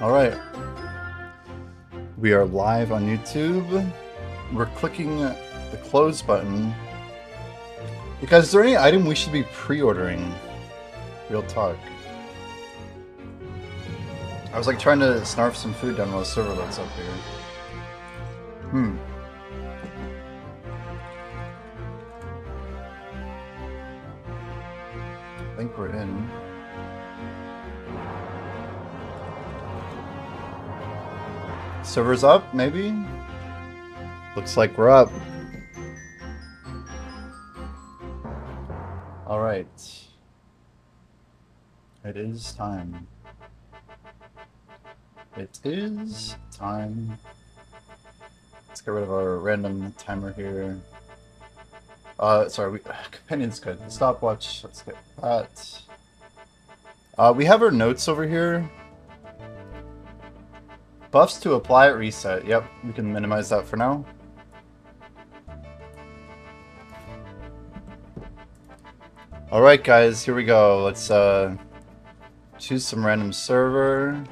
Alright. We are live on YouTube. We're clicking the close button. Because is there any item we should be pre-ordering? Real talk. I was like trying to snarf some food down while the server loads up here. I think we're in. Server's up, maybe? Looks like we're up. Alright. It is time. It is time. Let's get rid of our random timer here. Sorry, companion's good. The stopwatch, let's get that. We have our notes over here. Buffs to apply at reset. Yep, we can minimize that for now. Alright guys, here we go. Let's choose some random server.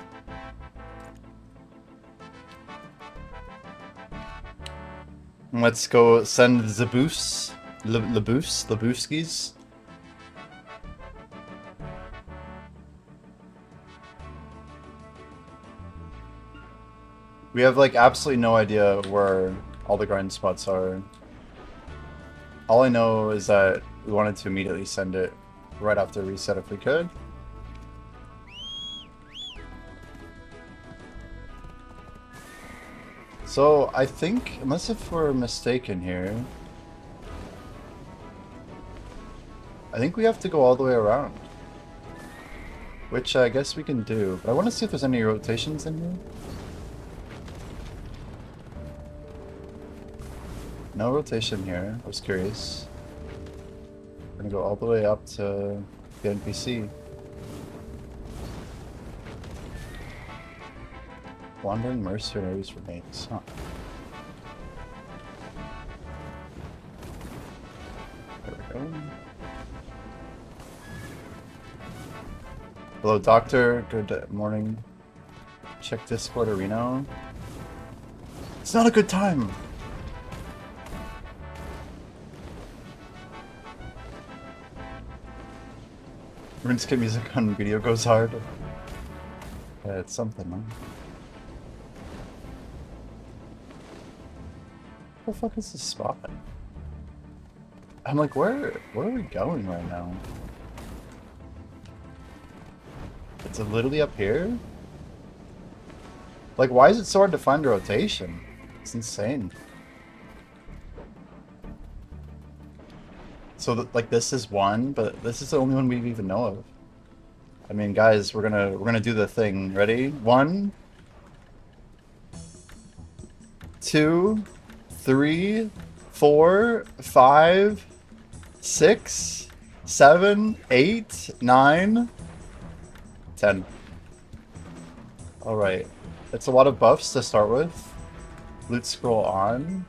And let's go send the boofs. The boofskis. We have like absolutely no idea where all the grind spots are. All I know is that we wanted to immediately send it right after reset if we could. So I think, unless if we're mistaken here, I think we have to go all the way around. Which I guess we can do, but I want to see if there's any rotations in here. No rotation here, I was curious. We're gonna go all the way up to the NPC. Wandering mercenaries remains, huh? There we go. Hello doctor, good morning. Check Discord Arena. It's not a good time! RuneScape music on video goes hard. It's something, man. What the fuck is this spot? I'm like, where are we going right now? It's literally up here? Like, why is it so hard to find a rotation? It's insane. So, like, this is one, but this is the only one we even know of. I mean, guys, we're gonna do the thing. Ready? 1, 2, 3, 4, 5, 6, 7, 8, 9, 10. Alright. It's a lot of buffs to start with. Loot scroll on.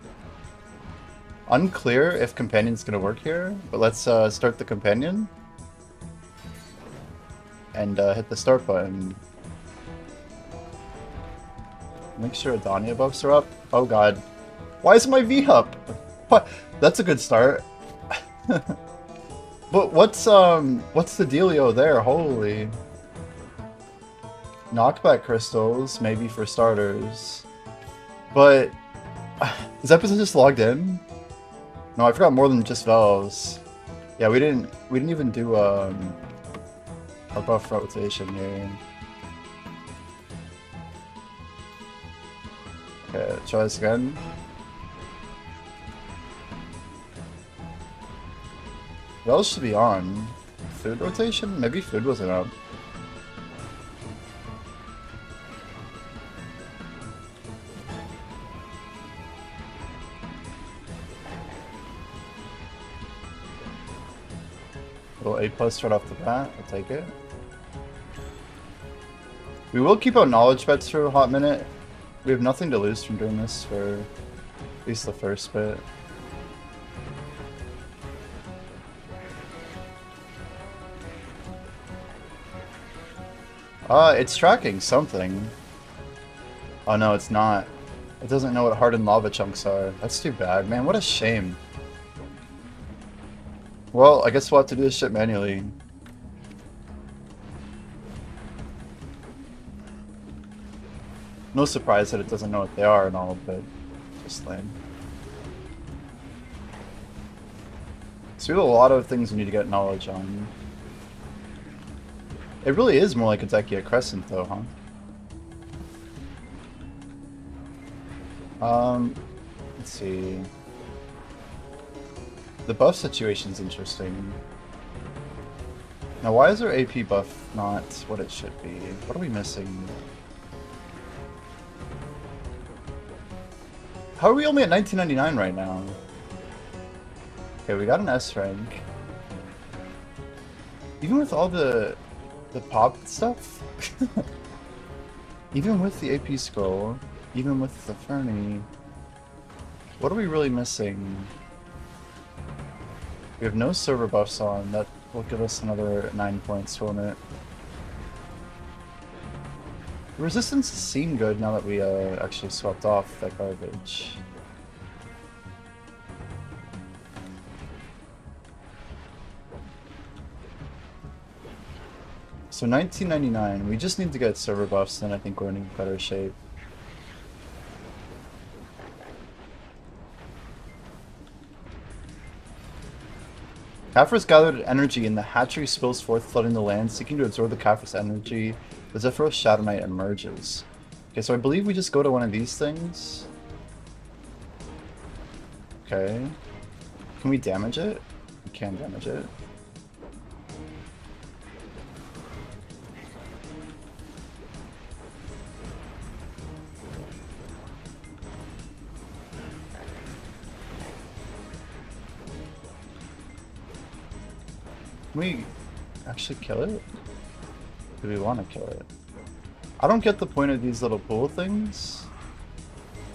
Unclear if companion's gonna work here, but let's start the companion. And hit the start button. Make sure Edania buffs are up. Oh god. Why is my V up? What? That's a good start. But what's the dealio there? Holy. Knockback crystals, maybe for starters. But is that person just logged in? No, I forgot more than just valves. Yeah, we didn't even do our buff rotation here. Okay, try this again. Valves should be on. Food rotation? Maybe food wasn't up. Little A+ right off the bat, I'll take it. We will keep out knowledge bets for a hot minute. We have nothing to lose from doing this for at least the first bit. It's tracking something. Oh no, it's not. It doesn't know what hardened lava chunks are. That's too bad, man. What a shame. Well, I guess we'll have to do this shit manually. No surprise that it doesn't know what they are and all, but just lame. So we have a lot of things we need to get knowledge on. It really is more like a Deccia Crescent though, huh? Let's see. The buff situation's interesting. Now why is our AP buff not what it should be? What are we missing? How are we only at 1999 right now? Okay, we got an S rank. Even with all the pop stuff? Even with the AP scroll, even with the Fernie, what are we really missing? We have no server buffs on. That will give us another 9 points, won't it? Resistance seem good now that we actually swapped off that garbage. So 1999, we just need to get server buffs, then I think we're in better shape. Caphras gathered energy and the hatchery spills forth, flooding the land, seeking to absorb the Caphras energy. The Zephyros Shadow Knight emerges. Okay, so I believe we just go to one of these things. Okay. Can we damage it? We can damage it. Can we actually kill it? Do we want to kill it? I don't get the point of these little pool things.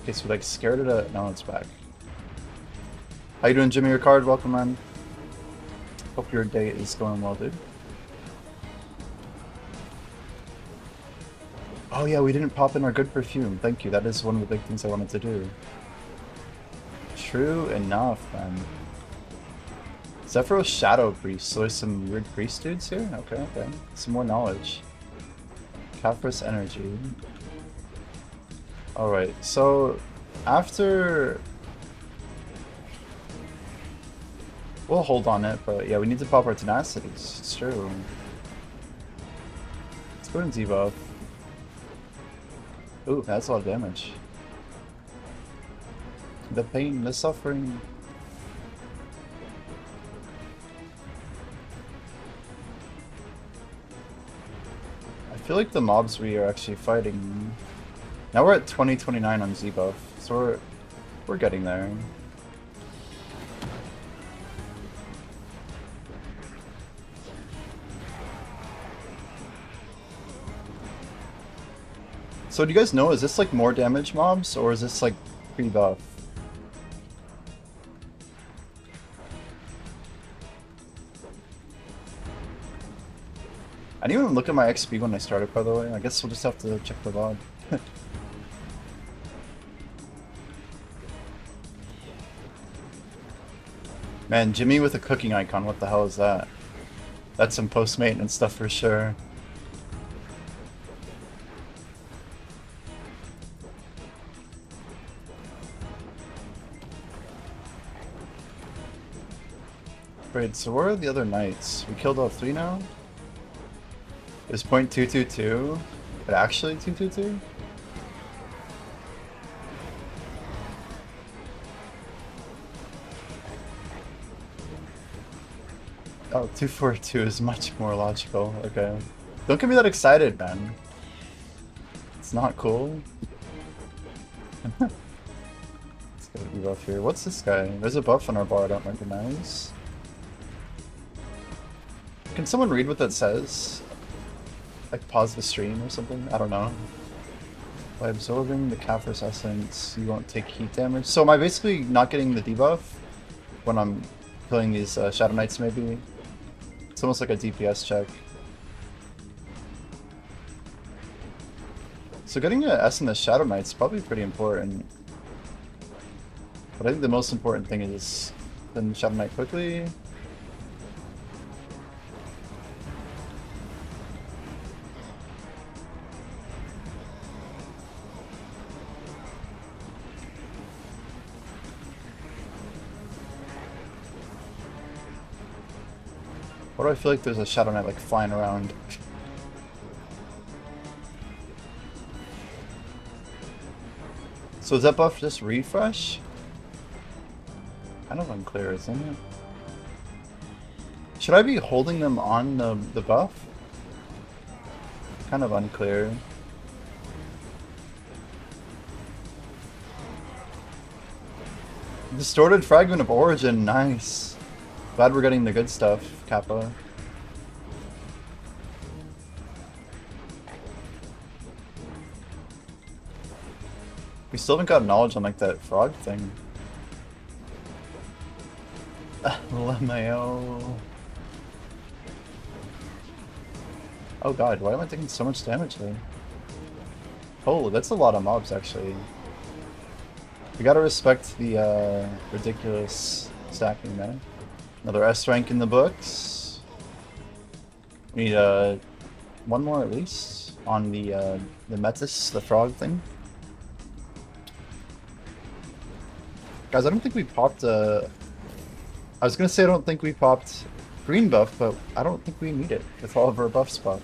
Okay, so we like scared it out. No, it's back. How you doing, Jimmy Ricard? Welcome, man. Hope your day is going well, dude. Oh yeah, we didn't pop in our good perfume. Thank you. That is one of the big things I wanted to do. True enough, man. Zephyros Shadow Priest. So there's some weird priest dudes here? Okay, okay. Some more knowledge. Caphras Energy. Alright, so after... We'll hold on it, but yeah, we need to pop our tenacities. It's true. Let's go and debuff. Ooh, that's a lot of damage. The pain, the suffering. I feel like the mobs we are actually fighting... Now we're at 2029 on Z-buff, so we're getting there. So do you guys know, is this like more damage mobs, or is this like pre-buff? I didn't even look at my XP when I started, by the way. I guess we'll just have to check the VOD. Man, Jimmy with a cooking icon, what the hell is that? That's some post-maintenance stuff for sure. Wait, so where are the other knights? We killed all 3 now? Is .222, but actually 222? Oh, 242 is much more logical. Okay. Don't get me that excited, man. It's not cool. Let's get a debuff here. What's this guy? There's a buff on our bar I don't recognize. Can someone read what that says? Like pause the stream or something? I don't know. By absorbing the Caphras essence, you won't take heat damage. So am I basically not getting the debuff when I'm killing these Shadow Knights maybe? It's almost like a DPS check. So getting an S in the Shadow Knight's probably pretty important. But I think the most important thing is then Shadow Knight quickly. Why do I feel like there's a Shadow Knight like flying around? So is that buff just refresh? Kind of unclear, isn't it? Should I be holding them on the buff? Kind of unclear. Distorted Fragment of Origin, nice. Glad we're getting the good stuff, Kappa. We still haven't got knowledge on like that frog thing. LMAO. Oh god, why am I taking so much damage there? Holy, that's a lot of mobs actually. We gotta respect the ridiculous stacking there. Another S rank in the books. We need one more at least on the Metis, the frog thing. Guys, I don't think we popped I was gonna say I don't think we popped green buff, but I don't think we need it with all of our buff spot.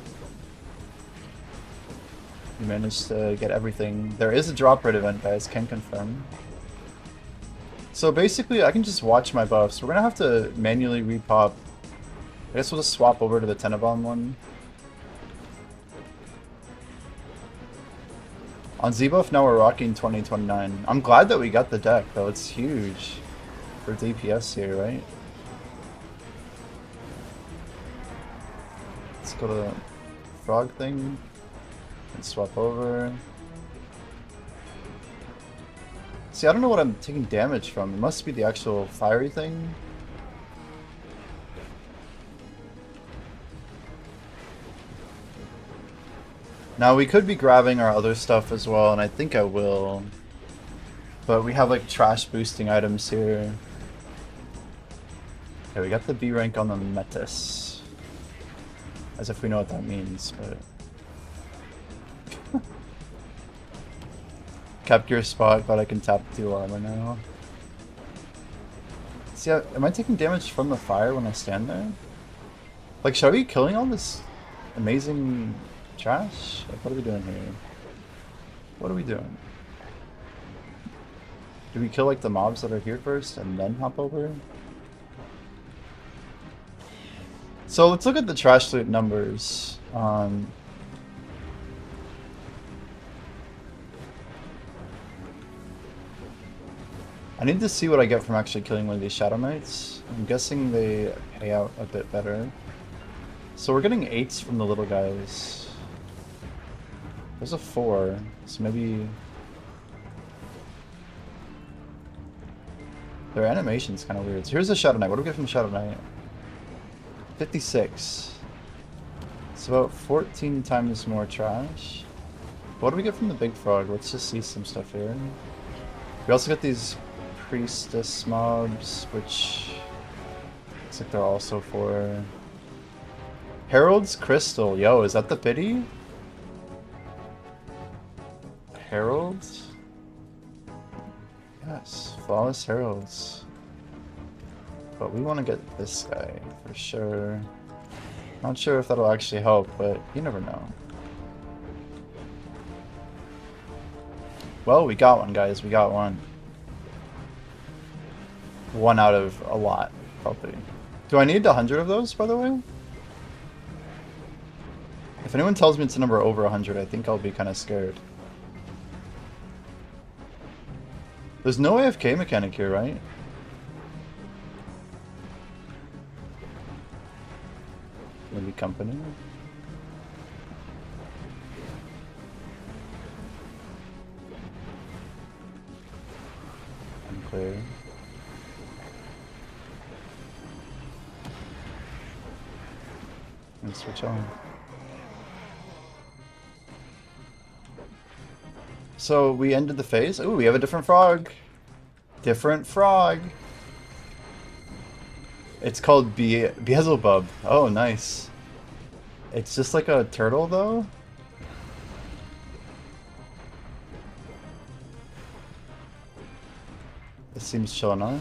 We managed to get everything. There is a drop rate event, guys, can confirm. So basically, I can just watch my buffs. We're gonna have to manually repop. I guess we'll just swap over to the Tenebomb one. On Z-buff, now we're rocking 2029. I'm glad that we got the deck, though. It's huge for DPS here, right? Let's go to the frog thing and swap over. See, I don't know what I'm taking damage from. It must be the actual fiery thing. Now, we could be grabbing our other stuff as well, and I think I will. But we have like trash boosting items here. Okay, we got the B rank on the Metis. As if we know what that means, but... Kept your spot, but I can tap 2 armor now. See, am I taking damage from the fire when I stand there? Like, should I be killing all this amazing trash? Like, what are we doing here? What are we doing? Do we kill, like, the mobs that are here first and then hop over? So, let's look at the trash loot numbers. I need to see what I get from actually killing one of these Shadow Knights. I'm guessing they pay out a bit better. So we're getting 8s from the little guys. There's a 4, so maybe... Their animation's kind of weird. So here's a Shadow Knight. What do we get from Shadow Knight? 56. It's about 14 times more trash. What do we get from the big frog? Let's just see some stuff here. We also get these priestess mobs, which looks like they're also for Herald's Crystal. Yo, is that the pity? Herald? Yes, Flawless Heralds. But we want to get this guy for sure. Not sure if that'll actually help, but you never know. Well, we got one, guys. We got one. 1 out of a lot, probably. Do I need 100 of those, by the way? If anyone tells me it's a number over 100, I think I'll be kind of scared. There's no AFK mechanic here, right? Maybe company? Unclear. And switch on. So we ended the phase. Ooh, we have a different frog. Different frog. It's called Beelzebub. Oh, nice. It's just like a turtle, though? This seems chill enough.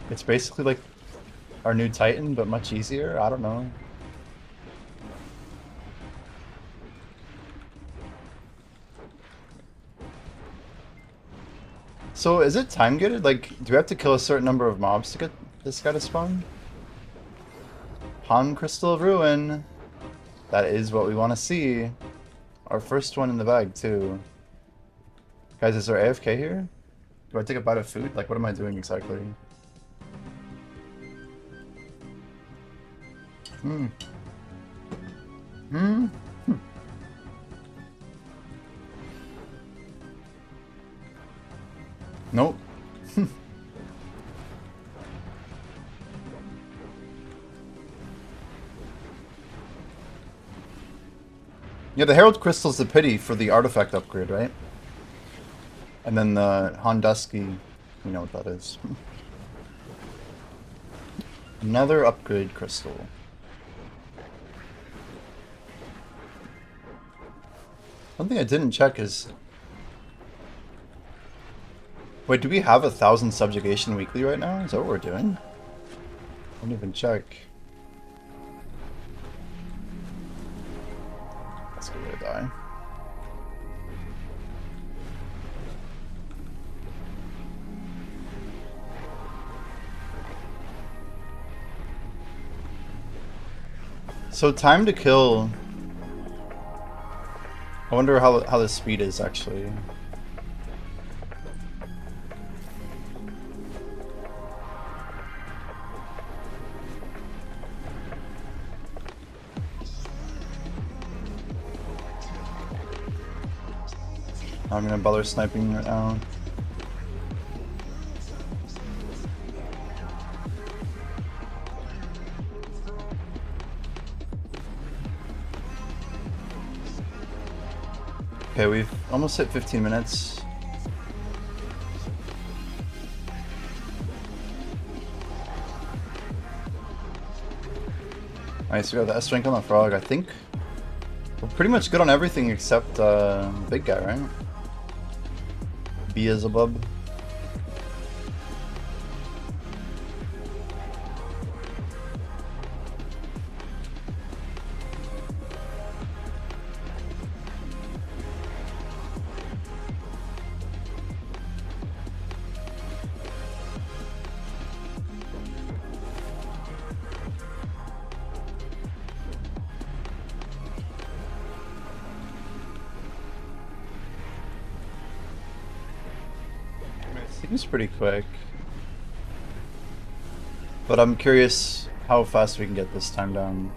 It's basically like our new Titan, but much easier? I don't know. So is it time gated? Like, do we have to kill a certain number of mobs to get this guy to spawn? Han Crystal of Ruin. That is what we want to see. Our first one in the bag, too. Guys, is there AFK here? Do I take a bite of food? Like, what am I doing exactly? Hmm. Hmm? Nope. Yeah, the Herald Crystal's the pity for the artifact upgrade, right? And then the Hondusky, you know what that is. Another upgrade crystal. One thing I didn't check is... Wait, do we have 1,000 subjugation weekly right now? Is that what we're doing? I didn't even check. Let's go to die. So time to kill. I wonder how the speed is actually. I'm gonna bother sniping right now. Okay, we've almost hit 15 minutes. Alright, so we got the S rank on the frog. I think we're pretty much good on everything except big guy, right? Beelzebub. Seems pretty quick. But I'm curious how fast we can get this time down.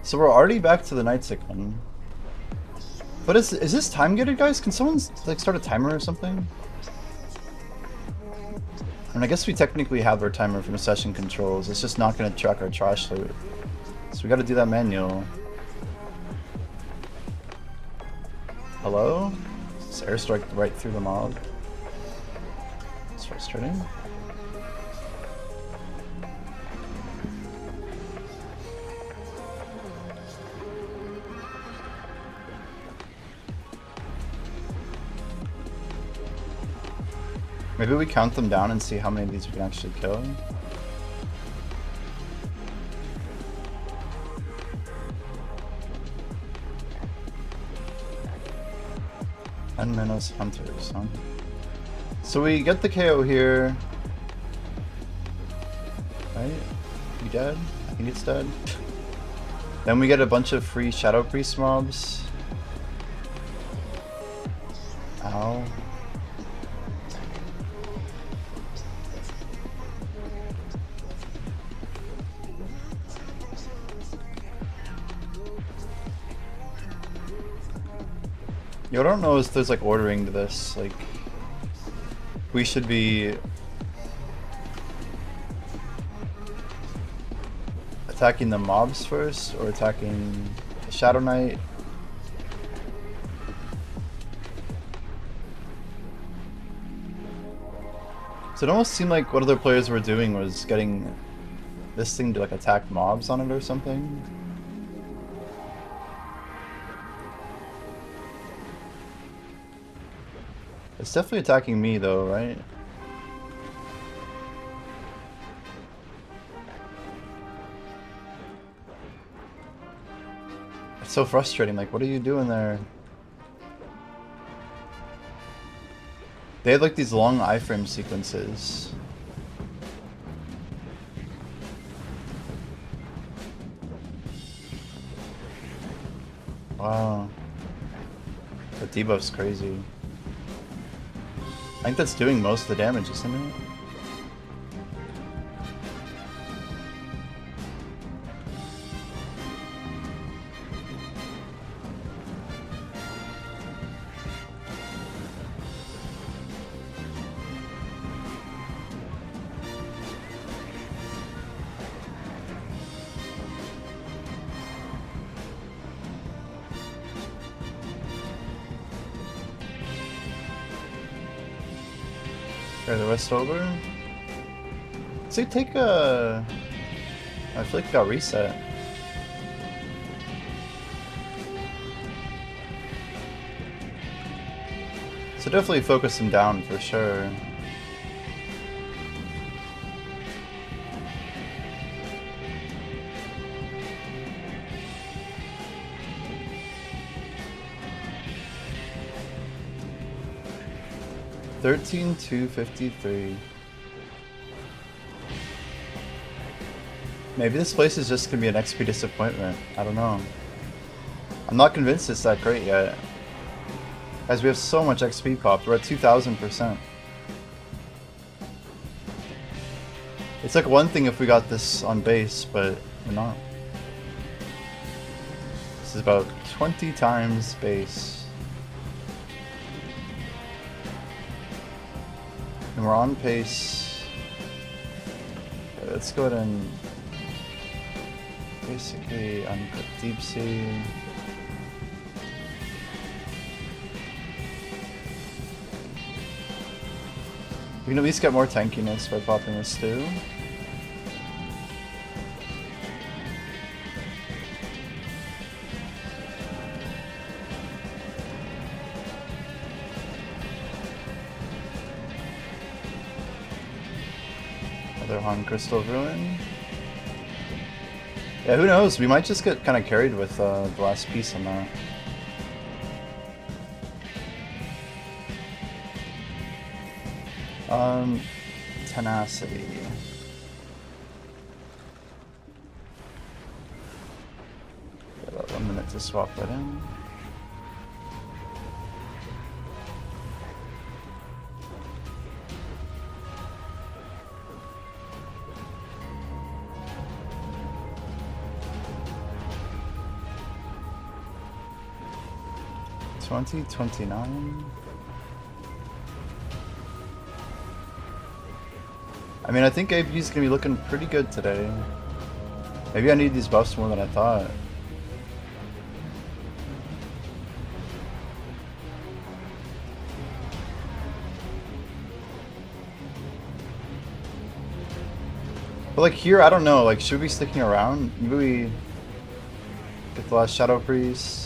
So we're already back to the Nightstick one. But is this time gated, guys? Can someone like start a timer or something? And I guess we technically have our timer from session controls. It's just not going to track our trash loot. So we got to do that manual. Hello? Just airstrike right through the mob. It's frustrating. Maybe we count them down and see how many of these we can actually kill. And Menos Hunters, huh? So we get the KO here. Right? You dead? I think it's dead. Then we get a bunch of free Shadow Priest mobs. Ow. Yo, I don't know if there's like ordering to this. Like, we should be attacking the mobs first or attacking the Shadow Knight. So it almost seemed like what other players were doing was getting this thing to like attack mobs on it or something. It's definitely attacking me though, right? It's so frustrating, like what are you doing there? They had like these long iframe sequences. Wow. The debuff's crazy. I think that's doing most of the damage, isn't it? Or the rest over? So you take a... I feel like it got reset. So definitely focus him down for sure. $13,253. Maybe this place is just gonna be an XP disappointment. I don't know. I'm not convinced it's that great yet. Guys, we have so much XP popped. We're at 2,000%. It's like one thing if we got this on base, but we're not. This is about 20 times base. And we're on pace. Okay, let's go ahead and basically unput Deep Sea. We can at least get more tankiness by popping this too. Another Han Crystal Ruin. Yeah, who knows? We might just get kind of carried with the last piece on that. Tenacity. Got about 1 minute to swap that in. $20.29. I mean, I think AP's gonna be looking pretty good today. Maybe I need these buffs more than I thought. But like here, I don't know, like should we be sticking around? Maybe we get the last Shadow Priest.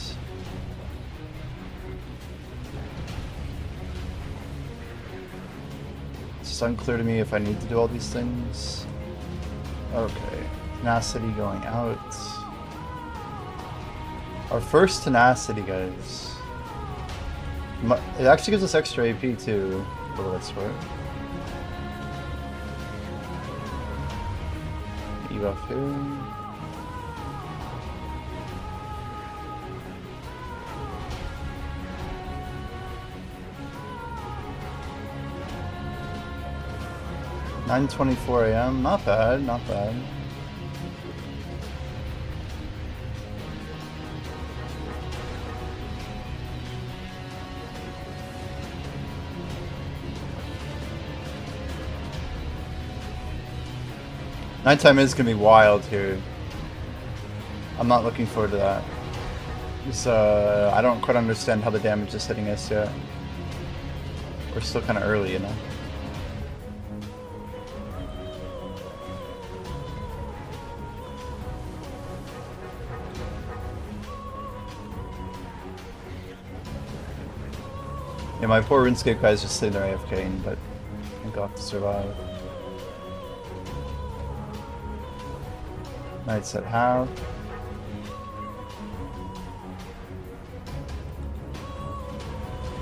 It's unclear to me if I need to do all these things. Okay, tenacity going out. Our first tenacity, guys. It actually gives us extra AP too, for what it's worth. Ebuff here. $9:24 AM, not bad, not bad. Nighttime is gonna be wild here. I'm not looking forward to that. Just, I don't quite understand how the damage is hitting us yet. We're still kind of early, you know. Yeah, my poor RuneScape guy's just sitting there AFKing, but I think I'll have to survive. Knights at half.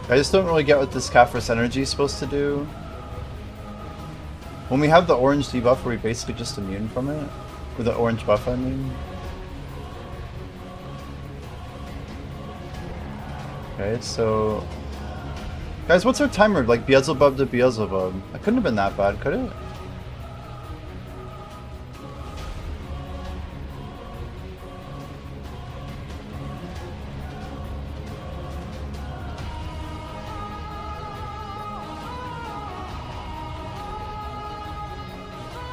I just don't really get what this Caphras energy is supposed to do. When we have the orange debuff, are we basically just immune from it? With the orange buff, I mean. Okay, so... Guys, what's our timer? Like Beelzebub to Beelzebub? That couldn't have been that bad, could it?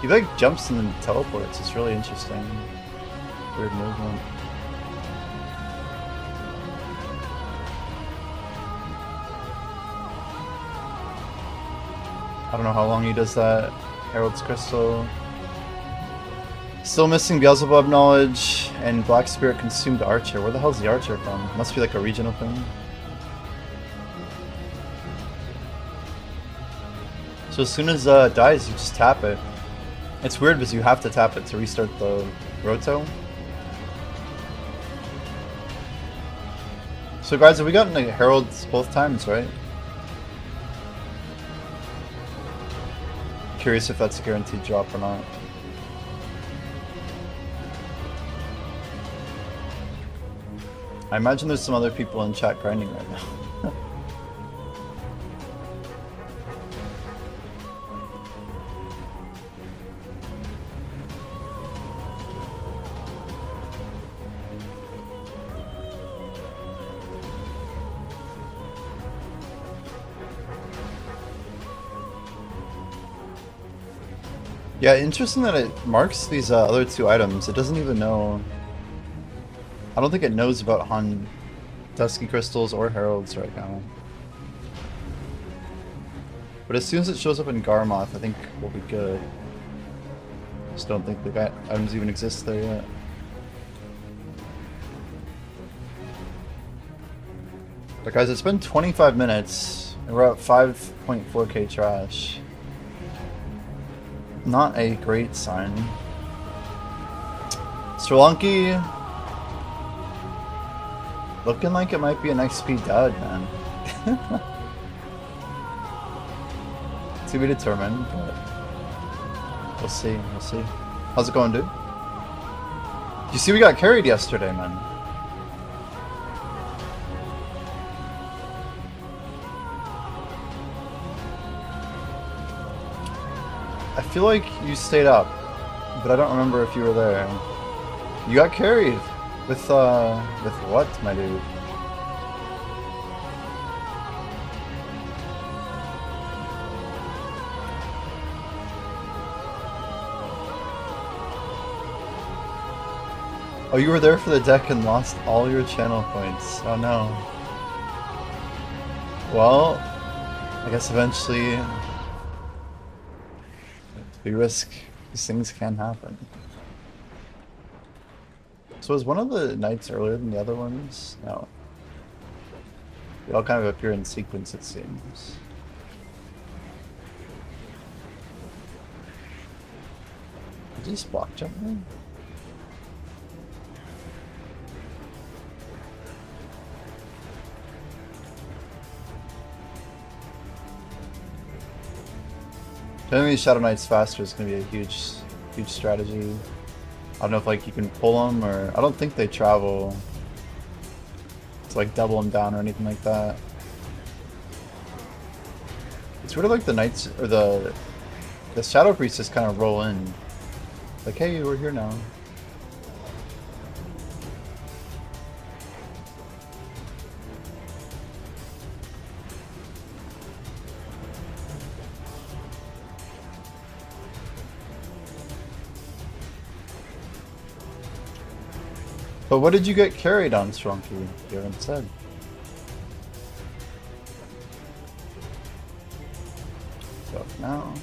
He like jumps and then teleports. It's really interesting. Weird movement. I don't know how long he does that. Herald's Crystal. Still missing Beelzebub knowledge, and Black Spirit consumed Archer. Where the hell's the Archer from? Must be like a regional thing. So as soon as it dies, you just tap it. It's weird because you have to tap it to restart the Roto. So guys, have we gotten a Heralds both times, right? Curious if that's a guaranteed drop or not. I imagine there's some other people in chat grinding right now. Yeah, interesting that it marks these other two items. It doesn't even know... I don't think it knows about Han Dusky Crystals or Heralds right now. But as soon as it shows up in Garmoth, I think we'll be good. Just don't think the items even exist there yet. But guys, it's been 25 minutes, and we're at 5.4k trash. Not a great sign. Srilanki looking like it might be an XP dud, man. To be determined, but we'll see, we'll see. How's it going, dude? You see we got carried yesterday, man. I feel like you stayed up, but I don't remember if you were there. You got carried with what, my dude? Oh, you were there for the deck and lost all your channel points. Oh no. Well, I guess eventually we risk these things can happen. So is one of the knights earlier than the other ones? No. They all kind of appear in sequence, it seems. Did he block jump me? Getting these Shadow Knights faster is going to be a huge strategy. I don't know if like you can pull them, or I don't think they travel to like double them down or anything like that. It's sort of like the Knights or the Shadow Priests just kind of roll in, like, hey, we're here now. But what did you get carried on, Strunky? You haven't said. So now.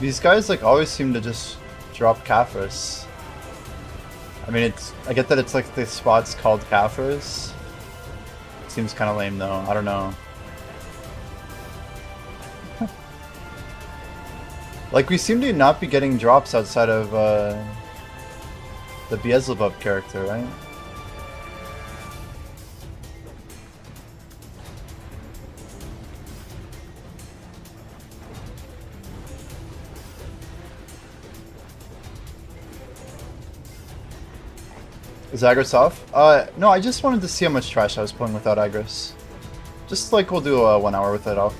These guys like always seem to just drop Caphras. I mean, I get that it's like the spot's called Caphras. Seems kind of lame though. I don't know. Like we seem to not be getting drops outside of the Beelzebub character, right? Is Agris off? No, I just wanted to see how much trash I was pulling without Agris. Just like we'll do a 1 hour with it off.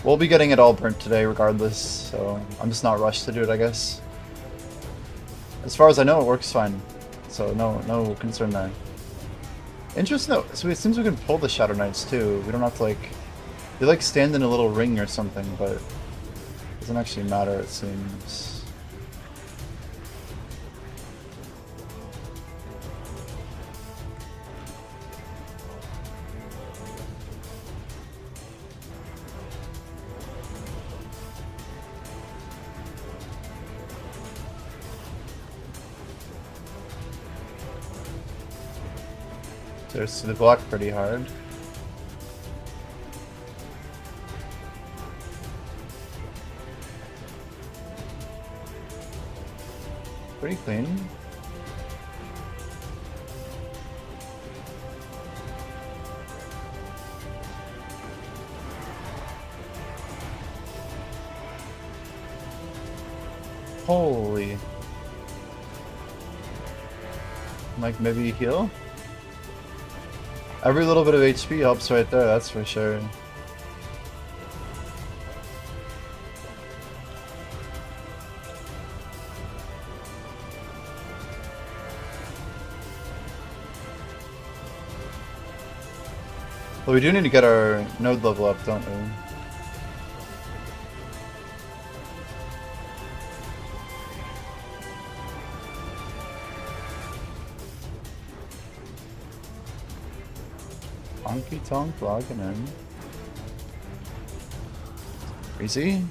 We'll be getting it all burnt today regardless, so I'm just not rushed to do it, I guess. As far as I know, it works fine, so no concern there. Interesting though, so it seems we can pull the Shadow Knights too. We don't have to like... They like stand in a little ring or something, but it doesn't actually matter, it seems. There's the block pretty hard. Pretty clean. Holy. Like maybe heal? Every little bit of HP helps right there, that's for sure. Well, we do need to get our node level up, don't we? Honky Tonk logging in. Crazy.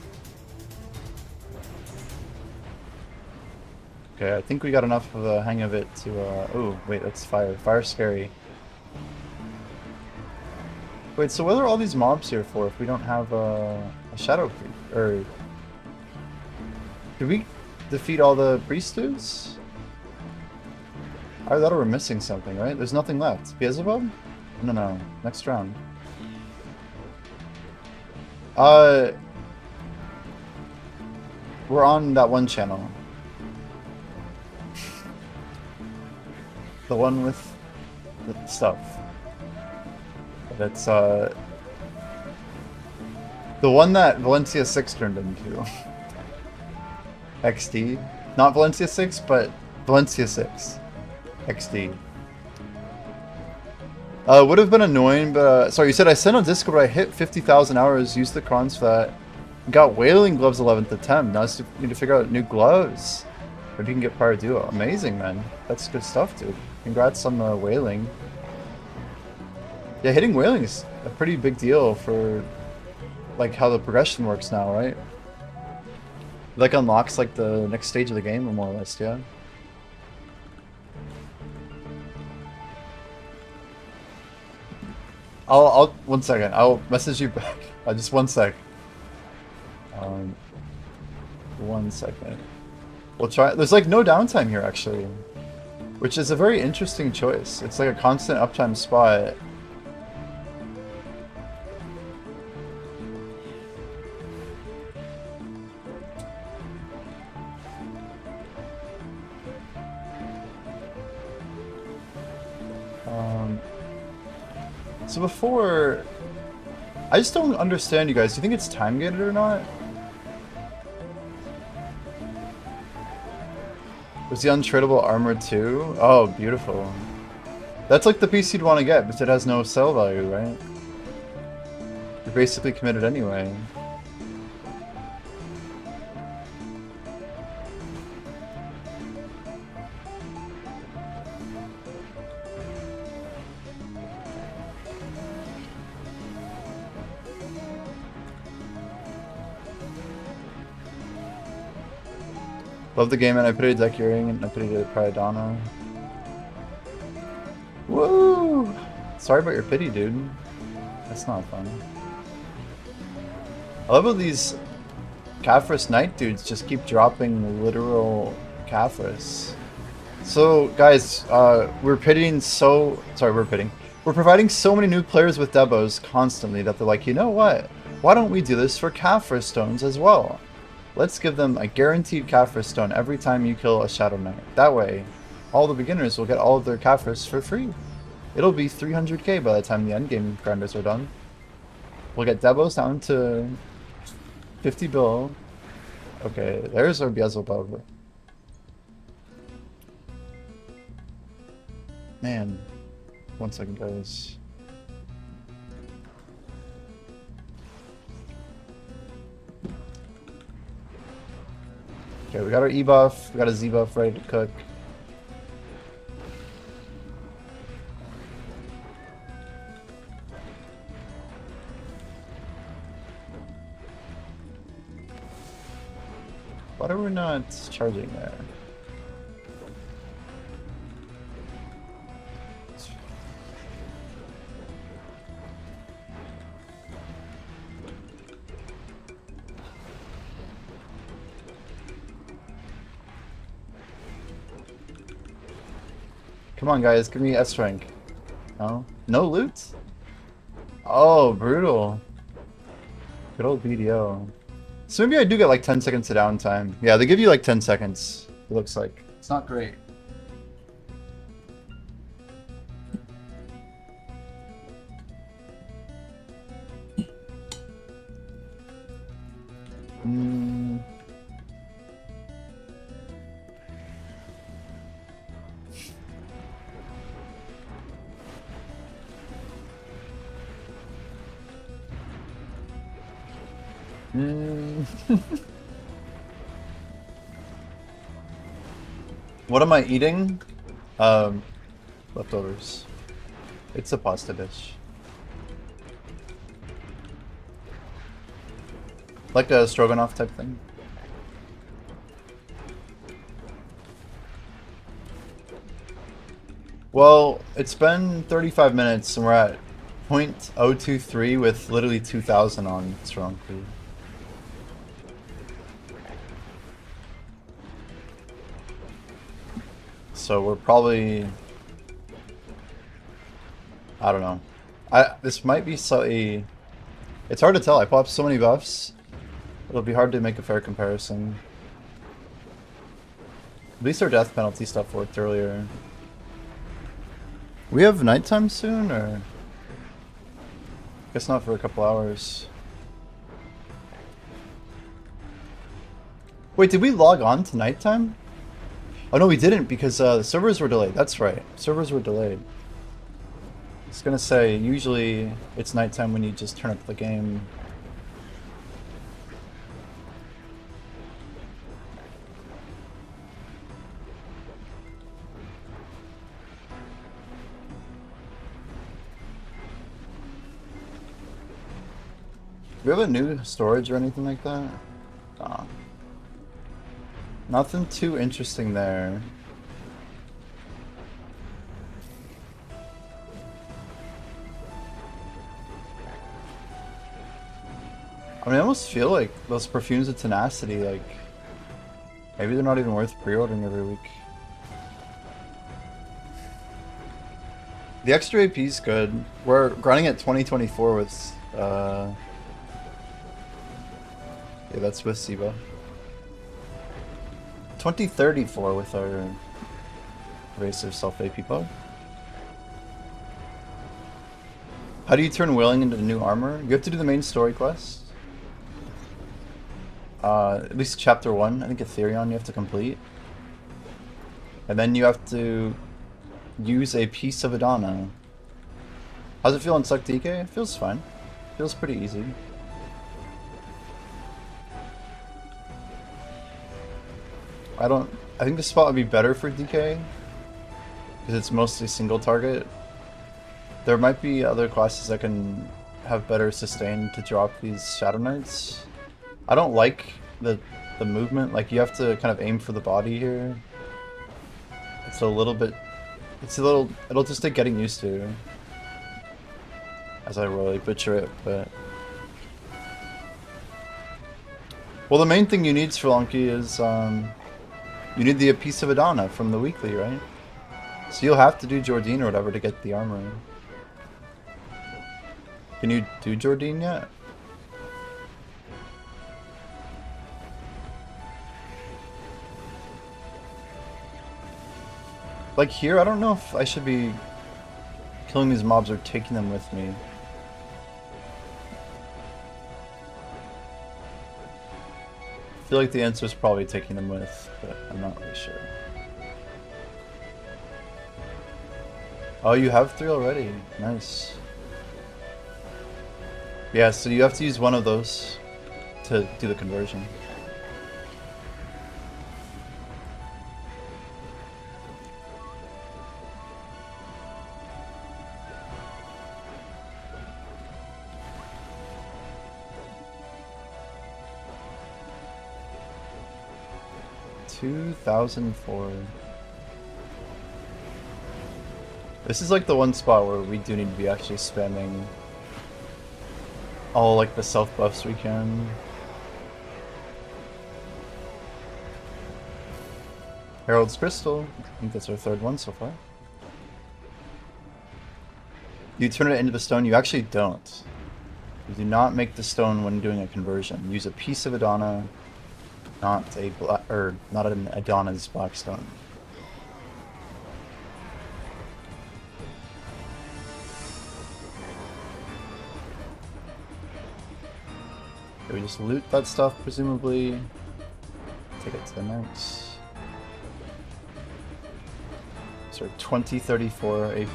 Okay, I think we got enough of a hang of it to, oh, wait, that's fire. Fire's scary. Wait, so what are all these mobs here for if we don't have a shadow creep? Or... Did we defeat all the priest dudes? I thought we were missing something, right? There's nothing left. Beelzebub? No, next round. We're on that one channel. The one with the stuff. That's, the one that Valencia 6 turned into. XD. Not Valencia 6, but Valencia 6. XD. Would have been annoying, but sorry, you said I sent on Discord, I hit 50,000 hours, used the crons for that. Got Wailing Gloves 11th attempt. Now I just need to figure out new gloves. Maybe you can get Prior Duo. Amazing, man. That's good stuff, dude. Congrats on the Wailing. Yeah, hitting Wailing is a pretty big deal for like how the progression works now, right? Like unlocks like the next stage of the game, or more or less, yeah. I'll 1 second. I'll message you back. Just 1 sec. 1 second. We'll try. There's like no downtime here actually, which is a very interesting choice. It's like a constant uptime spot. So before, I just don't understand, you guys. Do you think it's time gated or not? Was the untradeable armor too? Oh, beautiful. That's like the piece you'd want to get, but it has no sell value, right? You're basically committed anyway. Love the game, and I put a deck earring and I put a Edania. Woo! Sorry about your pity, dude. That's not fun. I love how these Caphras Knight dudes just keep dropping literal Caphras. So, guys, we're providing so many new players with Debos constantly that they're like, you know what? Why don't we do this for Caphras stones as well? Let's give them a guaranteed Caphras stone every time you kill a Shadow Knight. That way, all the beginners will get all of their Caphras for free. It'll be 300k by the time the endgame grinders are done. We'll get Debos down to 50 bill. Okay, there's our Beelzebub. Man, 1 second, guys. Okay, we got our E buff, we got a Z buff ready to cook. Why are we not charging there? Come on, guys, give me S rank. No? No loot? Oh, brutal. Good old BDO. So maybe I do get like 10 seconds of downtime. Yeah, they give you like 10 seconds, it looks like. It's not great. What am I eating? Leftovers. It's a pasta dish. Like a stroganoff type thing. Well, it's been 35 minutes and we're at 0.023 with literally 2,000 on strong food. So we're probably, I don't know. This might be it's hard to tell. I popped so many buffs. It'll be hard to make a fair comparison. At least our death penalty stuff worked earlier. We have nighttime soon, or? Guess not for a couple hours. Wait, did we log on to nighttime? Oh no, we didn't because the servers were delayed. That's right, servers were delayed. I was gonna say, usually it's nighttime when you just turn up the game. Do we have a new storage or anything like that? Nah. Nothing too interesting there. I mean, I almost feel like those perfumes of tenacity, like, maybe they're not even worth pre-ordering every week. The extra AP is good. We're grinding at 2024 with, yeah, that's with Siva. 2034 with our evasive self-AP bug. How do you turn Willing into the new armor? You have to do the main story quest. At least chapter 1, I think Ethereon you have to complete. And then you have to use a piece of Edania. How's it feel on Suck DK? It feels fine. Feels pretty easy. I think this spot would be better for DK because it's mostly single target. There might be other classes that can have better sustain to drop these Shadow Knights. I don't like the the movement. Like you have to kind of aim for the body here. It's a little bit. It'll just take getting used to. As I really butcher it, but. Well, the main thing you need, Sri Lanki, is you need the piece of Edania from the weekly, right? So you'll have to do Jordine or whatever to get the armor. Can you do Jordine yet? Like here, I don't know if I should be killing these mobs or taking them with me. I feel like the answer is probably taking them with, but I'm not really sure. Oh, you have 3 already. Nice. Yeah, so you have to use one of those to do the conversion. $2,004. This is like the one spot where we do need to be actually spamming all like the self buffs we can. Herald's Crystal. I think that's our 3rd one so far. You turn it into the stone. You actually don't. You do not make the stone when doing a conversion. Use a piece of Edania. Not a not an Edania's blackstone. We just loot that stuff, presumably. Take it to the next. So 2034 AP.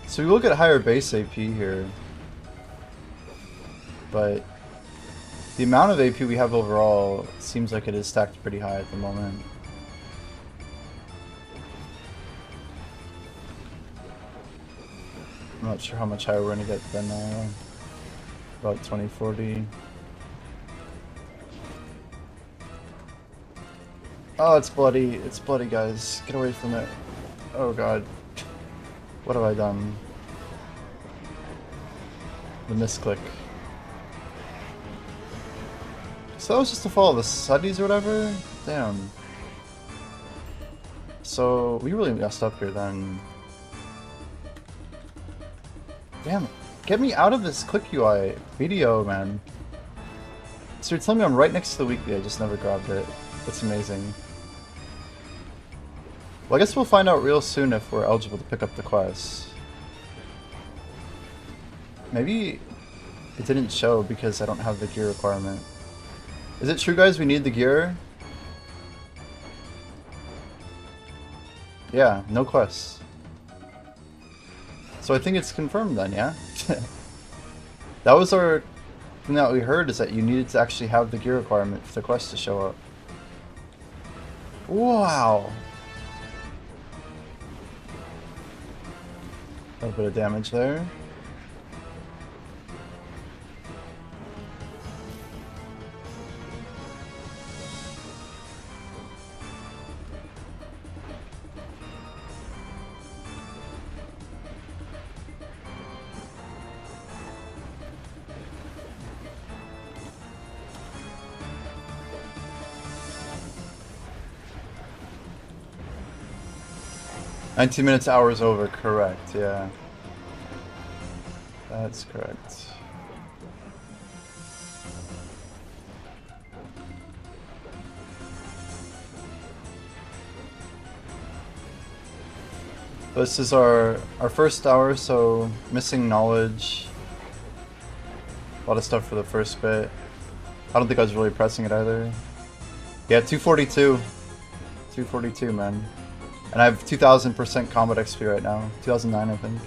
So we will get higher base AP here, but the amount of AP we have overall seems like it is stacked pretty high at the moment. I'm not sure how much higher we're gonna get than about 2040. Oh, it's bloody, guys. Get away from it. Oh god. What have I done? The misclick. So that was just to follow the studies or whatever? Damn. So we really messed up here then. Damn, get me out of this click UI video, man. So you're telling me I'm right next to the weekly, I just never grabbed it. That's amazing. Well, I guess we'll find out real soon if we're eligible to pick up the quest. Maybe it didn't show because I don't have the gear requirement. Is it true, guys, we need the gear? Yeah, no quests. So I think it's confirmed then, yeah? That was our thing that we heard, is that you needed to actually have the gear requirement for the quest to show up. Wow! A little bit of damage there. "19 minutes, hours over," correct, yeah. That's correct. This is our first hour, so missing knowledge. A lot of stuff for the first bit. I don't think I was really pressing it either. Yeah, 242. 242, man. And I have 2000% combat XP right now. 2009, I think.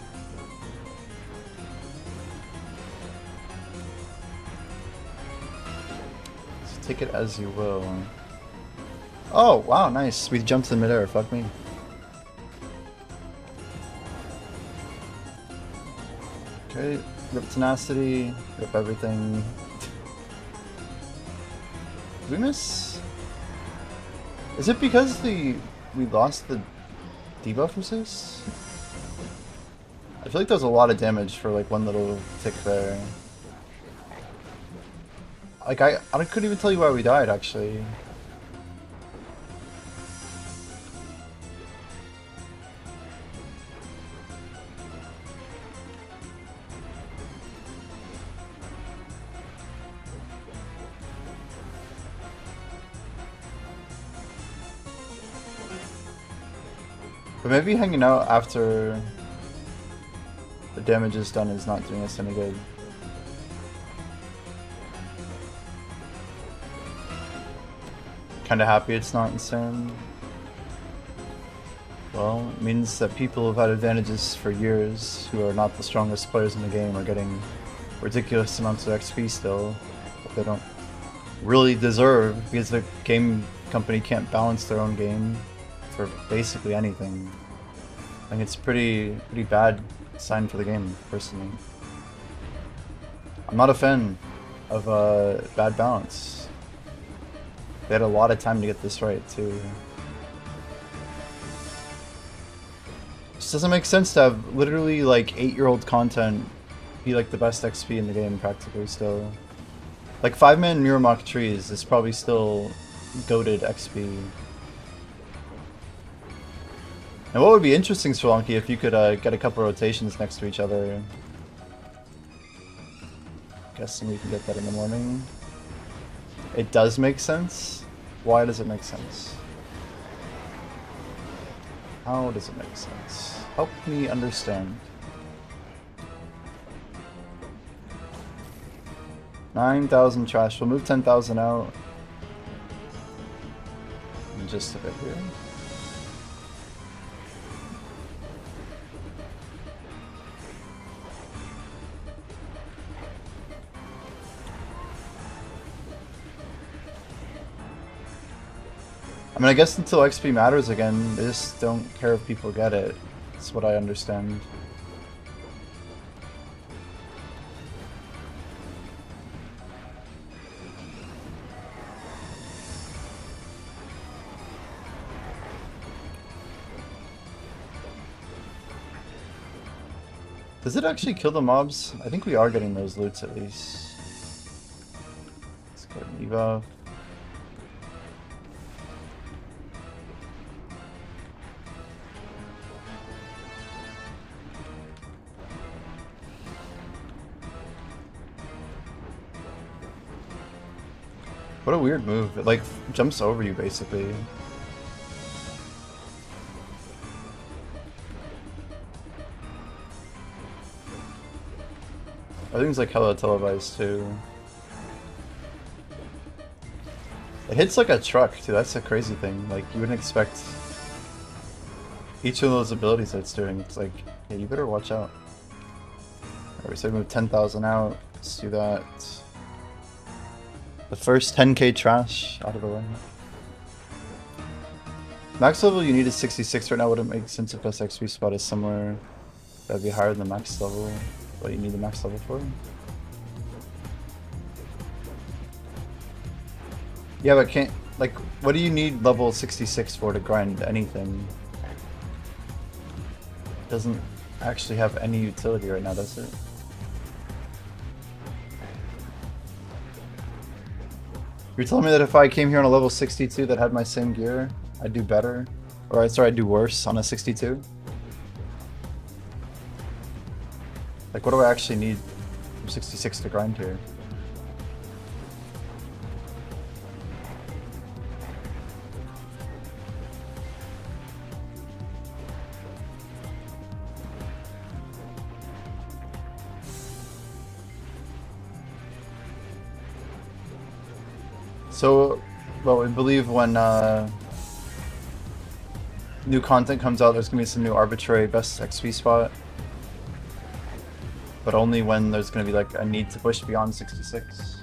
So take it as you will. Oh, wow, nice. We jumped in midair. Fuck me. Okay, rip tenacity, rip everything. Did we miss? Is it because we lost the debuff resist? I feel like there's a lot of damage for like one little tick there. Like I couldn't even tell you why we died actually. But maybe hanging out after the damage is done is not doing us any good. Kinda happy it's not insane. Well, it means that people who've had advantages for years, who are not the strongest players in the game, are getting ridiculous amounts of XP still, that they don't really deserve, because the game company can't balance their own game for basically anything. I think it's pretty bad sign for the game, personally. I'm not a fan of bad balance. They had a lot of time to get this right, too. It just doesn't make sense to have literally like 8-year-old content be like the best XP in the game, practically, still. Like 5-man Muramok trees is probably still goated XP. And what would be interesting, Swalanki, if you could get a couple rotations next to each other. Guessing we can get that in the morning. It does make sense? Why does it make sense? How does it make sense? Help me understand. 9,000 trash. We'll move 10,000 out. In just a bit here. I mean, I guess until XP matters again, they just don't care if people get it. That's what I understand. Does it actually kill the mobs? I think we are getting those loots at least. Let's go to Eva. What a weird move. It like jumps over you basically. Everything's like hella televised too. It hits like a truck too, that's a crazy thing. Like you wouldn't expect each of those abilities that it's doing. It's like, yeah, you better watch out. Alright, so we move 10,000 out. Let's do that. The first 10k trash out of the way. Max level you need is 66 right now. Would it make sense if best XP spot is somewhere that'd be higher than the max level? What you need the max level for? Yeah, but can't, like, what do you need level 66 for to grind anything? It doesn't actually have any utility right now, does it? You're telling me that if I came here on a level 62 that had my same gear, I'd do better? Or sorry, I'd do worse on a 62? Like, what do I actually need from 66 to grind here? So, well, we believe when new content comes out, there's going to be some new arbitrary best XP spot. But only when there's going to be like a need to push beyond 66.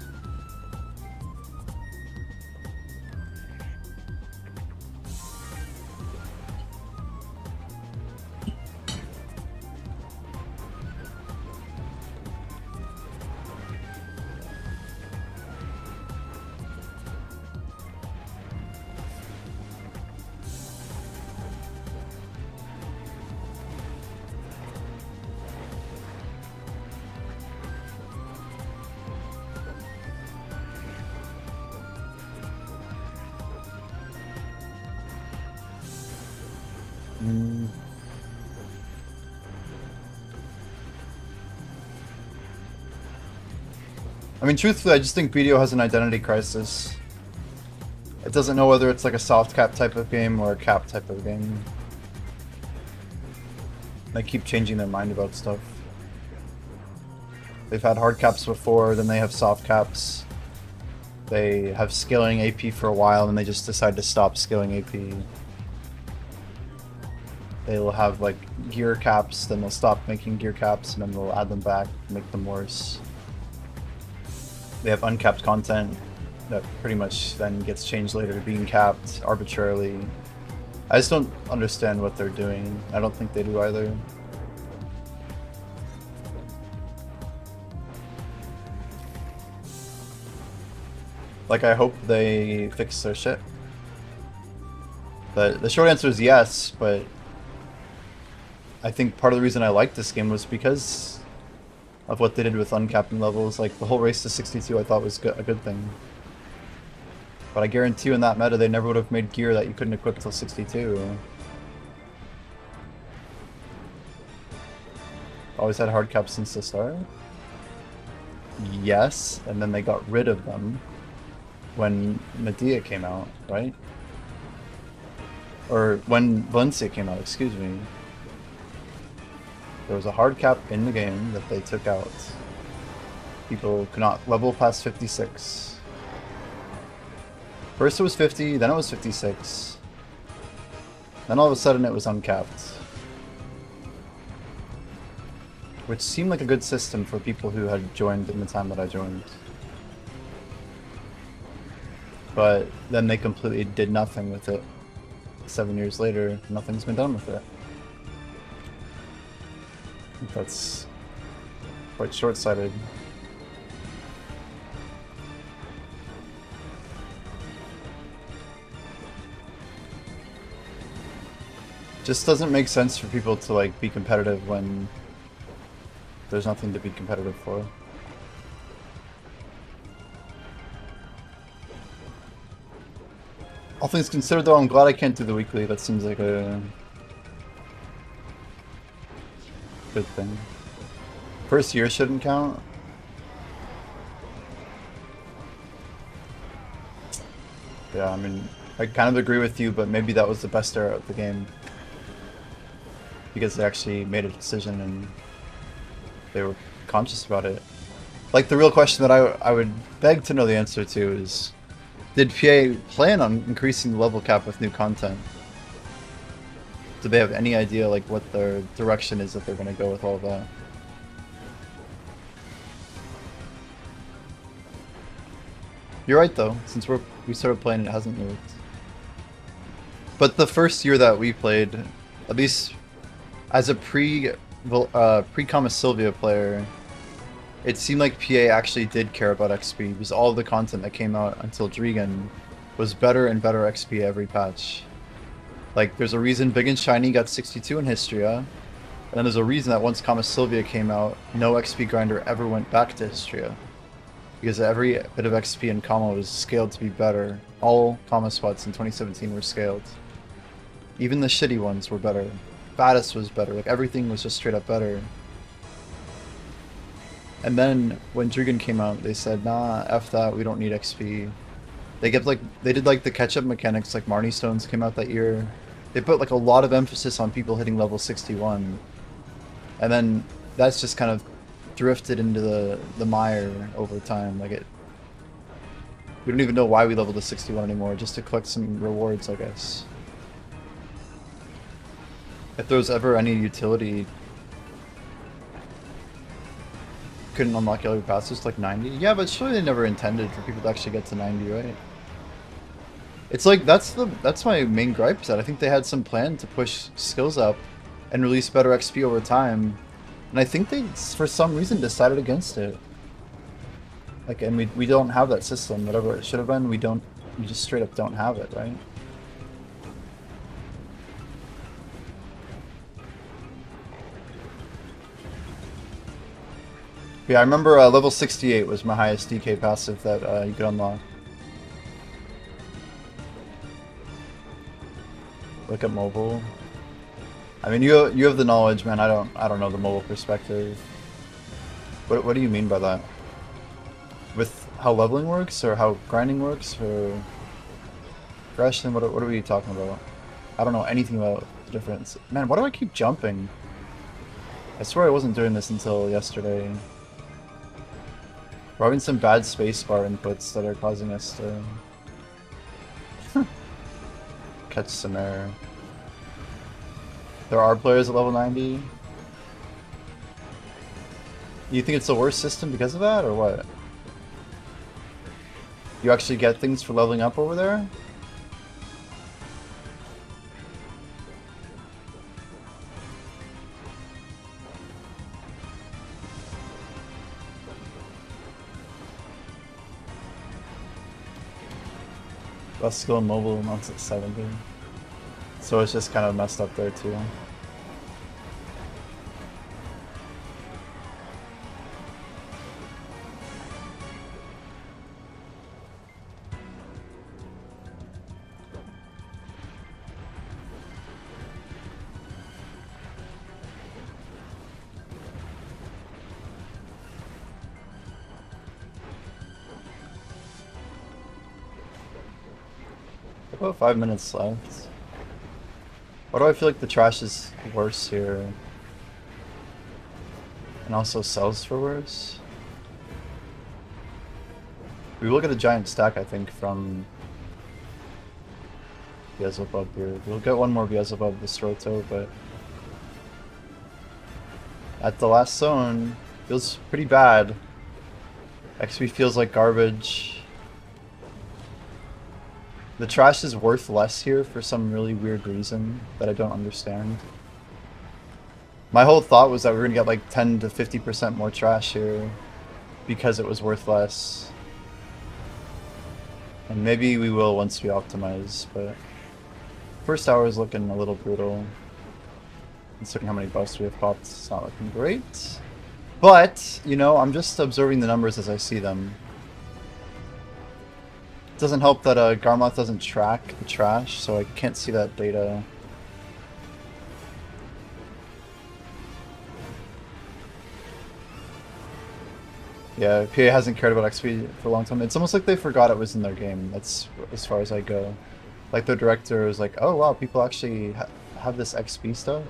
I mean, truthfully, I just think BDO has an identity crisis. It doesn't know whether it's like a soft cap type of game or a cap type of game. They keep changing their mind about stuff. They've had hard caps before, then they have soft caps. They have scaling AP for a while, and they just decide to stop scaling AP. They'll have like gear caps, then they'll stop making gear caps, and then they'll add them back, make them worse. They have uncapped content that pretty much then gets changed later to being capped arbitrarily. I just don't understand what they're doing. I don't think they do either. Like, I hope they fix their shit. But the short answer is yes, but I think part of the reason I liked this game was because of what they did with uncapping levels. Like, the whole race to 62 I thought was a good thing. But I guarantee you in that meta they never would have made gear that you couldn't equip till 62. Always had hard caps since the start? Yes, and then they got rid of them when Medea came out, right? Or when Valencia came out, excuse me. There was a hard cap in the game that they took out. People could not level past 56. First it was 50, then it was 56. Then all of a sudden it was uncapped. Which seemed like a good system for people who had joined in the time that I joined. But then they completely did nothing with it. 7 years later, nothing's been done with it. I think that's quite short-sighted. Just doesn't make sense for people to like be competitive when there's nothing to be competitive for. All things considered though, I'm glad I can't do the weekly. That seems like a good thing. First year shouldn't count. Yeah, I mean, I kind of agree with you, but maybe that was the best era of the game. Because they actually made a decision and they were conscious about it. Like, the real question that I would beg to know the answer to is, did PA plan on increasing the level cap with new content? Do they have any idea like what their direction is that they're going to go with all of that? You're right though, since we started playing it hasn't moved. But the first year that we played, at least as a pre-Kama Sylvia player, it seemed like PA actually did care about XP, because all of the content that came out until Drigan was better and better XP every patch. Like, there's a reason Big and Shiny got 62 in Histria, and then there's a reason that once Kama Sylvia came out, no XP grinder ever went back to Histria. Because every bit of XP in Kama was scaled to be better. All Kama sweats in 2017 were scaled. Even the shitty ones were better. Baddest was better, like everything was just straight up better. And then when Drigan came out, they said, nah, F that, we don't need XP. They did like the catch-up mechanics, like Marnie Stones came out that year. They put like a lot of emphasis on people hitting level 61. And then that's just kind of drifted into the mire over time. Like we don't even know why we leveled to 61 anymore, just to collect some rewards, I guess. If there was ever any utility, couldn't unlock yellow passes to like 90. Yeah, but surely they never intended for people to actually get to 90, right? It's like that's my main gripe is that I think they had some plan to push skills up and release better XP over time, and I think they for some reason decided against it. Like, and we don't have that system. Whatever it should have been, we just straight up don't have it, right? Yeah, I remember level 68 was my highest DK passive that you could unlock. Look at mobile. I mean, you have the knowledge, man. I don't know the mobile perspective. What do you mean by that? how leveling works or how grinding works or progression? What are we talking about? I don't know anything about the difference. Man, why do I keep jumping? I swear I wasn't doing this until yesterday. We're having some bad spacebar inputs that are causing us to catch some error. There are players at level 90. You think it's the worst system because of that, or what? You actually get things for leveling up over there? Less skill and mobile amounts at 70. So it's just kind of messed up there too. About 5 minutes left. Why do I feel like the trash is worse here? And also sells for worse? We will get a giant stack, I think, from Beelzebub here. We'll get one more Beelzebub this Roto, but at the last zone, feels pretty bad. XP feels like garbage. The trash is worth less here for some really weird reason that I don't understand. My whole thought was that we were gonna get like 10 to 50% more trash here because it was worth less. And maybe we will once we optimize, but first hour is looking a little brutal. Considering how many buffs we have popped, it's not looking great. But, you know, I'm just observing the numbers as I see them. It doesn't help that Garmoth doesn't track the trash, so I can't see that data. Yeah, PA hasn't cared about XP for a long time. It's almost like they forgot it was in their game. That's as far as I go. Like their director is like, oh wow, people actually have this XP stuff.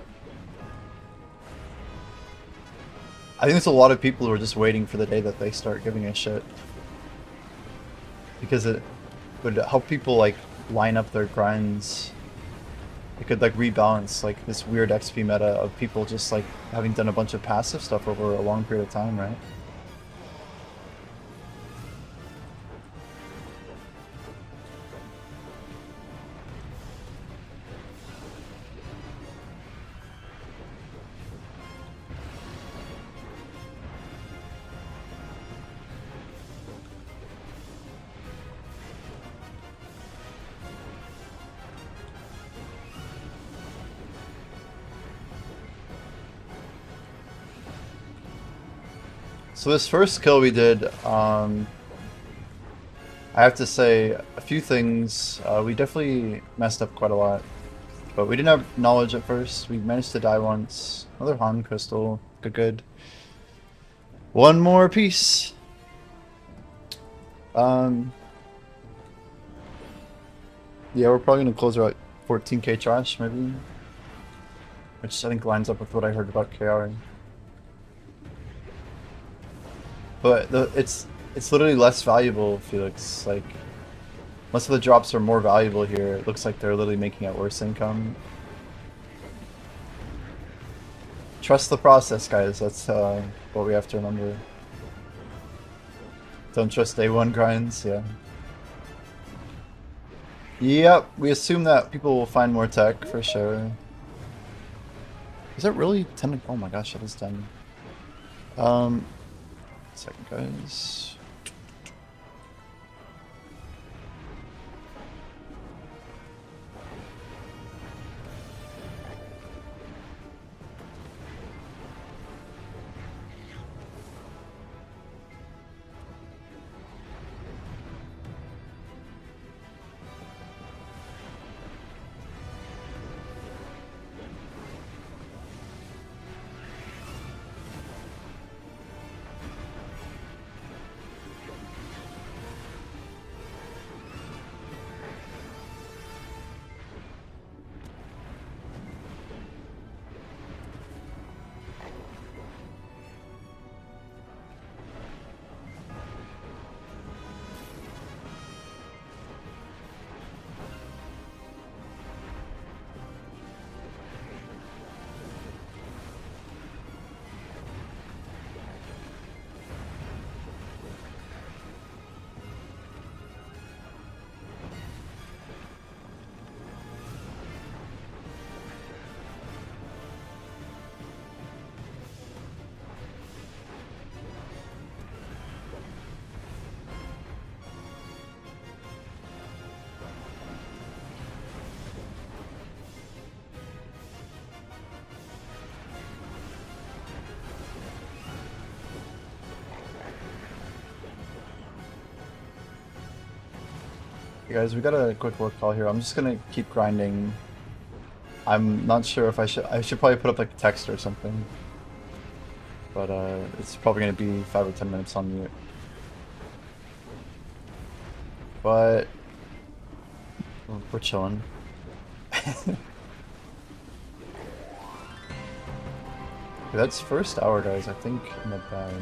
I think there's a lot of people who are just waiting for the day that they start giving a shit. Because it would help people like line up their grinds. It could like rebalance like this weird XP meta of people just like having done a bunch of passive stuff over a long period of time, right? So this first kill we did, I have to say a few things. We definitely messed up quite a lot, but we didn't have knowledge at first. We managed to die once. Another Han crystal, good. One more piece. Yeah, we're probably gonna close around 14k trash maybe, which I think lines up with what I heard about KR. But it's literally less valuable, Felix. Like, most of the drops are more valuable here. It looks like they're literally making it worse income. Trust the process, guys. That's what we have to remember. Don't trust day one grinds, yeah. Yep, we assume that people will find more tech, for sure. Is that really 10? Oh my gosh, that is 10. Second, guys. guys, we got a quick work call here. I'm just gonna keep grinding. I'm not sure if I should probably put up like a text or something. But it's probably gonna be 5 or 10 minutes on mute. But we're chilling. That's first hour, guys. I think in the bag.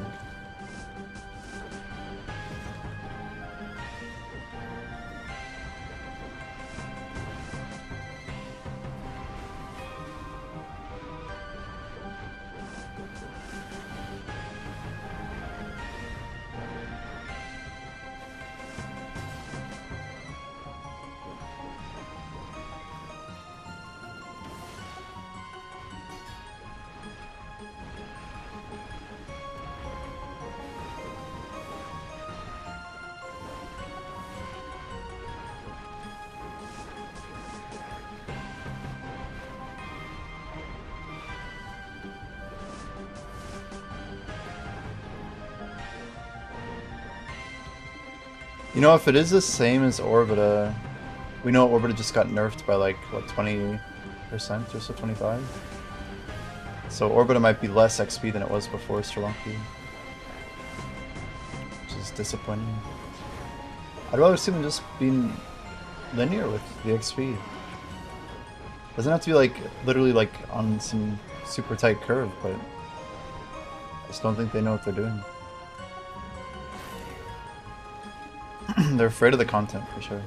You know, if it is the same as Orbita, we know Orbita just got nerfed by like, what, 20% or so, 25? So Orbita might be less XP than it was before Strelunky. Which is disappointing. I'd rather see them just being linear with the XP. Doesn't have to be like, literally like on some super tight curve, but I just don't think they know what they're doing. They're afraid of the content, for sure.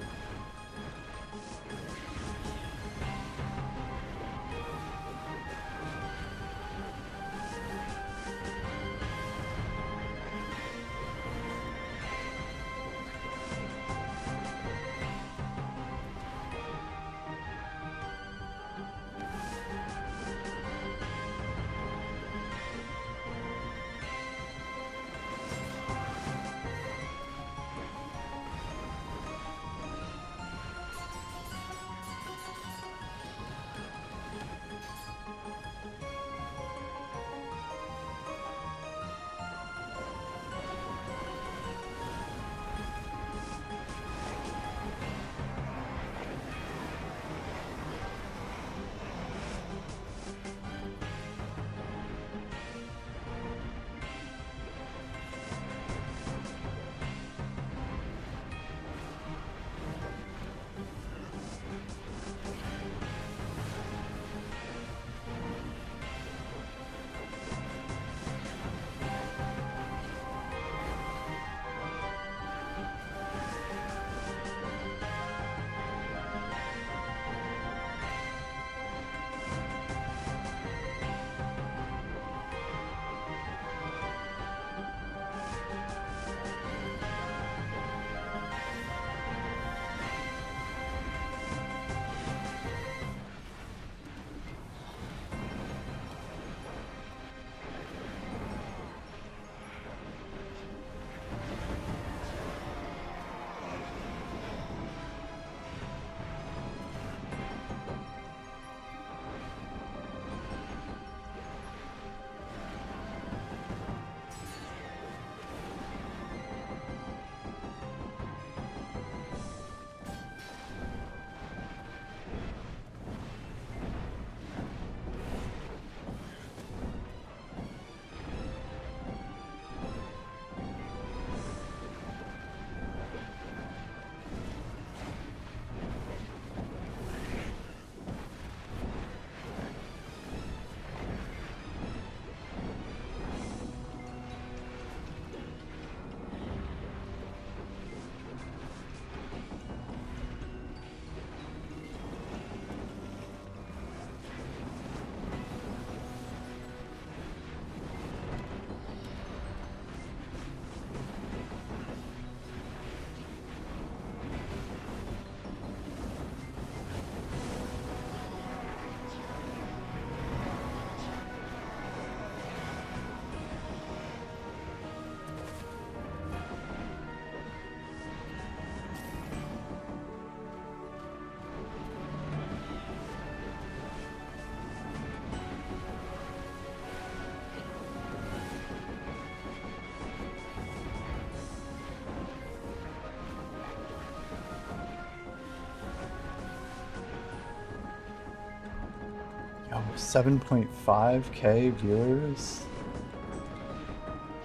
7.5K viewers.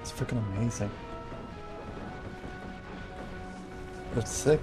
It's freaking amazing. That's sick.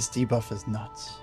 This debuff is nuts.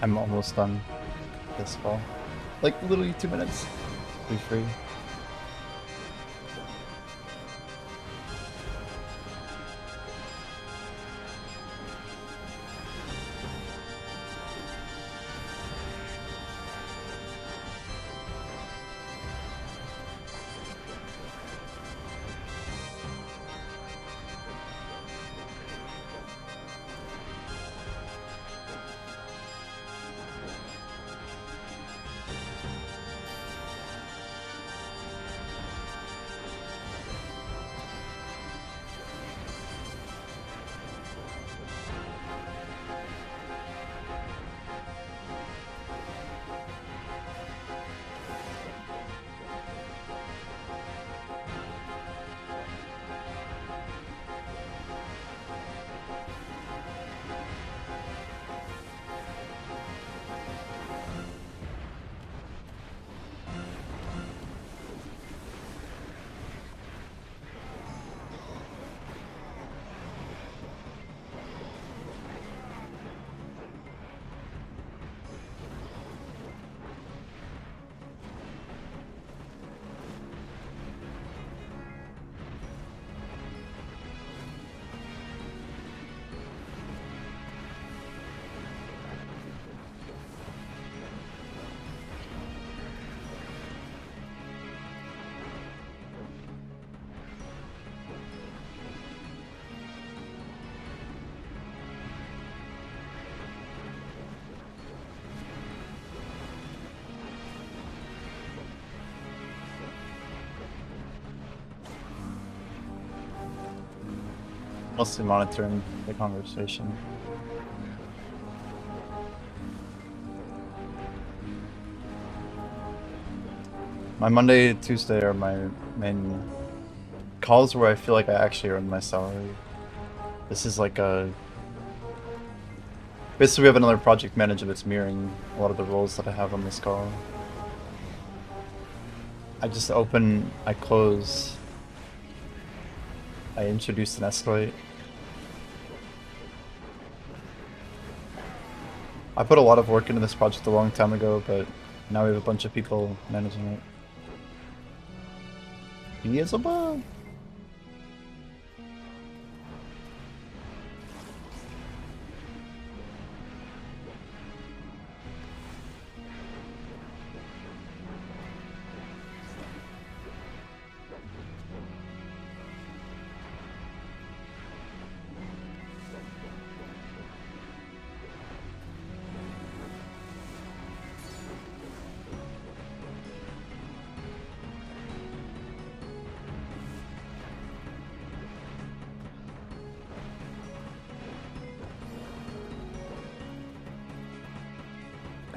I'm almost done this fall. Like literally 2 minutes. Be free. Mostly monitoring the conversation. My Monday, Tuesday are my main calls where I feel like I actually earned my salary. This is like a... Basically we have another project manager that's mirroring a lot of the roles that I have on this call. I just open, I close, I introduce and escalate. I put a lot of work into this project a long time ago, but now we have a bunch of people managing it. He is a bug!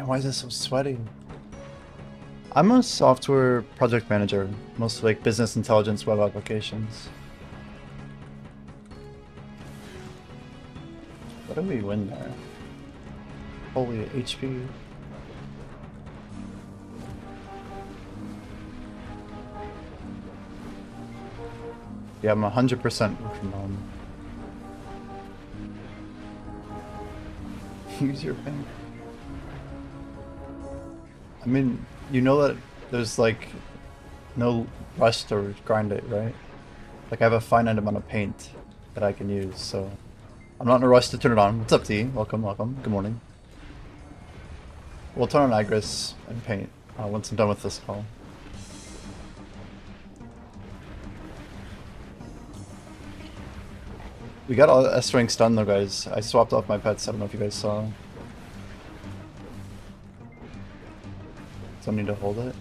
Why is this so sweaty? I'm a software project manager, mostly like business intelligence web applications. What do we win there? Holy HP. Yeah, I'm 100% work from home. Use your pen. I mean, you know that there's like no rush to grind it, right? Like I have a finite amount of paint that I can use, so I'm not in a rush to turn it on. What's up, T? Welcome, welcome. Good morning. We'll turn on Agris and paint once I'm done with this call. We got all S ranks done though, guys. I swapped off my pets. I don't know if you guys saw. So I need to hold it?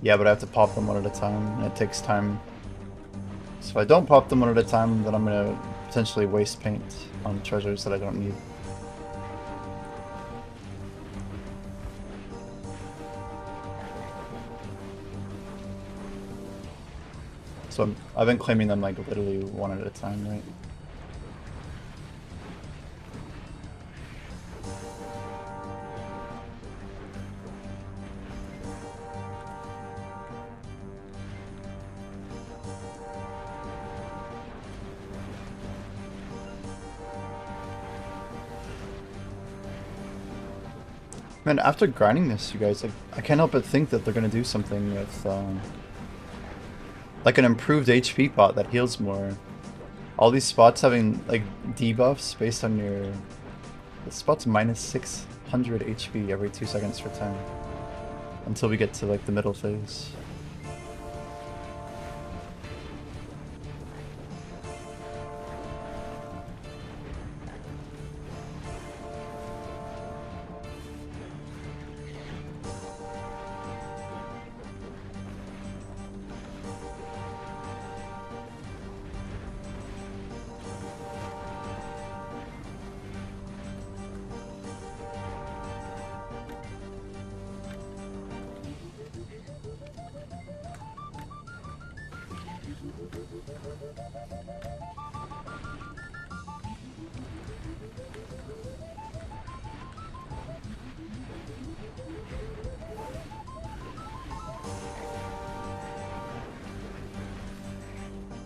Yeah, but I have to pop them one at a time, and it takes time. So if I don't pop them one at a time, then I'm gonna potentially waste paint on treasures that I don't need. So I've been claiming them like literally one at a time, right? Man, after grinding this, you guys, like, I can't help but think that they're gonna do something with, like an improved HP pot that heals more. All these spots having, like, debuffs based on your... The spot's minus 600 HP every 2 seconds for 10. Until we get to, like, the middle phase.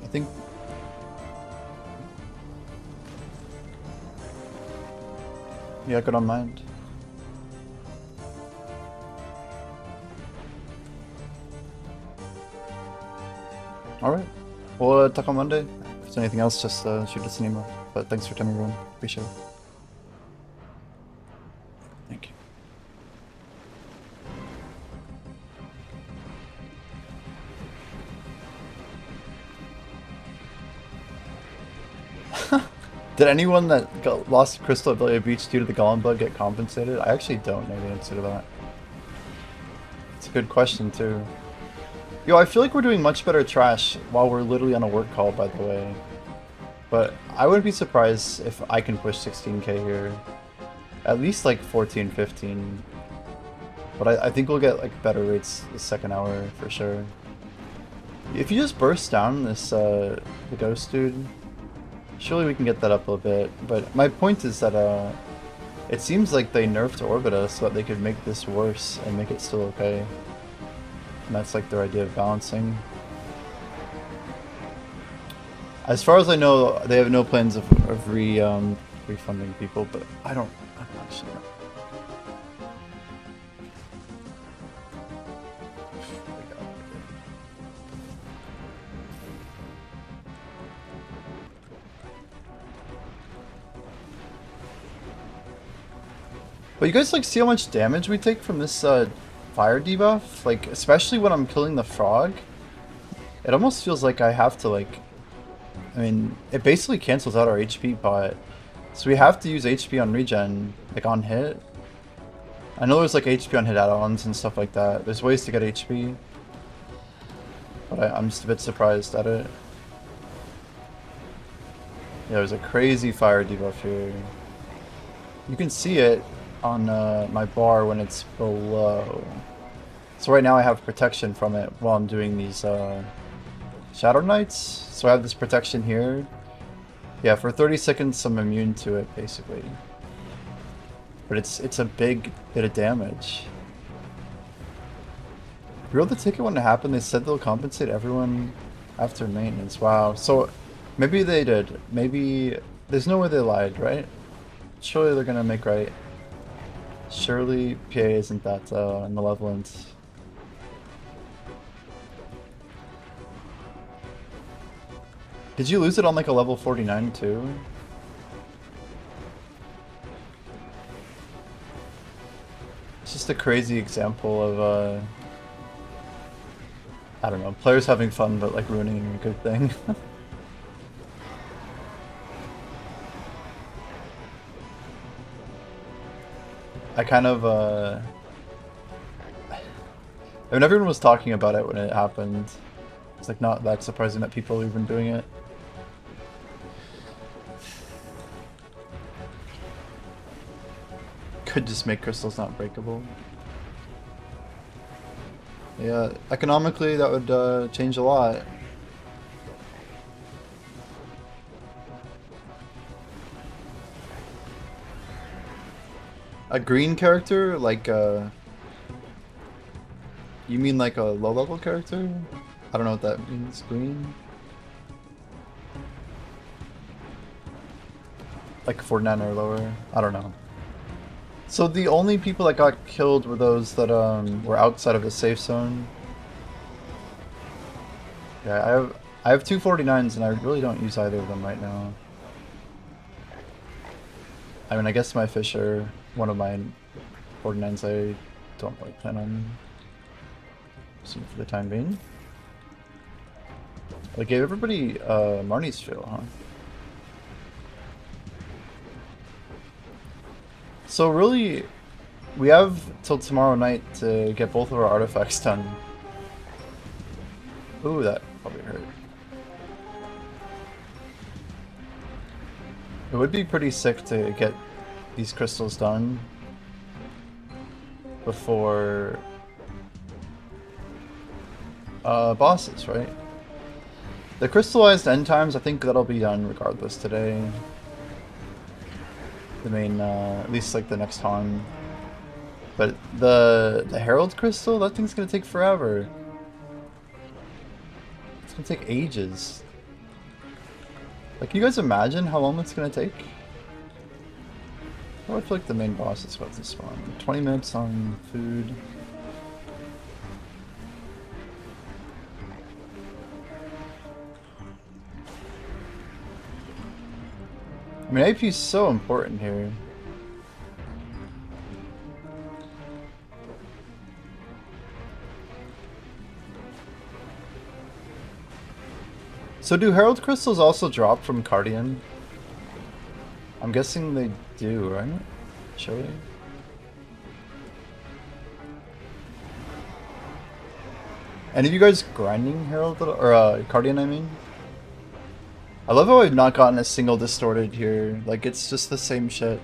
I think... Yeah, good on mind. Alright. We'll talk on Monday. If there's anything else, just shoot us an email. But thanks for time, everyone. Appreciate it. Thank you. Did anyone that lost Crystal at Belly Beach due to the Golem bug get compensated? I actually don't know the answer to that. It's a good question, too. Yo, I feel like we're doing much better trash while we're literally on a work call, by the way. But I wouldn't be surprised if I can push 16k here. At least like 14, 15. But I think we'll get like better rates the second hour for sure. If you just burst down this, the ghost dude, surely we can get that up a bit. But my point is that it seems like they nerfed Orbita so that they could make this worse and make it still okay. And that's like their idea of balancing. As far as I know, they have no plans of refunding people, but I don't actually know. But you guys like see how much damage we take from this fire debuff? Like, especially when I'm killing the frog, it almost feels like I have to like, I mean, it basically cancels out our HP pot. So we have to use HP on regen, like on hit. I know there's like HP on hit add-ons and stuff like that. There's ways to get HP. But I'm just a bit surprised at it. Yeah, there's a crazy fire debuff here. You can see it on my bar when it's below. So right now I have protection from it while I'm doing these Shadow Knights. So I have this protection here. Yeah, for 30 seconds I'm immune to it basically. But it's a big bit of damage. Real the ticket when it happened, they said they'll compensate everyone after maintenance. Wow. So maybe they did. Maybe there's no way they lied, right? Surely they're gonna make right. Surely PA isn't that malevolent. Did you lose it on like a level 49 too? It's just a crazy example of I don't know, players having fun but like ruining a good thing. I kind of I mean, everyone was talking about it when it happened. It's like not that surprising that people are even doing it. Could just make crystals not breakable. Yeah, economically that would change a lot. A green character? Like you mean like a low level character? I don't know what that means. Green? Like 49 or lower? I don't know. So the only people that got killed were those that were outside of the safe zone. Yeah, I have two 49s and I really don't use either of them right now. I mean, I guess my fish are one of my 49s I don't really plan on using for the time being. I gave everybody Marnie's fail, huh? So really, we have till tomorrow night to get both of our artifacts done. Ooh, that probably hurt. It would be pretty sick to get these crystals done before bosses, right? The crystallized end times, I think that'll be done regardless today. The main, at least like the next time. But the Herald Crystal, that thing's gonna take forever. It's gonna take ages. Like, can you guys imagine how long it's gonna take? Oh, I feel like the main boss is about to spawn. 20 minutes on food. I mean, AP is so important here. So do Herald Crystals also drop from Cardian? I'm guessing they do, right? Should we? Any of you guys grinding Herald or Cardian, I mean? I love how I've not gotten a single distorted here. Like, it's just the same shit.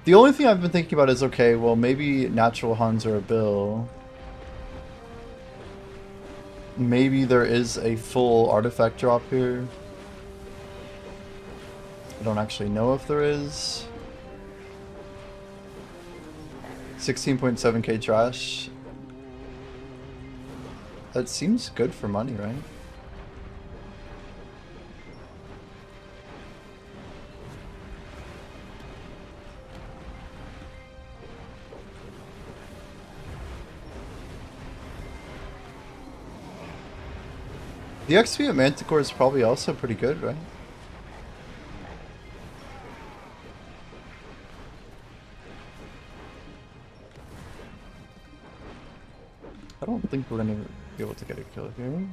The only thing I've been thinking about is, okay, well, maybe natural Huns are a bill. Maybe there is a full artifact drop here. I don't actually know if there is. 16.7k trash. That seems good for money, right? The XP at Manticore is probably also pretty good, right? I don't think we're gonna be able to get a kill here.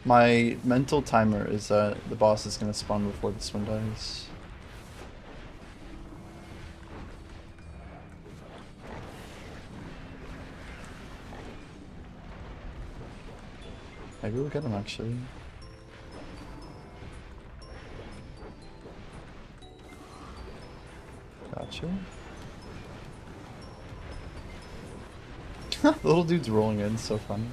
My mental timer is that the boss is gonna spawn before this one dies. Maybe we'll get him actually. Gotcha. The little dude's rolling in, so funny.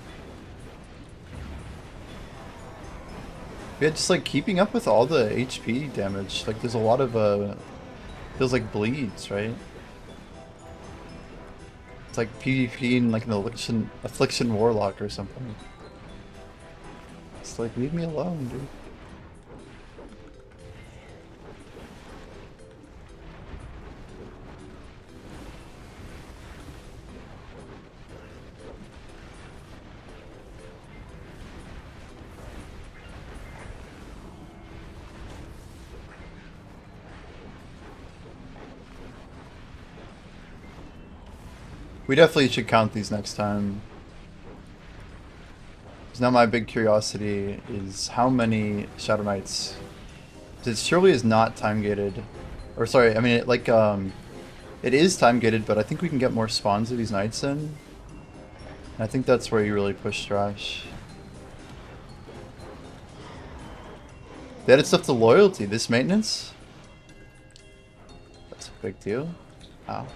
Yeah, just like keeping up with all the HP damage. Like there's a lot of feels like bleeds, right? It's like PvP in like an affliction warlock or something. It's like, leave me alone, dude. We definitely should count these next time. Now my big curiosity is how many Shadow Knights. It surely is not time gated, or sorry, I mean it is time gated, but I think we can get more spawns of these knights in. And I think that's where you really push trash. They added stuff to loyalty. This maintenance. That's a big deal. Wow.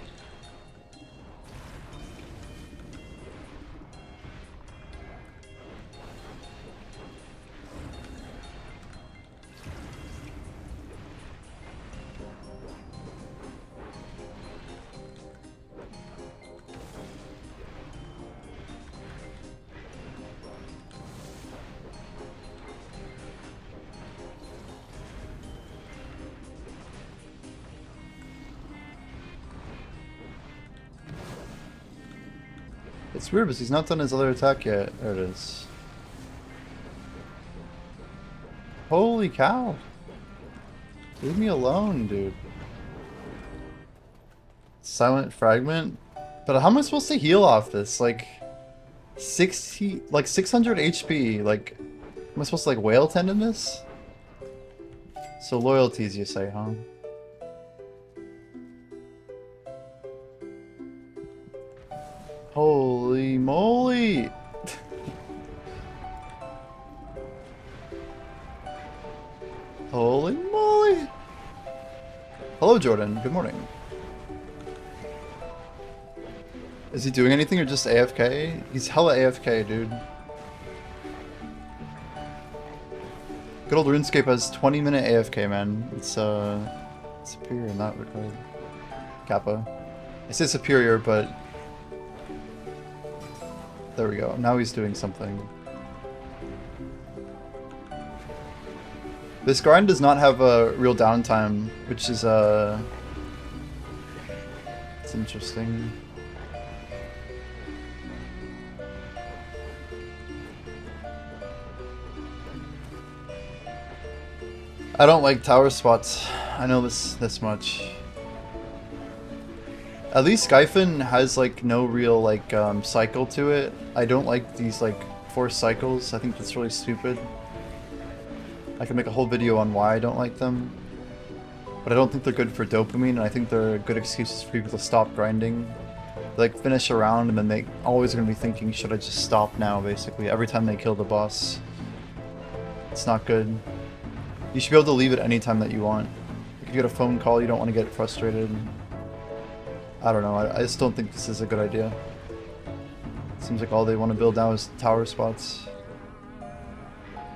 It's weird because he's not done his other attack yet. There it is. Holy cow. Leave me alone, dude. Silent fragment? But how am I supposed to heal off this? Like 600 HP. Like, am I supposed to like whale tendon this? So loyalties, you say, huh? Holy moly! Holy moly! Hello, Jordan. Good morning. Is he doing anything or just AFK? He's hella AFK, dude. Good old RuneScape has 20-minute AFK, man. It's superior in that regard. Kappa. I say superior, but there we go. Now he's doing something. This grind does not have a real downtime, which is it's interesting. I don't like tower spots. I know this much. At least Skyphon has like no real like cycle to it. I don't like these like forced cycles. I think that's really stupid. I can make a whole video on why I don't like them. But I don't think they're good for dopamine, and I think they're good excuses for people to stop grinding. They, like, finish a round and then they always are going to be thinking, should I just stop now, basically, every time they kill the boss. It's not good. You should be able to leave it any time that you want. If you get a phone call, you don't want to get frustrated. I don't know, I just don't think this is a good idea. Seems like all they want to build now is tower spots.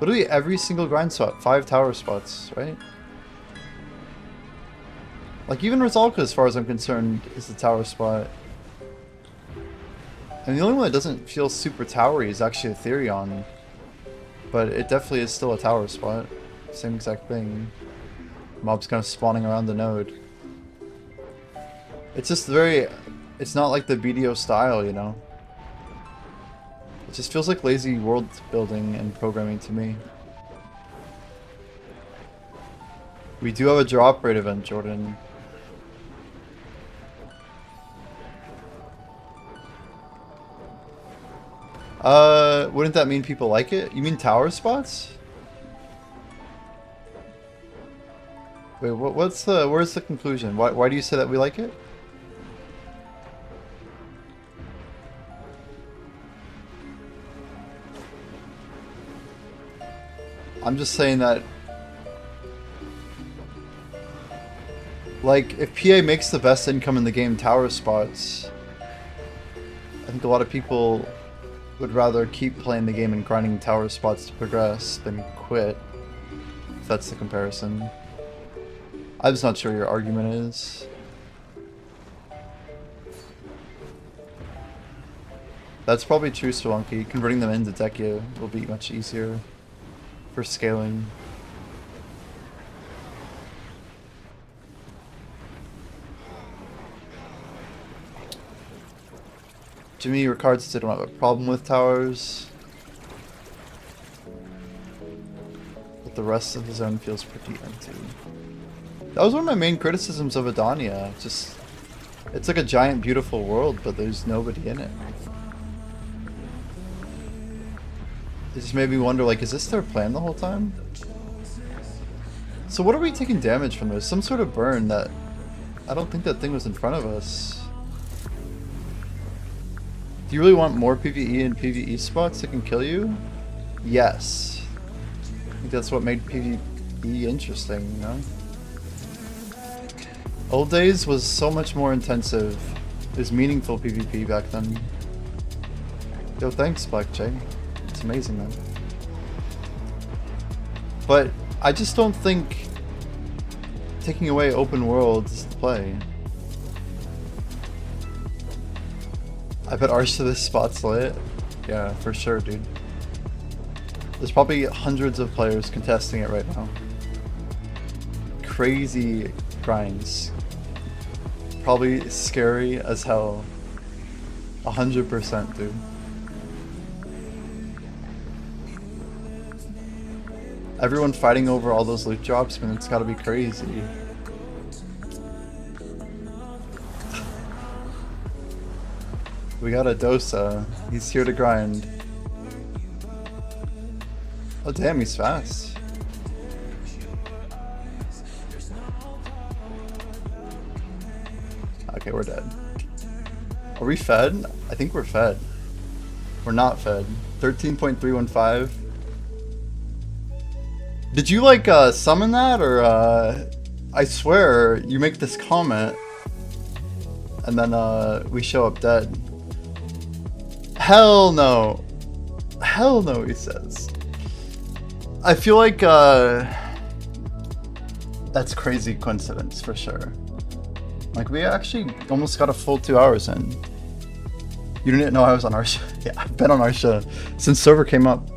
Literally every single grind spot, 5 tower spots, right? Like even Rizalka, as far as I'm concerned, is the tower spot. And the only one that doesn't feel super towery is actually Ethereon. But it definitely is still a tower spot. Same exact thing. Mobs kind of spawning around the node. It's just very... It's not like the BDO style, you know? It just feels like lazy world building and programming to me. We do have a drop rate event, Jordan. Wouldn't that mean people like it? You mean tower spots? Wait, where's the conclusion? Why do you say that we like it? I'm just saying that, like, if PA makes the best income in the game, tower spots, I think a lot of people would rather keep playing the game and grinding tower spots to progress than quit, if that's the comparison. I'm just not sure your argument is. That's probably true, Spelunky. Converting them into Dekia will be much easier for scaling. Jimmy Ricard said I don't have a problem with towers, but the rest of the zone feels pretty empty. That was one of my main criticisms of Edania. Just, it's like a giant beautiful world, but there's nobody in it. It just made me wonder, like, is this their plan the whole time? So what are we taking damage from? There's some sort of burn that... I don't think that thing was in front of us. Do you really want more PvE and PvE spots that can kill you? Yes. I think that's what made PvE interesting, you know? Old days was so much more intensive. It was meaningful PvP back then. Yo, thanks, Black Jay. It's amazing, man. But I just don't think taking away open world is the play. I bet Arch to this spot's lit. Yeah, for sure, dude. There's probably hundreds of players contesting it right now. Crazy grinds. Probably scary as hell. 100%, dude. Everyone fighting over all those loot drops, man, it's gotta be crazy. We got a Dosa. He's here to grind. Oh damn, he's fast. Okay, we're dead. Are we fed? I think we're fed. We're not fed. 13.315. Did you like summon that, or I swear you make this comment and then we show up dead. Hell no. Hell no, he says. I feel like that's crazy coincidence for sure. Like, we actually almost got a full 2 hours in. You didn't know I was on Arsha? Yeah, I've been on Arsha since server came up.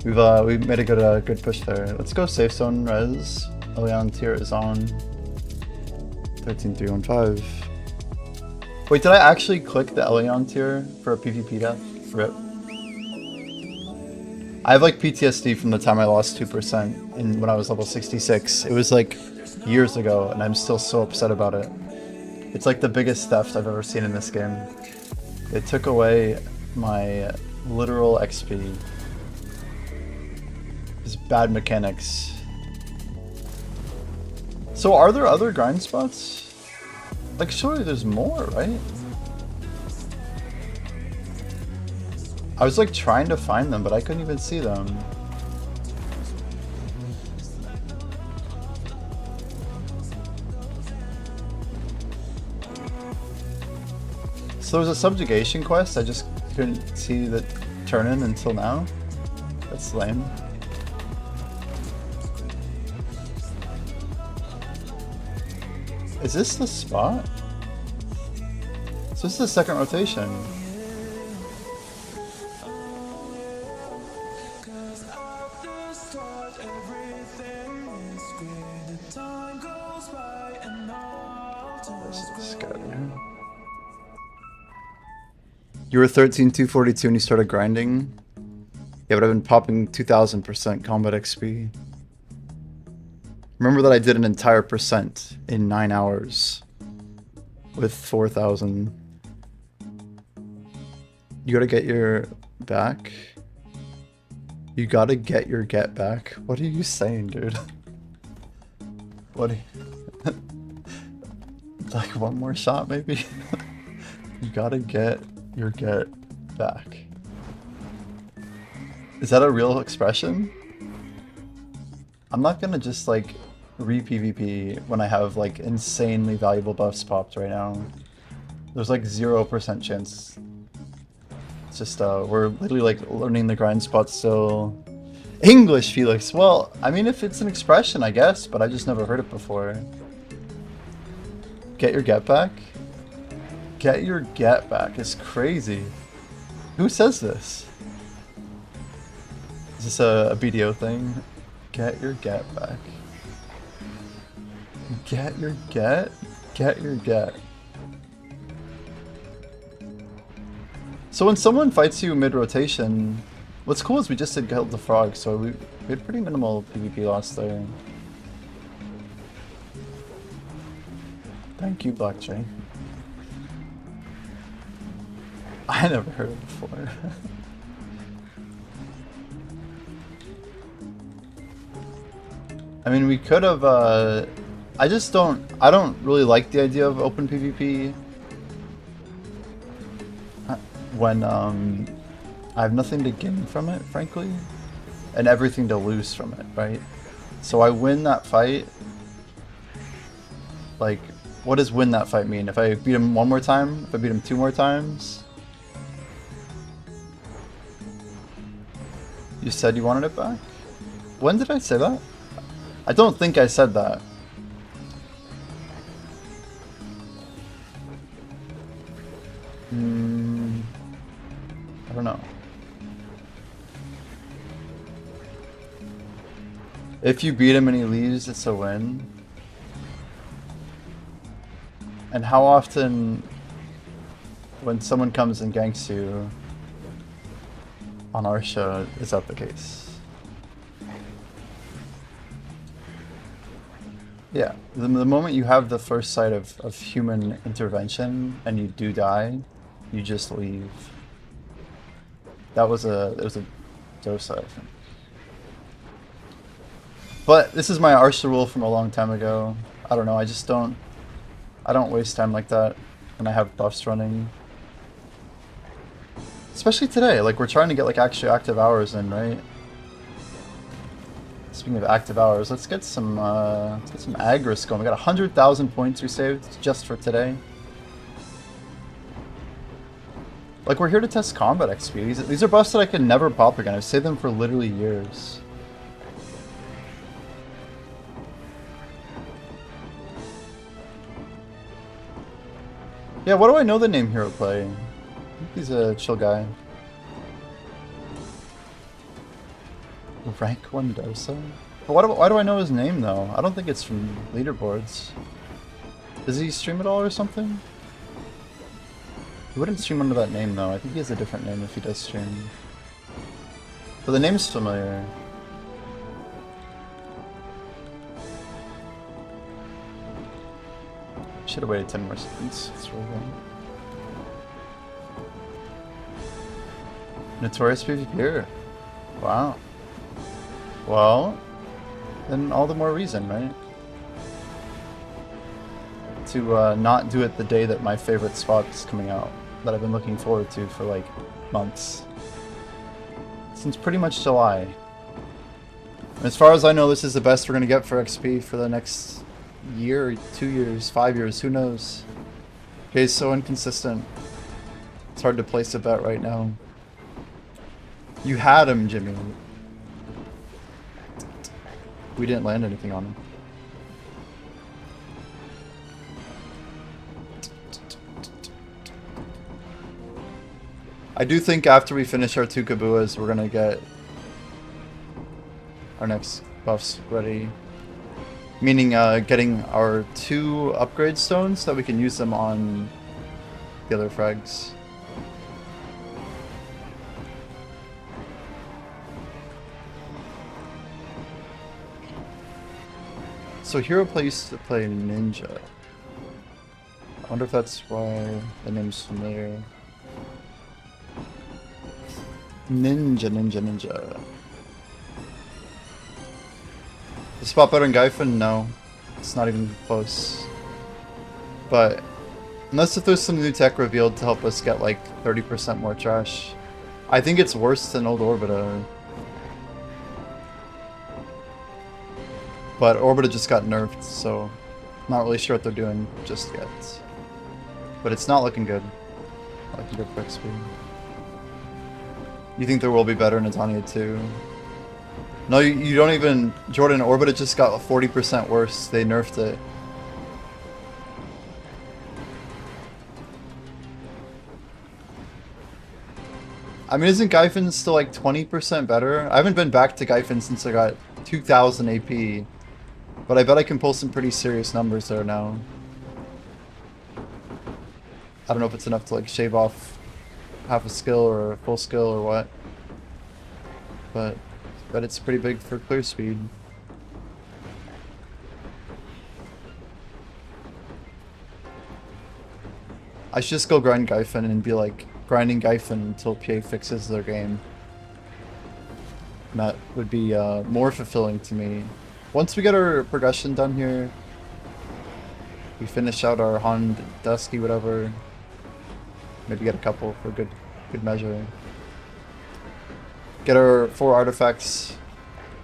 We made a good push there. Let's go safe zone res. Elion tier is on. 13315. Wait, did I actually click the Elion tier for a PvP death? RIP. I have like PTSD from the time I lost 2% when I was level 66. It was like years ago, and I'm still so upset about it. It's like the biggest theft I've ever seen in this game. It took away my literal XP. It's bad mechanics. So are there other grind spots? Like, surely there's more, right? I was like trying to find them, but I couldn't even see them. So there was a subjugation quest, I just couldn't see the turn-in until now. That's lame. Is this the spot? So this is the second rotation. This is good. You were 13,242 and you started grinding? Yeah, but I've been popping 2000% combat XP. Remember that I did an entire percent in 9 hours with 4,000. You gotta get your back. You gotta get your get back. What are you saying, dude? What are you... Like one more shot, maybe? You gotta get your get back. Is that a real expression? I'm not gonna just like re-PvP when I have like insanely valuable buffs popped right now. There's like 0% chance. It's just we're literally like learning the grind spot still. English, Felix. Well, I mean, if it's an expression, I guess, but I just never heard it before. Get your get back? Get your get back is crazy. Who says this? Is this a BDO thing? Get your get back. Get your get? Get your get. So when someone fights you mid-rotation, what's cool is we just did Guild the Frog, so we had pretty minimal PvP loss there. Thank you, Black Jay. I never heard it before. I mean, we could have, I don't really like the idea of open PvP when, I have nothing to gain from it, frankly, and everything to lose from it, right? So I win that fight, like, what does win that fight mean? If I beat him one more time? If I beat him 2 more times? You said you wanted it back? When did I say that? I don't think I said that. I don't know. If you beat him and he leaves, it's a win. And how often when someone comes and ganks you on our show, is that the case? Yeah, the moment you have the first sight of human intervention and you do die, you just leave. It was a Dosa, I think. But this is my Arsha rule from a long time ago. I don't know, I don't waste time like that when I have buffs running. Especially today, like we're trying to get like actually active hours in, right? Speaking of active hours, let's get some Agris going. We got 100,000 points we saved just for today. Like we're here to test combat XP. These are buffs that I can never pop again. I've saved them for literally years. Yeah, what do I know the name Hero Play? I think he's a chill guy. Rank 1 Dosa? But why do I know his name though? I don't think it's from leaderboards. Does he stream at all or something? He wouldn't stream under that name though. I think he has a different name if he does stream. But the name's familiar. Should have waited 10 more seconds. It's really good. Notorious PvPer. Wow. Well, then all the more reason, right? To not do it the day that my favorite spot is coming out, that I've been looking forward to for like months. Since pretty much July. And as far as I know, this is the best we're going to get for XP for the next year, 2 years, 5 years, who knows? Okay, so inconsistent. It's hard to place a bet right now. You had him, Jimmy. We didn't land anything on him. I do think after we finish our 2 Kabuas, we're gonna get our next buffs ready. Meaning getting our 2 upgrade stones so that we can use them on the other frags. So Hero Play used to play Ninja. I wonder if that's why the name's familiar. Ninja. The spot better than Gyfin? No. It's not even close. But unless if there's some new tech revealed to help us get like 30% more trash. I think it's worse than old Orbita. But Orbita just got nerfed, so not really sure what they're doing just yet. But it's not looking good. Not looking good for XP. You think there will be better in Edania too? No, you don't even... Jordan, Orbita just got 40% worse. They nerfed it. I mean, isn't Gyfin still like 20% better? I haven't been back to Gyfin since I got 2000 AP. But I bet I can pull some pretty serious numbers there now. I don't know if it's enough to like shave off half a skill or a full skill or what. But it's pretty big for clear speed. I should just go grind Gyfin and be like grinding Gyfin until PA fixes their game. And that would be more fulfilling to me. Once we get our progression done here, we finish out our Han Dusky, whatever. Maybe get a couple for good measure. Get our 4 artifacts.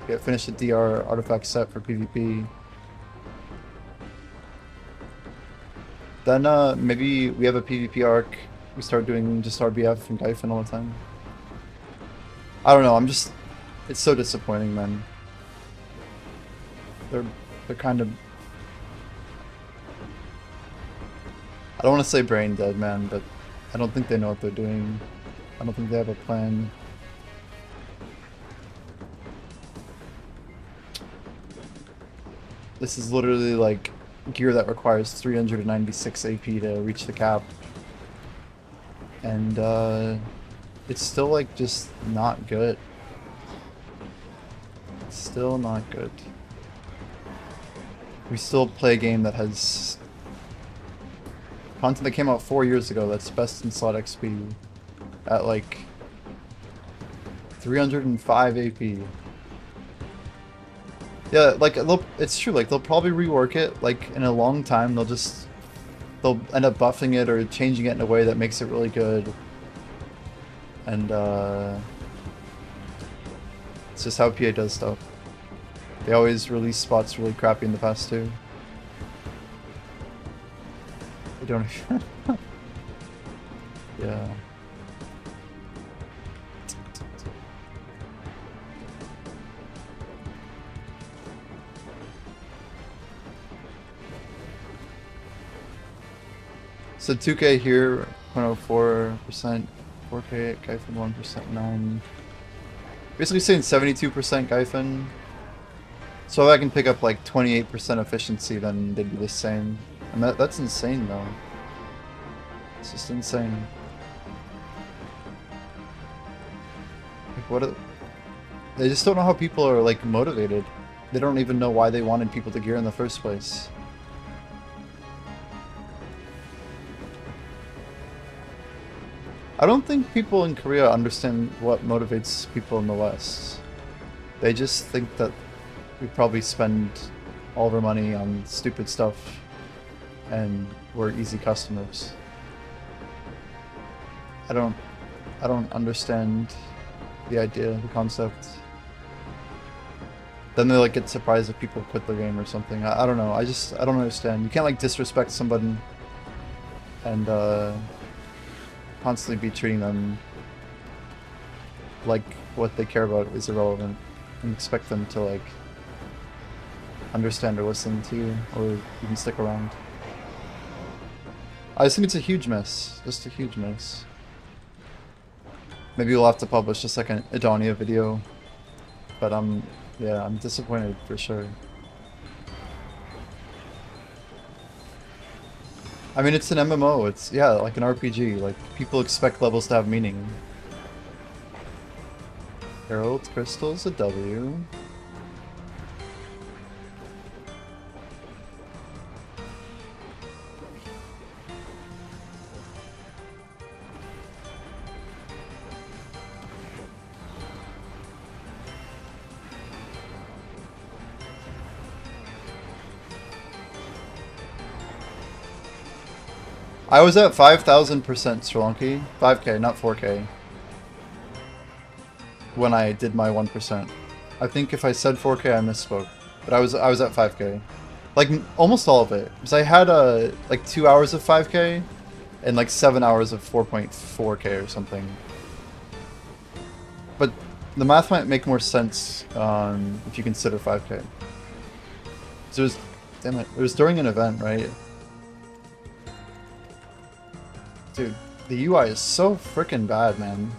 Finish the DR artifact set for PvP. Then maybe we have a PvP arc. We start doing just RBF and Gyfin all the time. I don't know. It's so disappointing, man. They're kind of... I don't want to say brain dead, man, but I don't think they know what they're doing. I don't think they have a plan. This is literally like gear that requires 396 AP to reach the cap. And it's still like just not good. It's still not good. We still play a game that has content that came out 4 years ago that's best in slot XP at like 305 AP. Yeah, like it's true. Like they'll probably rework it. Like in a long time, they'll end up buffing it or changing it in a way that makes it really good. And it's just how PA does stuff. They always release spots really crappy in the past too. They don't. Yeah. So 2K here, 0.04%, 4K at Gyphon 1%, 9. Basically saying 72% Gyphon. So if I can pick up like 28% efficiency, then they'd be the same. And that's insane though. It's just insane. Like what they just don't know how people are like motivated. They don't even know why they wanted people to gear in the first place. I don't think people in Korea understand what motivates people in the West. They just think that we probably spend all of our money on stupid stuff and we're easy customers. I don't understand the idea, the concept. Then they like get surprised if people quit the game or something. I don't know. I don't understand. You can't like disrespect somebody and constantly be treating them like what they care about is irrelevant and expect them to like understand or listen to you or even stick around. I just think it's a huge mess. Just a huge mess. Maybe we'll have to publish just like an Edania video. But yeah, I'm disappointed for sure. I mean, it's an MMO. It's, yeah, like an RPG. Like, people expect levels to have meaning. Herald Crystal's a W. I was at 5,000% Srilonki. 5k, not 4k. When I did my 1%. I think if I said 4k, I misspoke. But I was at 5k. Like, almost all of it. Because I had, like 2 hours of 5k, and like 7 hours of 4.4k or something. But the math might make more sense if you consider 5k. So it was, damn it, it was during an event, right? Dude, the UI is so freaking bad, man.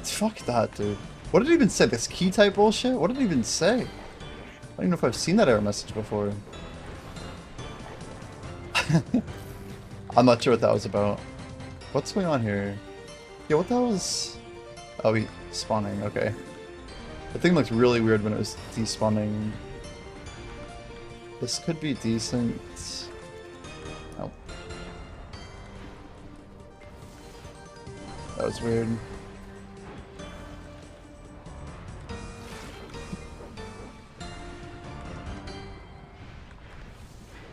Fuck that, dude. What did it even say? This key type bullshit? What did it even say? I don't even know if I've seen that error message before. I'm not sure what that was about. What's going on here? Yeah, what the hell was... Oh, we spawning, okay. The thing looked really weird when it was despawning. This could be decent. Oh. That was weird.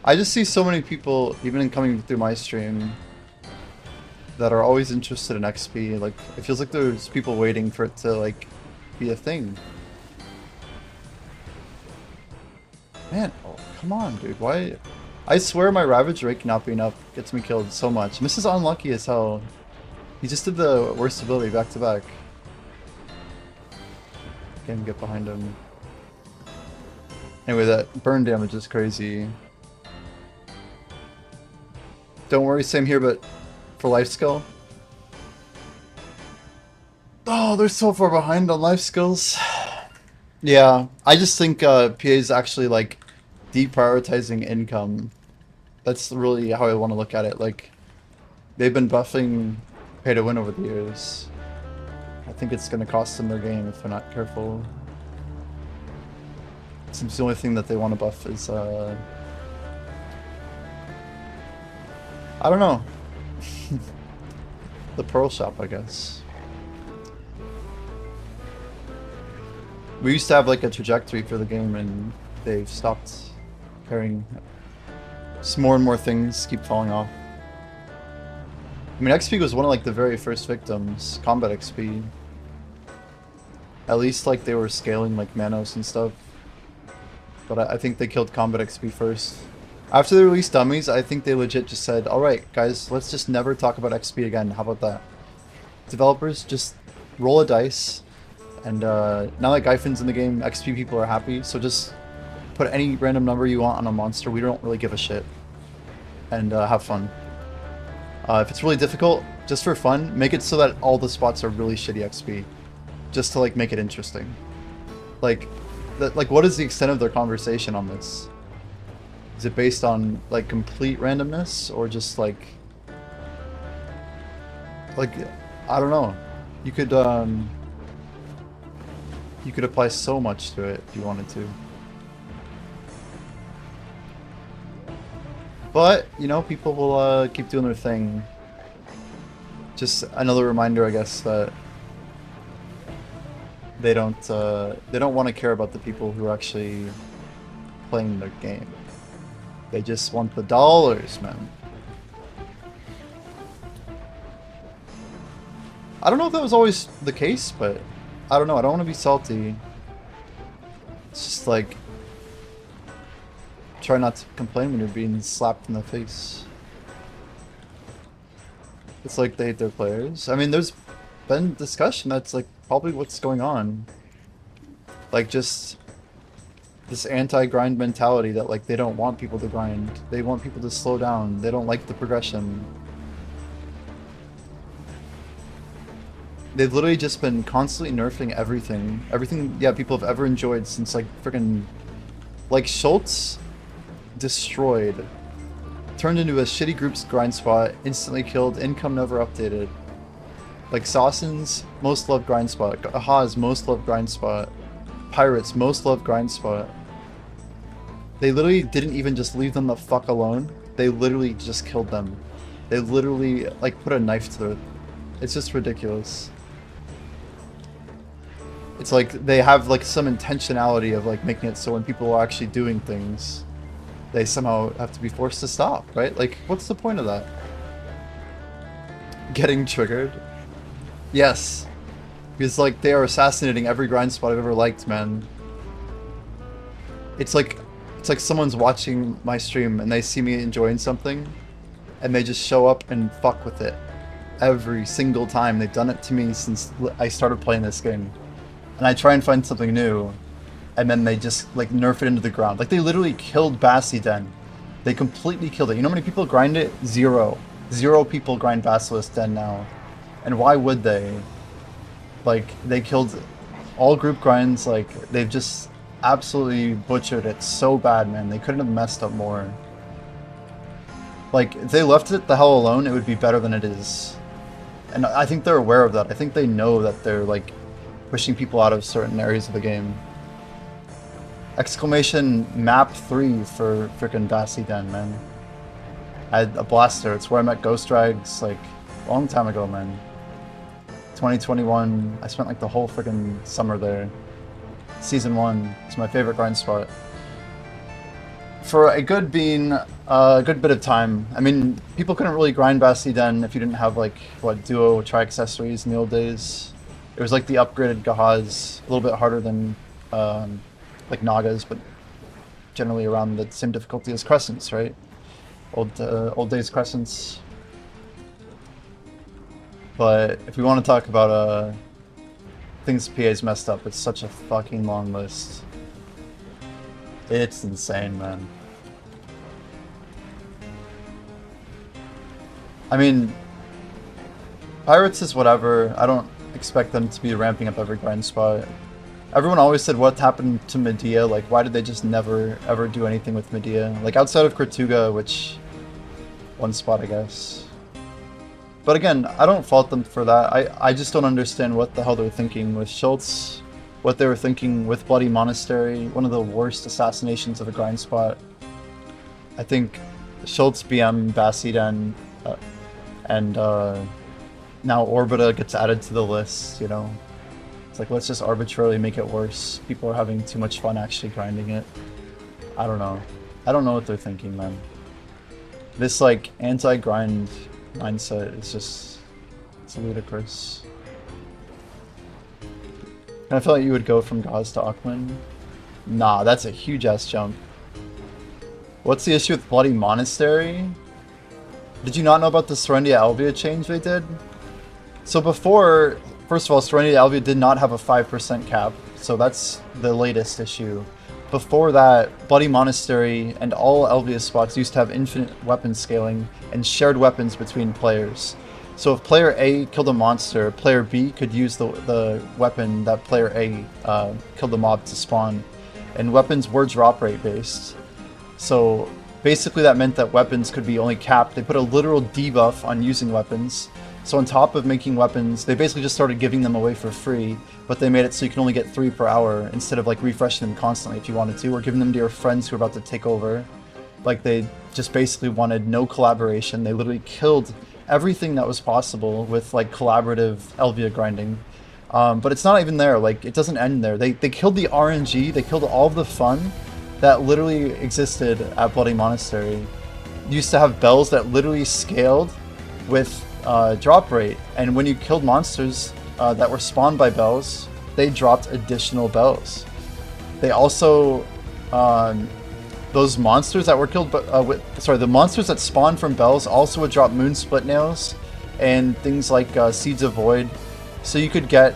I just see so many people, even coming through my stream, that are always interested in XP. Like, it feels like there's people waiting for it to, like, be a thing. Man, oh, come on, dude. Why? I swear my Ravage Rake not being up gets me killed so much. This is unlucky as hell. He just did the worst ability back to back. Can't get behind him. Anyway, that burn damage is crazy. Don't worry, same here, but for life skill. Oh, they're so far behind on life skills. Yeah, I just think PA is actually like deprioritizing income. That's really how I want to look at it. Like, they've been buffing pay to win over the years. I think it's going to cost them their game if they're not careful. Seems the only thing that they want to buff is, I don't know. The Pearl Shop, I guess. We used to have like a trajectory for the game and they've stopped caring. Just more and more things keep falling off. I mean, XP was one of like the very first victims, combat XP. At least like they were scaling like Manos and stuff. But I think they killed combat XP first. After they released dummies, I think they legit just said, alright guys, let's just never talk about XP again. How about that? Developers, just roll a dice. And now that Gyfin's in the game, XP people are happy. So just put any random number you want on a monster. We don't really give a shit. And have fun. If it's really difficult, just for fun, make it so that all the spots are really shitty XP. Just to like make it interesting. Like what is the extent of their conversation on this? Is it based on like complete randomness or just like I don't know. You could apply so much to it if you wanted to. But, you know, people will keep doing their thing. Just another reminder, I guess, that they don't want to care about the people who are actually playing their game. They just want the dollars, man. I don't know if that was always the case, but I don't know. I don't want to be salty. It's just like, try not to complain when you're being slapped in the face. It's like they hate their players. I mean, there's been discussion that's like probably what's going on. Like just this anti-grind mentality that like they don't want people to grind. They want people to slow down. They don't like the progression. They've literally just been constantly nerfing everything. Everything, yeah, people have ever enjoyed since like freaking, like Schultz destroyed, turned into a shitty group's grind spot, instantly killed, income never updated. Like Sassen's most loved grind spot, Aha's most loved grind spot, Pirate's most loved grind spot. They literally didn't even just leave them the fuck alone. They literally just killed them. They literally like put a knife to their... It's just ridiculous. It's like they have like some intentionality of like making it so when people are actually doing things, they somehow have to be forced to stop, right? Like, what's the point of that? Getting triggered? Yes. Because like they are assassinating every grind spot I've ever liked, man. It's like someone's watching my stream and they see me enjoying something and they just show up and fuck with it. Every single time. They've done it to me since I started playing this game. And I try and find something new, and then they just like nerf it into the ground. Like they literally killed Bassi-Den. They completely killed it. You know how many people grind it? Zero. Zero people grind Basilisk Den now. And why would they? Like, they killed all group grinds. Like, they've just absolutely butchered it so bad, man. They couldn't have messed up more. Like, if they left it the hell alone, it would be better than it is. And I think they're aware of that. I think they know that they're, like, pushing people out of certain areas of the game. Exclamation map 3 for frickin' Bassi-Den, man. I had a blaster. It's where I met Ghost Drags, like, a long time ago, man. 2021. I spent, like, the whole frickin' summer there. Season 1. It's my favorite grind spot. For a good bit of time. I mean, people couldn't really grind Bassi-Den if you didn't have, like, what, duo tri-accessories in the old days. It was like the upgraded Gahaz, a little bit harder than, like, Nagas, but generally around the same difficulty as Crescents, right? Old days Crescents. But if we want to talk about, things PA's messed up, it's such a fucking long list. It's insane, man. I mean, Pirates is whatever. I don't expect them to be ramping up every grind spot. Everyone always said what happened to Medea, like why did they just never ever do anything with Medea? Like outside of Kortuga, which one spot I guess. But again, I don't fault them for that. I just don't understand what the hell they're thinking with Schultz, what they were thinking with Bloody Monastery, one of the worst assassinations of a grind spot. I think Schultz, BM, Basiden, and now Orbita gets added to the list, you know. It's like, let's just arbitrarily make it worse. People are having too much fun actually grinding it. I don't know. I don't know what they're thinking, man. This, like, anti-grind mindset is just... it's ludicrous. I feel like you would go from Gauss to Ackman. Nah, that's a huge-ass jump. What's the issue with Bloody Monastery? Did you not know about the Serendia Alvia change they did? So before... First of all, Serenity Alvia did not have a 5% cap, so that's the latest issue. Before that, Bloody Monastery and all Alvia spots used to have infinite weapon scaling and shared weapons between players. So if player A killed a monster, player B could use the weapon that player A killed the mob to spawn. And weapons were drop rate based. So basically that meant that weapons could be only capped. They put a literal debuff on using weapons. So on top of making weapons, they basically just started giving them away for free, but they made it so you can only get 3 per hour instead of like refreshing them constantly if you wanted to, or giving them to your friends who are about to take over. Like they just basically wanted no collaboration. They literally killed everything that was possible with like collaborative Elvia grinding. But it's not even there, like it doesn't end there. They killed the RNG, they killed all of the fun that literally existed at Bloody Monastery. You used to have bells that literally scaled with drop rate, and when you killed monsters that were spawned by bells, they dropped additional bells. They also those monsters that were killed the monsters that spawned from bells also would drop moon split nails and things like seeds of void, so you could get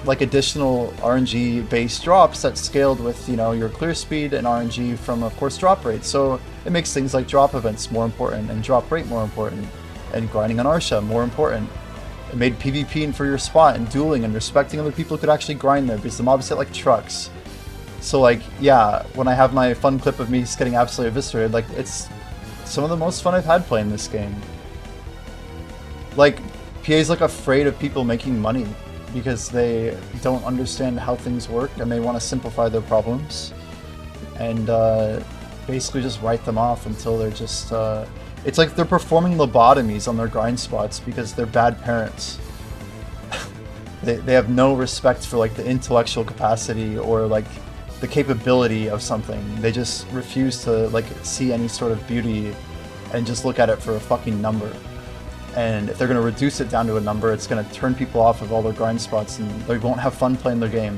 like additional RNG based drops that scaled with, you know, your clear speed and RNG from, of course, drop rate. So it makes things like drop events more important and drop rate more important, and grinding on Arsha more important. It made PvP for your spot and dueling and respecting other people who could actually grind there, because the mobs hit like trucks. So like, yeah, when I have my fun clip of me just getting absolutely eviscerated, like it's some of the most fun I've had playing this game. Like, PA's like afraid of people making money because they don't understand how things work and they want to simplify their problems and basically just write them off until they're just it's like they're performing lobotomies on their grind spots because they're bad parents. They have no respect for like the intellectual capacity or like the capability of something. They just refuse to like see any sort of beauty and just look at it for a fucking number. And if they're going to reduce it down to a number, it's going to turn people off of all their grind spots and they won't have fun playing their game.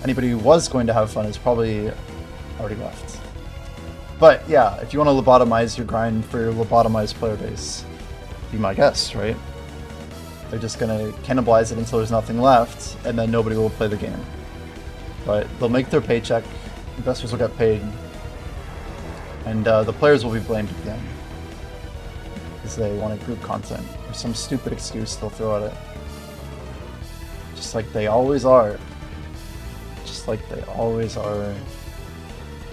Anybody who was going to have fun is probably already left. But yeah, if you want to lobotomize your grind for your lobotomized player base, be my guest, right? They're just going to cannibalize it until there's nothing left, and then nobody will play the game. But they'll make their paycheck, investors will get paid, and the players will be blamed at the end. Because they wanted group content, or some stupid excuse they'll throw at it. Just like they always are. Just like they always are.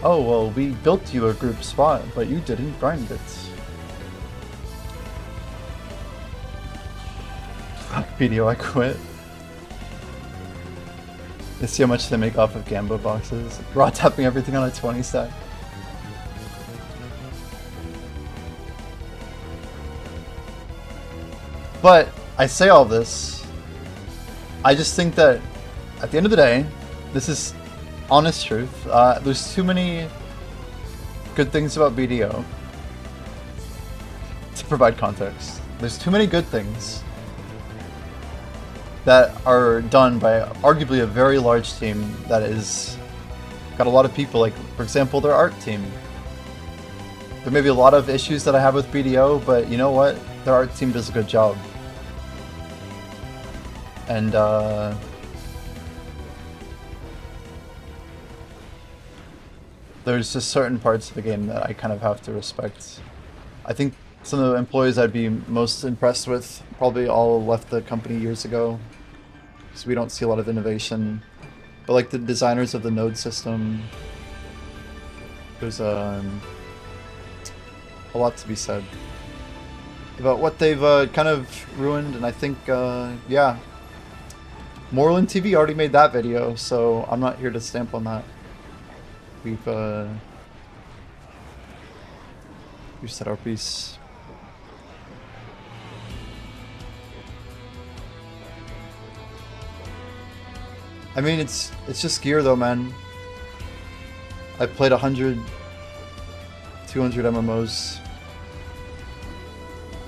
Oh, well, we built you a group spot, but you didn't grind it. Fuck video, I quit. You see how much they make off of Gambo boxes? Raw tapping everything on a 20 stack. But I say all this, I just think that at the end of the day, this is honest truth. There's too many good things about BDO to provide context. There's too many good things that are done by arguably a very large team that is got a lot of people, like for example their art team. There may be a lot of issues that I have with BDO, but you know what? Their art team does a good job. And there's just certain parts of the game that I kind of have to respect. I think some of the employees I'd be most impressed with probably all left the company years ago, because we don't see a lot of innovation. But like the designers of the node system, there's a lot to be said about what they've kind of ruined, and I think, yeah, Moreland TV already made that video, so I'm not here to stamp on that. We've said our piece. I mean, it's just gear though, man. I played 100, 200 MMOs.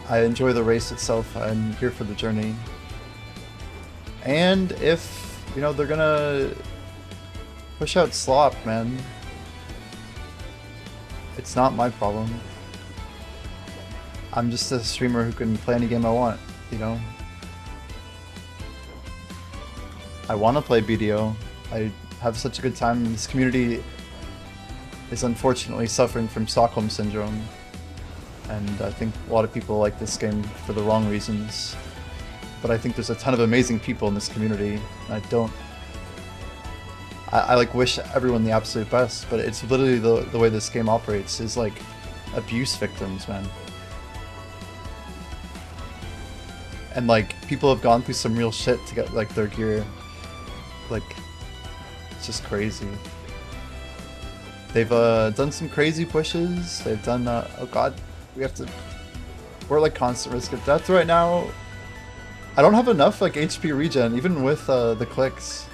I enjoy the race itself. I'm here for the journey. And if, you know, they're gonna push out slop, man, it's not my problem. I'm just a streamer who can play any game I want, you know? I want to play BDO. I have such a good time. This community is unfortunately suffering from Stockholm Syndrome. And I think a lot of people like this game for the wrong reasons. But I think there's a ton of amazing people in this community. And I like wish everyone the absolute best, but it's literally the way this game operates is like abuse victims, man. And like people have gone through some real shit to get like their gear. Like, it's just crazy. They've done some crazy pushes. They've done oh god, we're like constant risk of death right now. I don't have enough like HP regen, even with the clicks.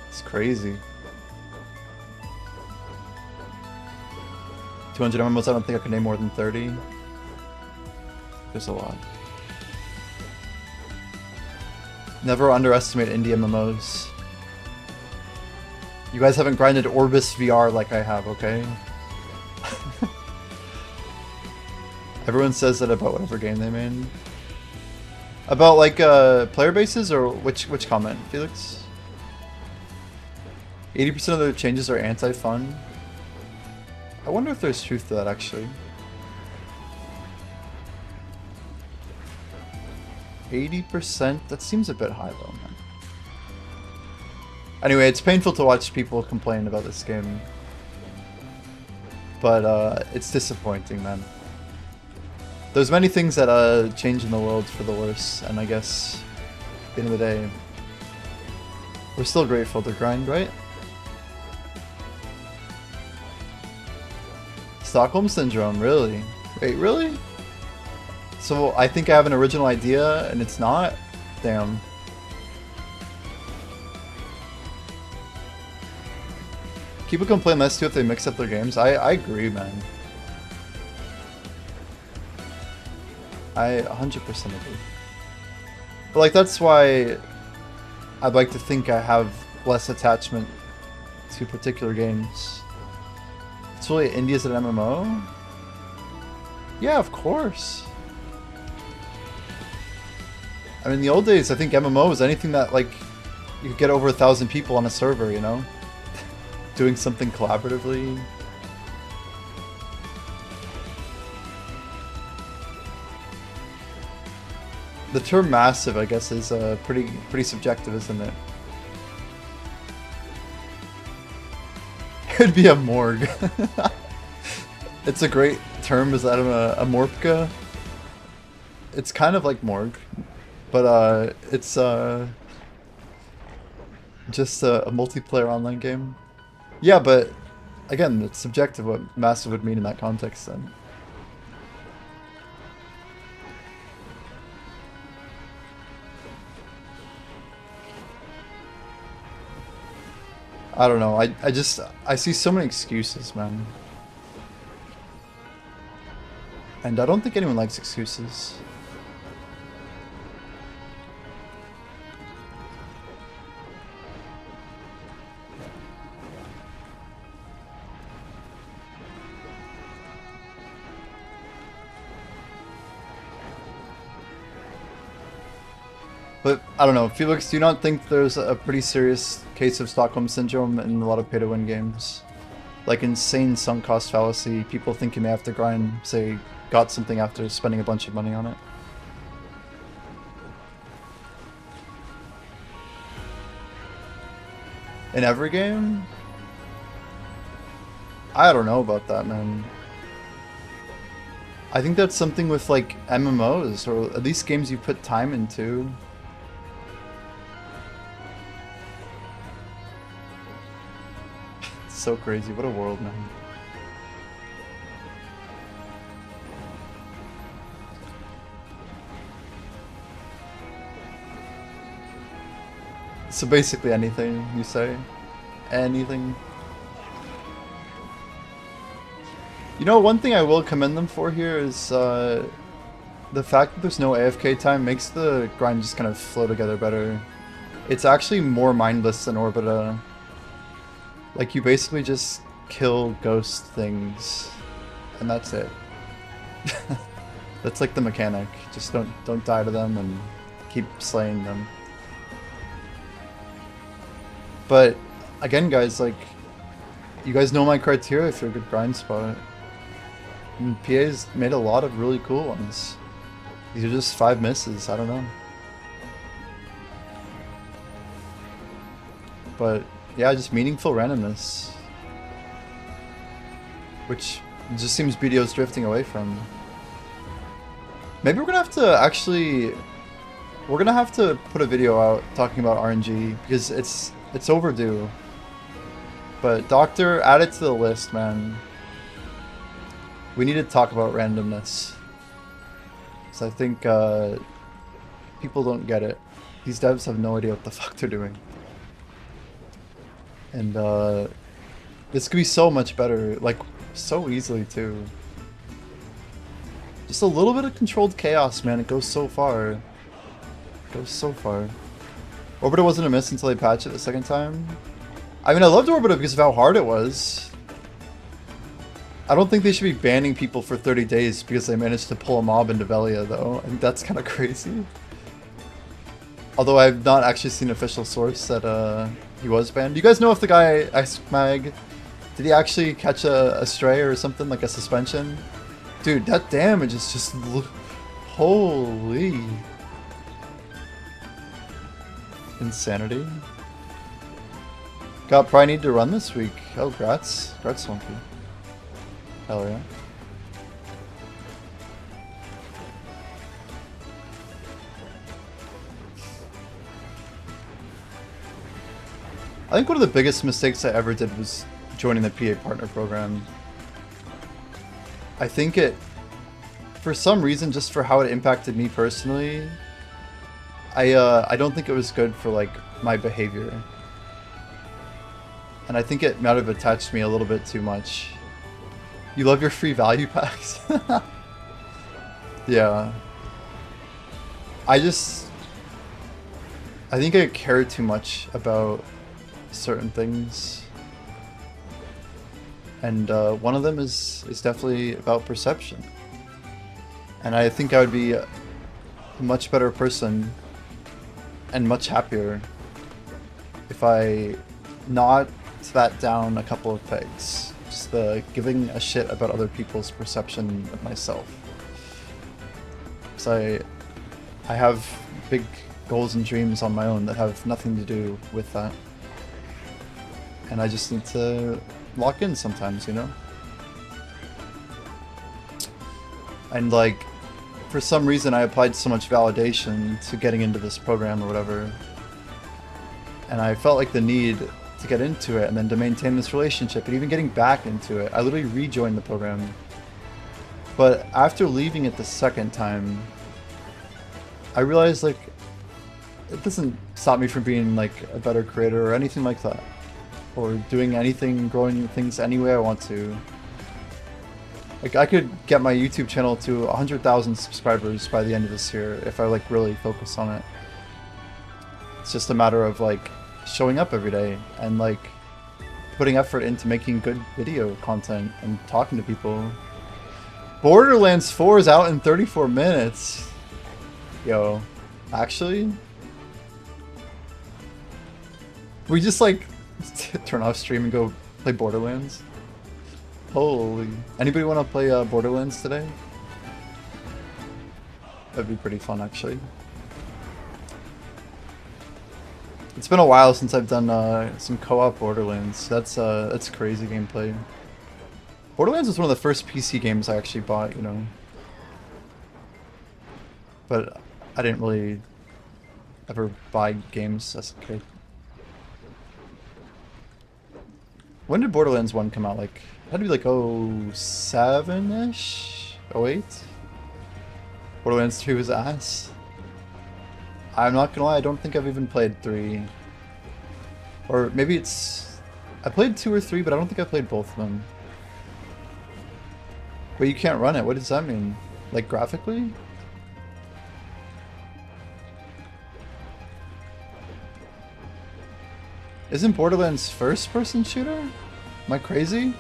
It's crazy. 200 MMOs, I don't think I can name more than 30. There's a lot. Never underestimate indie MMOs. You guys haven't grinded Orbis VR like I have, okay? Everyone says that about whatever game they made. About like player bases, or which comment, Felix? 80% of the changes are anti-fun. I wonder if there's truth to that actually. 80%? That seems a bit high though, man. Anyway, it's painful to watch people complain about this game. But it's disappointing, man. There's many things that change in the world for the worse, and I guess at the end of the day, we're still grateful to grind, right? Stockholm Syndrome, really? Wait, really? So I think I have an original idea and it's not? Damn. People complain less too if they mix up their games. I agree, man. I 100% agree. But like that's why I'd like to think I have less attachment to particular games. It's really India's an MMO? Yeah, of course. I mean, in the old days, I think MMO was anything that, like, you could get over 1,000 people on a server, you know? Doing something collaboratively. The term massive, I guess, is pretty subjective, isn't it? It would be a morgue. It's a great term. Is that a morpka? It's kind of like morgue, but it's just a multiplayer online game. Yeah, but again, it's subjective what massive would mean in that context then. I don't know, I see so many excuses, man. And I don't think anyone likes excuses. But, I don't know, Felix, do you not think there's a pretty serious case of Stockholm Syndrome in a lot of pay-to-win games? Like insane sunk cost fallacy, people thinking they have to grind, say, got something after spending a bunch of money on it. In every game? I don't know about that, man. I think that's something with like MMOs, or at least games you put time into. It's so crazy, what a world, man. So basically anything you say. Anything. You know, one thing I will commend them for here is the fact that there's no AFK time makes the grind just kind of flow together better. It's actually more mindless than Orbita. Like, you basically just kill ghost things, and that's it. That's like the mechanic. Just don't die to them and keep slaying them. But again, guys, like, you guys know my criteria for a good grind spot. And PA's made a lot of really cool ones. These are just 5 misses, I don't know. But yeah, just meaningful randomness. Which just seems BDO's drifting away from. Maybe we're gonna have to actually... We're gonna have to put a video out talking about RNG, because it's overdue. But Doctor, add it to the list, man. We need to talk about randomness. So I think people don't get it. These devs have no idea what the fuck they're doing. And this could be so much better, like so easily too. Just a little bit of controlled chaos, man. It goes so far. It goes so far. Orbita wasn't a miss until they patched it the second time. I mean, I loved Orbita because of how hard it was. I don't think they should be banning people for 30 days because they managed to pull a mob into Velia, though. I think that's kind of crazy. Although I've not actually seen an official source that he was banned. Do you guys know if the guy X-Mag, did he actually catch a stray or something, like a suspension? Dude, that damage is just... Holy... Insanity. God, probably need to run this week. Oh, grats. Grats, Swanky. Hell yeah. I think one of the biggest mistakes I ever did was joining the PA partner program. I think it, for some reason, just for how it impacted me personally, I don't think it was good for like my behavior. And I think it might have attached me a little bit too much. You love your free value packs? Yeah. I think I care too much about certain things. And one of them is definitely about perception. And I think I would be a much better person and much happier if I knocked that down a couple of pegs. Just the giving a shit about other people's perception of myself. Because I have big goals and dreams on my own that have nothing to do with that. And I just need to lock in sometimes, you know? And like, for some reason I applied so much validation to getting into this program or whatever. And I felt like the need to get into it and then to maintain this relationship and even getting back into it. I literally rejoined the program. But after leaving it the second time, I realized like, it doesn't stop me from being like a better creator or anything like that. Or doing anything, growing things any way I want to. Like, I could get my YouTube channel to 100,000 subscribers by the end of this year if I like really focus on it. It's just a matter of like showing up every day and like putting effort into making good video content and talking to people. Borderlands 4 is out in 34 minutes. Yo, actually? We just like turn off stream and go play Borderlands? Holy. Anybody want to play Borderlands today? That'd be pretty fun, actually. It's been a while since I've done some co-op Borderlands. That's crazy gameplay. Borderlands was one of the first PC games I actually bought, you know. But I didn't really ever buy games as a kid. When did Borderlands 1 come out? Like, it had to be like 07-ish? 08? Borderlands 2 was ass. I'm not gonna lie, I don't think I've even played 3. Or maybe it's... I played 2 or 3, but I don't think I played both of them. But you can't run it, what does that mean? Like, graphically? Isn't Borderlands first-person shooter? Am I crazy?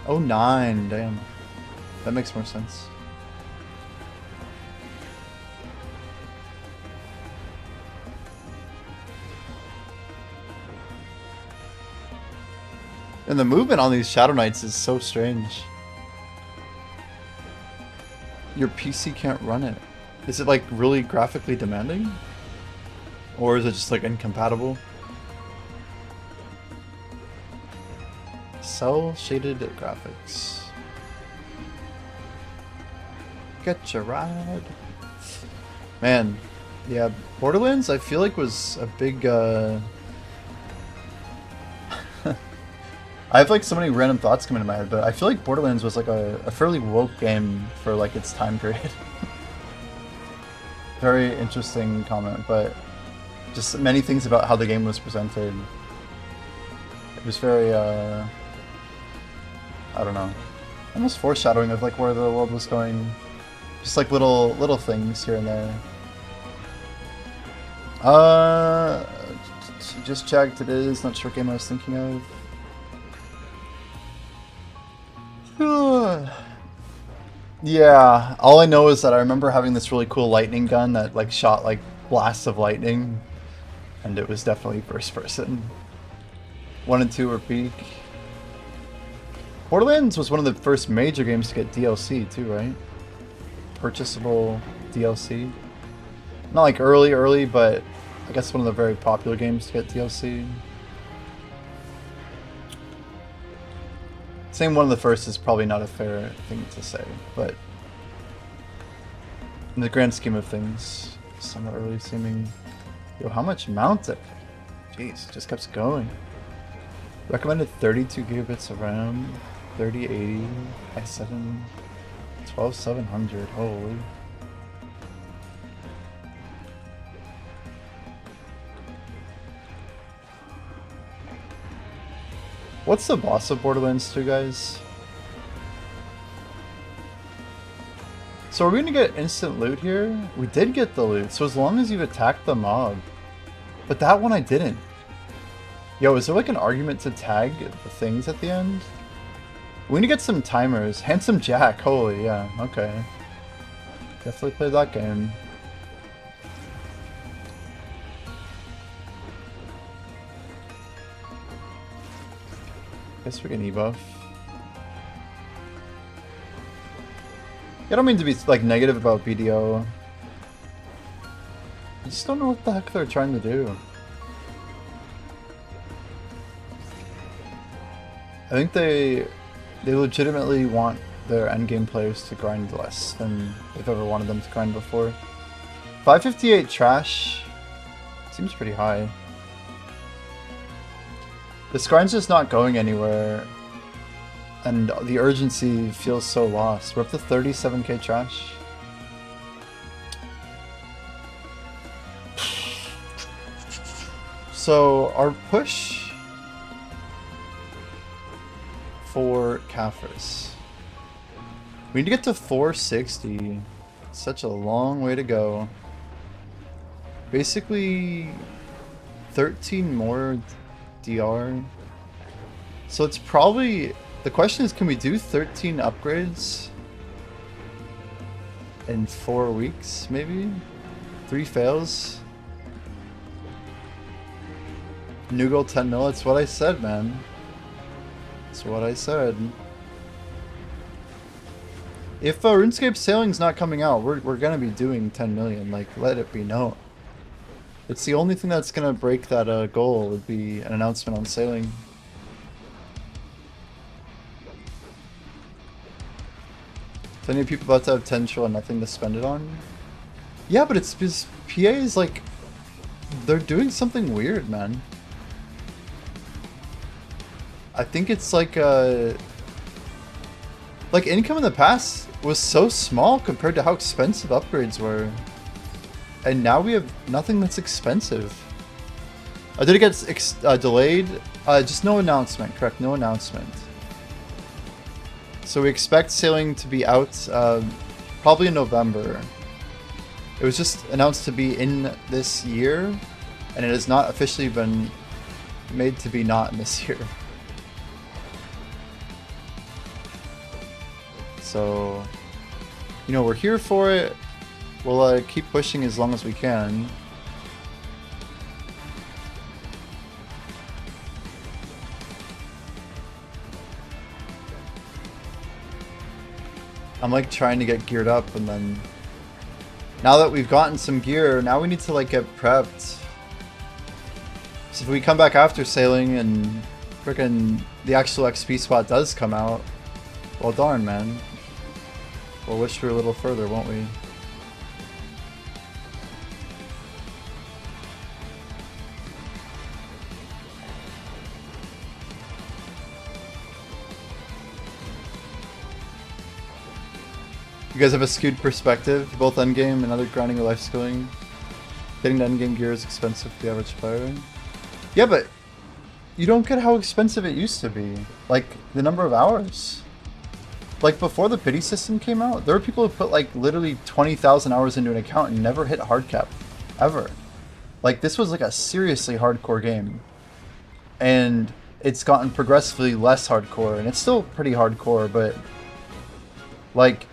Oh, 9, damn. That makes more sense. And the movement on these Shadow Knights is so strange. Your PC can't run it. Is it like really graphically demanding? Or is it just like incompatible? Cell shaded graphics. Get your ride. Man, yeah, Borderlands I feel like was a big I have like so many random thoughts coming into my head, but I feel like Borderlands was like a fairly woke game for like its time period. Very interesting comment, but just many things about how the game was presented. It was very, I don't know, almost foreshadowing of like where the world was going. Just like little things here and there. Just checked, it is, not sure what game I was thinking of. Yeah, all I know is that I remember having this really cool lightning gun that like shot like blasts of lightning, and it was definitely first person. 1 and 2 were peak. Borderlands was one of the first major games to get DLC too, right? Purchasable DLC. Not like early, but I guess one of the very popular games to get DLC. Saying one of the first is probably not a fair thing to say, but in the grand scheme of things, somewhat early seeming. Yo, how much mounted? Jeez, it just kept going. Recommended 32 gigabits of RAM, 3080, i7, 12700. Holy. What's the boss of Borderlands 2, guys? So are we gonna get instant loot here? We did get the loot, so as long as you've attacked the mob. But that one I didn't. Yo, is there like an argument to tag the things at the end? We need to get some timers. Handsome Jack, holy, yeah, okay. Definitely play that game. Guess we can e-buff. I don't mean to be like negative about BDO. I just don't know what the heck they're trying to do. I think they legitimately want their endgame players to grind less than they've ever wanted them to grind before. 558 trash seems pretty high. This grind's just not going anywhere, and the urgency feels so lost. We're up to 37k trash. So our push for Kafirs. We need to get to 460. Such a long way to go. Basically 13 more DR. So it's probably, the question is, can we do 13 upgrades in 4 weeks maybe? 3 fails? New goal 10 mil, that's what I said, man. That's what I said. If RuneScape Sailing's not coming out, we're gonna be doing 10 million, like, let it be known. It's the only thing that's gonna break that goal would be an announcement on sailing. So any people about to have potential and nothing to spend it on? Yeah, but it's because PA is like, they're doing something weird, man. I think it's like income in the past was so small compared to how expensive upgrades were. And now we have nothing that's expensive. Did it get delayed? Just no announcement, correct, no announcement. So we expect sailing to be out probably in November. It was just announced to be in this year, and it has not officially been made to be not in this year. So, you know, we're here for it. We'll keep pushing as long as we can. I'm like trying to get geared up, and then now that we've gotten some gear, now we need to like get prepped. So if we come back after sailing and frickin' the actual XP spot does come out, well darn, man. We'll wish we were a little further, won't we? You guys have a skewed perspective, both endgame and other grinding or life skilling. Getting to endgame gear is expensive for the average player. Yeah, but you don't get how expensive it used to be. Like, the number of hours. Like, before the pity system came out, there were people who put, like, literally 20,000 hours into an account and never hit hard cap. Ever. Like, this was, like, a seriously hardcore game. And it's gotten progressively less hardcore, and it's still pretty hardcore, but, like,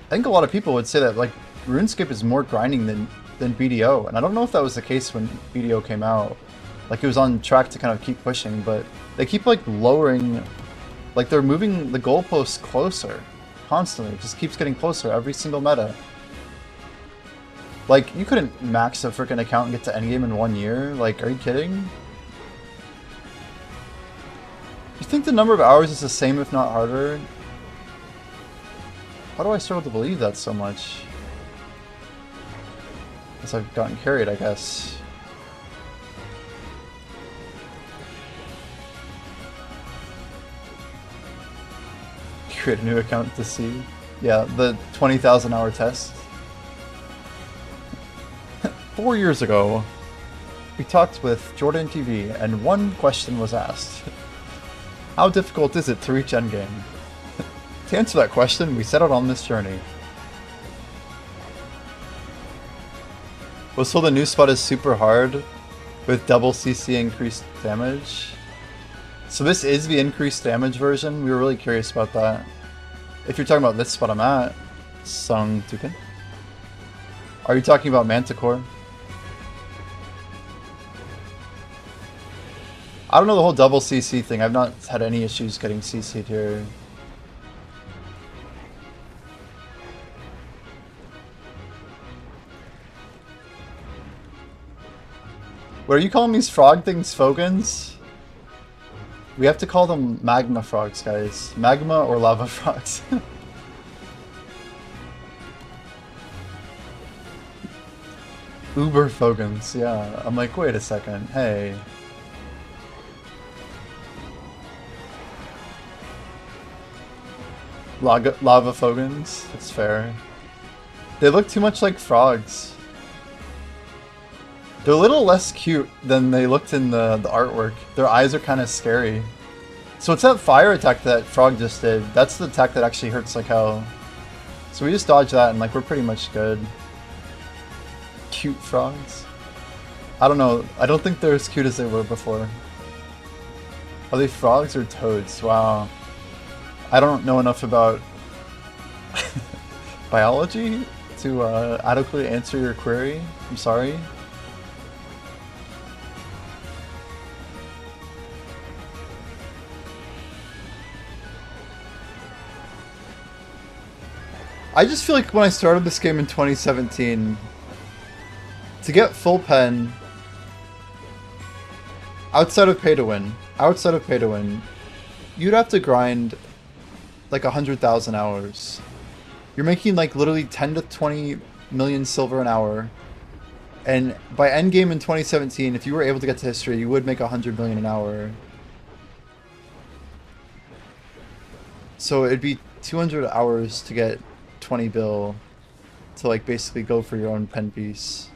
I think a lot of people would say that, like, RuneScape is more grinding than BDO, and I don't know if that was the case when BDO came out. Like, it was on track to kind of keep pushing, but they keep, like, lowering, like, they're moving the goalposts closer, constantly. It just keeps getting closer every single meta. Like, you couldn't max a freaking account and get to endgame in 1 year? Like, are you kidding? You think the number of hours is the same, if not harder? Why do I struggle to believe that so much? Guess I've gotten carried, I guess. Create a new account to see. Yeah, the 20,000 hour test. 4 years ago, we talked with Jordan TV, and one question was asked. How difficult is it to reach endgame? To answer that question, we set out on this journey. Well, so the new spot is super hard, with double CC increased damage. So this is the increased damage version. We were really curious about that. If you're talking about this spot I'm at, Sung Tuken. Are you talking about Manticore? I don't know the whole double CC thing. I've not had any issues getting CC'd here. What are you calling these frog things, Fogans? We have to call them magma frogs, guys. Magma or lava frogs. Uber Fogans, yeah. I'm like, wait a second, hey. Lava Fogans, that's fair. They look too much like frogs. They're a little less cute than they looked in the artwork. Their eyes are kind of scary. So it's that fire attack that Frog just did. That's the attack that actually hurts like hell. So we just dodge that and like we're pretty much good. Cute frogs? I don't know. I don't think they're as cute as they were before. Are they frogs or toads? Wow. I don't know enough about biology to adequately answer your query. I'm sorry. I just feel like when I started this game in 2017, To get full pen, outside of pay to win, you'd have to grind like 100,000 hours. You're making like literally 10 to 20 million silver an hour. And by endgame in 2017, if you were able to get to history, you would make 100 million an hour. So it'd be 200 hours to get 20 bill to like basically go for your own pen piece.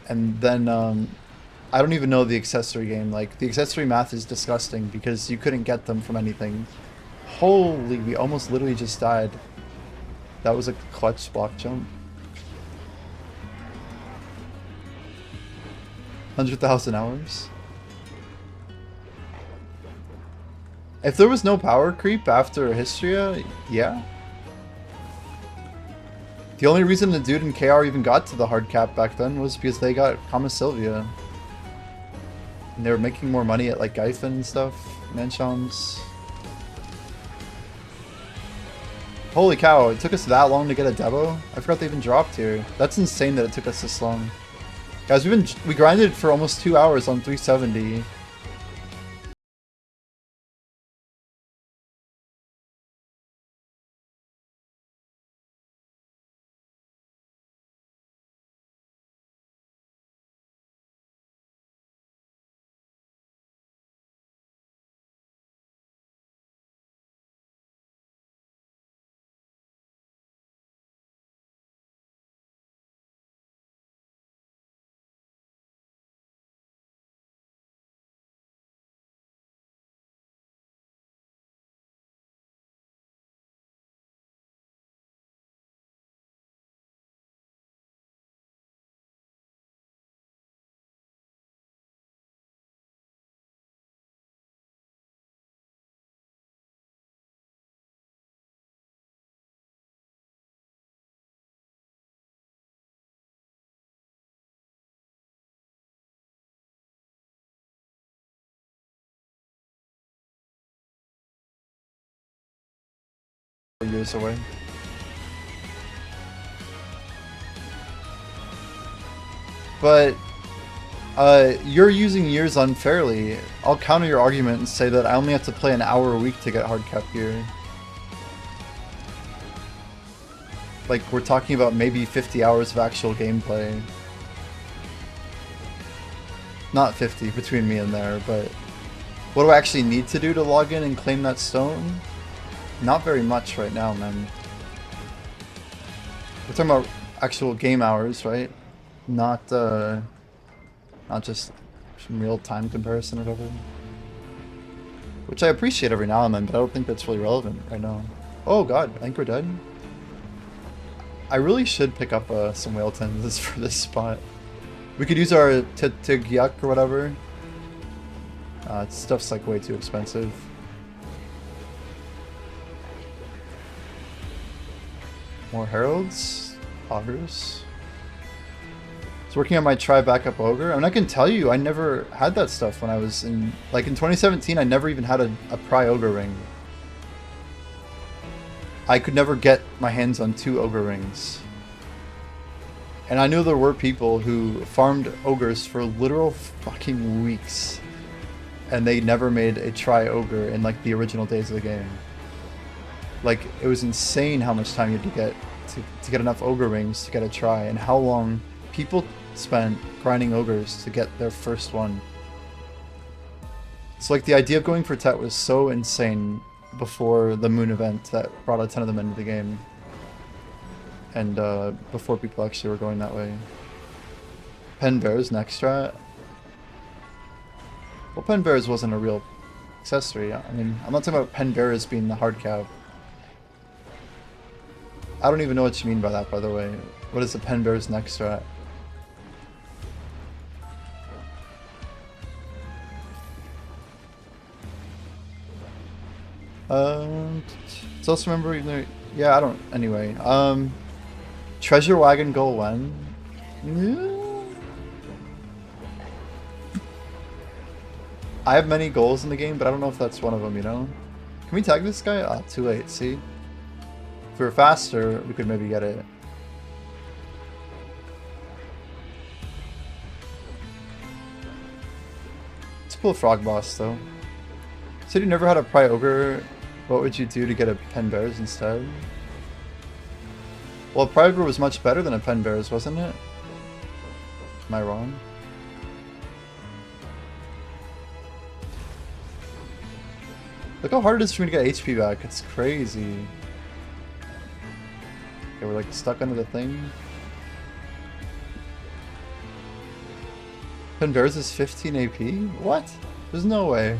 And then I don't even know the accessory game. Like the accessory math is disgusting because you couldn't get them from anything. Holy, we almost literally just died. That was a clutch block jump. 100,000 hours. If there was no power creep after Histria, yeah. The only reason the dude in KR even got to the hard cap back then was because they got Kama Sylvia. And they were making more money at like Gaifen and stuff, Manchams. Holy cow, it took us that long to get a Devo? I forgot they even dropped here. That's insane that it took us this long. Guys, we grinded for almost 2 hours on 370. Years away. But you're using years unfairly. I'll counter your argument and say that I only have to play an hour a week to get hard cap gear. Like we're talking about maybe 50 hours of actual gameplay. Not 50 between me and there, but what do I actually need to do to log in and claim that stone? Not very much right now, man. We're talking about actual game hours, right? Not just some real-time comparison or whatever. Which I appreciate every now and then, but I don't think that's really relevant right now. Oh god, I think we're dead. I really should pick up some whale tens for this spot. We could use our Tigyak or whatever. Stuff's like way too expensive. More heralds, augurs. It's working on my try backup ogre. I mean, I can tell you, I never had that stuff when I was in, like in 2017. I never even had a pry ogre ring. I could never get my hands on 2 ogre rings. And I knew there were people who farmed ogres for literal fucking weeks, and they never made a try ogre in like the original days of the game. Like, it was insane how much time you had to get to get enough ogre rings to get a try, and how long people spent grinding ogres to get their first one. So like the idea of going for Tet was so insane before the moon event that brought a ton of them into the game. And before people actually were going that way. Pen Bears next strat. Well, Pen Bears wasn't a real accessory. I mean, I'm not talking about Pen Bears being the hard cap. I don't even know what you mean by that, by the way. What is the Pen Bears next strat? It's also remember, yeah, I don't, anyway. Treasure Wagon goal when? I have many goals in the game, but I don't know if that's one of them, you know? Can we tag this guy? Ah, too late, see? If we were faster, we could maybe get it. cool frog boss though. Said you never had a pry ogre. What would you do to get a pen bears instead? Well, a pry ogre was much better than a pen bears, wasn't it? Am I wrong? Look how hard it is for me to get HP back. It's crazy. Okay, we're like stuck under the thing. Pen bears is 15 AP? What? There's no way.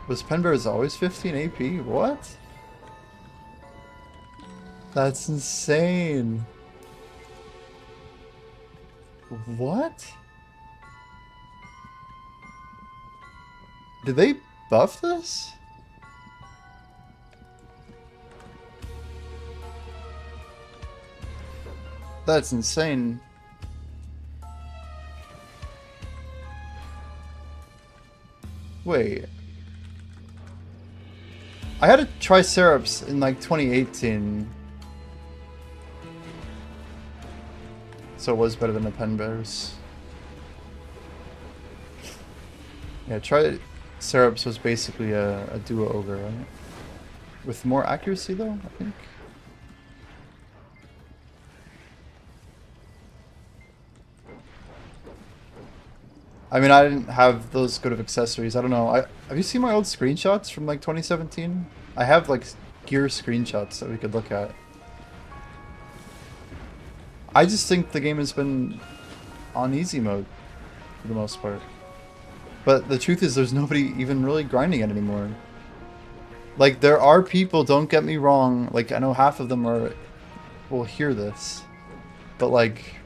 Was pen bears always 15 AP? What? That's insane. What? Did they buff this? That's insane. Wait. I had a Triceratops in like 2018. So it was better than the pen bears. Yeah, Triceratops was basically a duo ogre, right? With more accuracy though, I think. I mean, I didn't have those good of accessories. I don't know. Have you seen my old screenshots from like 2017? I have like gear screenshots that we could look at. I just think the game has been on easy mode for the most part. But the truth is there's nobody even really grinding it anymore. Like, there are people, don't get me wrong, like I know half of them will hear this. But like,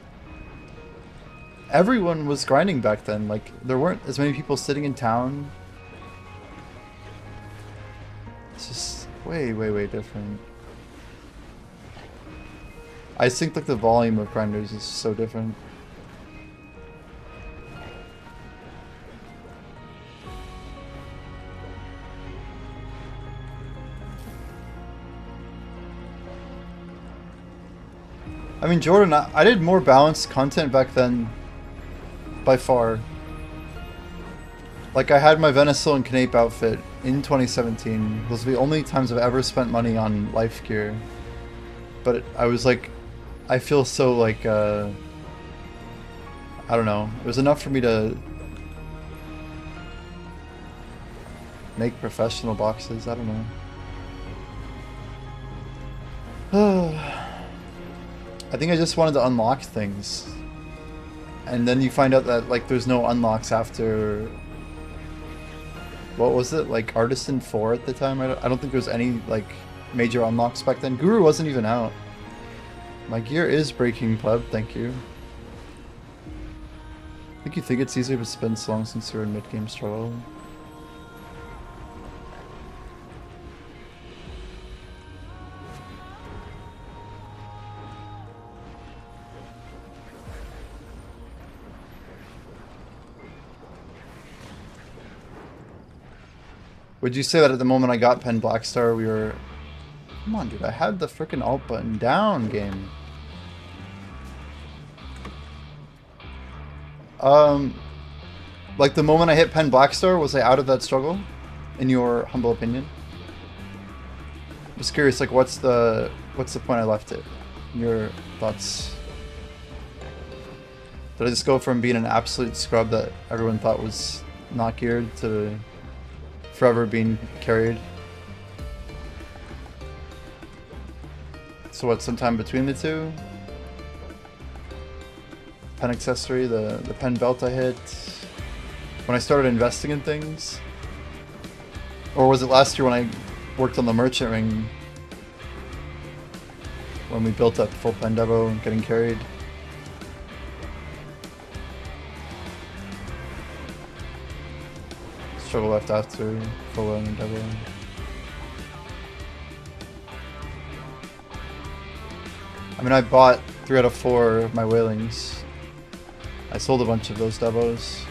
everyone was grinding back then. Like, there weren't as many people sitting in town. It's just way, way, way different. I just think like the volume of grinders is so different. I mean, Jordan, I did more balanced content back then, by far. Like, I had my Venezuela and Canape outfit in 2017. Those are the only times I've ever spent money on life gear. But I was like, I feel so like, I don't know. It was enough for me to make professional boxes. I don't know. I think I just wanted to unlock things. And then you find out that like there's no unlocks after... What was it? Like Artisan 4 at the time? I don't think there was any like major unlocks back then. Guru wasn't even out. My gear is breaking, pleb. Thank you. I think you think it's easier to spend so long since you're in mid-game struggle. Would you say that at the moment I got Pen Blackstar, we were... Come on, dude. I had the frickin' alt button down, game. Like the moment I hit Pen Blackstar, was I out of that struggle? In your humble opinion? Just curious, like what's the point I left it? Your thoughts? Did I just go from being an absolute scrub that everyone thought was not geared to forever being carried? So what, sometime between the two? Pen accessory, the pen belt I hit, when I started investing in things? Or was it last year when I worked on the merchant ring? When we built up the full pen devo and getting carried? Struggle left after full and devo. I mean, I bought 3 out of 4 of my whalings. I sold a bunch of those devos.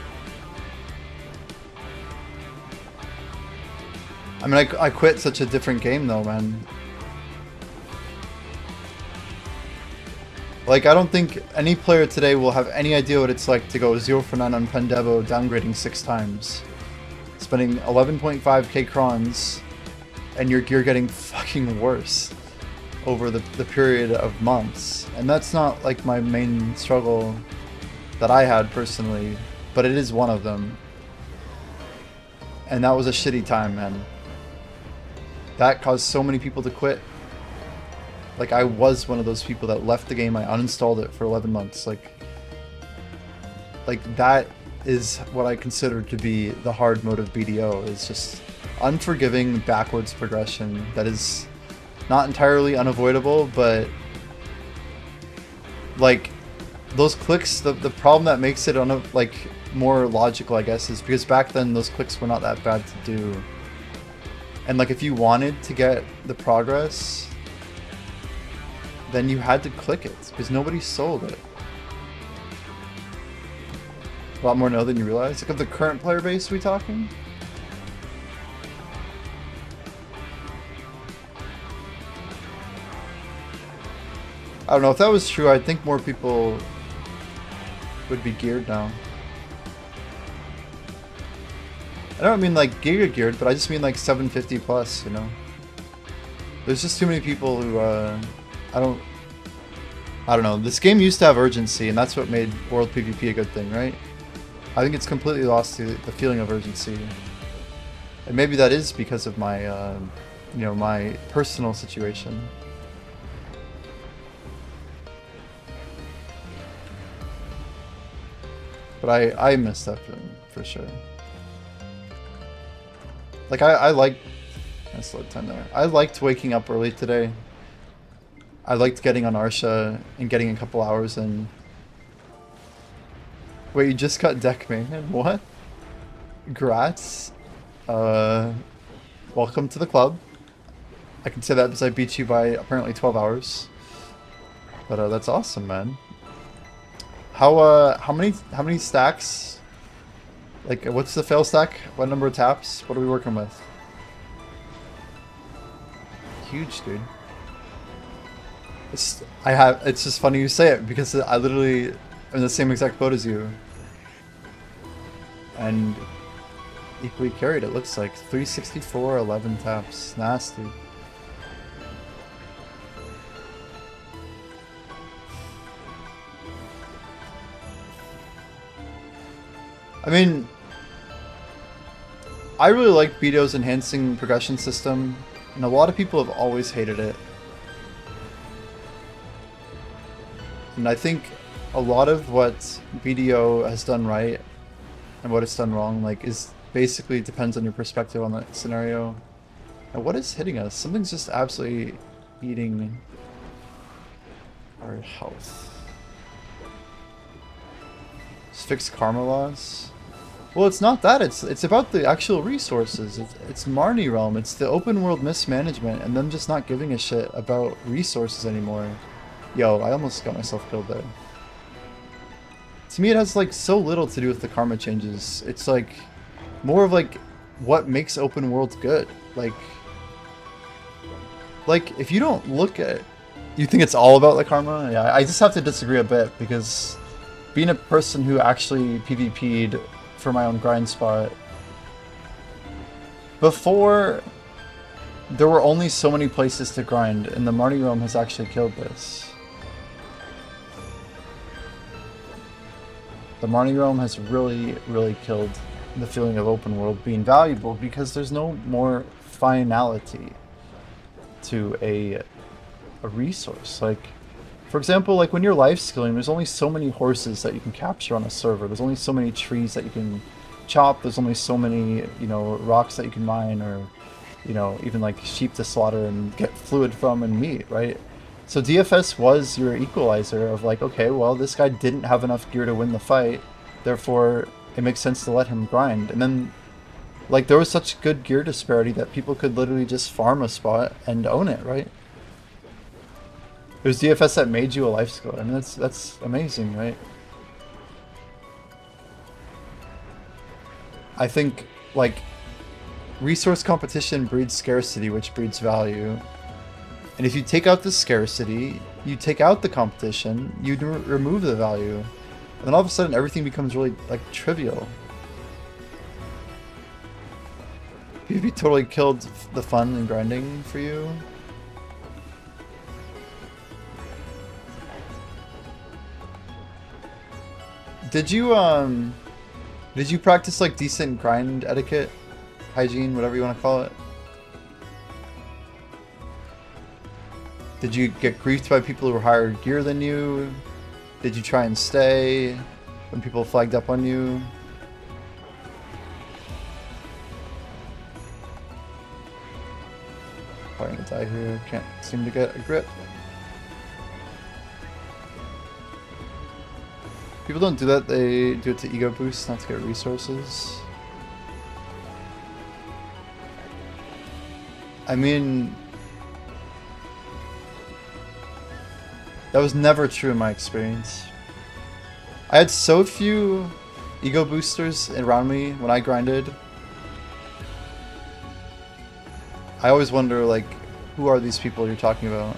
I mean, I quit such a different game though, man. Like, I don't think any player today will have any idea what it's like to go 0 for 9 on Pendevo, downgrading 6 times. Spending 11.5k crons, and your gear getting fucking worse over the period of months. And that's not like my main struggle that I had personally, but it is one of them. And that was a shitty time, man. That caused so many people to quit. Like, I was one of those people that left the game. I uninstalled it for 11 months. Like that is what I consider to be the hard mode of BDO. Is just unforgiving backwards progression that is not entirely unavoidable, but like those clicks, the problem that makes it like more logical, I guess, is because back then those clicks were not that bad to do. And like if you wanted to get the progress, then you had to click it because nobody sold it. A lot more no than you realize. Like of the current player base, we talking? I don't know if that was true. I think more people would be geared now. I don't mean like giga geared, but I just mean like 750 plus, you know. There's just too many people who I don't know. This game used to have urgency, and that's what made World PvP a good thing, right? I think it's completely lost the feeling of urgency. And maybe that is because of my you know, my personal situation. But I miss that feeling for sure. Like I like, I slowed time there. I liked waking up early today. I liked getting on Arsha and getting a couple hours in. Wait, you just got deck man? What? Grats. Welcome to the club. I can say that because I beat you by apparently 12 hours. But that's awesome, man. How many stacks? Like, what's the fail stack? What number of taps? What are we working with? Huge, dude. It's just funny you say it because I literally am in the same exact boat as you. And equally carried, it looks like. 364, 11 taps. Nasty. I mean, I really like BDO's enhancing progression system, and a lot of people have always hated it. And I think a lot of what BDO has done right and what it's done wrong, like, is basically depends on your perspective on that scenario. And what is hitting us? Something's just absolutely eating our health. Just fix karma loss. Well, it's not that. It's about the actual resources. It's Marnie Realm. It's the open world mismanagement and them just not giving a shit about resources anymore. Yo, I almost got myself killed there. To me, it has like so little to do with the karma changes. It's like more of like what makes open world good. Like if you don't look at it, you think it's all about the karma? Yeah, I just have to disagree a bit because being a person who actually PvP'd for my own grind spot, before there were only so many places to grind, and the Marnie Realm has actually killed this. The Marnie Realm has really, really killed the feeling of open world being valuable because there's no more finality to a resource. Like, for example, like when you're life skilling, there's only so many horses that you can capture on a server. There's only so many trees that you can chop. There's only so many, you know, rocks that you can mine, or, you know, even like sheep to slaughter and get fluid from and meat, right? So DFS was your equalizer of like, okay, well, this guy didn't have enough gear to win the fight, therefore it makes sense to let him grind. And then, like, there was such good gear disparity that people could literally just farm a spot and own it, right? It was DFS that made you a life skill. I mean, that's amazing, right? I think, like, resource competition breeds scarcity, which breeds value. And if you take out the scarcity, you take out the competition, you remove the value. And then all of a sudden everything becomes really like trivial. PvP totally killed the fun and grinding for you. Did you practice like decent grind etiquette, hygiene, whatever you want to call it? Did you get griefed by people who were higher gear than you? Did you try and stay when people flagged up on you? Probably gonna die here. Can't seem to get a grip. People don't do that, they do it to ego boost, not to get resources. I mean, that was never true in my experience. I had so few ego boosters around me when I grinded. I always wonder, like, who are these people you're talking about?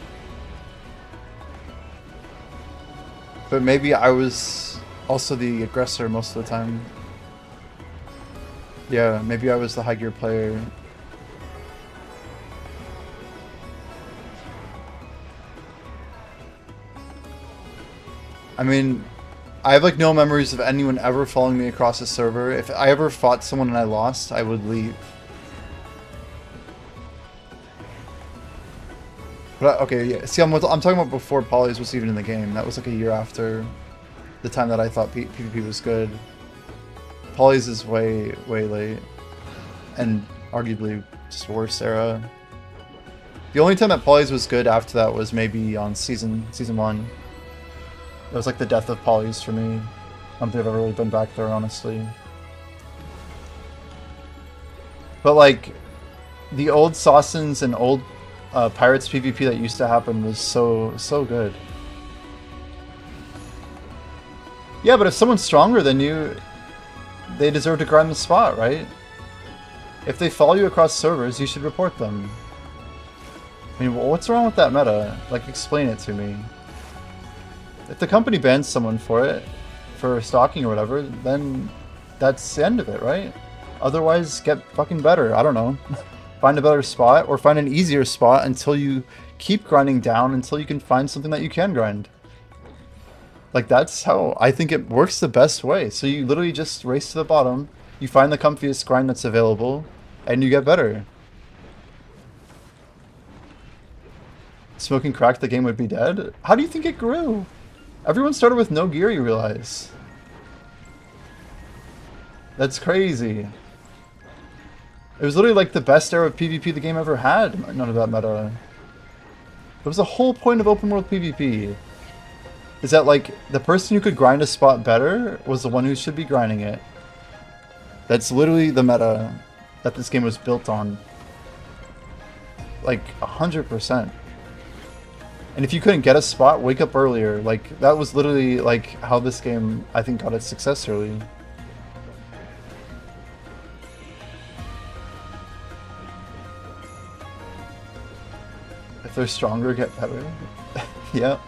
But maybe I was also the aggressor most of the time. Yeah, maybe I was the high gear player. I mean, I have like no memories of anyone ever following me across a server. If I ever fought someone and I lost, I would leave. But okay, yeah. See, I'm talking about before Polys was even in the game. That was like a year after the time that I thought PvP was good. Polys is way late, and arguably just worse era. The only time that Polys was good after that was maybe on season 1. That was like the death of Polys for me. I don't think I've ever really been back there, honestly. But like, the old Sausins and old Pirates PvP that used to happen was so good. Yeah, but if someone's stronger than you, they deserve to grind the spot, right? If they follow you across servers, you should report them. I mean, what's wrong with that meta? Like, explain it to me. If the company bans someone for it, for stalking or whatever, then that's the end of it, right? Otherwise, get fucking better. I don't know. Find a better spot, or find an easier spot until you keep grinding down until you can find something that you can grind. Like, that's how I think it works the best way. So you literally just race to the bottom, you find the comfiest grind that's available, and you get better. Smoking crack, the game would be dead? How do you think it grew? Everyone started with no gear, you realize. That's crazy. It was literally like the best era of PvP the game ever had. None of that meta. That was the whole point of open world PvP. Is that like the person who could grind a spot better was the one who should be grinding it. That's literally the meta that this game was built on. Like 100%. And if you couldn't get a spot, wake up earlier. Like, that was literally like how this game, I think, got its success early. If they're stronger, get better. Yeah.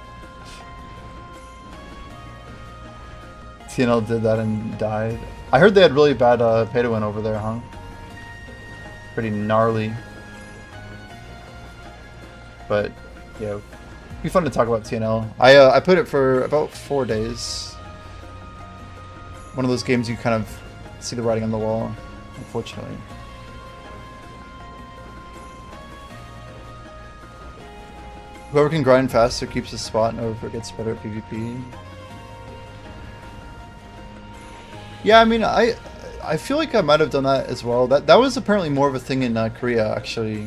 TNL did that and died. I heard they had really bad pay to win over there, huh? Pretty gnarly. But, yeah. It'd be fun to talk about TNL. I played it for about 4 days. One of those games you kind of see the writing on the wall, unfortunately. Whoever can grind faster keeps the spot and whoever gets better at PvP. Yeah, I mean, I feel like I might have done that as well. That was apparently more of a thing in Korea, actually.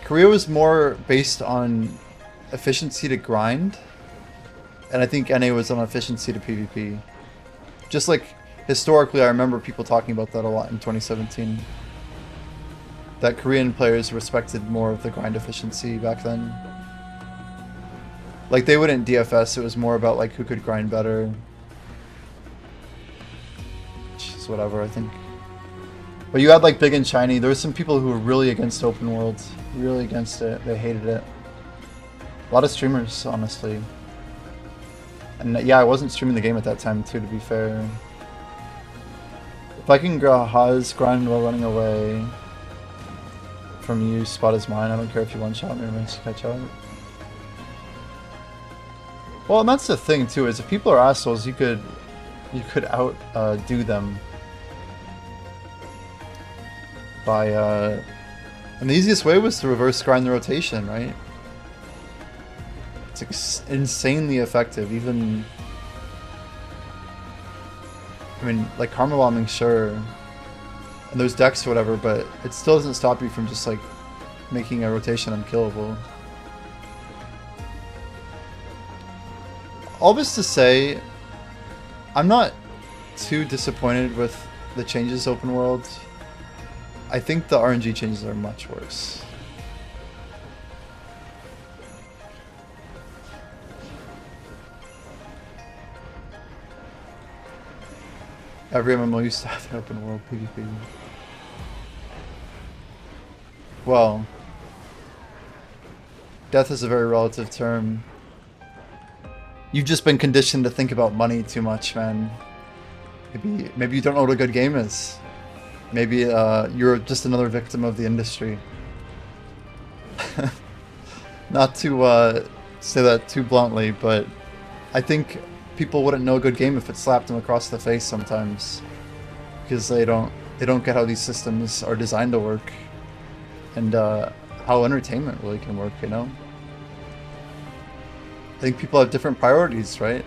Korea was more based on efficiency to grind, and I think NA was on efficiency to PvP. Just like historically, I remember people talking about that a lot in 2017. That Korean players respected more of the grind efficiency back then. Like, they wouldn't DFS, it was more about like who could grind better. Which is whatever, I think. But you had like Big and Shiny, there were some people who were really against open world. Really against it, they hated it. A lot of streamers, honestly. And yeah, I wasn't streaming the game at that time too, to be fair. If I can Haz grind while running away from you, spot is mine. I don't care if you one-shot me or manage to catch up. Well, and that's the thing too, is if people are assholes, you could out do them by and the easiest way was to reverse grind the rotation, right? It's insanely effective. Even, I mean, like karma bombing, sure, and there's decks or whatever, but it still doesn't stop you from just like making a rotation unkillable. All this to say, I'm not too disappointed with the changes open world. I think the RNG changes are much worse. Every MMO used to have an open world PvP. Well, death is a very relative term. You've just been conditioned to think about money too much, man. Maybe you don't know what a good game is. Maybe you're just another victim of the industry. Not to say that too bluntly, but I think people wouldn't know a good game if it slapped them across the face sometimes, because they don't get how these systems are designed to work, and how entertainment really can work, you know? I think people have different priorities, right?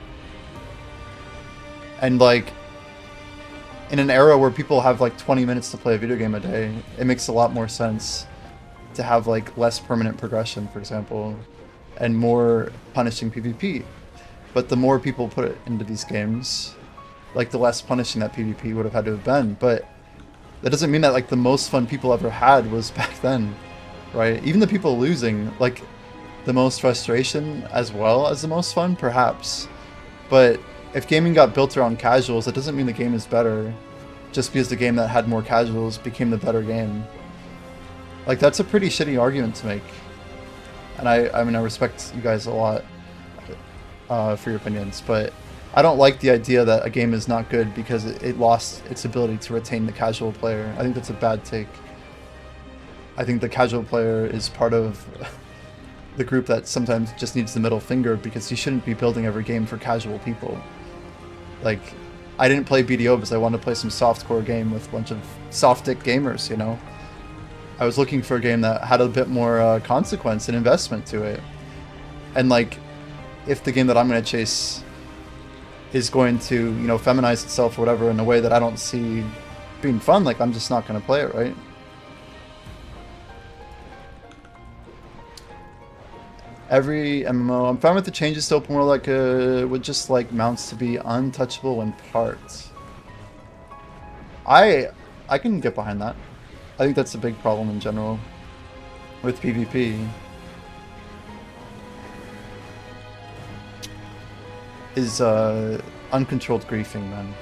And like, in an era where people have like 20 minutes to play a video game a day, it makes a lot more sense to have like less permanent progression, for example, and more punishing PvP. But the more people put it into these games, like the less punishing that PvP would have had to have been. But that doesn't mean that like the most fun people ever had was back then, right? Even the people losing, like the most frustration as well as the most fun, perhaps. But if gaming got built around casuals, that doesn't mean the game is better just because the game that had more casuals became the better game. Like, that's a pretty shitty argument to make. And I mean, I respect you guys a lot for your opinions, but I don't like the idea that a game is not good because it lost its ability to retain the casual player. I think that's a bad take. I think the casual player is part of the group that sometimes just needs the middle finger, because you shouldn't be building every game for casual people. Like, I didn't play BDO because I wanted to play some softcore game with a bunch of soft dick gamers, you know? I was looking for a game that had a bit more consequence and investment to it. And like, if the game that I'm going to chase is going to, you know, feminize itself or whatever in a way that I don't see being fun, like, I'm just not going to play it, right? Every MMO, I'm fine with the changes to open world, like with just like mounts to be untouchable when parts. I can get behind that. I think that's a big problem in general with PvP. Is uncontrolled griefing, man.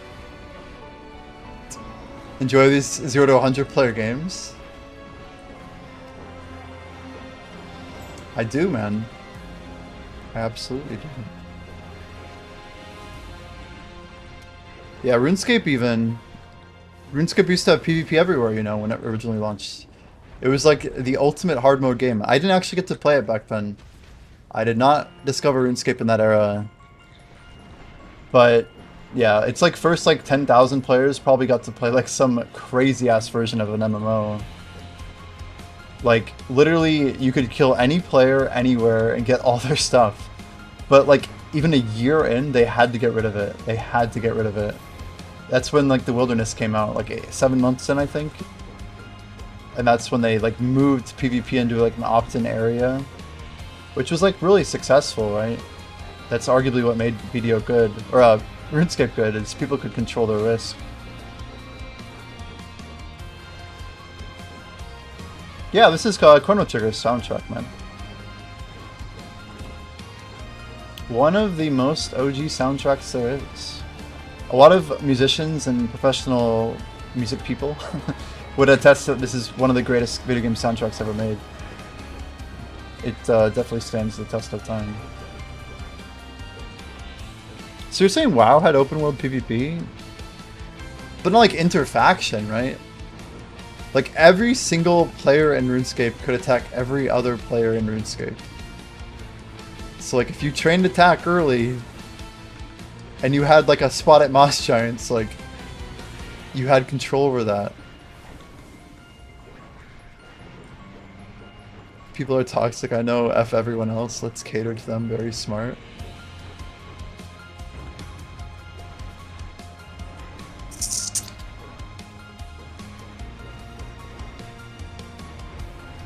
Enjoy these 0 to 100 player games? I do, man. I absolutely do. Yeah, RuneScape even. RuneScape used to have PvP everywhere, you know, when it originally launched. It was like the ultimate hard mode game. I didn't actually get to play it back then. I did not discover RuneScape in that era. But yeah, it's like first like 10,000 players probably got to play like some crazy ass version of an MMO. Like, literally, you could kill any player anywhere and get all their stuff. But, like, even a year in, they had to get rid of it. They had to get rid of it. That's when, like, the Wilderness came out, like, 7 months in, I think. And that's when they, like, moved PvP into, like, an opt-in area. Which was, like, really successful, right? That's arguably what made BDO good, or, RuneScape good, is people could control their risk. Yeah, this is Chrono Trigger's soundtrack, man. One of the most OG soundtracks there is. A lot of musicians and professional music people would attest that this is one of the greatest video game soundtracks ever made. it definitely stands the test of time. So you're saying WoW had open world PvP? But not like interfaction, right? Like every single player in RuneScape could attack every other player in RuneScape. So like if you trained attack early and you had like a spot at Moss Giants, like you had control over that. People are toxic, I know, F everyone else, let's cater to them, very smart.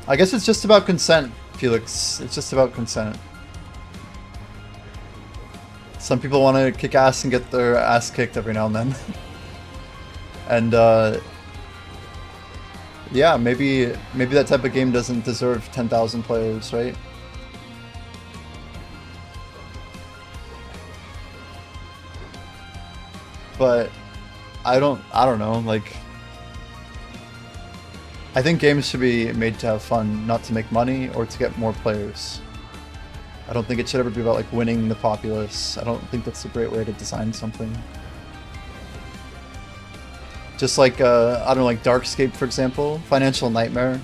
I guess it's just about consent, Felix. It's just about consent. Some people want to kick ass and get their ass kicked every now and then. And, yeah, maybe that type of game doesn't deserve 10,000 players, right? But I don't know, like I think games should be made to have fun, not to make money or to get more players. I don't think it should ever be about like winning the populace. I don't think that's a great way to design something. Just like, I don't know, like Darkscape, for example, Financial Nightmare,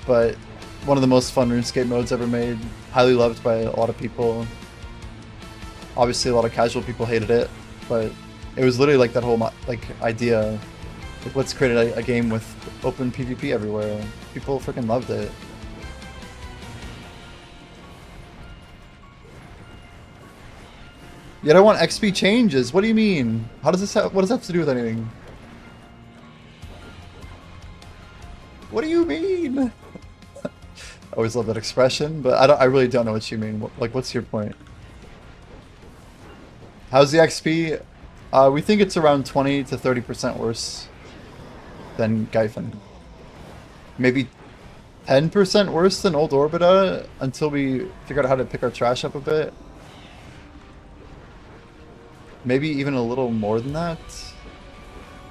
but one of the most fun RuneScape modes ever made, highly loved by a lot of people. Obviously a lot of casual people hated it, but it was literally like that whole like idea. Like, let's create a game with open PvP everywhere. People freaking loved it. Yet I want XP changes. What do you mean? How does this what does that have to do with anything? What do you mean? I always love that expression, but I really don't know what you mean. Like, what's your point? How's the XP? We think it's around 20 to 30% worse than Gyphon. Maybe 10% worse than Old Orbita until we figure out how to pick our trash up a bit. Maybe even a little more than that.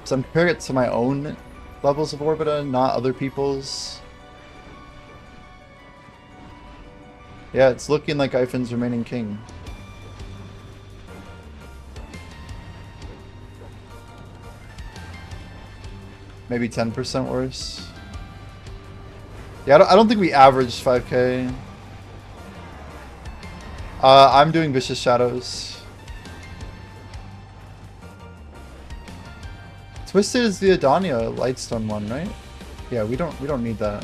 So I'm comparing it to my own levels of Orbita, not other people's. Yeah, it's looking like Gyphon's remaining king. Maybe 10% worse. Yeah, I don't think we averaged 5k. I'm doing Vicious Shadows. Twisted is the Edania Lightstone one, right? Yeah, we don't need that.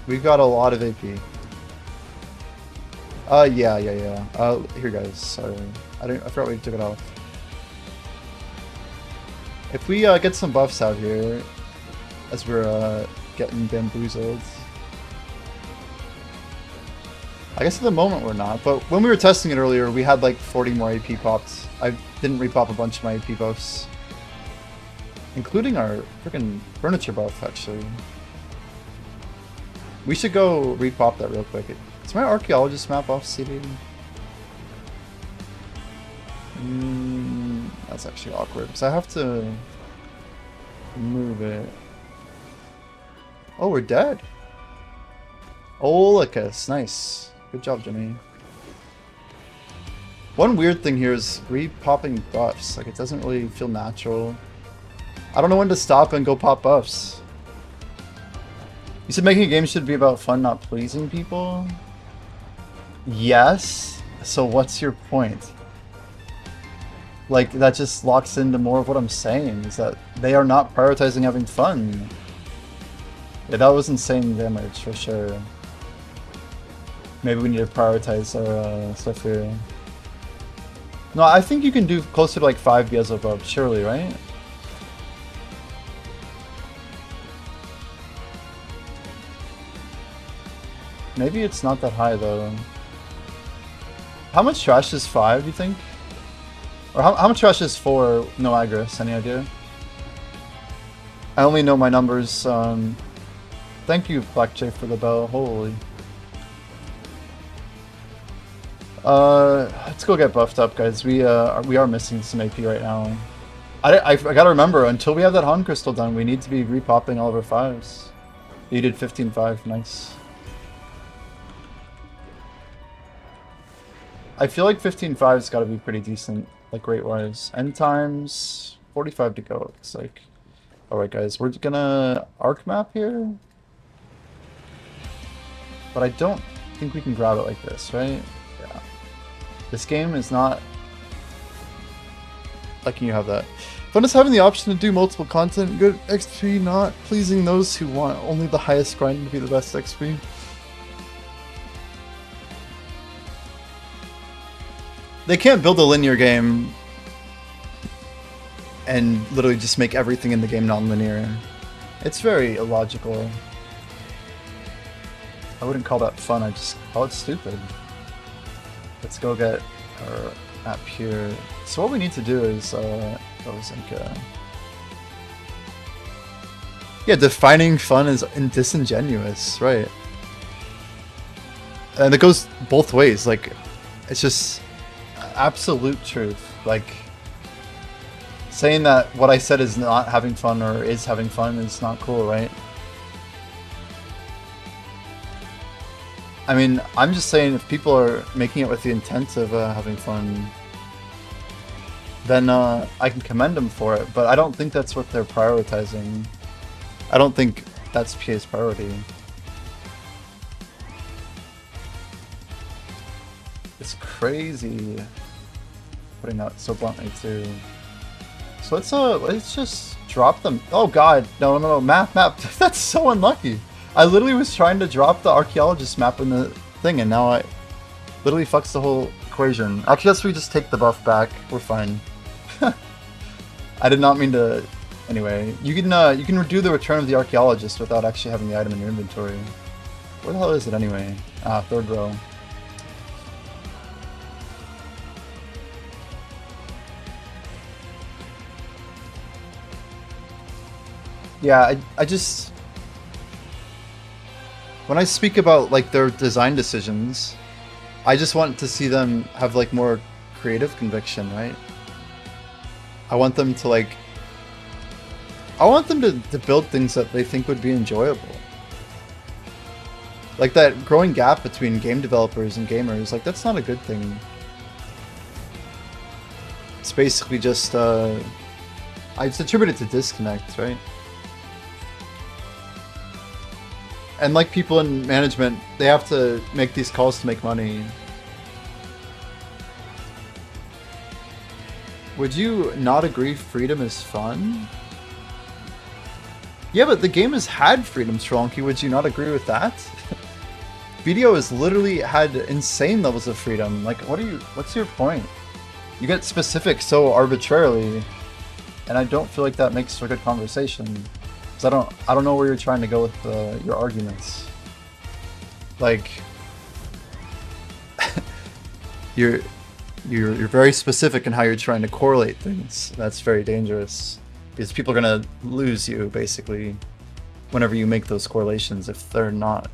We've got a lot of AP. Yeah. Here guys, sorry. I forgot we took it off. If we get some buffs out here, as we're getting bamboozled. I guess at the moment we're not, but when we were testing it earlier, we had like 40 more AP popped. I didn't repop a bunch of my AP buffs. Including our freaking furniture buff, actually. We should go repop that real quick. Is my archaeologist map off CD? That's actually awkward, because I have to move it. Oh, we're dead. Olicus, nice. Good job, Jimmy. One weird thing here is re-popping buffs. Like, it doesn't really feel natural. I don't know when to stop and go pop buffs. You said making a game should be about fun, not pleasing people? Yes. So what's your point? Like, that just locks into more of what I'm saying, is that they are not prioritizing having fun. Yeah, that was insane damage, for sure. Maybe we need to prioritize our stuff here. No, I think you can do closer to like 5 Bezo buffs, surely, right? Maybe it's not that high, though. How much trash is 5, do you think? Or how much trash is 4 no Agris? Any idea? I only know my numbers. Thank you, Black J, for the bell. Holy. Let's go get buffed up, guys. We are missing some AP right now. I gotta remember, until we have that Han Crystal done, we need to be repopping all of our 5s. You did 15-5, nice. I feel like 15.5's got to be pretty decent, like rate-wise. End times, 45 to go, it looks like. Alright guys, we're gonna arc map here. But I don't think we can grab it like this, right? Yeah. This game is not letting you have that. Fun is having the option to do multiple content, good XP, not pleasing those who want only the highest grind to be the best XP. They can't build a linear game and literally just make everything in the game non-linear. It's very illogical. I wouldn't call that fun, I just call it stupid. Let's go get our map here. So what we need to do is, yeah, defining fun is disingenuous, right? And it goes both ways, like, it's just absolute truth. Like, saying that what I said is not having fun or is having fun is not cool, right? I mean, I'm just saying if people are making it with the intent of having fun, then I can commend them for it, but I don't think that's what they're prioritizing. I don't think that's PA's priority. It's crazy putting that so bluntly too. So let's just drop them. Oh god, no, map. That's so unlucky. I literally was trying to drop the archaeologist map in the thing, and now I literally fucks the whole equation. Actually, guess we just take the buff back. We're fine. I did not mean to. Anyway, you can do the return of the archaeologist without actually having the item in your inventory. Where the hell is it anyway? Ah, third row. Yeah, I just... When I speak about, like, their design decisions, I just want to see them have, like, more creative conviction, right? I want them to, like... I want them to build things that they think would be enjoyable. Like, that growing gap between game developers and gamers, like, that's not a good thing. It's basically just, it's attributed to disconnect, right? And like people in management, they have to make these calls to make money. Would you not agree freedom is fun? Yeah, but the game has had freedom, Stronky. Would you not agree with that? Video has literally had insane levels of freedom. Like, what's your point? You get specific so arbitrarily, and I don't feel like that makes for a good conversation. Because I don't know where you're trying to go with your arguments. Like, you're very specific in how you're trying to correlate things. That's very dangerous, because people are gonna lose you basically whenever you make those correlations if they're not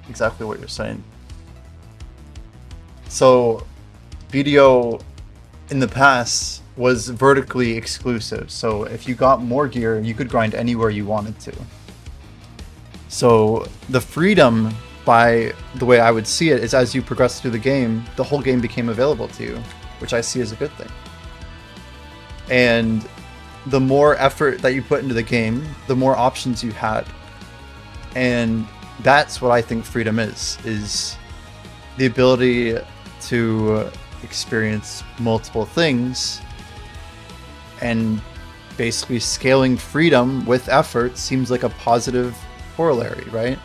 exactly what you're saying. So, video in the past was vertically exclusive, so if you got more gear, you could grind anywhere you wanted to. So the freedom, by the way I would see it, is as you progress through the game, the whole game became available to you, which I see as a good thing. And the more effort that you put into the game, the more options you had. And that's what I think freedom is the ability to experience multiple things. And basically scaling freedom with effort seems like a positive corollary, right?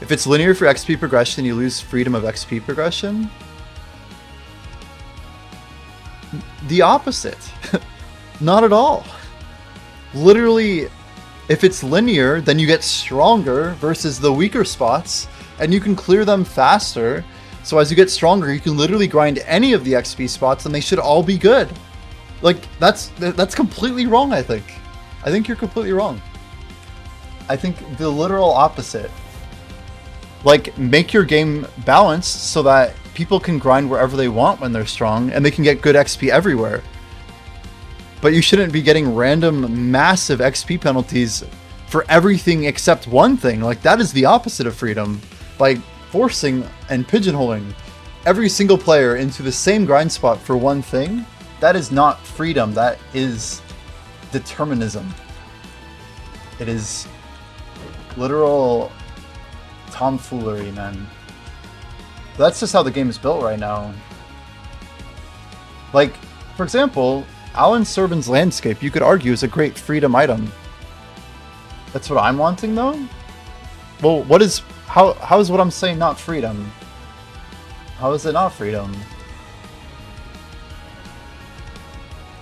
If it's linear for XP progression, you lose freedom of XP progression. The opposite. Not at all. Literally, if it's linear, then you get stronger versus the weaker spots, and you can clear them faster. So as you get stronger, you can literally grind any of the XP spots and they should all be good. Like, that's completely wrong, I think. I think you're completely wrong. I think the literal opposite. Like, make your game balanced so that people can grind wherever they want when they're strong and they can get good XP everywhere. But you shouldn't be getting random massive XP penalties for everything except one thing. Like, that is the opposite of freedom. By forcing and pigeonholing every single player into the same grind spot for one thing, that is not freedom. That is determinism. It is literal tomfoolery, man. That's just how the game is built right now. Like, for example, Alan Serban's landscape, you could argue, is a great freedom item. That's what I'm wanting, though? Well, how is what I'm saying not freedom? How is it not freedom?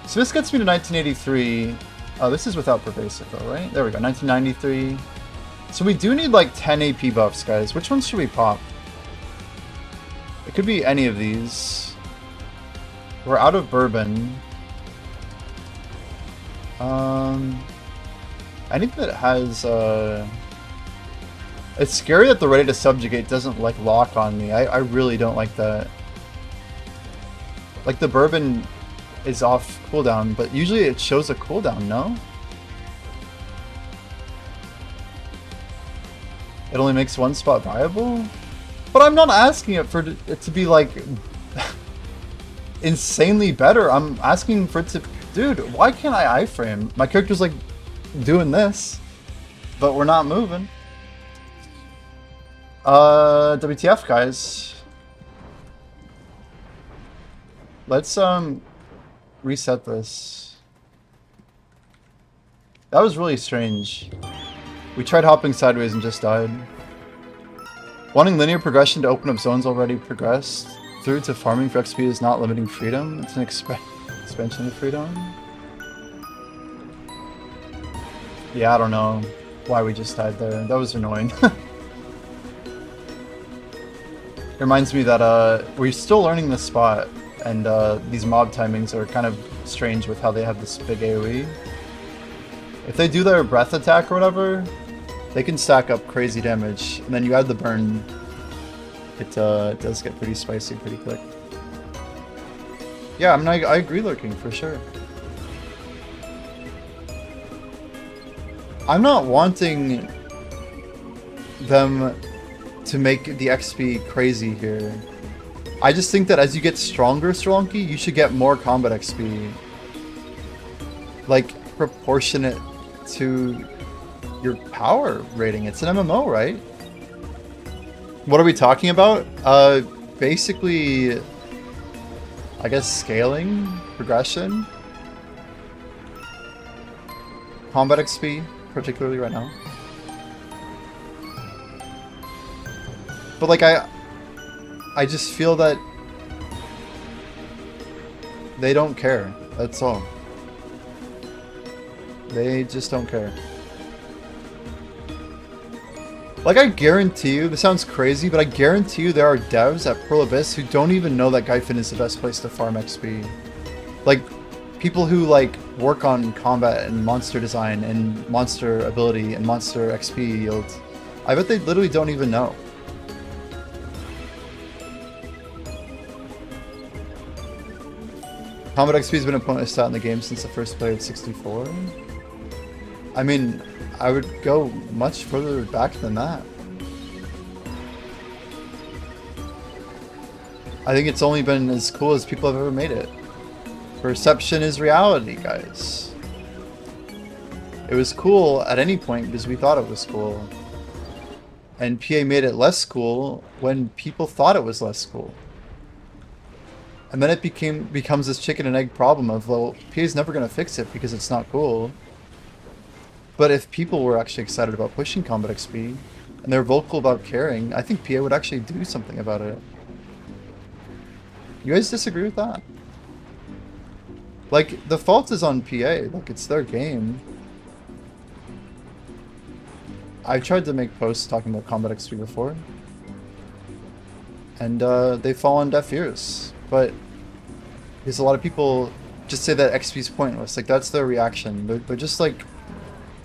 So this gets me to 1983. Oh, this is without pervasive though, right? There we go, 1993. So we do need like 10 AP buffs, guys. Which ones should we pop? It could be any of these. We're out of bourbon. Anything that has, it's scary that the Ready to Subjugate doesn't like lock on me. I really don't like that. Like the bourbon is off cooldown, but usually it shows a cooldown, no? It only makes one spot viable? But I'm not asking it for it to be like insanely better. I'm asking for it to... Dude, why can't I iframe? My character's like doing this, but we're not moving. WTF, guys. Let's reset this. That was really strange. We tried hopping sideways and just died. Wanting linear progression to open up zones already progressed through to farming for XP is not limiting freedom. It's an expansion of freedom. Yeah, I don't know why we just died there. That was annoying. It reminds me that we're still learning this spot, and these mob timings are kind of strange with how they have this big AoE. If they do their breath attack or whatever, they can stack up crazy damage, and then you add the burn, it does get pretty spicy pretty quick. Yeah, I mean, I agree lurking, for sure. I'm not wanting them to make the XP crazy here. I just think that as you get stronger, Strelunky, you should get more combat XP. Like, proportionate to your power rating. It's an MMO, right? What are we talking about? Basically, I guess scaling, progression, combat XP, particularly right now. But like I just feel that they don't care. That's all. They just don't care. Like, I guarantee you, this sounds crazy, but I guarantee you there are devs at Pearl Abyss who don't even know that Gyfin is the best place to farm XP. Like, people who, like, work on combat and monster design and monster ability and monster XP yield. I bet they literally don't even know. Combat XP has been a point stat in the game since the first play of 64. I mean, I would go much further back than that. I think it's only been as cool as people have ever made it. Perception is reality, guys. It was cool at any point because we thought it was cool. And PA made it less cool when people thought it was less cool. And then it becomes this chicken and egg problem of, well, PA's never going to fix it because it's not cool. But if people were actually excited about pushing combat XP, and they're vocal about caring, I think PA would actually do something about it. You guys disagree with that? Like, the fault is on PA. Like, it's their game. I've tried to make posts talking about combat XP before. And they fall on deaf ears. But because a lot of people just say that XP is pointless. Like, that's their reaction. They're just like...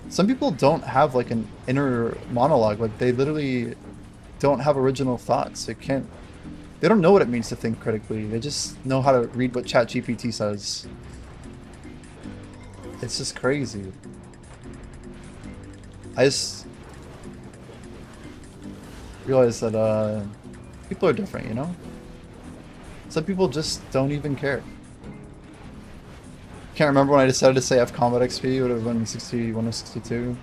Some people don't have like an inner monologue. Like, they literally don't have original thoughts. They don't know what it means to think critically. They just know how to read what ChatGPT says. It's just crazy. I just realize that people are different, you know? Some people just don't even care. Can't remember when I decided to say F combat XP would have been 61 or 62.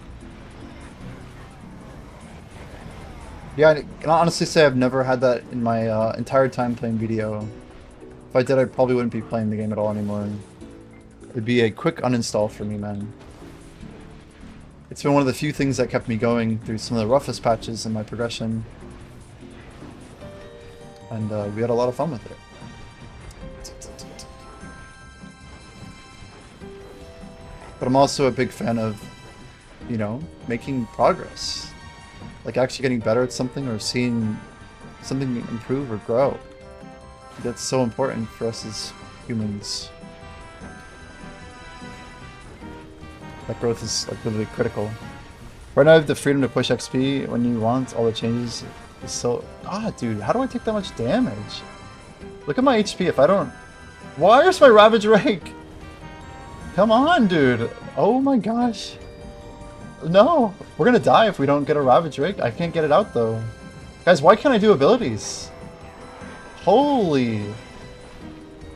Yeah, I can honestly say I've never had that in my entire time playing BDO. If I did, I probably wouldn't be playing the game at all anymore. It'd be a quick uninstall for me, man. It's been one of the few things that kept me going through some of the roughest patches in my progression. And we had a lot of fun with it. But I'm also a big fan of, you know, making progress. Like actually getting better at something or seeing something improve or grow. That's so important for us as humans. That growth is like literally critical. Right now I have the freedom to push XP when you want, all the changes is so... Ah, dude, how do I take that much damage? Look at my HP if I don't... Why is my Ravage Rake? Come on, dude. Oh my gosh. No, we're gonna die if we don't get a Ravage Rake. I can't get it out though. Guys, why can't I do abilities? Holy...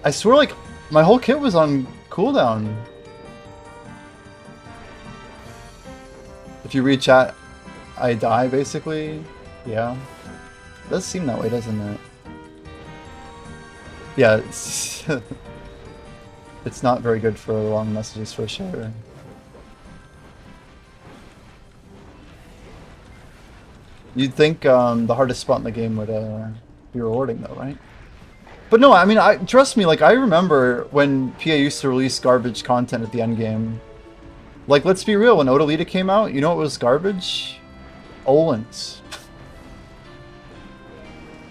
I swear like my whole kit was on cooldown. If you read chat, I die basically. Yeah. It does seem that way, doesn't it? Yeah, it's, it's not very good for long messages for sure. You'd think the hardest spot in the game would be rewarding though, right? But no, I mean, trust me, like I remember when PA used to release garbage content at the end game. Like, let's be real, when Odalita came out, you know what was garbage? Olens.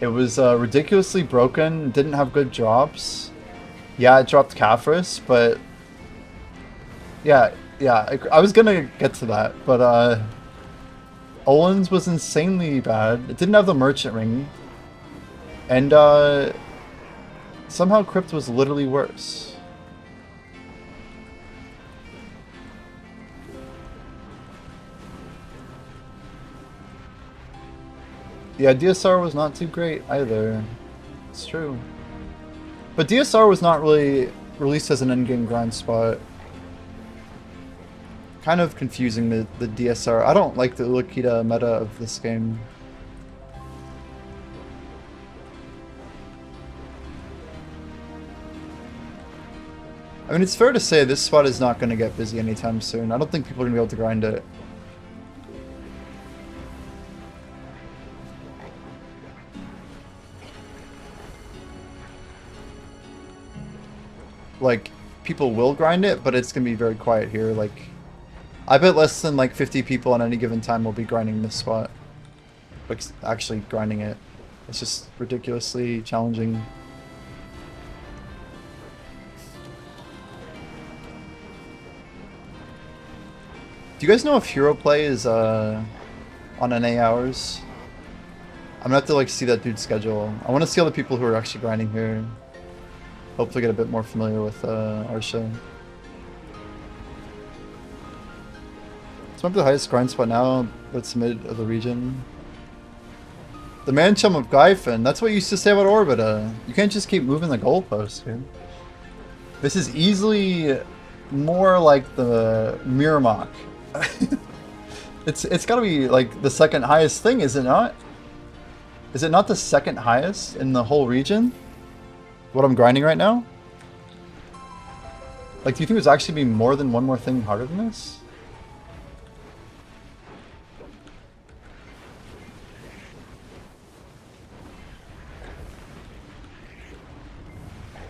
It was ridiculously broken, didn't have good drops. Yeah, it dropped Caphras, but... Yeah, I was gonna get to that, but Olens was insanely bad. It didn't have the merchant ring. And somehow Crypt was literally worse. Yeah, DSR was not too great either. It's true. But DSR was not really released as an endgame grind spot. Kind of confusing, the DSR. I don't like the Ulukita meta of this game. I mean, it's fair to say this spot is not going to get busy anytime soon. I don't think people are going to be able to grind it. Like, people will grind it, but it's going to be very quiet here. Like, I bet less than like 50 people on any given time will be grinding this spot. Like, actually grinding it. It's just ridiculously challenging. Do you guys know if hero play is on NA hours? I'm gonna have to like see that dude's schedule. I want to see all the people who are actually grinding here. Hopefully get a bit more familiar with our show. This might be the highest grind spot now, but it's mid of the region. The man chum of Gryphon, that's what you used to say about Orbita. You can't just keep moving the goalposts, dude. This is easily more like the Miramach. It's gotta be like the second highest thing, is it not? Is it not the second highest in the whole region? What I'm grinding right now? Like, do you think there's actually be more than one more thing harder than this?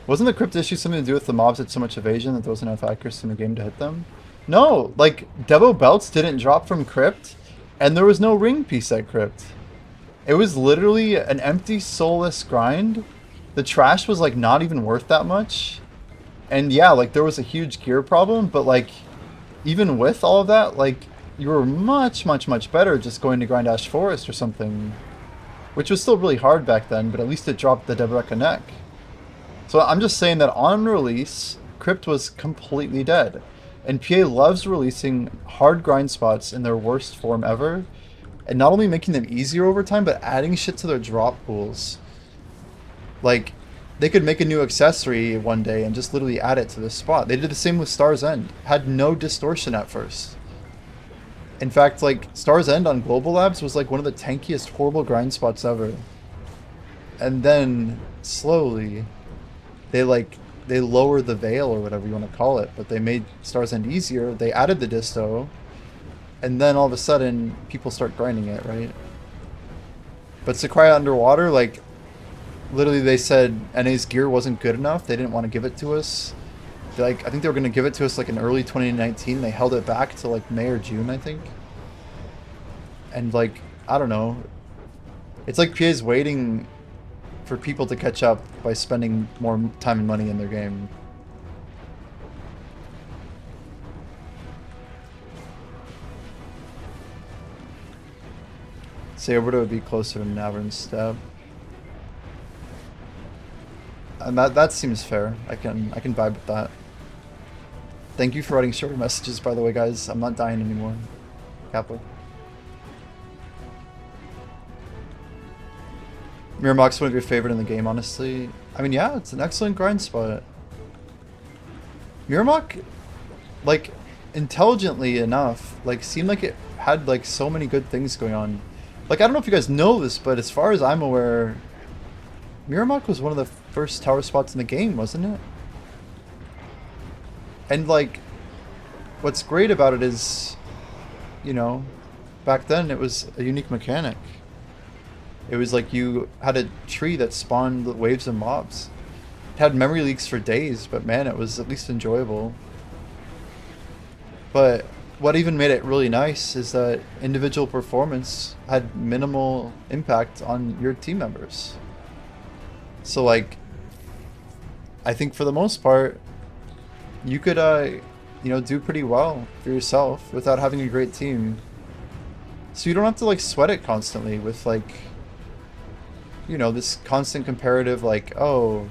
Wasn't the crypt issue something to do with the mobs had so much evasion that there wasn't enough accuracy in the game to hit them? No, like, Devo belts didn't drop from crypt, and there was no ring piece at crypt. It was literally an empty, soulless grind. The trash was like not even worth that much. And yeah, like there was a huge gear problem, but like even with all of that, like you were much better just going to grind Ash Forest or something. Which was still really hard back then, but at least it dropped the Deboreka neck. So I'm just saying that on release, Crypt was completely dead. And PA loves releasing hard grind spots in their worst form ever. And not only making them easier over time, but adding shit to their drop pools. Like, they could make a new accessory one day and just literally add it to the spot. They did the same with Star's End. Had no distortion at first. In fact, like, Star's End on Global Labs was like one of the tankiest, horrible grind spots ever. And then, slowly, they lowered the veil or whatever you want to call it, but they made Star's End easier. They added the disto, and then all of a sudden, people start grinding it, right? But Sakurai Underwater, like, literally they said NA's gear wasn't good enough. They didn't want to give it to us. Like, I think they were going to give it to us like in early 2019. They held it back to like May or June, I think. And like, I don't know. It's like PA's waiting for people to catch up by spending more time and money in their game. Say Alberta would be closer to Navern Step. And that seems fair. I can vibe with that. Thank you for writing shorter messages, by the way, guys. I'm not dying anymore. Capo. Miramok's one of your favorite in the game, honestly. I mean, yeah, it's an excellent grind spot. Miramok, like, intelligently enough, like, seemed like it had, like, so many good things going on. Like, I don't know if you guys know this, but as far as I'm aware, Miramok was one of the first tower spots in the game, wasn't it? And, like, what's great about it is, you know, back then it was a unique mechanic. It was like you had a tree that spawned waves of mobs. It had memory leaks for days, but man, it was at least enjoyable. But what even made it really nice is that individual performance had minimal impact on your team members. So, like, I think for the most part, you could, you know, do pretty well for yourself without having a great team. So you don't have to, like, sweat it constantly with, like, you know, this constant comparative, like, oh,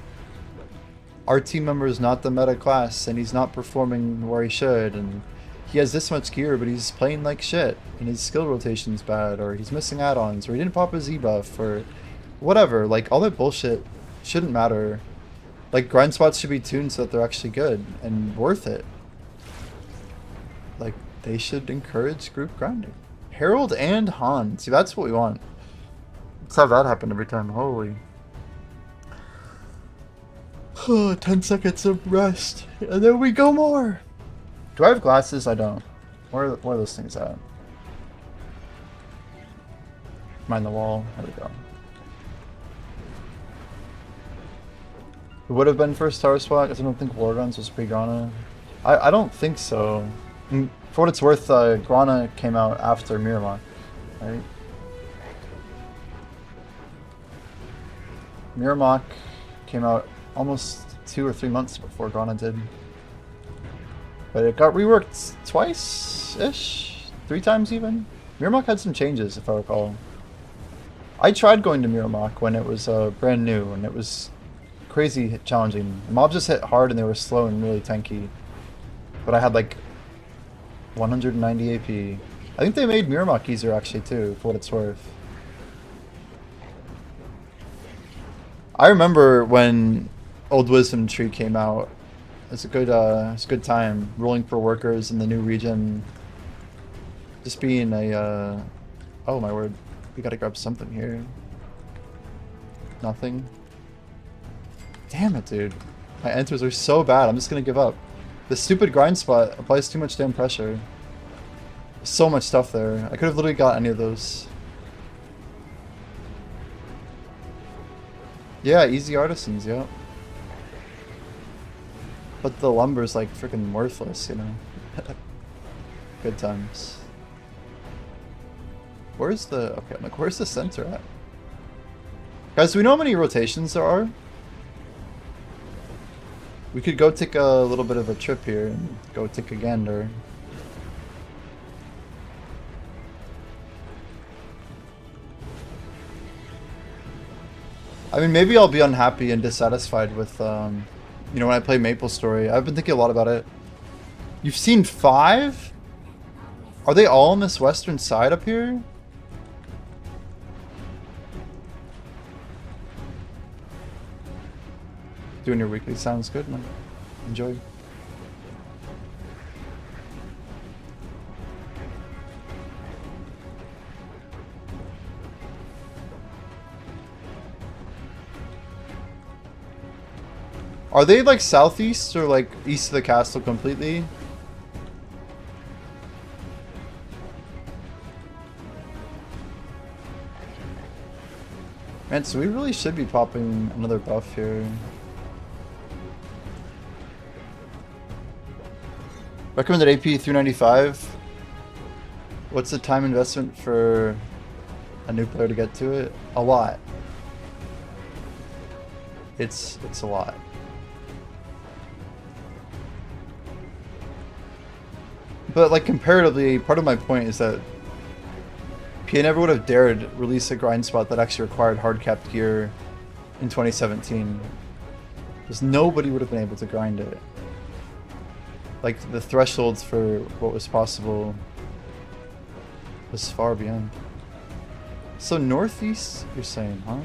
our team member is not the meta class and he's not performing where he should, and he has this much gear but he's playing like shit and his skill rotation's bad, or he's missing add-ons, or he didn't pop a Z-buff, or whatever. Like, all that bullshit shouldn't matter. Like, grind spots should be tuned so that they're actually good and worth it. Like, they should encourage group grinding. Harold and Han. See, that's what we want. Let's have that happen every time. Holy. 10 seconds of rest. And then we go more. Do I have glasses? I don't. Where are those things at? Mind the wall. There we go. It would have been first tower spot because I don't think War Guns was pre-Grana. I don't think so. For what it's worth, Grana came out after Miramok, right? Miramok came out almost 2 or 3 months before Grana did. But it got reworked twice-ish? 3 times even? Miramok had some changes, if I recall. I tried going to Miramok when it was brand new, and it was crazy challenging. The mobs just hit hard and they were slow and really tanky. But I had like 190 AP. I think they made Miramok easier actually too, for what it's worth. I remember when Old Wisdom Tree came out. It's a good time. Rolling for workers in the new region. Just being a oh my word. We gotta grab something here. Nothing. Damn it, dude. My enters are so bad, I'm just gonna give up. The stupid grind spot applies too much damn pressure. There's so much stuff there. I could have literally got any of those. Yeah, easy artisans, yep. But the lumber's like freaking worthless, you know? Good times. Where's the... Okay, I'm like, where's the center at? Guys, do we know how many rotations there are? We could go take a little bit of a trip here and go take a gander. I mean, maybe I'll be unhappy and dissatisfied with, you know, when I play Maple Story. I've been thinking a lot about it. You've seen 5? Are they all on this western side up here? Doing your weekly sounds good, man. Enjoy. Are they like southeast or like east of the castle completely? Man, so we really should be popping another buff here. Recommended AP 395. What's the time investment for a new player to get to it? A lot. It's a lot. But like comparatively, part of my point is that PA never would have dared release a grind spot that actually required hard capped gear in 2017. Because nobody would have been able to grind it. Like the thresholds for what was possible was far beyond. So northeast, you're saying, huh?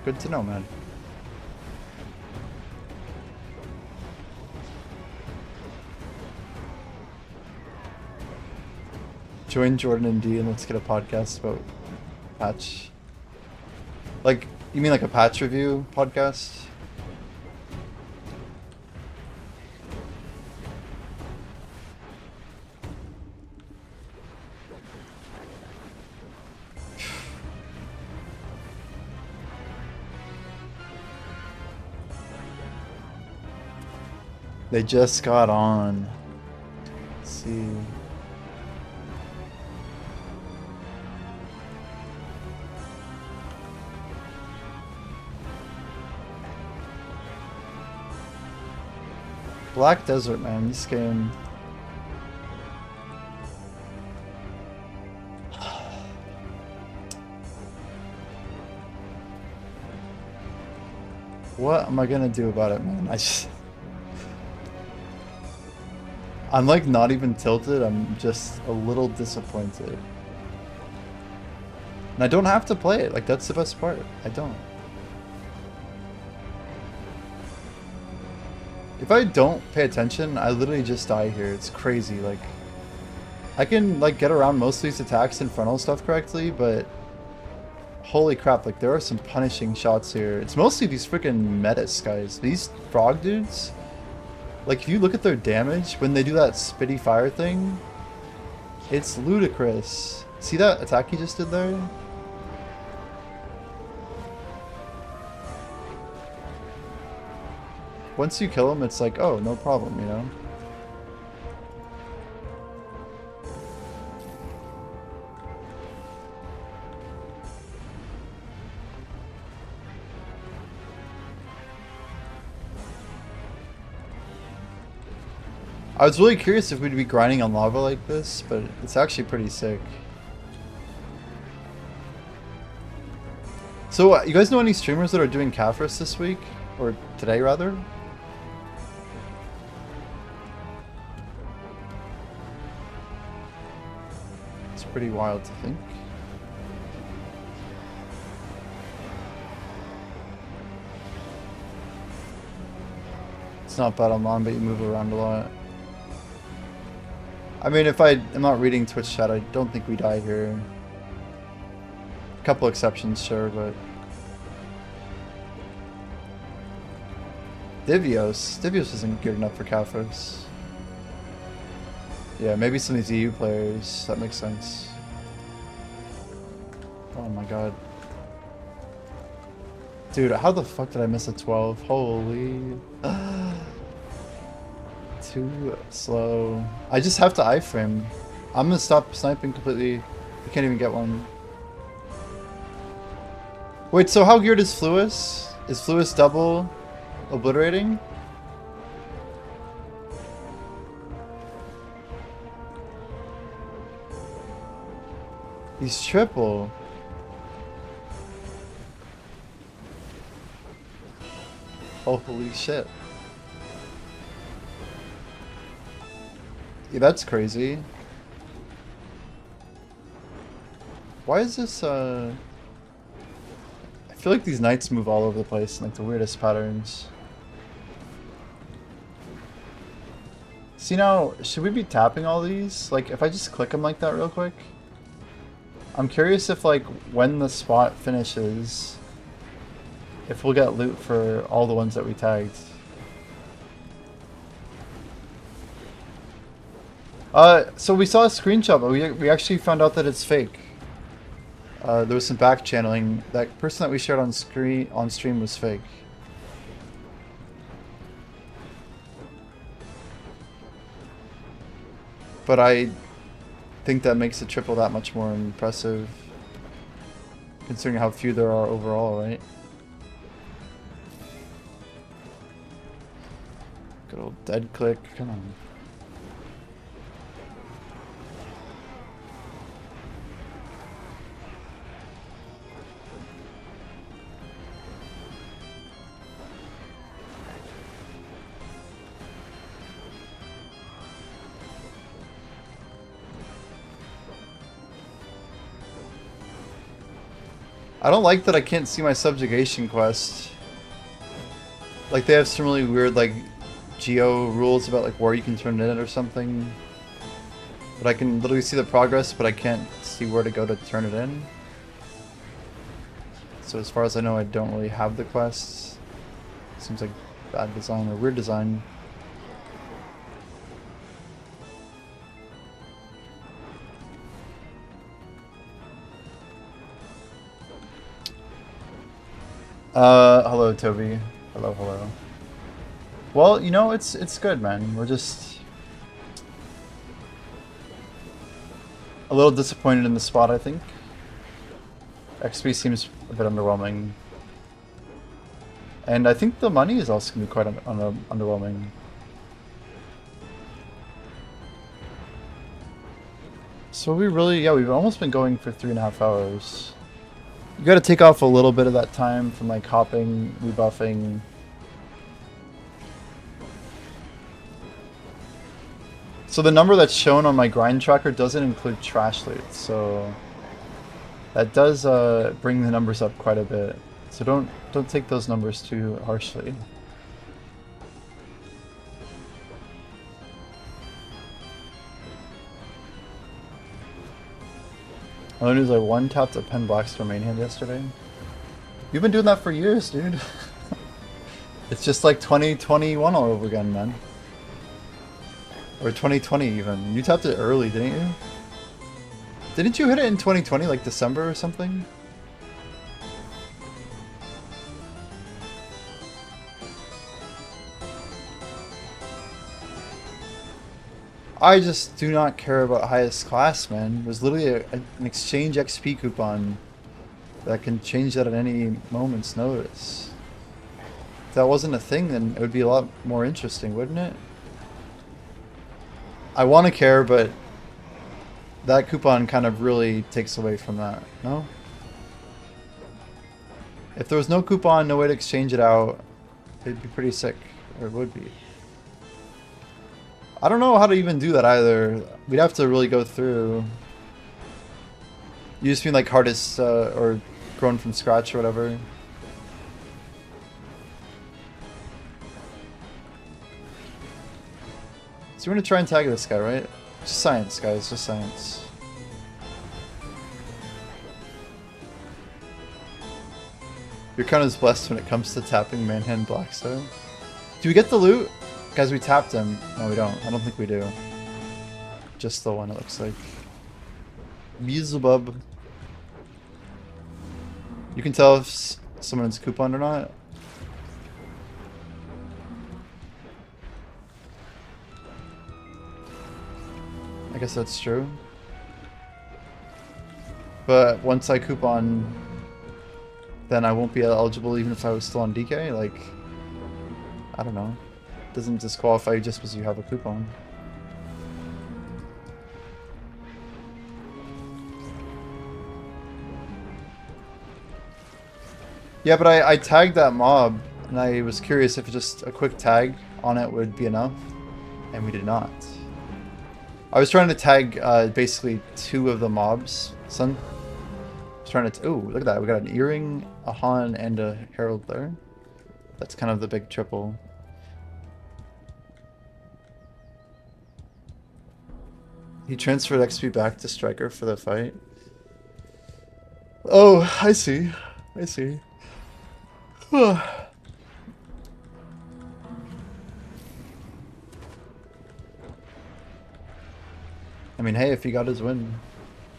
Good to know, man. Join Jordan and D and let's get a podcast about patch. Like, you mean like a patch review podcast? They just got on. Let's see. Black Desert, man, this game. What am I gonna do about it, man? I'm like not even tilted, I'm just a little disappointed. And I don't have to play it, like that's the best part. I don't. If I don't pay attention, I literally just die here. It's crazy. Like, I can like get around most of these attacks and frontal stuff correctly, but holy crap, like there are some punishing shots here. It's mostly these freaking metis guys. These frog dudes, like if you look at their damage when they do that spitty fire thing, it's ludicrous. See that attack he just did there? Once you kill him, it's like, oh, no problem, you know? I was really curious if we'd be grinding on lava like this, but it's actually pretty sick. So, you guys know any streamers that are doing Caphras this week? Or today, rather? Pretty wild to think. It's not bad online, but you move around a lot. I mean, if I'm not reading Twitch chat, I don't think we die here. A couple exceptions, sure, but... Divios isn't good enough for Caphras. Yeah, maybe some of these EU players. That makes sense. Oh my god. Dude, how the fuck did I miss a 12? Holy. Too slow. I just have to iframe. I'm gonna stop sniping completely. I can't even get one. Wait, so how geared is Fluis? Is Fluis double obliterating? He's triple. Holy shit. Yeah, that's crazy. Why is this, feel like these knights move all over the place in like the weirdest patterns. See now, should we be tapping all these? Like if I just click them like that real quick? I'm curious if like when the spot finishes, if we'll get loot for all the ones that we tagged. So we saw a screenshot, but we actually found out that it's fake. There was some back channeling. That person that we shared on stream was fake. But I think that makes the triple that much more impressive, considering how few there are overall, right? Good old dead click, come on. I don't like that I can't see my subjugation quest. Like they have some really weird like geo rules about like where you can turn it in or something. But I can literally see the progress, but I can't see where to go to turn it in. So as far as I know, I don't really have the quests. Seems like bad design or weird design. Hello, Toby. Hello, hello. Well, you know, it's good, man. We're just a little disappointed in the spot, I think. XP seems a bit underwhelming. And I think the money is also going to be quite underwhelming. So we really, yeah, we've almost been going for 3.5 hours. You gotta take off a little bit of that time from like hopping, rebuffing. So the number that's shown on my grind tracker doesn't include trash loot, so that does bring the numbers up quite a bit. So don't take those numbers too harshly. I learned I one-tapped a pen Blackstar main hand yesterday. You've been doing that for years, dude. It's just like 2021 all over again, man. Or 2020 even. You tapped it early, didn't you? Didn't you hit it in 2020, like December or something? I just do not care about highest class, man. There's literally an exchange XP coupon that can change that at any moment's notice. If that wasn't a thing, then it would be a lot more interesting, wouldn't it? I want to care, but that coupon kind of really takes away from that, no? If there was no coupon, no way to exchange it out, it'd be pretty sick, or it would be. I don't know how to even do that either. We'd have to really go through. You just mean like hardest or grown from scratch or whatever. So we're gonna try and tag this guy, right? Just science, guys. Just science. You're kind of blessed when it comes to tapping Manhand Blackstar. Do we get the loot? Guys, we tapped him. No, we don't. I don't think we do. Just the one, it looks like. Beelzebub. You can tell if someone's couponed or not. I guess that's true. But once I coupon, then I won't be eligible even if I was still on DK? Like, I don't know. Doesn't disqualify you just because you have a coupon. Yeah, but I tagged that mob, and I was curious if just a quick tag on it would be enough, and we did not. I was trying to tag basically 2 of the mobs. I was trying to... Ooh, look at that. We got an earring, a Han, and a Herald there. That's kind of the big triple. He transferred XP back to Striker for the fight. Oh, I see. I see. I mean, hey, if he got his win,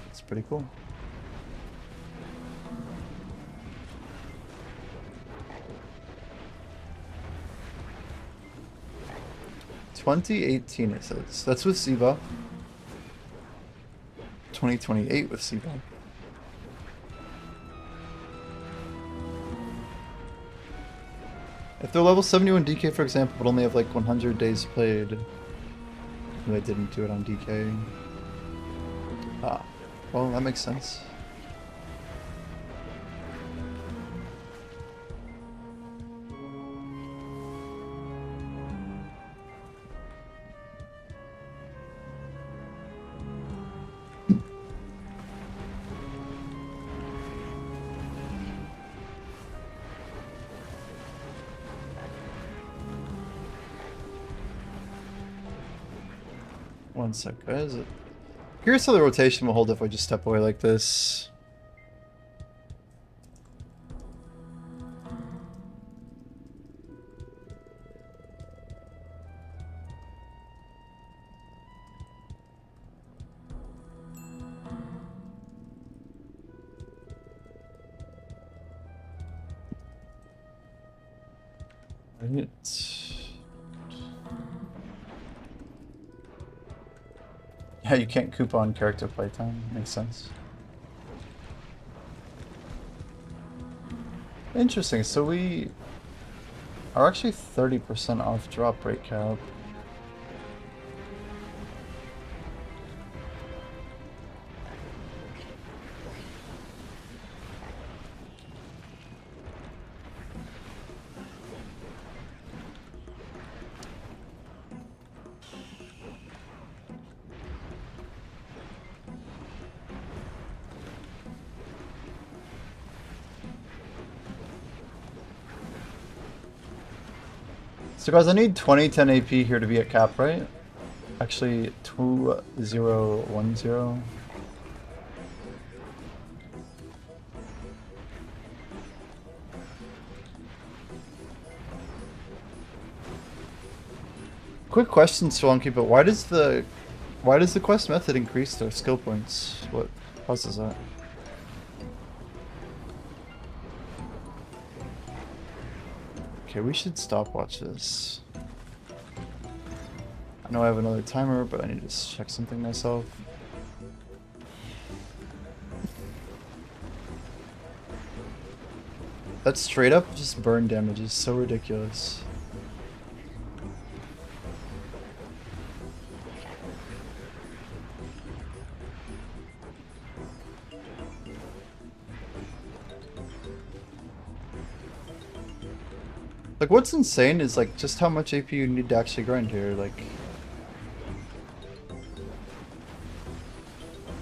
it's pretty cool. "2018" it says. That's with Siva. 2028 with Siva. If they're level 71 DK, for example, but only have like 100 days played, they didn't do it on DK. Ah, well, that makes sense. One sec, guys. Curious how the rotation will hold if I just step away like this. Right. Yeah, you can't coupon character playtime. Makes sense. Interesting, so we are actually 30% off drop rate cap. So guys, I need 2010 AP here to be at cap, right? Actually, 2010. Quick question, Swonky, but why does the quest method increase their skill points? What causes that? Okay, we should stopwatch this. I know I have another timer, but I need to check something myself. That straight up just burn damage is so ridiculous. Like, what's insane is, like, just how much AP you need to actually grind here, like...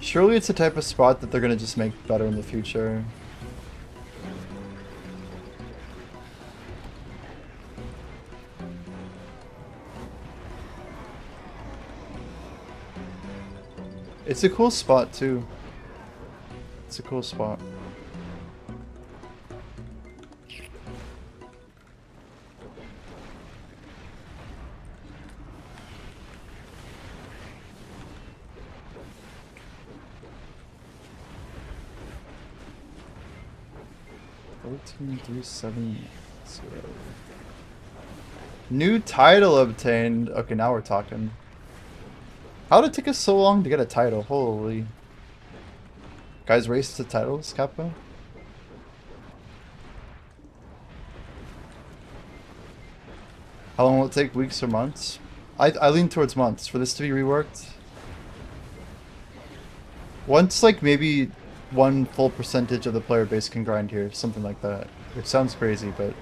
Surely it's the type of spot that they're gonna just make better in the future. It's a cool spot, too. It's a cool spot. New title obtained. Okay, now we're talking. How did it take us so long to get a title? Holy. Guys, race to titles, Kappa? How long will it take? Weeks or months? I lean towards months for this to be reworked. Once, like, maybe one full percentage of the player base can grind here, something like that. Which sounds crazy, but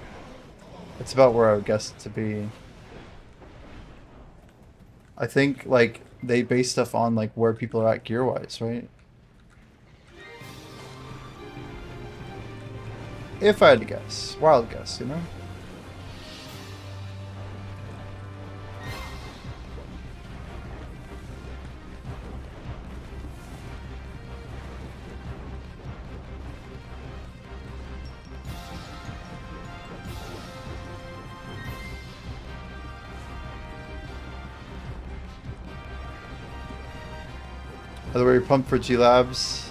it's about where I would guess it to be. I think, like, they base stuff on, like, where people are at gear-wise, right? If I had to guess. Wild guess, you know? By the way, you're pumped for G Labs.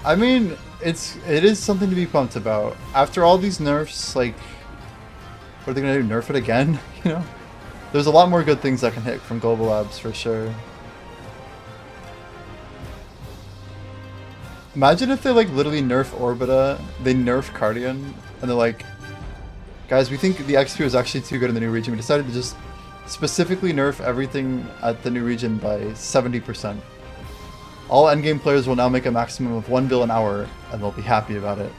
I mean, it is something to be pumped about. After all these nerfs, like, what are they gonna do? Nerf it again? You know, there's a lot more good things that can hit from Global Labs for sure. Imagine if they like literally nerf Orbita, they nerf Cardian, and they're like, guys, we think the XP was actually too good in the new region. We decided to just specifically nerf everything at the new region by 70%. All endgame players will now make a maximum of 1 bill an hour, and they'll be happy about it.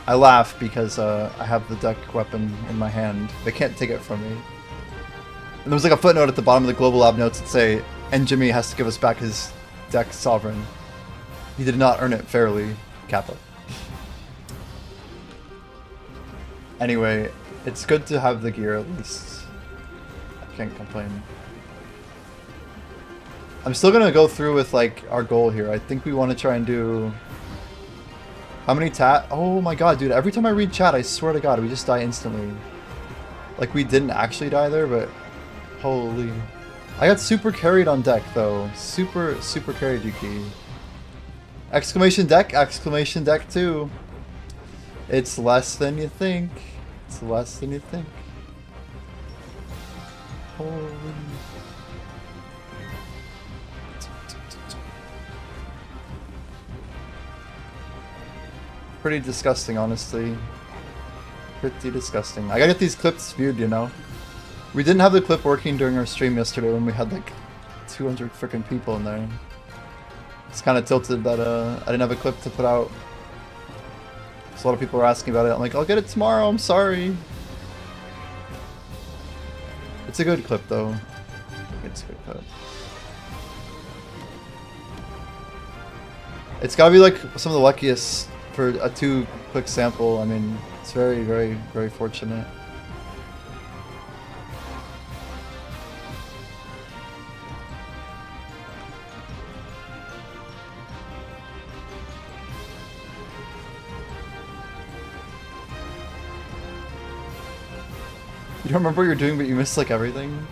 I laugh because I have the deck weapon in my hand. They can't take it from me. And there was like a footnote at the bottom of the Global Lab notes that say, and Jimmy has to give us back his deck sovereign. He did not earn it fairly, Kappa. Anyway, it's good to have the gear at least. I can't complain. I'm still gonna go through with like our goal here. I think we want to try and do... How many Oh my god, dude, every time I read chat, I swear to god, we just die instantly. Like, we didn't actually die there, but... Holy... I got super carried on deck, though. Super carried, Yuki. Exclamation deck 2. It's less than you think. It's less than you think. Holy... Pretty disgusting, honestly. Pretty disgusting. I gotta get these clips viewed, you know? We didn't have the clip working during our stream yesterday when we had like 200 freaking people in there. It's kind of tilted that I didn't have a clip to put out. So a lot of people were asking about it. I'm like, I'll get it tomorrow, I'm sorry. It's a good clip though. It's a good clip. It's gotta be like some of the luckiest for a 2-click sample. I mean, it's very fortunate. You don't remember what you're doing, but you missed like everything?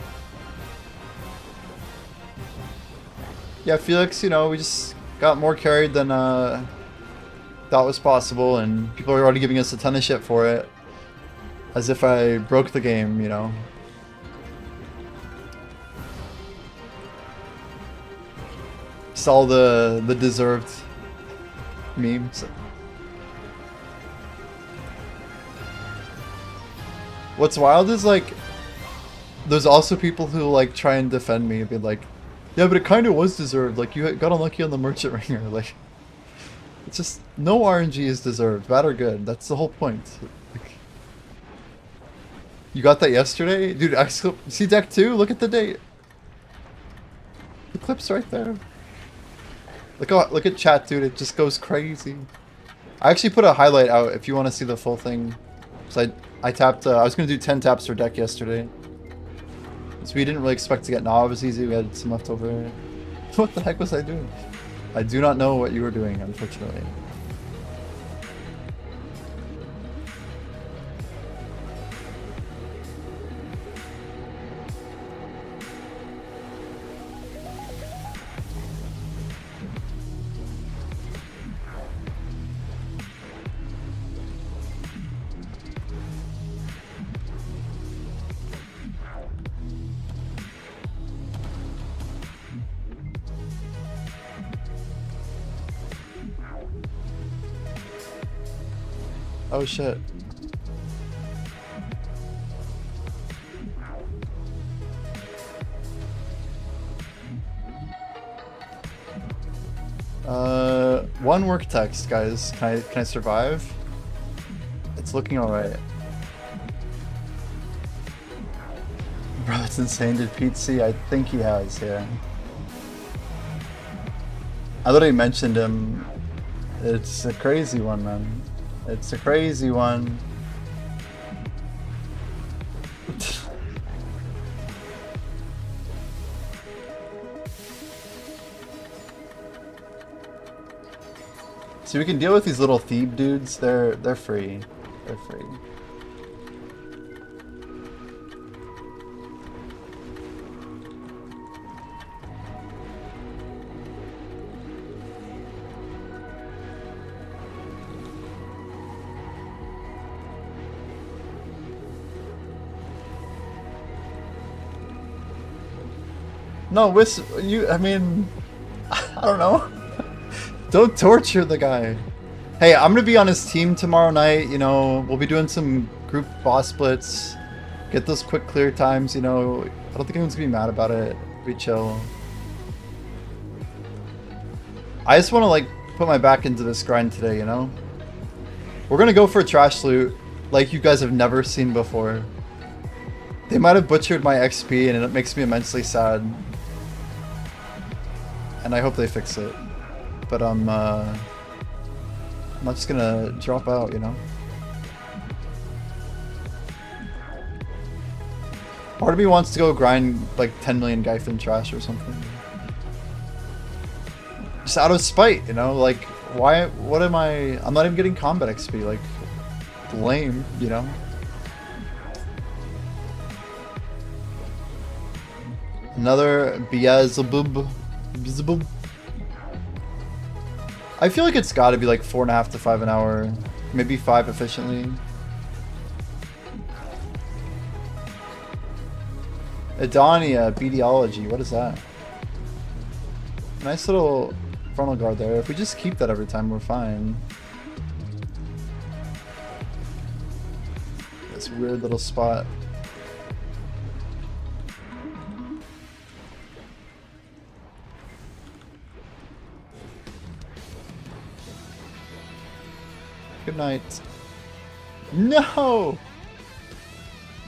Yeah, Felix, you know, we just got more carried than thought was possible, and people are already giving us a ton of shit for it. As if I broke the game, you know. It's all the deserved memes. What's wild is like, there's also people who like try and defend me and be like, yeah, but it kind of was deserved. Like, you got unlucky on the merchant ringer. Like, it's just, no RNG is deserved, bad or good. That's the whole point. Like, you got that yesterday? Dude, see deck 2? Look at the date. The clip's right there. Look at chat, dude. It just goes crazy. I actually put a highlight out if you want to see the full thing. So I tapped, I was going to do 10 taps for deck yesterday. So we didn't really expect to get Novice easy. We had some left over. What the heck was I doing? I do not know what you were doing, unfortunately. Oh shit. One work text, guys. Can I survive? It's looking alright. Bro, that's insane. Did Pete see? I think he has, yeah. I literally mentioned him. It's a crazy one, man. It's a crazy one. See, we can deal with these little thief dudes. They're free. They're free. No, I mean, I don't know. Don't torture the guy. Hey, I'm gonna be on his team tomorrow night, you know, we'll be doing some group boss splits. Get those quick clear times, you know. I don't think anyone's gonna be mad about it. Be chill. I just wanna like put my back into this grind today, you know? We're gonna go for trash loot like you guys have never seen before. They might have butchered my XP and it makes me immensely sad. And I hope they fix it. But I'm not just gonna drop out, you know? Part of me wants to go grind like 10 million Gytham trash or something. Just out of spite, you know? Like, why, what am I'm not even getting combat XP, like, lame, you know? Another Beelzebub. I feel like it's gotta be like 4.5 to 5 an hour. Maybe 5 efficiently. Edania, Bediology, what is that? Nice little frontal guard there. If we just keep that every time, we're fine. This weird little spot. Good night. No!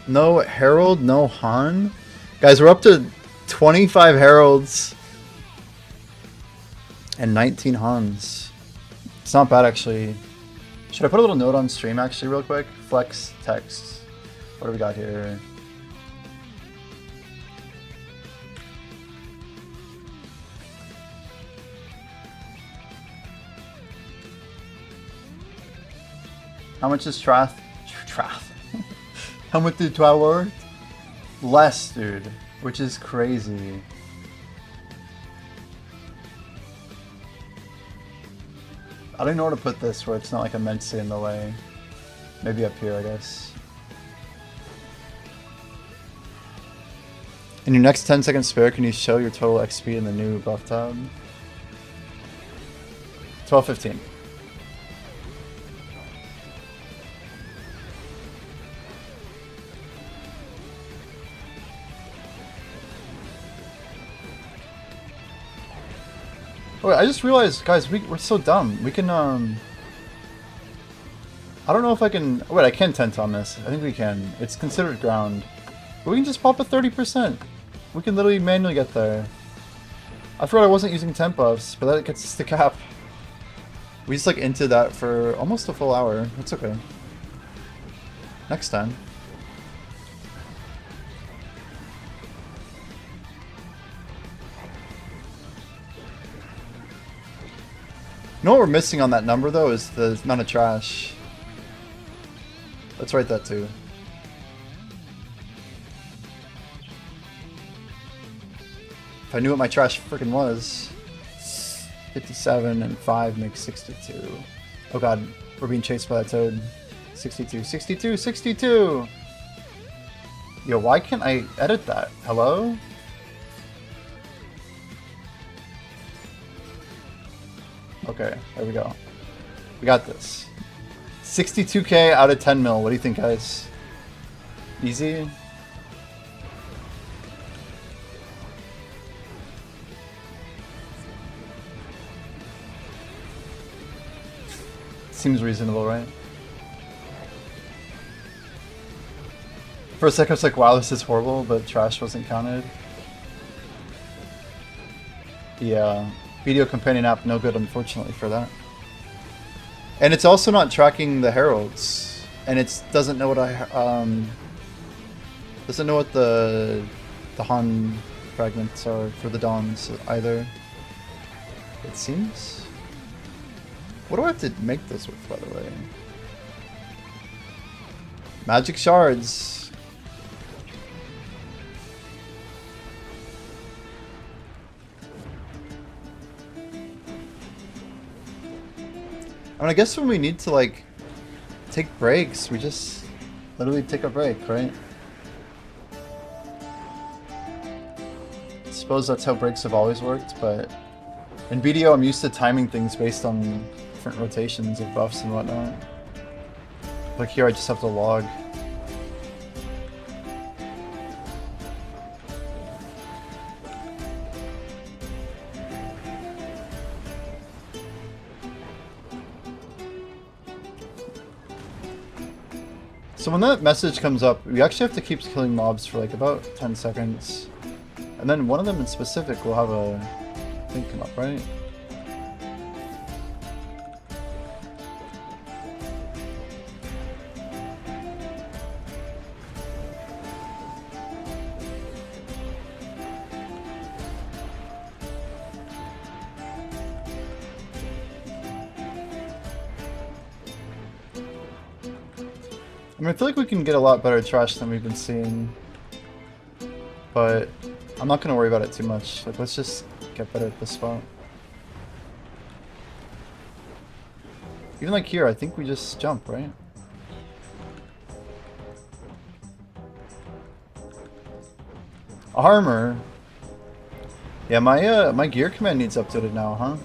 No Herald, no Han? Guys, we're up to 25 Heralds and 19 Hans. It's not bad, actually. Should I put a little note on stream, actually, real quick? Flex text. What do we got here? How much is Trath? How much did Trath worth? Less, dude. Which is crazy. I don't know where to put this where it's not like immensely in the way. Maybe up here, I guess. In your next 10-second spare, can you show your total XP in the new buff tab? 12:15. Wait, I just realized, guys, we're so dumb. We can, I don't know if I can... Wait, I can tent on this. I think we can. It's considered ground. But we can just pop a 30%. We can literally manually get there. I forgot I wasn't using temp buffs, but that gets us the cap. We just, like, into that for almost a full hour. That's okay. Next time. You know what we're missing on that number, though, is the amount of trash. Let's write that, too. If I knew what my trash freaking was. 57 and 5 makes 62. Oh god, we're being chased by that toad. 62, 62, 62! Yo, why can't I edit that? Hello? Okay, there we go. We got this. 62k out of 10 mil. What do you think, guys? Easy? Seems reasonable, right? For a second I was like, wow, this is horrible, but trash wasn't counted. Yeah. Video companion app, no good, unfortunately, for that. And it's also not tracking the heralds, and it doesn't know what doesn't know what the Han fragments are for the Dawns either. It seems. What do I have to make this with, by the way? Magic shards. I mean, I guess when we need to, like, take breaks, we just literally take a break, right? I suppose that's how breaks have always worked, but in BDO I'm used to timing things based on different rotations of buffs and whatnot. Like here I just have to log. So when that message comes up, we actually have to keep killing mobs for like about 10 seconds. And then one of them in specific will have a thing come up, right? I mean, I feel like we can get a lot better trash than we've been seeing, but I'm not going to worry about it too much. Like, let's just get better at this spot. Even like here, I think we just jump, right? Armor. Yeah, my gear command needs updated now, huh?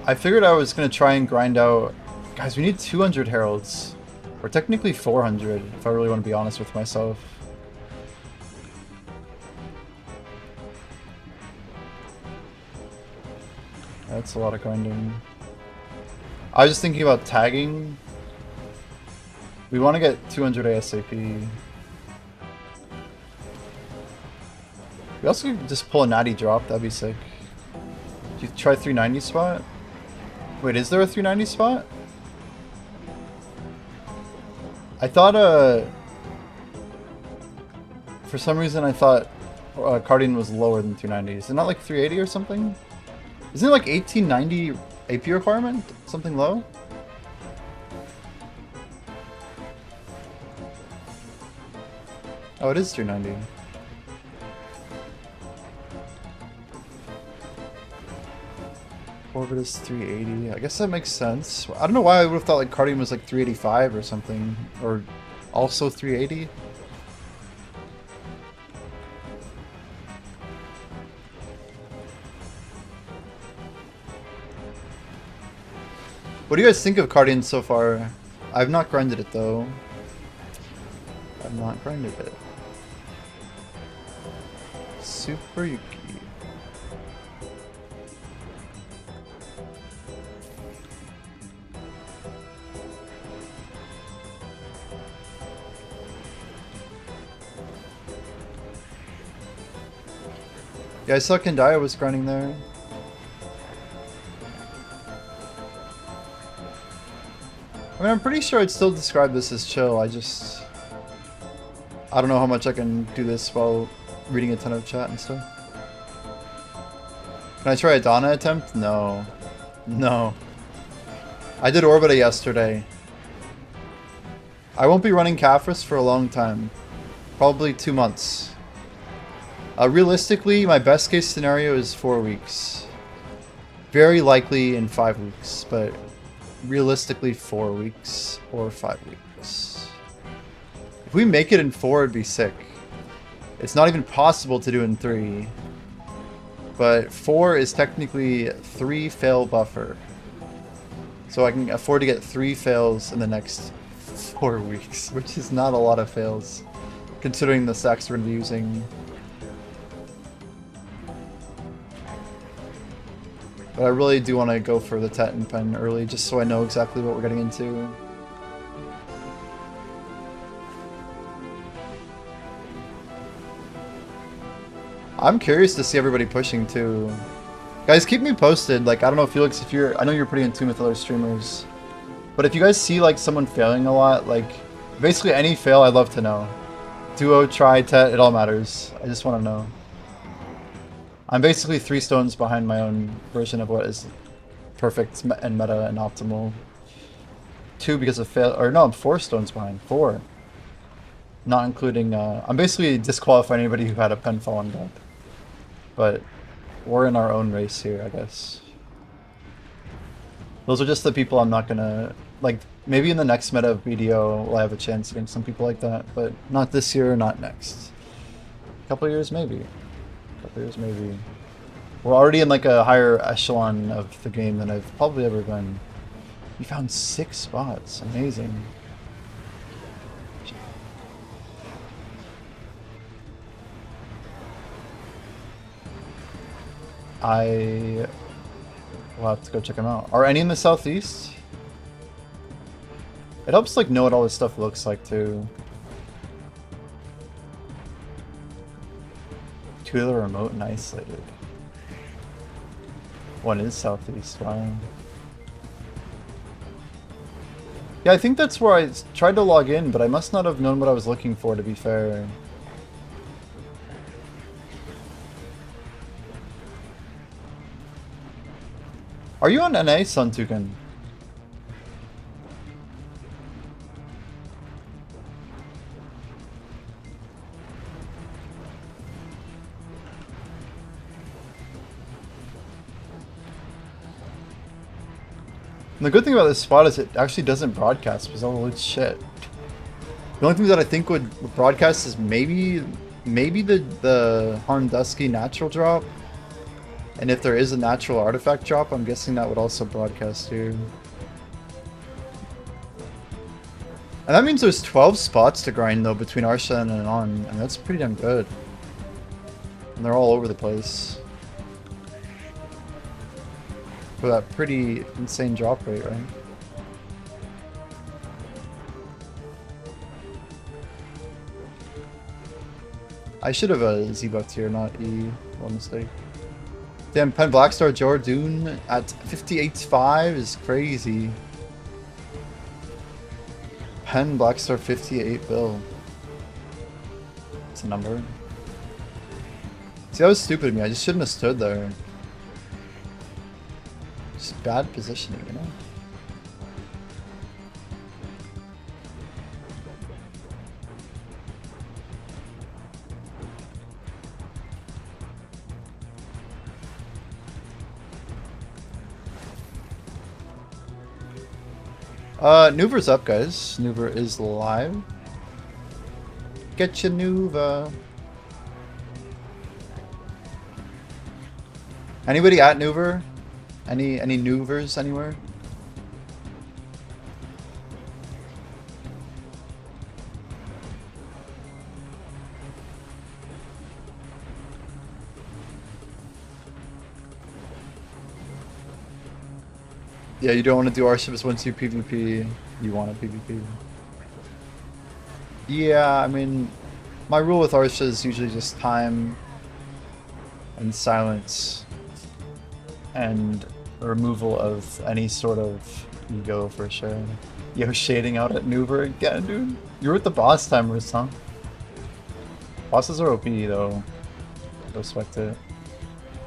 I figured I was going to try and grind out... Guys, we need 200 heralds. Or technically 400, if I really want to be honest with myself. That's a lot of grinding. I was just thinking about tagging. We want to get 200 ASAP. We also could just pull a natty drop, that'd be sick. Did you try 390 spot? Wait, is there a 390 spot? I thought, for some reason I thought Cardian was lower than 290. Is it not like 380 or something? Isn't it like 1890 AP requirement? Something low? Oh, it is 390. Orbit is 380. I guess that makes sense. I don't know why I would have thought like Cardian was like 385 or something. Or also 380. What do you guys think of Cardian so far? I've not grinded it though. I've not grinded it. Super Yuki. Yeah, I saw Kendaya was grinding there. I mean, I'm pretty sure I'd still describe this as chill. I don't know how much I can do this while reading a ton of chat and stuff. Can I try a Donna attempt? No. No. I did Orbita yesterday. I won't be running Caphras for a long time. Probably 2 months. Realistically, my best case scenario is 4 weeks. Very likely in 5 weeks, but realistically 4 weeks or 5 weeks. If we make it in 4, it'd be sick. It's not even possible to do in 3. But 4 is technically 3 fail buffer. So I can afford to get 3 fails in the next 4 weeks, which is not a lot of fails, considering the stacks we're going to be using. But I really do want to go for the Tet and Pen early, just so I know exactly what we're getting into. I'm curious to see everybody pushing too. Guys, keep me posted. Like, I don't know, Felix, if you're... I know you're pretty in tune with other streamers. But if you guys see, like, someone failing a lot, like, basically any fail, I'd love to know. Duo, try, tet, it all matters. I just want to know. I'm basically 3 stones behind my own version of what is perfect and meta and optimal. 2 because of fail... Or no, I'm 4 stones behind. 4. Not including... I'm basically disqualifying anybody who had a pen falling deck. But... we're in our own race here, I guess. Those are just the people I'm not gonna... Like, maybe in the next meta of BDO we'll have a chance against some people like that, but not this year, not next. A couple years, maybe. A couple years, maybe. We're already in, like, a higher echelon of the game than I've probably ever been. You found 6 spots. Amazing. I will have to go check them out. Are any in the southeast? It helps like know what all this stuff looks like too. 2 that are remote and isolated. 1 is southeast, wow. Yeah, I think that's where I tried to log in, but I must not have known what I was looking for, to be fair. Are you on NA, Suntukan? And the good thing about this spot is it actually doesn't broadcast, because holy shit. The only thing that I think would broadcast is maybe the Harndusky natural drop. And if there is a natural artifact drop, I'm guessing that would also broadcast here. And that means there's 12 spots to grind though between Arshan and On, and that's pretty damn good. And they're all over the place. For that pretty insane drop rate, right? I should have a Z-buffed here, not E. One mistake. Damn, Pen Blackstar Jordoon at 58.5 is crazy. Pen Blackstar 58 bill. It's a number. See, that was stupid of me. I just shouldn't have stood there. Just bad positioning, you know? Nuver's up, guys. Nuver is live. Get your Nuva. Anybody at Nuver? Any Nuvers anywhere? Yeah, you don't want to do Arships once you PvP. You want to PvP. Yeah, I mean, my rule with Arsha is usually just time and silence and removal of any sort of ego for sure. Yo, shading out at Nuver again, dude. You're with the boss timers, huh? Bosses are OP though. Respect it.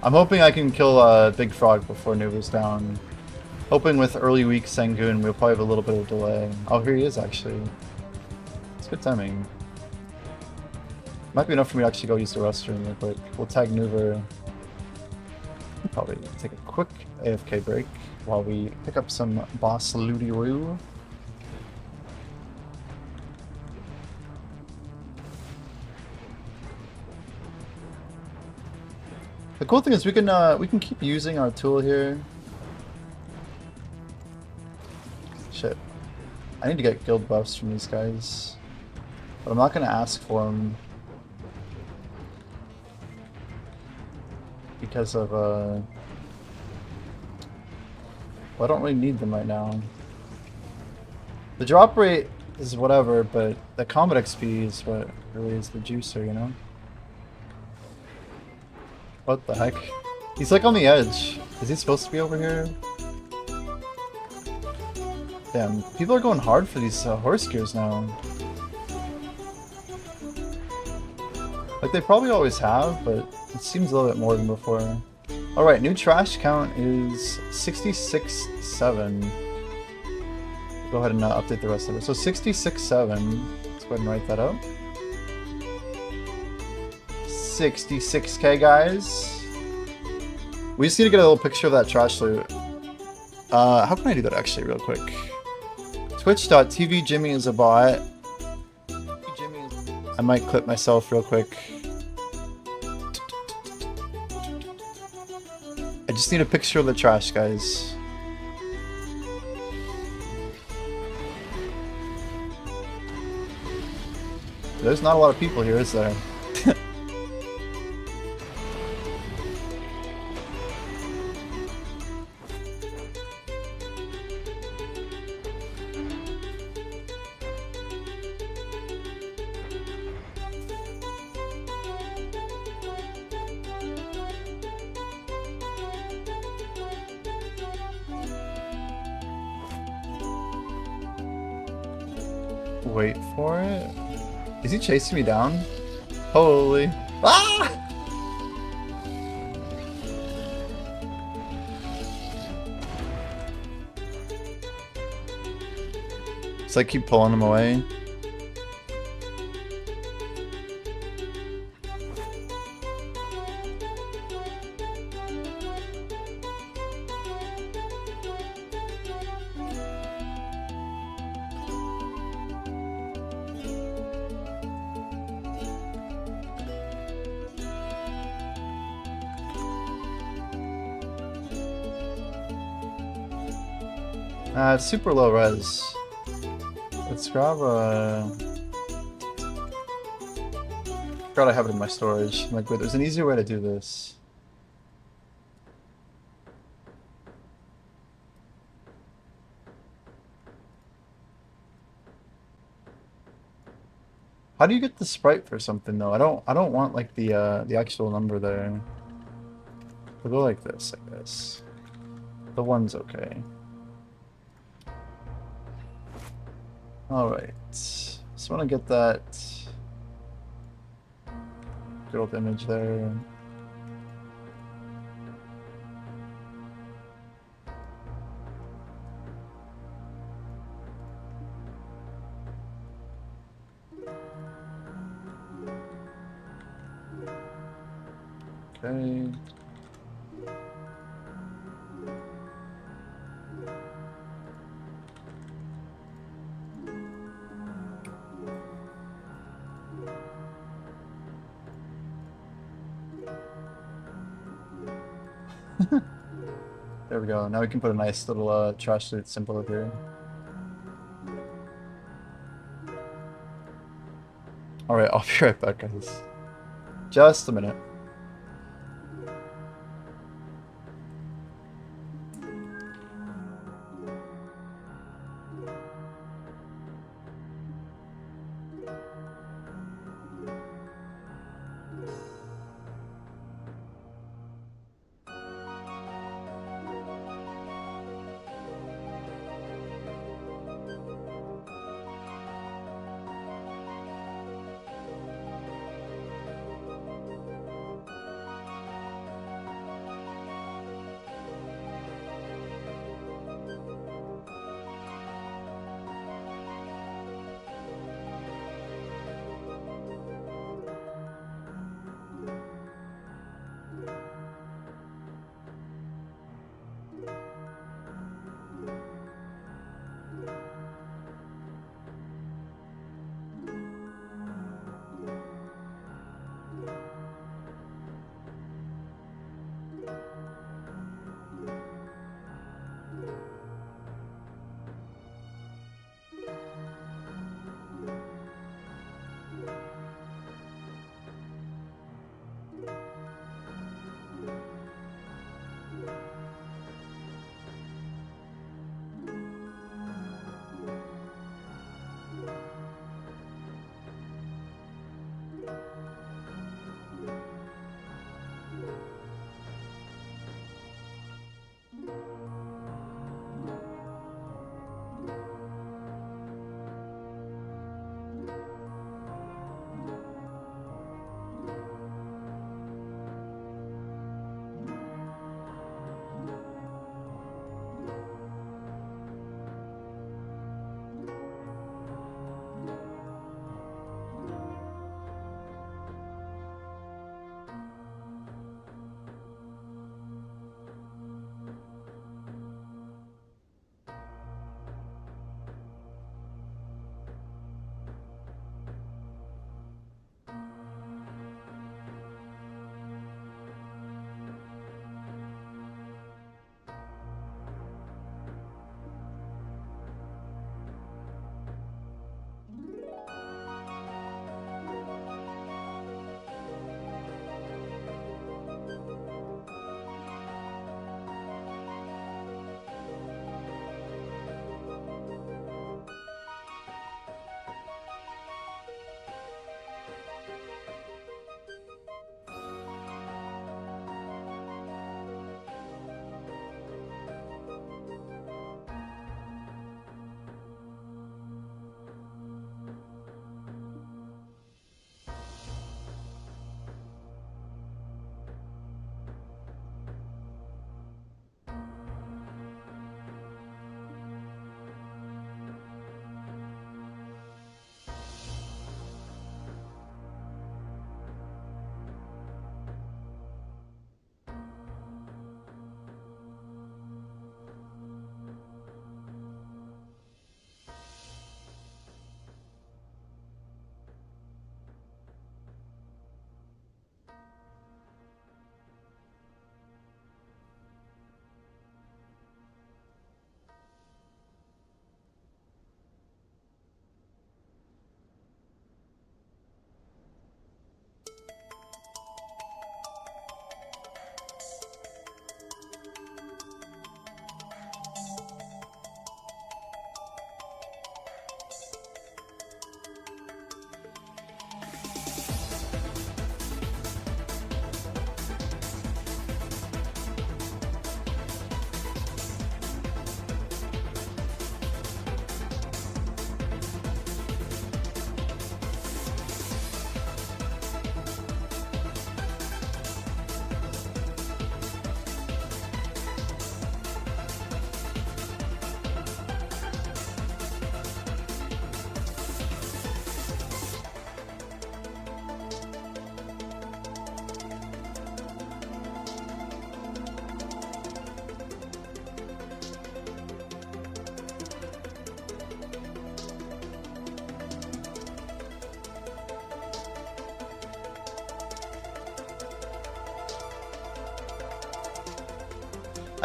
I'm hoping I can kill Big Frog before Nuver's down. Hoping with early week Sengun, we'll probably have a little bit of delay. Oh, here he is actually. It's good timing. Might be enough for me to actually go use the restroom real quick. We'll tag Nuver. Probably take a quick AFK break while we pick up some boss looty-roo. The cool thing is we can keep using our tool here. Shit. I need to get guild buffs from these guys. But I'm not going to ask for them. Because of, well, I don't really need them right now. The drop rate is whatever, but the combat XP is what really is the juicer, you know? What the heck? He's like on the edge. Is he supposed to be over here? Damn, people are going hard for these horse gears now. Like they probably always have, but it seems a little bit more than before. Alright, new trash count is 66.7. Go ahead and update the rest of it. So 66.7. Let's go ahead and write that up. 66k, guys. We just need to get a little picture of that trash loot. How can I do that actually real quick? Twitch.tv Jimmy is a bot. I might clip myself real quick. I just need a picture of the trash, guys. There's not a lot of people here, is there? Wait for it. Is he chasing me down? Holy. Ah! It's like keep pulling him away. It's super low res. Let's grab a... Forgot I have it in my storage. I'm like, wait, there's an easier way to do this. How do you get the sprite for something though? I don't want like the actual number there. We'll go like this, I guess. The one's okay. Alright, just want to get that good old image there. Okay. There we go. Now we can put a nice little trash loot symbol up here. Alright, I'll be right back, guys. Just a minute.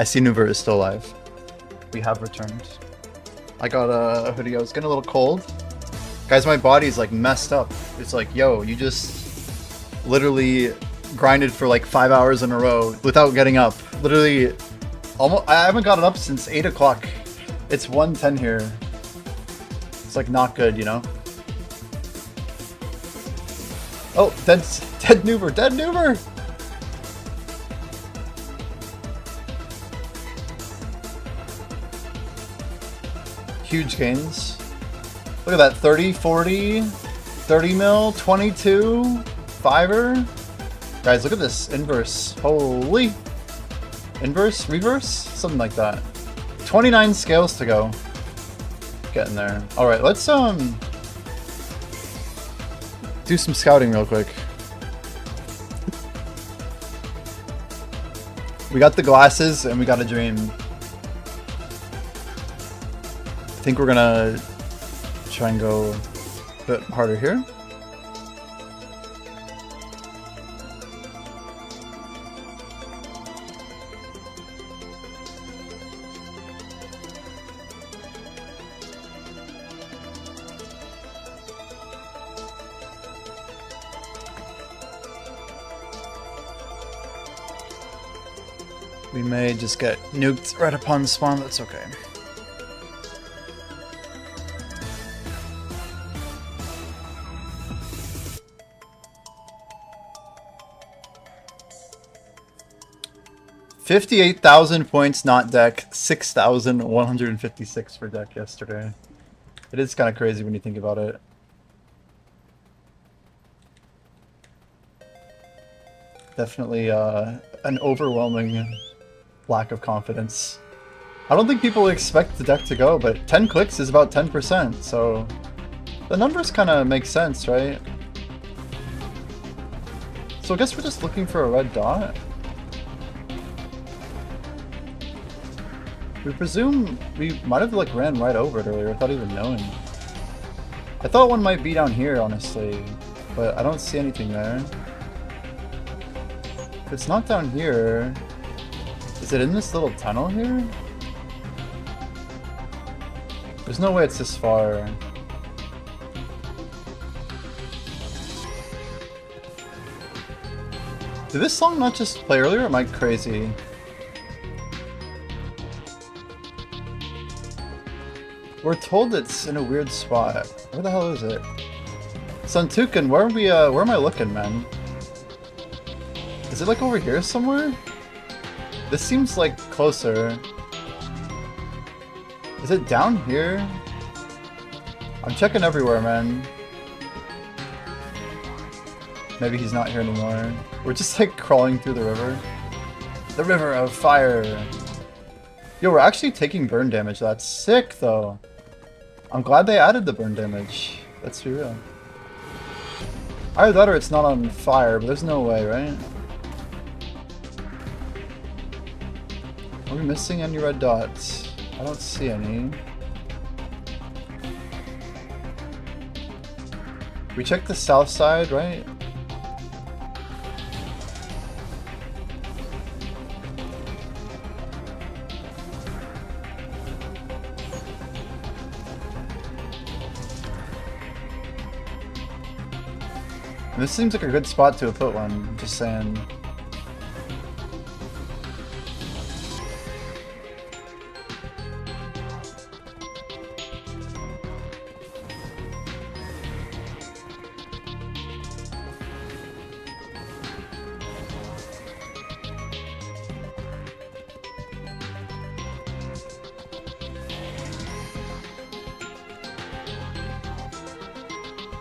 I see Nuver is still alive. We have returned. I got a hoodie. I was getting a little cold. Guys, my body's like messed up. It's like, yo, you just literally grinded for like 5 hours in a row without getting up. Literally, almost. I haven't gotten up since 8 o'clock. It's 1:10 here. It's like not good, you know? Oh, dead Nuver, dead Nuver! Huge gains. Look at that, 30, 40, 30 mil, 22, 5er. Guys, look at this inverse. Holy. Inverse? Reverse? Something like that. 29 scales to go. Getting there. Alright, let's do some scouting real quick. We got the glasses and we got a dream. I think we're gonna try and go a bit harder here. We may just get nuked right upon spawn, but that's okay. $58,000 points not deck, 6,156 for deck yesterday. It is kind of crazy when you think about it. Definitely an overwhelming lack of confidence. I don't think people expect the deck to go, but 10 clicks is about 10%, so the numbers kind of make sense, right? So I guess we're just looking for a red dot. We presume we might have like ran right over it earlier without even knowing. I thought one might be down here, honestly, but I don't see anything there. If it's not down here, is it in this little tunnel here? There's no way it's this far. Did this song not just play earlier, or am I crazy? We're told it's in a weird spot. Where the hell is it? Suntukan, where am I looking, man? Is it like over here somewhere? This seems like closer. Is it down here? I'm checking everywhere, man. Maybe he's not here anymore. We're just like crawling through the river. The river of fire. Yo, we're actually taking burn damage. That's sick, though. I'm glad they added the burn damage. Let's be real. Either that or it's not on fire, but there's no way, right? Are we missing any red dots? I don't see any. We checked the south side, right? This seems like a good spot to have put one, just saying.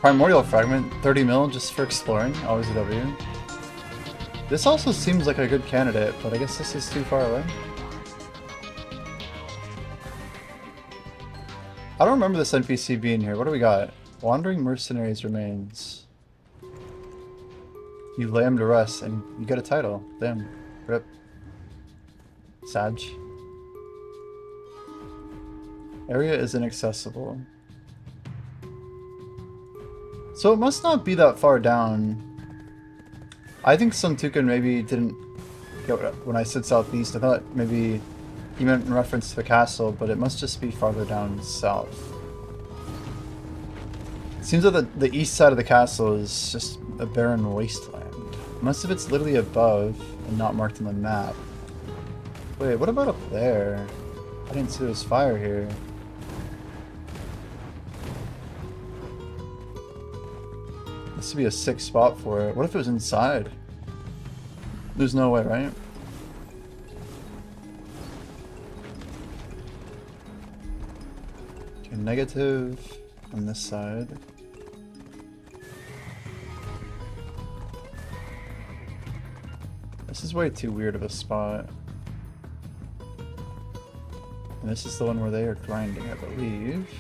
Primordial Fragment, 30 mil just for exploring, always a W. This also seems like a good candidate, but I guess this is too far away. I don't remember this NPC being here. What do we got? Wandering Mercenaries remains. You lay him to rest and you get a title. Damn. Rip. Sag. Area is inaccessible. So it must not be that far down. I think Suntukan maybe didn't Yeah, when I said southeast, I thought maybe you meant in reference to the castle, but it must just be farther down south. It seems that the east side of the castle is just a barren wasteland. Unless if it's literally above and not marked on the map. Wait, what about up there? I didn't see there was fire here. This would be a sick spot for it. What if it was inside? There's no way, right? Okay, negative on this side. This is way too weird of a spot. And this is the one where they are grinding, I believe.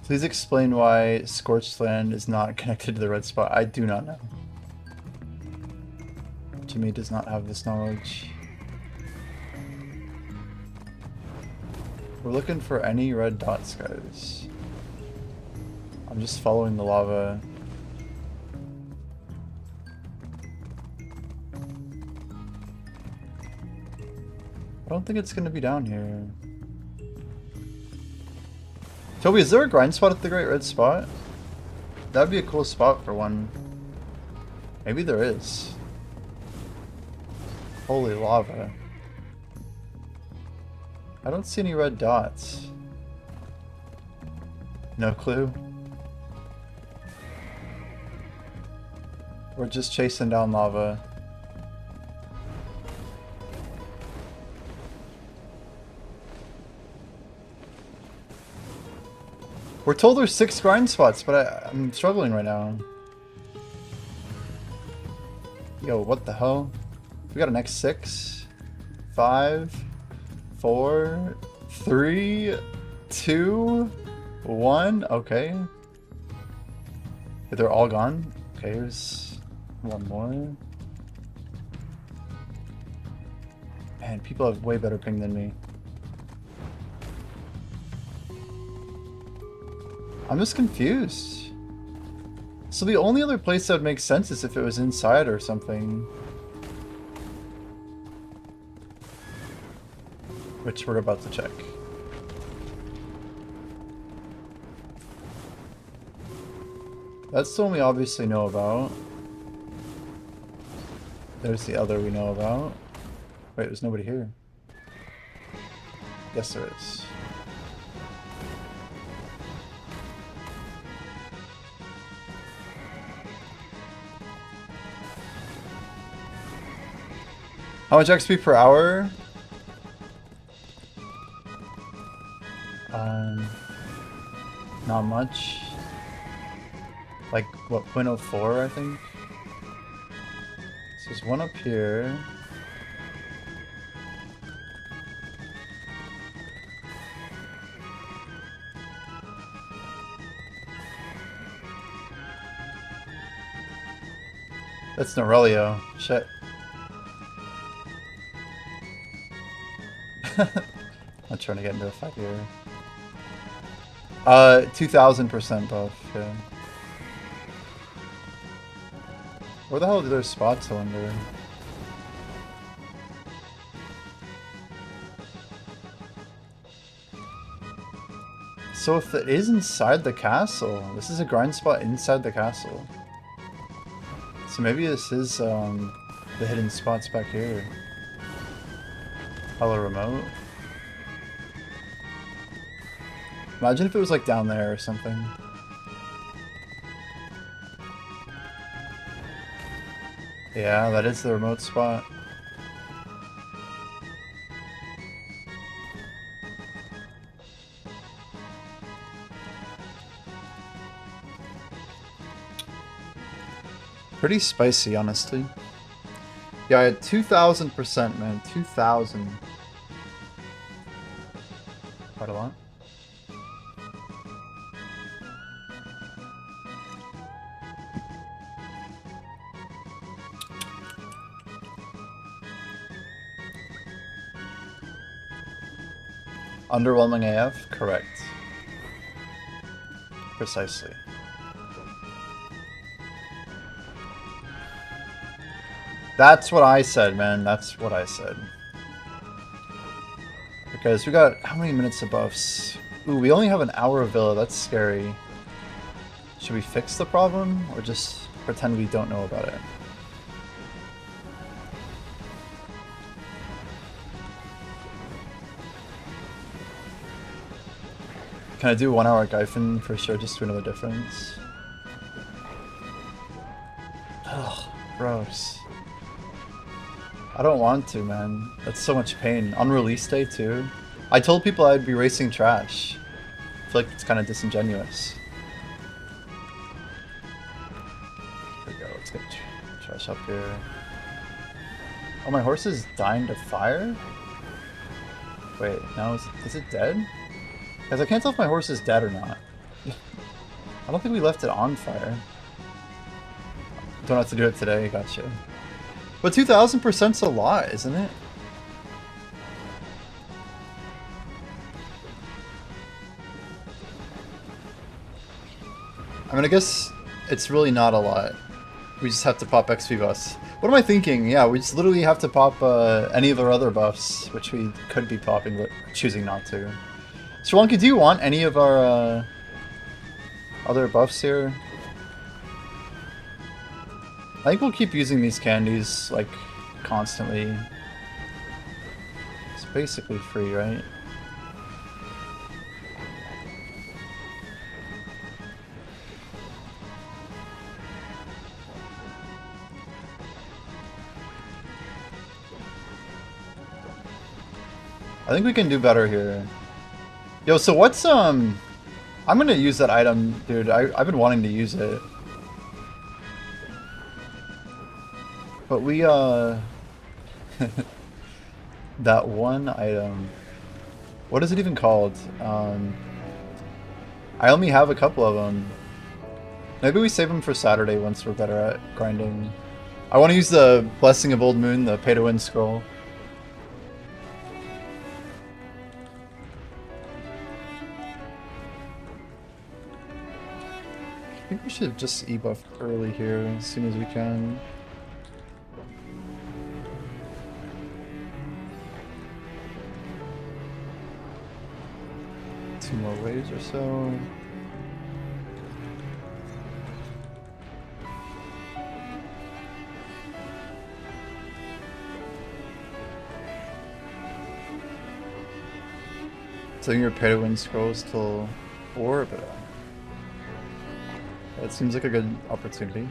Please explain why Scorched Land is not connected to the red spot. I do not know. Jimmy does not have this knowledge. We're looking for any red dots, guys. I'm just following the lava. I don't think it's gonna be down here. Toby, is there a grind spot at the Great Red Spot? That'd be a cool spot for one. Maybe there is. Holy lava. I don't see any red dots. No clue. We're just chasing down lava. We're told there's 6 grind spots, but I'm struggling right now. Yo, what the hell? We got an X6, 5, 4, 3, 2, 1. Okay. They're all gone. Okay, here's one more. Man, people have way better ping than me. I'm just confused. So the only other place that would make sense is if it was inside or something. Which we're about to check. That's the one we obviously know about. There's the other we know about. Wait, there's nobody here. Yes, there is. How much XP per hour? Not much. Like, what, 0.04, I think? So there's one up here. That's Norelio. Shit. I'm trying to get into a fight here. 2000% buff, yeah. Where the hell are their spots, I wonder? So if it is inside the castle, this is a grind spot inside the castle. So maybe this is the hidden spots back here. Hella remote. Imagine if it was like down there or something. Yeah, that is the remote spot. Pretty spicy, honestly. Yeah, I had 2000%, man. 2000. Quite a lot. Underwhelming AF? Correct. Precisely. That's what I said, man. That's what I said. Because we got how many minutes of buffs? Ooh, we only have an hour of Villa. That's scary. Should we fix the problem or just pretend we don't know about it? Can I do 1 hour Gyphon for sure just to know the difference? Ugh, gross. I don't want to, man. That's so much pain. On release day, too. I told people I'd be racing trash. I feel like it's kind of disingenuous. There we go. Let's get trash up here. Oh, my horse is dying to fire? Wait, now is it dead? Guys, I can't tell if my horse is dead or not. I don't think we left it on fire. Don't have to do it today, gotcha. But 2000%'s a lot, isn't it? I mean, I guess it's really not a lot. We just have to pop XP buffs. What am I thinking? Yeah, we just literally have to pop any of our other buffs, which we could be popping, but choosing not to. Srilanka, do you want any of our other buffs here? I think we'll keep using these candies, like, constantly. It's basically free, right? I think we can do better here. Yo, so what's, I'm gonna use that item, dude. I've been wanting to use it. But we, that one item, what is it even called? I only have a couple of them. Maybe we save them for Saturday once we're better at grinding. I want to use the Blessing of Old Moon, the pay-to-win scroll. I think we should just e-buff early here as soon as we can. Two more waves or so. So your pay-to-win scrolls till 4, but that seems like a good opportunity.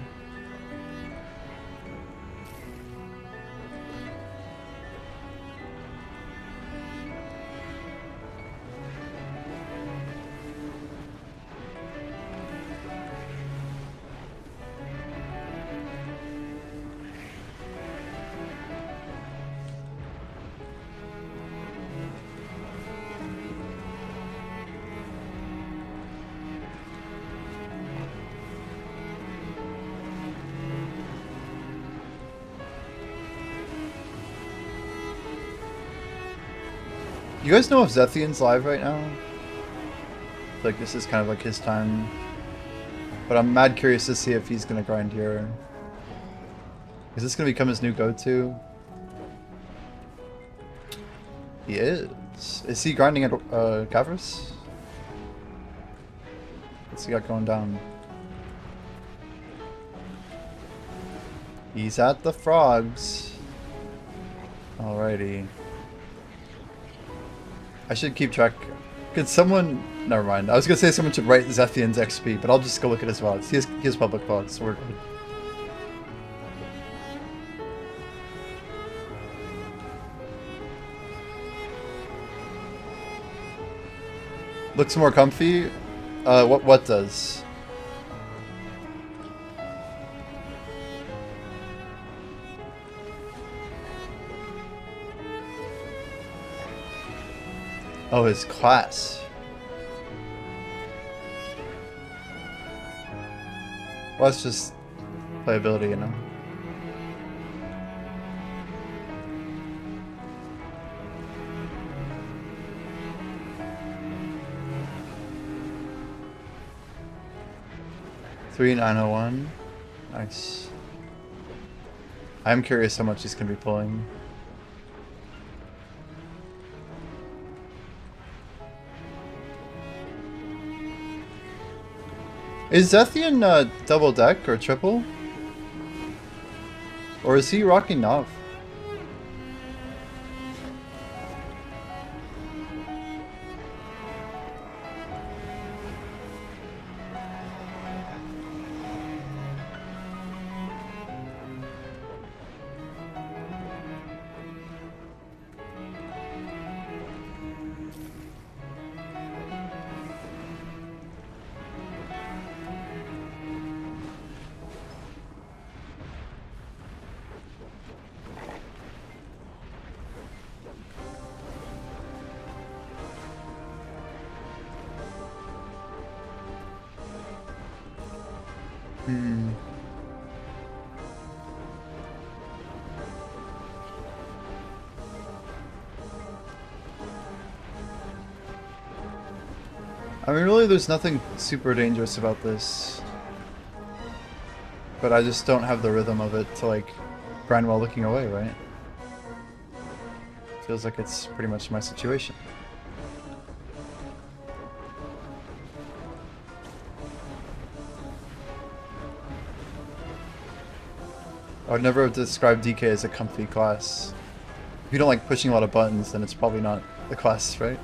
You guys know if Zethian's live right now? Like, this is kind of like his time. But I'm mad curious to see if he's gonna grind here. Is this gonna become his new go-to? He is. Is he grinding at Gavris? What's he got going down? He's at the frogs. Alrighty. I should keep track. Could someone... Never mind. I was going to say someone should write Zethian's XP, but I'll just go look at his VODs. He has public VODs, so we're good. Looks more comfy? What does? Oh, his class. Well, it's just playability, you know? 3901. Nice. I'm curious how much he's going to be pulling. Is Zethian double deck or triple? Or is he rocking Nav? I mean, really, there's nothing super dangerous about this. But I just don't have the rhythm of it to, like, grind while looking away, right? Feels like it's pretty much my situation. I would never have described DK as a comfy class. If you don't like pushing a lot of buttons, then it's probably not the class, right?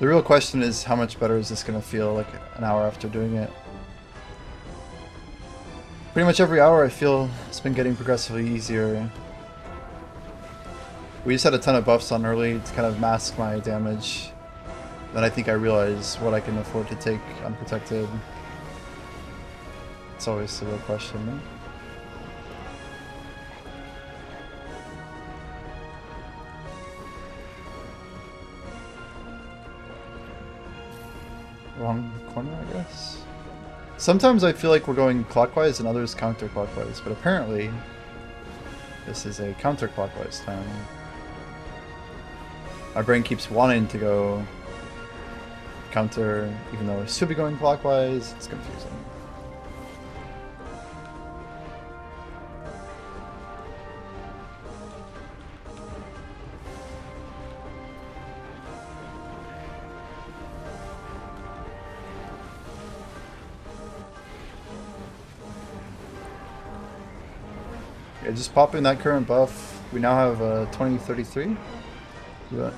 The real question is, how much better is this going to feel like an hour after doing it? Pretty much every hour I feel it's been getting progressively easier. We just had a ton of buffs on early to kind of mask my damage. Then I think I realize what I can afford to take unprotected. It's always the real question, right? Wrong corner, I guess. Sometimes I feel like we're going clockwise and others counterclockwise, but apparently this is a counterclockwise time. My brain keeps wanting to go counter, even though it should be going clockwise. It's confusing. Yeah, just popping that current buff. We now have 2033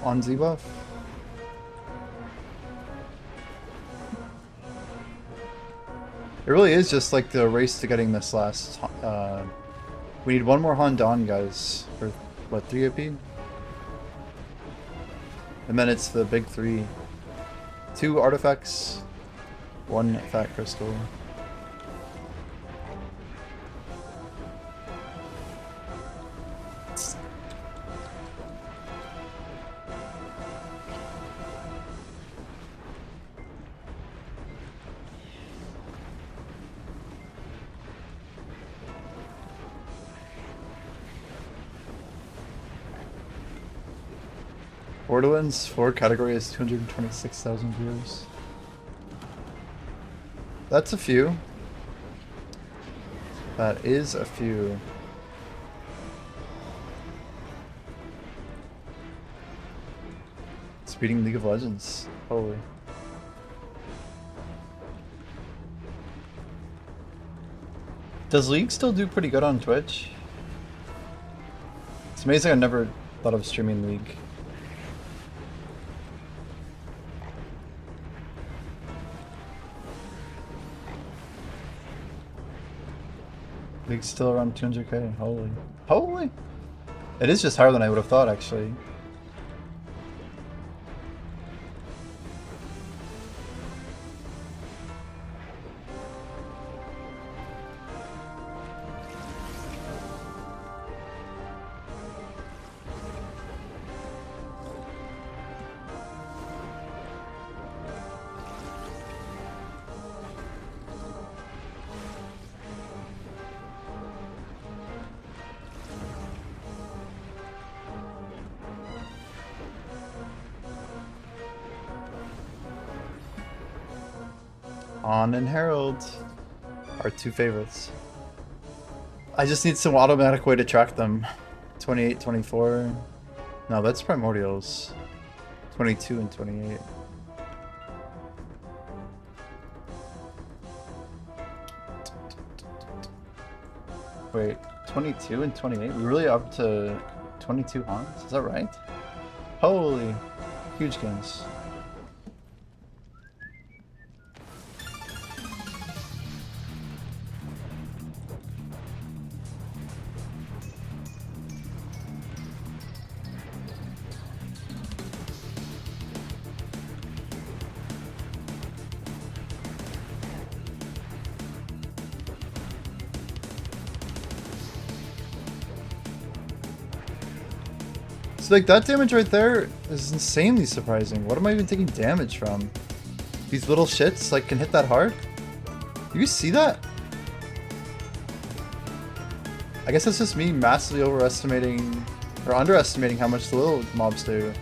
on Z buff. It really is just like the race to getting this last. We need one more Hondan, guys, for what, 3 AP? And then it's the big 3. 2 artifacts, 1 fat crystal. Borderlands 4 category is 226,000 viewers. That's a few. That is a few. It's beating League of Legends. Holy. Does League still do pretty good on Twitch? It's amazing I never thought of streaming League. League's still around 200k. Holy. Holy! It is just higher than I would have thought, actually. On and Herald, our two favorites. I just need some automatic way to track them. 28, 24. No, that's Primordials. 22 and 28. Wait, 22 and 28? We're really up to 22 haunts? Is that right? Holy, huge gains. So like that damage right there is insanely surprising. What am I even taking damage from? These little shits like can hit that hard? Do you see that? I guess it's just me massively overestimating or underestimating how much the little mobs do.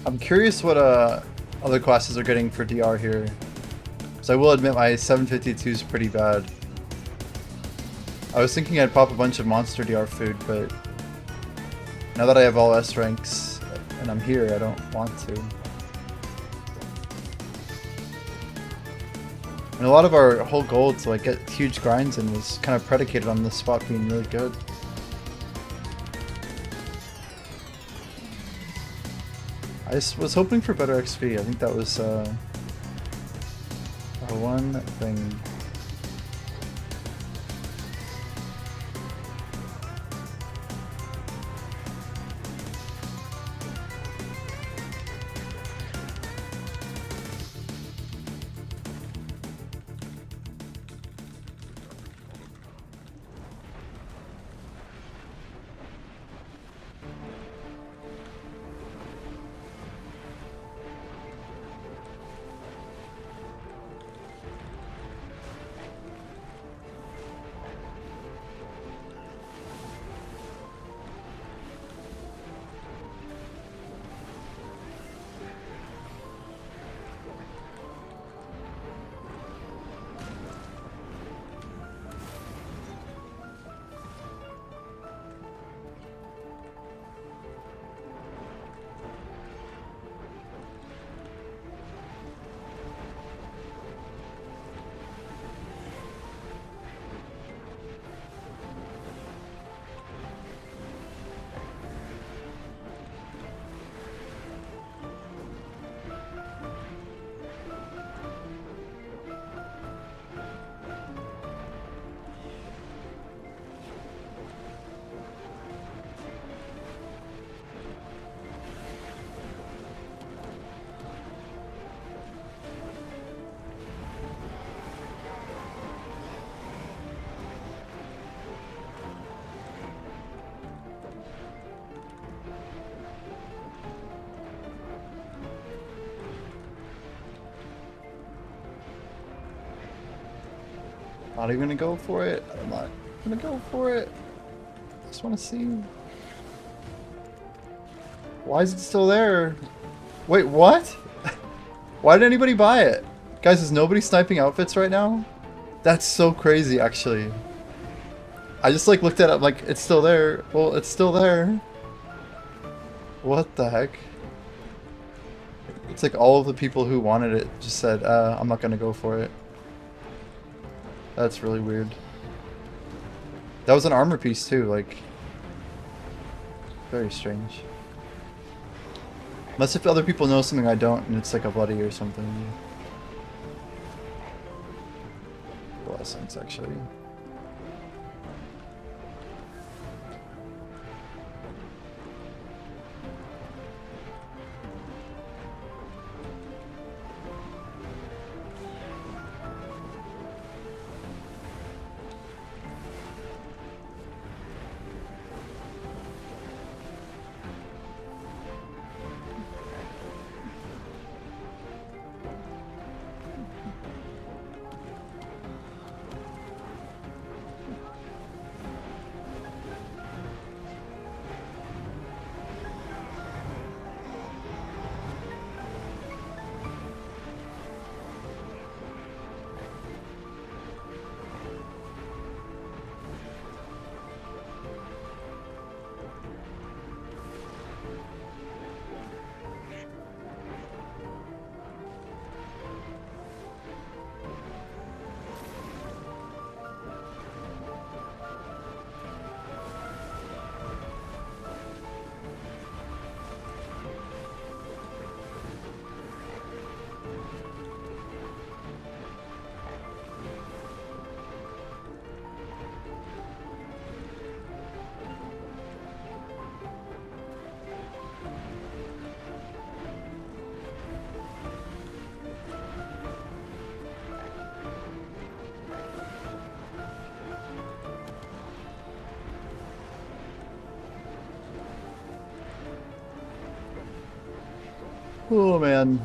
I'm curious what other classes are getting for DR here. Because I will admit my 752 is pretty bad. I was thinking I'd pop a bunch of monster DR food, but now that I have all S ranks and I'm here, I don't want to. And a lot of our whole goal to like get huge grinds in was kind of predicated on this spot being really good. I was hoping for better XP. I think that was our one thing. Not even gonna go for it. I'm not gonna go for it. Just want to see. Why is it still there? Wait, what? Why did anybody buy it? Guys, is nobody sniping outfits right now? That's so crazy, actually. I just like looked at it, I'm like, it's still there. Well, it's still there. What the heck? It's like all of the people who wanted it just said, I'm not gonna go for it. That's really weird. That was an armor piece too, like... Very strange. Unless if other people know something I don't and it's like a bloody or something. Blessings, actually. Oh man.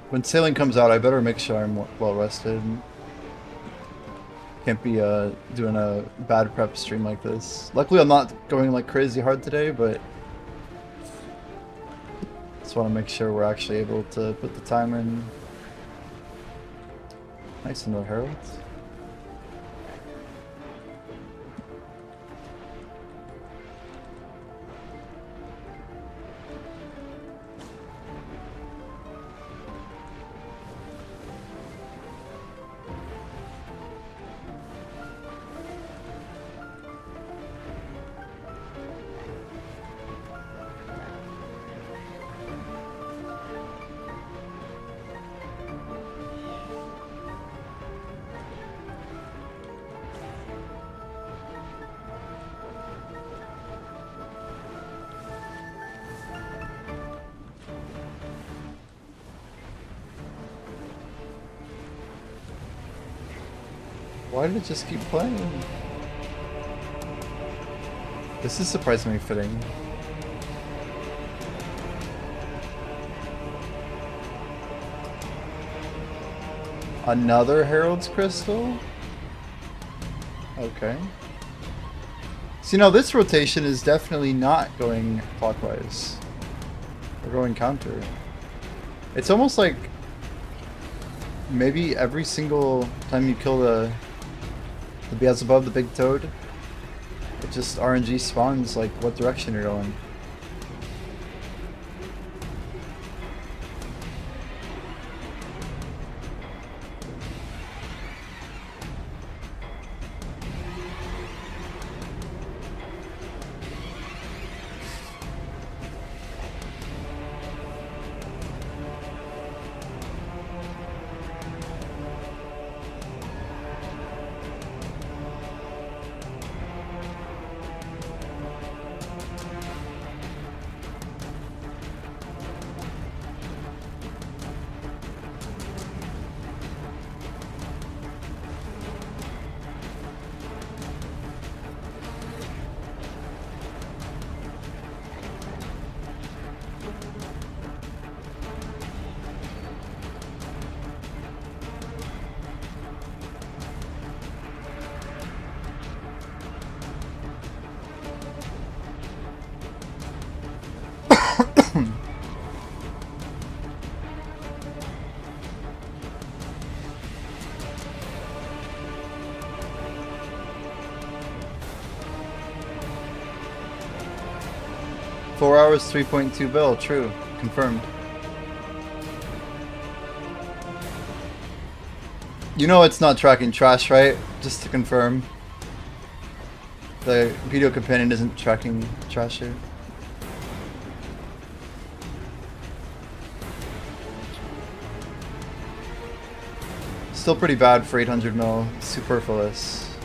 When sailing comes out, I better make sure I'm well rested. Can't be doing a bad prep stream like this. Luckily I'm not going like crazy hard today, but just want to make sure we're actually able to put the timer in. Nice, no heralds. Why did it just keep playing? This is surprisingly fitting. Another Herald's Crystal? Okay. See, now this rotation is definitely not going clockwise. We're going counter. It's almost like maybe every single time you kill the Beelzebub, the big toad, it just RNG spawns like what direction you're going. 4 hours, 3.2 bill. True. Confirmed. You know it's not tracking trash, right? Just to confirm. The video companion isn't tracking trash here. Still pretty bad for 800 mil. Superfluous.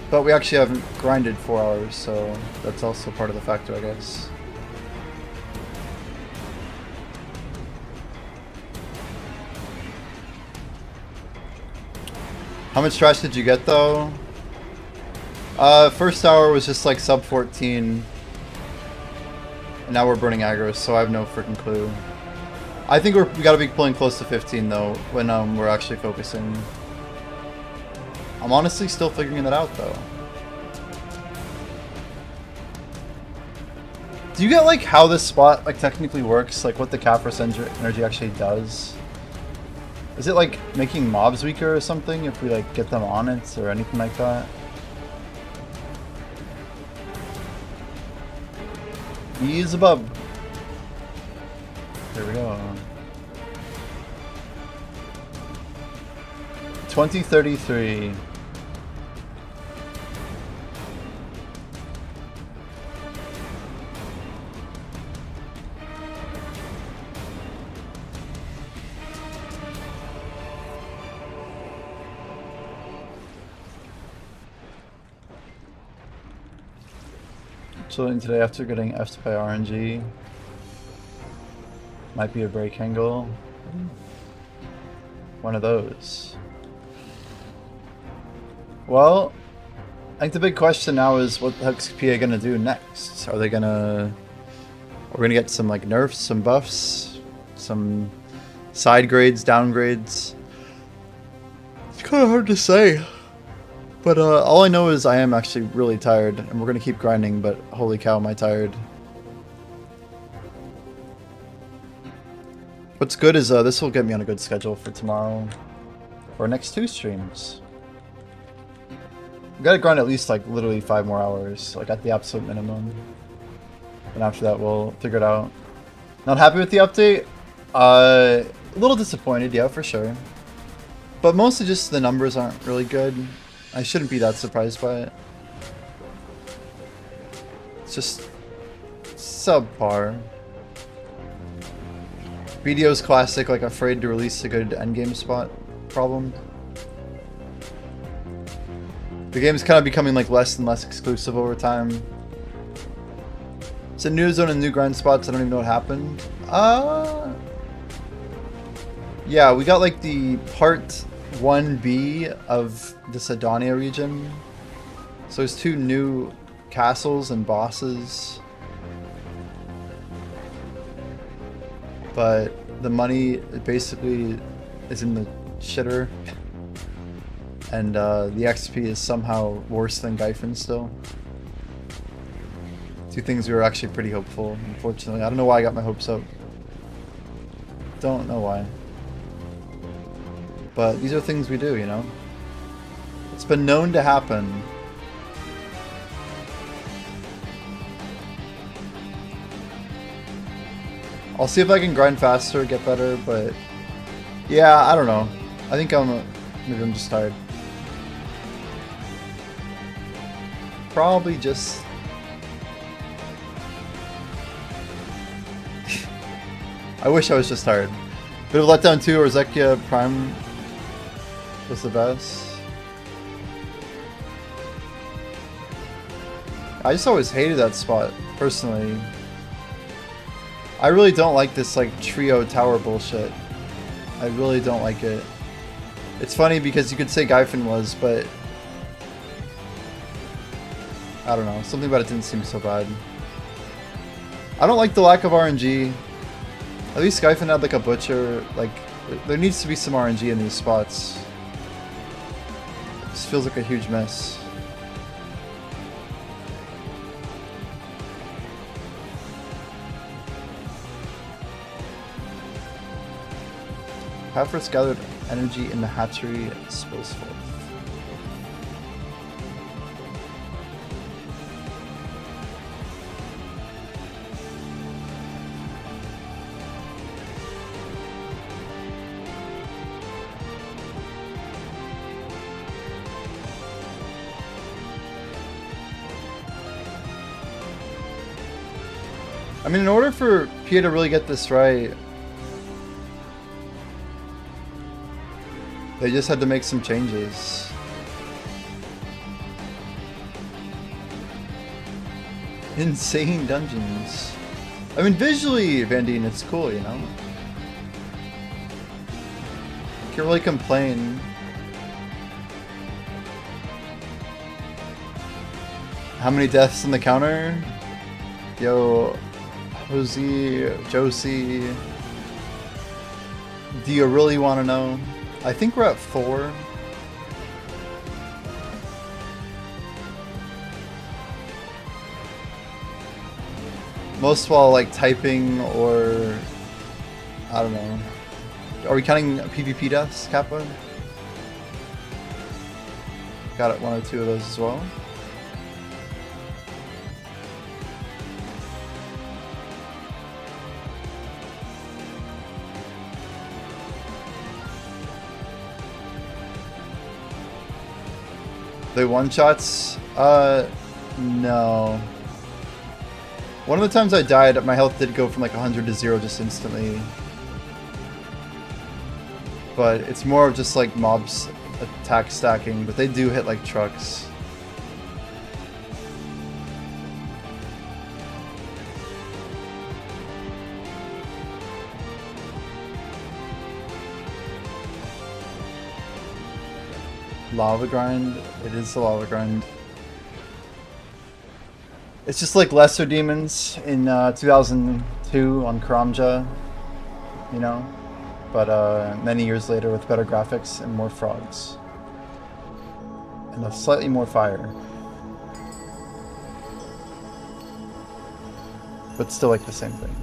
But we actually haven't grinded 4 hours, so that's also part of the factor, I guess. How much trash did you get though? First hour was just like sub 14. And now we're burning aggro, so I have no freaking clue. I think we gotta be pulling close to 15 though, when we're actually focusing. I'm honestly still figuring that out though. Do you get like how this spot like technically works? Like what the Capris energy actually does? Is it like making mobs weaker or something if we like get them on it or anything like that? He's above. There we go. 2033. Chilling today after getting F'd by RNG. Might be a break angle. One of those. Well, I think the big question now is what the heck's PA gonna do next? Are we gonna get some like nerfs, some buffs, some side grades, downgrades? It's kind of hard to say. But all I know is I am actually really tired, and we're going to keep grinding, but holy cow, am I tired. What's good is this will get me on a good schedule for tomorrow, for our next 2 streams. We've got to grind at least like literally 5 more hours, like at the absolute minimum. And after that we'll figure it out. Not happy with the update? A little disappointed, yeah, for sure. But mostly just the numbers aren't really good. I shouldn't be that surprised by it. It's just subpar. BDO's classic, like afraid to release a good endgame spot problem. The game's kind of becoming like less and less exclusive over time. It's a new zone and new grind spots. I don't even know what happened. Yeah, we got like the part 1B of this Edania region. So there's 2 new castles and bosses. But the money basically is in the shitter. And the XP is somehow worse than Gyphon still. 2 things we were actually pretty hopeful, unfortunately. I don't know why I got my hopes up. Don't know why. But these are things we do, you know? It's been known to happen. I'll see if I can grind faster, get better, but... yeah, I don't know. I think maybe I'm just tired. Probably just... I wish I was just tired. Bit of a letdown too, or Zekia Prime was the best. I just always hated that spot, personally. I really don't like this like trio tower bullshit. I really don't like it. It's funny because you could say Gyphon was, but I don't know. Something about it didn't seem so bad. I don't like the lack of RNG. At least Gyphon had like a butcher. Like, there needs to be some RNG in these spots. This feels like a huge mess. Capris gathered energy in the hatchery spills forth. I mean, in order for Pia to really get this right, they just had to make some changes. Insane dungeons. I mean, visually, Vandine, it's cool, you know? Can't really complain. How many deaths in the counter? Yo, Josie, Josie. Do you really want to know? I think we're at 4. Most while like typing or I don't know. Are we counting PvP deaths, Kappa? Got it, 1 or 2 of those as well. They one-shots? No. One of the times I died, my health did go from like 100 to 0 just instantly. But it's more of just like mobs attack stacking, but they do hit like trucks. Lava grind? It is the lava grind. It's just like lesser demons in 2002 on Karamja, you know? But many years later with better graphics and more frogs. And a slightly more fire. But still like the same thing.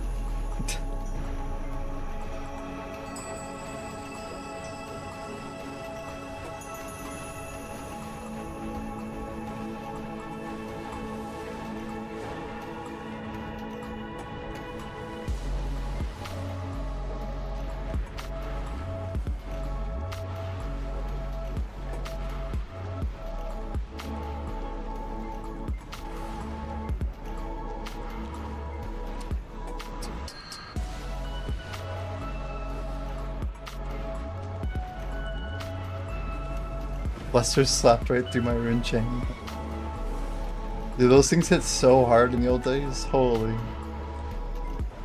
Lester slapped right through my rune chain. Dude, those things hit so hard in the old days. Holy.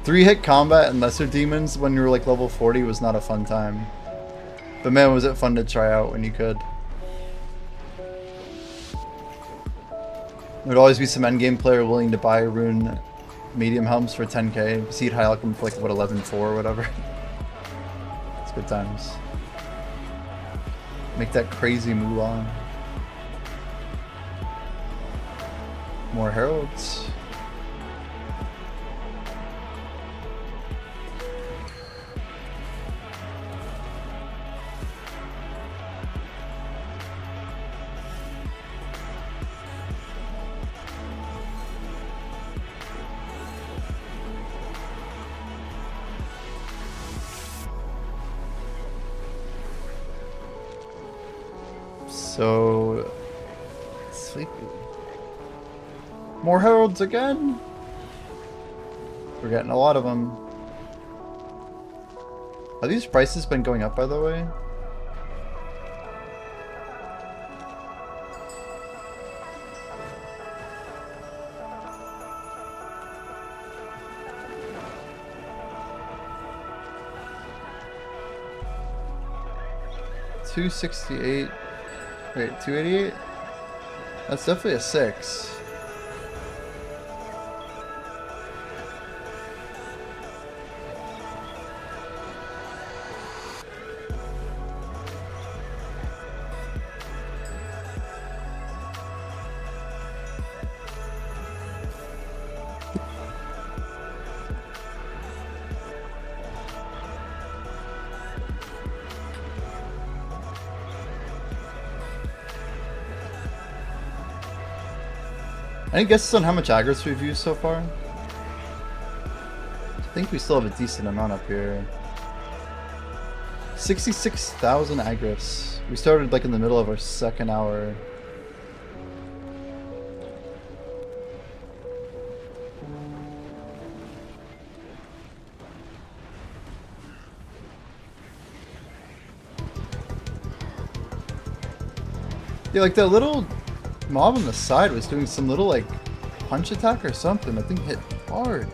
3-hit combat and lesser demons when you were like level 40 was not a fun time. But man, was it fun to try out when you could. There would always be some endgame player willing to buy rune medium helms for 10k. Seed high alchemy for like what, 11.4 or whatever. It's good times. Make that crazy Mulan. More heralds. So sleepy. More heralds again? We're getting a lot of them. Have these prices been going up, by the way? $268. Wait, 288? That's definitely a 6. Any guesses on how much aggros we've used so far? I think we still have a decent amount up here. 66,000 aggros. We started like in the middle of our second hour. Yeah, like that little mob on the side was doing some little like punch attack or something. That thing hit hard.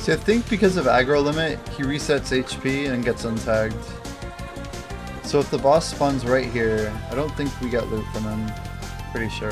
See, I think because of aggro limit, he resets HP and gets untagged. So if the boss spawns right here, I don't think we get loot from him. Pretty sure.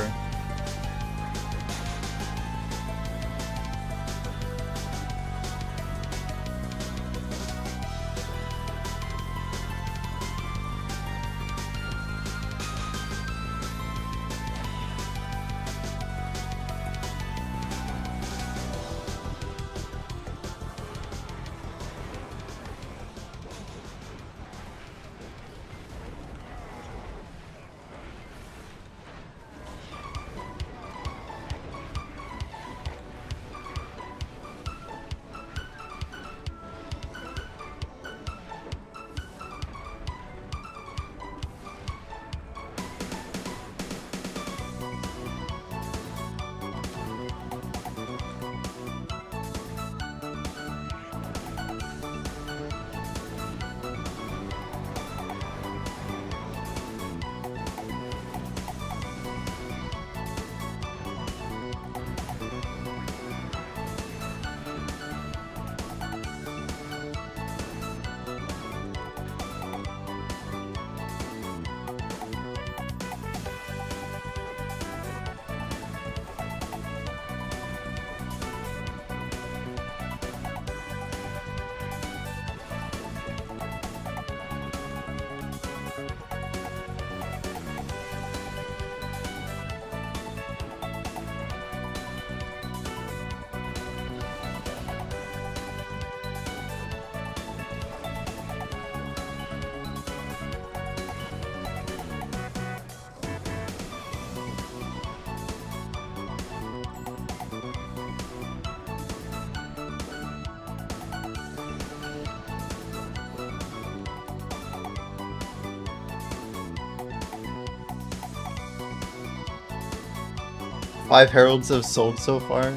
Five heralds have sold so far.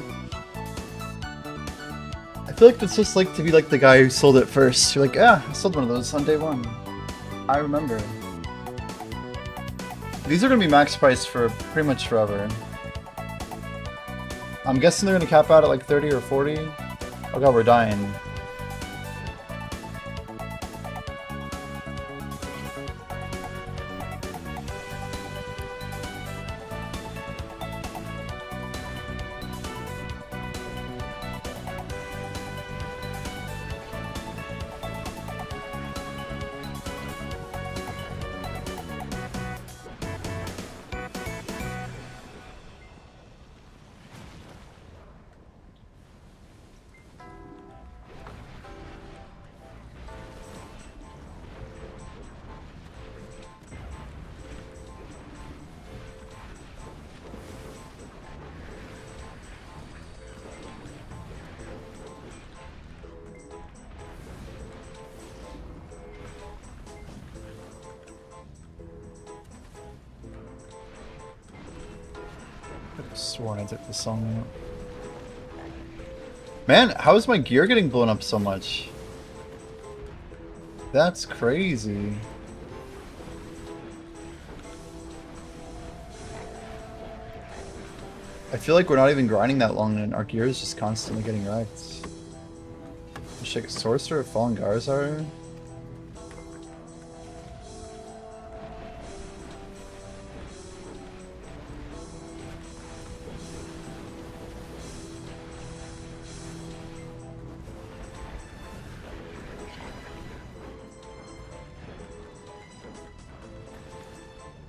I feel like it's just like to be like the guy who sold it first. You're like, yeah, I sold one of those on day one. I remember. These are gonna be max price for pretty much forever. I'm guessing they're gonna cap out at like 30 or 40. Oh god, we're dying. I could have sworn I took the song out. Man, how is my gear getting blown up so much? That's crazy. I feel like we're not even grinding that long and our gear is just constantly getting wrecked. Should I get Sorcerer or Fallen Garzar?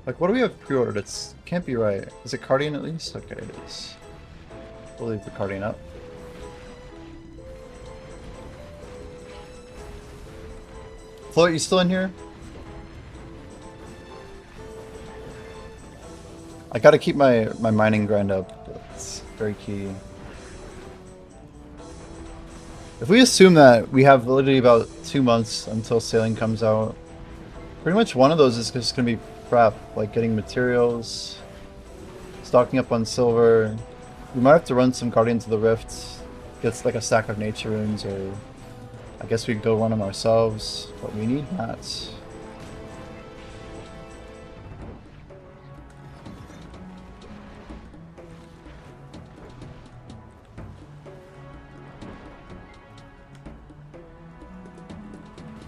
Like, what do we have pre-ordered? It can't be right. Is it Cardian at least? Okay, it is. We'll leave the Cardian up. Float, you still in here? I gotta keep my mining grind up. That's very key. If we assume that we have literally about 2 months until sailing comes out, pretty much one of those is just gonna be prep, like getting materials, stocking up on silver. We might have to run some Guardians of the Rift, get like a stack of nature runes, or I guess we could go run them ourselves, but we need mats.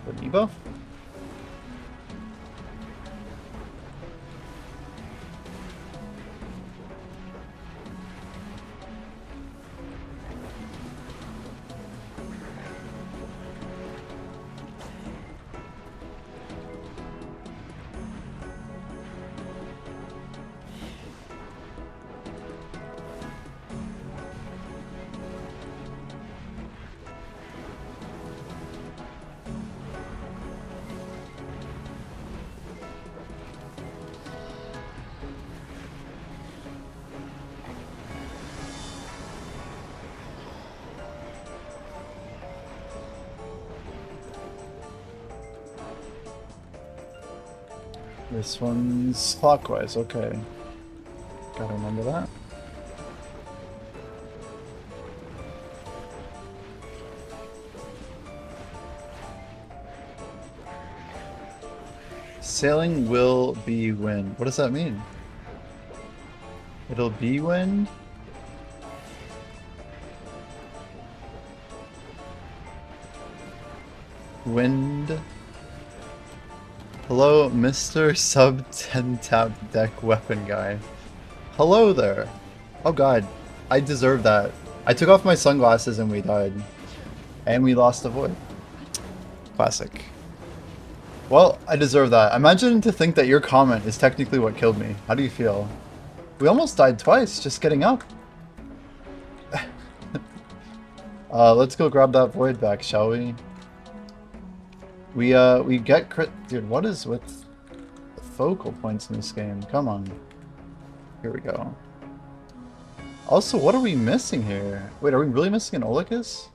What, debuff? This one's clockwise, okay. Gotta remember that. Sailing will be wind. What does that mean? It'll be wind? Wind. Hello, Mr. Sub 10 tap deck weapon guy. Hello there. Oh god, I deserve that. I took off my sunglasses and we died. And we lost a void. Classic. Well, I deserve that. Imagine to think that your comment is technically what killed me. How do you feel? We almost died twice just getting up. Let's go grab that void back, shall we? We get crit. Dude, what is with the focal points in this game? Come on. Here we go. Also, what are we missing here? Wait, are we really missing an Olicus?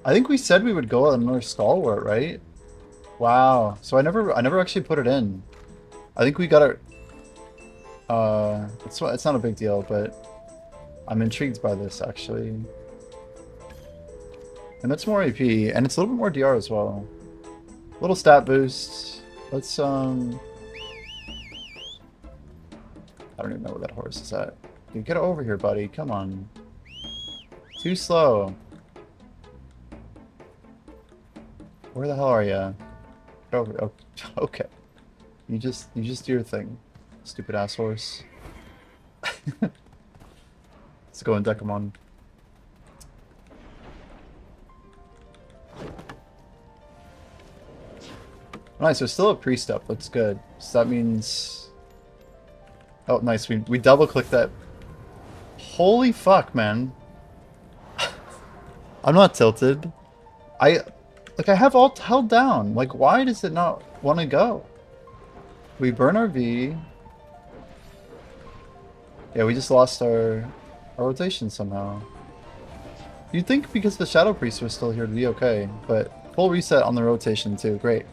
I think we said we would go on another Stalwart, right? Wow. So I never actually put it in. I think we got it. It's not a big deal, but I'm intrigued by this actually. And that's more AP, and it's a little bit more DR as well. Little stat boost. Let's I don't even know where that horse is at. Dude, get over here, buddy. Come on. Too slow. Where the hell are you? Get over. Oh, okay. You just do your thing, stupid ass horse. Let's go and deck him on. Nice, there's still a pre-step, that's good. So that means... Oh, nice, we double-clicked that. Holy fuck, man. I'm not tilted. I have alt held down. Like, why does it not want to go? We burn our V. Yeah, we just lost our rotation somehow. You'd think because the Shadow Priest was still here to be okay, but full reset on the rotation too, great.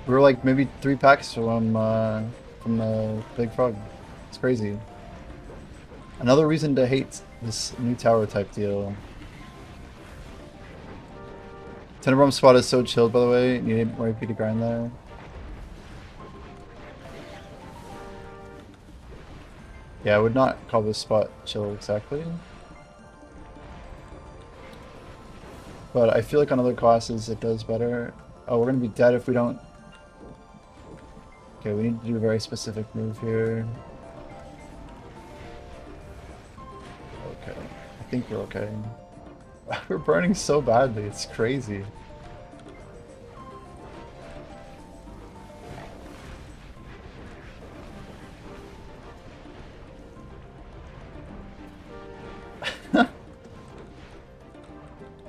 We were like maybe 3 packs from the Big Frog. It's crazy. Another reason to hate this new tower type deal. Tenebrum spot is so chilled, by the way. Need more AP to grind there. Yeah, I would not call this spot chill exactly. But I feel like on other classes it does better. Oh, we're gonna be dead if we don't... Okay, we need to do a very specific move here. Okay, I think we're okay. We're burning so badly, it's crazy.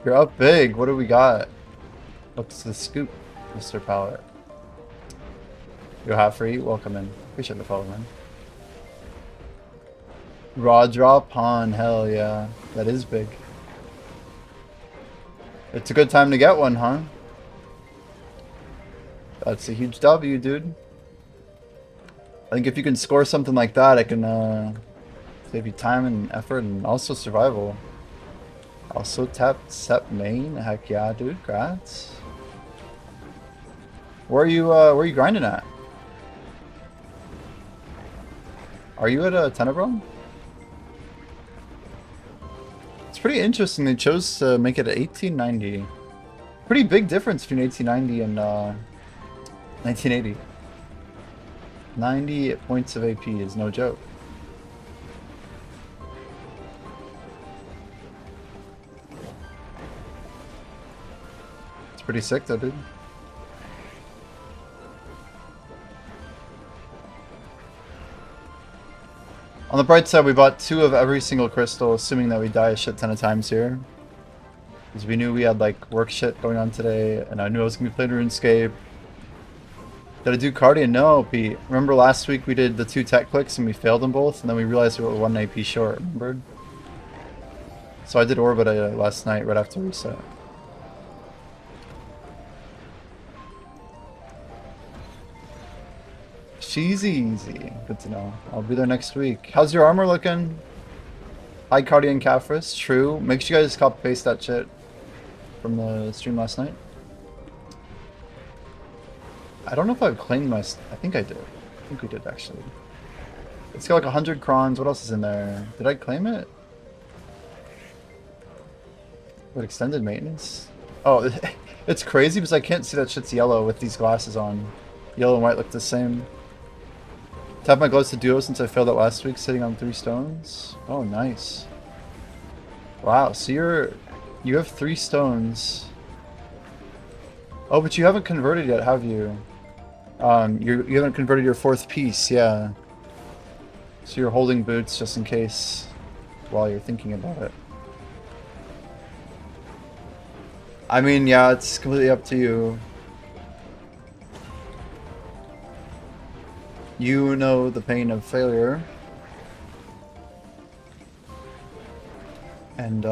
You're up big. What do we got? What's the scoop, Mr. Pallet? You're half free. Welcome in. Appreciate the follow, man. Raw drop pawn. Hell yeah. That is big. It's a good time to get one, huh? That's a huge W, dude. I think if you can score something like that, it can save you time and effort and also survival. Also tapped Sep main. Heck yeah, dude. Grats. Where are you grinding at? Are you at a Tenebrum? It's pretty interesting they chose to make it at 1890. Pretty big difference between 1890 and 1980. 90 points of AP is no joke. It's pretty sick though, dude. On the bright side, we bought 2 of every single crystal, assuming that we die a shit ton of times here. Because we knew we had like work shit going on today, and I knew I was going to be playing RuneScape. Did I do Cardian? No, Pete. Remember last week we did the 2 tech clicks and we failed them both, and then we realized we were 1 AP short, remember? So I did Orbit last night right after reset. She's easy. Good to know. I'll be there next week. How's your armor looking? Hi, Cardi and Caphras. True. Make sure you guys copy paste that shit from the stream last night. I don't know if I've claimed my... I think I did. I think we did, actually. It's got like 100 crons. What else is in there? Did I claim it? What, extended maintenance? Oh, it's crazy because I can't see that shit's yellow with these glasses on. Yellow and white look the same. Tap my gloves to duo since I failed it last week, sitting on 3 stones. Oh, nice. Wow, so you have 3 stones. Oh, but you haven't converted yet, have you? You haven't converted your 4th piece, yeah. So you're holding boots just in case while you're thinking about it. I mean, yeah, it's completely up to you. You know the pain of failure. And,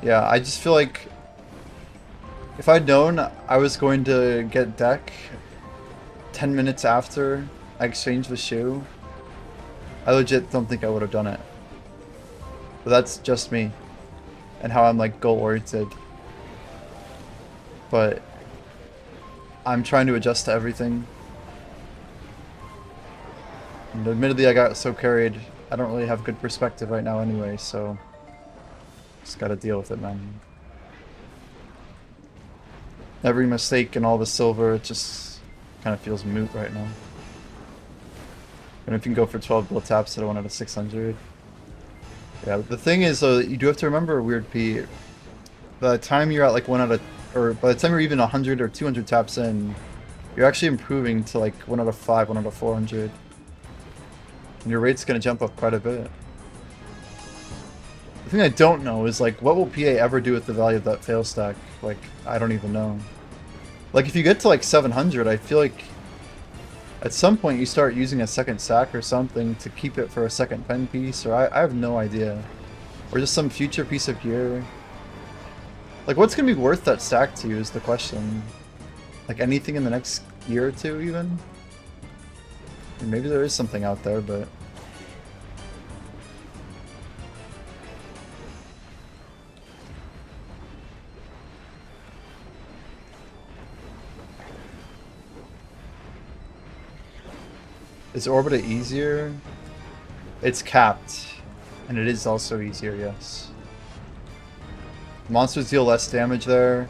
yeah, I just feel like if I'd known I was going to get deck 10 minutes after I exchanged the shoe, I legit don't think I would have done it. But that's just me and how I'm like goal-oriented. But I'm trying to adjust to everything. And admittedly, I got so carried, I don't really have good perspective right now anyway, so just gotta deal with it, man. Every mistake and all the silver, it just kind of feels moot right now. And if you can go for 12 blow taps at 1 out of 600. Yeah, the thing is, you do have to remember, Weird P, by the time you're at like 1 out of, or by the time you're even 100 or 200 taps in, you're actually improving to like 1 out of 5, 1 out of 400. And your rate's going to jump up quite a bit. The thing I don't know is like, what will PA ever do with the value of that fail stack? Like, I don't even know. Like, if you get to like 700, I feel like at some point you start using a second stack or something to keep it for a second pen piece, or I have no idea. Or just some future piece of gear. Like, what's going to be worth that stack to you is the question. Like, anything in the next year or 2 even? And maybe there is something out there, but... Is Orbita easier? It's capped. And it is also easier, yes. Monsters deal less damage there.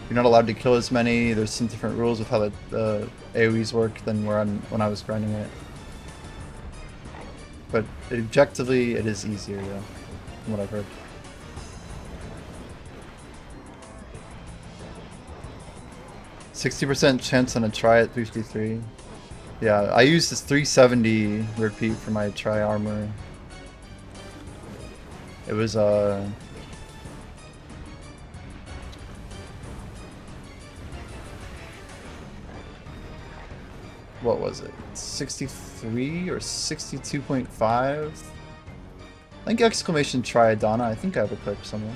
You're not allowed to kill as many. There's some different rules with how the AoEs work than when I was grinding it. But objectively, it is easier, yeah, from what I've heard. %60 chance on a try at 353. Yeah, I used this 370 repeat for my try armor. It was what was it? 63 or 62.5? I think exclamation try Edana. I think I have a clip somewhere.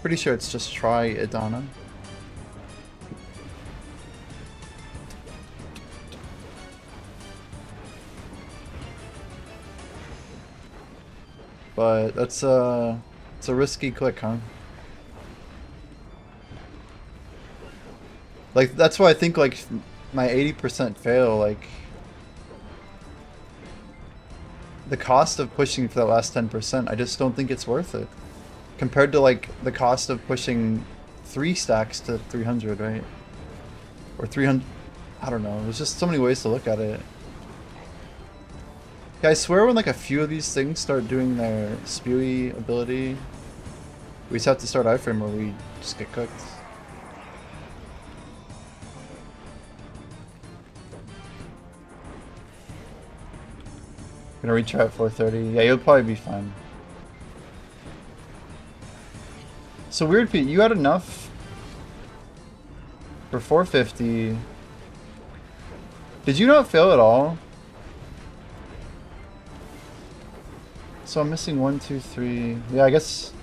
Pretty sure it's just try Edana. But that's it's a risky click, huh? Like that's why I think like my 80% fail, like the cost of pushing for that last 10%, I just don't think it's worth it. Compared to like the cost of pushing 3 stacks to 300, right? Or 300, I don't know, there's just so many ways to look at it. Yeah, I swear when like a few of these things start doing their spewy ability, we just have to start iframe or we just get cooked. Gonna retry at 4:30. Yeah, you'll probably be fine. So weird, Pete. You had enough for 450. Did you not fail at all? So I'm missing 1, 2, 3. Yeah, I guess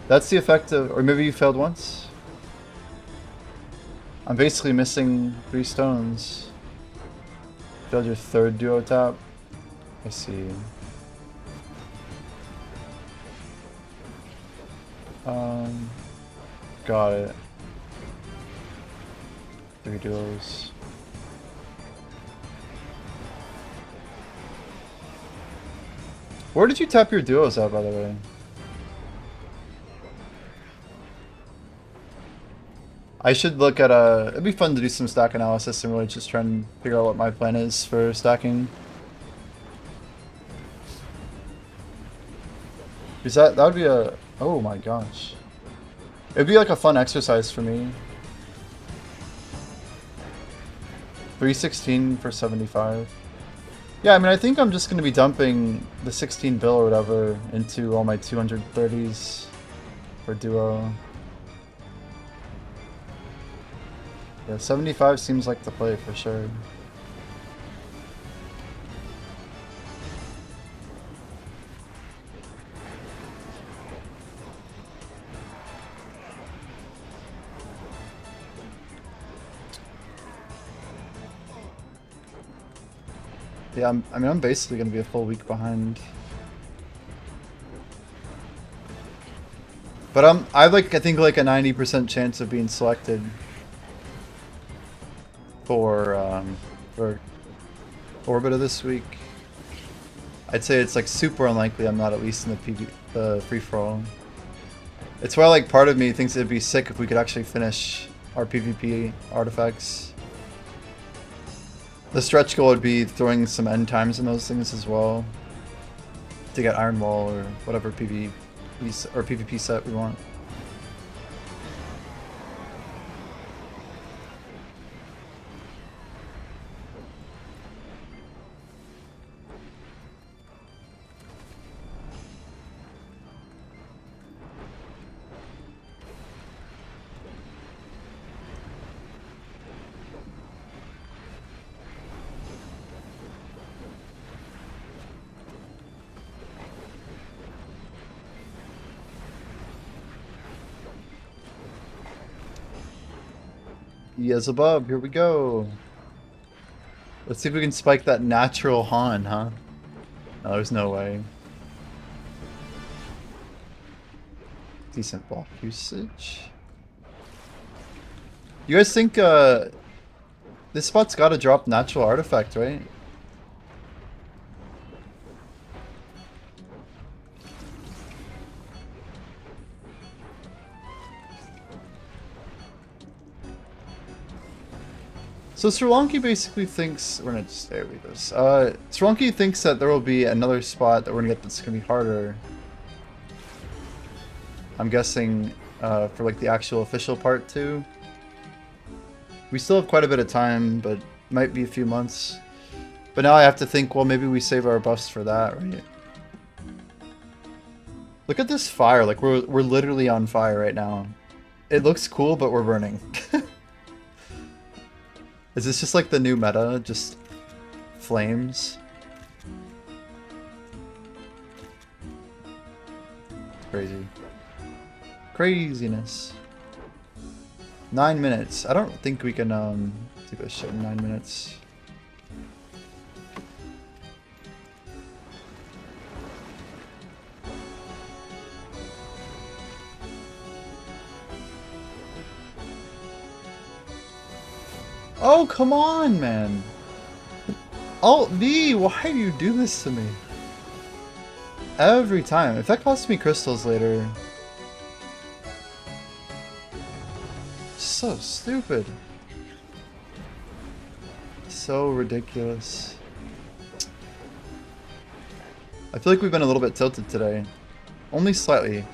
that's the effect of, or maybe you failed once. I'm basically missing 3 stones. Failed your 3rd duo tap. I see. Got it. 3 duos. Where did you tap your duos at, by the way? I should look at it'd be fun to do some stack analysis and really just try and figure out what my plan is for stacking. Because that would be a, oh my gosh. It'd be like a fun exercise for me. 316 for 75. Yeah, I mean, I think I'm just going to be dumping the 16 bill or whatever into all my 230s for duo. Yeah, 75 seems like the play for sure. Yeah, I'm basically going to be a full week behind. But I think like a 90% chance of being selected for Orbita this week. I'd say it's like super unlikely I'm not at least in the free-for-all. It's why like part of me thinks it'd be sick if we could actually finish our PvP artifacts. The stretch goal would be throwing some end times in those things as well to get Iron Wall or whatever PvP set we want. Beelzebub, here we go. Let's see if we can spike that natural Han, huh? No, there's no way. Decent block usage. You guys think this spot's gotta drop natural artifact, right? So Srilanki basically thinks we're gonna just there we go. Srilanki thinks that there will be another spot that we're gonna get that's gonna be harder. I'm guessing for like the actual official part too. We still have quite a bit of time, but might be a few months. But now I have to think, well, maybe we save our buffs for that, right? Look at this fire, like we're literally on fire right now. It looks cool, but we're burning. Is this just like the new meta? Just flames? It's crazy. Craziness. 9 minutes. I don't think we can do this shit in 9 minutes. Oh, come on, man. Alt V, why do you do this to me? Every time. If that costs me crystals later. So stupid. So ridiculous. I feel like we've been a little bit tilted today. Only slightly.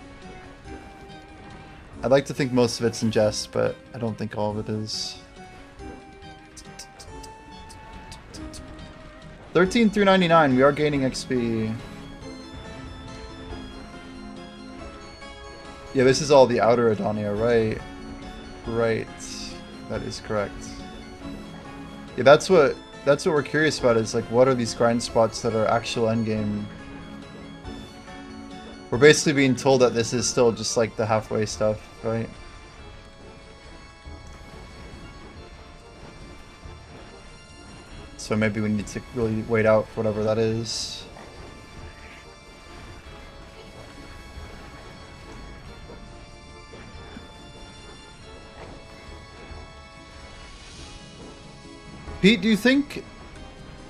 I'd like to think most of it's in jest, but I don't think all of it is. 13 through 99, we are gaining XP. Yeah, this is all the outer Edania, right? Right. That is correct. Yeah, that's what we're curious about, is like what are these grind spots that are actual endgame? We're basically being told that this is still just like the halfway stuff, right? So maybe we need to really wait out for whatever that is. Pete, do you think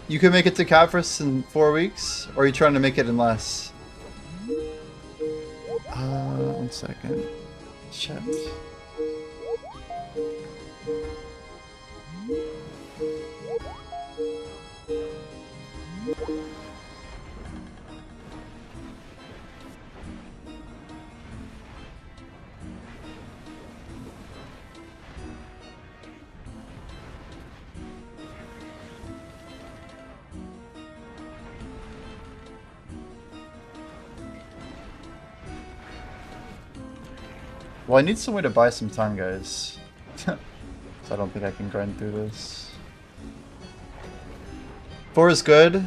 you can make it to Capris in 4 weeks? Or are you trying to make it in less? 1 second. Shit. Well, I need some way to buy some time, guys. So I don't think I can grind through this. 4 is good.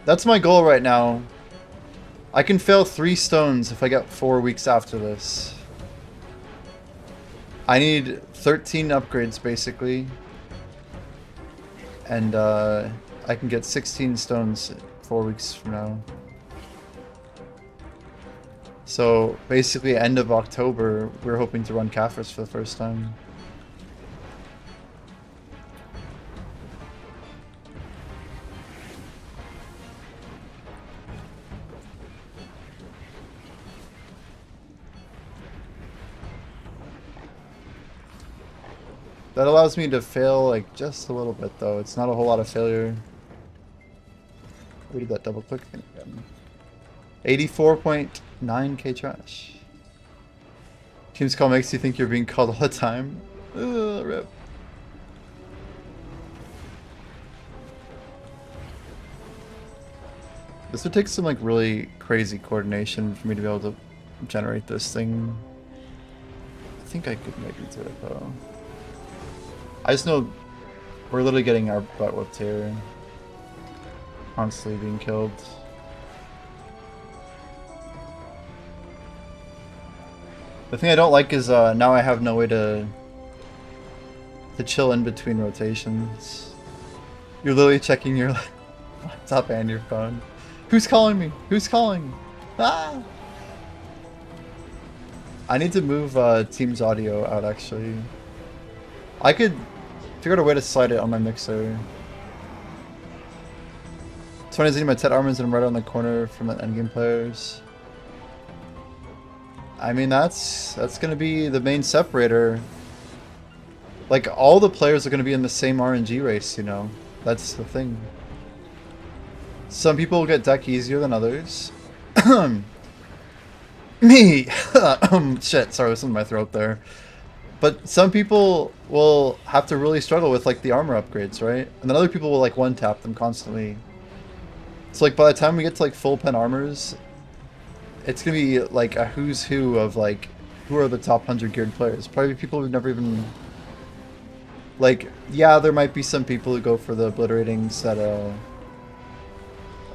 That's my goal right now. I can fail 3 stones if I get 4 weeks after this. I need 13 upgrades, basically. And I can get 16 stones 4 weeks from now. So basically end of October, we're hoping to run Caphras for the first time. That allows me to fail like just a little bit though. It's not a whole lot of failure. We did that double click thing again. 84.9k trash. Team's call makes you think you're being called all the time. Ugh, rip. This would take some like really crazy coordination for me to be able to generate this thing. I think I could maybe do it though. I just know we're literally getting our butt whipped here. Constantly being killed. The thing I don't like is now I have no way to chill in between rotations. You're literally checking your laptop and your phone. Who's calling me? Who's calling? Ah! I need to move Teams audio out actually. I could figure out a way to slide it on my mixer. 20 is in my Tet armors and I'm right on the corner from the endgame players. I mean, that's gonna be the main separator. Like, all the players are going to be in the same RNG race, you know? That's the thing. Some people will get deck easier than others. Me! Shit, sorry, was in my throat there. But some people will have to really struggle with, like, the armor upgrades, right? And then other people will, like, one-tap them constantly. So, like, by the time we get to, like, full pen armors, it's gonna be, like, a who's who of, like, who are the top 100 geared players. Probably people who've never even... Like, yeah, there might be some people who go for the obliteratings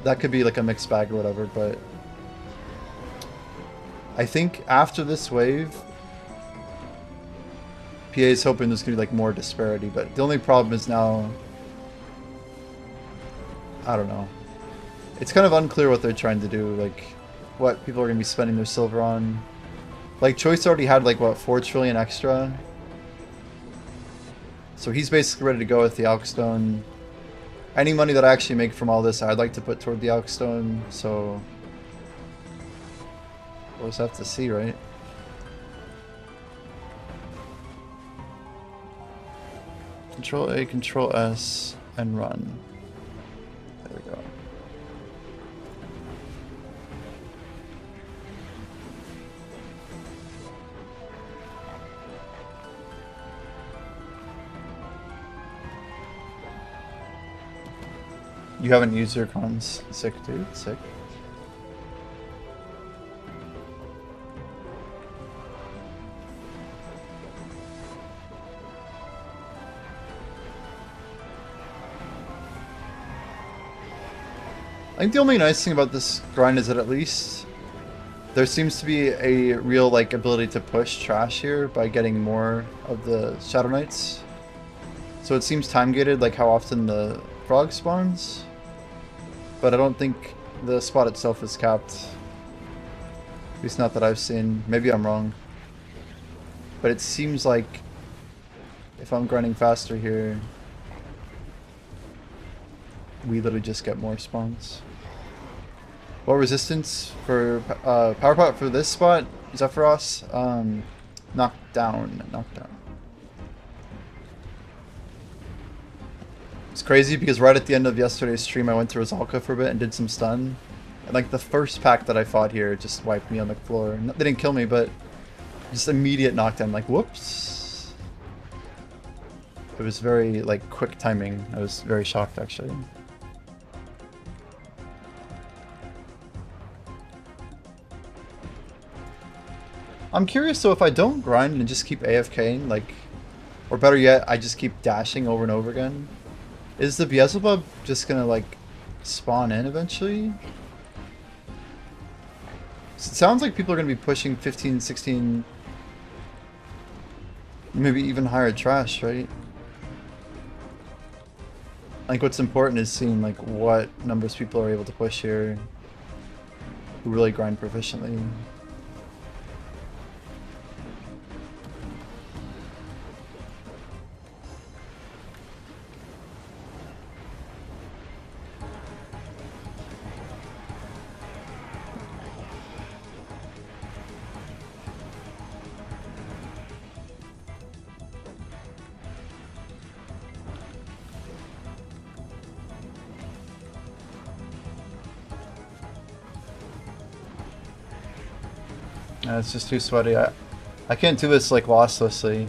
that could be, like, a mixed bag or whatever, but... I think after this wave... PA is hoping there's gonna be, like, more disparity, but the only problem is now... I don't know. It's kind of unclear what they're trying to do, like, what people are gonna be spending their silver on. Like, Choice already had, like, what, 4 trillion extra? So he's basically ready to go with the Alkstone. Any money that I actually make from all this, I'd like to put toward the Alkstone, so... We'll just have to see, right? Control A, Control S, and run. There we go. You haven't used your cons. Sick, dude. Sick. I think the only nice thing about this grind is that at least there seems to be a real, like, ability to push trash here by getting more of the Shadow Knights. So it seems time gated, like how often the frog spawns. But I don't think the spot itself is capped. At least not that I've seen. Maybe I'm wrong. But it seems like if I'm grinding faster here, we literally just get more spawns. What resistance for power pot for this spot, Zephyros? Knockdown. It's crazy because right at the end of yesterday's stream I went to Rosalka for a bit and did some stun. And like the first pack that I fought here just wiped me on the floor. They didn't kill me, but just immediate knockdown, like whoops. It was very like quick timing. I was very shocked actually. I'm curious though if I don't grind and just keep AFKing, like, or better yet, I just keep dashing over and over again. Is the Beelzebub just gonna like spawn in eventually? It sounds like people are gonna be pushing 15, 16, maybe even higher trash, right? Like what's important is seeing like what numbers people are able to push here who really grind proficiently. It's just too sweaty. I can't do this like losslessly.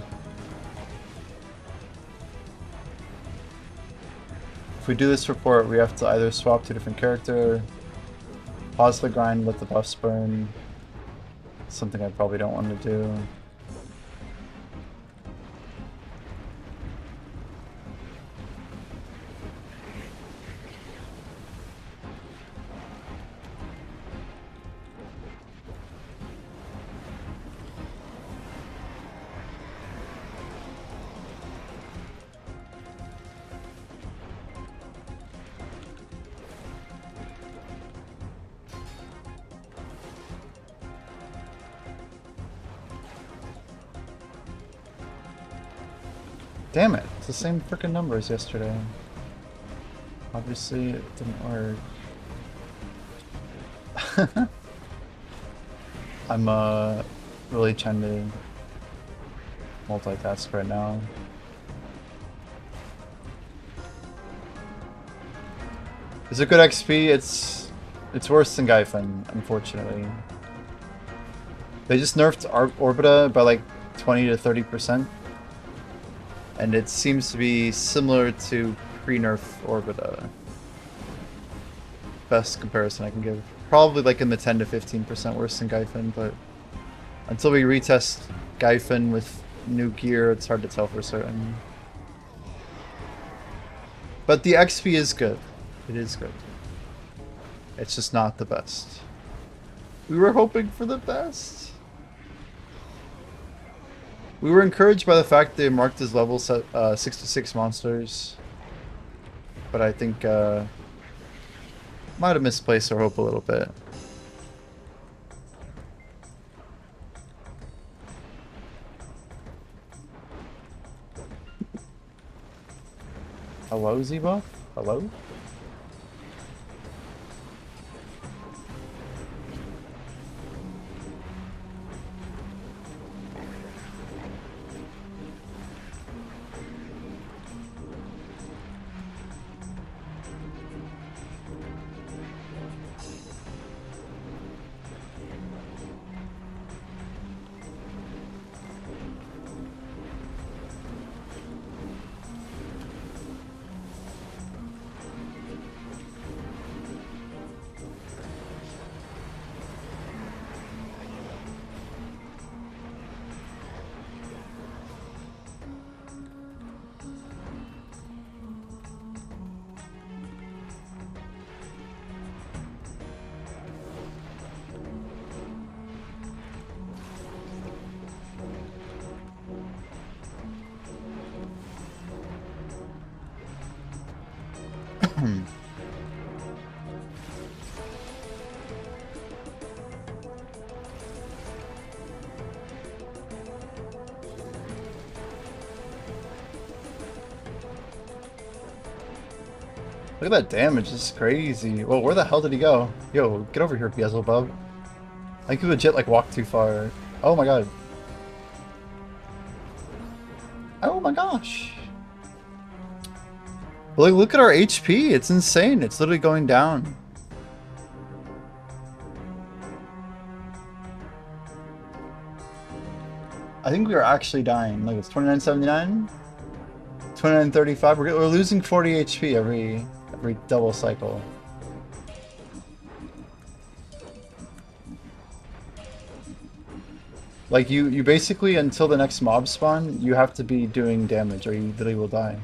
If we do this report, we have to either swap to a different character, pause the grind, let the buffs burn. Something I probably don't want to do. Damn it, it's the same freaking number as yesterday. Obviously it didn't work. I'm really trying to multitask right now. Is it good XP? It's worse than Gyfin, unfortunately. They just nerfed Orbita by like 20 to 30%. And it seems to be similar to pre-nerf Orbita. Best comparison I can give. Probably like in the 10 to 15% worse than Gyfin, but until we retest Gyfin with new gear, it's hard to tell for certain. But the XP is good. It is good. It's just not the best. We were hoping for the best. We were encouraged by the fact they marked his level 66 monsters. But I think might have misplaced our hope a little bit. Hello, Z-Buff? Hello? Look at that damage, this is crazy. Well, where the hell did he go? Yo, get over here, Beelzebub. I think he legit like walked too far. Oh my god. Oh my gosh. Look at our HP, it's insane. It's literally going down. I think we are actually dying. Look, it's 2979, 2935. We're losing 40 HP every double cycle. Like you basically, until the next mob spawn, you have to be doing damage or you literally will die.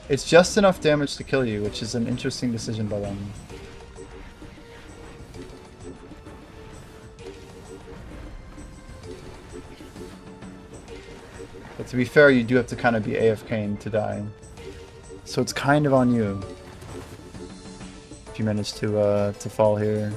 It's just enough damage to kill you, which is an interesting decision by them. But to be fair, you do have to kind of be AFKing to die. So it's kind of on you. If you manage to fall here.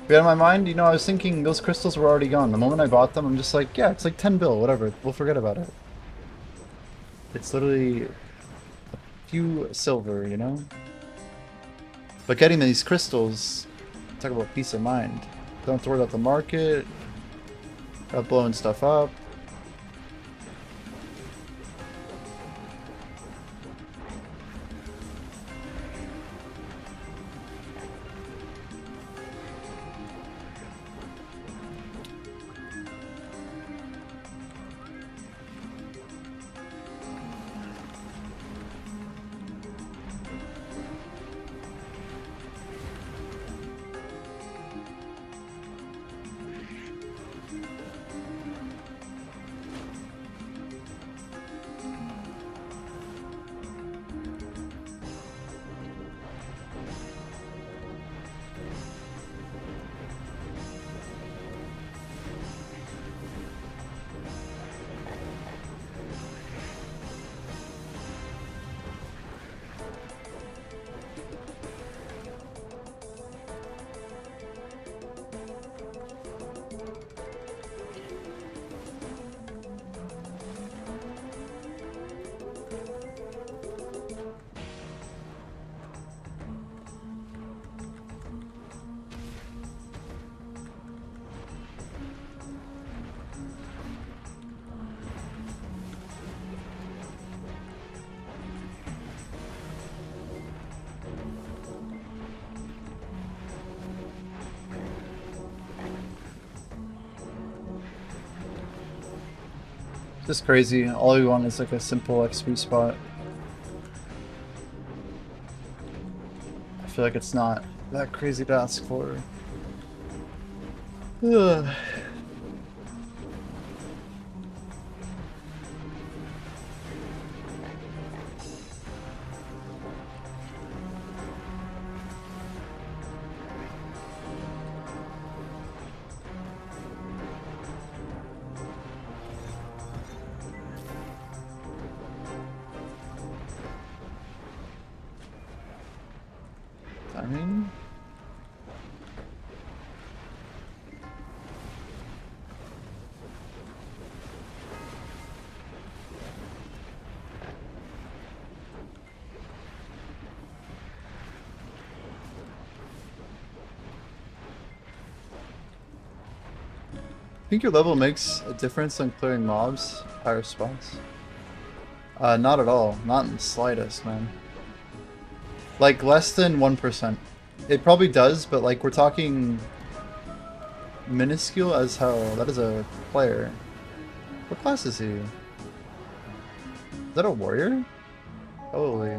But in my mind, you know, I was thinking those crystals were already gone. The moment I bought them, I'm just like, yeah, it's like 10 bill, whatever. We'll forget about it. It's literally a few silver, you know? But getting these crystals, talk about peace of mind. Don't have to worry about the market, about blowing stuff up. just crazy. All we want is like a simple XP spot. I feel like it's not that crazy to ask for. Ugh. Timing. Think your level makes a difference on clearing mobs, higher spots? Not at all. Not in the slightest, man. Like, less than 1%. It probably does, but like, we're talking minuscule as hell. That is a player. What class is he? Is that a warrior? Holy.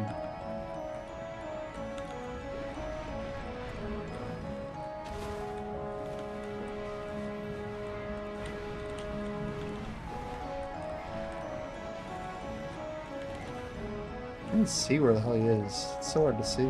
I can't see where the hell he is. It's so hard to see.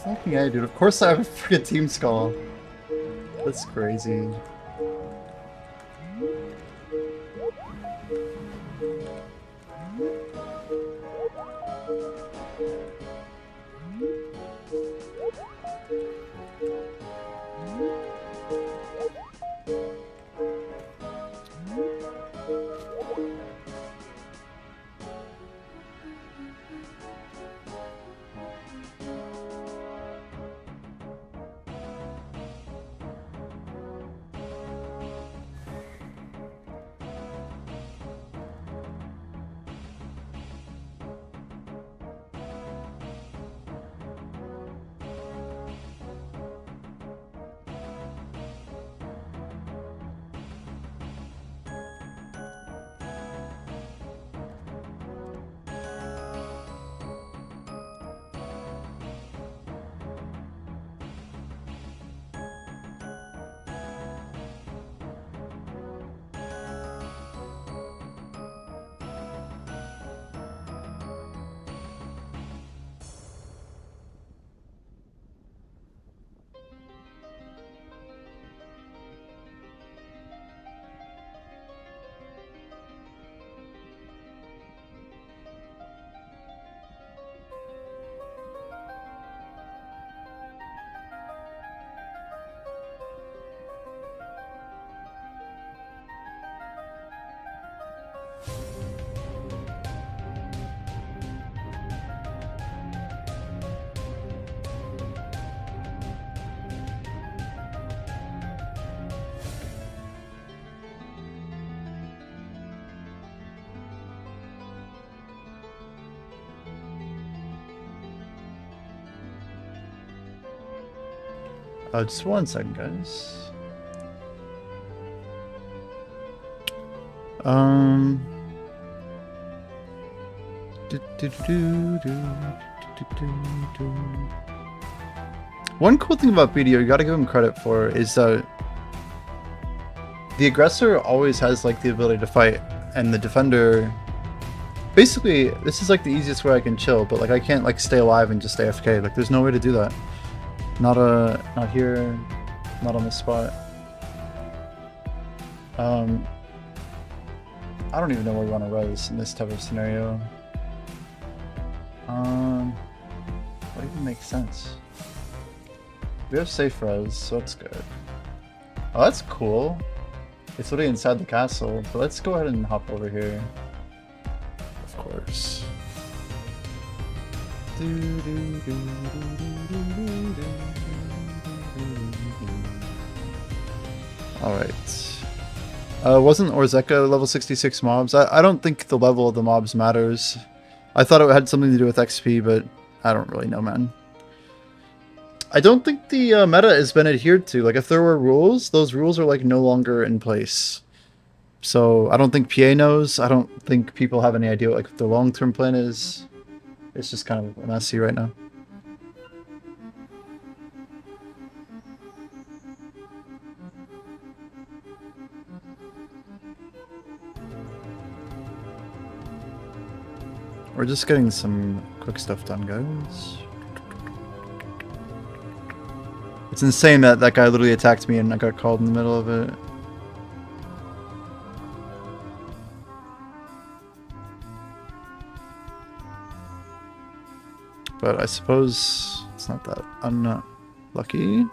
Fucking hey, dude. Of course I have a freaking team skull. That's crazy. Just 1 second, guys. One cool thing about BDO, you gotta give him credit for, is the aggressor always has like the ability to fight, and the defender. Basically, this is like the easiest way I can chill, but like I can't like stay alive and just stay AFK. Like there's no way to do that. Not here, not on the spot. I don't even know where we want to res in this type of scenario. What even makes sense? We have safe res, so that's good. Oh, that's cool. It's literally inside the castle, but let's go ahead and hop over here. Of course. Alright. Wasn't Orzeka level 66 mobs? I don't think the level of the mobs matters. I thought it had something to do with XP, but I don't really know, man. I don't think the meta has been adhered to. Like, if there were rules, those rules are, like, no longer in place. So, I don't think PA knows. I don't think people have any idea what, like, the long-term plan is. It's just kind of messy right now. We're just getting some quick stuff done, guys. It's insane that that guy literally attacked me and I got called in the middle of it. But I suppose it's not that unlucky.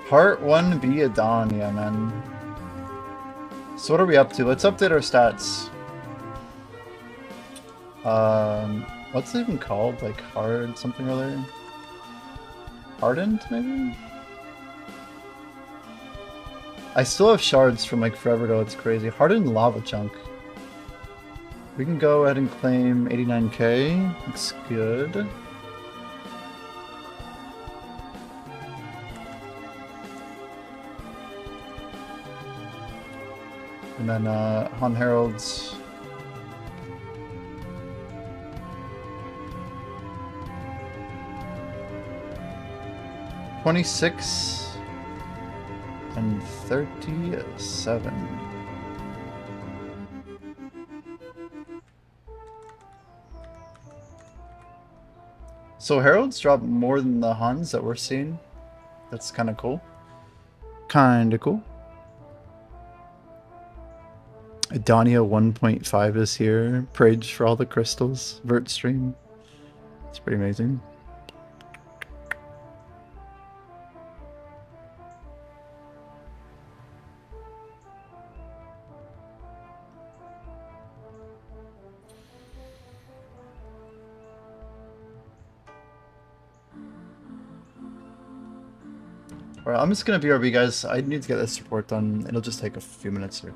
Part 1B Edania, man. So what are we up to? Let's update our stats. What's it even called? Like hard something or other? Hardened, maybe? I still have shards from like forever ago, it's crazy. Hardened lava chunk. We can go ahead and claim 89k. Looks good. And then Han Herald's 26 and 37. So Heralds drop more than the Huns that we're seeing. That's kind of cool. Kind of cool. Edania 1.5 is here. Prage for all the crystals. Vert stream. It's pretty amazing. Alright, I'm just gonna BRB, guys. I need to get this report done. It'll just take a few minutes here.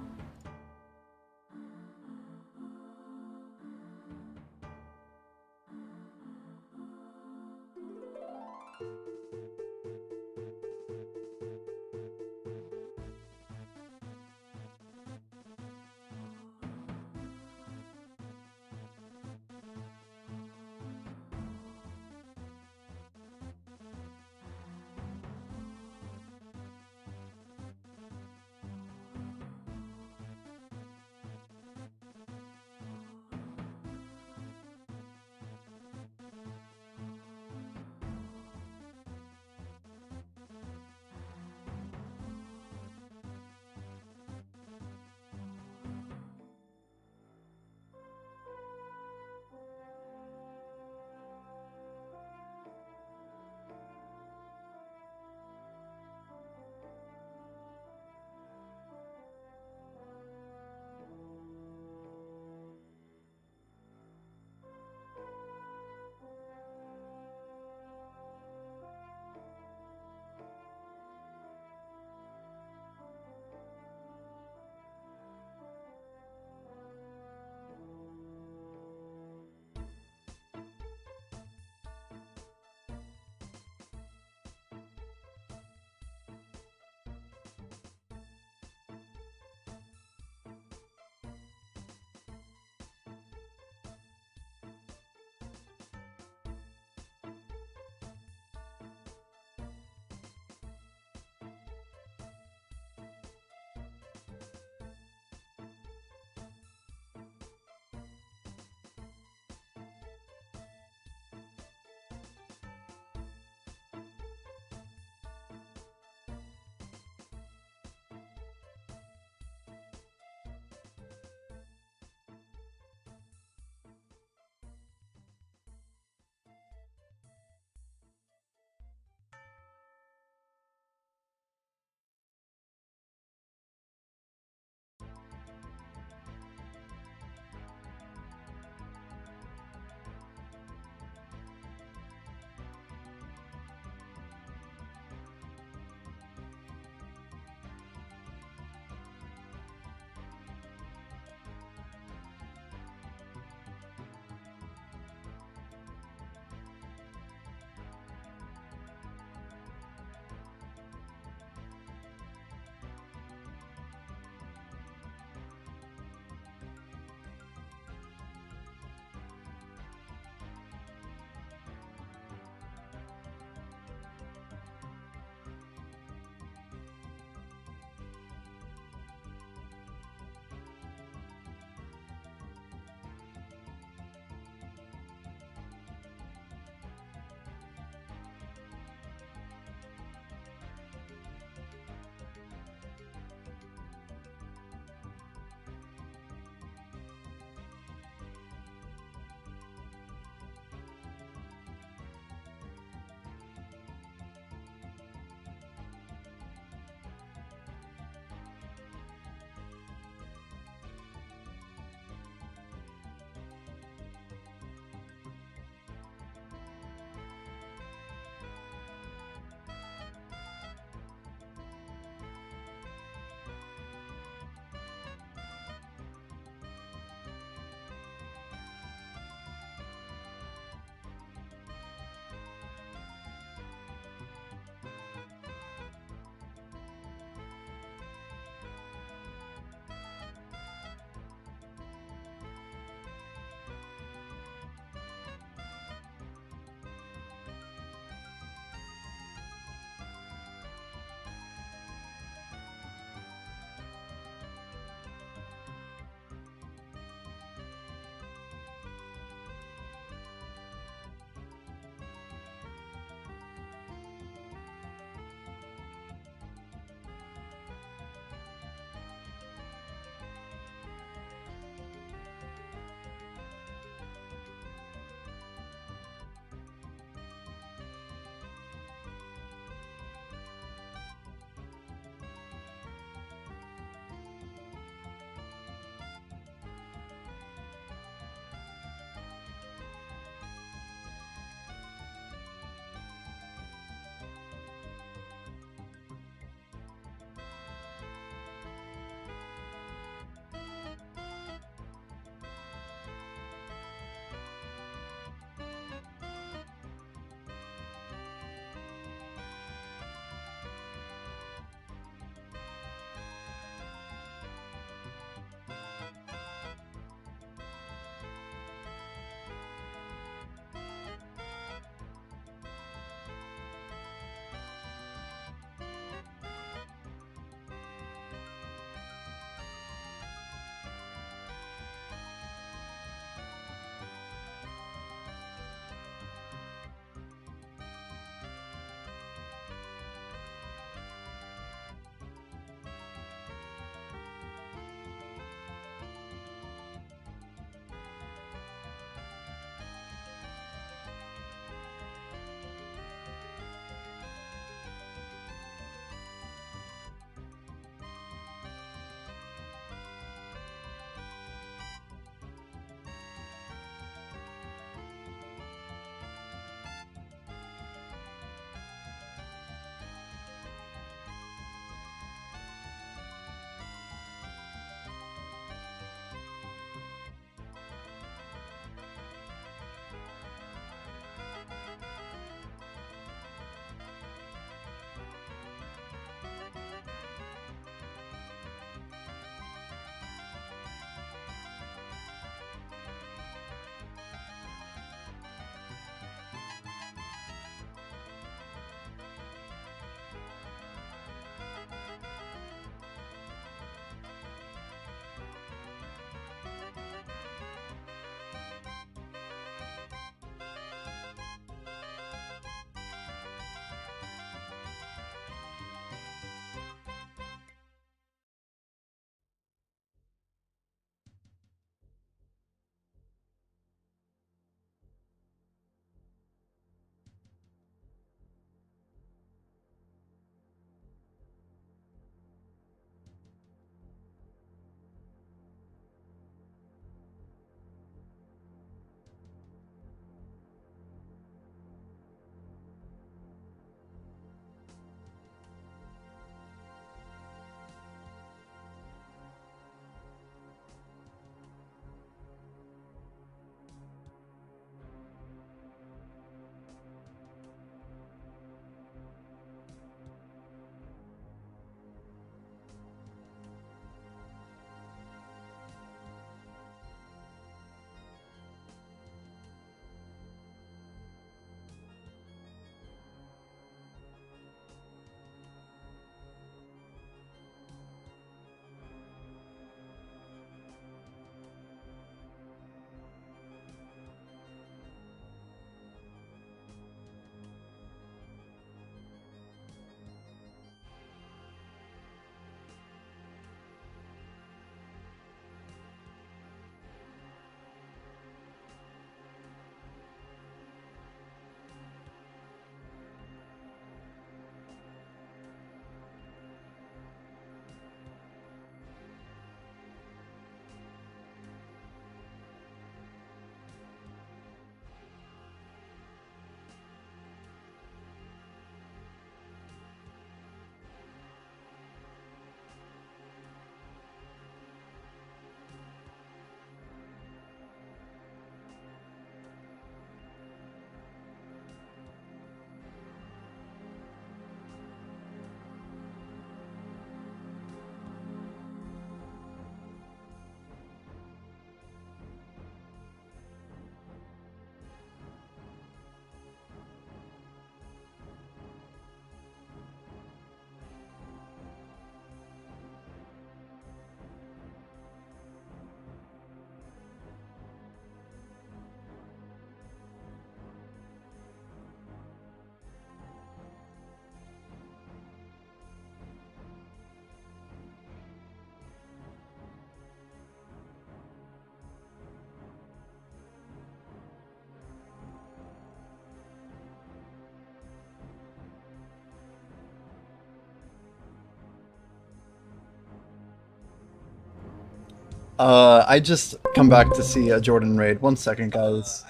I just come back to see Jordan raid. 1 second, guys.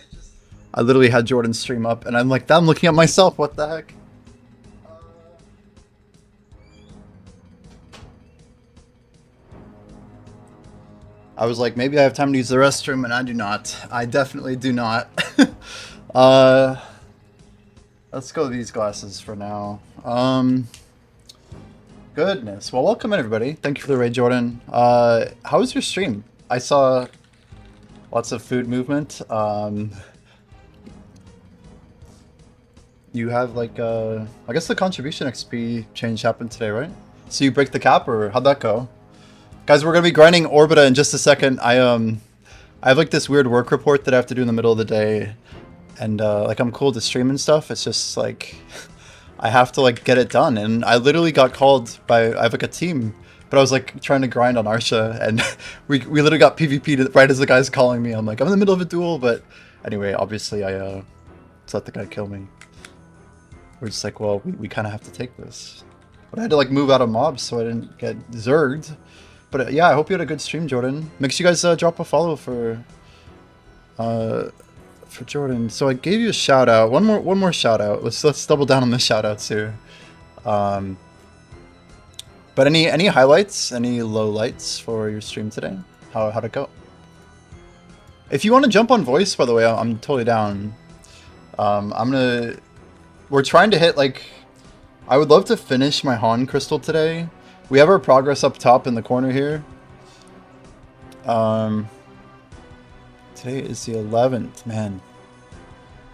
I literally had Jordan's stream up, and I'm like, I'm looking at myself. What the heck? I was like, maybe I have time to use the restroom, and I do not. I definitely do not. Let's go these glasses for now. Goodness. Well, welcome in, everybody. Thank you for the raid, Jordan. How was your stream? I saw lots of food movement. You have like, I guess the contribution XP change happened today, right? So you break the cap, or how'd that go? Guys, we're gonna be grinding Orbita in just a second. I have like this weird work report that I have to do in the middle of the day, and like I'm cool to stream and stuff. It's just like I have to like get it done, and I literally got called by, I have like a team, but I was like trying to grind on Arsha, and we literally got PvP'd right as the guy's calling me. I'm like, I'm in the middle of a duel, but anyway, obviously I just let the guy kill me. We're just like, well, we kind of have to take this. But I had to like move out of mobs so I didn't get zerged. But yeah, I hope you had a good stream, Jordan. Make sure you guys drop a follow for Jordan. So I gave you a shout out. One more shout out. Let's double down on the shout outs here. But any highlights, any low lights for your stream today? How'd it go? If you want to jump on voice, by the way, I'm totally down. We're trying to hit like, I would love to finish my Han crystal today. We have our progress up top in the corner here. Today is the 11th, man.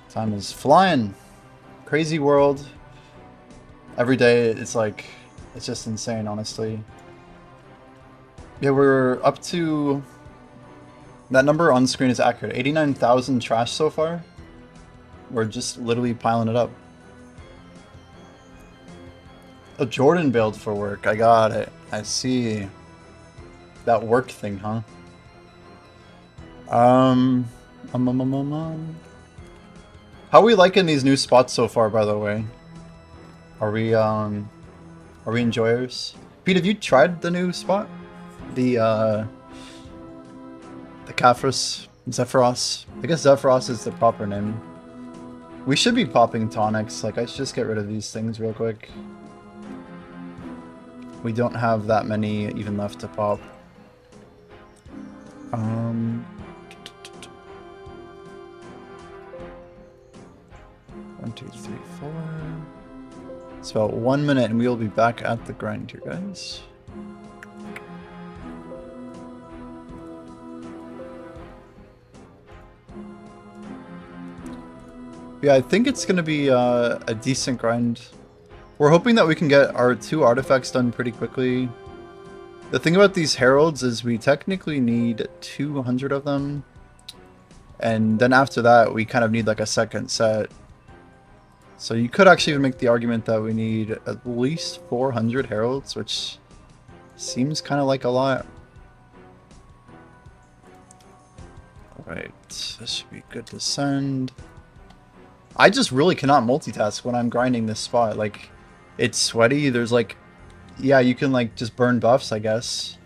Time is flying. Crazy world. Every day it's like, it's just insane, honestly. Yeah, we're up to, that number on screen is accurate. 89,000 trash so far. We're just literally piling it up. A Jordan build for work. I got it. I see. That work thing, huh? How are we liking these new spots so far, by the way? Are we enjoyers? Pete, have you tried the new spot? The Caphras, Zephyros. I guess Zephyros is the proper name. We should be popping tonics. Like, I should just get rid of these things real quick. We don't have that many even left to pop. 1, 2, 3, 4. It's about 1 minute and we will be back at the grind here, guys. Yeah, I think it's gonna be a decent grind. We're hoping that we can get our 2 artifacts done pretty quickly. The thing about these heralds is we technically need 200 of them. And then after that, we kind of need like a second set. So you could actually even make the argument that we need at least 400 heralds, which seems kind of like a lot. Alright, this should be good to send. I just really cannot multitask when I'm grinding this spot. Like, it's sweaty. There's like, yeah, you can like just burn buffs, I guess.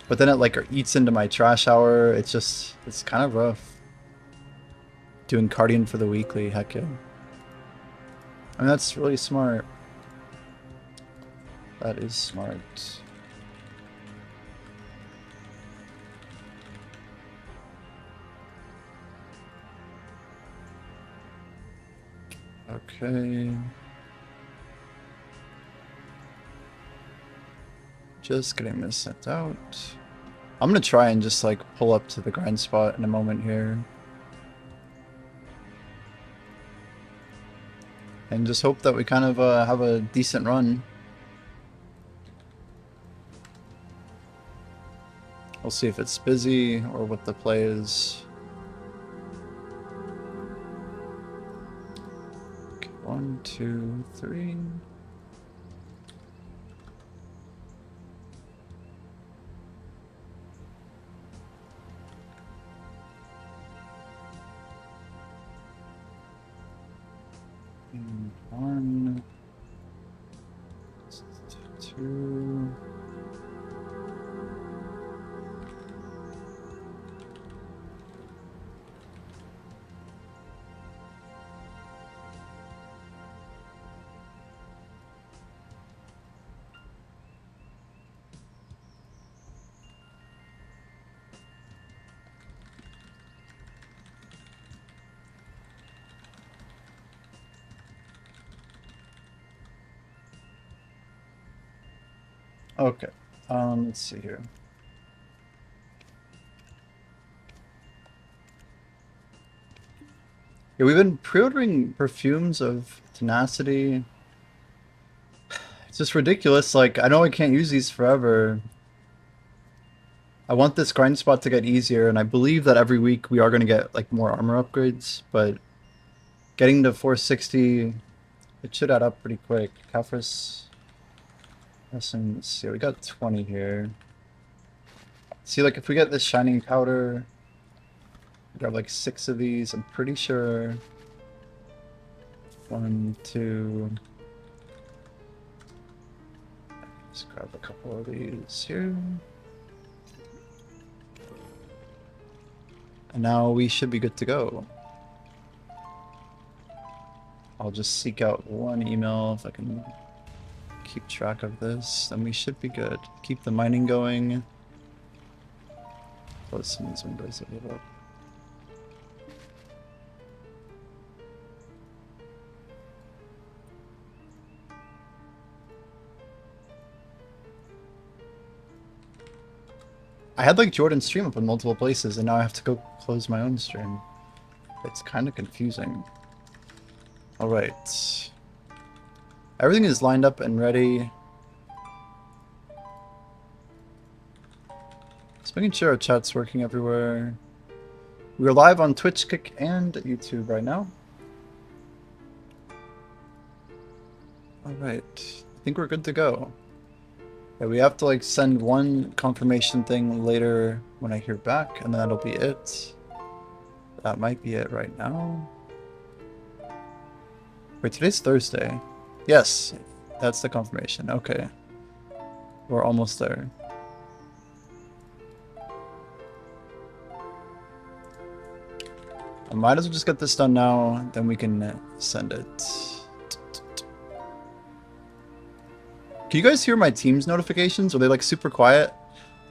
But then it like eats into my trash hour. It's just, it's kind of rough. Doing Cardian for the weekly, heck yeah. I mean, that's really smart. That is smart. Okay. Just getting this sent out. I'm gonna try and just like pull up to the grind spot in a moment here. And just hope that we kind of have a decent run. We'll see if it's busy or what the play is. Okay, 1, 2, 3. And 1, 2. Okay. Let's see here. Yeah, we've been pre-ordering perfumes of tenacity. It's just ridiculous. Like, I know I can't use these forever. I want this grind spot to get easier, and I believe that every week we are going to get like more armor upgrades, but getting to 460, it should add up pretty quick. Caphras, let's see, we got 20 here. See, like if we get this shining powder, grab like 6 of these, I'm pretty sure. 1, 2. Let's grab a couple of these here. And now we should be good to go. I'll just seek out one email if I can keep track of this, then we should be good. Keep the mining going. Close some of these windows a little bit. I had like Jordan's stream up in multiple places, and now I have to go close my own stream. It's kind of confusing. Alright. Everything is lined up and ready. Just making sure our chat's working everywhere. We're live on Twitch, Kick, and YouTube right now. Alright. I think we're good to go. Yeah, we have to like send one confirmation thing later when I hear back, and that'll be it. That might be it right now. Wait, today's Thursday. Yes, that's the confirmation. Okay. We're almost there. I might as well just get this done now, then we can send it. Can you guys hear my Teams notifications? Are they like super quiet?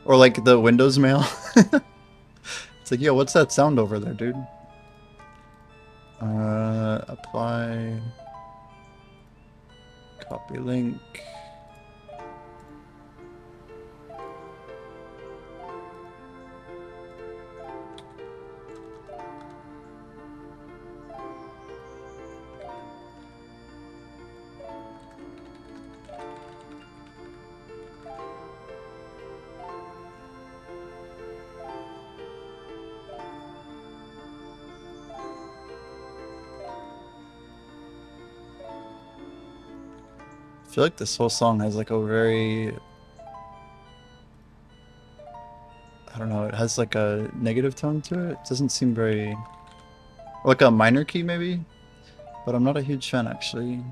Or like the Windows mail? It's like, yo, what's that sound over there, dude? Apply. Copy link. I feel like this whole song has like a very, I don't know, it has like a negative tone to it. It doesn't seem very, like a minor key maybe, but I'm not a huge fan actually.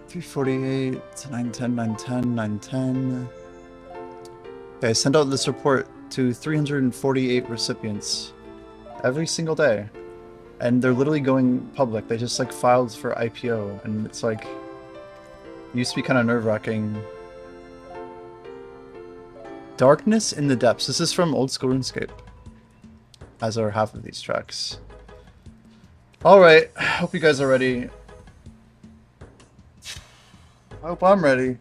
348, 910, 910, 910. Okay, I send out this report to 348 recipients every single day. And they're literally going public. They just like filed for IPO, and it's like, it used to be kind of nerve-wracking. Darkness in the Depths. This is from Old School RuneScape. As are half of these tracks. Alright, hope you guys are ready. I hope I'm ready.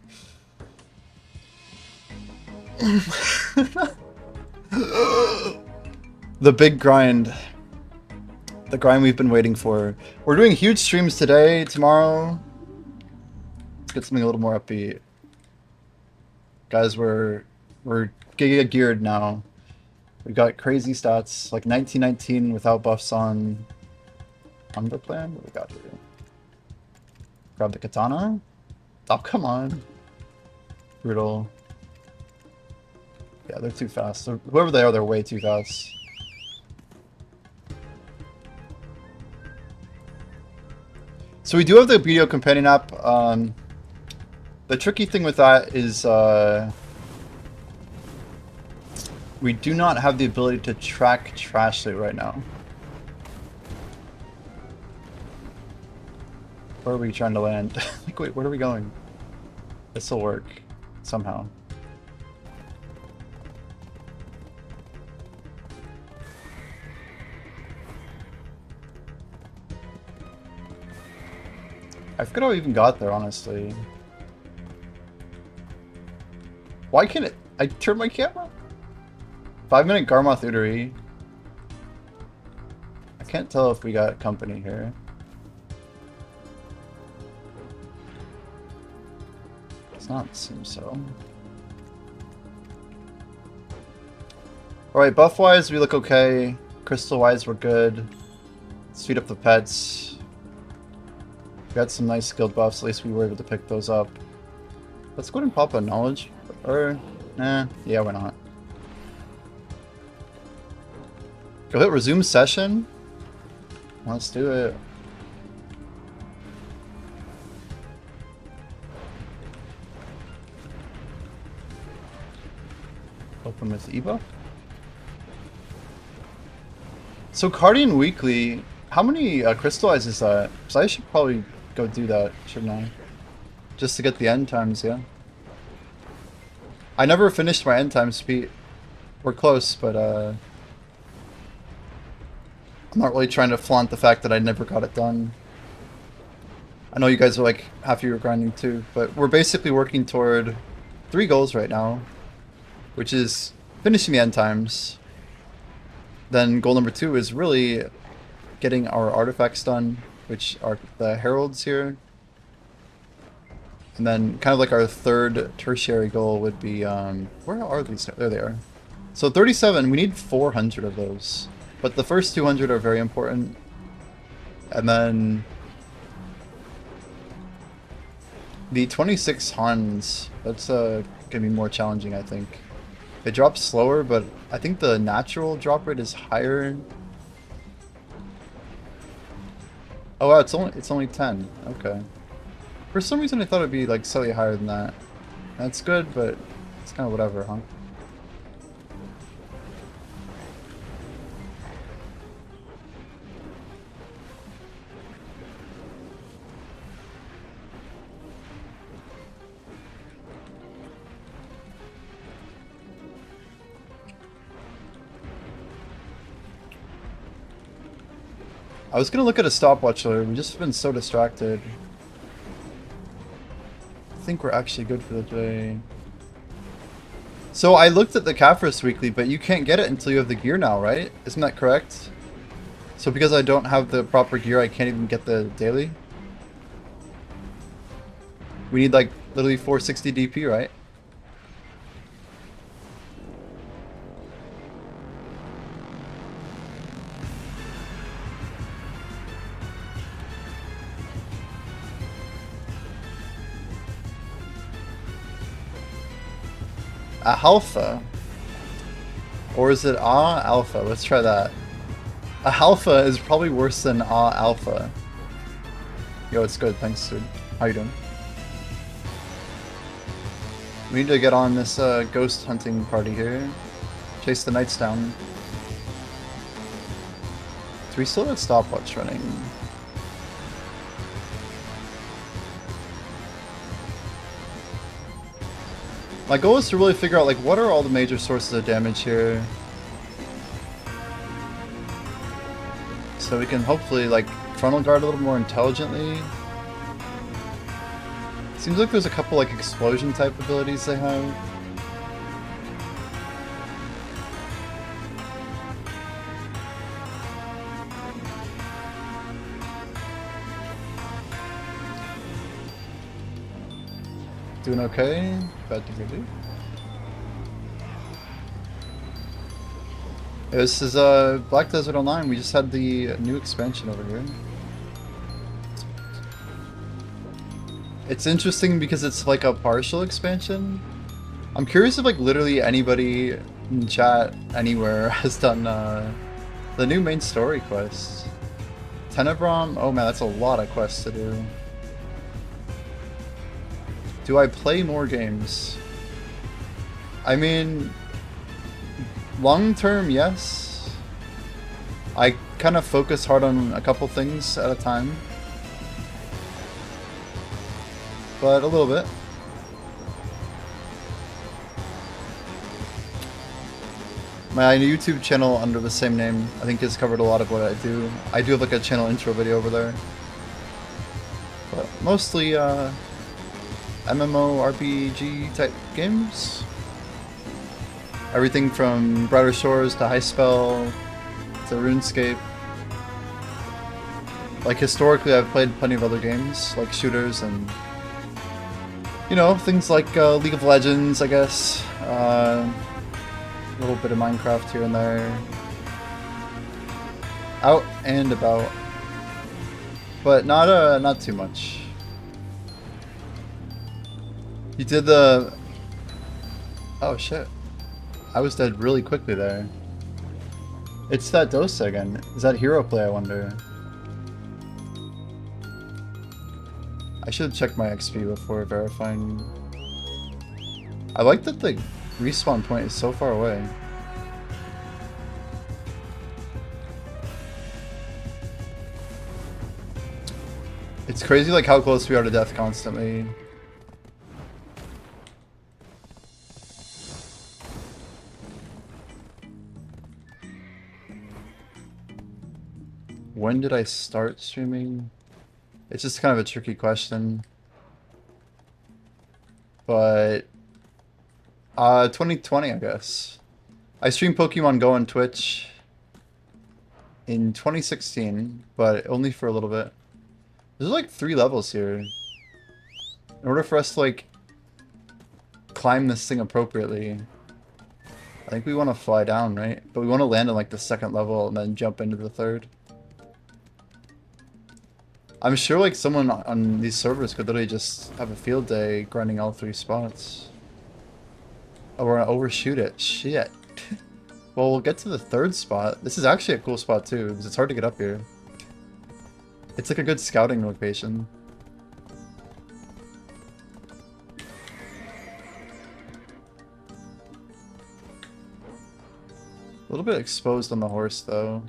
The big grind. The grind we've been waiting for. We're doing huge streams today, tomorrow. Let's get something a little more upbeat. Guys, we're giga geared now. We got crazy stats, like 1919 without buffs on Underplan. What we got here? Grab the katana. Oh, come on. Brutal. Yeah, they're too fast. Whoever they are, they're way too fast. So we do have the video companion app. The tricky thing with that is we do not have the ability to track trash loot right now. Where are we trying to land? Like, wait, where are we going? This will work somehow. I forget how I even got there, honestly. Why can't it? I turn my camera? 5-minute Garmoth Utery. I can't tell if we got company here. Does not seem so. Alright, buff-wise, we look okay. Crystal-wise, we're good. Speed up the pets. We got some nice skilled buffs, at least we were able to pick those up. Let's go ahead and pop a knowledge. Or, yeah, why not? Go hit resume session. Let's do it. Open with Eva. So Guardian Weekly, how many crystallize is that? So I should probably go do that, shouldn't I? Just to get the end times, yeah. I never finished my end time speed. We're close, but I'm not really trying to flaunt the fact that I never got it done. I know you guys are like half you were grinding too, but we're basically working toward 3 goals right now, which is finishing the end times. Then goal number 2 is really getting our artifacts done, which are the heralds here. And then kind of like our 3rd tertiary goal would be, where are these? There they are. So 37, we need 400 of those. But the first 200 are very important. And then the 26 Hans, that's gonna be more challenging, I think. It drops slower, but I think the natural drop rate is higher. Oh wow, it's only 10. Okay. For some reason I thought it'd be like slightly higher than that. That's good, but it's kind of whatever, huh? I was gonna look at a stopwatch earlier, we've just been so distracted. I think we're actually good for the day. So I looked at the Caphras Weekly, but you can't get it until you have the gear now, right? Isn't that correct? So because I don't have the proper gear, I can't even get the daily? We need like literally 460 DP, right? A halfa? Or is it alpha? Let's try that. A halfa is probably worse than alpha. Yo, it's good. Thanks, dude. How you doing? We need to get on this ghost hunting party here. Chase the knights down. Do we still have stopwatch running? My goal is to really figure out like what are all the major sources of damage here, so we can hopefully like frontal guard a little more intelligently. Seems like there's a couple like explosion type abilities they have. Doing okay? Bad to do. This is Black Desert Online. We just had the new expansion over here. It's interesting because it's like a partial expansion. I'm curious if like literally anybody in chat anywhere has done the new main story quest. Tenebrom? Oh man, that's a lot of quests to do. Do I play more games? I mean, long term, yes. I kind of focus hard on a couple things at a time. But a little bit. My YouTube channel under the same name, I think, has covered a lot of what I do. I do have like a channel intro video over there. But mostly, MMO RPG type games. Everything from Brighter Shores to High Spell to RuneScape. Like historically, I've played plenty of other games, like shooters and, you know, things like League of Legends, I guess. A little bit of Minecraft here and there. Out and about, but not too much. You did the... Oh shit. I was dead really quickly there. It's that dose again. Is that hero play, I wonder? I should check my XP before verifying. I like that the respawn point is so far away. It's crazy like how close we are to death constantly. When did I start streaming? It's just kind of a tricky question. But 2020, I guess. I streamed Pokemon Go on Twitch in 2016, but only for a little bit. There's like 3 levels here. In order for us to like climb this thing appropriately, I think we want to fly down, right? But we want to land on like the 2nd level and then jump into the 3rd. I'm sure like someone on these servers could literally just have a field day grinding all 3 spots. Oh, we're gonna overshoot it. Shit. Well, we'll get to the 3rd spot. This is actually a cool spot too, because it's hard to get up here. It's like a good scouting location. A little bit exposed on the horse though.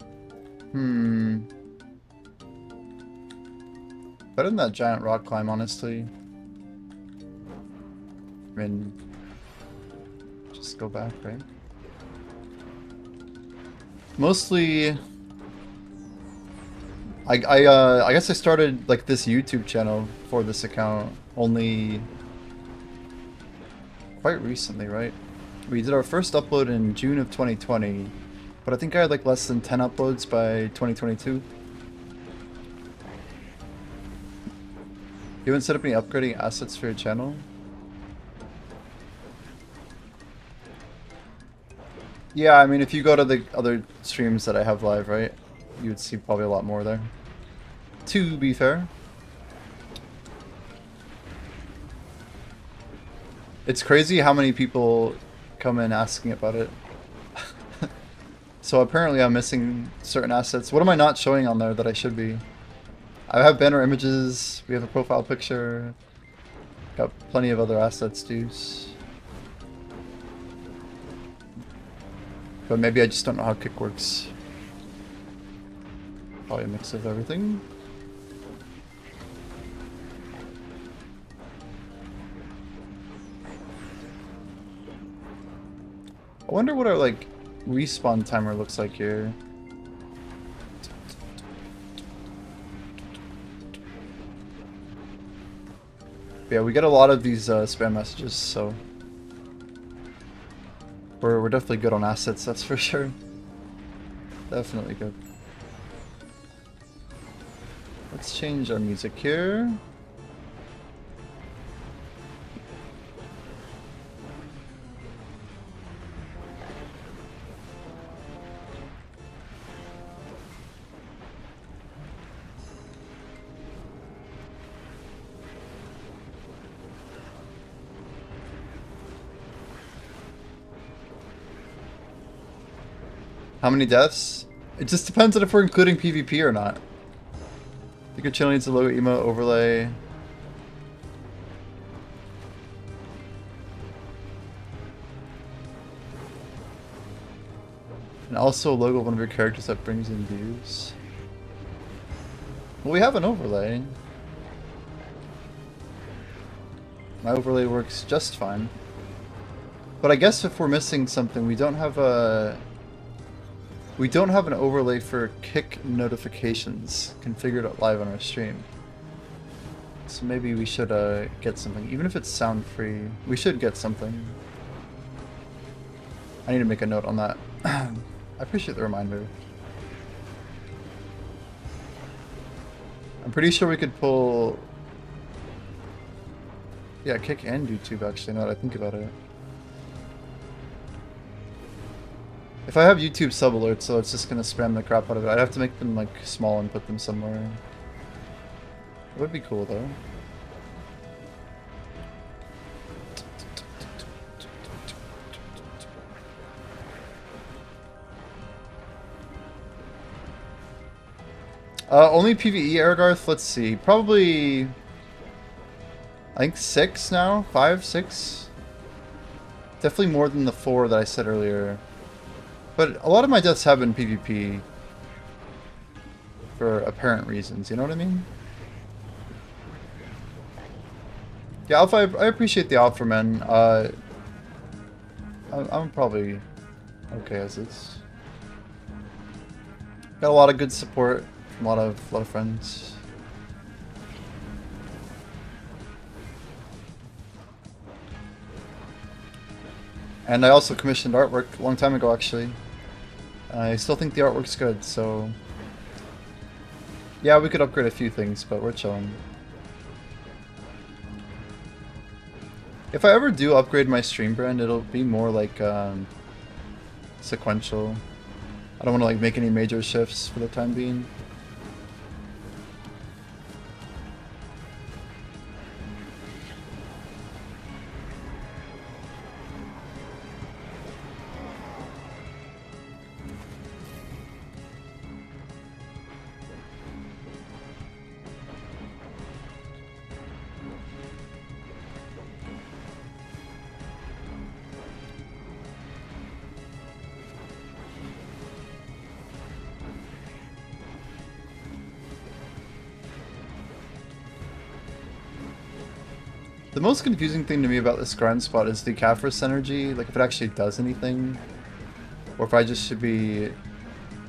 Better than that giant rock climb, honestly. I mean, just go back, right? Mostly, I guess I started like this YouTube channel for this account only quite recently, right? We did our first upload in June of 2020, but I think I had like less than 10 uploads by 2022. You haven't set up any upgrading assets for your channel? Yeah, I mean, if you go to the other streams that I have live, right, you would see probably a lot more there. To be fair. It's crazy how many people come in asking about it. So apparently I'm missing certain assets. What am I not showing on there that I should be? I have banner images, we have a profile picture, got plenty of other assets too. But maybe I just don't know how Kick works. Probably a mix of everything. I wonder what our like respawn timer looks like here. Yeah, we get a lot of these spam messages, so we're definitely good on assets, that's for sure. Definitely good. Let's change our music here. How many deaths? It just depends on if we're including PvP or not. I think your channel needs a logo emo overlay. And also a logo of one of your characters that brings in views. Well, we have an overlay. My overlay works just fine. But I guess if we're missing something, we don't have a... We don't have an overlay for kick notifications configured live on our stream. So maybe we should get something. Even if it's sound free, we should get something. I need to make a note on that. I appreciate the reminder. I'm pretty sure we could pull... Yeah, Kick and YouTube, actually, now that I think about it. If I have YouTube sub alerts, so it's just gonna spam the crap out of it. I'd have to make them, like, small and put them somewhere. It would be cool, though. Only PvE Airgarth, let's see. Probably... I think 6 now? 5, 6? Definitely more than the 4 that I said earlier. But a lot of my deaths have been PvP. For apparent reasons, you know what I mean? Yeah, Alpha, I appreciate the Alpha, man. I'm probably okay as is. Got a lot of good support from a lot of friends. And I also commissioned artwork a long time ago, actually. I still think the artwork's good, so... Yeah, we could upgrade a few things, but we're chilling. If I ever do upgrade my stream brand, it'll be more like sequential. I don't want to like make any major shifts for the time being. The most confusing thing to me about this grind spot is the Caphras energy, like if it actually does anything, or if I just should be...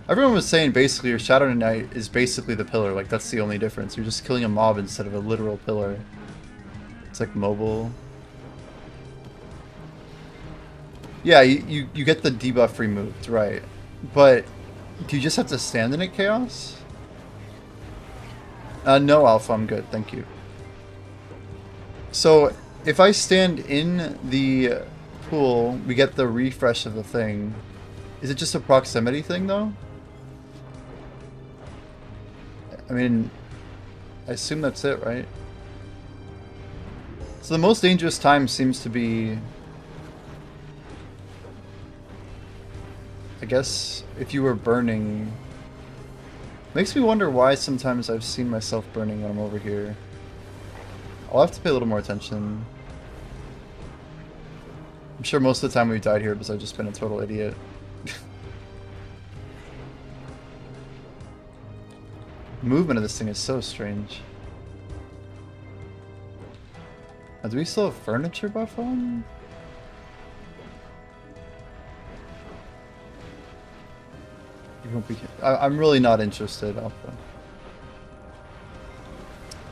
Everyone was saying basically your Shadow Knight is basically the pillar, like that's the only difference. You're just killing a mob instead of a literal pillar. It's like mobile. Yeah, you get the debuff removed, right. But do you just have to stand in it, Chaos? No, Alpha, I'm good, thank you. So, if I stand in the pool, we get the refresh of the thing. Is it just a proximity thing, though? I mean, I assume that's it, right? So the most dangerous time seems to be... I guess, if you were burning... Makes me wonder why sometimes I've seen myself burning when I'm over here. I'll have to pay a little more attention. I'm sure most of the time we've died here because I've just been a total idiot. Movement of this thing is so strange. Now, do we still have furniture buff on? You won't be. I'm really not interested, Alpha.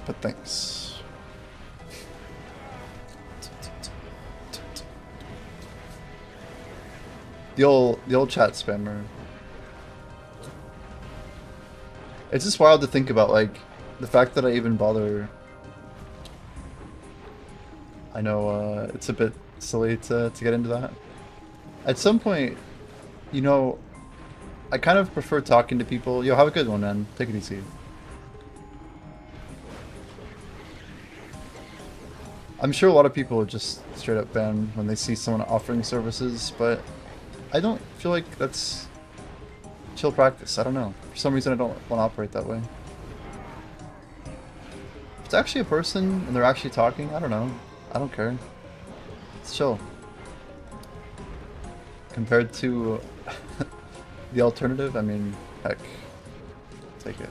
But thanks. The old chat spammer. It's just wild to think about, like, the fact that I even bother. I know it's a bit silly to get into that. At some point, you know, I kind of prefer talking to people. Yo, have a good one, man. Take it easy. I'm sure a lot of people would just straight up ban when they see someone offering services, but I don't feel like that's chill practice. I don't know. For some reason I don't want to operate that way. If it's actually a person and they're actually talking, I don't know. I don't care. It's chill. Compared to the alternative, I mean, heck. Take it.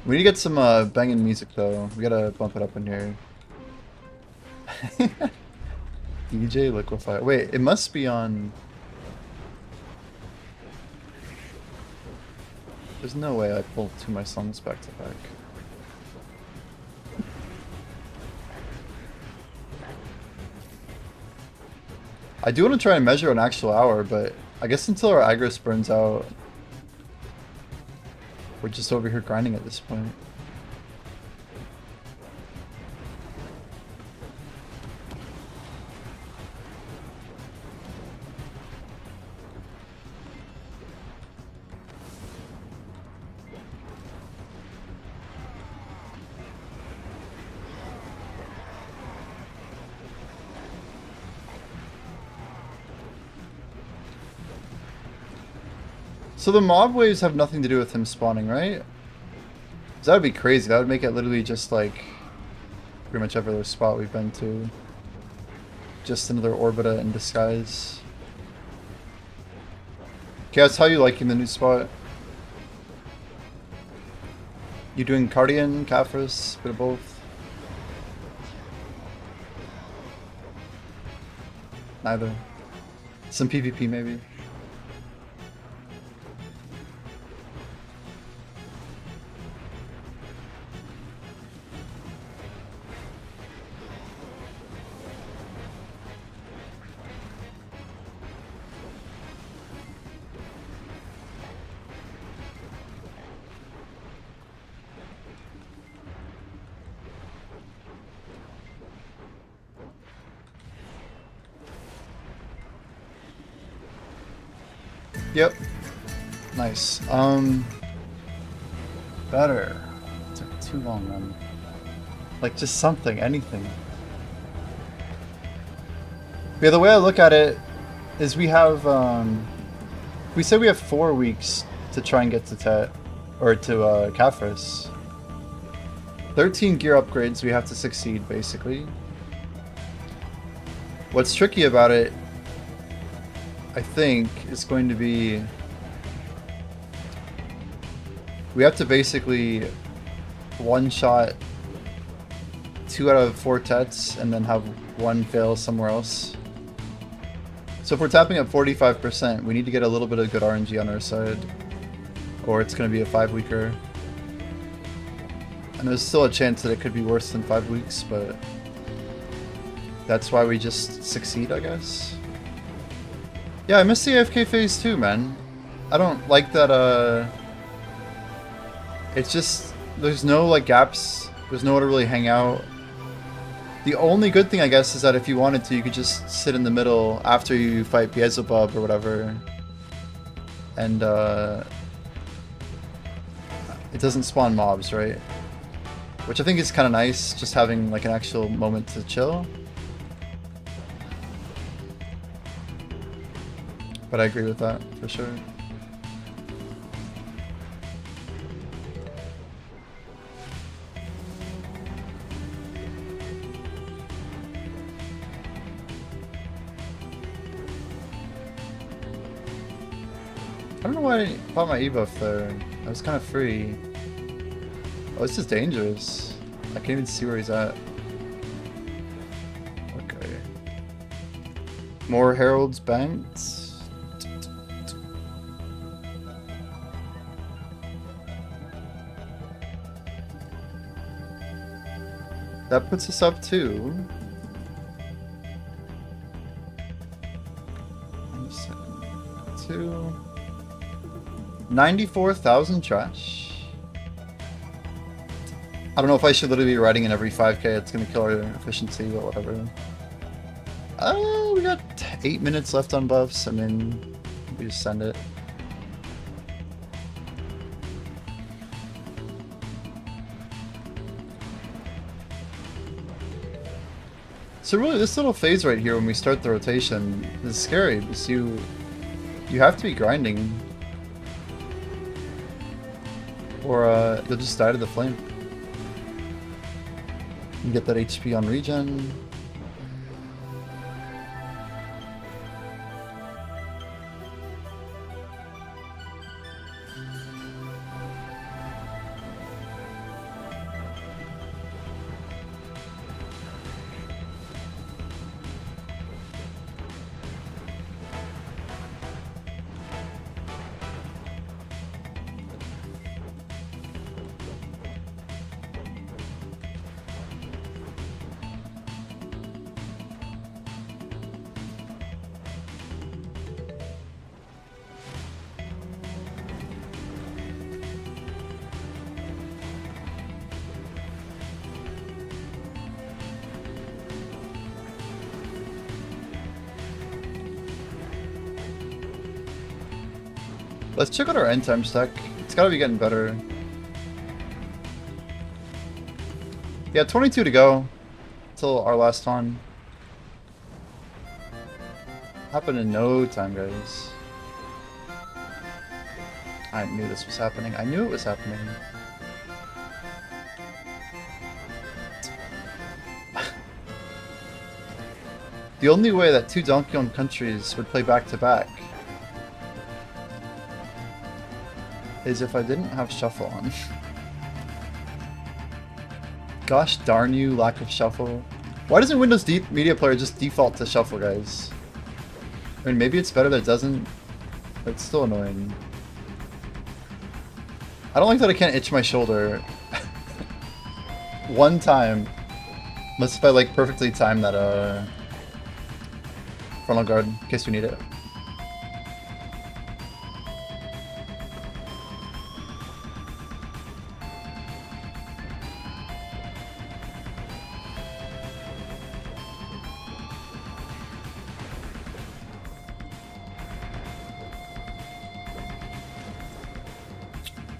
We need to get some banging music though. We gotta bump it up in here. DJ Liquefy. Wait, it must be on. There's no way I pulled two of my songs back to back. I do want to try and measure an actual hour, but I guess until our Agris burns out, we're just over here grinding at this point. So the mob waves have nothing to do with him spawning, right? 'Cause that would be crazy. That would make it literally just like pretty much every other spot we've been to. Just another Orbita in disguise. Chaos, how you liking the new spot? You doing Cardian, Caphras, bit of both? Neither. Some PvP maybe. Yep. Nice. Better. It took too long, man. Like, just something, anything. Yeah, the way I look at it is we have, we said we have 4 weeks to try and get to Tet, or to, Caphras. 13 gear upgrades we have to succeed, basically. What's tricky about it, I think, is going to be we have to basically one-shot 2 out of 4 Tets and then have 1 fail somewhere else. So if we're tapping at 45%, we need to get a little bit of good RNG on our side, or it's going to be a 5-weeker. And there's still a chance that it could be worse than 5 weeks, but that's why we just succeed, I guess. Yeah, I miss the AFK phase too, man. I don't like that, it's just, there's no, like, gaps. There's nowhere to really hang out. The only good thing, I guess, is that if you wanted to, you could just sit in the middle after you fight Beelzebub or whatever. And, it doesn't spawn mobs, right? Which I think is kind of nice, just having, like, an actual moment to chill. But I agree with that, for sure. I don't know why I bought my ebuff there. I was kind of free. Oh, this is dangerous. I can't even see where he's at. Okay. More Heralds banked. That puts us up to 94,000 trash. I don't know if I should literally be riding in every 5k. It's gonna kill our efficiency, but whatever. We got 8 minutes left on buffs. I mean, we just send it. So really, this little phase right here when we start the rotation is scary because you have to be grinding, or you'll just die to the flame. You get that HP on regen. Let's check out our end time stack. It's gotta be getting better. Yeah, 22 to go. Till our last one. Happened in no time, guys. I knew this was happening. I knew it was happening. The only way that two Donkey Kong countries would play back to back is if I didn't have Shuffle on. Gosh darn you, lack of Shuffle. Why doesn't Windows Media Player just default to Shuffle, guys? I mean, maybe it's better that it doesn't, but it's still annoying. I don't like that I can't itch my shoulder one time. Unless if I like perfectly time that frontal guard in case we need it.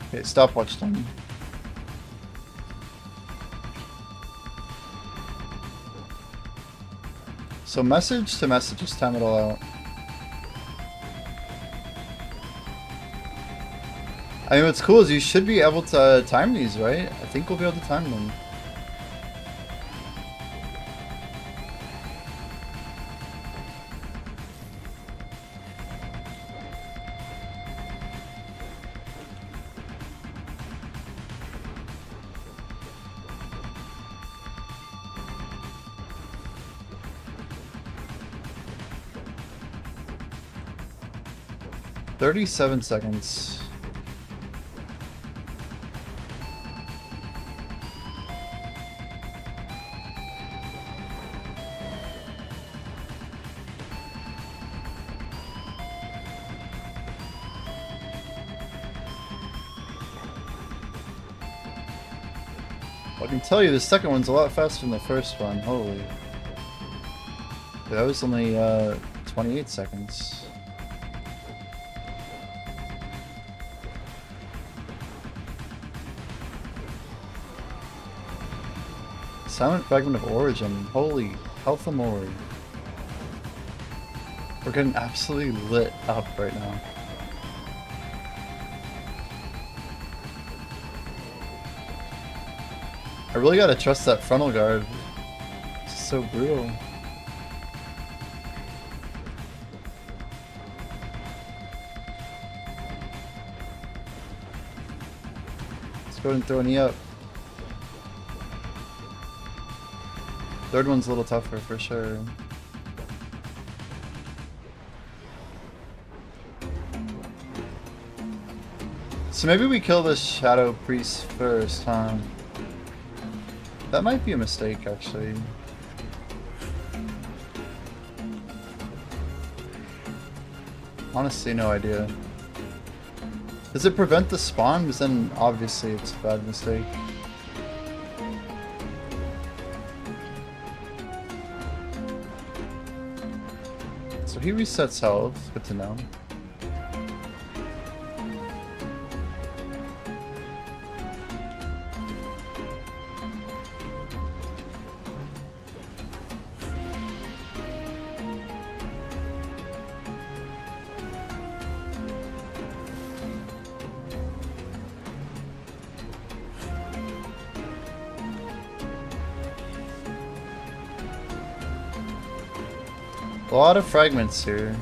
Okay, stopwatch done. So message to message, just time it all out. I mean, what's cool is you should be able to time these, right? I think we'll be able to time them. "37 seconds. I can tell you the second one's a lot faster than the first one. Holy. That was only 28 seconds. Silent Fragment of Origin. Holy health Amori. We're getting absolutely lit up right now. I really gotta trust that frontal guard. It's so brutal. Let's go ahead and throw an E up. Third one's a little tougher for sure. So maybe we kill the Shadow Priest first, huh? That might be a mistake, actually. Honestly, no idea. Does it prevent the spawn? Because then obviously it's a bad mistake. So he resets health, good to know. A lot of fragments here.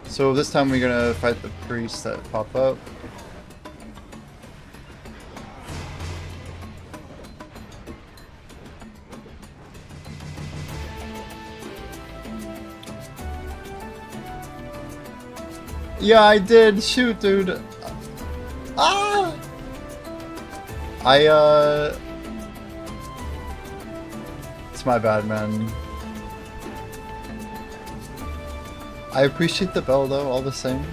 So this time we're gonna fight the priests that pop up. Yeah, I did. Shoot, dude. Ah! It's my bad, man. I appreciate the bell though, all the same.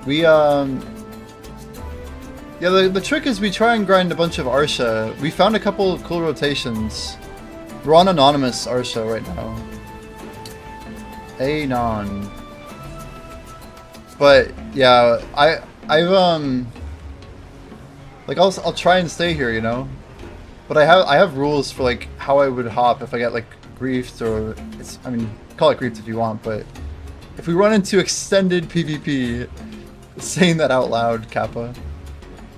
We, yeah, the trick is we try and grind a bunch of Arsha. We found a couple of cool rotations. We're on Anonymous Arsha right now. Anon. But yeah, I've like I'll try and stay here, you know. But I have rules for like how I would hop if I get like griefed, or I mean, call it griefed if you want, but if we run into extended PvP, saying that out loud, Kappa.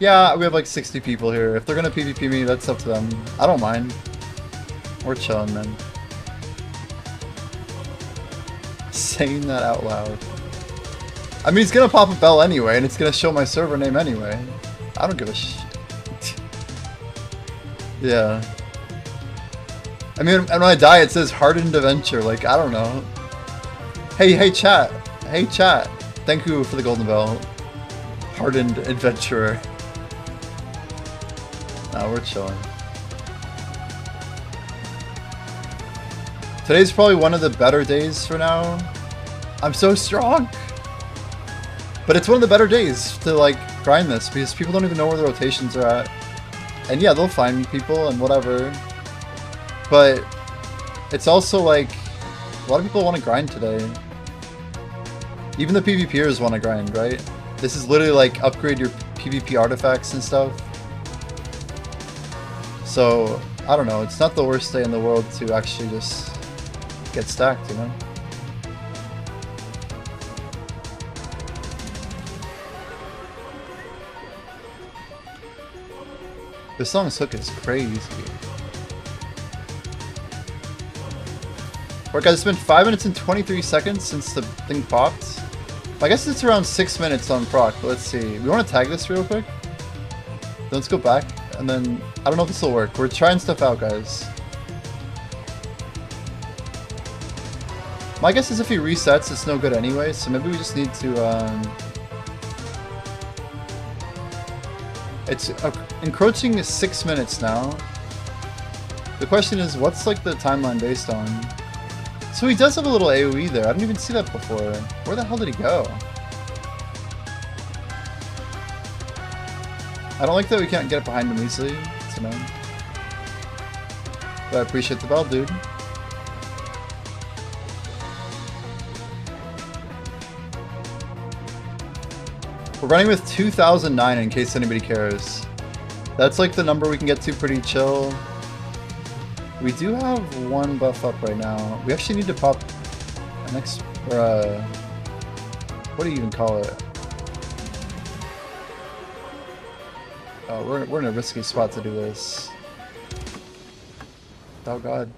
Yeah, we have like 60 people here. If they're gonna PvP me, that's up to them. I don't mind. We're chilling, man. Saying that out loud. I mean, it's gonna pop a bell anyway, and it's gonna show my server name anyway. I don't give a shit. Yeah. I mean, and when I die, it says hardened adventure. Like, I don't know. Hey, chat. Hey, chat. Thank you for the golden bell. Hardened adventurer. Nah, we're chilling. Today's probably one of the better days for now. I'm so strong. But it's one of the better days to like grind this because people don't even know where the rotations are at. And yeah, they'll find people and whatever. But it's also like a lot of people want to grind today. Even the PvPers want to grind, right? This is literally like upgrade your PvP artifacts and stuff. So, I don't know, it's not the worst day in the world to actually just get stacked, you know? This song's hook is crazy. Alright guys, it's been 5 minutes and 23 seconds since the thing popped. I guess it's around 6 minutes on proc, but let's see. We want to tag this real quick? Then let's go back, and then... I don't know if this will work. We're trying stuff out, guys. My guess is if he resets, it's no good anyway, so maybe we just need to... It's encroaching 6 minutes now. The question is, what's like the timeline based on? So he does have a little AoE there. I didn't even see that before. Where the hell did he go? I don't like that we can't get it behind him easily. It's annoying. But I appreciate the bell, dude. We're running with 2009 in case anybody cares. That's like the number we can get to pretty chill. We do have one buff up right now. We actually need to pop an what do you even call it? Oh, we're in a risky spot to do this. Oh god.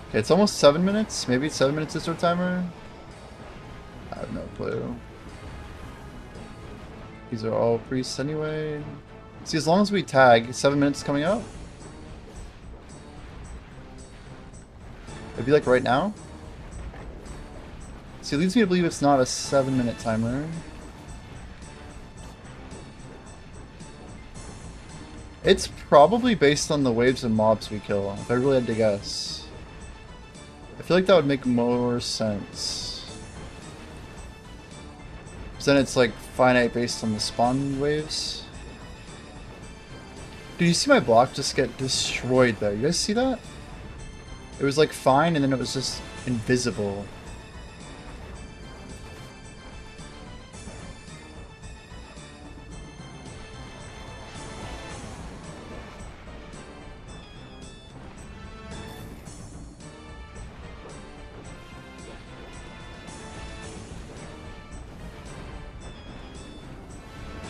Okay, it's almost 7 minutes. Maybe 7 minutes is our timer. I have no clue. These are all priests anyway. See, as long as we tag, 7 minutes coming up. It'd be like right now. See, it leads me to believe it's not a 7-minute timer. It's probably based on the waves and mobs we kill, if I really had to guess. I feel like that would make more sense. Because then it's like finite based on the spawn waves. Did you see my block just get destroyed there? You guys see that? It was like fine and then it was just invisible.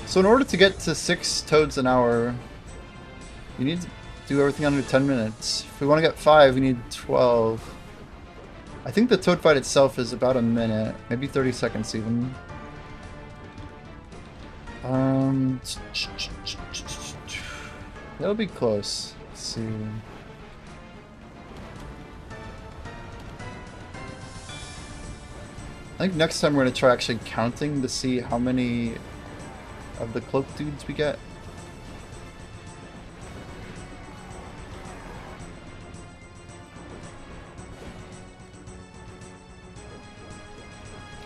So in order to get to 6 toads an hour, you need to do everything under 10 minutes. If we want to get 5, we need 12. I think the toad fight itself is about a minute, maybe 30 seconds even. That'll be close. Let's see. I think next time we're going to try actually counting to see how many of the cloak dudes we get.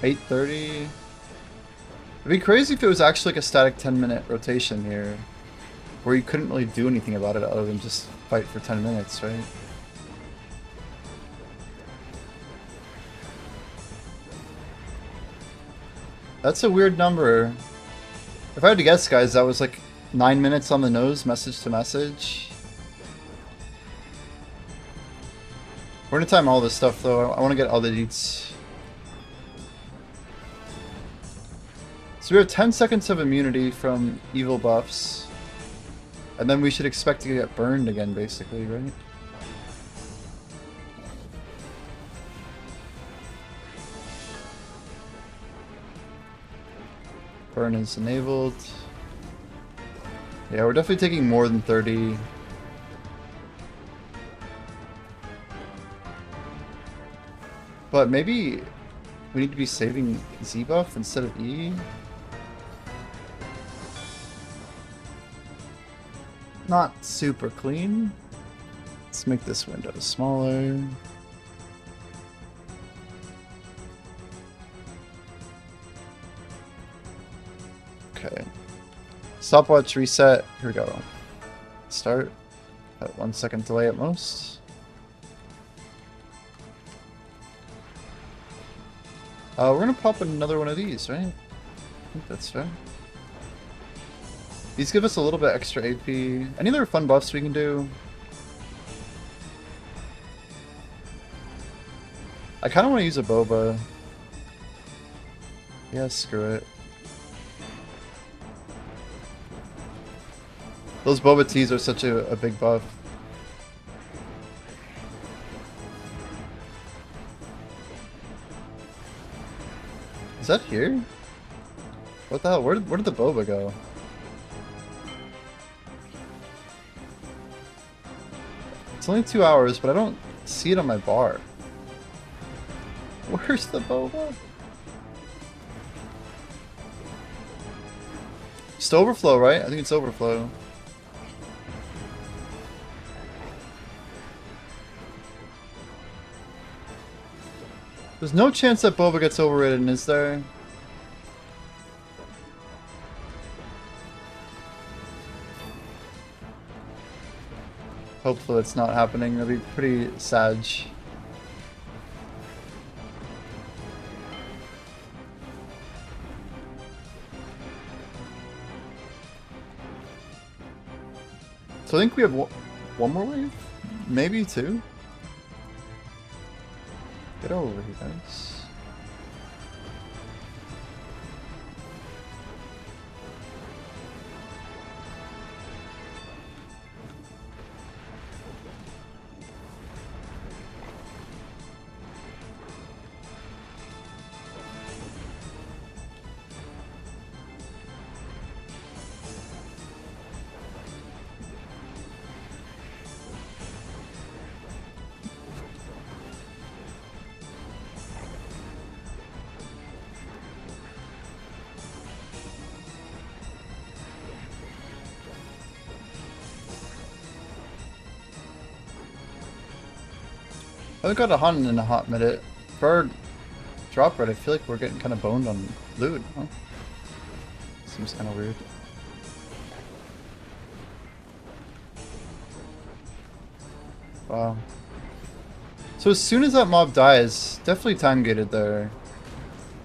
$8:30. It'd be crazy if it was actually like a static 10-minute rotation here, where you couldn't really do anything about it other than just fight for 10 minutes, right? That's a weird number. If I had to guess, guys, that was like 9 minutes on the nose, message to message. We're gonna time all this stuff though. I want to get all the deets. So we have 10 seconds of immunity from evil buffs. And then we should expect to get burned again, basically, right? Burn is enabled. Yeah, we're definitely taking more than 30. But maybe we need to be saving Z buff instead of E. Not super clean. Let's make this window smaller. Okay. Stopwatch reset. Here we go. Start at 1 second delay at most. We're gonna pop another one of these, right? I think that's fair. These give us a little bit extra AP. Any other fun buffs we can do? I kind of want to use a boba. Yeah, screw it. Those boba teas are such a big buff. Is that here? What the hell? Where did the boba go? It's only 2 hours, but I don't see it on my bar. Where's the boba? It's overflow, right? I think it's overflow. There's no chance that boba gets overridden, is there? Hopefully it's not happening. That'd be pretty sad. So I think we have one more wave? Maybe two? Get over here, guys. I haven't got a hunt in a hot minute. For our drop rate, I feel like we're getting kind of boned on loot, huh? Seems kind of weird. Wow. So as soon as that mob dies, definitely time gated there.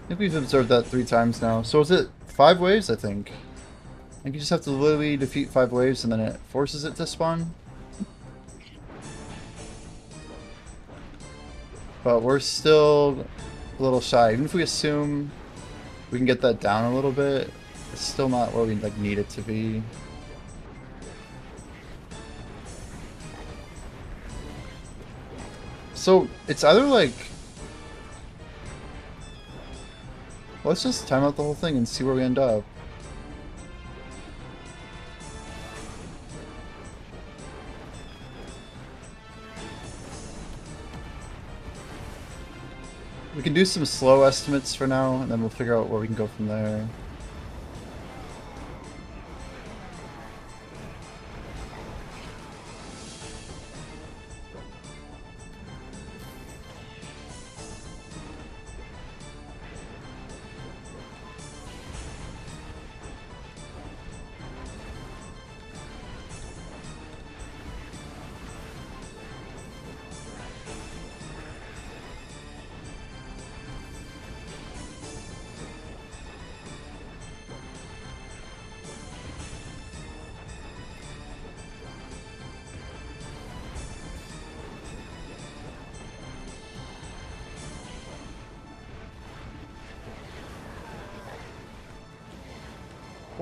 I think we've observed that 3 times now. So is it 5 waves, I think? I think you just have to literally defeat 5 waves and then it forces it to spawn. But we're still a little shy. Even if we assume we can get that down a little bit, it's still not where we like need it to be. So it's either like, let's just time out the whole thing and see where we end up. We can do some slow estimates for now, and then we'll figure out where we can go from there.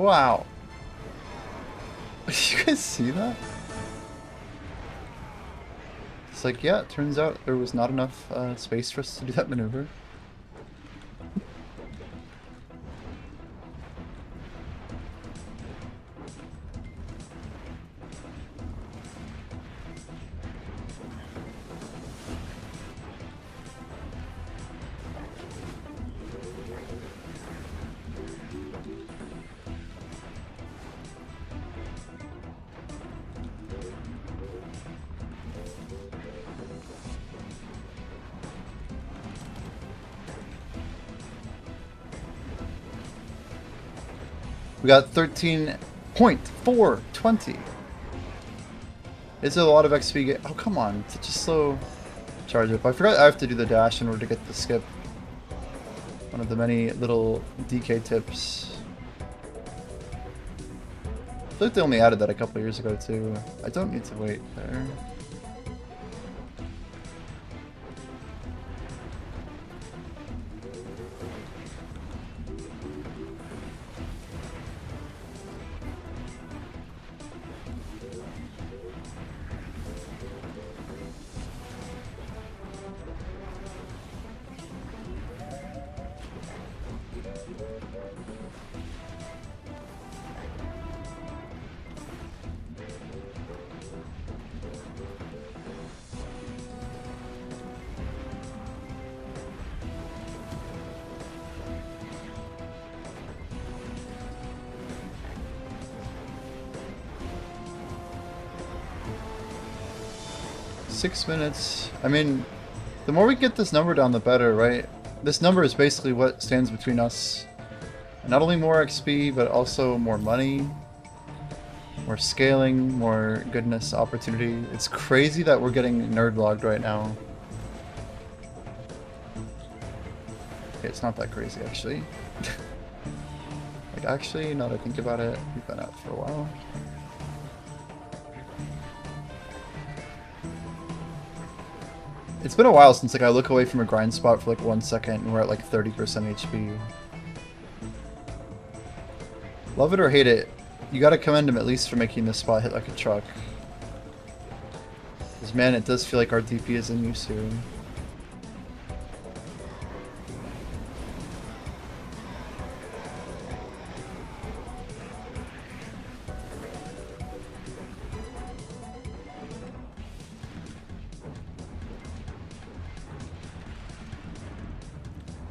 Wow. Did you guys see that? It's like, yeah, it turns out there was not enough space for us to do that maneuver. We got 13.420. It's a lot of XP. Oh, come on. Such a slow charge up. I forgot I have to do the dash in order to get the skip. One of the many little DK tips. I feel like they only added that a couple years ago, too. I don't need to wait there. Six minutes. I mean, the more we get this number down, the better, right? This number is basically what stands between us. Not only more XP, but also more money, more scaling, more goodness, opportunity. It's crazy that we're getting nerd logged right now. Okay, it's not that crazy, actually. Like, actually, now that I think about it, we've been out for a while. It's been a while since like I look away from a grind spot for like 1 second and we're at like 30% HP. Love it or hate it, you gotta commend him at least for making this spot hit like a truck. Because man, it does feel like our DP is in use here.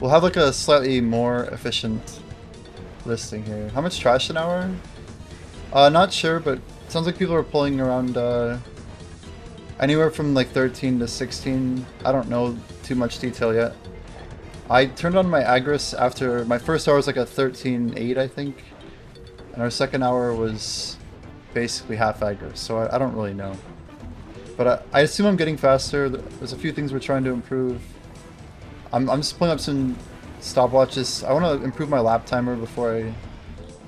We'll have like a slightly more efficient listing here. How much trash an hour? Not sure, but it sounds like people are pulling around anywhere from like 13 to 16. I don't know too much detail yet. I turned on my Agris after my first hour was like a 13.8, I think. And our second hour was basically half Agris, so I don't really know. But I assume I'm getting faster. There's a few things we're trying to improve. I'm just pulling up some stopwatches. I want to improve my lap timer before I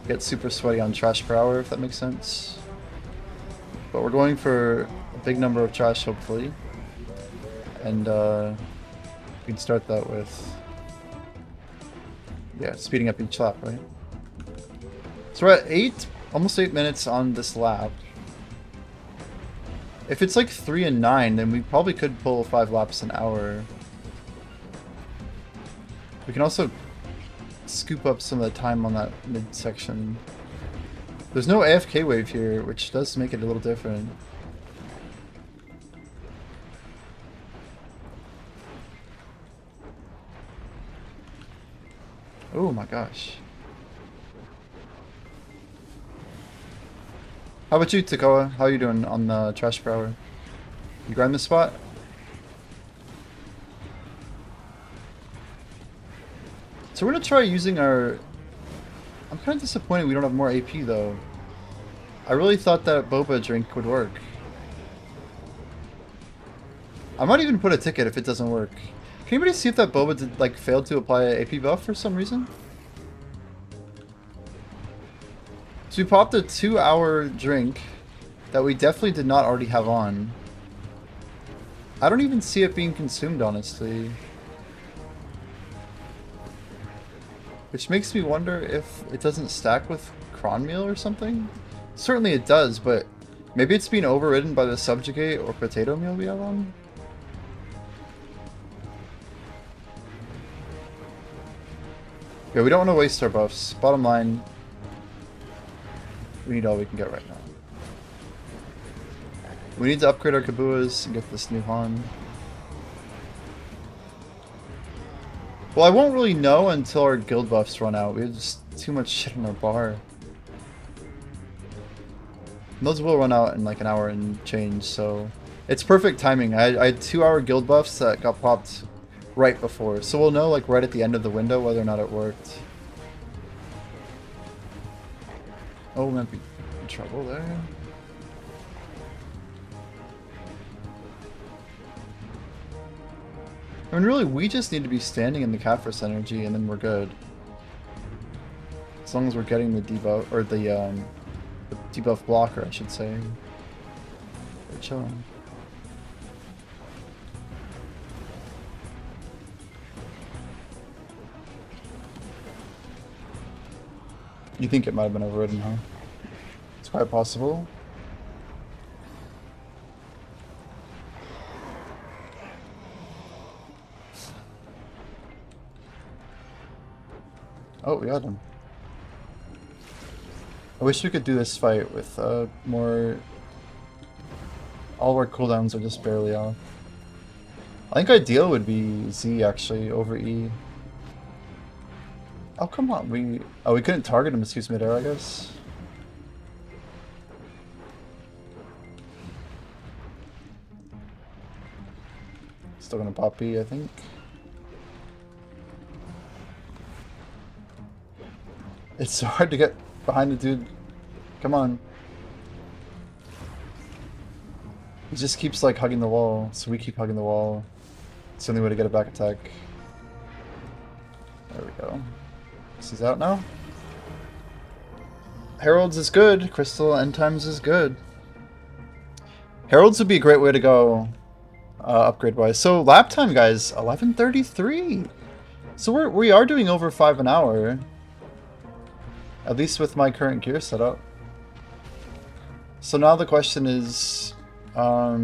get super sweaty on trash per hour, if that makes sense. But we're going for a big number of trash, hopefully. And we can start that with, yeah, speeding up each lap, right? So we're at almost 8 minutes on this lap. If it's like 3 and 9, then we probably could pull 5 laps an hour. We can also scoop up some of the time on that midsection. There's no AFK wave here, which does make it a little different. Oh my gosh. How about you, Takoa? How are you doing on the trash per hour? You grind this spot? So we're gonna try using our... I'm kind of disappointed we don't have more AP though. I really thought that boba drink would work. I might even put a ticket if it doesn't work. Can anybody see if that boba did, like, failed to apply an AP buff for some reason? So we popped a 2-hour drink that we definitely did not already have on. I don't even see it being consumed, honestly. Which makes me wonder if it doesn't stack with cron meal or something? Certainly it does, but maybe it's being overridden by the subjugate or potato meal we have on? Yeah, we don't want to waste our buffs. Bottom line, we need all we can get right now. We need to upgrade our Kabuas and get this new Han. Well, I won't really know until our guild buffs run out. We have just too much shit in our bar. And those will run out in like an hour and change, so it's perfect timing. I had 2-hour guild buffs that got popped right before, so we'll know like right at the end of the window whether or not it worked. Oh, we might be in trouble there. I mean, really, we just need to be standing in the Caphras energy, and then we're good. As long as we're getting the debuff, or the debuff blocker, I should say. We're chilling. You think it might have been overridden, huh? It's quite possible. Oh, we got him. I wish we could do this fight with more... All of our cooldowns are just barely off. I think ideal would be Z actually over E. Oh, come on. We couldn't target him as he's midair, I guess. Still gonna pop B, I think. It's so hard to get behind the dude. Come on. He just keeps like hugging the wall, so we keep hugging the wall. It's the only way to get a back attack. There we go. He's out now. Heralds is good. Crystal End Times is good. Heralds would be a great way to go upgrade wise. So lap time, guys, 11:33. So we are doing over 5 an hour. At least with my current gear setup. So now the question is, how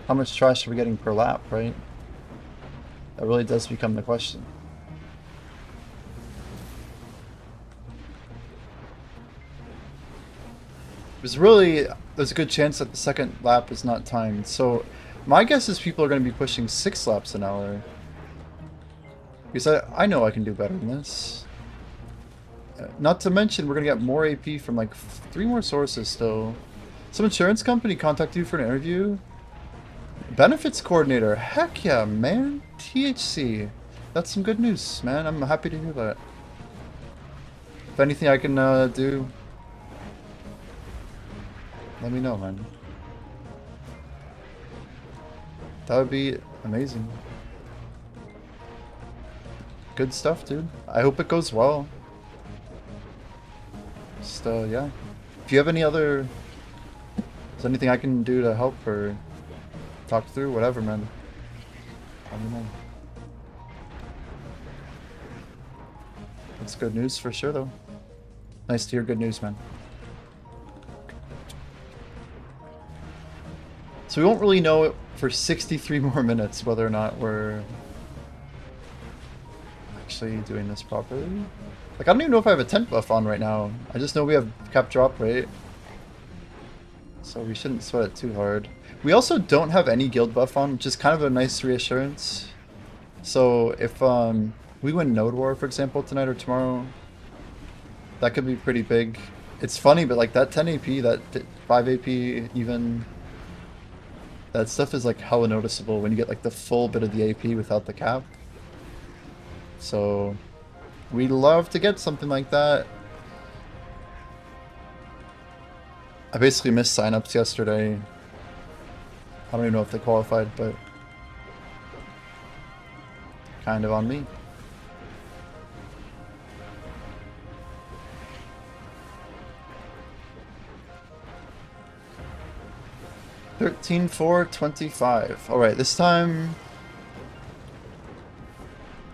much trash are we getting per lap, right? That really does become the question. There's a good chance that the second lap is not timed. So my guess is people are going to be pushing 6 laps an hour. Because I know I can do better than this. Not to mention, we're going to get more AP from like 3 more sources still. Some insurance company contacted you for an interview? Benefits coordinator. Heck yeah, man. THC. That's some good news, man. I'm happy to hear that. If anything I can do, let me know, man. That would be amazing. Good stuff, dude. I hope it goes well. Just, yeah. If you have any other... Is there anything I can do to help or talk through? Whatever, man. Let me know. That's good news for sure, though. Nice to hear good news, man. So we won't really know it for 63 more minutes whether or not we're actually doing this properly. Like, I don't even know if I have a tent buff on right now. I just know we have cap drop rate. So we shouldn't sweat it too hard. We also don't have any guild buff on, which is kind of a nice reassurance. So if we win Node War, for example, tonight or tomorrow, that could be pretty big. It's funny, but like that 10 AP, that 5 AP even, that stuff is like hella noticeable when you get like the full bit of the AP without the cap. So we'd love to get something like that. I basically missed signups yesterday. I don't even know if they qualified, but kind of on me. $13,425. Alright, this time...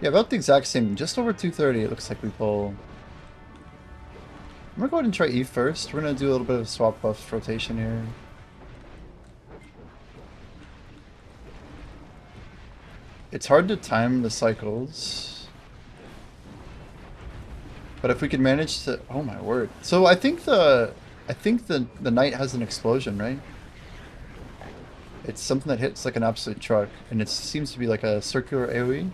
Yeah, about the exact same. Just over 230 it looks like we pull. I'm gonna go ahead and try E first. We're gonna do a little bit of swap buff rotation here. It's hard to time the cycles. But if we could manage to... Oh my word. So I think the knight has an explosion, right? It's something that hits like an absolute truck, and it seems to be like a circular AoE.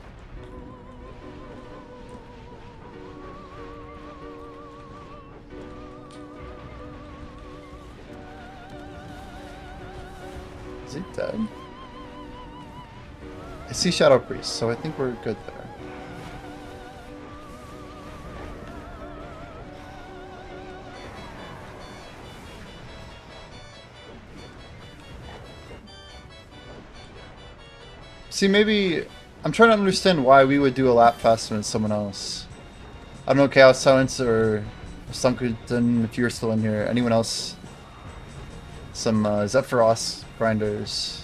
Is he dead? I see Shadow Priest, so I think we're good there. See, maybe... I'm trying to understand why we would do a lap faster than someone else. I don't know, Chaos Silence or Sunkerton, if you're still in here. Anyone else? Some Zephyros grinders.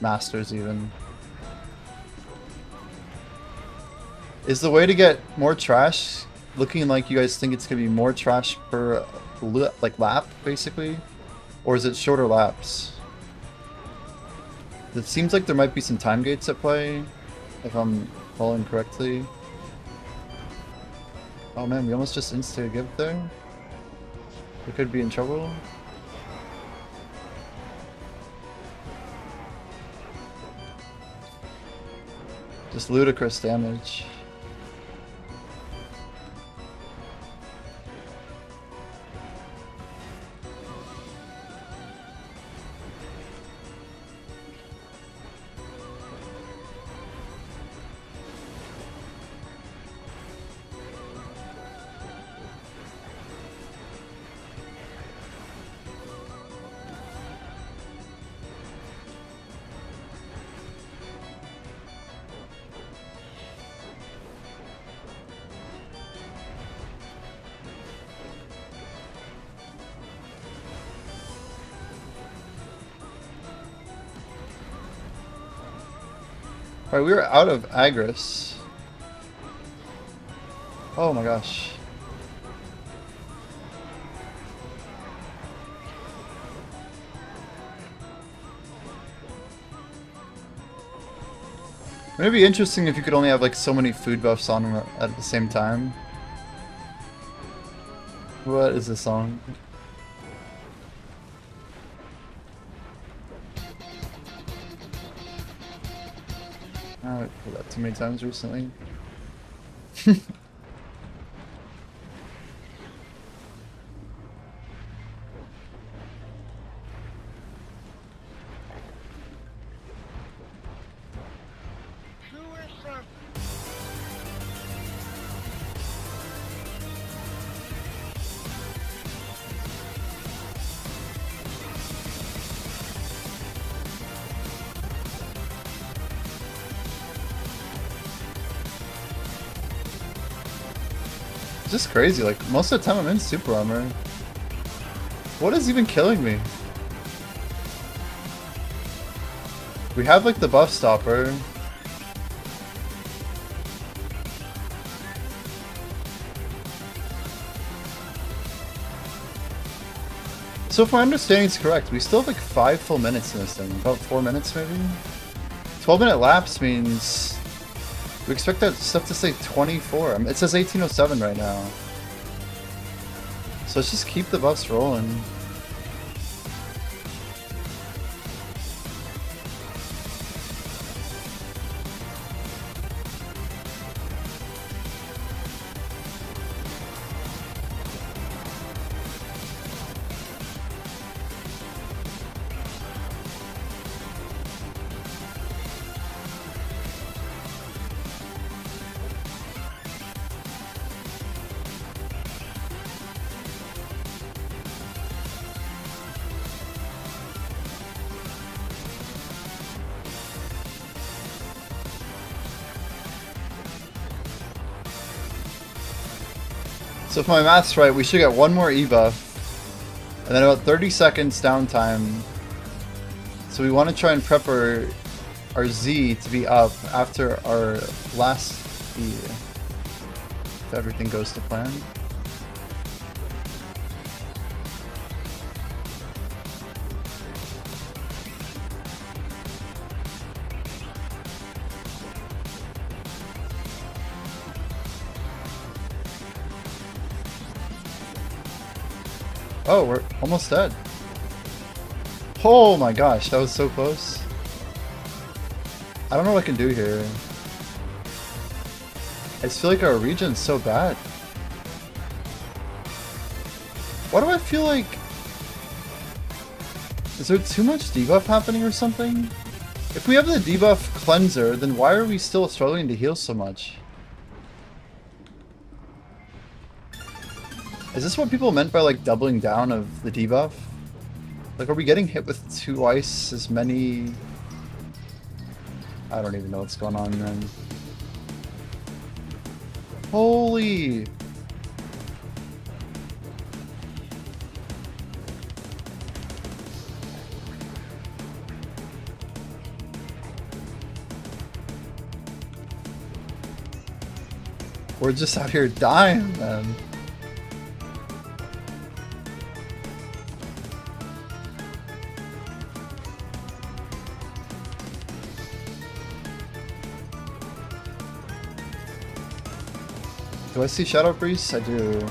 Masters, even. Is the way to get more trash looking like you guys think it's going to be more trash per lap, basically? Or is it shorter laps? It seems like there might be some time gates at play, if I'm following correctly. Oh man, we almost just insta-give there. We could be in trouble. Just ludicrous damage. Alright, we were out of Agris. Oh my gosh. It'd be interesting if you could only have like so many food buffs on at the same time. What is this song? I've heard that too many times recently. It's just crazy, like, most of the time I'm in super armor. What is even killing me? We have, like, the buff stopper. So if my understanding is correct, we still have, like, 5 full minutes in this thing. About 4 minutes, maybe? 12-minute lapse means... we expect that stuff to say 24. I mean, it says 1807 right now. So let's just keep the buffs rolling. So if my math's right, we should get one more E buff, and then about 30 seconds downtime. So we want to try and prep our Z to be up after our last E, if everything goes to plan. Oh, we're almost dead. Oh my gosh, that was so close. I don't know what I can do here. I just feel like our region's so bad. Why do I feel like... Is there too much debuff happening or something? If we have the debuff cleanser, then why are we still struggling to heal so much? Is this what people meant by like doubling down of the debuff? Like, are we getting hit with twice as many? I don't even know what's going on, man. Holy! We're just out here dying, man. Do I see Shadow Priest? I do.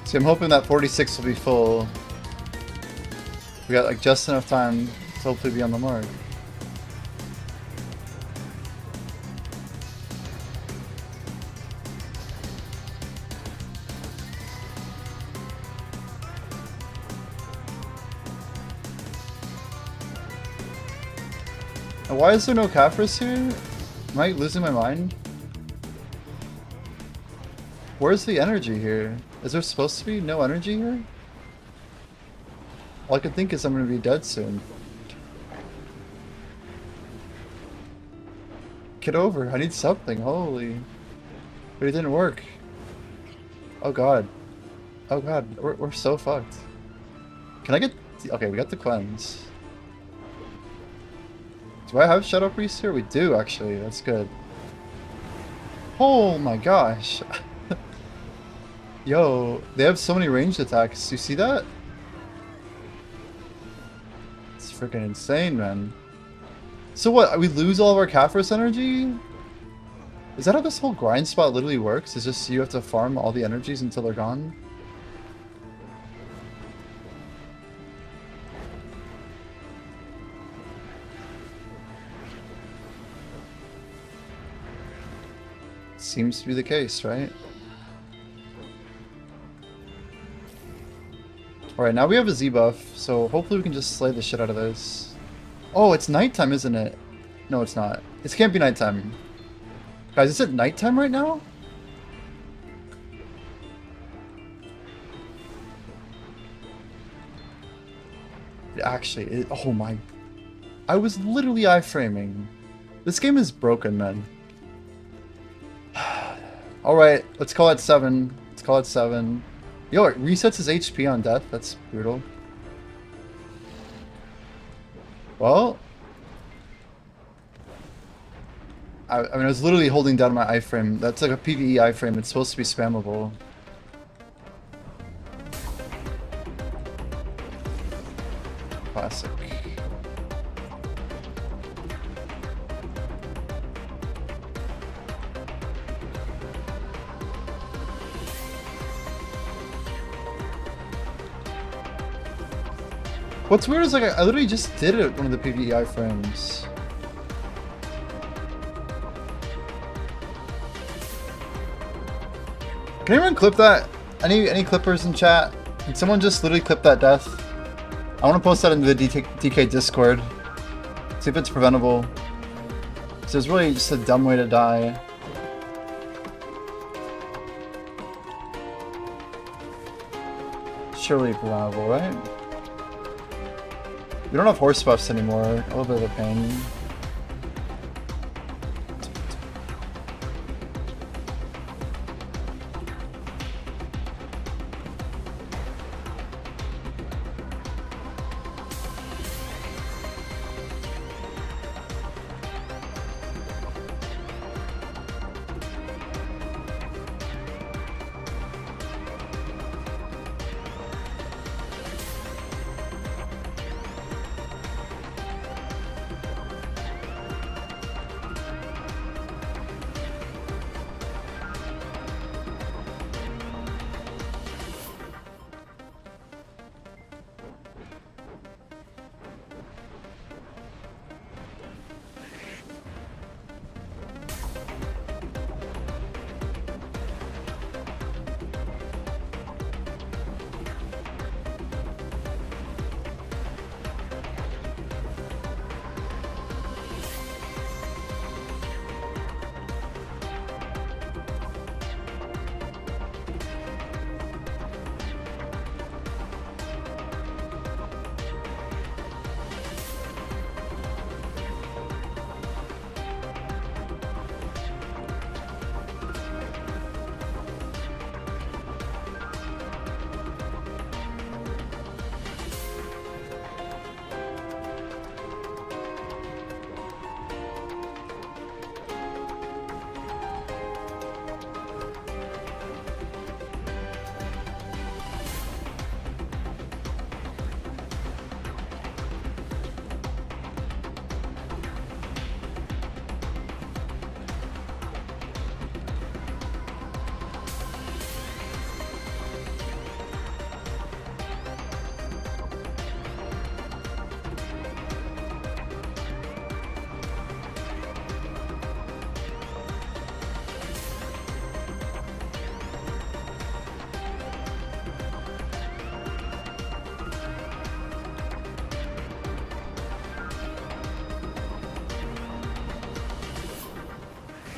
See, I'm hoping that 46 will be full. We got like just enough time to hopefully be on the mark. And why is there no Caphras here? Am I losing my mind? Where's the energy here? Is there supposed to be no energy here? All I can think is I'm gonna be dead soon. Get over, I need something, holy. But it didn't work. Oh god. Oh god, we're so fucked. Can I get... Okay, we got the cleanse. Do I have Shadow Priest here? We do, actually, that's good. Oh my gosh. Yo, they have so many ranged attacks. You see that? It's freaking insane, man. So what? We lose all of our Caphras energy? Is that how this whole grind spot literally works? It's just you have to farm all the energies until they're gone? Seems to be the case, right? Alright, now we have a Z buff, so hopefully we can just slay the shit out of this. Oh, it's nighttime, isn't it? No, it's not. It can't be nighttime. Guys, is it nighttime right now? Actually, oh my... I was literally iframing. This game is broken, man. Alright, let's call it 7. Let's call it 7. Yo, it resets his HP on death. That's brutal. Well... I mean, I was literally holding down my iframe. That's like a PvE iframe. It's supposed to be spammable. Classic. What's weird is like I literally just did it at one of the PvE iframes. Can anyone clip that? Any clippers in chat? Can someone just literally clip that death? I want to post that in the DK Discord. See if it's preventable. So it's really just a dumb way to die. Surely preventable, right? We don't have horse buffs anymore. A little bit of a pain.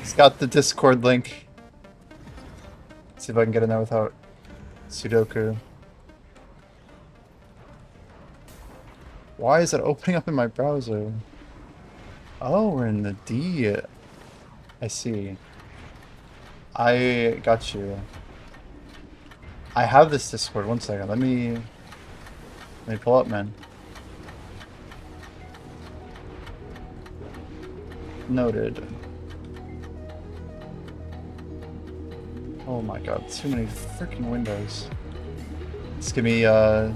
It's got the Discord link. Let's see if I can get in there without Sudoku. Why is it opening up in my browser? Oh, we're in the D. I see. I got you. I have this Discord. One second. Let me pull up, man. Noted. Oh my god, too many freaking windows. Just give me, you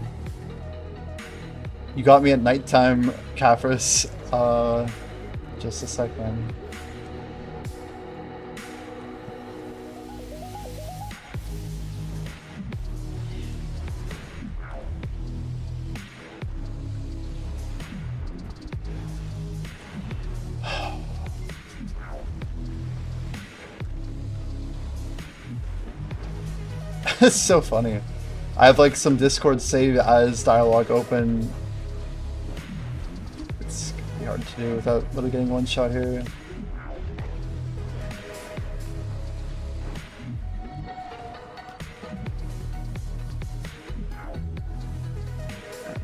got me at nighttime, Caphras. Just a second. It's so funny. I have like some Discord save as dialogue open. It's gonna be hard to do without really getting one shot here.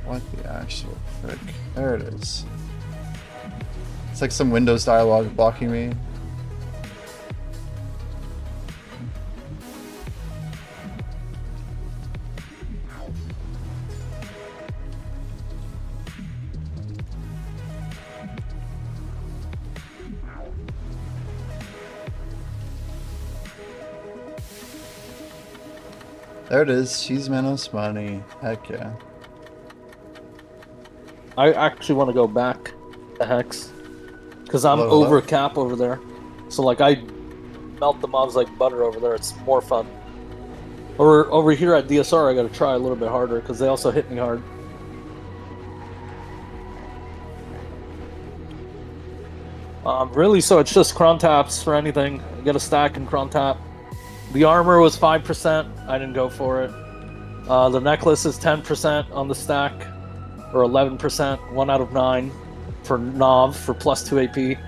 What the actual frick? There it is. It's like some Windows dialogue blocking me. There it is. She's Manos money. Heck yeah. I actually want to go back to Hex because I'm over cap over there. So like I melt the mobs like butter over there. It's more fun. Or over here at DSR, I got to try a little bit harder because they also hit me hard. Really, so it's just cron taps for anything. You get a stack and cron tap. The armor was 5%. I didn't go for it. The necklace is 10% on the stack, or 11%. 1 out of 9. for Nav for plus 2 AP.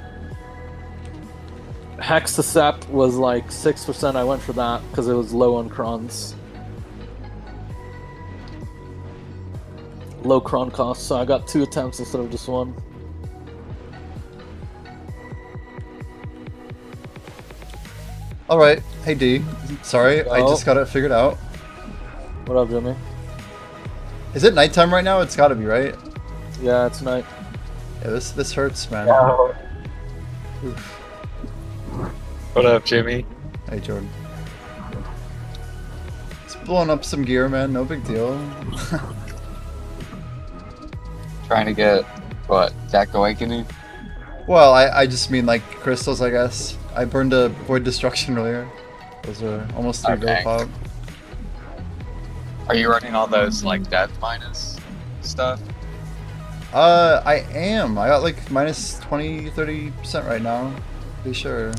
Hex to Sep was like 6%. I went for that because it was low on crons. Low cron cost, so I got 2 attempts instead of just 1. Alright, hey D. Sorry, I just got it figured out. What up, Jimmy? Is it nighttime right now? It's gotta be, right? Yeah, it's night. Yeah, this hurts, man. Oof. What up, Jimmy? Hey, Jordan. It's blowing up some gear, man. No big deal. Trying to get, what, Deck Awakening? Well, I just mean like crystals, I guess. I burned a Void Destruction earlier. Those are almost 3 gold Okay. pop. Are you running all those, like, death minus stuff? I am. I got like minus 20, 30% right now. Be sure.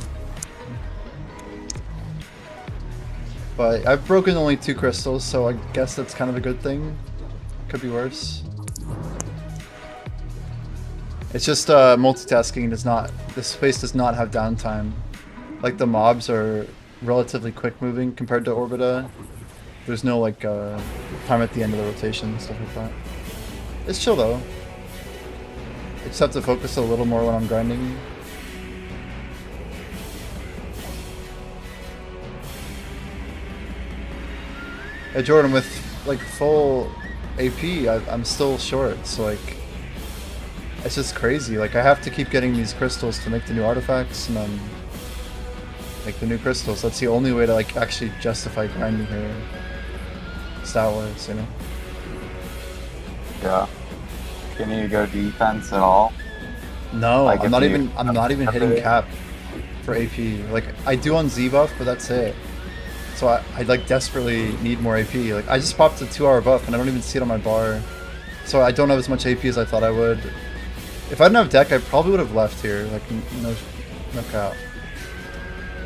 But I've broken only 2 crystals, so I guess that's kind of a good thing. Could be worse. It's just multitasking does not. This space does not have downtime. Like the mobs are relatively quick moving compared to Orbita. There's no like time at the end of the rotation, stuff like that. It's chill though. I just have to focus a little more when I'm grinding. Hey Jordan, with like full AP, I'm still short, so like it's just crazy. Like I have to keep getting these crystals to make the new artifacts, and then make the new crystals. That's the only way to like actually justify grinding here, stat-wise, you know. Yeah. Can you go defense at all? No, Like, I'm if not you- even. I'm not even hitting cap for AP. Like I do on Z buff, but that's it. So I like desperately need more AP. Like I just popped a 2-hour buff, and I don't even see it on my bar. So I don't have as much AP as I thought I would. If I didn't have deck, I probably would have left here. Like no cap.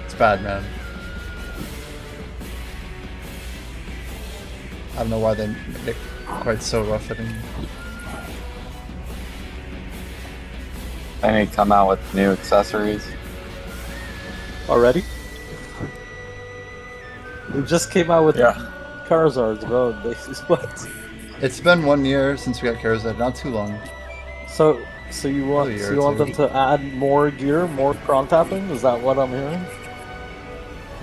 It's bad, man. I don't know why they made it quite so rough hitting. They need to come out with new accessories. Already? We just came out with Yeah. Charizards, bro. What? It's been 1 year since we got Charizard, not too long. So you want Probably a year so you or want two. them to add more gear, more cron tapping? Is that what I'm hearing?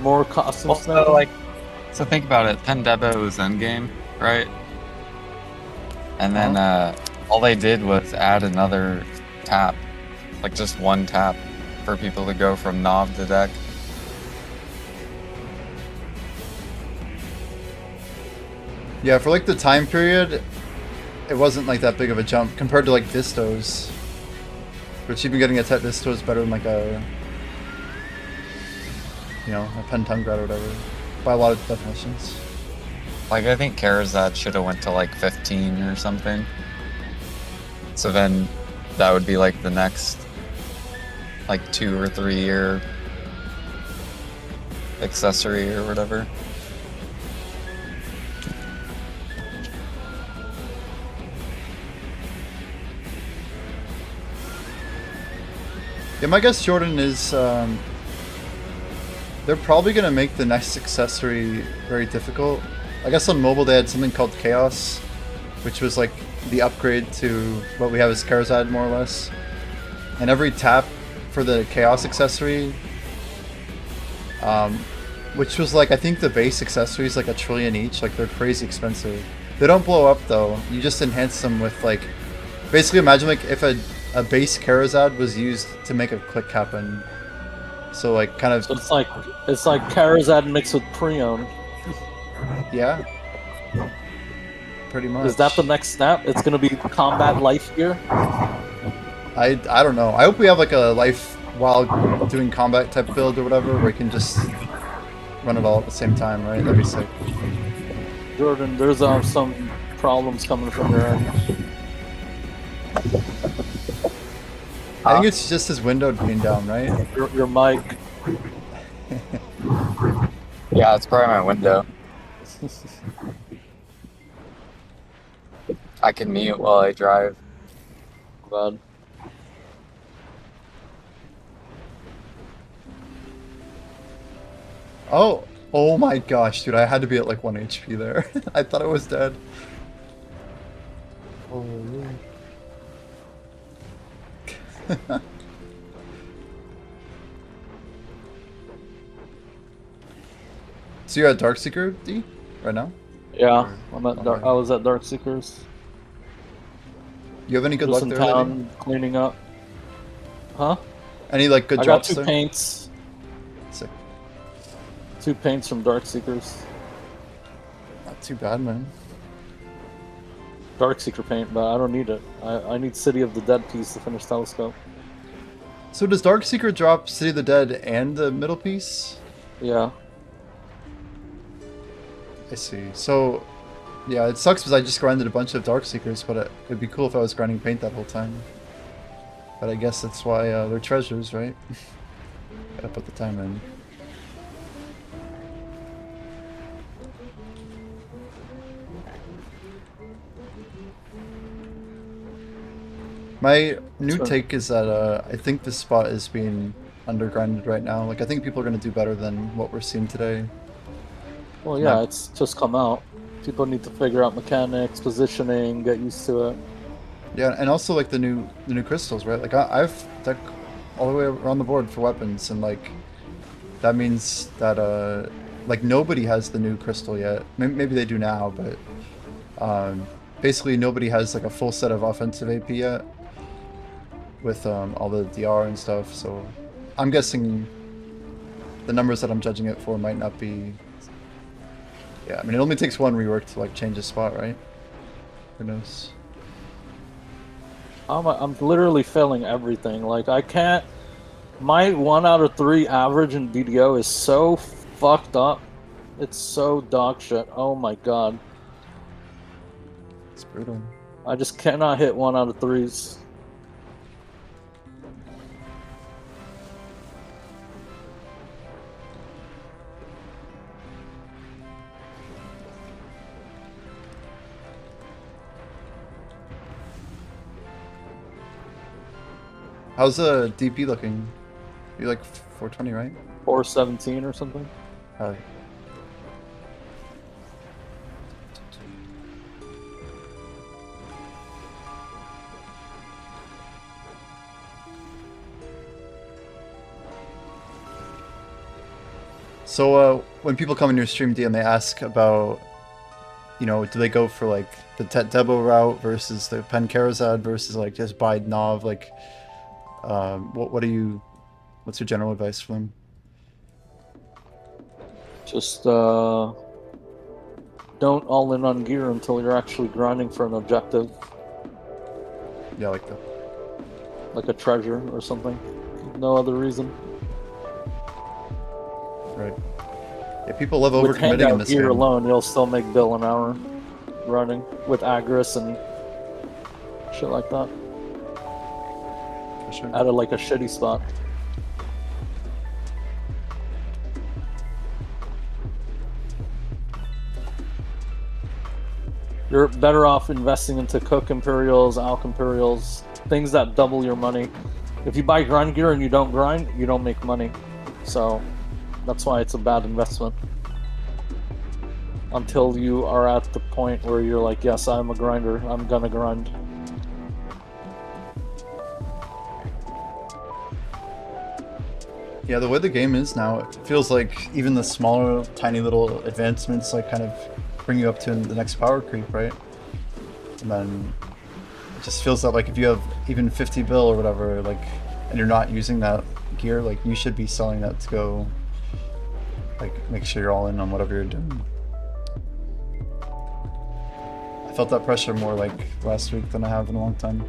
More costume Also, sniping? like, so think about it. Pendebo was endgame, right? And then all they did was add another tap, like just 1 tap, for people to go from Nav to deck. Yeah, for like the time period, it wasn't like that big of a jump compared to like Distos. Which even getting a Tet Disto is better than like a, you know, a Pentungrat or whatever. By a lot of definitions. Like, I think Charizard should have went to like 15 or something. So then that would be like the next like 2 or 3 year accessory or whatever. Yeah, my guess, Jordan, is they're probably going to make the next accessory very difficult. I guess on mobile they had something called Chaos, which was like the upgrade to what we have as Charizard, more or less. And every tap for the Chaos accessory, which was like, I think the base accessory is like $1 trillion each, like they're crazy expensive. They don't blow up though, you just enhance them with like, basically imagine like if a base Charizard was used to make a click happen. So like kind of, So it's like Charizard mixed with Preon. yeah, pretty much. Is that the next snap? It's gonna be combat life gear. I don't know. I hope we have like a life while doing combat type build or whatever, where we can just run it all at the same time, right? That'd be sick. Jordan, there's some problems coming from your end. I think it's just his window being down, right? Your mic. Yeah, it's probably my window. I can mute while I drive. Bad. Oh, oh my gosh, dude! I had to be at like 1 HP there. I thought I was dead. Holy. So you're at Darkseeker, D, right now? Yeah, I'm at Alright. I was at Dark Seekers. You have any good Just luck in there, Liddy? town cleaning up. Huh? Any like good I got drops 2 there? paints. Sick. 2 paints from Dark Seekers. Not too bad, man. Dark Seeker paint, but I don't need it. I need City of the Dead piece to finish Telescope. So does Darkseeker drop City of the Dead and the middle piece? Yeah. I see. So, yeah, it sucks because I just grinded a bunch of Darkseekers, but it'd be cool if I was grinding paint that whole time. But I guess that's why they're treasures, right? Gotta put the time in. My new Sure. take is that I think this spot is being undergrinded right now. Like, I think people are going to do better than what we're seeing today. Well, yeah, Not- it's just come out. People need to figure out mechanics, positioning, get used to it. Yeah, and also like the new crystals, right? Like I've tech all the way around the board for weapons, and like that means that like nobody has the new crystal yet. Maybe they do now, but basically nobody has like a full set of offensive AP yet with all the DR and stuff. So I'm guessing the numbers that I'm judging it for might not be. Yeah, I mean it only takes one rework to like change a spot, right? Who knows? I'm literally failing everything. Like, I can't. My 1 out of 3 average in BDO is so fucked up. It's so dog shit. Oh my god. It's brutal. I just cannot hit 1 out of 3s. How's the DP looking? You're like 420, right? 417 or something. Oh, so when people come in your stream, D, and they ask about, you know, do they go for like the Tet Debo route versus the Pen Karazad versus like just Bide Nov? Like, what do you? What's your general advice for them? Just don't all in on gear until you're actually grinding for an objective, Yeah, like the. like a treasure or something. No other reason. Right. Yeah, people love With overcommitting in handout this gear game. alone, you'll still make bill an hour running with Agris and shit like that. For sure. At like a shitty spot. You're better off investing into Cook Imperials, Alk Imperials, things that double your money. If you buy grind gear and you don't make money. So that's why it's a bad investment. Until you are at the point where you're like, yes, I'm a grinder, I'm gonna grind. Yeah, the way the game is now, it feels like even the smaller, tiny little advancements like kind of bring you up to the next power creep, right? And then it just feels that like if you have even 50 bill or whatever, like, and you're not using that gear, like you should be selling that to go, like, make sure you're all in on whatever you're doing. I felt that pressure more like last week than I have in a long time.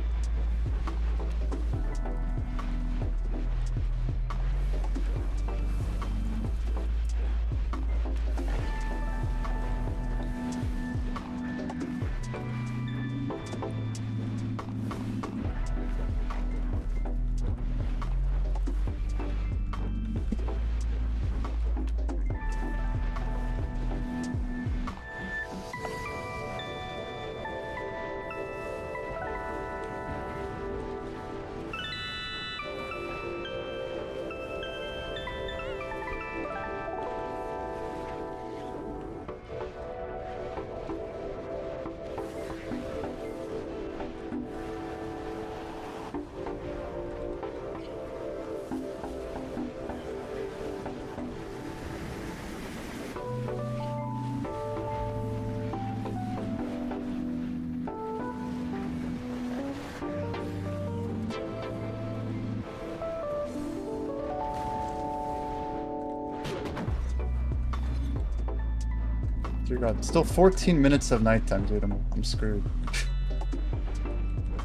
Dear God, still 14 minutes of nighttime, dude. I'm screwed.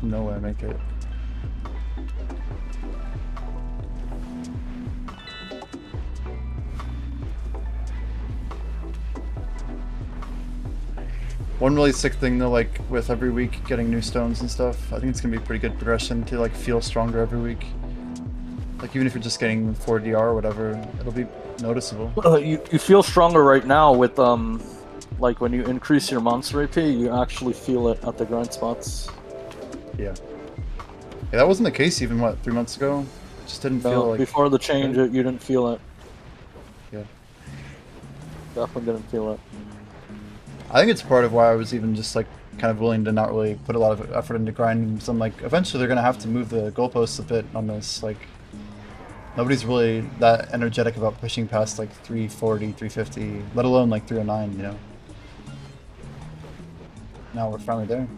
No way I make it. One really sick thing though, like with every week getting new stones and stuff, I think it's gonna be pretty good progression to like feel stronger every week. Like even if you're just getting 4DR or whatever, it'll be noticeable. You feel stronger right now with like when you increase your monster AP, you actually feel it at the grind spots. Yeah. Yeah, that wasn't the case even, what, 3 months ago? It just didn't feel like... Before the change, you didn't feel it. Yeah. Definitely didn't feel it. I think it's part of why I was even just like kind of willing to not really put a lot of effort into grinding. So I'm like, eventually they're gonna have to move the goalposts a bit on this. Like, nobody's really that energetic about pushing past like 340, 350, let alone like 309, you know? Now we're finally there.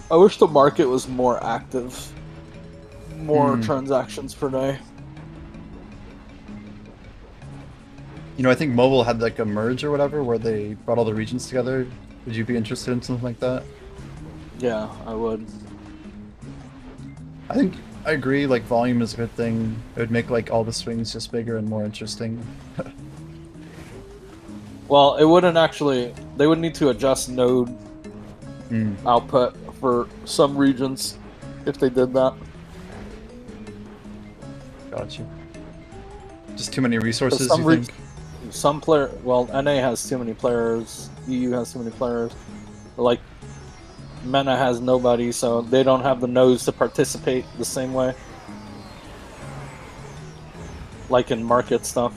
I wish the market was more active. More transactions per day. You know, I think mobile had like a merge or whatever where they brought all the regions together. Would you be interested in something like that? Yeah, I would. I think I agree, like volume is a good thing. It would make like all the swings just bigger and more interesting. Well, it wouldn't actually... They would need to adjust node output for some regions if they did that. Got you. Just too many resources, you think? Some player... Well, NA has too many players. EU has too many players. Like, MENA has nobody, so they don't have the nodes to participate the same way. Like in market stuff.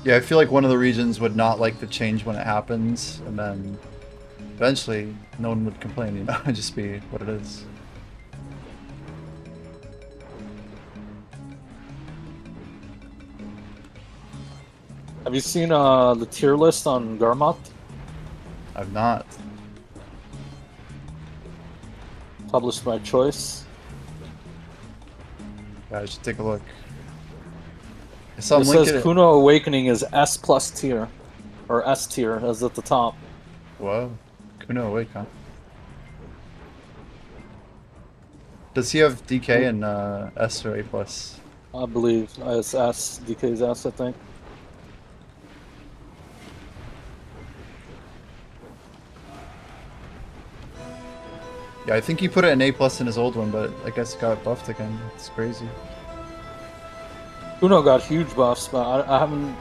Yeah, I feel like one of the regions would not like the change when it happens, and then eventually no one would complain, you know? It'd just be what it is. Have you seen the tier list on Garmot? I've not. Published by Choice. Yeah, I should take a look. It says Kuno Awakening is S plus tier. Or S tier, as at the top. Whoa. Kuno Awake, huh? Does he have DK and S or A+? plus? I believe it's S. DK's S, I think. Yeah, I think he put it an A+ plus in his old one, but I guess it got buffed again. It's crazy. Kuno got huge buffs, but I haven't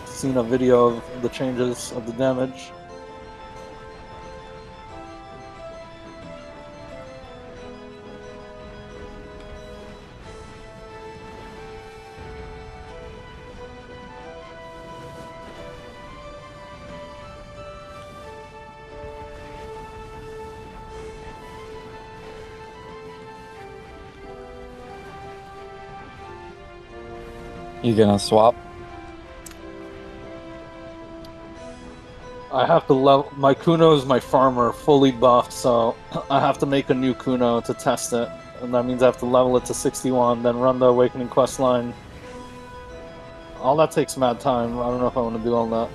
seen a video of the changes of the damage. You gonna swap? I have to level... My Kuno is my farmer, fully buffed, so I have to make a new Kuno to test it. And that means I have to level it to 61, then run the Awakening quest line. All that takes mad time. I don't know if I want to do all that.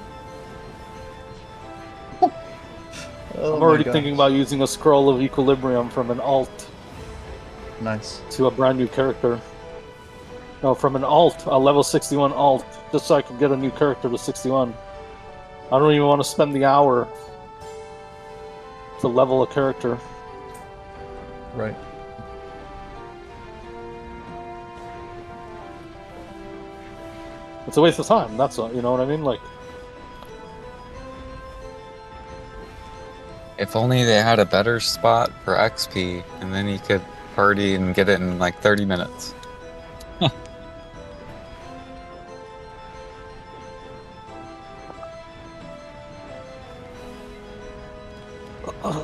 Oh I'm already thinking about using a Scroll of Equilibrium from an alt. Nice. To a brand new character. No, from an alt, a level 61 alt, just so I could get a new character to 61. I don't even want to spend the hour to level a character. Right. It's a waste of time. That's all. You know what I mean? Like, If only they had a better spot for XP, and then you could party and get it in like 30 minutes.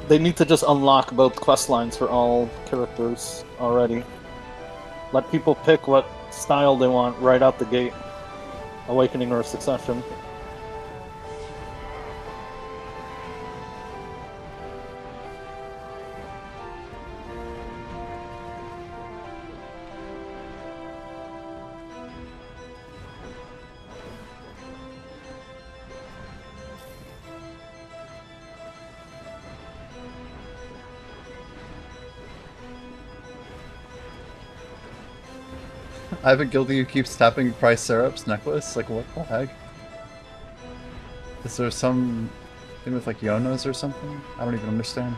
they need to just unlock both quest lines for all characters already. Let people pick what style they want right out the gate. Awakening or Succession. I have a guilty who keeps tapping Price Syrup's necklace. Like, what the heck? Is there some thing with like Yonas or something? I don't even understand.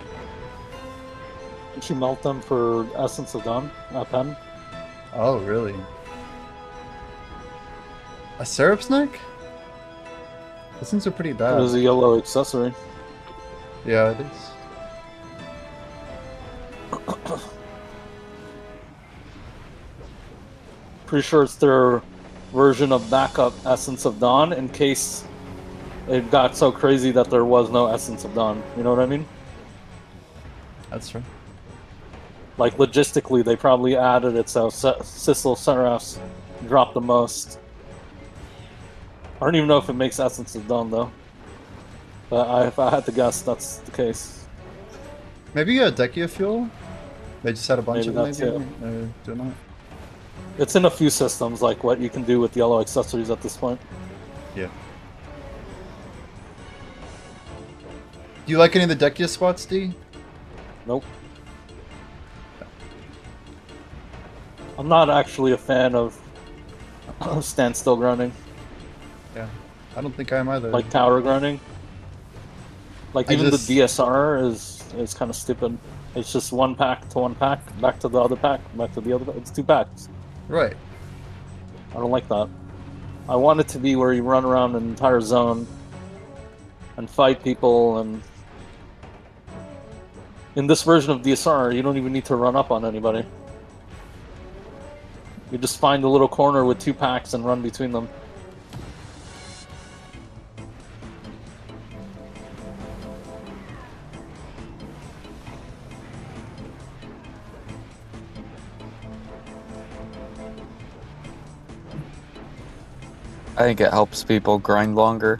Did you melt them for Essence of Dawn? Pen? Oh, really? A Syrup's neck? Those things are pretty It bad. was a yellow accessory. Yeah, it is. Pretty sure it's their version of backup Essence of Dawn in case it got so crazy that there was no Essence of Dawn. You know what I mean? That's true. Like, logistically, they probably added it so Sissel Seraph dropped the most. I don't even know if it makes Essence of Dawn, though. But if I had to guess, that's the case. Maybe Dekia fuel? They just had a bunch Maybe of that's them, maybe? Or do not? It's in a few systems, like what you can do with yellow accessories at this point. Yeah. Do you like any of the Dekia spots, D? Nope. I'm not actually a fan of standstill grinding, Yeah. I don't think I am either. like tower grinding. Like, I even just- the DSR is kind of stupid. It's just one pack to one pack, back to the other pack, back to the other pack. It's two packs. Right. I don't like that. I want it to be where you run around an entire zone and fight people, and in this version of DSR, you don't even need to run up on anybody. You just find a little corner with two packs and run between them. I think it helps people grind longer.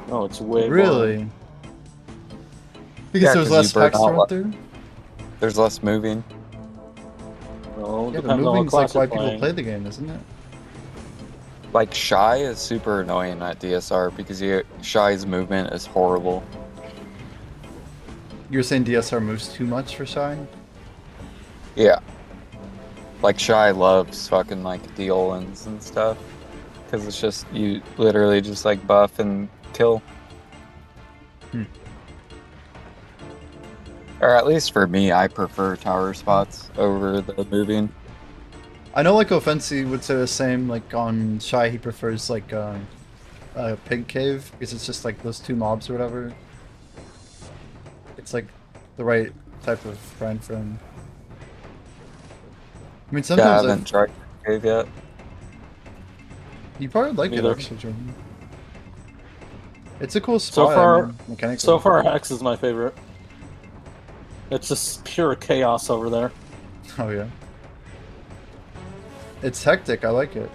Oh, it's way Really? Because Yeah, there's 'cause you less burn packs to out run less. through? There's less moving. No, Yeah, the depends on what moving's class like why you're people playing. play the game, isn't it? Like Shy is super annoying at DSR because Shy's movement is horrible. You're saying DSR moves too much for Shy? Yeah. Like Shy loves fucking like Deolans and stuff. Because it's just, you literally just like buff and kill. Hmm. Or at least for me, I prefer tower spots over the moving. I know like Offensi would say the same, like on Shy he prefers like a pig cave because it's just like those two mobs or whatever. It's like the right type of grind for him. I mean Yeah, I sometimes haven't tried Cave yet. you probably like it Neither. actually, Jordan. It's a cool So spot. far- I mean, mechanically. So far, Hex is my favorite. It's just pure chaos over there. Oh yeah. It's hectic, I like it.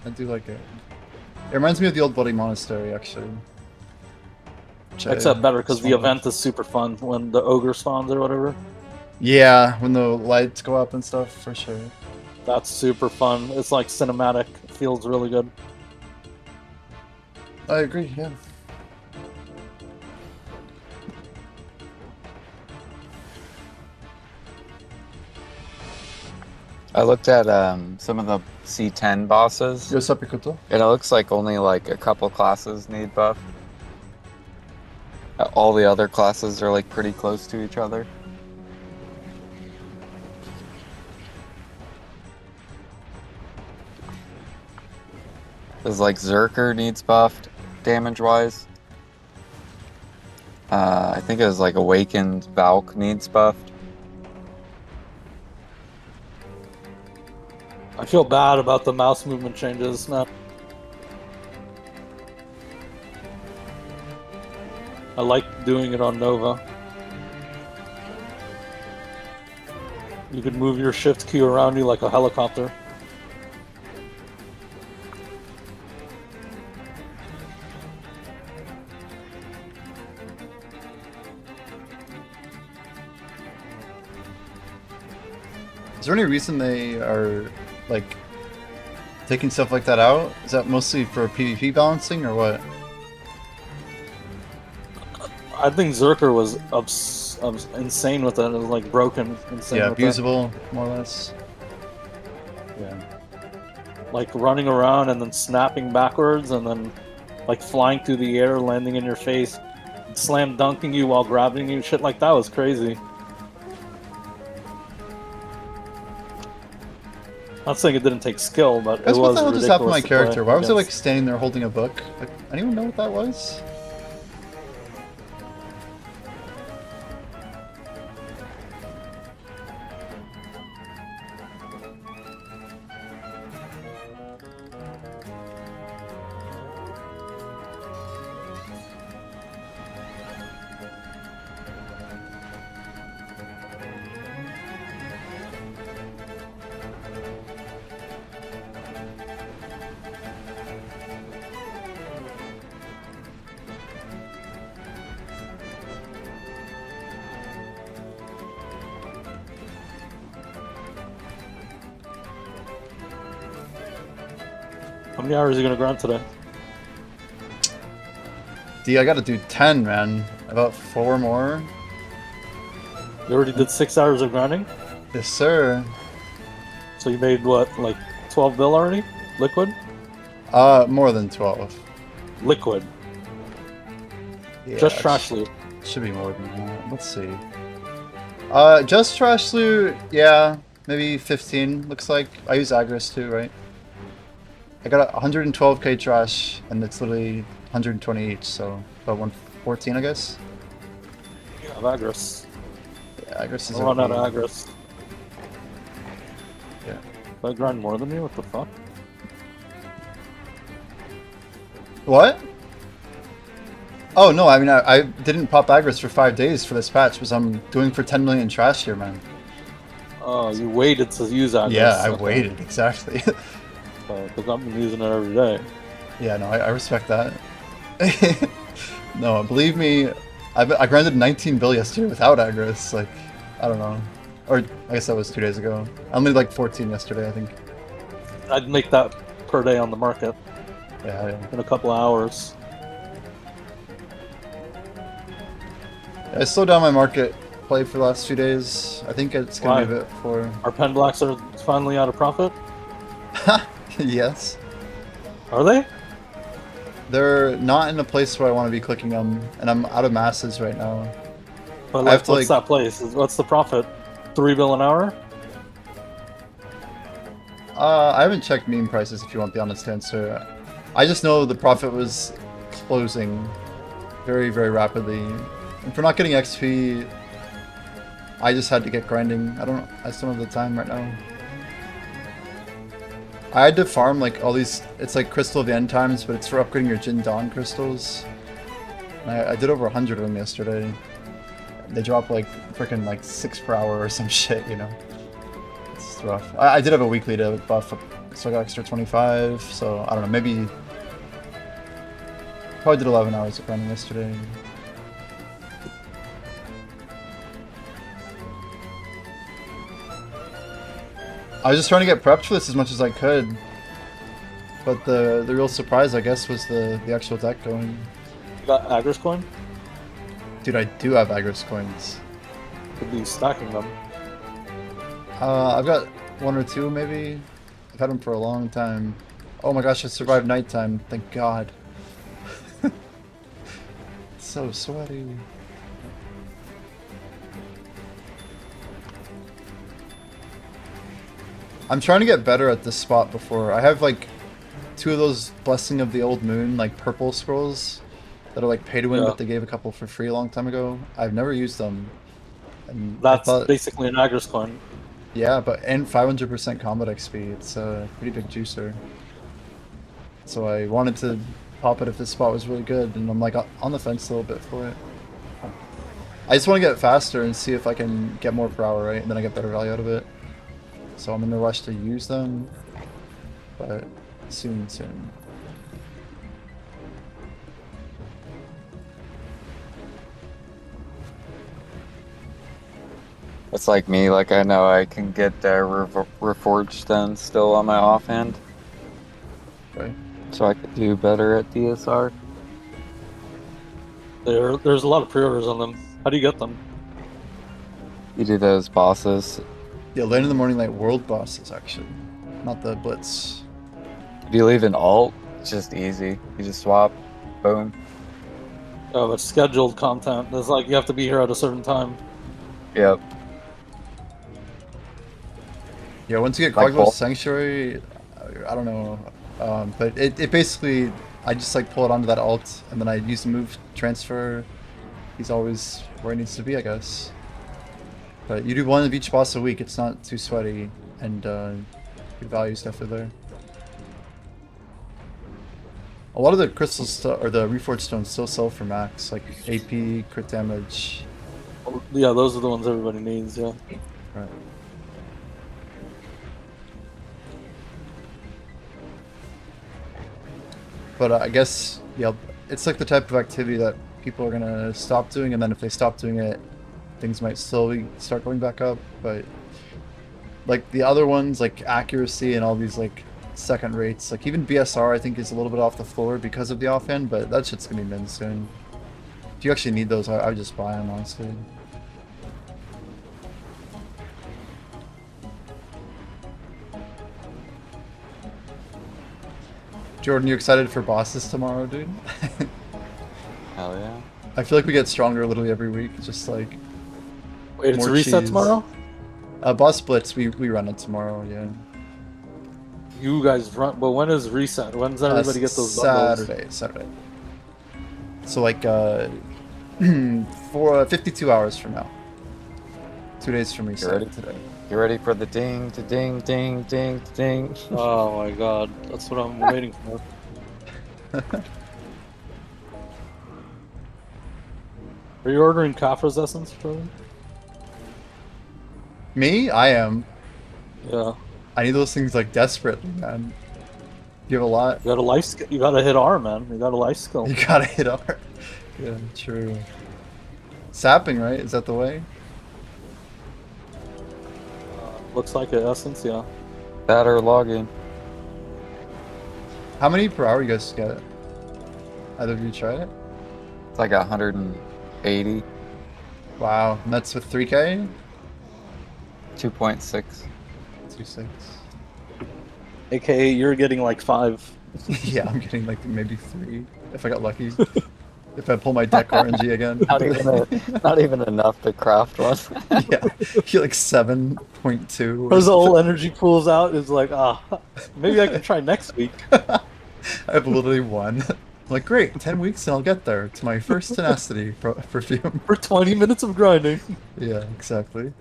I do like it. It reminds me of the old Bloody Monastery actually. Which I- Except better because the so much. event is super fun when the ogre spawns or whatever. Yeah, when the lights go up and stuff, for sure. That's super fun. It's like cinematic. It feels really good. I agree, yeah. I looked at some of the C10 bosses, Yo, Sapikoto. and it looks like only like a couple classes need buff. all the other classes are like pretty close to each other. Because like Zerker needs buffed damage-wise. I think it was like Awakened Valk needs buffed. I feel bad about the mouse movement changes, man. I like doing it on Nova. You can move your shift key around you like a helicopter. Is there any reason they are like taking stuff like that out? Is that mostly for PvP balancing or what? I think Zerker was insane with it. It was like broken, insane. Yeah, with abusable, more or less. Yeah. it. Like running around and then snapping backwards and then like flying through the air, landing in your face, slam dunking you while grabbing you. Shit like that was crazy. Not saying it didn't take skill, but it Guys, was what the hell just happened to my ridiculous to play character? Why was it like against. standing there holding a book? Like, anyone know what that was? How many hours are you gonna grind today? D, I gotta do 10, man. About 4 more. You already did 6 hours of grinding, Yes, sir. so you made what, like 12 bill already? Liquid? More than 12. Liquid. Yeah, Just it trash loot. Should be more than that. Let's see. Just trash loot, yeah. Maybe 15, looks like. I use Agris too, right? I got 112k trash, and it's literally 120 each, so about 114, I guess. You have Agris. Yeah, Agris is I'll run out okay. of Agris. Yeah. Did I grind more than you? What the fuck? What? Oh, no, I mean, I didn't pop Agris for 5 days for this patch, because I'm doing for 10 million trash here, man. Oh, you waited to use Agris. Yeah, I Okay. waited, exactly. Because I've been using it every day. Yeah, no, I respect that. No, believe me, I grinded 19 bill yesterday without Agris, like, I don't know. Or, I guess that was 2 days ago. I only like 14 yesterday, I think. I'd make that per day on the market Yeah, in a couple of hours. I slowed down my market play for the last few days. I think it's gonna be a Why? bit for... Our pen blacks are finally out of profit? Yes. Are they? They're not in a place where I want to be clicking them, and I'm out of masses right now. But I like, have to, what's like- that place? What's the profit? 3 bill an hour? I haven't checked meme prices if you want the honest answer. I just know the profit was closing very, very rapidly. And for not getting XP, I just had to get grinding. I still don't have the time right now. I had to farm like all these, it's like Crystal of the End Times, but it's for upgrading your Jin Dawn crystals. And I did over 100 of them yesterday. They drop like freaking like 6 per hour or some shit, you know. It's rough. I did have a weekly to buff, so I got extra 25, so I don't know, maybe... Probably did 11 hours of grinding yesterday. I was just trying to get prepped for this as much as I could. But the real surprise, I guess, was the actual deck going. You got Agris coin? Dude, I do have Agris coins. Could be stacking them. I've got 1 or 2, maybe. I've had them for a long time. Oh my gosh, I survived nighttime. Thank God. so sweaty. I'm trying to get better at this spot before. I have like 2 of those Blessing of the Old Moon, like purple scrolls that are like pay to win, Yeah. but they gave a couple for free a long time ago. I've never used them. And That's I thought, basically an Agris coin. yeah, but and 500% combat XP. It's a pretty big juicer. So I wanted to pop it if this spot was really good, and I'm like on the fence a little bit for it. I just want to get faster and see if I can get more per hour, right? And then I get better value out of it. So I'm in a rush to use them, but soon. It's like me, like I know I can get Reforged Stone still on my offhand, Right. so I could do better at DSR. There's a lot of pre-orders on them. How do you get them? You do those bosses. Yeah, Land in the Morning Light world bosses, actually. Not the Blitz. If you leave an alt, it's just easy. You just swap, boom. Oh, it's scheduled content. It's like you have to be here at a certain time. Yep. Yeah, once you get Like Cogwell's both? Sanctuary, I don't know. But it basically, I just like pull it onto that alt, and then I use the move transfer. He's always where he needs to be, I guess. But you do 1 of each boss a week, it's not too sweaty, and good value stuff are there. A lot of the crystals or the reforged stones still sell for max, like AP, crit damage. Yeah, those are the ones everybody needs. Yeah. Right. But I guess, yeah, it's like the type of activity that people are gonna stop doing, and then if they stop doing it, things might slowly start going back up. But like the other ones, like accuracy and all these like second rates, like even BSR, I think is a little bit off the floor because of the offhand, but that shit's gonna be min soon. If you actually need those, I would just buy them, honestly. Jordan, you excited for bosses tomorrow, dude? Hell yeah. I feel like we get stronger literally every week, just like Wait, it's more reset cheese. tomorrow? Boss Blitz, we run it tomorrow, yeah. You guys run, but when is reset? When does everybody get those bundles? Saturday. So like for 52 hours from now. 2 days from reset ready? today. You ready for the ding, to ding, ding, ding, to ding? Oh my god, that's what I'm waiting for. Are you ordering Kafra's essence, Jordan? Me? I am. Yeah. I need those things like desperately, man. You have a lot. You got a life skill. You gotta hit R, man. You got a life skill. You gotta hit R. Yeah, true. Sapping, right? Is that the way? Looks like an essence, yeah. That or login. How many per hour you guys get? Either of you tried it? It's like 180, Wow, and that's with 3K? 2.6. 2.6. AKA, you're getting like 5. Yeah, I'm getting like maybe 3 if I got lucky. If I pull my deck RNG again. Not even enough to craft one. Yeah, you're like 7.2. As the whole energy pools out, it's like, maybe I can try next week. I have literally 1. I'm like, great, 10 weeks and I'll get there to my first tenacity perfume. For 20 minutes of grinding. Yeah, exactly.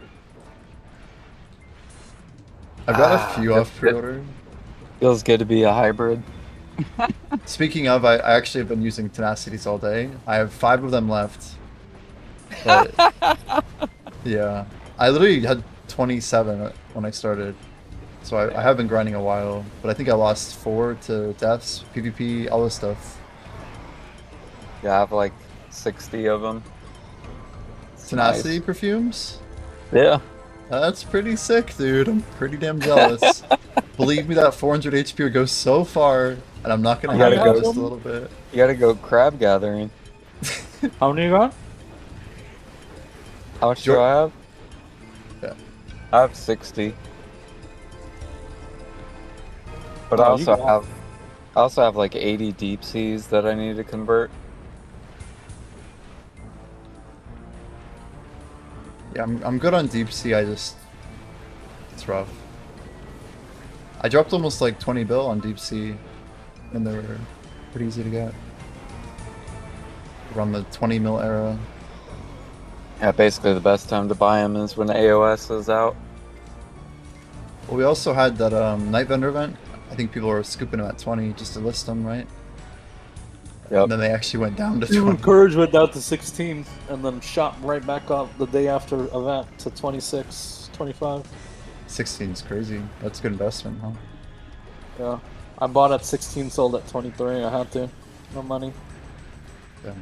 I've got a few off pre-order. Feels good to be a hybrid. Speaking of, I actually have been using tenacities all day. I have 5 of them left. But, yeah. I literally had 27 when I started. So I have been grinding a while. But I think I lost 4 to deaths, PvP, all this stuff. Yeah, I have like 60 of them. Tenacity perfumes? Yeah. That's pretty sick, dude. I'm pretty damn jealous. Believe me, that 400 HP would go so far, and I'm not gonna You have it gotta go go- just a little bit. You gotta go crab gathering. How many you got? How much do I have? Yeah. I have 60. But Oh, I you also got- have like 80 deep seas that I need to convert. Yeah, I'm good on deep sea. It's rough. I dropped almost like 20 bill on deep sea, and they were pretty easy to get. Around the 20 mil era. Yeah, basically the best time to buy them is when AOS is out. Well, we also had that night vendor event. I think people were scooping them at 20 just to list them, right? Yep. And then they actually went down to Team 20. Courage went down to 16 and then shot right back up the day after event to 26, 25. 16 is crazy. That's a good investment, huh? Yeah. I bought at 16, sold at 23. I had to. No money. Yeah.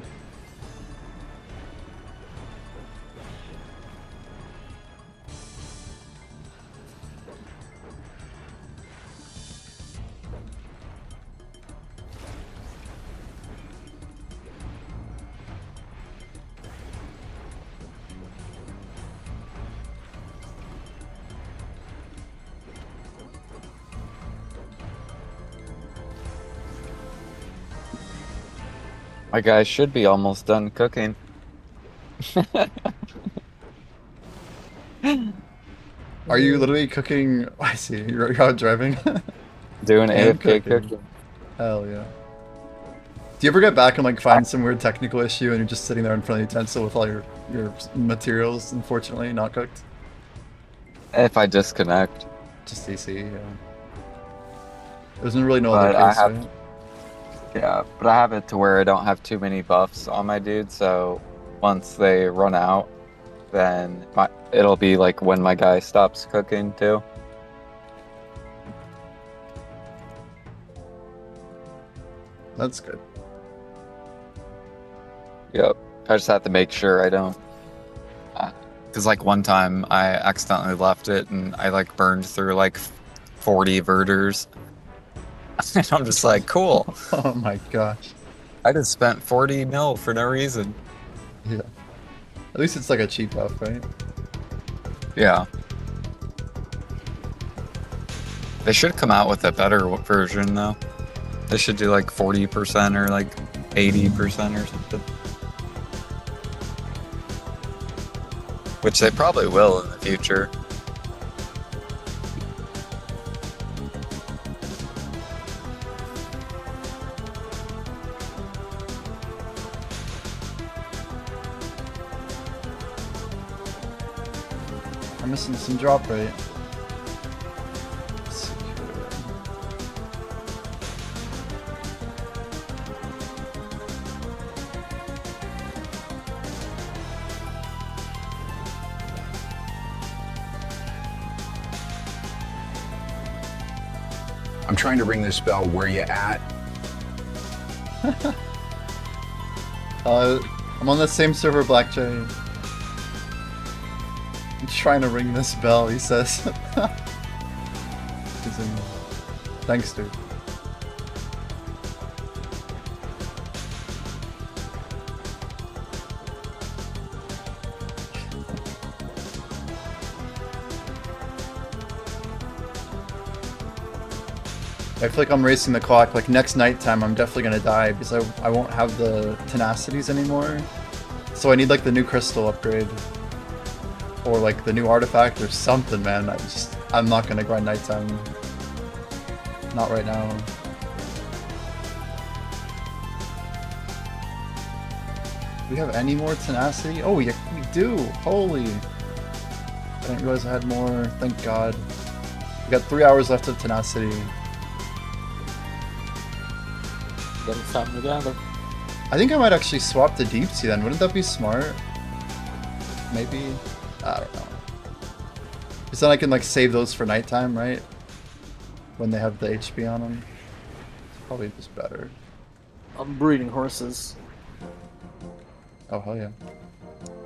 My guy should be almost done cooking. Are you literally cooking? I see. You're out driving. Doing And AFK cooking. cooking. Hell yeah. Do you ever get back and like find some weird technical issue and you're just sitting there in front of the utensil with all your materials, unfortunately, not cooked? If I disconnect. Just DC, yeah. There's really no But other I case, have- right? Yeah, but I have it to where I don't have too many buffs on my dude, so once they run out, then it'll be like when my guy stops cooking too. That's good. Yep. I just have to make sure I don't. Because like one time I accidentally left it and I like burned through like 40 verders. And I'm just like, cool. Oh my gosh. I just spent 40 mil for no reason. Yeah. At least it's like a cheap buff, right? Yeah. They should come out with a better version though. They should do like 40% or like 80% or something. Which they probably will in the future. I'm missing some drop rate. Let's see here. I'm trying to ring this bell. Where you at? I'm on the same server, Black Jay. I'm trying to ring this bell, he says. Thanks, dude. I feel like I'm racing the clock. Like next nighttime, I'm definitely gonna die because I won't have the tenacities anymore. So I need like the new crystal upgrade, or like the new artifact or something, man. I'm not gonna grind nighttime. Not right now. Do we have any more tenacity? Oh, we do. Holy! I didn't realize I had more. Thank God. We got 3 hours left of tenacity. Then it's time to gather. I think I might actually swap to deep sea then. Wouldn't that be smart? Maybe? I don't know. Because then I can like save those for nighttime, right? When they have the HP on them. It's probably just better. I'm breeding horses. Oh, hell yeah.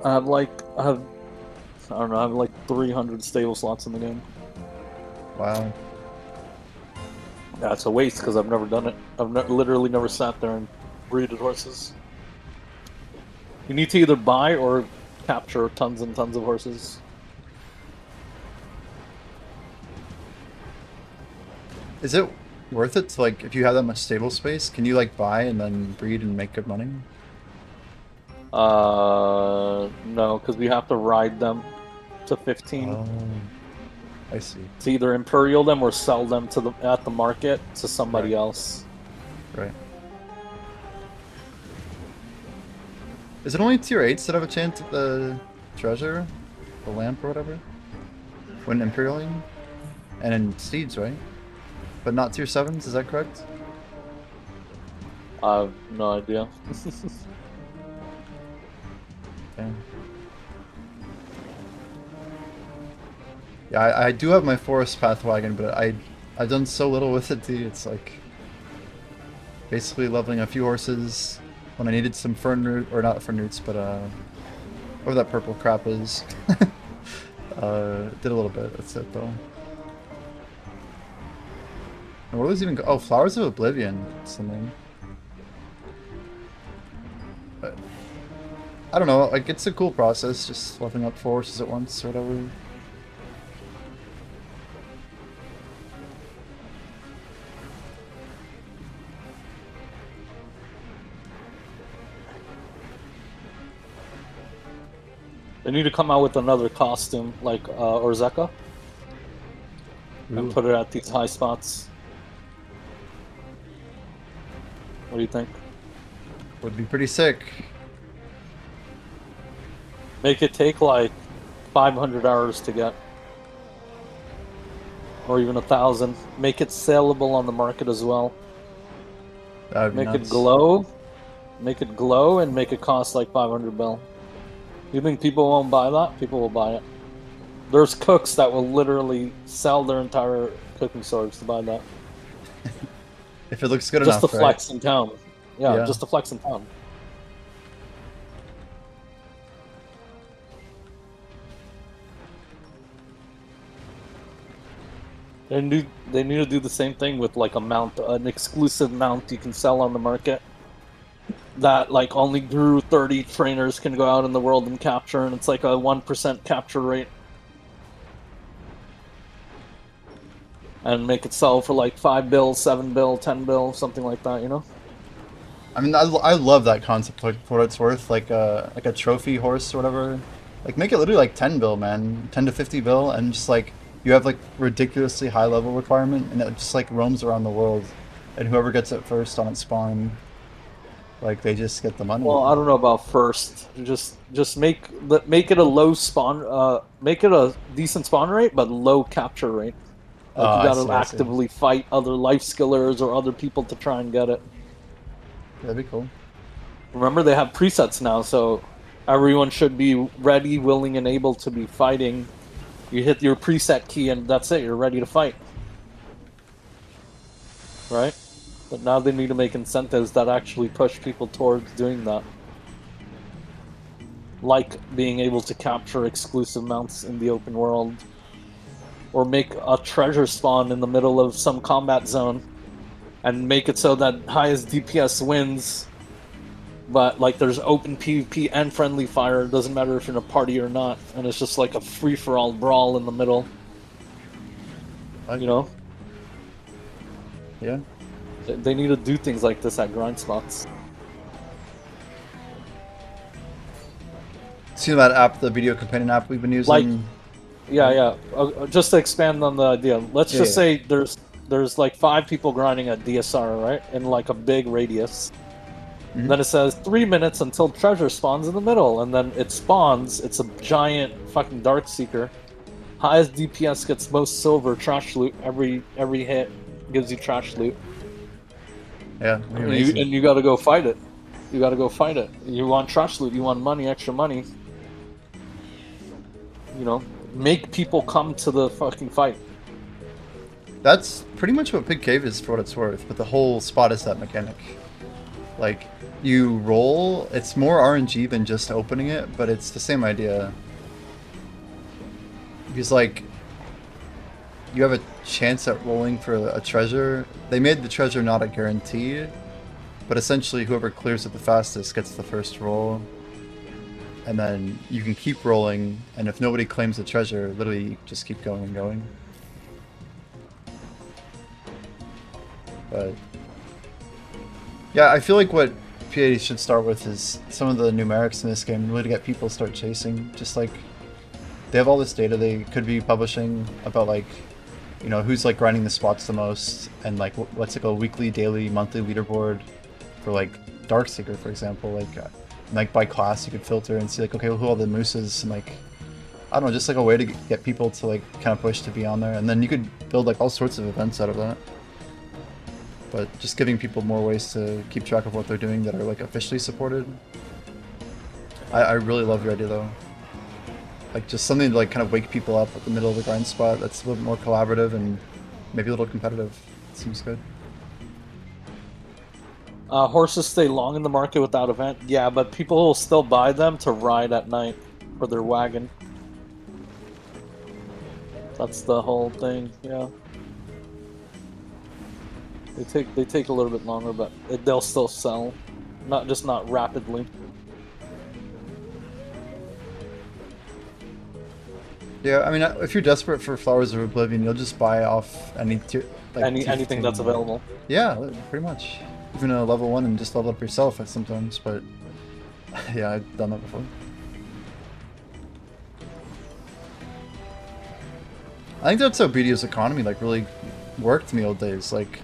I have I don't know, I have like 300 stable slots in the game. Wow. Yeah, it's a waste because I've never done it. I've literally never sat there and breeded horses. You need to either buy or capture tons and tons of horses. Is it worth it to like, if you have that much stable space, can you like buy and then breed and make good money? No, because we have to ride them to 15. Oh, I see. To either imperial them or sell them to at the market to somebody Right. else. Right. Is it only tier 8s that have a chance at the treasure? The lamp or whatever? When imperialing? And in Steeds, right? But not tier 7s, is that correct? I have no idea. Damn. Yeah, I do have my forest path wagon, but I've done so little with it, dude. It's like basically leveling a few horses when I needed some fern root, or not fern roots, but whatever that purple crap is. Did a little bit. That's it though. And what was even? Oh, Flowers of Oblivion. Something. But I don't know. Like it's a cool process, just leveling up 4 horses at once or whatever. They need to come out with another costume like Orzeka Ooh. and put it at these high spots. What do you think? Would be pretty sick. Make it take like 500 hours to get. Or even 1,000. Make it sellable on the market as well. That would be Make it nuts. glow. Make it glow and make it cost like 500 bill. You think people won't buy that? People will buy it. There's cooks that will literally sell their entire cooking swords to buy that. If it looks good Just enough, to right? flex in town. Yeah, Yeah. just to flex in town. They need to do the same thing with like a mount, an exclusive mount you can sell on the market. That like only grew 30 trainers can go out in the world and capture, and it's like a 1% capture rate. And make it sell for like 5 bill, 7 bill, 10 bill, something like that, you know? I mean, I love that concept, like, for what it's worth, like a trophy horse or whatever. Like, make it literally like 10 bill, man. 10 to 50 bill, and just like, you have like ridiculously high level requirement, and it just like roams around the world. And whoever gets it first on its spawn, like, they just get the money. Well, I don't know about first. Just make it a low spawn, make it a decent spawn rate, but low capture rate. Like Oh, you I see, gotta I see. actively fight other life skillers or other people to try and get it. That'd be cool. Remember, they have presets now, so everyone should be ready, willing, and able to be fighting. You hit your preset key, and that's it. You're ready to fight. Right? But now they need to make incentives that actually push people towards doing that. Like being able to capture exclusive mounts in the open world. Or make a treasure spawn in the middle of some combat zone. And make it so that highest DPS wins. But like there's open PvP and friendly fire. It doesn't matter if you're in a party or not. And it's just like a free-for-all brawl in the middle. You know? Yeah. They need to do things like this at grind spots. See that app, the video companion app we've been using? Yeah. Just to expand on the idea, let's Yeah, just yeah. say there's like 5 people grinding at DSR, right? In like a big radius. Mhm. Then it says 3 minutes until treasure spawns in the middle, and then it spawns. It's a giant fucking dark seeker. Highest DPS gets most silver trash loot. Every hit gives you trash loot. Yeah, And amazing. you gotta go fight it. You gotta go fight it. You want trash loot, you want money, extra money. You know, make people come to the fucking fight. That's pretty much what Pig Cave is for what it's worth, but the whole spot is that mechanic. Like, you roll, it's more RNG than just opening it, but it's the same idea. Because, like, you have a chance at rolling for a treasure. They made the treasure not a guarantee, but essentially whoever clears it the fastest gets the first roll. And then you can keep rolling, and if nobody claims the treasure, literally you just keep going and going. But yeah, I feel like what PA should start with is some of the numerics in this game, really to get people to start chasing. Just like they have all this data they could be publishing about like, you know, who's like grinding the spots the most, and like what's like a weekly, daily, monthly leaderboard for like Darkseeker, for example. Like by class, you could filter and see like, okay, who are all the mooses, and like, I don't know, just like a way to get people to like kind of push to be on there, and then you could build like all sorts of events out of that. But just giving people more ways to keep track of what they're doing that are like officially supported. I really love your idea though. Like just something to like kind of wake people up at the middle of the grind spot that's a little bit more collaborative and maybe a little competitive. Seems good. Horses stay long in the market without event. Yeah, but people will still buy them to ride at night for their wagon. That's the whole thing, yeah. They take a little bit longer, but they'll still sell. Not rapidly. Yeah, I mean, if you're desperate for Flowers of Oblivion, you'll just buy off any tier, like Anything that's available. Yeah, pretty much. Even a level 1 and just level up yourself sometimes, but yeah, I've done that before. I think that's how BDO's economy like really worked in the old days. Like,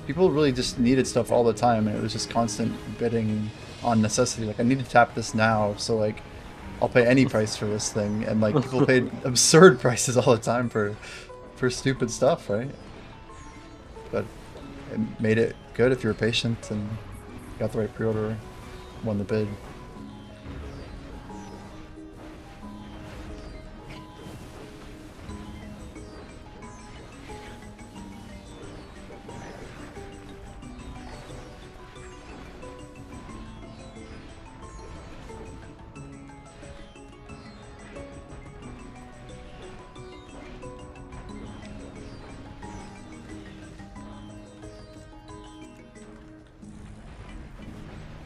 people really just needed stuff all the time, and it was just constant bidding on necessity. Like, I need to tap this now, so like, I'll pay any price for this thing, and like people paid absurd prices all the time for stupid stuff, right? But it made it good if you were patient and got the right pre-order, won the bid.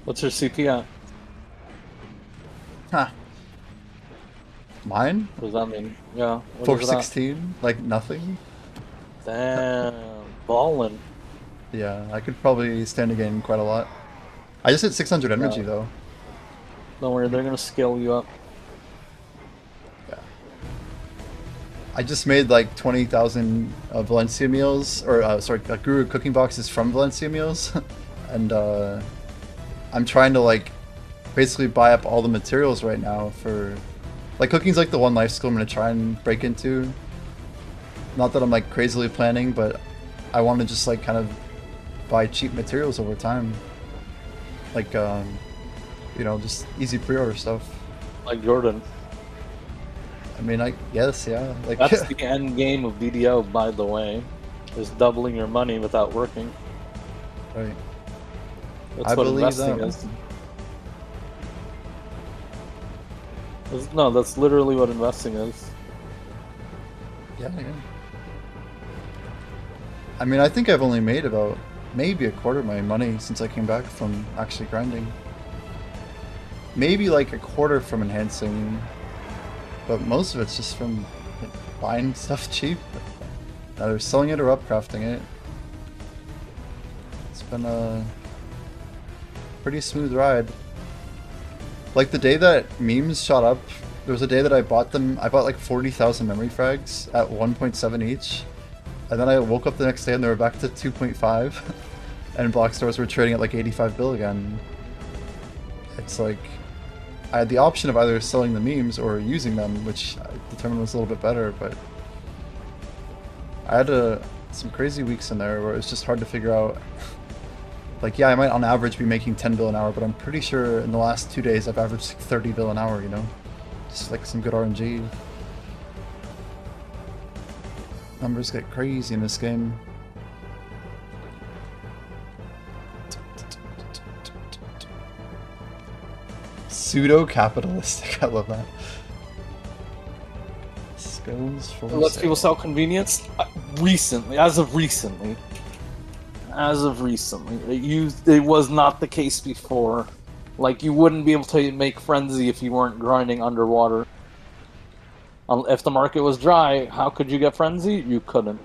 What's your CP at? Huh. Mine? What does that mean? Yeah. What is it at? 416? Like nothing? Damn, ballin'. Yeah, I could probably stand to gain quite a lot. I just hit 600 energy though. Don't worry, they're gonna scale you up. Yeah. I just made like 20,000 Valencia meals, or sorry, Guru cooking boxes from Valencia meals, and I'm trying to like basically buy up all the materials right now for like cooking's like the one life skill I'm gonna try and break into. Not that I'm like crazily planning, but I want to just like kind of buy cheap materials over time, like you know, just easy pre-order stuff. Like Jordan. I mean, I guess, yeah. Like That's the end game of BDO, by the way, is doubling your money without working. Right. That's I what believe investing that. is. No, that's literally what investing is. Yeah, yeah. I mean, I think I've only made about maybe a quarter of my money since I came back from actually grinding. Maybe like a quarter from enhancing, but most of it's just from like, buying stuff cheap, either selling it or upcrafting it. It's been a pretty smooth ride. Like the day that memes shot up, there was a day that I bought them. I bought like 40,000 memory frags at 1.7 each, and then I woke up the next day and they were back to 2.5, and block stores were trading at like 85 bill again. It's like I had the option of either selling the memes or using them, which I determined was a little bit better, but I had some crazy weeks in there where it was just hard to figure out. Like, yeah, I might on average be making 10 bill an hour, but I'm pretty sure in the last 2 days I've averaged like 30 bill an hour, you know? Just like some good RNG. Numbers get crazy in this game. Pseudo-capitalistic, I love that. Skills for Lets sale. people sell convenience? Recently, as of recently, it was not the case before. Like, you wouldn't be able to make Frenzy if you weren't grinding underwater. If the market was dry, how could you get Frenzy? You couldn't.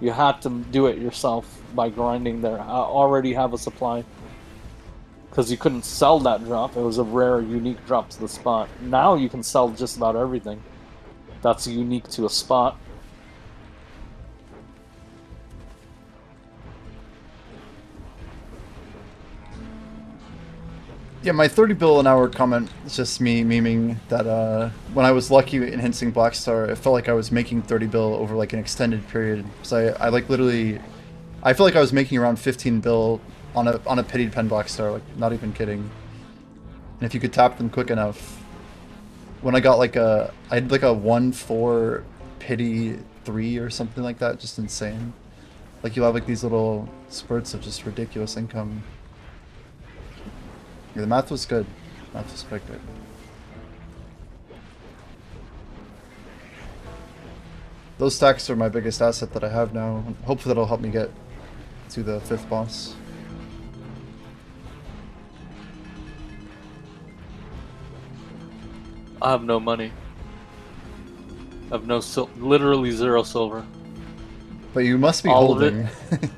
You had to do it yourself by grinding there. Already have a supply. Because you couldn't sell that drop. It was a rare, unique drop to the spot. Now you can sell just about everything. that's unique to a spot. Yeah, my 30 bill an hour comment is just me memeing that when I was lucky in Hensing Blackstar, it felt like I was making 30 bill over like an extended period. So I like literally, I feel like I was making around 15 bill on a pitied pen Blackstar, like not even kidding. And if you could tap them quick enough, when I got like I had like a 1-4 pity 3 or something like that, just insane. Like you'll have like these little spurts of just ridiculous income. Yeah, the math was good. Math was quite good. Those stacks are my biggest asset that I have now. Hopefully that'll help me get to the 5th boss. I have no money. I have no literally 0 silver. But you must be All of it. holding.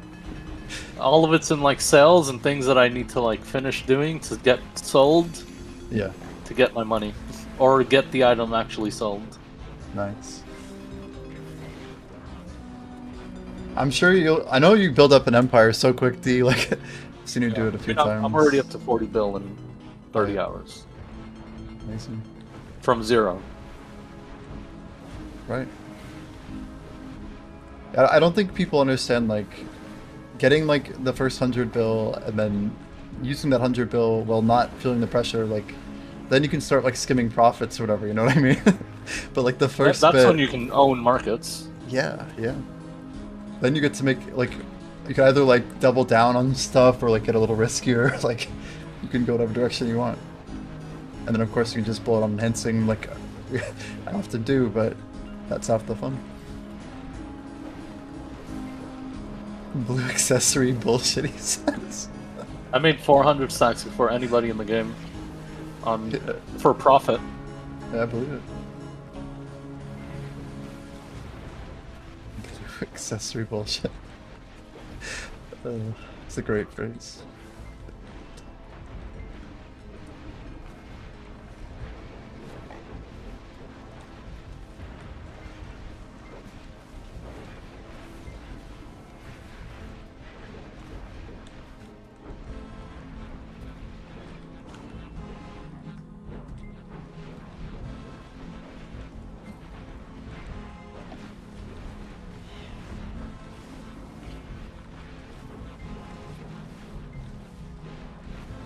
All of it's in like sales and things that I need to like finish doing to get sold Yeah, to get my money, or get the item actually sold. nice. I'm sure you'll. I know you build up an empire so quick, D. Like, I've seen you do it a few times. I'm already up to 40 bill in 30 hours Amazing. from 0. Right. I don't think people understand like getting like the first 100 bill and then using that 100 bill while not feeling the pressure. Like, then you can start like skimming profits or whatever. You know what I mean? But like the first That's bit, when you can own markets. yeah. Then you get to make like you can either like double down on stuff or like get a little riskier. Like you can go whatever direction you want. And then of course you can just blow it on enhancing like I have to do, but that's half the fun. Blue accessory bullshitty sense. I made 400 stacks before anybody in the game on Yeah. for profit. Yeah, I believe it. Blue accessory bullshit. It's a great phrase.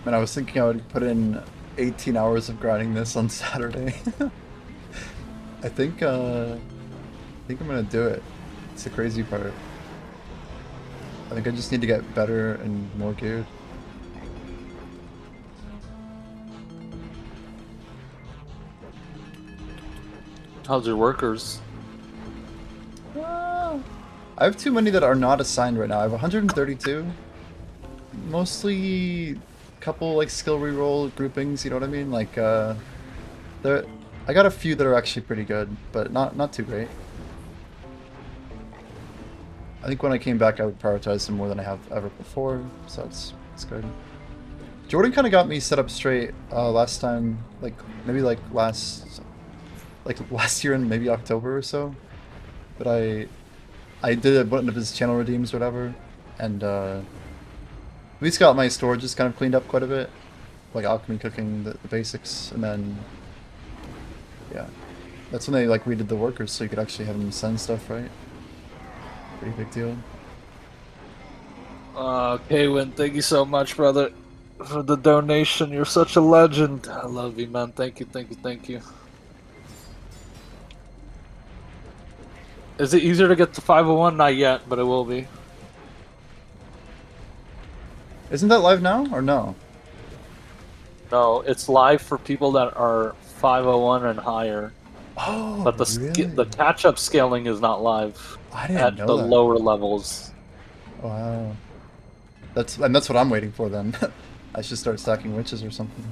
And I was thinking I would put in 18 hours of grinding this on Saturday. I think I'm gonna do it. It's the crazy part. I think I just need to get better and more geared. How's your workers? I have too many that are not assigned right now. I have 132. Mostly couple like skill reroll groupings, you know what I mean? Like I got a few that are actually pretty good, but not too great. I think when I came back I would prioritize them more than I have ever before, so it's good. Jordan kind of got me set up straight last time, like maybe like last year in maybe October or so. But I did one of his channel redeems or whatever, and at least got my storage just kind of cleaned up quite a bit, like alchemy cooking, the basics, and then yeah, that's when they like redid the workers so you could actually have them send stuff, right? Pretty big deal. Kaywin, thank you so much, brother, for the donation. You're such a legend. I love you, man. Thank you. Is it easier to get to 501? Not yet, but it will be. Isn't that live now or no? No, it's live for people that are 501 and higher. Oh, But the catch-up scaling is not live I didn't at know the that. lower levels. Wow, that's what I'm waiting for then. I should start stacking witches or something.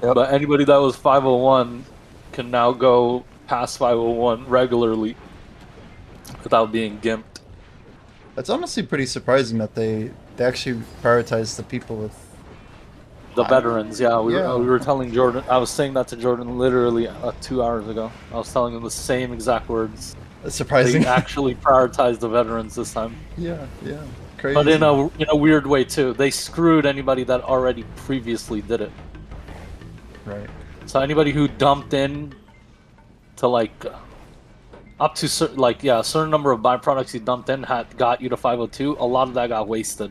But anybody that was 501 can now go past 501 regularly without being gimped. That's honestly pretty surprising that they actually prioritize the people with The veterans, yeah. We Yeah. were telling Jordan. I was saying that to Jordan literally 2 hours ago. I was telling him the same exact words. That's surprising. They actually prioritized the veterans this time, yeah, crazy. but in a weird way too. They screwed anybody that already previously did it. right. So anybody who dumped in to like up to a certain number of byproducts you dumped in got you to 502. A lot of that got wasted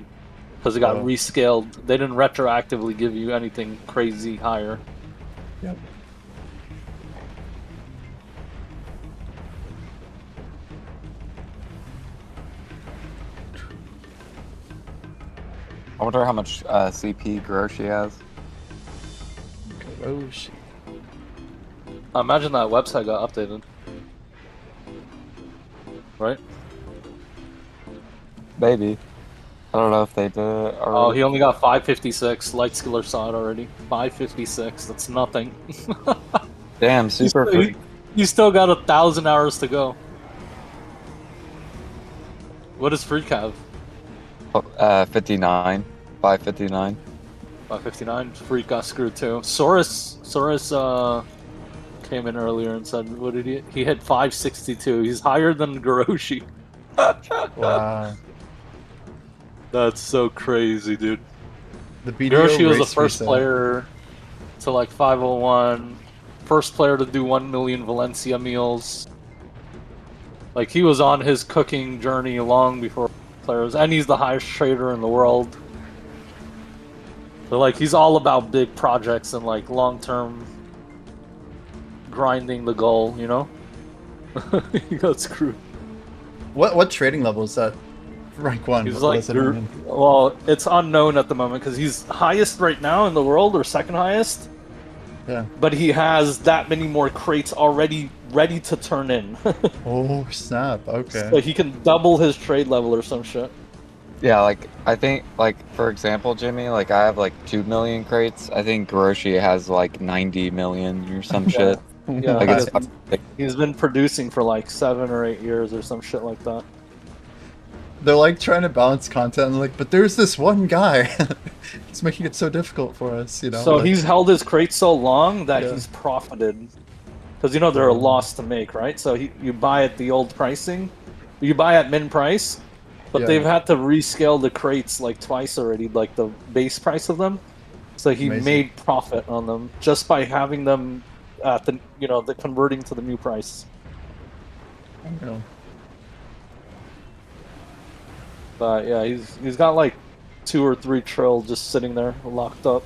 because it got rescaled. They didn't retroactively give you anything crazy higher. Yep. I wonder how much CP Groshi has. Oh shit. I imagine that website got updated, right? Maybe. I don't know if they did it Oh, already. he only got 556. Lightskiller saw it already. 556. That's nothing. Damn, super free. You still got 1,000 hours to go. What does Freak have? 59. 559. 559. Freak got screwed too. Saurus came in earlier and said, what did he? He hit 562. He's higher than Goroshi. Wow. That's so crazy, dude. The BDO Goroshi was the race first reset. player to like 501. First player to do 1 million Valencia meals. Like, he was on his cooking journey long before players, and he's the highest trader in the world. So, like, he's all about big projects and, like, long-term grinding the goal, you know? He got screwed. What trading level is that? Rank 1. He's What like, does it mean? well, it's unknown at the moment, because he's highest right now in the world, or second highest. Yeah. But he has that many more crates already ready to turn in. Oh snap. Okay. So he can double his trade level or some shit. Yeah, like, I think, like, for example, Jimmy, like, I have, like, 2 million crates. I think Goroshi has, like, 90 million or some shit. Yeah, Like, he it's has- he's been producing for like 7 or 8 years or some shit like that. They're like trying to balance content and like, but there's this one guy. He's making it so difficult for us, you know. So like, he's held his crate so long that Yeah. he's profited. Because you know they're a loss to make, right? So you buy at the old pricing, you buy at min price, but Yeah. they've had to rescale the crates like twice already, like the base price of them. So he Amazing. made profit on them just by having them at the the converting to the new price. you know, But yeah, he's got like 2 or 3 trill just sitting there locked up.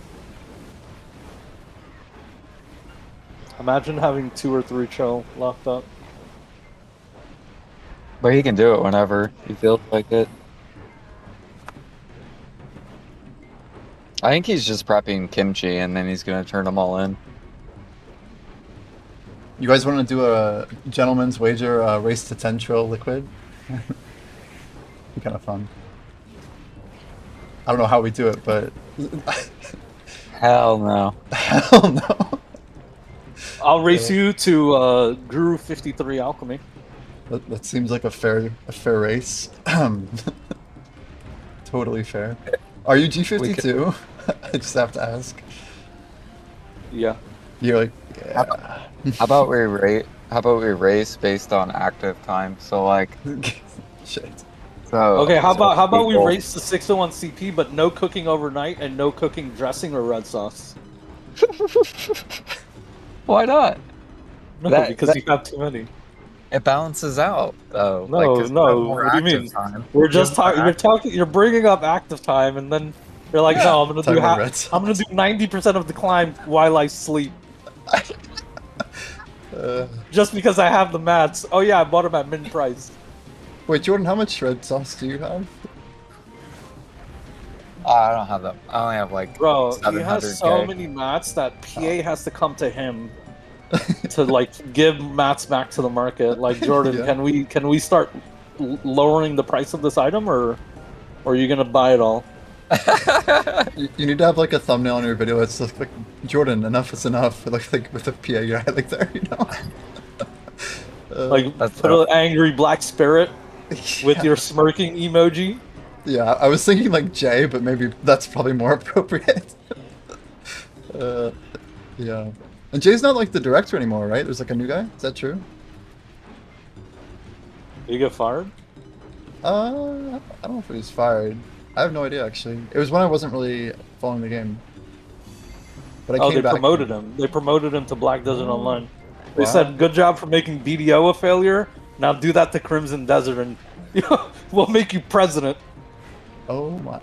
Imagine having 2 or 3 trill locked up. But he can do it whenever he feels like it. I think he's just prepping kimchi and then he's gonna turn them all in. you guys want to do a gentleman's wager race to 10 trill liquid? Be kind of fun. I don't know how we do it, but Hell no. hell no. I'll race you to Guru 53 Alchemy. That seems like a fair race. Totally fair. Are you G52? I just have to ask. Yeah. You're like, yeah. How about we rate? How about we race based on active time? So like, Shit. so Okay, how so about we people- race the 601 CP, but no cooking overnight and no cooking dressing or red sauce? Why not? No, That- because that- you have too many. It balances out though. No, 'cause no, we have more what do you active mean? time. We're just We have more talking. You're bringing up active time, and then you're like, no, I'm gonna Talking do about red sauce. I'm gonna do 90% of the climb while I sleep, just because I have the mats. Oh yeah, I bought them at min price. Wait, Jordan, how much red sauce do you have? Oh, I don't have that. I only have like Bro, he 700K. has so many mats that PA has to come to him to like give mats back to the market. Like, Jordan, Yeah. can we start lowering the price of this item, or are you gonna buy it all? You need to have like a thumbnail on your video that's just like, Jordan, enough is enough. Like with a PA guy like there, you know? Like, That's put an angry black spirit with your smirking emoji. Yeah, I was thinking like Jay, but maybe that's probably more appropriate. Uh, yeah. And Jay's not like the director anymore, right? There's like a new guy. Is that true? Did you get fired? I don't know if he was fired. I have no idea actually. It was when I wasn't really following the game. But I Oh, came they back. promoted him. They promoted him to Black Desert Online. They Wow. said, "Good job for making BDO a failure. Now do that to Crimson Desert, and we'll make you president." Oh my.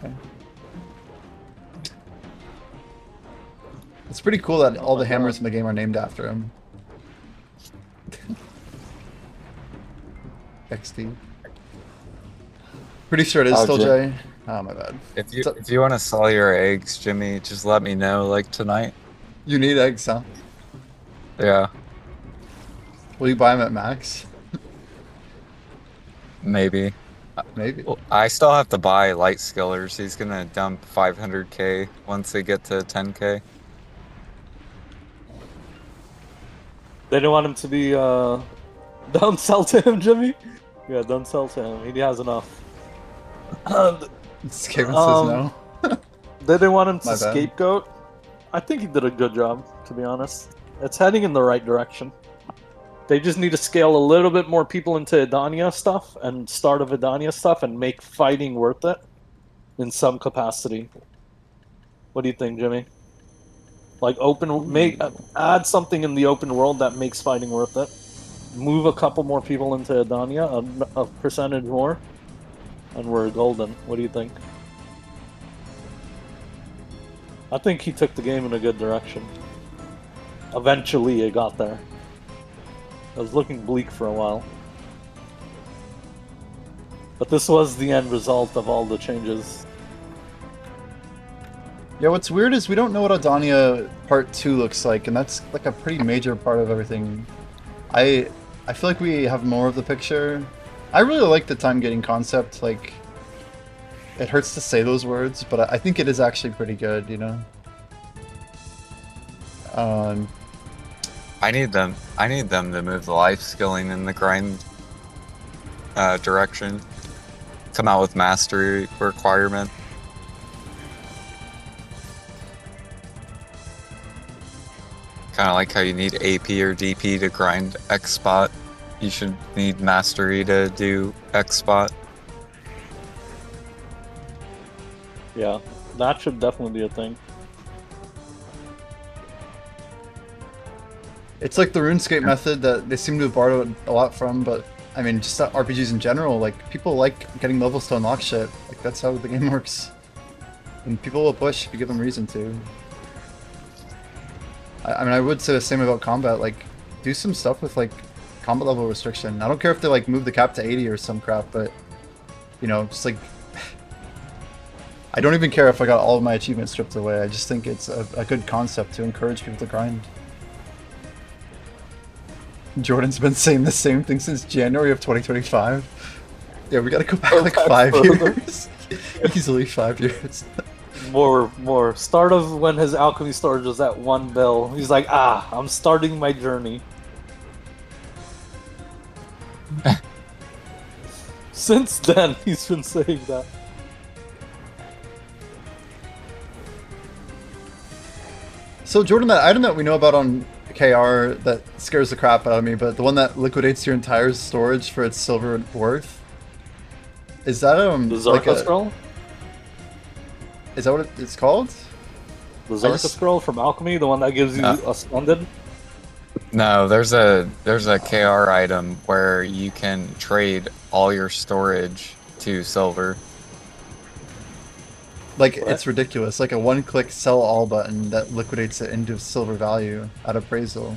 It's pretty cool that all my the hammers God. in the game are named after him. XD. Pretty sure it is Oh, still Jay. Jay. Oh my bad. If you want to sell your eggs, Jimmy, just let me know like tonight. You need eggs, huh? Yeah, Will you buy them at max? maybe. Maybe. Well, I still have to buy Light Skillers. He's gonna dump 500k once they get to 10k. They didn't want him to be. Don't sell to him, Jimmy. Yeah, don't sell to him. He has enough. Skaven says Um, no. They didn't want him to My bad. scapegoat. I think he did a good job, to be honest. It's heading in the right direction. They just need to scale a little bit more people into Edania stuff and start of Edania stuff and make fighting worth it in some capacity. What do you think, Jimmy? Like add something in the open world that makes fighting worth it. Move a couple more people into Edania, a percentage more, and we're golden. What do you think? I think he took the game in a good direction. Eventually, it got there. It was looking bleak for a while. But this was the end result of all the changes. Yeah, what's weird is we don't know what Edania Part 2 looks like, and that's like a pretty major part of everything. I feel like we have more of the picture. I really like the time gating concept, like it hurts to say those words, but I think it is actually pretty good, you know? I need them to move the life skilling in the grind direction. Come out with mastery requirement. Kind of like how you need AP or DP to grind X spot. You should need mastery to do X spot. Yeah, that should definitely be a thing. It's like the RuneScape method that they seem to have borrowed a lot from, but I mean, just RPGs in general, like, people like getting levels to unlock shit. Like, that's how the game works. And people will push if you give them reason to. I mean, I would say the same about combat, like, do some stuff with, like, combat level restriction. I don't care if they, like, move the cap to 80 or some crap, but, you know, just, like, I don't even care if I got all of my achievements stripped away. I just think it's a good concept to encourage people to grind. Jordan's been saying the same thing since January of 2025. Yeah, we gotta go back like 5 years. Easily 5 years. More. Start of when his alchemy storage was at 1 bill. He's like, I'm starting my journey. Since then, he's been saying that. So Jordan, that item that we know about on KR that scares the crap out of me, but the one that liquidates your entire storage for its silver worth, is that The like Zarka scroll? is that what it's called? The Zarka scroll from alchemy, the one that gives you a splendid? No, there's a KR item where you can trade all your storage to silver. Like, What? it's ridiculous. Like a one-click sell all button that liquidates it into silver value at appraisal.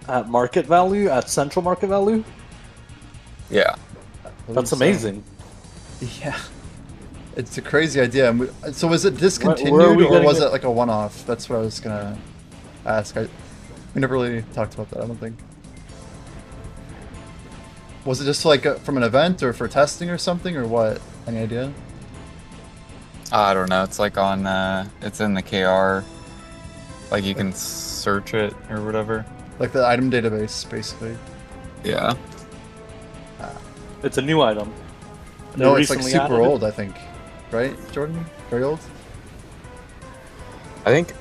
At market value? At central market value? Yeah. That's amazing. Yeah. It's a crazy idea. And so was it Where are discontinued we or getting was it? it like a one-off? That's what I was gonna ask. We never really talked about that, I don't think. Was it just like from an event or for testing or something or what? Any idea? I don't know. It's like on, it's in the KR. Like you can search it or whatever. Like the item database, basically. Yeah. It's a new item. They No, it's like recently super added it. old, I think. Right, Jordan? Very old? I think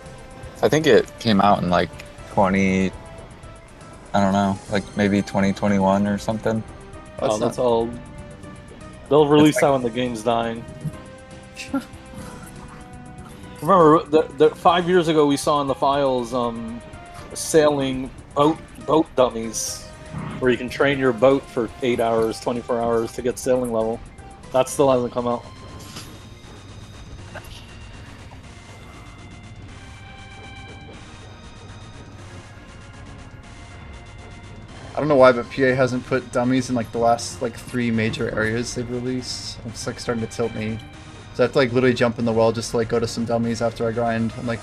I think it came out in like 20. I don't know, like maybe 2021 or something. That's Oh, not. that's all. They'll release like- that when the game's dying. Remember, 5 years ago we saw in the files sailing boat dummies, where you can train your boat for 8 hours, 24 hours to get sailing level. That still hasn't come out. I don't know why, but PA hasn't put dummies in like the last like 3 major areas they've released. It's like starting to tilt me. So I have to like literally jump in the well just to like go to some dummies after I grind. I'm like,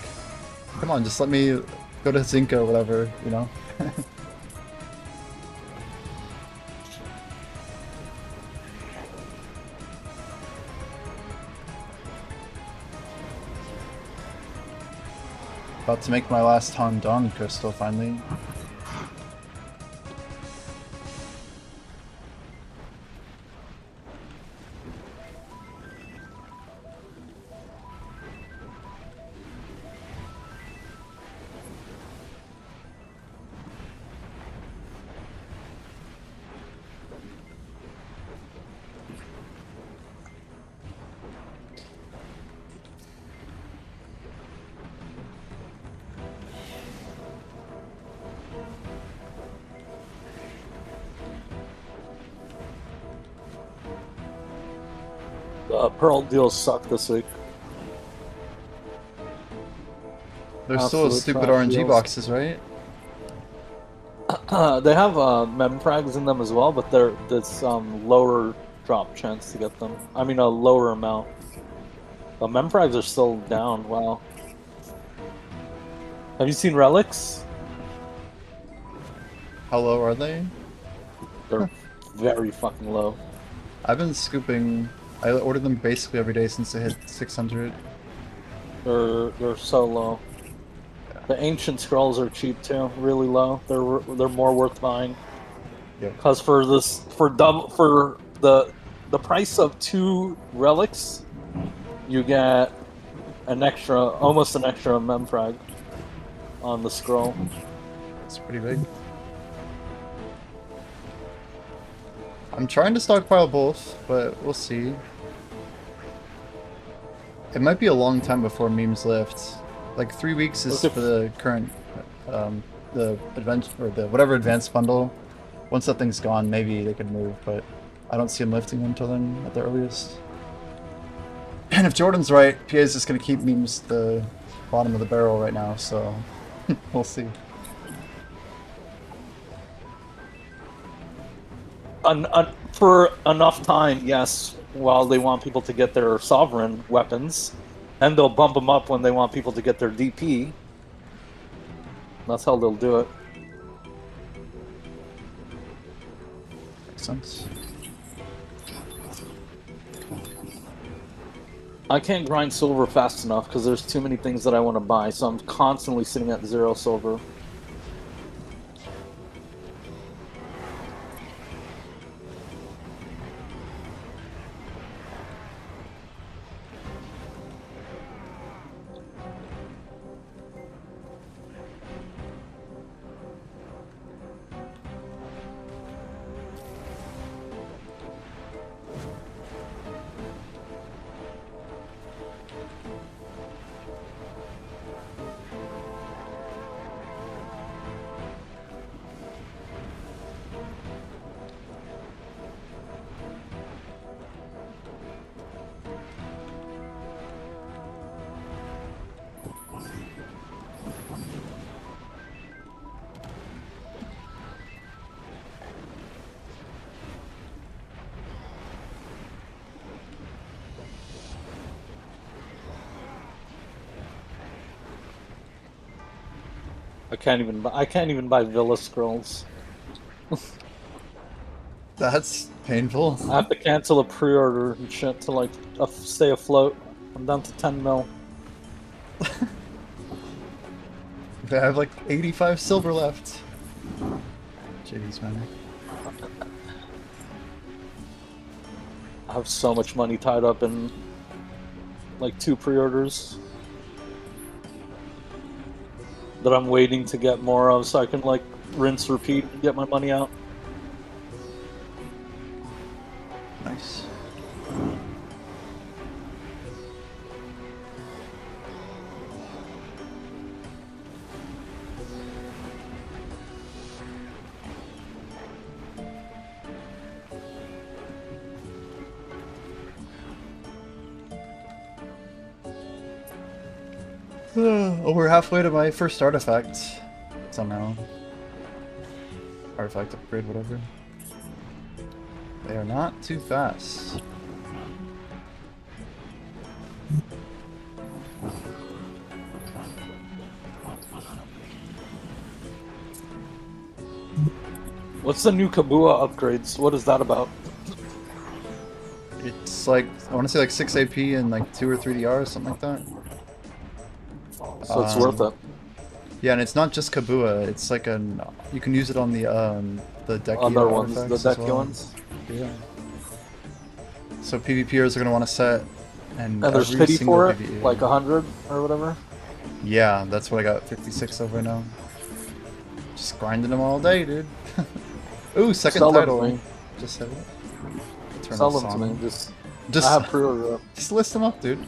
come on, just let me go to Zinka or whatever, you know? About to make my last Han Dong crystal finally. Pearl deals suck this week. There's still Absolute stupid trash RNG deals. boxes, right? They have memfrags in them as well, but there's lower drop chance to get them. I mean, a lower amount. But memfrags are still down. Wow. Have you seen relics? How low are they? They're very fucking low. I've been scooping. I ordered them basically every day since they hit 600. They're so low. The ancient scrolls are cheap too, really low. They're more worth buying. Yeah. Cause for the price of 2 relics, you get almost an extra memfrag on the scroll. It's pretty big. I'm trying to stockpile both, but we'll see. It might be a long time before memes lift. Like 3 weeks is Okay. for the current, the adventure or the whatever advanced bundle. Once that thing's gone, maybe they could move, but I don't see them lifting until then at the earliest. And if Jordan's right, PA is just gonna keep memes the bottom of the barrel right now, so we'll see. For enough time, yes, while they want people to get their sovereign weapons, and they'll bump them up when they want people to get their DP. That's how they'll do it. Makes sense. I can't grind silver fast enough because there's too many things that I want to buy, so I'm constantly sitting at 0 silver. I can't even buy Villa scrolls. That's painful. I have to cancel a pre-order and shit to like stay afloat. I'm down to 10 mil. I have like 85 silver left. Jeez, man. I have so much money tied up in like 2 pre-orders. that I'm waiting to get more of, so I can like rinse, repeat, and get my money out. Nice. Oh, we're halfway to my first artifact. Somehow. Artifact upgrade, whatever. They are not too fast. What's the new Kabua upgrades? What is that about? It's like, I want to say like 6 AP and like 2 or 3 DR or something like that. So it's worth it. Yeah, and it's not just Kabua. It's like an, you can use it on the Decky Other ones, the artifacts as decky well. ones. Yeah. So PvPers are gonna want to set, and there's every pity single for it, PvE. like 100 or whatever. Yeah, that's what I got 56 of right now. Just grinding them all day, dude. Ooh, second Sell them title. to me. Just said it. Turn Sell this them to on. me. Just Just, I have pre-order. just list them up, dude.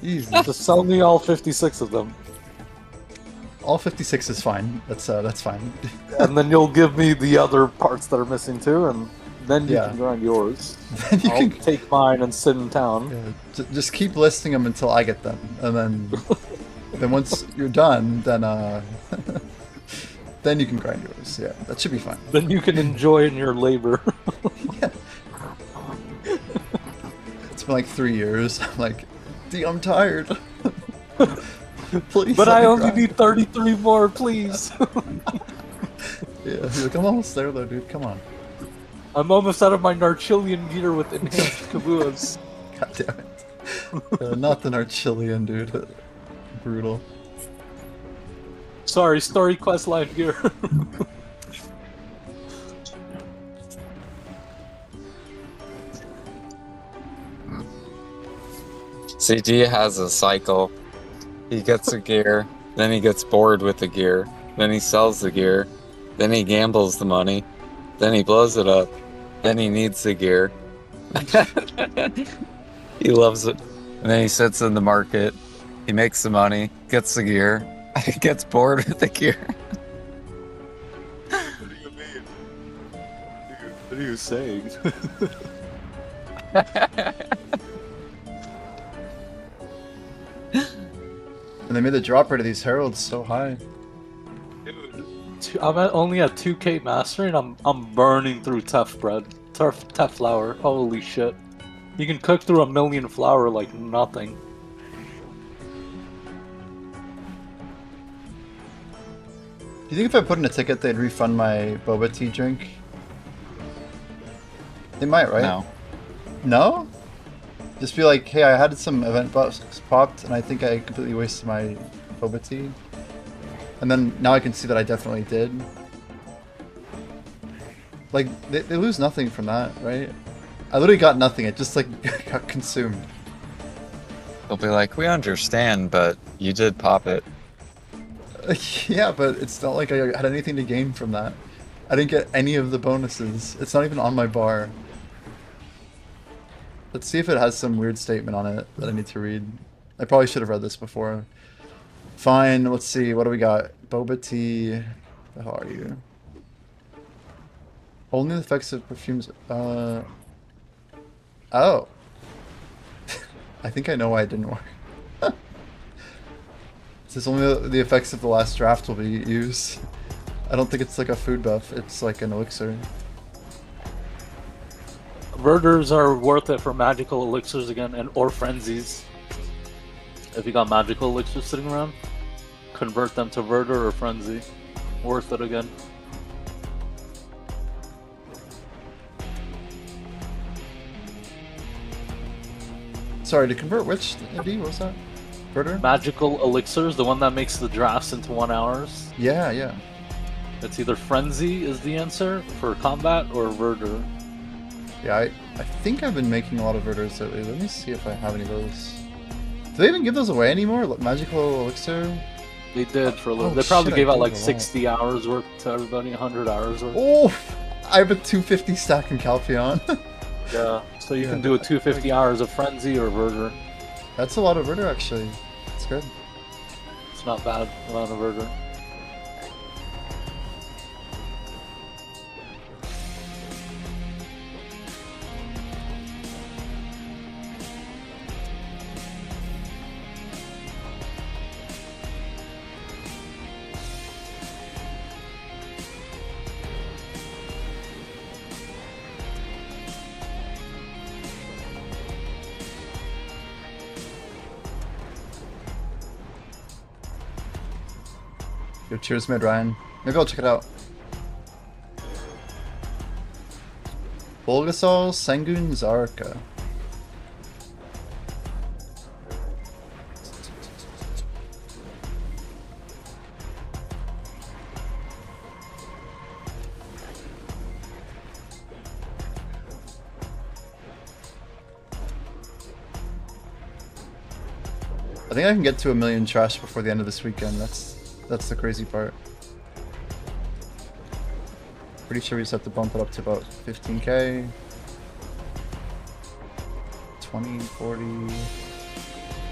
Easy. Just sell me all 56 of them, All 56 is fine. That's fine. and then you'll give me the other parts that are missing too, and then you Yeah. can grind yours. Then you I'll can take mine and sit in town. just keep listing them until I get them, and then once you're done, then then you can grind yours. Yeah, that should be fine. Then you can enjoy in your labor. Yeah. It's been like 3 years. I'm like, D, I'm tired. Please. But let I me only grind. need 33 more, please. Yeah, he's like, I'm almost there though, dude. Come on. I'm almost out of my Narchilian gear with enhanced Kabuas. God damn it. Not the Narchilian, dude. Brutal. Sorry, story quest line gear. CG has a cycle. He gets a gear, then he gets bored with the gear, then he sells the gear, then he gambles the money, then he blows it up, then he needs the gear. He loves it. And then he sits in the market, he makes the money, gets the gear, gets bored with the gear. What do you mean? What are you saying? And they made the drop rate of these heralds so high. Dude, I'm only at 2k mastery and I'm burning through tough bread. Tough flour. Holy shit. You can cook through 1,000,000 flour like nothing. Do you think if I put in a ticket, they'd refund my boba tea drink? They might, right? No. No? Just be like, hey, I had some event buffs popped, and I think I completely wasted my boba tea. And then now I can see that I definitely did. Like, they lose nothing from that, right? I literally got nothing, it just like got consumed. They'll be like, we understand, but you did pop it. Yeah, but it's not like I had anything to gain from that. I didn't get any of the bonuses. It's not even on my bar. Let's see if it has some weird statement on it that I need to read. I probably should have read this before. Fine, let's see. What do we got? Boba tea. The hell are you? Only the effects of perfumes. Oh. I think I know why it didn't work. It says only the effects of the last draft will be used. I don't think it's like a food buff. It's like an elixir. Verders are worth it for magical elixirs again, and or frenzies. If you got magical elixirs sitting around, convert them to Verder or Frenzy. Worth it again. Sorry, to convert which? D, what was that? Verder? Magical elixirs, the one that makes the drafts into 1 hours. Yeah, yeah. It's either Frenzy is the answer for combat or Verder. Yeah, I think I've been making a lot of Verders lately. Let me see if I have any of those. Do they even give those away anymore? Magical elixir? They did for a little. Oh, They probably shit, I gave out did like a lot. 60 hours worth to everybody, 100 hours worth. Oh, I have a 250 stack in Calpheon. Yeah. So you Yeah, can do a but- 250 hours of Frenzy or Verger. That's a lot of Ritter, actually. It's good. It's not bad amount of Verger. Yo, cheers, mid Ryan. Maybe I'll check it out. Bulgasol, Sengun, Zarka. I think I can get to 1 million trash before the end of this weekend. That's the crazy part. Pretty sure we just have to bump it up to about 15k. 20, 40.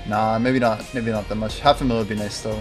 Nah, maybe not that much. Half a mil would be nice though.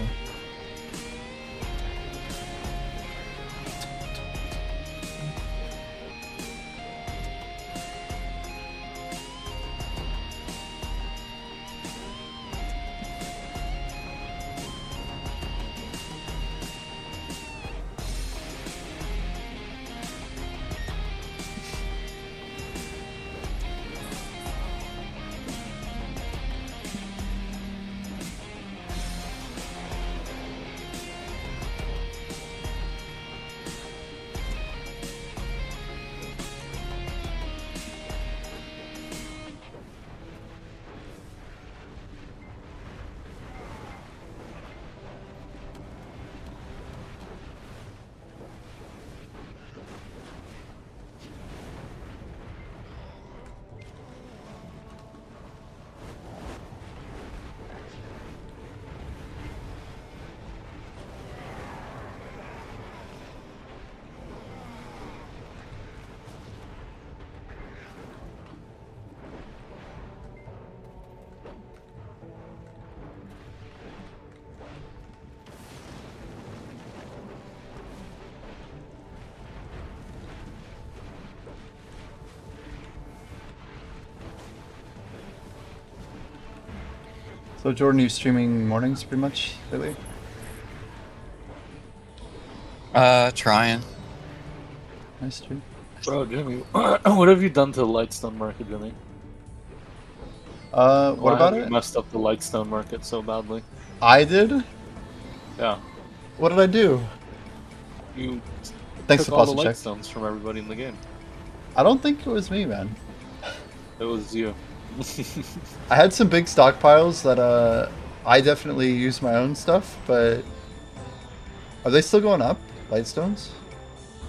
So Jordan, you streaming mornings pretty much lately? Trying. Nice stream. Bro, Jimmy, what have you done to the Lightstone market, Jimmy? What Why about have you it? messed up the Lightstone market so badly? I did? Yeah. What did I do? You Thanks took for all the pause check. Lightstones from everybody in the game. I don't think it was me, man. It was you. I had some big stockpiles that I definitely use my own stuff, but are they still going up? Lightstones?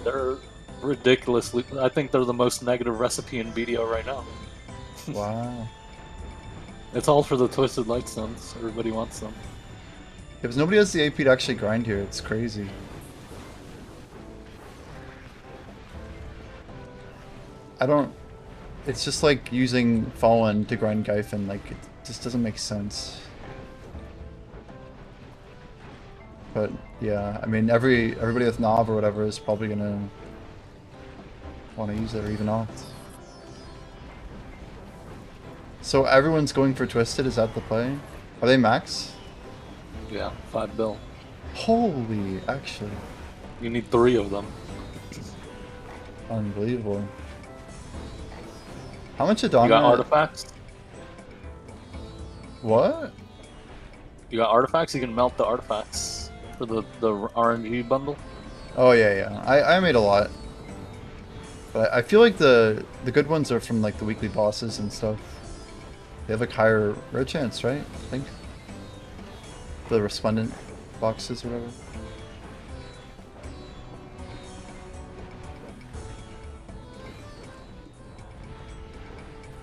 They're ridiculously. I think they're the most negative recipe in BDO right now. Wow. It's all for the Twisted Lightstones. Everybody wants them. Because nobody has the AP to actually grind here, it's crazy. I don't... It's just like using Fallen to grind Gyfin, like, it just doesn't make sense. But, yeah, I mean, everybody with Nav or whatever is probably gonna want to use it or even not. So everyone's going for Twisted, is that the play? Are they max? Yeah, 5 bill. Holy, actually. You need 3 of them. Unbelievable. How much Edania? You got artifacts? What? You got artifacts? You can melt the artifacts for the RNG bundle. Oh yeah, yeah. I made a lot. But I feel like the good ones are from like the weekly bosses and stuff. They have like higher rare chance, right? I think. The resplendent boxes or whatever.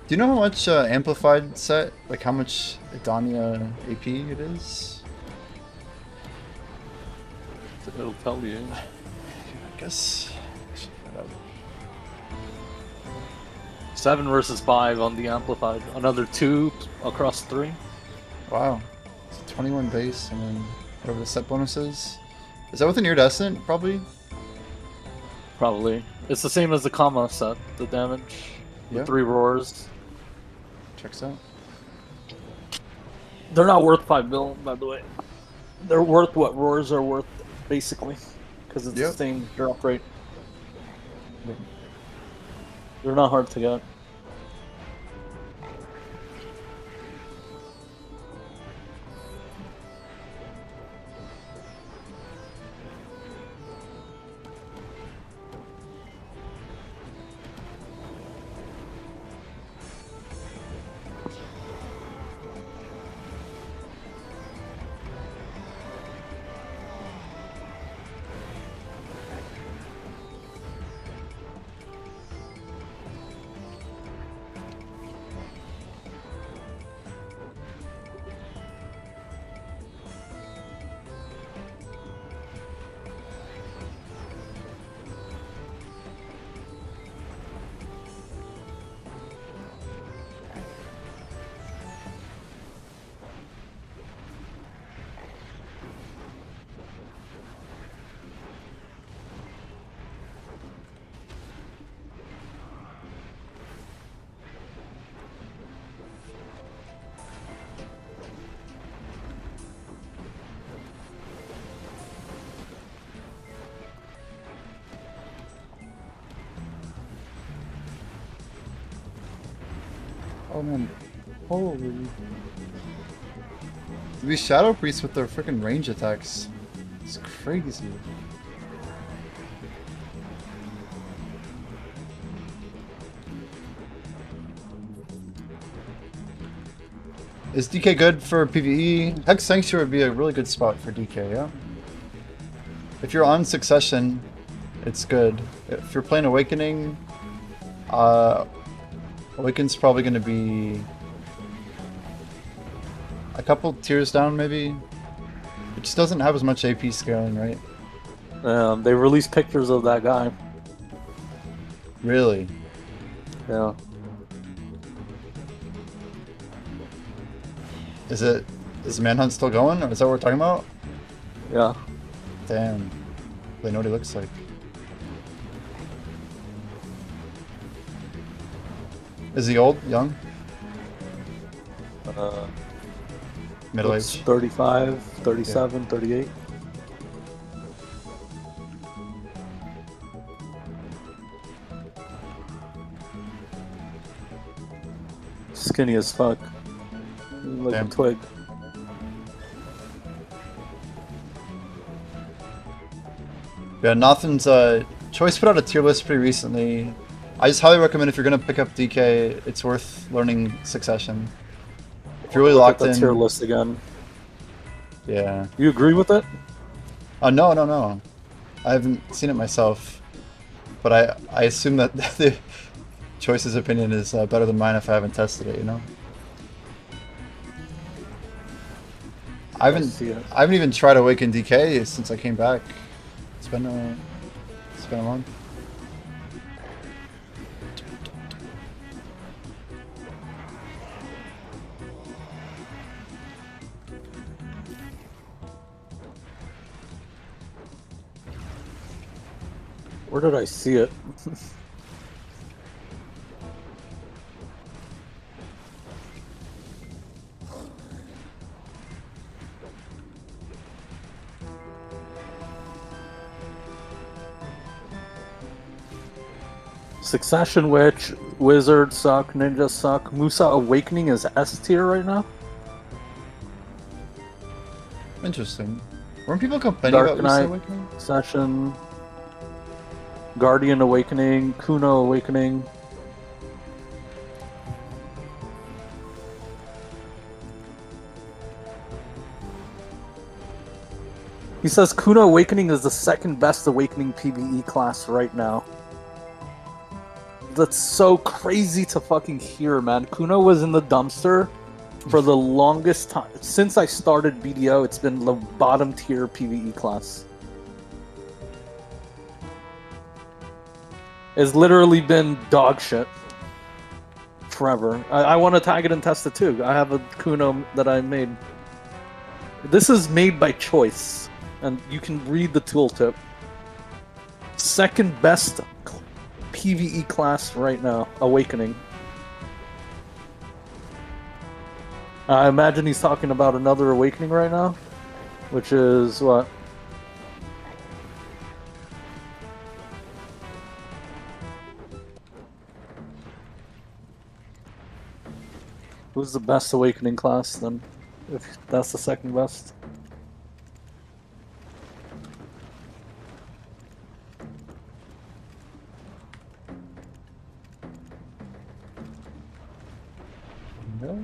Do you know how much amplified set, like how much Edania AP it is? It'll tell you. I guess. I should find out. 7 versus 5 on the amplified. Another 2 across 3. Wow. It's 21 base and then whatever the set bonus is. Is that with an iridescent? Probably. Probably. It's the same as the comma set. The damage. The Yeah. 3 roars. Checks out. They're not worth 5 mil, by the way. They're worth what roars are worth, basically. Because it's Yep. the same drop rate. Yep. They're not hard to get. Oh man. Holy. These Shadow Priests with their freaking range attacks. It's crazy. Is DK good for PvE? Hex Sanctuary would be a really good spot for DK, yeah? If you're on Succession, it's good. If you're playing Awakening, Awaken's probably going to be a couple tiers down, maybe. It just doesn't have as much AP scaling, right? They released pictures of that guy. Really? Yeah. Is Manhunt still going, or is that what we're talking about? Yeah. Damn. They know what he looks like. Is he old? Young? Middle Looks age? 35, 37, 38. Skinny as fuck. Like Damn. a twig. Yeah, Nothin's Choice put out a tier list pretty recently. I just highly recommend if you're gonna pick up DK, it's worth learning Succession. If you're really locked Look at the tier in. list again. Yeah. You agree with it? Oh no. I haven't seen it myself, but I assume that the Choice's opinion is better than mine if I haven't tested it. You know. I see it. haven't even tried Awaken DK since I came back. It's been a month. Where did I see it? Succession Witch, Wizard suck, Ninja suck. Musa Awakening is S tier right now. Interesting. Weren't people complaining Dark about Musa Knight, Awakening? Session, Guardian Awakening, Kuno Awakening. He says Kuno Awakening is the second best Awakening PvE class right now. That's so crazy to fucking hear, man. Kuno was in the dumpster for the longest time. Since I started BDO, it's been the bottom tier PvE class. It's literally been dog shit forever. I want to tag it and test it too. I have a Kuno that I made. This is made by choice, and you can read the tooltip. Second best PvE class right now, Awakening. I imagine he's talking about another Awakening right now, which is what? Who's the best Awakening class then? If that's the second best. No.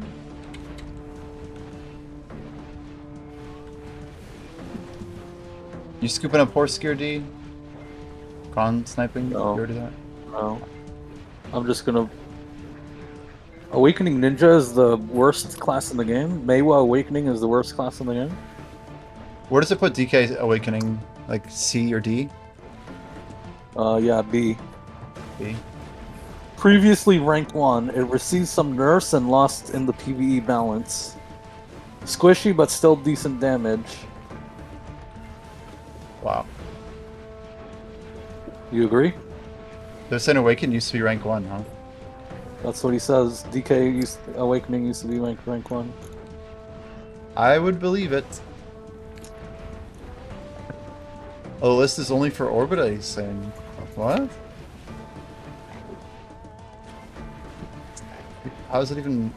You scooping up horse gear, D? Con sniping? No. You already do that? No. I'm just gonna... Awakening Ninja is the worst class in the game. Meiwa Awakening is the worst class in the game. Where does it put DK Awakening? Like C or D? Yeah, B. B. Previously rank 1, it received some nerfs and lost in the PvE balance. Squishy but still decent damage. Wow. You agree? They're saying Awaken used to be rank 1, huh? That's what he says. Awakening used to be rank 1. I would believe it. Oh, the list is only for Orbita, he's saying. What? How is it even...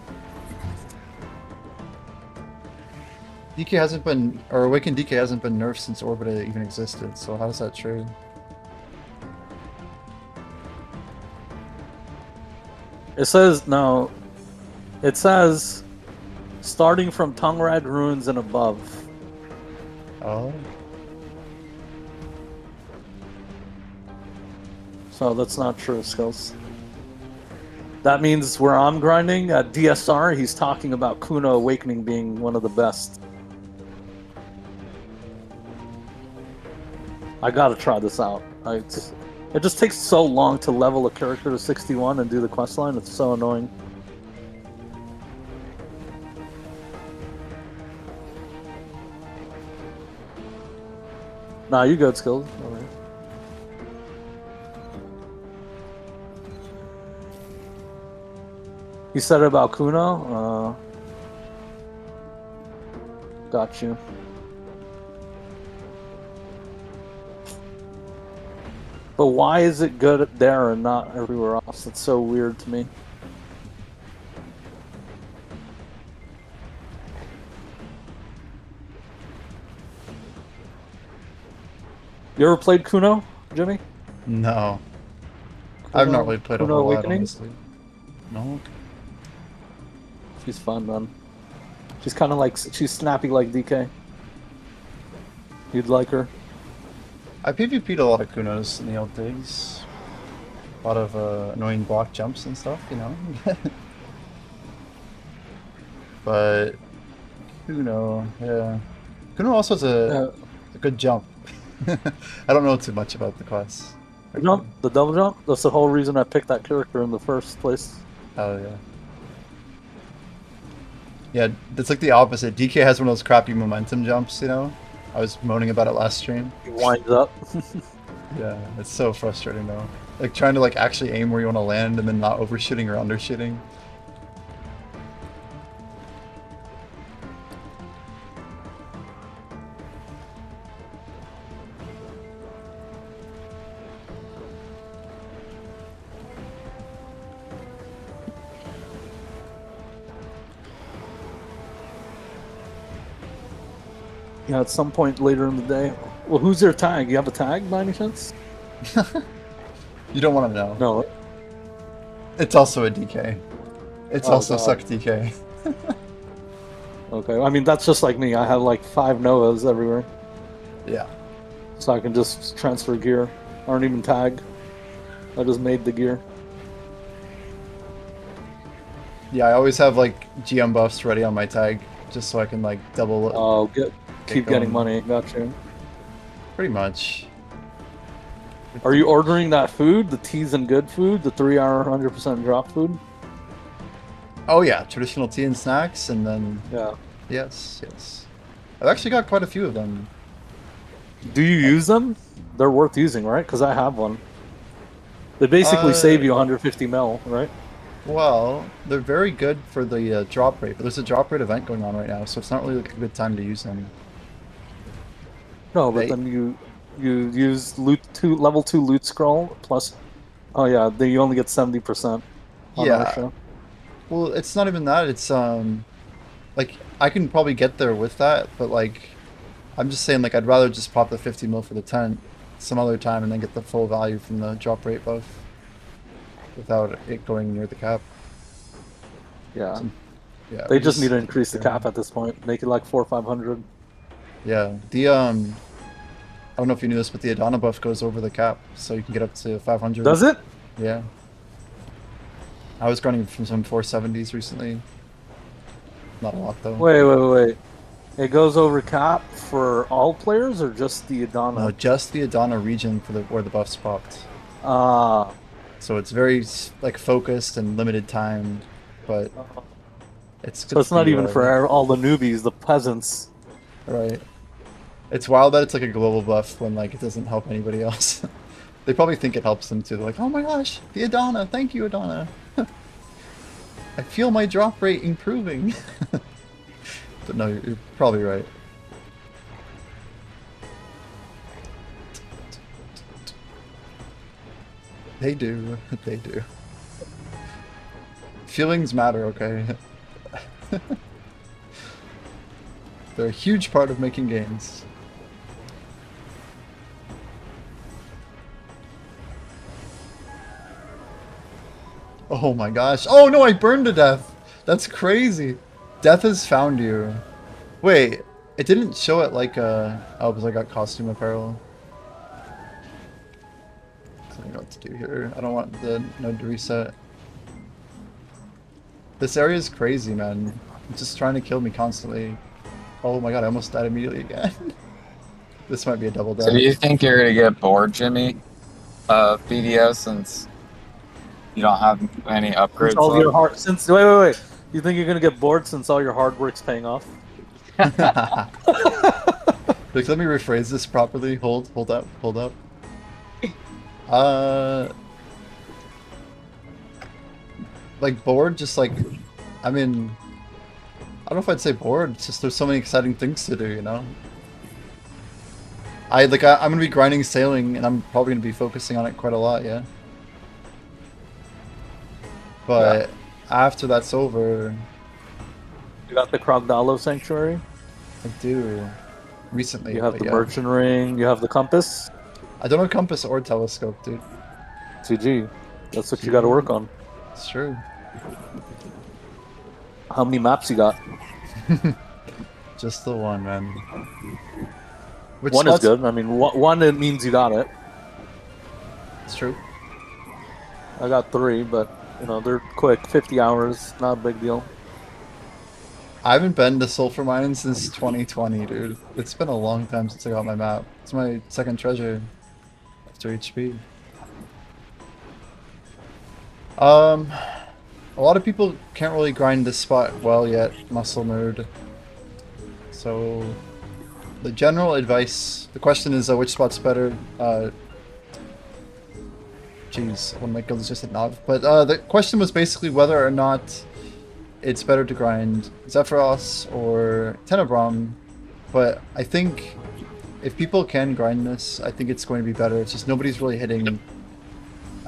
DK hasn't been... Or Awakened DK hasn't been nerfed since Orbita even existed, so how is that true? It says, no. It says, starting from Tongrad Ruins and above. Oh. So that's not true, Skills. That means where I'm grinding, at DSR, he's talking about Kuno Awakening being one of the best. I gotta try this out. It just takes so long to level a character to 61 and do the questline, it's so annoying. Nah, you good, Skills. Alright. You said it about Kuno? Got you. But why is it good there and not everywhere else? It's so weird to me. You ever played Kuno, Jimmy? No. I've not really played a Kuno whole lot, Awakening? honestly. No. She's fun, man. She's kind of like, she's snappy like DK. You'd like her. I PvP'd a lot of Kunos in the old days. A lot of annoying block jumps and stuff, you know? But... Kuno, yeah. Kuno also has a good jump. I don't know too much about the class. Jump, the double jump. That's the whole reason I picked that character in the first place. Oh yeah. Yeah, it's like the opposite. DK has one of those crappy momentum jumps, you know? I was moaning about it last stream. He winds up. Yeah, it's so frustrating though. Like trying to like actually aim where you want to land and then not overshooting or undershooting. Yeah, at some point later in the day. Well, who's their tag? You have a tag by any chance? You don't want to know. No. It's also a DK. It's Oh, also God. suck DK. Okay, I mean, that's just like me. I have like 5 Novas everywhere. Yeah. So I can just transfer gear. I don't even tag. I just made the gear. Yeah, I always have like GM buffs ready on my tag just so I can like double it. Oh, keep getting going. money. Got you. Pretty much. Are you ordering that food, the teas and good food, the 3-hour 100% drop food? Oh yeah, traditional tea and snacks, and then Yeah. yes, yes. I've actually got quite a few of them. Do you use them? They're worth using, right? Because I have one. They basically save you 150 mil, right? Well, they're very good for the drop rate, but there's a drop rate event going on right now, so it's not really like a good time to use them. No, but They- then you use level 2 loot scroll plus. Oh yeah, then you only get 70% on Yeah. our show. Well, it's not even that. It's like I can probably get there with that, but like I'm just saying like I'd rather just pop the 50 mil for the tent some other time and then get the full value from the drop rate buff without it going near the cap. Yeah. Yeah. They we just need to increase the yeah. cap at this point. Make it like 400 or 500. Yeah. The I don't know if you knew this, but the Edania buff goes over the cap, so you can get up to 500. Does it? Yeah. I was grinding from some 470s recently. Not a lot though. Wait. It goes over cap for all players or just the Edania? No, just the Edania region for where the buffs popped. Ah. So it's very like focused and limited time, but it's So it's not even for all the newbies, the peasants. right. It's wild that it's like a global buff when like it doesn't help anybody else. They probably think it helps them too. They're like, oh my gosh, the Edania, thank you Edania. I feel my drop rate improving. But no, you're probably right. They do. They do. Feelings matter, okay? They're a huge part of making games. Oh my gosh. Oh no, I burned to death! That's crazy! Death has found you. Wait, it didn't show it like oh, because I got costume apparel. I don't know what to do here. I don't want the node to reset. This area is crazy, man. It's just trying to kill me constantly. Oh my god, I almost died immediately again. This might be a double death. So do you think you're gonna get bored, Jimmy, of BDO since you don't have any upgrades? All your left? hard wait. You think you're gonna get bored since all your hard work's paying off? Like, let me rephrase this properly. Hold up. Like bored, just like, I mean, I don't know if I'd say bored. It's just there's so many exciting things to do, you know. I'm gonna be grinding sailing, and I'm probably gonna be focusing on it quite a lot, yeah. But after that's over, You got the Crocodilo Sanctuary. I do. Recently, You have but the yeah. Merchant Ring. You have the Compass. I don't have compass or telescope, dude. GG. That's what you got to work on. It's true. How many maps you got? Just the one, man. Which One is spots- good. I mean, one it means you got it. It's true. I got 3, but you know they're quick. 50 hours, not a big deal. I haven't been to sulfur mining since 2020, dude. It's been a long time since I got my map. It's my second treasure after HP. A lot of people can't really grind this spot well yet, muscle nerd. So, the general advice, the question is which spot's better. Jeez, one might go just a knob. But the question was basically whether or not it's better to grind Zephyros or Tenebrom. But I think if people can grind this, I think it's going to be better. It's just nobody's really hitting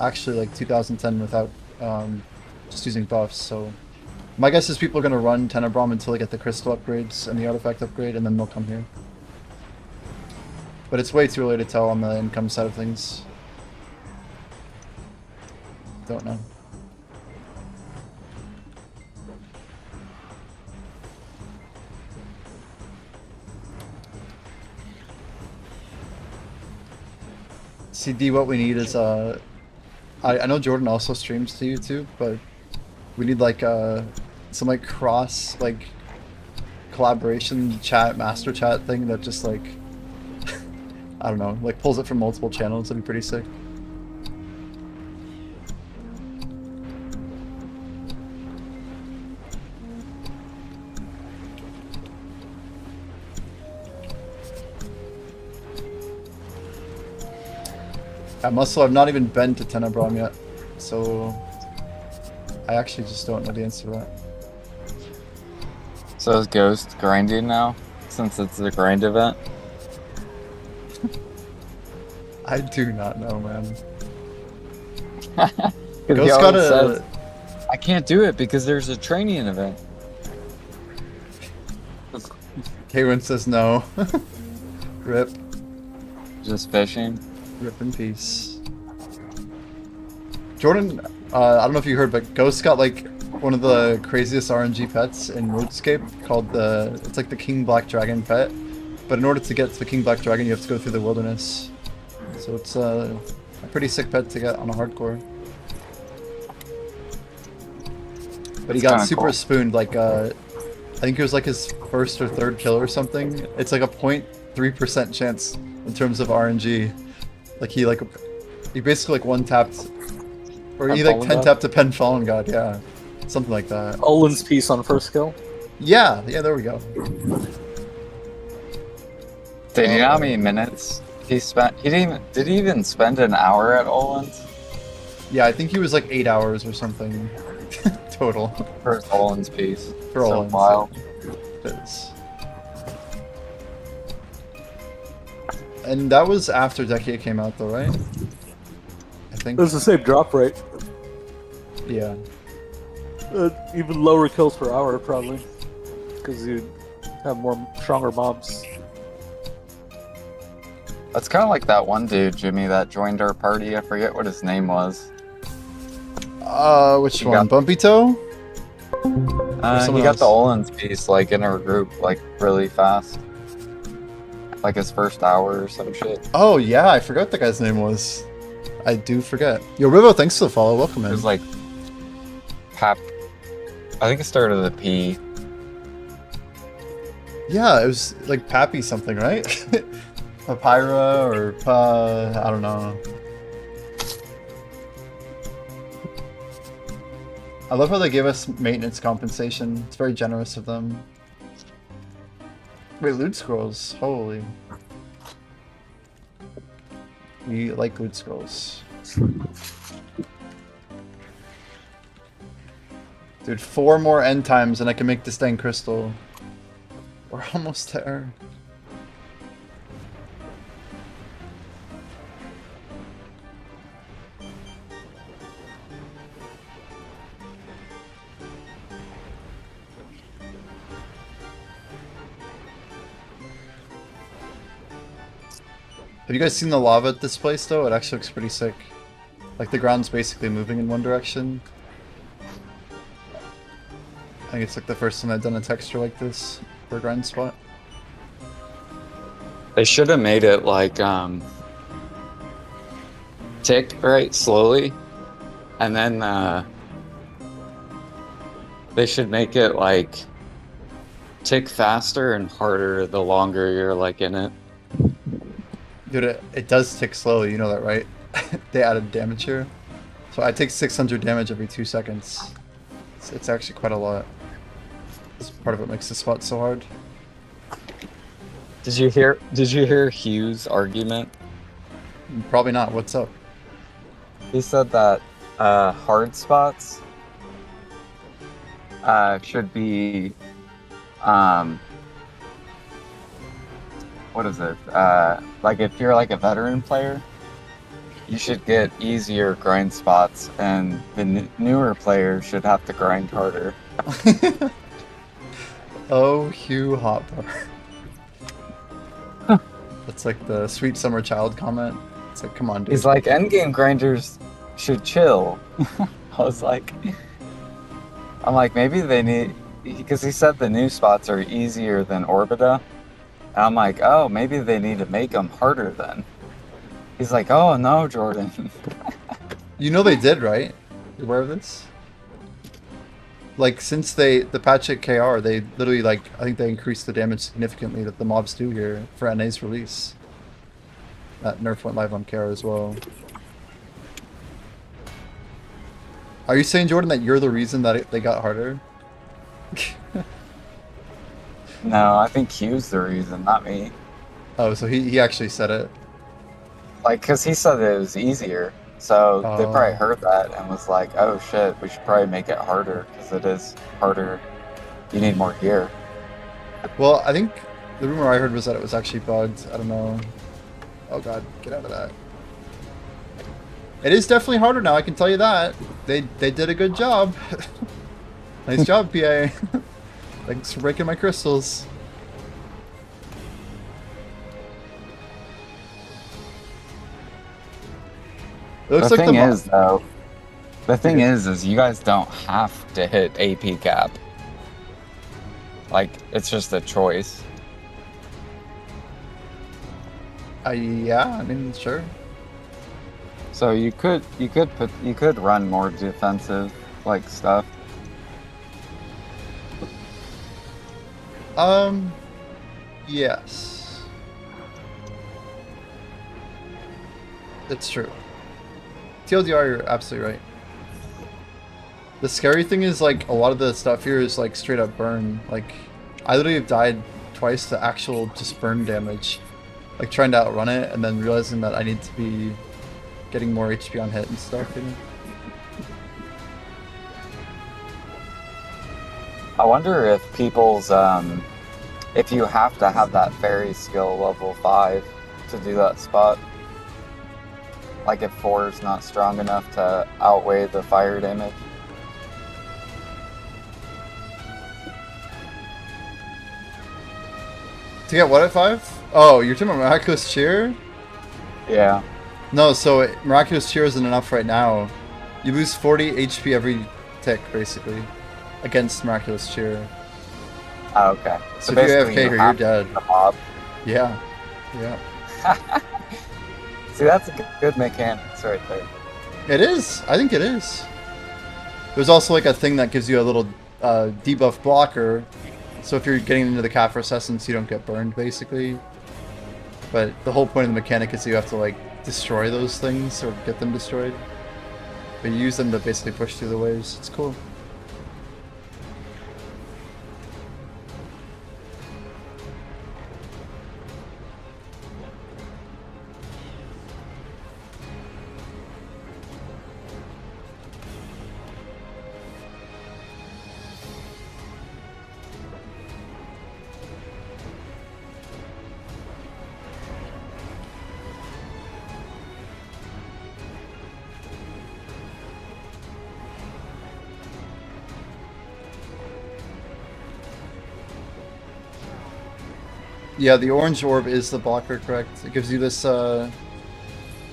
actually like 2010 without just using buffs. So my guess is people are going to run Tenebrom until they get the crystal upgrades and the artifact upgrade, and then they'll come here. But it's way too early to tell on the income side of things. Don't know. CD, what we need is I know Jordan also streams to YouTube, but we need like some like cross like collaboration chat, master chat thing that just like I don't know, like pulls it from multiple channels. That'd be pretty sick. At Muscle, I've not even been to Tenebron yet, so I actually just don't know the answer to that. So is Ghost grinding now, since it's a grind event? I do not know, man. He Ghost always got says, a... I can't do it because there's a training event. Kaywin says no. Rip. Just fishing. Rip in peace. Jordan, I don't know if you heard, but Ghost got like one of the craziest RNG pets in RuneScape called it's like the King Black Dragon pet. But in order to get to the King Black Dragon, you have to go through the wilderness. So it's a pretty sick pet to get on a hardcore. But he got kinda super cool. spooned, like I think it was like his first or third kill or something. It's like a 0.3% chance in terms of RNG. Like he basically like one tapped, or he like 10 tapped to Pen Fallen God, yeah, something like that. Olin's piece on first kill. Yeah, there we go. Did you know how many minutes he spent? Did he even spend an hour at Olin's? Yeah, I think he was like 8 hours or something total. For Olin's piece. For So Olin's, wild. it is. And that was after Decade came out though, right? I think. It was the same drop rate. Yeah. Even lower kills per hour, probably. Because you have more stronger mobs. That's kind of like that one dude, Jimmy, that joined our party. I forget what his name was. Which You one? got- Bumpy Toe? He someone got the else? Olin's piece like in our group like really fast. Like his first hour or some shit. Oh yeah, I forgot what the guy's name was. I do forget. Yo, Rivo, thanks for the follow. Welcome It in. was like Pap. I think it started with a P. Yeah, it was like Pappy something, right? Papyra or I don't know. I love how they gave us maintenance compensation. It's very generous of them. Wait, loot scrolls. Holy. We like loot scrolls. Dude, 4 more end times and I can make this dang crystal. We're almost there. Have you guys seen the lava at this place though? It actually looks pretty sick. Like the ground's basically moving in one direction. I think it's like the first time I've done a texture like this for a grind spot. They should have made it like tick right slowly, and then they should make it like tick faster and harder the longer you're like in it. Dude, it does tick slowly, you know that, right? They added damage here. So I take 600 damage every 2 seconds. It's actually quite a lot. That's part of what makes this spot so hard. Did you hear Hugh's argument? Probably not. What's up? He said that hard spots should be what is it? Like if you're like a veteran player, you should get easier grind spots, and the newer player should have to grind harder. Oh, Hugh Hotbar. That's like the sweet summer child comment. It's like, come on, dude. He's like, endgame grinders should chill. I'm like, maybe they need, because he said the new spots are easier than Orbita. And I'm like, oh, maybe they need to make them harder then. He's like, oh no, Jordan. You know they did, right? You aware of this? Like, since the patch at KR, they literally, like, I think they increased the damage significantly that the mobs do here for NA's release. That nerf went live on Kara as well. Are you saying, Jordan, that you're the reason that they got harder? No, I think Q's the reason, not me. Oh, so he actually said it. Like, because he said it was easier. So they probably Oh. heard that and was like, oh shit, we should probably make it harder because it is harder. You need more gear. Well, I think the rumor I heard was that it was actually bugged. I don't know. Oh god, get out of that. It is definitely harder now, I can tell you that. They did a good job. Nice job, PA. Thanks for breaking my crystals. It looks The like thing is, though, the thing is you guys don't have to hit AP cap. Like, it's just a choice. Yeah, I mean, sure. So you could run more defensive like stuff. Yes. It's true. TLDR, you're absolutely right. The scary thing is, like, a lot of the stuff here is, like, straight up burn. Like, I literally have died twice to actual just burn damage. Like, trying to outrun it and then realizing that I need to be getting more HP on hit and stuff, you know? I wonder if people's if you have to have that fairy skill level 5 to do that spot. Like if 4 is not strong enough to outweigh the fire damage. To get what at 5? Oh, you're talking about Miraculous Cheer? Yeah. No, so Miraculous Cheer isn't enough right now. You lose 40 HP every tick, basically, against Miraculous Cheer. Oh, okay. So if you're AFK here, you're dead. Mob. Yeah. Yeah. See, that's a good mechanics right there. It is. I think it is. There's also like a thing that gives you a little debuff blocker. So if you're getting into the Caphras Essence, you don't get burned, basically. But the whole point of the mechanic is you have to like destroy those things or get them destroyed. But you use them to basically push through the waves. It's cool. Yeah, the orange orb is the blocker, correct? It gives you this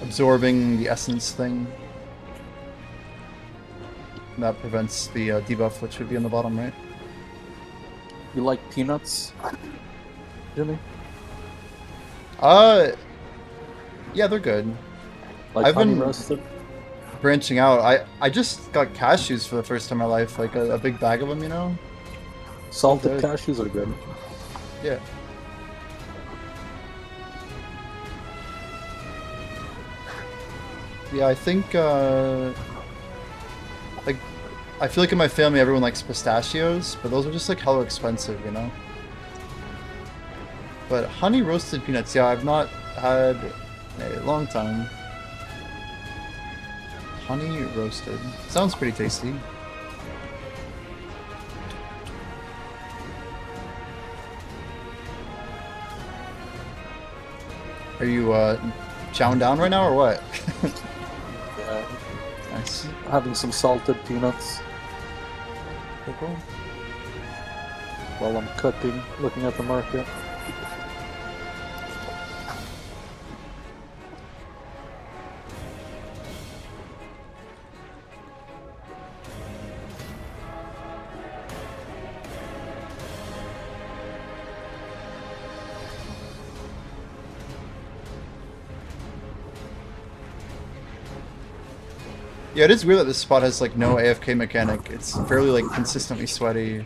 absorbing the essence thing. And that prevents the debuff, which would be on the bottom right. You like peanuts, Jimmy? Yeah, they're good. Like I've honey been roasted? branching out. I just got cashews for the first time in my life, like a big bag of them, you know? Salted Okay. cashews are good. Yeah. Yeah, I think, like, I feel like in my family everyone likes pistachios, but those are just like hella expensive, you know? But honey roasted peanuts, yeah, I've not had in a long time. Honey roasted. Sounds pretty tasty. Are you, chowing down right now or what? Yeah. Nice. Having some salted peanuts Cool. while I'm cooking, looking at the market. Yeah, it is weird that this spot has like no AFK mechanic. It's fairly like consistently sweaty.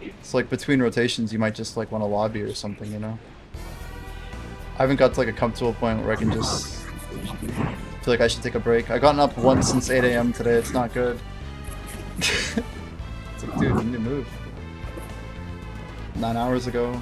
It's like between rotations you might just like want to lobby or something, you know? haven't got to like a comfortable point where I can just feel like I should take a break. I've gotten up once since 8 a.m. today. It's not good. It's like, dude, you need to move. 9 hours ago.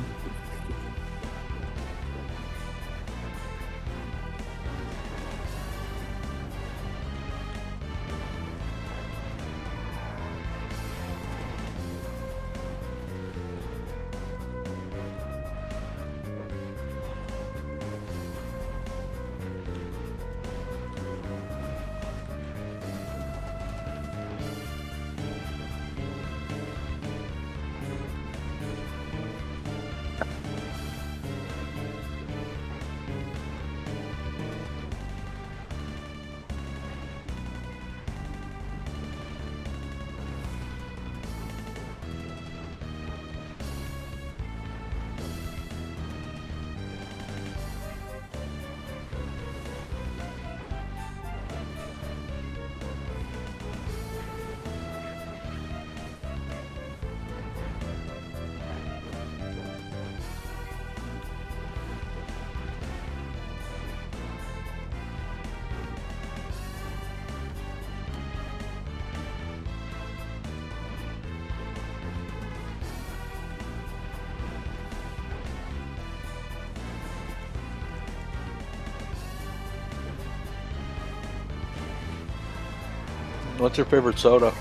What's your favorite soda?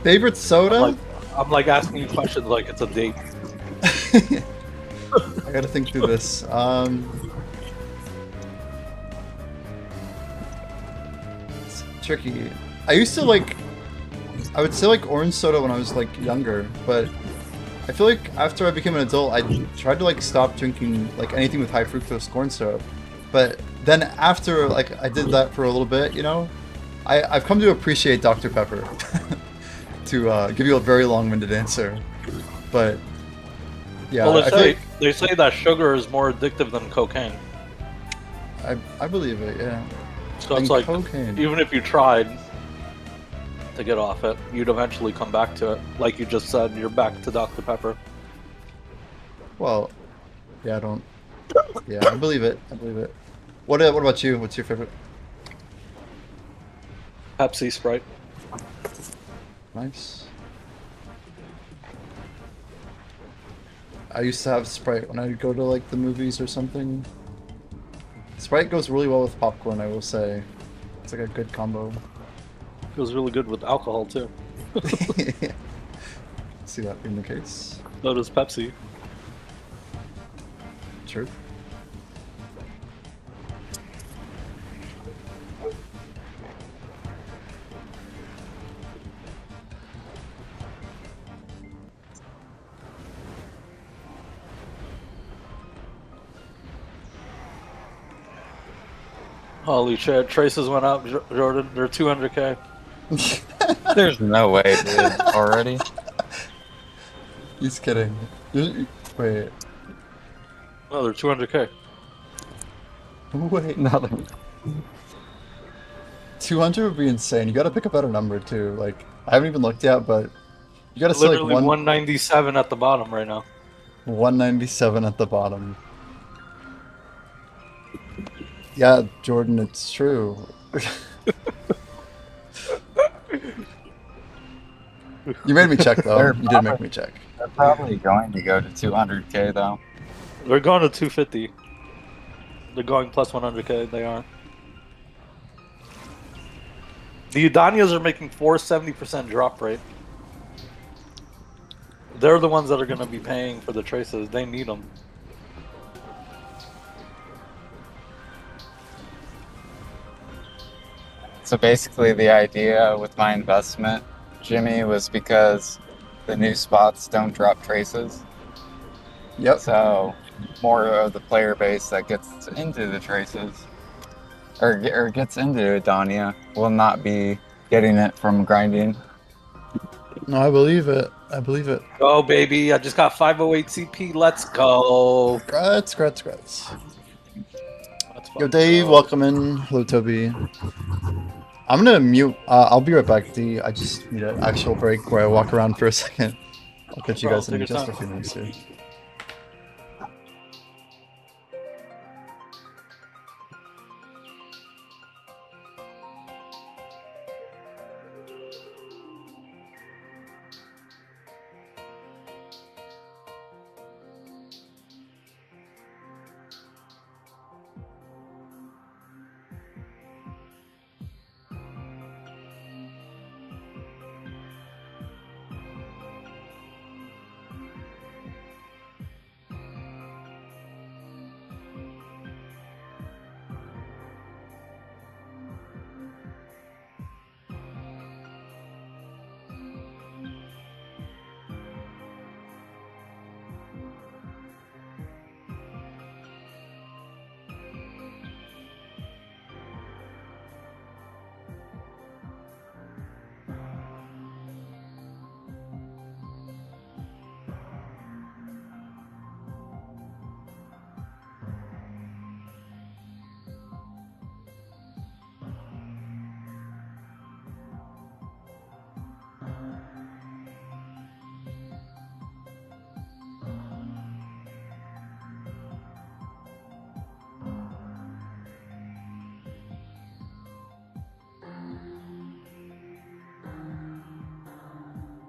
Favorite soda? I'm like asking you questions like it's a date. I gotta think through this. It's tricky. I used to like, I would say like orange soda when I was like younger, but I feel like after I became an adult, I tried to like stop drinking like anything with high fructose corn syrup. But then after like I did that for a little bit, you know, I've come to appreciate Dr. Pepper. To give you a very long-winded answer, but yeah, well, I feel like they say that sugar is more addictive than cocaine. I believe it, yeah. So And it's like cocaine. even if you tried to get off it, you'd eventually come back to it. Like you just said, you're back to Dr. Pepper. Well, yeah, I don't. Yeah, I believe it. I believe it. What about you? What's your favorite? Pepsi, Sprite. Nice. I used to have Sprite when I would go to like the movies or something. Sprite goes really well with popcorn, I will say. It's like a good combo. It was really good with alcohol too. See that being the case. So does Pepsi. True. Holy shit, traces went up, Jordan. They're 200k. There's no way, dude. Already? He's kidding. Wait. No, they're 200k. Wait. Nothing. 200 would be insane. You gotta pick a better number too. Like, I haven't even looked yet, but you gotta say like Literally 197 at the bottom right now. 197 at the bottom. Yeah, Jordan, it's true. You made me check though. You did make me check. They're probably going to go to 200k though. They're going to 250. They're going plus 100k. They aren't. The Edanias are making 470% drop rate. They're the ones that are going to be paying for the traces. They need them. So basically the idea with my investment, Jimmy, was because the new spots don't drop traces. Yep. So more of the player base that gets into the traces or gets into Edania will not be getting it from grinding. No, I believe it. I believe it. Go, baby. I just got 508 CP. Let's go. Grats. That's Yo, fun. Dave, welcome in. Hello, Toby. I'm gonna mute. I'll be right back, D. I just need an actual break where I walk around for a second. I'll catch you Bro, guys in take your just a time. few minutes here.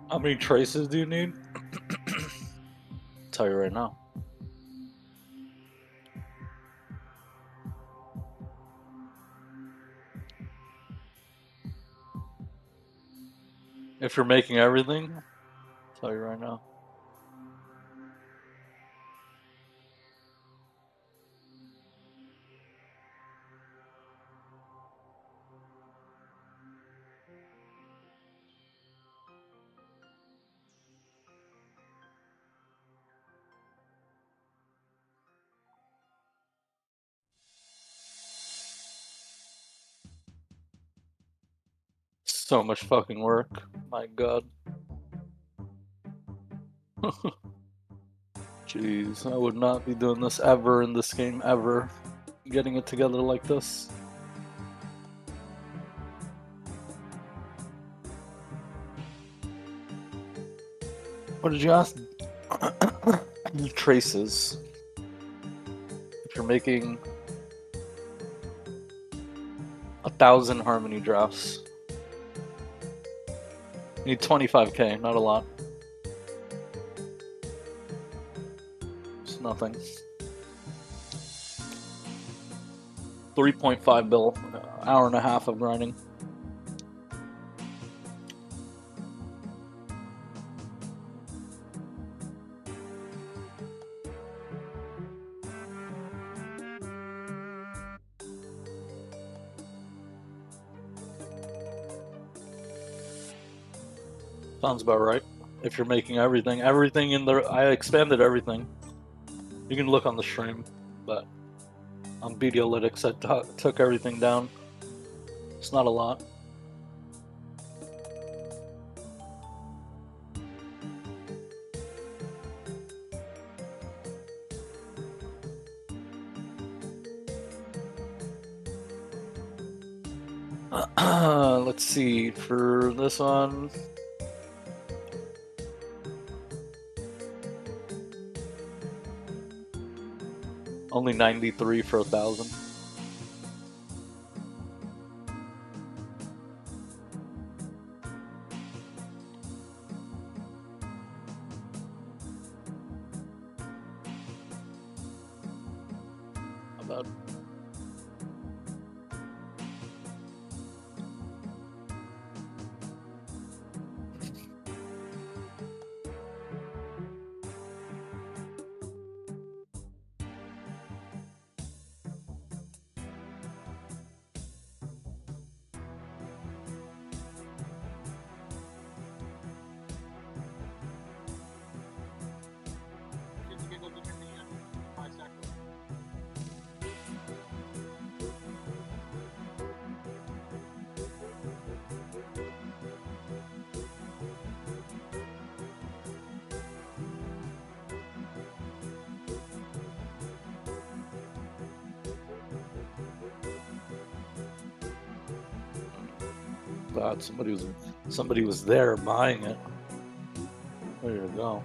How many traces do you need? Tell you right now. If you're making everything, tell you right now. So much fucking work. My god. Jeez, I would not be doing this ever in this game, ever. Getting it together like this. What did you ask? Traces. If you're making 1,000 harmony drafts, you need 25k, not a lot. It's nothing. 3.5 bill, hour and a half of grinding. Sounds about right. If you're making everything in there, I expanded everything. You can look on the stream, but on Videolytics, I took everything down. It's not a lot. Let's see, for this one. Only 93 for 1,000. About God, somebody was there buying it. There you go.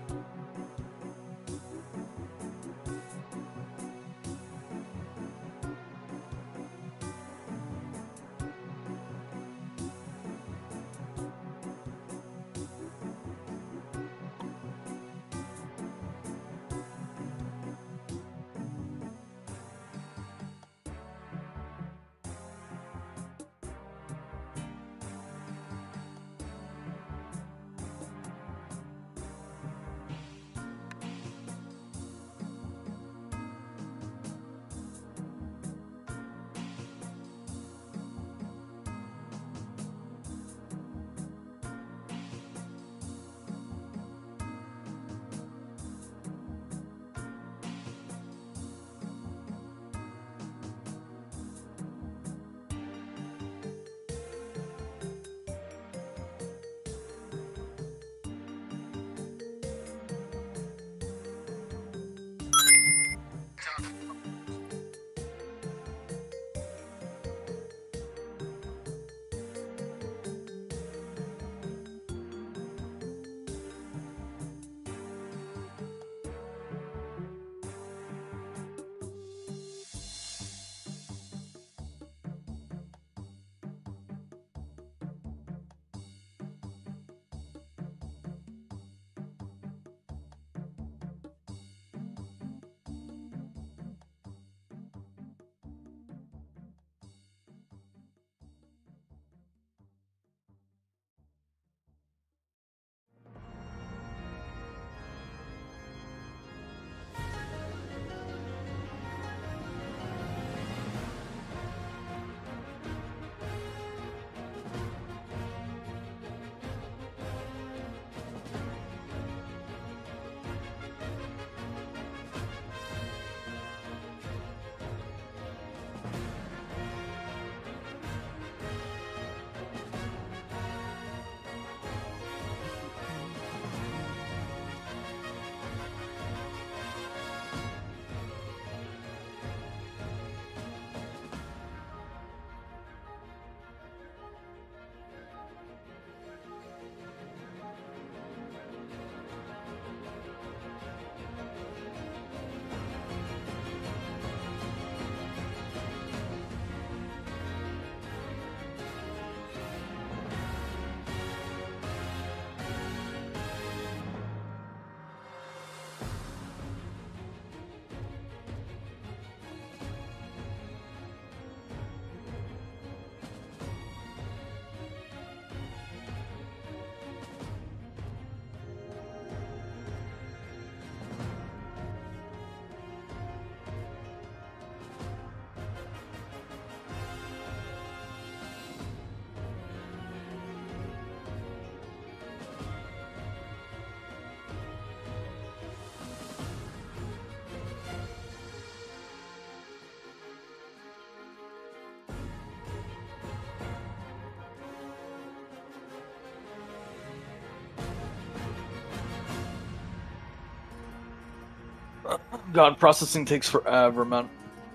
God, processing takes forever, man.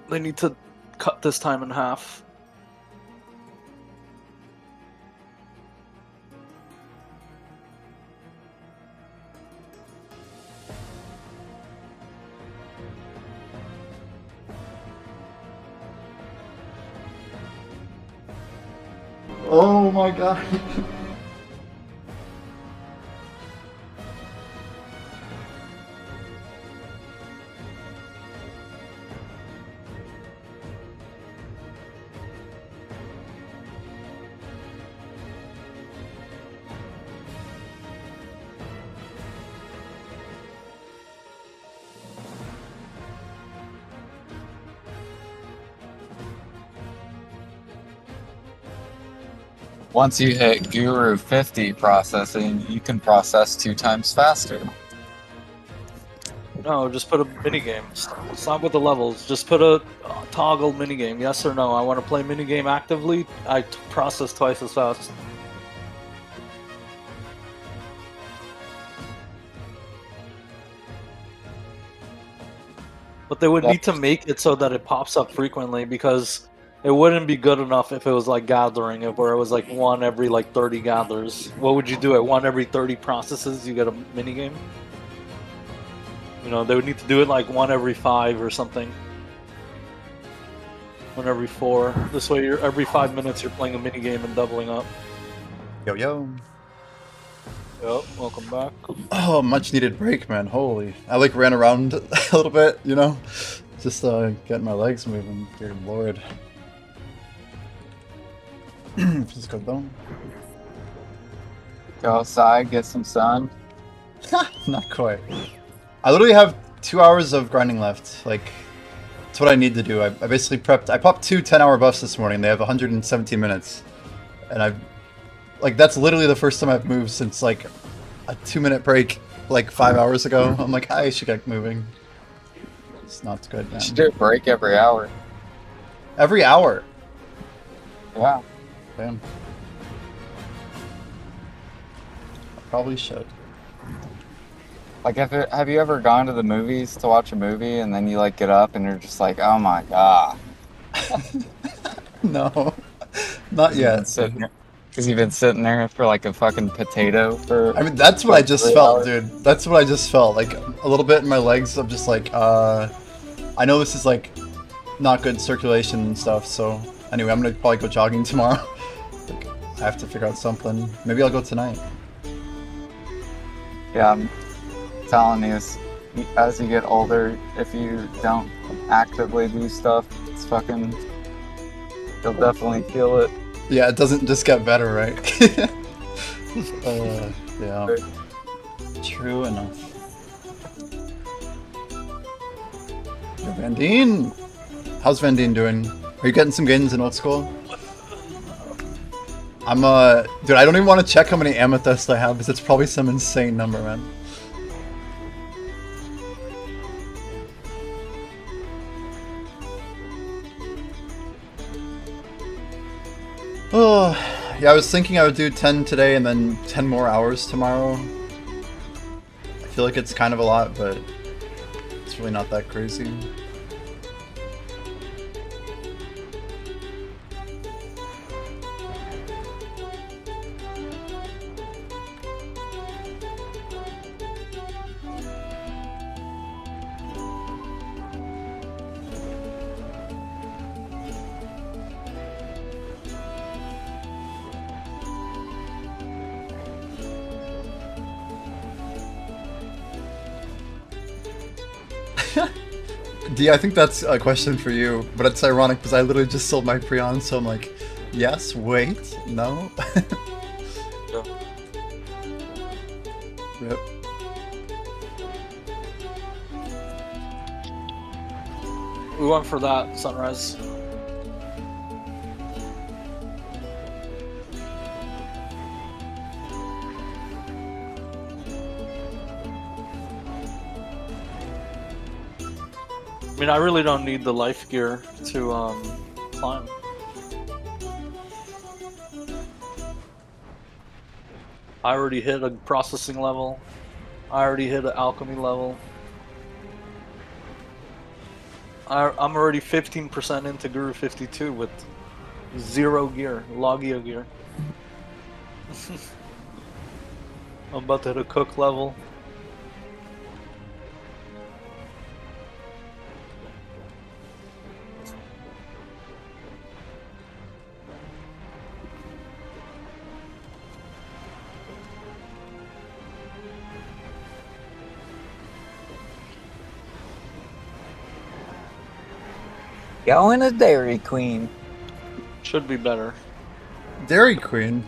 They need to cut this time in half. Oh my god. Once you hit Guru 50 processing, you can process 2 times faster. No, just put a minigame. Stop with the levels. Just put a toggle minigame. Yes or no? I want to play minigame actively. I process twice as fast. But they would need to make it so that it pops up frequently, because it wouldn't be good enough if it was like gathering, where it was like 1 every like 30 gathers. What would you do at 1 every 30 processes? You get a minigame? You know, they would need to do it like 1 every 5 or something. 1 every 4. This way, every 5 minutes you're playing a minigame and doubling up. Yo, yo. Yep, welcome back. Oh, much needed break, man. Holy. I like ran around a little bit, you know? Just getting my legs moving. Dear lord. Just go down. Go outside, get some sun. Not quite. I literally have 2 hours of grinding left. Like, that's what I need to do. I basically prepped. I popped 2 10-hour buffs this morning. They have 117 minutes. And I've... Like, that's literally the first time I've moved since, like, a 2-minute break, like, 5 hours ago. I'm like, I should get moving. It's not good, man. You should do a break every hour. Every hour? Yeah. Damn. I probably should. Like, have you ever gone to the movies to watch a movie and then you, like, get up and you're just like, oh my god. No. Not yet. Because you've been sitting there for, like, a fucking potato for... I mean, that's what I just 3 felt, hours. dude. That's what I just felt. Like, a little bit in my legs. I'm just like, I know this is, like, not good circulation and stuff, so... Anyway, I'm gonna probably go jogging tomorrow. Like, I have to figure out something. Maybe I'll go tonight. Yeah, I'm telling you, as you get older, if you don't actively do stuff, it's fucking... You'll definitely feel it. Yeah, it doesn't just get better, right? Yeah. True enough. Yo, Vandine! How's Vandine doing? Are you getting some gains in old school? I'm, dude, I don't even want to check how many amethysts I have, because it's probably some insane number, man. Oh, yeah, I was thinking I would do 10 today and then 10 more hours tomorrow. I feel like it's kind of a lot, but it's really not that crazy. D, I think that's a question for you, but it's ironic because I literally just sold my Prion, so I'm like, yes, wait, no. Yeah. Yep. We went for that, Sunrise. I mean, I really don't need the life gear to climb. I already hit a processing level. I already hit an alchemy level. I'm already 15% into Guru 52 with 0 gear, Logio gear. I'm about to hit a cook level. Going to Dairy Queen. Should be better. Dairy Queen.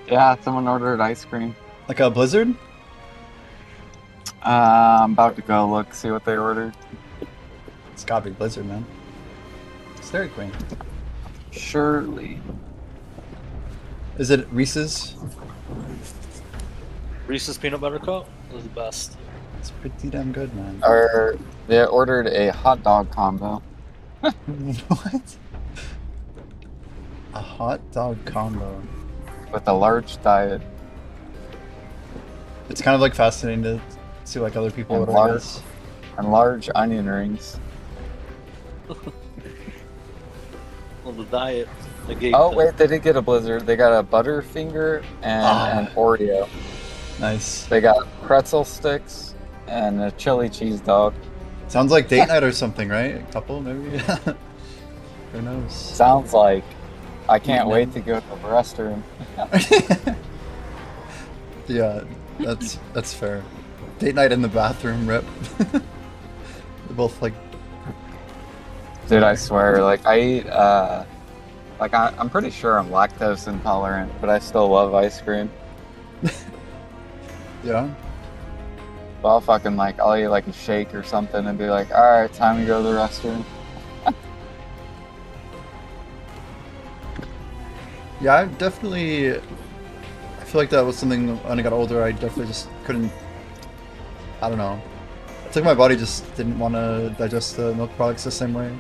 Yeah, someone ordered ice cream. Like a blizzard? I'm about to go look, see what they ordered. It's gotta be Blizzard, man. It's Dairy Queen. Surely. Is it Reese's? Reese's peanut butter cup is the best. It's pretty damn good, man. Or they ordered a hot dog combo What? A hot dog combo. with a large diet. It's kind of like fascinating to see like other people And order, I large. guess. And large onion rings. Well, the diet. I gave Oh them. wait, they did get a Blizzard. They got a Butterfinger and an Oreo. Nice. They got pretzel sticks and a chili cheese dog. Sounds like date night or something, right? A couple, maybe? Who knows? Sounds like I can't wait to go to the restroom. Yeah, that's fair. Date night in the bathroom, rip. They're both like, Dude, I swear, like I eat I'm pretty sure I'm lactose intolerant, but I still love ice cream. yeah. So I'll eat like a shake or something and be like, alright, time to go to the restroom. Yeah, I definitely. I feel like that was something when I got older. I definitely just couldn't. I don't know. It's like my body just didn't want to digest the milk products the same way.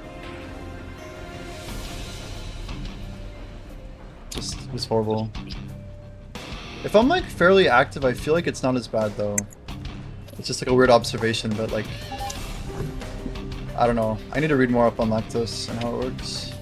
Just it was horrible. If I'm like fairly active, I feel like it's not as bad though. It's just like a weird observation, but like I don't know. I need to read more up on lactose and how it works.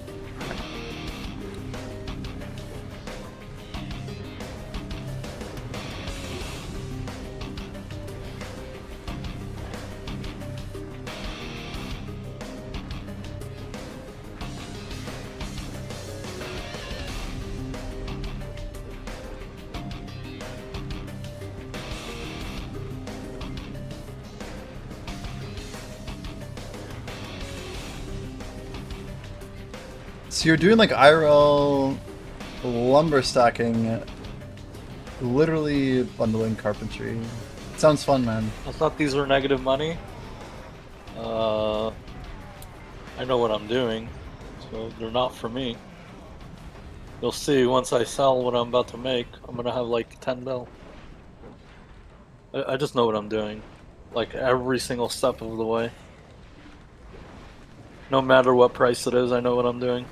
So you're doing like IRL lumber stacking, literally bundling carpentry. Sounds fun, man. I thought these were negative money. I know what I'm doing, so they're not for me. You'll see once I sell what I'm about to make, I'm gonna have like 10 mil. I just know what I'm doing, like every single step of the way. No matter what price it is, I know what I'm doing.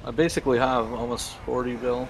I basically have almost 40 bill.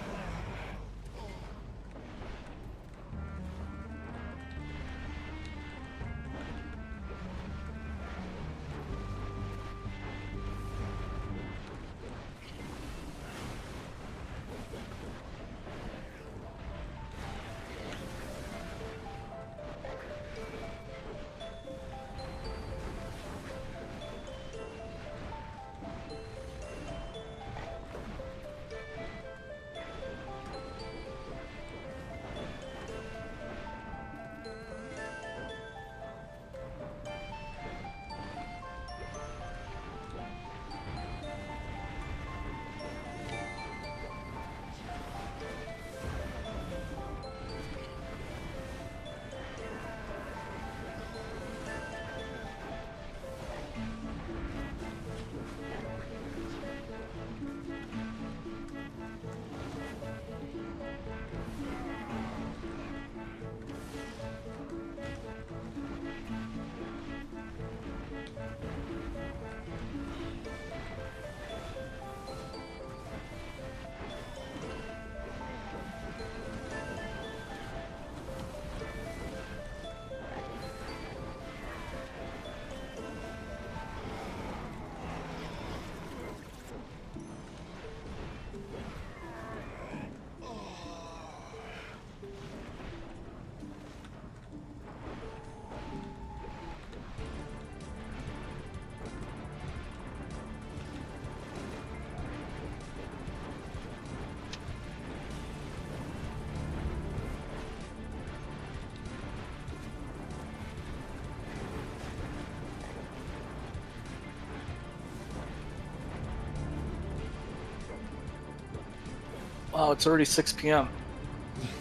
Oh, it's already 6 p.m.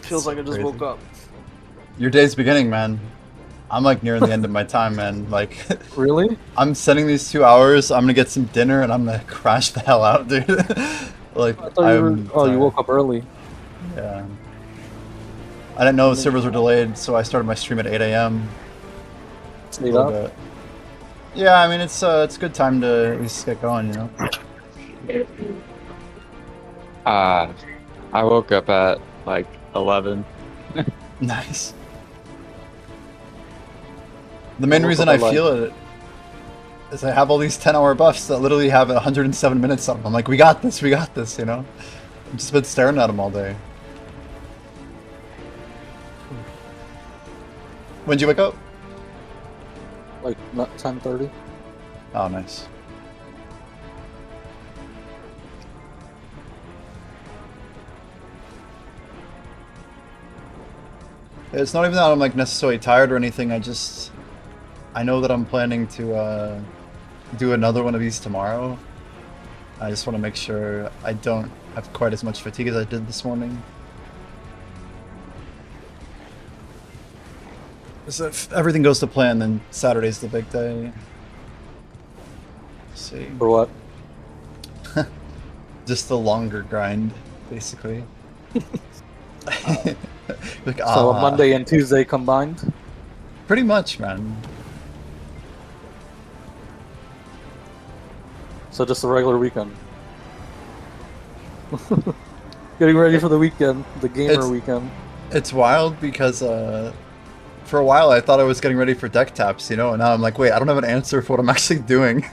Feels like I just Crazy. woke up. Your day's beginning, man. I'm like nearing the end of my time, man. Like, Really? I'm sending these 2 hours. I'm gonna get some dinner and I'm gonna crash the hell out, dude. Like, I thought you were. Oh, you tired. woke up early. Yeah. I didn't know the servers were delayed, so I started my stream at 8 a.m. Stayed a little up. bit. Yeah, I mean it's a good time to at least get going, you know. I woke up at like 11. Nice. The main reason up I at, like- feel it is I have all these 10-hour buffs that literally have 107 minutes on them. I'm like, we got this, you know. I've just been staring at them all day. When'd you wake up? Like not 10:30. Oh, nice. It's not even that I'm like necessarily tired or anything. I know that I'm planning to do another one of these tomorrow. I just want to make sure I don't have quite as much fatigue as I did this morning. So if everything goes to plan, then Saturday's the big day. Let's see. For what? Just the longer grind, basically. Like, So a Monday and Tuesday combined. Pretty much, man. So just a regular weekend. Getting ready for the weekend, the gamer weekend. It's wild because for a while I thought I was getting ready for deck taps, you know, and now I'm like, wait, I don't have an answer for what I'm actually doing.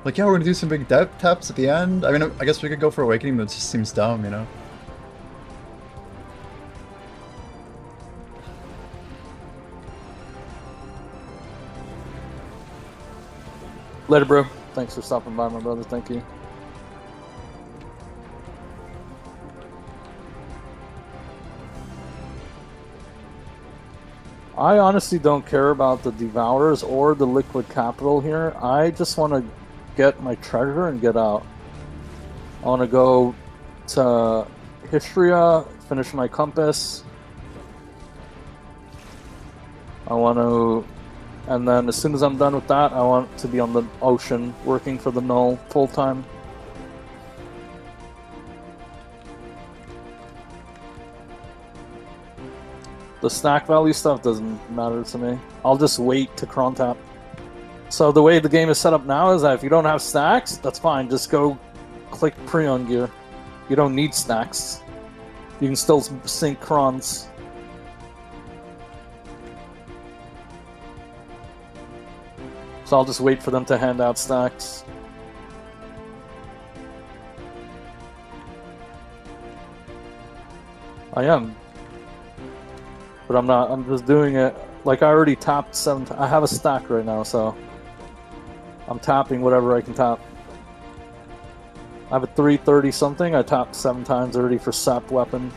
Like, yeah, we're gonna do some big deck taps at the end. I mean, I guess we could go for Awakening, but it just seems dumb, you know. Later, bro. Thanks for stopping by, my brother. Thank you. I honestly don't care about the Devourers or the Liquid Capital here. I just want to get my treasure and get out. I want to go to Histria, finish my compass. I want to... And then as soon as I'm done with that, I want to be on the ocean, working for the Null full-time. The snack value stuff doesn't matter to me. I'll just wait to cron tap. So the way the game is set up now is that if you don't have stacks, that's fine. Just go click Prion gear. You don't need snacks. You can still sync crons. So I'll just wait for them to hand out stacks. I am. But I'm not, I'm just doing it, like I already tapped 7 times. I have a stack right now, so I'm tapping whatever I can tap. I have a 330 something, I tapped 7 times already for sap weapon.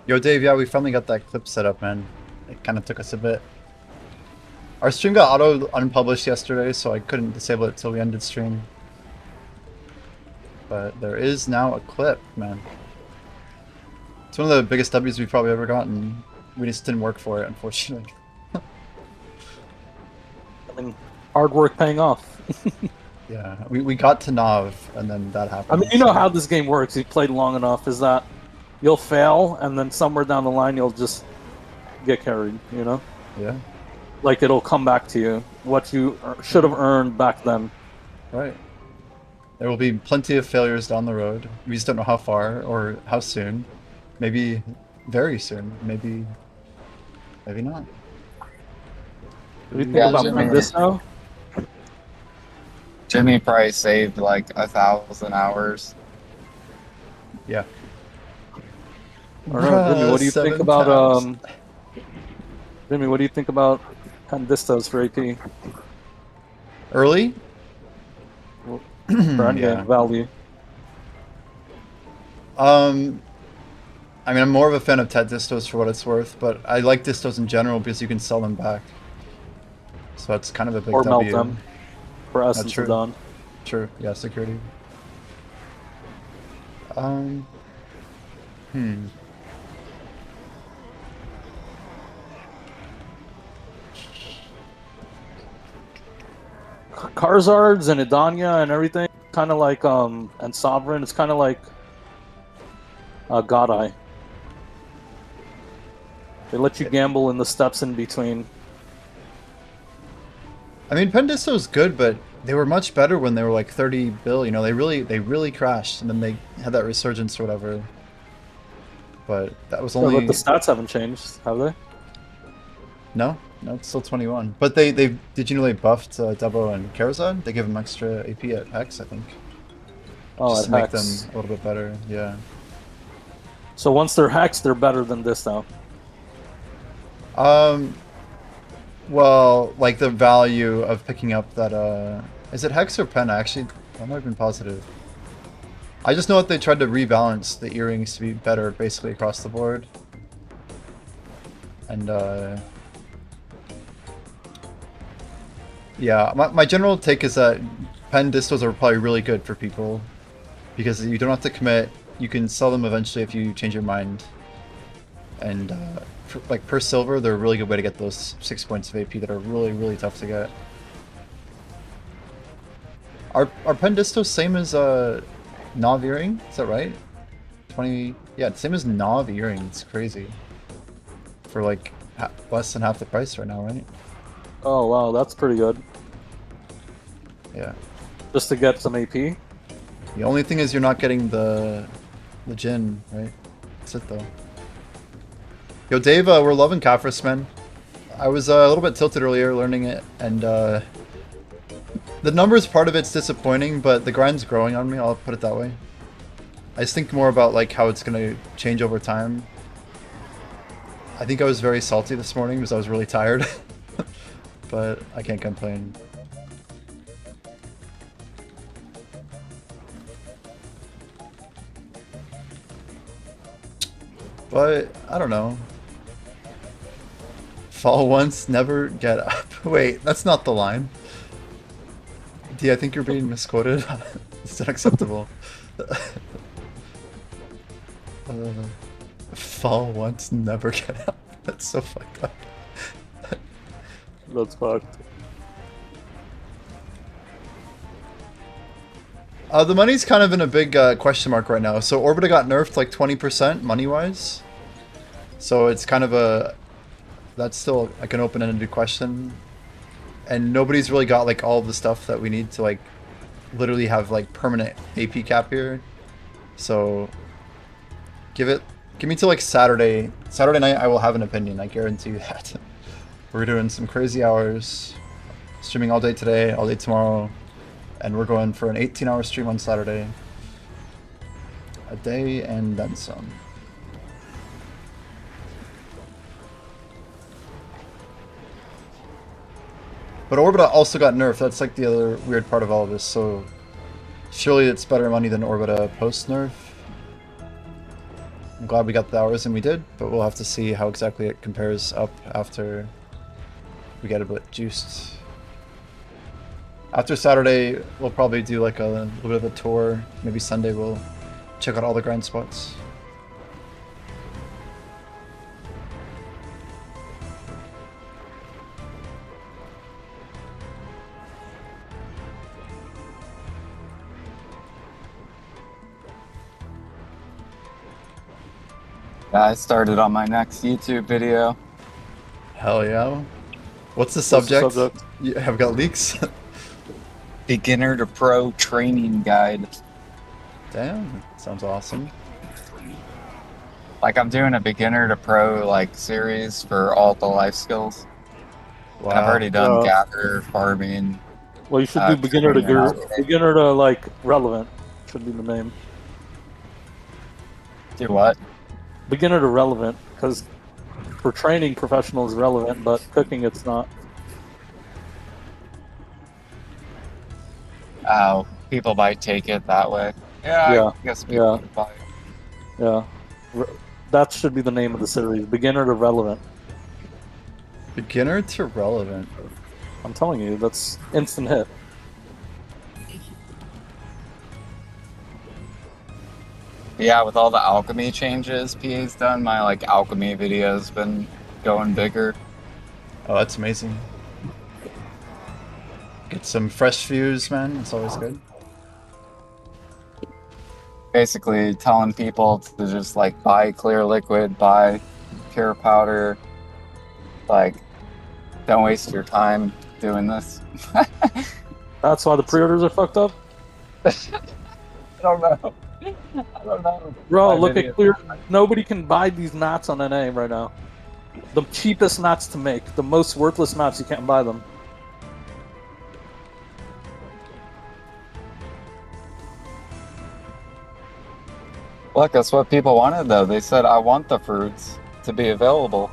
Yo, Dave, yeah, we finally got that clip set up, man. It kind of took us a bit. Our stream got auto-unpublished yesterday, so I couldn't disable it till we ended stream. But there is now a clip, man. It's one of the biggest W's we've probably ever gotten. We just didn't work for it, unfortunately. I mean, hard work paying off. Yeah, we got to Nav, and then that happened. I mean, you know how this game works. You played long enough, is that you'll fail, and then somewhere down the line you'll just get carried, you know? Yeah. Like, it'll come back to you, what you should have earned back then. Right. There will be plenty of failures down the road. We just don't know how far or how soon. Maybe very soon. Maybe not. What do you think Yeah, about Jimmy. this now? Jimmy probably saved like 1,000 hours. Yeah. I don't know, Jimmy, what do you think 7 about times. Jimmy, what do you think about Pandistas for AP? Early? For any Yeah. value? I mean, I'm more of a fan of Ted distos for what it's worth, but I like distos in general because you can sell them back. So that's kind of a big Or melt W. them for Essence true. of Dawn. True. Yeah, security. Hmm. Karzards and Edania and everything, kind of like, and Sovereign, it's kind of like God Eye. They let you gamble in the steps in between. I mean, Pendisto's good, but they were much better when they were like 30 bill. You know, they really crashed, and then they had that resurgence or whatever. But that was Yeah, only but the stats haven't changed, have they? no, it's still 21. But they did you know they buffed Debo and Karazhan? They give them extra AP at Hex, I think, Oh, just at to make Hex. them a little bit better. Yeah. So once they're Hex, they're better than this now. Well, like the value of picking up that, is it Hex or Pen? Actually, I'm not even positive. I just know that they tried to rebalance the earrings to be better basically across the board. And, yeah, my general take is that Pen distos are probably really good for people because you don't have to commit. You can sell them eventually if you change your mind. And, like per silver, they're a really good way to get those 6 points of AP that are really tough to get. Are Pendistos same as Nav earring? Is that right? 20. Yeah, same as Nav earring. It's crazy. For like less than half the price right now, right? Oh wow, that's pretty good. Yeah. Just to get some AP. The only thing is you're not getting the Jin, right? That's it though. Yo, Dave, we're loving Kafris, man. I was a little bit tilted earlier learning it, and the numbers part of it's disappointing, but the grind's growing on me, I'll put it that way. I just think more about like how it's gonna change over time. I think I was very salty this morning because I was really tired, but I can't complain. But, I don't know. Fall once, never get up. Wait, that's not the line. D, I think you're being misquoted. It's unacceptable. Fall once, never get up. That's so fucked up. That's fucked. The money's kind of in a big question mark right now. So Orbita got nerfed like 20% money-wise. So it's kind of a... That's still like an open-ended question. And nobody's really got like all of the stuff that we need to like literally have like permanent AP cap here. So give me till like Saturday. Saturday night I will have an opinion, I guarantee you that. We're doing some crazy hours. Streaming all day today, all day tomorrow. And we're going for an 18-hour stream on Saturday. A day and then some. But Orbita also got nerfed. That's like the other weird part of all of this. So surely it's better money than Orbita post-nerf. I'm glad we got the hours and we did, but we'll have to see how exactly it compares up after we get a bit juiced. After Saturday, we'll probably do like a little bit of a tour. Maybe Sunday we'll check out all the grind spots. Yeah, I started on my next YouTube video. Hell yeah. What's the What's the subject? subject? You have got leaks? Beginner to Pro Training Guide. Damn, sounds awesome. Like I'm doing a beginner to pro like series for all the life skills. Wow. And I've already done Wow. gather, farming. Well, you should do beginner to beginner to like relevant. Should be the name. Do what? Beginner to relevant, because for training professional is relevant, but cooking it's not. Oh, people might take it that way. Yeah, Yeah, I guess people yeah. would buy it. Yeah, that should be the name of the series. Beginner to relevant. Beginner to relevant. I'm telling you, that's instant hit. Yeah, with all the alchemy changes PA's done, my like alchemy video's been going bigger. Oh, that's amazing. Get some fresh views, man. It's always good. Basically telling people to just like buy clear liquid, buy pure powder. Like, don't waste your time doing this. That's why the pre-orders are fucked up. I don't know. I don't know. Bro, My look video- at clear. Nobody can buy these mats on NA right now. The cheapest mats to make, the most worthless mats, you can't buy them. Look, that's what people wanted though. They said, I want the fruits to be available.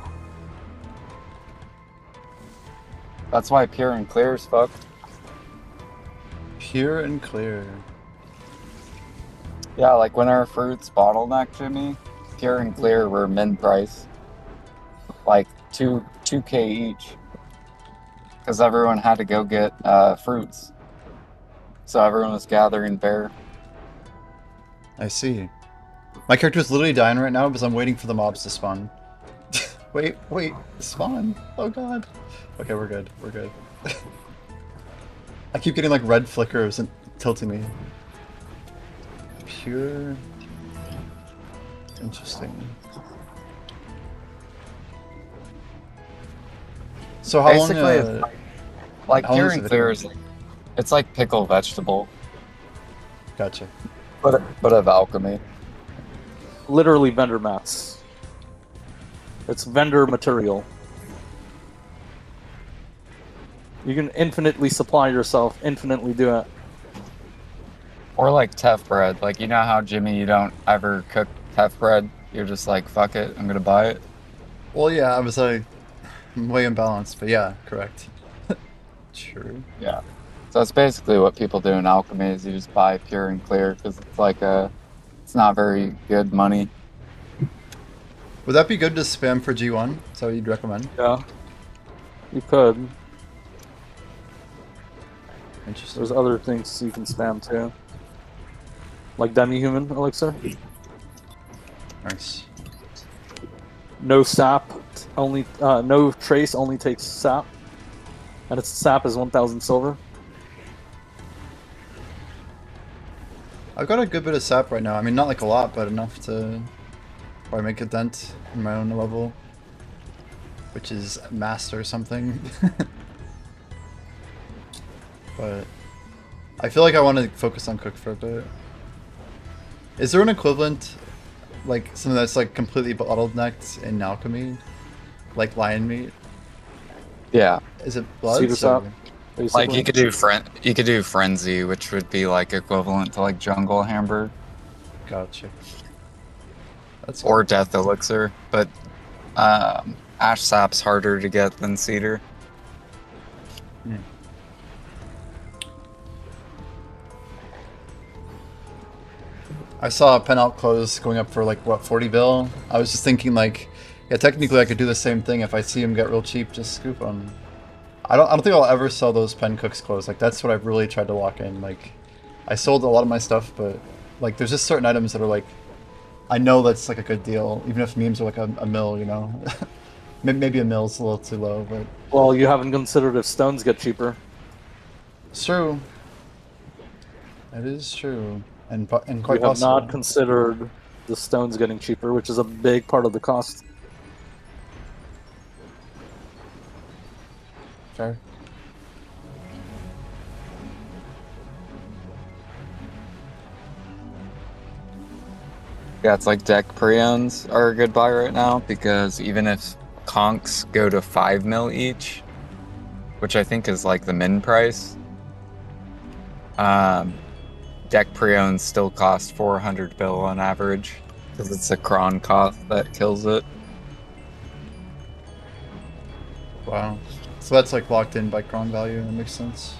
That's why pure and clear is fucked. Pure and clear. Yeah, like when our fruits bottlenecked, Jimmy, pure and clear were min price. Like 2K each. Because everyone had to go get fruits. So everyone was gathering bear. I see. My character's literally dying right now because I'm waiting for the mobs to spawn. wait, spawn? Oh god. Okay, we're good. We're good. I keep getting like red flickers and tilting me. Pure. Interesting. So how Basically, long? Like how long pure is and the clear video? is it's like pickle vegetable, Gotcha. but of alchemy. Literally vendor mats. It's vendor material. You can infinitely supply yourself, infinitely do it. Or like teff bread. Like you know how Jimmy, you don't ever cook teff bread. You're just like, fuck it, I'm gonna buy it. Well, yeah, I was like way imbalanced, but yeah, correct. True. Yeah. So that's basically what people do in alchemy is you just buy pure and clear because it's like it's not very good money. Would that be good to spam for G1? Is that what you'd recommend? Yeah. You could. Interesting. There's other things you can spam too. Like demi-human elixir. Nice. No sap, only no trace, only takes sap. And its sap is 1,000 silver. I've got a good bit of sap right now. I mean, not like a lot, but enough to probably make a dent in my own level, which is master or something. But I feel like I want to focus on cook for a bit. Is there an equivalent, like something that's like completely bottlenecked in alchemy, like lion meat? Yeah. Is it blood? Cedar sap. Like Basically. you could do frenzy, which would be like equivalent to like jungle hamburger Gotcha. That's or death elixir, but ash sap's harder to get than cedar. I saw a pen out close going up for like what 40 bill. I was just thinking like, yeah, technically I could do the same thing if I see them get real cheap, just scoop them. I don't think I'll ever sell those pen cooks close. Like that's what I've really tried to lock in. Like, I sold a lot of my stuff, but like there's just certain items that are like, I know that's like a good deal, even if memes are like a mill, you know. Maybe a mill's a little too low, but Well, you haven't considered if stones get cheaper. it's true. It is true, and quite You have possible. not considered the stones getting cheaper, which is a big part of the cost. Fair. Yeah, it's like deck preons are a good buy right now because even if conks go to 5 mil each, which I think is like the min price, deck preons still cost 400 bill on average because it's a cron cost that kills it. Wow. So that's like locked in by cron value. That makes sense.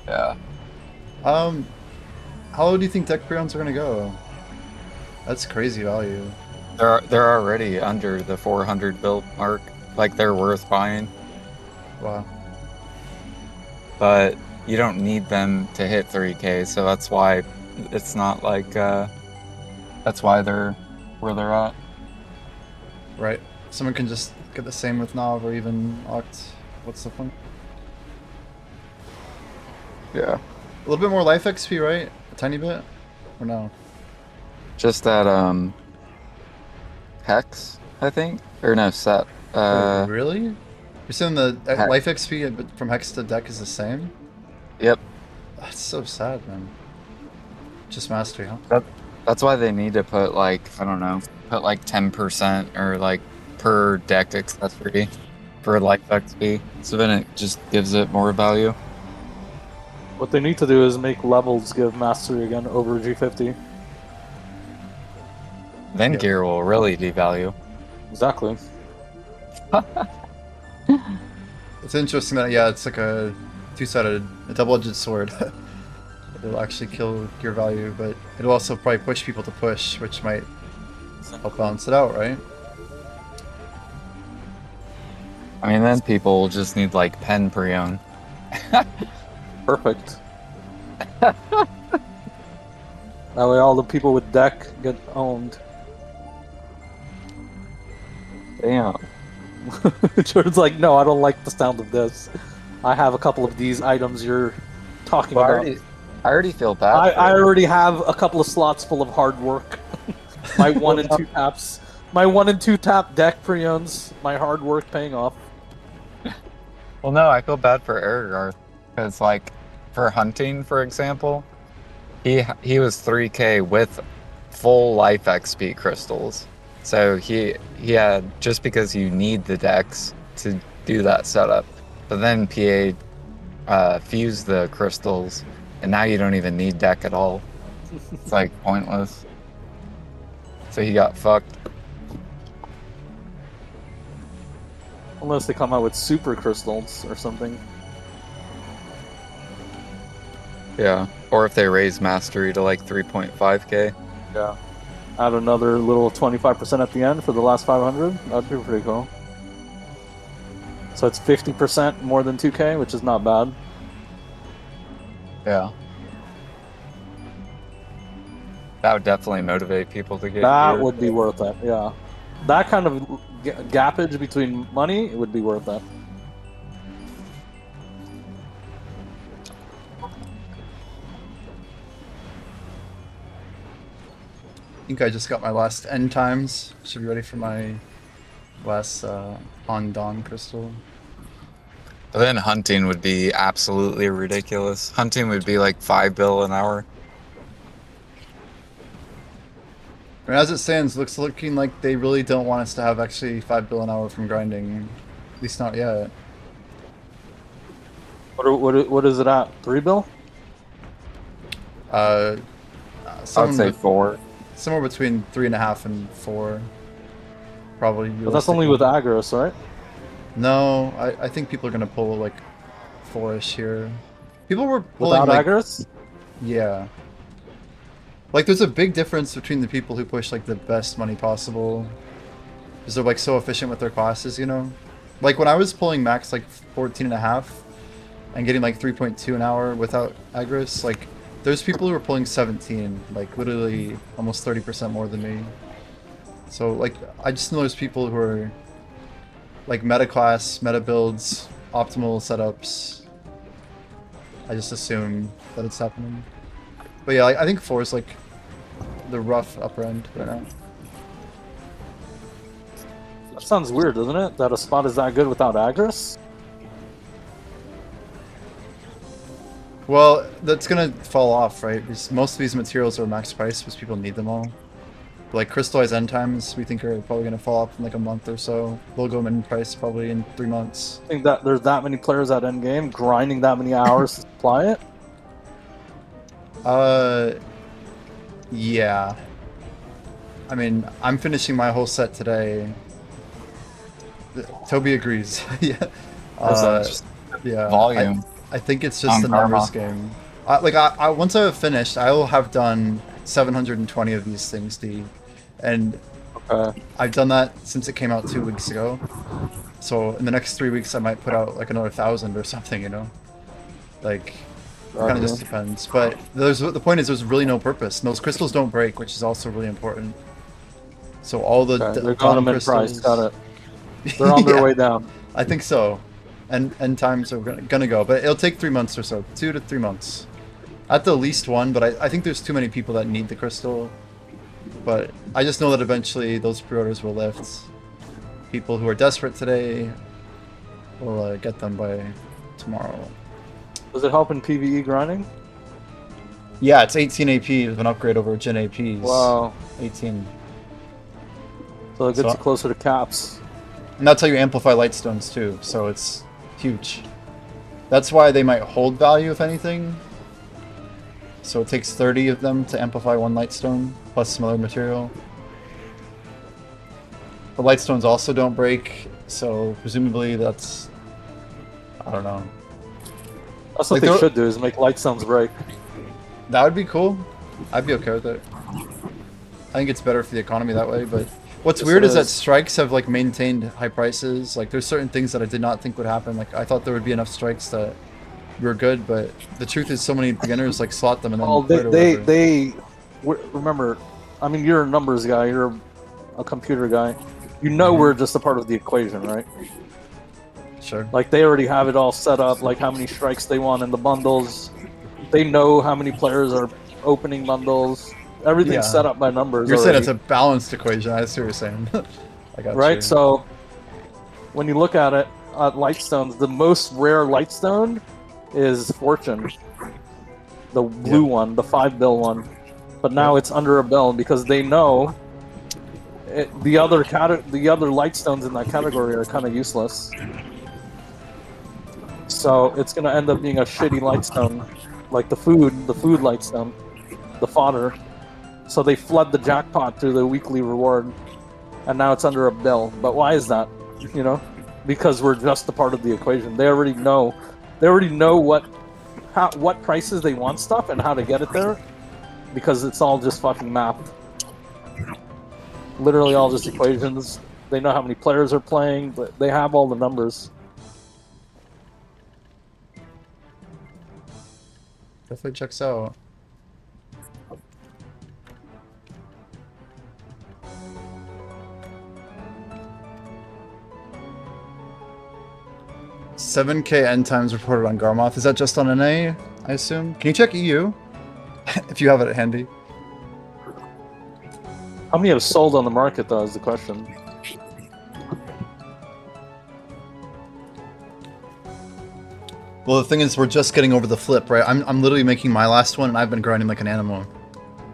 Yeah. How low do you think deck preons are gonna go? That's crazy value. They're already under the 400 bill mark. Like they're worth buying, Wow. but you don't need them to hit 3K, so that's why it's not like that's why they're where they're at. Right. Someone can just get the same with Nav or even Oct. What's the point? Yeah. A little bit more life XP, right? A tiny bit? Or no? Just that hex, I think, or no set. Wait, really? You're saying the Hex. life XP from Hex to deck is the same? Yep. That's so sad, man. Just mastery, huh? That's why they need to put like, I don't know, put like 10% or like per deck accessory for life XP. So then it just gives it more value. What they need to do is make levels give mastery again over G50. Then Yep. gear will really devalue. Exactly. It's interesting that, yeah, it's like a two-sided, a double-edged sword. It'll actually kill gear value, but it'll also probably push people to push, which might help balance it out, right? I mean, then people just need like pen pre-own. Perfect. That way all the people with deck get owned. Damn. Jordan's like, no, I don't like the sound of this. I have a couple of these items you're talking Well, about. I already feel bad. I already have a couple of slots full of hard work. My 1 and 2 taps. My 1 and 2 tap deck pre-owns. My hard work paying off. Well, no, I feel bad for Ergarth because, like, for hunting, for example, he was 3K with full life XP crystals. So he had, just because you need the decks to do that setup, but then PA fused the crystals, and now you don't even need deck at all. It's like pointless. So he got fucked. Unless they come out with super crystals or something. Yeah. Or if they raise mastery to like 3.5K. Yeah. Add another little 25% at the end for the last 500. That'd be pretty cool. So it's 50% more than 2K, which is not bad. Yeah. That would definitely motivate people to get That gear. would be worth it, yeah. That kind of gappage between money, it would be worth it. I think I just got my last end times. Should be ready for my last on dawn crystal. But then hunting would be absolutely ridiculous. Hunting would be like 5 bill an hour. I mean, as it stands, looking like they really don't want us to have actually 5 bill an hour from grinding. At least not yet. What is it at? 3 bill? I would say 4. Somewhere between 3.5 and 4. Probably. But that's only with Agros, right? No, I think people are gonna pull like 4-ish here. People were pulling Without like, Agros? yeah. Like, there's a big difference between the people who push like the best money possible, because they're like so efficient with their classes, you know. Like when I was pulling max like 14 and a half and getting like 3.2 an hour without Agris, like there's people who are pulling 17, like literally almost 30% more than me. So like I just know there's people who are like meta class, meta builds, optimal setups. I just assume that it's happening. But yeah, I think 4 is like the rough upper end right now. That sounds weird, doesn't it? That a spot is that good without Agris? Well, that's gonna fall off, right? Because most of these materials are max price because people need them all. But like crystallized end times, we think are probably gonna fall off in like a month or so. They'll go min price probably in 3 months. I think that there's that many players at endgame grinding that many hours to supply it. Yeah. I mean, I'm finishing my whole set today. Toby agrees. Yeah. Just Yeah. volume. I think it's just On the numbers Karma. game. I once I've finished, I will have done 720 of these things, D. And I've done that since it came out 2 weeks ago. So in the next 3 weeks, I might put out like another 1,000 or something, you know? Like, it kind of just depends. But the point is, there's really no purpose. And those crystals don't break, which is also really important. So all the They're going to mid price. crystals, Got it. They're on their Yeah. way down. I think so. And times are gonna go, but it'll take 3 months or so, 2 to 3 months, at the least one. But I think there's too many people that need the crystal. But I just know that eventually those pre-orders will lift. People who are desperate today will get them by tomorrow. Does it help in PvE grinding? Yeah, it's 18 AP with an upgrade over Gen APs. Wow. 18. So it gets So- you closer to caps. And that's how you amplify lightstones too, so it's huge. That's why they might hold value, if anything. So it takes 30 of them to amplify 1 lightstone, plus some other material. The lightstones also don't break, so presumably that's... I don't know. That's what Like, they they're- should do, is make light sounds break. That would be cool. I'd be okay with it. I think it's better for the economy that way, but... What's Yes, weird it is that is. strikes have like maintained high prices. Like there's certain things that I did not think would happen. Like I thought there would be enough strikes that were good, but the truth is so many beginners like slot them and then Well, quit or whatever. remember, I mean, you're a numbers guy, you're a computer guy. You know we're just a part of the equation, right? Sure. Like, they already have it all set up, like how many strikes they want in the bundles. They know how many players are opening bundles. Everything's Yeah. set up by numbers You're saying already. it's a balanced equation. I see what you're saying. I got Right, you. so when you look at it, lightstones, the most rare lightstone is Fortune, the blue one, the 5 bill one. But now it's under a bill because they know the other lightstones in that category are kind of useless. So it's gonna end up being a shitty lightstone, like the food lightstone, the fodder. So they flood the jackpot through the weekly reward, and now it's under a bill. But why is that? You know, because we're just a part of the equation. They already know. They already know what prices they want stuff and how to get it there, because it's all just fucking mapped. Literally all just equations. They know how many players are playing, but they have all the numbers. Definitely checks out. $7K end times reported on Garmoth. Is that just on NA, I assume? Can you check EU? If you have it handy. How many have sold on the market, though, is the question. Well, the thing is, we're just getting over the flip, right? I'm literally making my last one, and I've been grinding like an animal.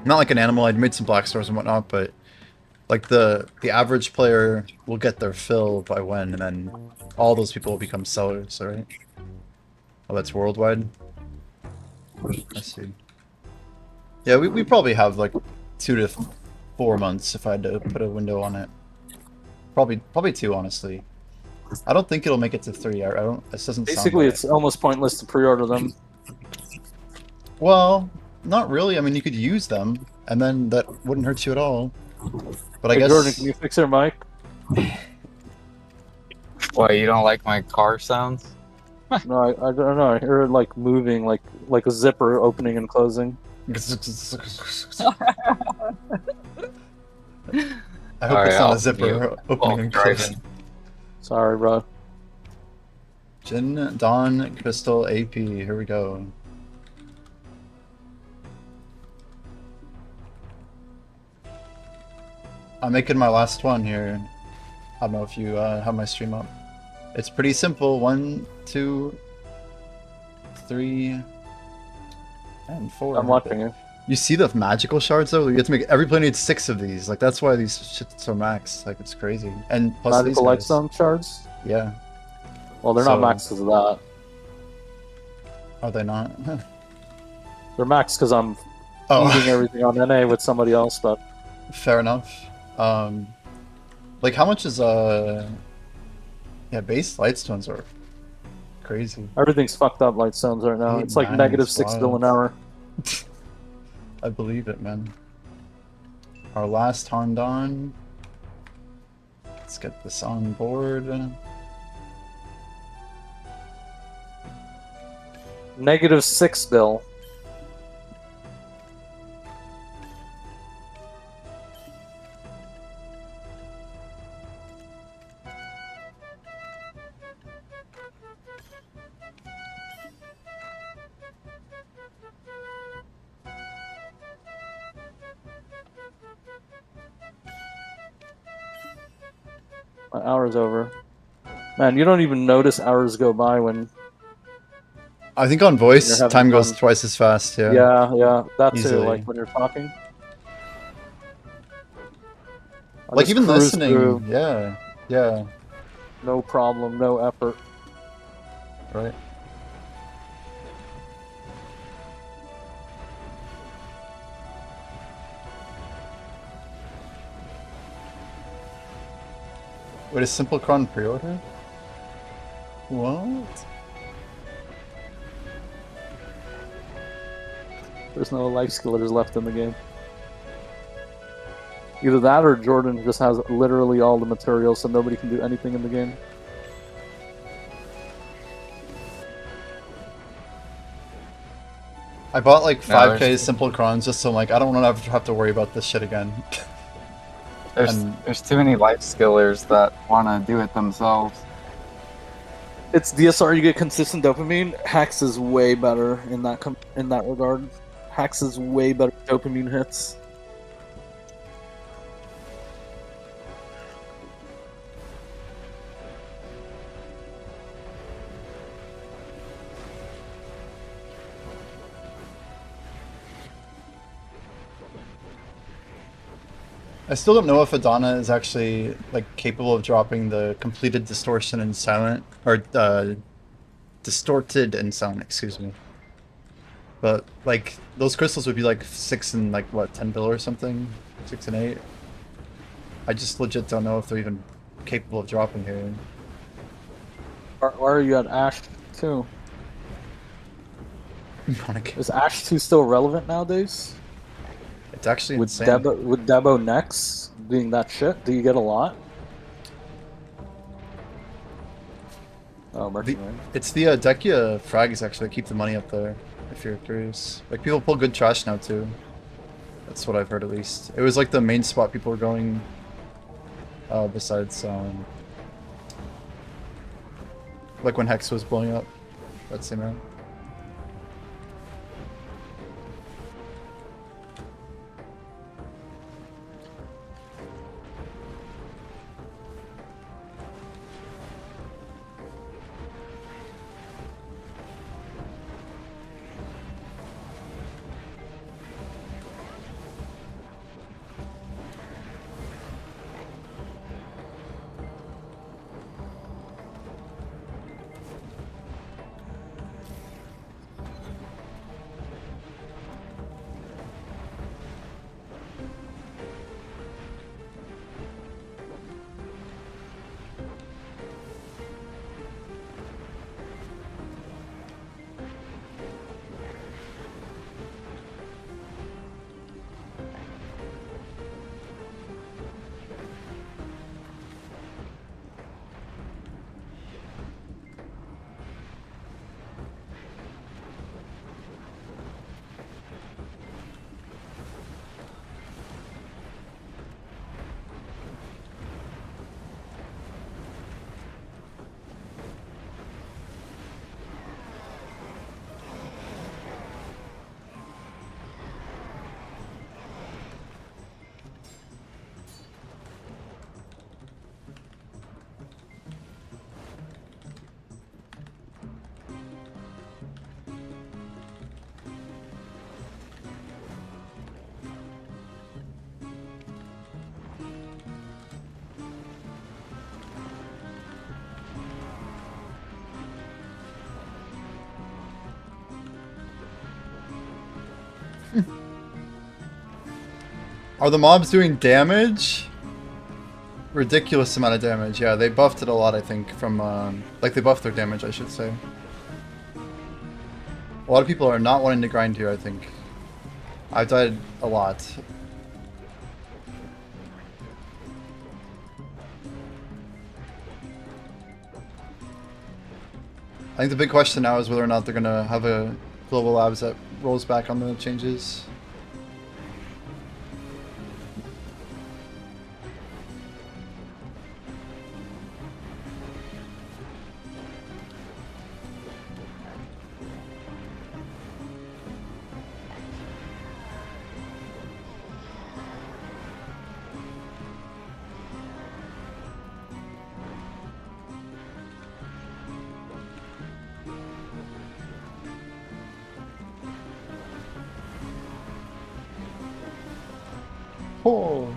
Not like an animal, I'd made some black stars and whatnot, but like the average player will get their fill by when, and then all those people will become sellers, right? Oh, that's worldwide? I see. Yeah, we probably have like 2 to 4 months if I had to put a window on it. Probably 2, honestly. I don't think it'll make it to 3. I don't. This doesn't. Basically, sound it's almost pointless to pre-order them. Well, not really. I mean, you could use them and then that wouldn't hurt you at all. But I Hey, guess Jordan, can you fix your mic? Why, you don't like my car sounds? No, I don't know. I hear it like moving, like a zipper opening and closing. I hope Alright, it's not I'll a zipper mute opening while and driving. closing. Sorry, bro. Jin, Dawn, Crystal, AP. Here we go. I'm making my last one here. I don't know if you have my stream up. It's pretty simple. 1, 2, 3, and 4. I'm watching you. You see the magical shards though? You have to make every player needs 6 of these. Like that's why these shits are maxed. Like it's crazy. And plus Magical these guys. Lightstone shards? Yeah. Well, they're not maxed because of that. Are they not? They're maxed because I'm Oh. eating everything on NA with somebody else, but Fair enough. Like how much is yeah, base lightstones are crazy. everything's fucked up Lightstones right now. 8, It's like 9 negative is 6 wild. bill an hour. I believe it, man. Our last Hondon. Let's get this on board. Negative 6 bill. My hour's over. Man, you don't even notice hours go by when... I think on voice, You're having time goes fun. twice as fast, yeah. Yeah, that too, Easily. like when you're talking. I Like just even cruise listening, through, yeah, no problem, no effort. right. Wait, is Simplecron pre-order? What? There's no life skillers left in the game. Either that or Jordan just has literally all the materials so nobody can do anything in the game. I bought like No, 5k there's- Simplecrons just so like I don't want to have to worry about this shit again. And- There's too many life skillers that want to do it themselves. It's DSR, you get consistent dopamine. Hex is way better in that regard. Hex is way better dopamine hits. I still don't know if Edania is actually like capable of dropping the completed distortion and silent, or distorted and silent, excuse me. But like those crystals would be like 6 and like what 10 bill or something, 6 and 8. I just legit don't know if they're even capable of dropping here. Why are you at Ash 2? Monica. Is Ash 2 still relevant nowadays? It's actually With insane. Debo next being that shit, do you get a lot? Oh, mercenary. It's the Dekia frags actually that keep the money up there, if you're curious. Like people pull good trash now too. That's what I've heard at least. It was like the main spot people were going besides like when Hex was blowing up that same round. Are the mobs doing damage? Ridiculous amount of damage. Yeah, they buffed it a lot, I think, from, like, they buffed their damage, I should say. A lot of people are not wanting to grind here, I think. I've died a lot. I think the big question now is whether or not they're gonna have a global labs that rolls back on the changes. Oh.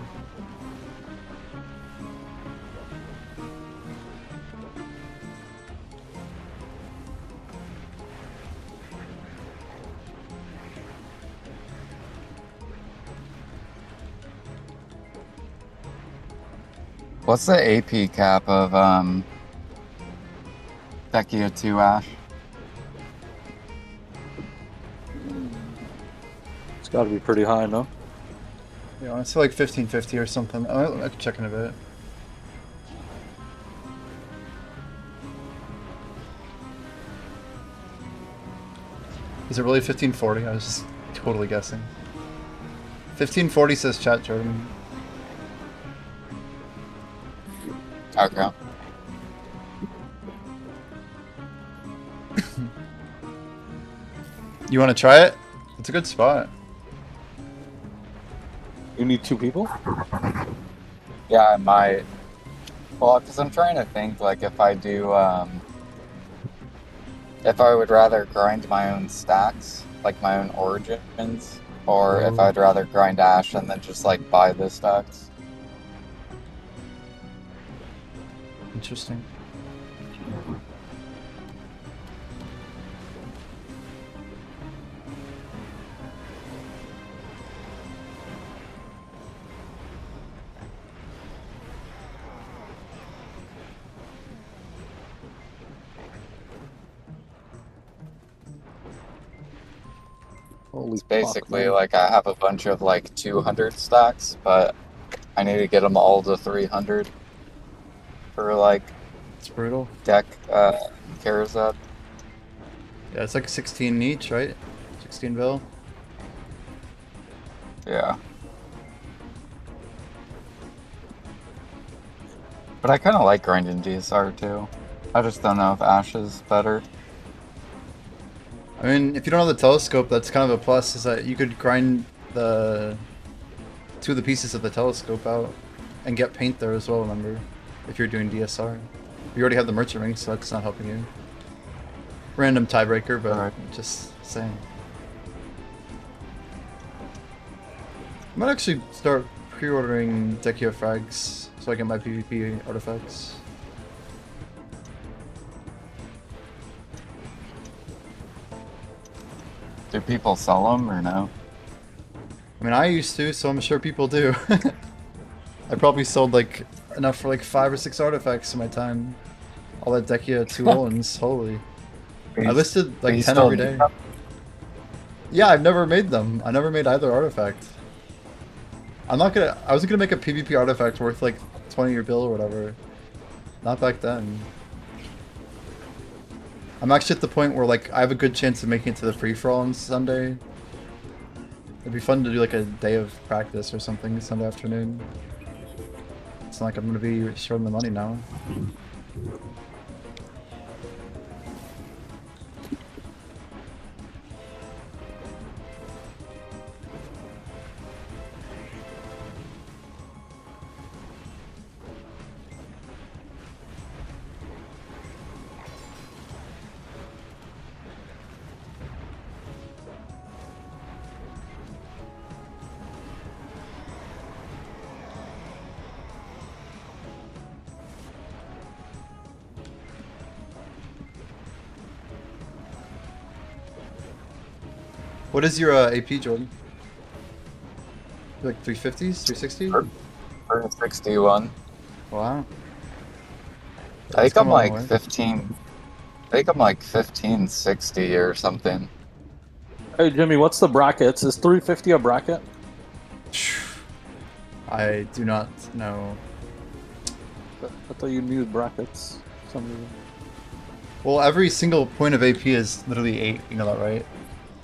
What's the AP cap of Dekia 2 Ash? It's got to be pretty high, no? Yeah, it's like 1550 or something. I can check in a bit. Is it really 1540? I was just totally guessing. 1540 says chat, Jordan. Okay. You want to try it? It's a good spot. You need 2 people? Yeah, I might. Well, because I'm trying to think, like, if I do, if I would rather grind my own stacks, like my own origins, or if I'd rather grind Ash and then just, like, buy the stacks. Interesting. Holy It's basically fuck, like I have a bunch of like 200 stacks, but I need to get them all to 300 for like It's brutal. deck Karazad. Yeah, it's like 16 each, right? 16 bill. Yeah. But I kind of like grinding DSR too. I just don't know if Ash is better. I mean, if you don't have the telescope, that's kind of a plus, is that you could grind the 2 of the pieces of the telescope out and get paint there as well, remember? If you're doing DSR. You already have the merchant ring, so that's not helping you. Random tiebreaker, but Alright. just saying. I might actually start pre-ordering Dekia frags so I get my PvP artifacts. Do people sell them or no? I mean, I used to, so I'm sure people do. I probably sold like enough for like 5 or 6 artifacts in my time. All that Dekia 2 Olins, holy. I listed like 10 every day. Yeah, I've never made them. I never made either artifact. I wasn't gonna make a PvP artifact worth like 20 your bill or whatever. Not back then. I'm actually at the point where like I have a good chance of making it to the free-for-all on Sunday. It'd be fun to do like a day of practice or something Sunday afternoon. It's not like I'm gonna be short on the money now. What is your AP, Jordan? Like 350s, 360? For 61. Wow. I think come I'm a long like way. 15. I think I'm like 1560 or something. Hey Jimmy, what's the brackets? Is 350 a bracket? I do not know. I thought you knew brackets. For some reason. Well, every single point of AP is literally 8, you know that, right?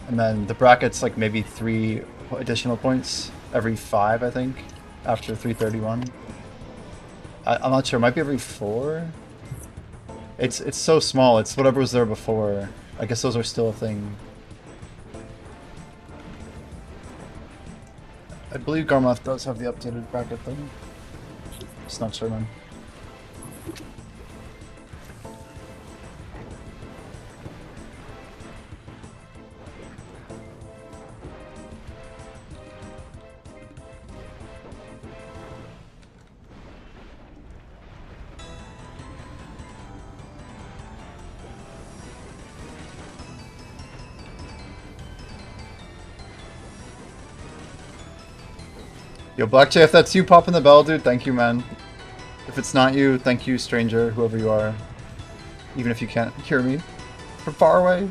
And then the bracket's like maybe 3 additional points every 5, I think, after 331. I'm not sure. It might be every 4. It's so small. It's whatever was there before. I guess those are still a thing. I believe Garmoth does have the updated bracket thing. Just not sure, man. Yo, Black J, if that's you popping the bell, dude, thank you, man. If it's not you, thank you, stranger, whoever you are. Even if you can't hear me from far away.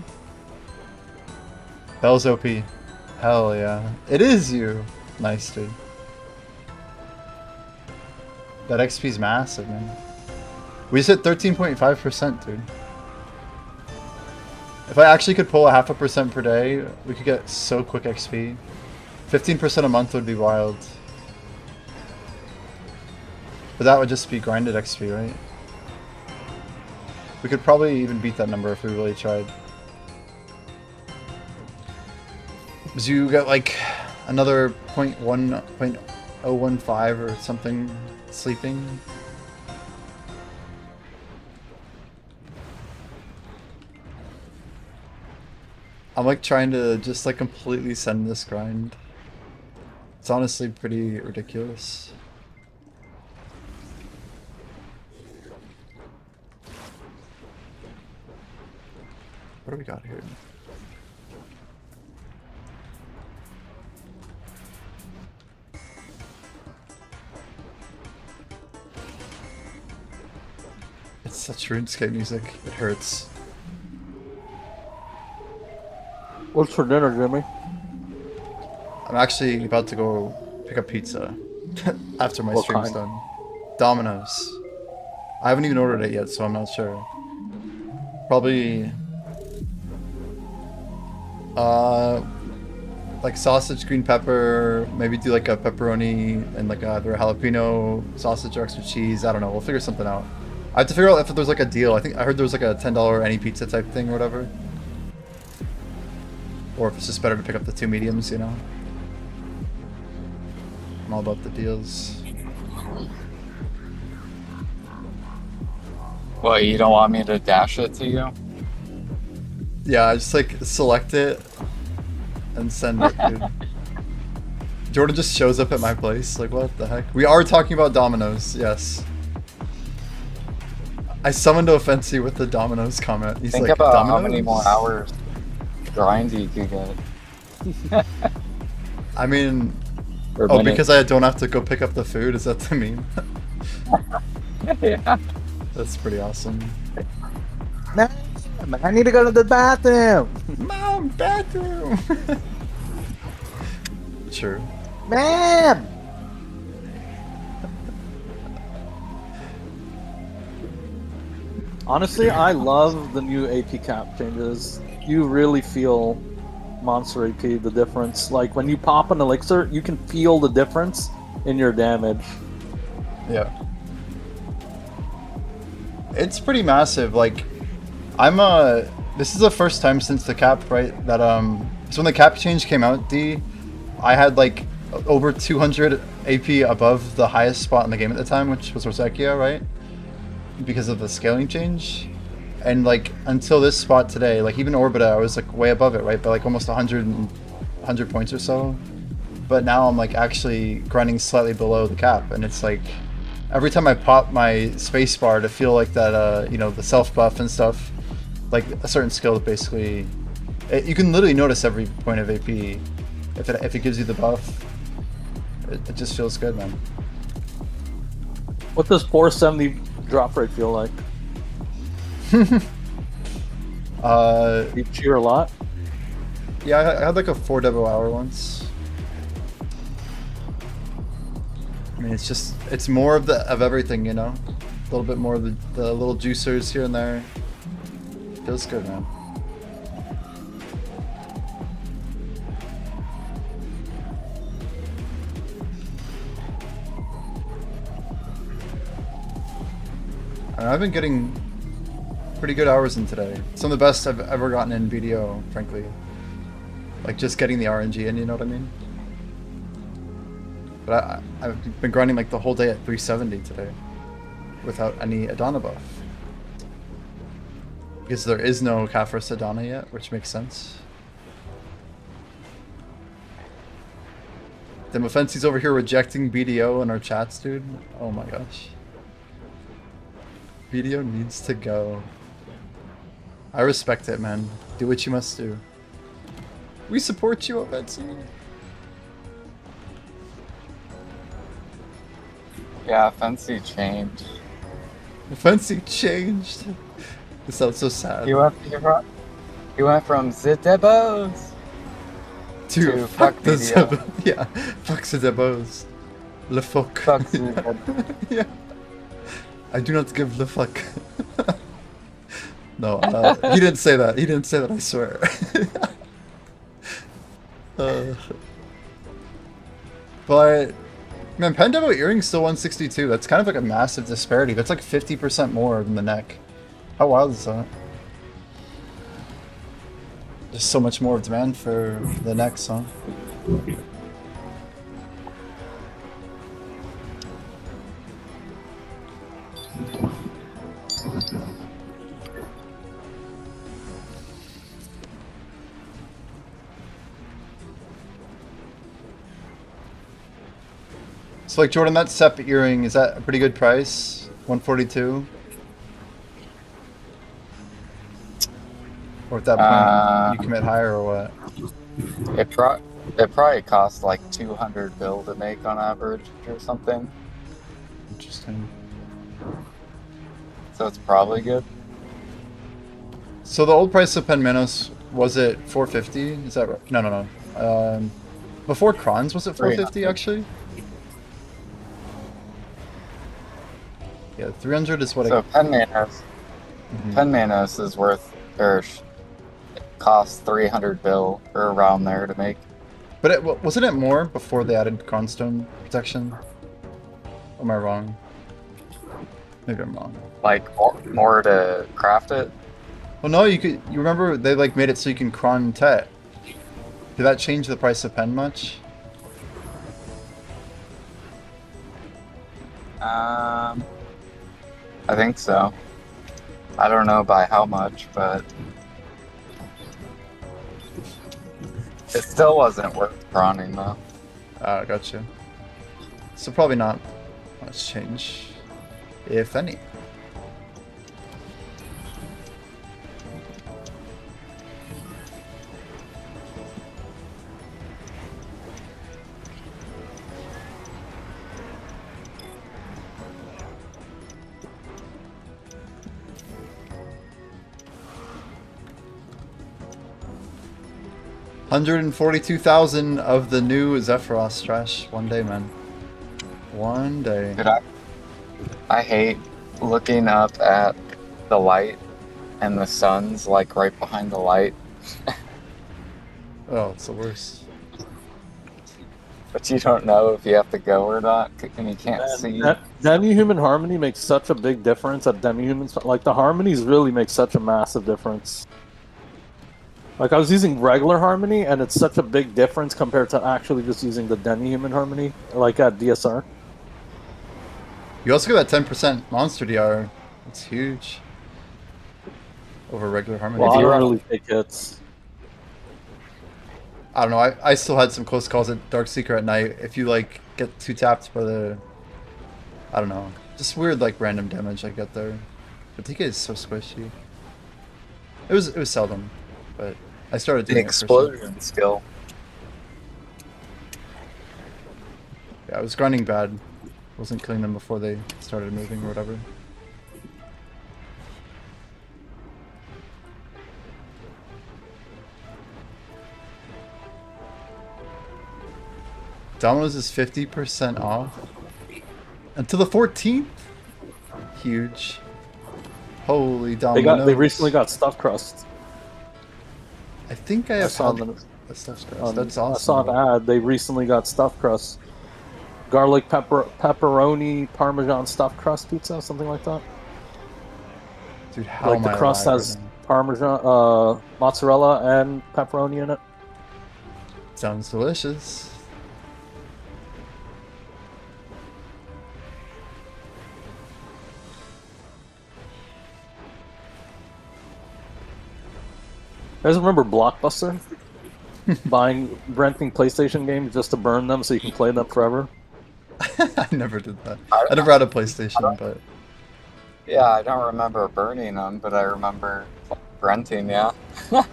Bell's OP. Hell yeah. It is you. Nice, dude. That XP's massive, man. We just hit 13.5%, dude. If I actually could pull a 0.5% per day, we could get so quick XP. 15% a month would be wild. But that would just be grinded XP, right? We could probably even beat that number if we really tried. Because you get like another 0.015 or something sleeping. I'm like trying to just like completely send this grind. It's honestly pretty ridiculous. What do we got here? It's such RuneScape music. It hurts. What's for dinner, Jimmy? I'm actually about to go pick up pizza after my What stream's kind? done. Domino's. I haven't even ordered it yet, so I'm not sure. Probably like sausage, green pepper, maybe do like a pepperoni and like either a jalapeno sausage or extra cheese. I don't know. We'll figure something out. I have to figure out if there's like a deal. I heard there was like a $10 any pizza type thing or whatever. Or if it's just better to pick up the 2 mediums, you know? I'm all about the deals. What, you don't want me to dash it to you? Yeah, I just like select it and send it, dude. Jordan just shows up at my place. Like, what the heck? We are talking about Domino's, yes. I summoned Offensi with the Domino's comment. He's Think like, about Domino's? how many more hours grind you could get. I mean, Per oh, minute. because I don't have to go pick up the food? Is that the meme? Yeah. That's pretty awesome. Man, I need to go to the bathroom. Mom, bathroom! True. Man. Honestly, I love the new AP cap changes. You really feel monster AP, the difference. Like when you pop an elixir, you can feel the difference in your damage. Yeah. It's pretty massive. Like, this is the first time since the cap, right? That so when the cap change came out, I had like over 200 AP above the highest spot in the game at the time, which was Rosekia, right? Because of the scaling change. And like until this spot today, like even Orbita, I was like way above it, right? By like almost 100 points or so. But now I'm like actually grinding slightly below the cap, and it's like every time I pop my space bar to feel like that, you know, the self buff and stuff, like a certain skill basically, you can literally notice every point of AP if it gives you the buff. It just feels good, man. What does 470 drop rate feel like? You cheer a lot? Yeah, I had like a 4 debo hour once. I mean, it's more of everything, you know? A little bit more of the little juicers here and there. Feels good, man. I've been getting pretty good hours in today. Some of the best I've ever gotten in BDO, frankly. Like just getting the RNG in, you know what I mean? But I've been grinding like the whole day at 370 today without any Edania buff. Because there is no Kafris Edania yet, which makes sense. Then Offensi's over here rejecting BDO in our chats, dude. Oh my gosh. BDO needs to go. I respect it, man. Do what you must do. We support you, Offensi. Yeah, Fancy changed. Offensi changed. This sounds so sad. He went from Zidebos to fuck the Zeb. Yeah, fuck the Zebos. Le fuck. Fuck Zidebos. Yeah. I do not give the fuck. No, he didn't say that. He didn't say that, I swear. But, man, Pendevo earring's still 162. That's kind of like a massive disparity. That's like 50% more than the neck. How wild is that? There's so much more demand for the necks, huh? So like Jordan, that Sep earring, is that a pretty good price? 142? Or at that point, you commit higher or what? It probably costs like 200 bill to make on average or something. Interesting. So it's probably good. So the old price of Pen Manos, was it 450? Is that right? No. Before Kron's, was it 450 actually? Yeah, 300 is what so Pen Manos. Pen Manos is worth, or costs 300 bill or around there to make. But wasn't it more before they added Cronstone protection? Or am I wrong? Maybe I'm wrong. Like more to craft it? Well, no, you remember they like made it so you can Cron Tet. Did that change the price of pen much? I think so. I don't know by how much, but it still wasn't worth prawning though. Ah, gotcha. So probably not much change, if any. $142,000 of the new Zephyros trash. One day, man. One day. Dude, I hate looking up at the light and the sun's like right behind the light. Oh, it's the worst. But you don't know if you have to go or not, and you can't see. Demi-human harmony makes such a big difference at demi-humans. Like, the harmonies really make such a massive difference. Like, I was using regular harmony, and it's such a big difference compared to actually just using the demi-human harmony, like at DSR. You also get that 10% monster DR. It's huge. Over regular harmony. Well, I don't really take hits. I don't know, I still had some close calls at Dark Seeker at night. If you, like, get too tapped by the... I don't know. Just weird, like, random damage I get there. But TK is so squishy. It was seldom, but I started The doing explosion skill. Yeah, I was grinding bad. Wasn't killing them before they started moving or whatever. Domino's is 50% off. Until the 14th? Huge. Holy Domino's. They recently got stuffed crust. I think I have saw had them. the stuffed crust. That's awesome. I saw an ad. They recently got stuffed crust. Garlic pepperoni parmesan stuffed crust pizza, something like that. Dude, how Like am the I crust alive has right now? parmesan, mozzarella, and pepperoni in it. Sounds delicious. You guys remember Blockbuster? Renting PlayStation games just to burn them so you can play them forever? I never did that. I never had a PlayStation, but Yeah, I don't remember burning them, but I remember renting. Yeah. I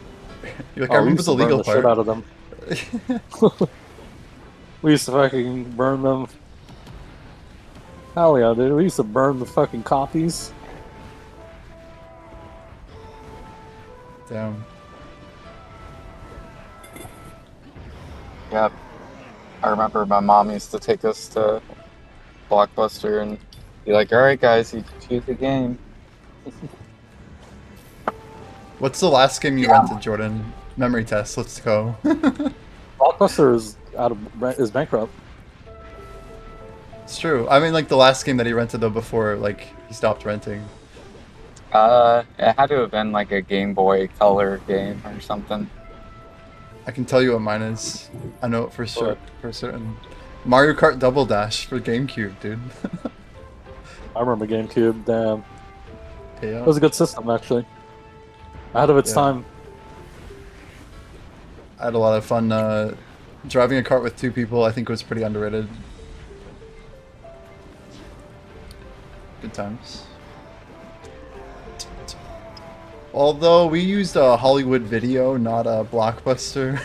We remember used the to burn legal the shit part. out of them. We used to fucking burn them. Hell yeah, dude. We used to burn the fucking copies. Damn. Yep. I remember my mom used to take us to Blockbuster and be like, "All right, guys, you can choose a game." What's the last game you rented, Jordan? Memory test. Let's go. Blockbuster is bankrupt. It's true. I mean, like the last game that he rented though before, like he stopped renting. It had to have been like a Game Boy Color game or something. I can tell you what mine is. I know it for sure, for certain. Mario Kart Double Dash for GameCube, dude. I remember GameCube. Damn. Yeah. It was a good system, actually. Ahead of its Yeah. time. I had a lot of fun driving a kart with two people. I think it was pretty underrated. Good times. Although we used a Hollywood Video, not a Blockbuster.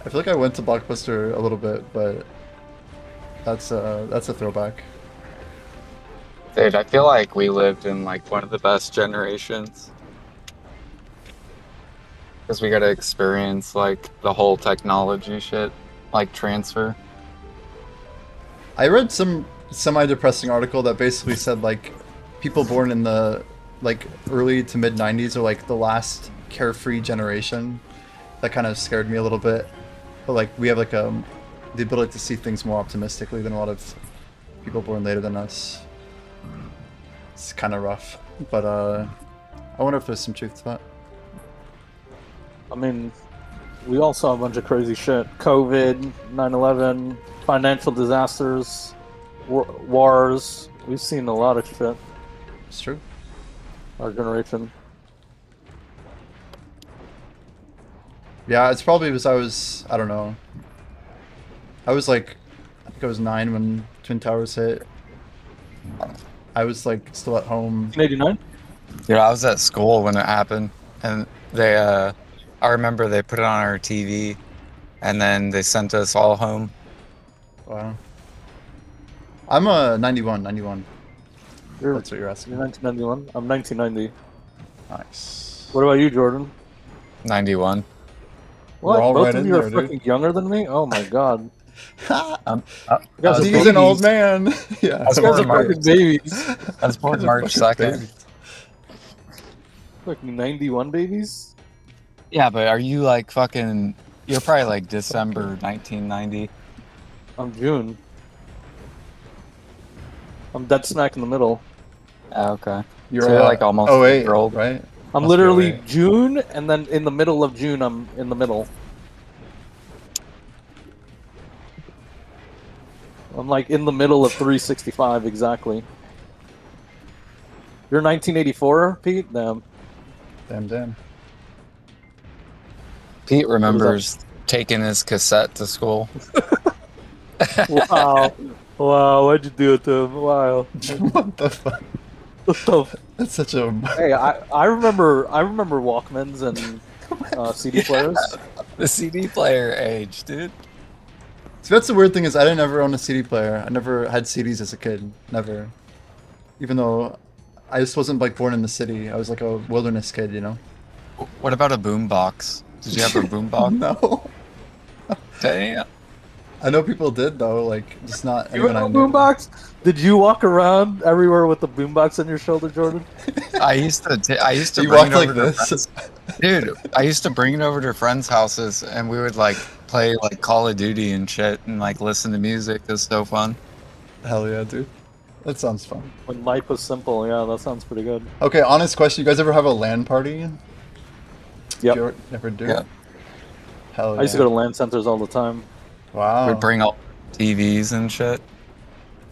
I feel like I went to Blockbuster a little bit, but that's a throwback. Dude, I feel like we lived in like one of the best generations. Because we got to experience like the whole technology shit, like transfer. I read some semi-depressing article that basically said like people born in the like early to mid 90s are like the last carefree generation. That kind of scared me a little bit. But like we have like the ability to see things more optimistically than a lot of people born later than us. It's kind of rough, but I wonder if there's some truth to that. I mean, we all saw a bunch of crazy shit. COVID, 9/11, financial disasters, wars. We've seen a lot of shit. It's true. Our generation. Yeah, it's probably because I don't know. I was like, I think I was 9 when Twin Towers hit. I was like still at home. 1989? Dude, I was at school when it happened, and they, I remember they put it on our TV, and then they sent us all home. Wow. I'm a 91. You're That's what you're asking. 1991? I'm 1990. Nice. What about you, Jordan? 91. What? We're all Both right of in you are there, dude. freaking younger than me? Oh my god. I'm, You guys are He's an old babies. man. Yeah. That's You guys are March. fucking babies. I was born These are March fucking 2nd. babies. Fucking 91 babies? Yeah, but are you like fucking? You're probably like December 1990. I'm June. I'm dead smack in the middle. Oh, okay. You're So you're like almost oh, a wait, year old. right? I'm Must be literally 08. June, and then in the middle of June, I'm in the middle. I'm like in the middle of 365 exactly. You're 1984, Pete? Damn. Damn. Pete remembers taking his cassette to school. Wow. Wow, why'd you do it to him? Wow. What the fuck? What the f- That's such a. Hey, I remember Walkmans and CD players. The CD player age, dude. So that's the weird thing is I didn't ever own a CD player. I never had CDs as a kid. Never. Even though I just wasn't like born in the city. I was like a wilderness kid, you know? What about a boombox? Did you have a boombox? No. Damn. I know people did though, like just not You anyone had I a knew. boombox? Did you walk around everywhere with the boombox on your shoulder, Jordan? I used to You bring walked it over like to this. friends. Dude, I used to bring it over to friends' houses and we would like play like Call of Duty and shit and like listen to music. It was so fun. Hell yeah, dude. That sounds fun. When life was simple, yeah, that sounds pretty good. Okay, honest question. You guys ever have a LAN party? Yep. Did you ever do? Yeah. Hell yeah. I used to go to LAN centers all the time. Wow. We'd bring all TVs and shit.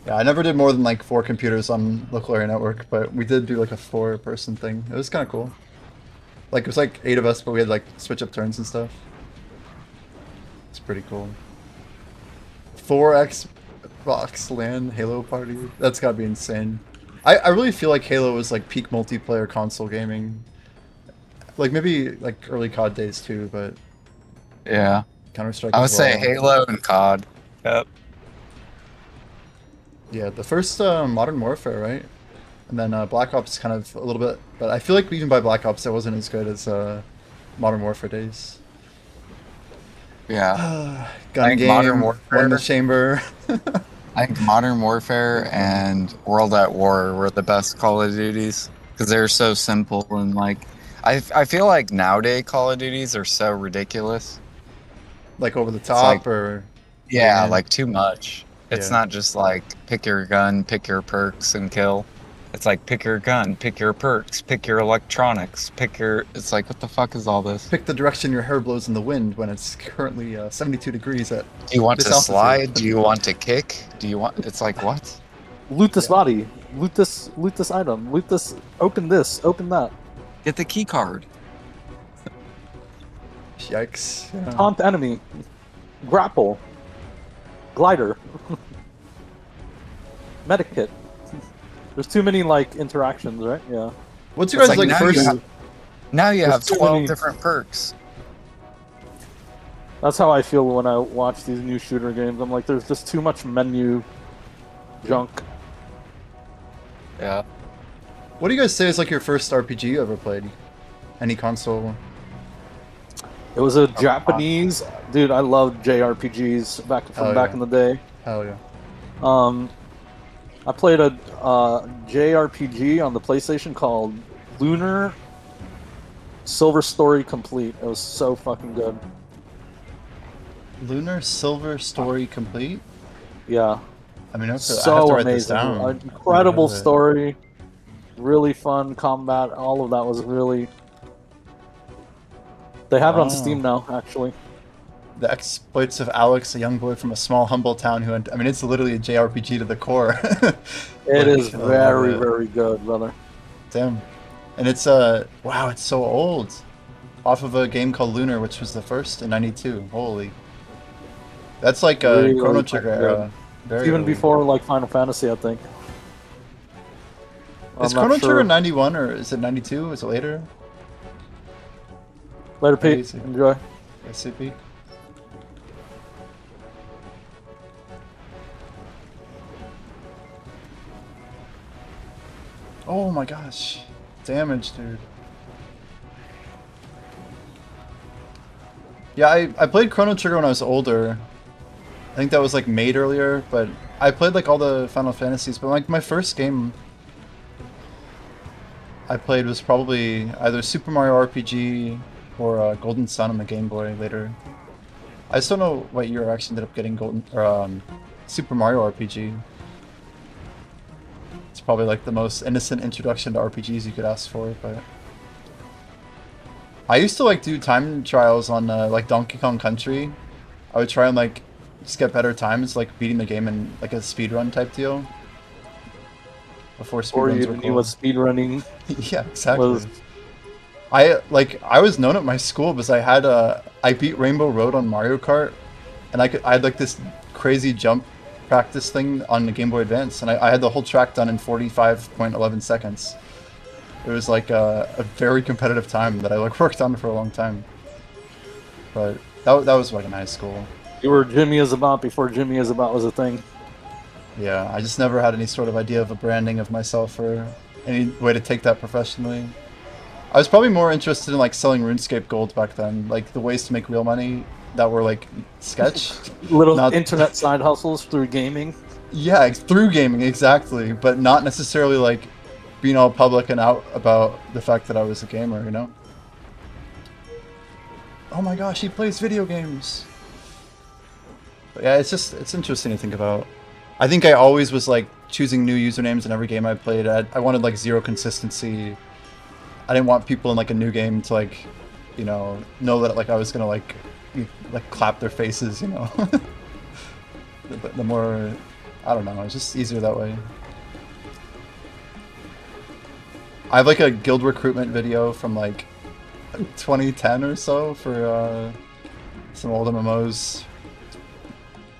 Yeah, I never did more than like 4 computers on local area network, but we did do like a 4-person thing. It was kind of cool. Like it was like 8 of us, but we had like switch up turns and stuff. It's pretty cool. 4 Xbox LAN Halo party. That's gotta be insane. I really feel like Halo was like peak multiplayer console gaming. Like maybe like early COD days too, but Yeah. Counter-Strike I would as say well. Halo and COD. Yep. Yeah, the first Modern Warfare, right? And then Black Ops kind of a little bit, but I feel like even by Black Ops it wasn't as good as Modern Warfare days. Yeah. Gun think game, Modern One in the Warfare- chamber. I think Modern Warfare and World at War were the best Call of Duties because they're so simple and like I feel like nowadays Call of Duties are so ridiculous. Like over the top like- or Yeah, Yeah. like too much. It's Yeah. not just like pick your gun, pick your perks and kill. It's like pick your gun, pick your perks, pick your electronics, pick your. It's like what the fuck is all this? pick the direction your hair blows in the wind when it's currently 72 degrees at. Do you want this to altitude. slide? Do you want to kick? Do you want? It's like what? Loot this body. Loot this item. Loot this. Open this. Open that. Get the key card. Yikes. Yeah. Taunt enemy. Grapple. Glider. Medikit. There's too many like interactions, right? Yeah. What's your It's guys like like now first? you have- Now you There's have too 12 many- different perks. That's how I feel when I watch these new shooter games. I'm like, there's just too much menu junk. Yeah. What do you guys say is like your first RPG you ever played? Any console? It was a Japanese dude. I loved JRPGs back Oh, back yeah. in the day. Hell yeah. I played a JRPG on the PlayStation called Lunar Silver Story Complete. It was so fucking good. Lunar Silver Story Complete? Yeah, I mean, I have to so write this amazing. down. An incredible Yeah. story. Really fun combat. All of that was really. They have it on Oh. Steam now, actually. The exploits of Alex, a young boy from a small, humble town who, I mean, it's literally a JRPG to the core. It is oh, very, yeah. very good, brother. Damn. And it's, wow, it's so old. Off of a game called Lunar, which was the first in 92. Holy. That's like a Really Chrono fucking Trigger good. era. Very Even early. before like Final Fantasy, I think. Is I'm not Chrono sure. Trigger 91 or is it 92? Is it later? Later, Pete. Amazing. Enjoy. SCP? Oh my gosh. Damage, dude. Yeah, I played Chrono Trigger when I was older. I think that was like made earlier, but I played like all the Final Fantasies, but like my first game I played was probably either Super Mario RPG or Golden Sun on the Game Boy later. I just don't know what year I actually ended up getting Golden or Super Mario RPG. It's probably like the most innocent introduction to RPGs you could ask for, but I used to like do time trials on like Donkey Kong Country. I would try and like just get better times, like beating the game in like a speedrun type deal. Before Before you speedruns were even knew cool. what speedrunning Yeah, exactly. was. I was known at my school because I had I beat Rainbow Road on Mario Kart, and I had like this crazy jump practice thing on the Game Boy Advance, and I had the whole track done in 45.11 seconds. It was like a very competitive time that I like worked on for a long time. But that was like in high school. You were Jimmy is about before Jimmy is about was a thing. Yeah, I just never had any sort of idea of a branding of myself or any way to take that professionally. I was probably more interested in like selling RuneScape gold back then, like the ways to make real money that were like sketch. Little Not internet side hustles through gaming. yeah, through gaming exactly, but not necessarily like being all public and out about the fact that I was a gamer, you know? Oh my gosh, he plays video games. But yeah, it's interesting to think about. I think I always was like choosing new usernames in every game I played. I wanted like zero consistency. I didn't want people in like a new game to like, you know that like I was gonna like clap their faces, you know. the more, I don't know, it's just easier that way. I have like a guild recruitment video from like 2010 or so for some old MMOs.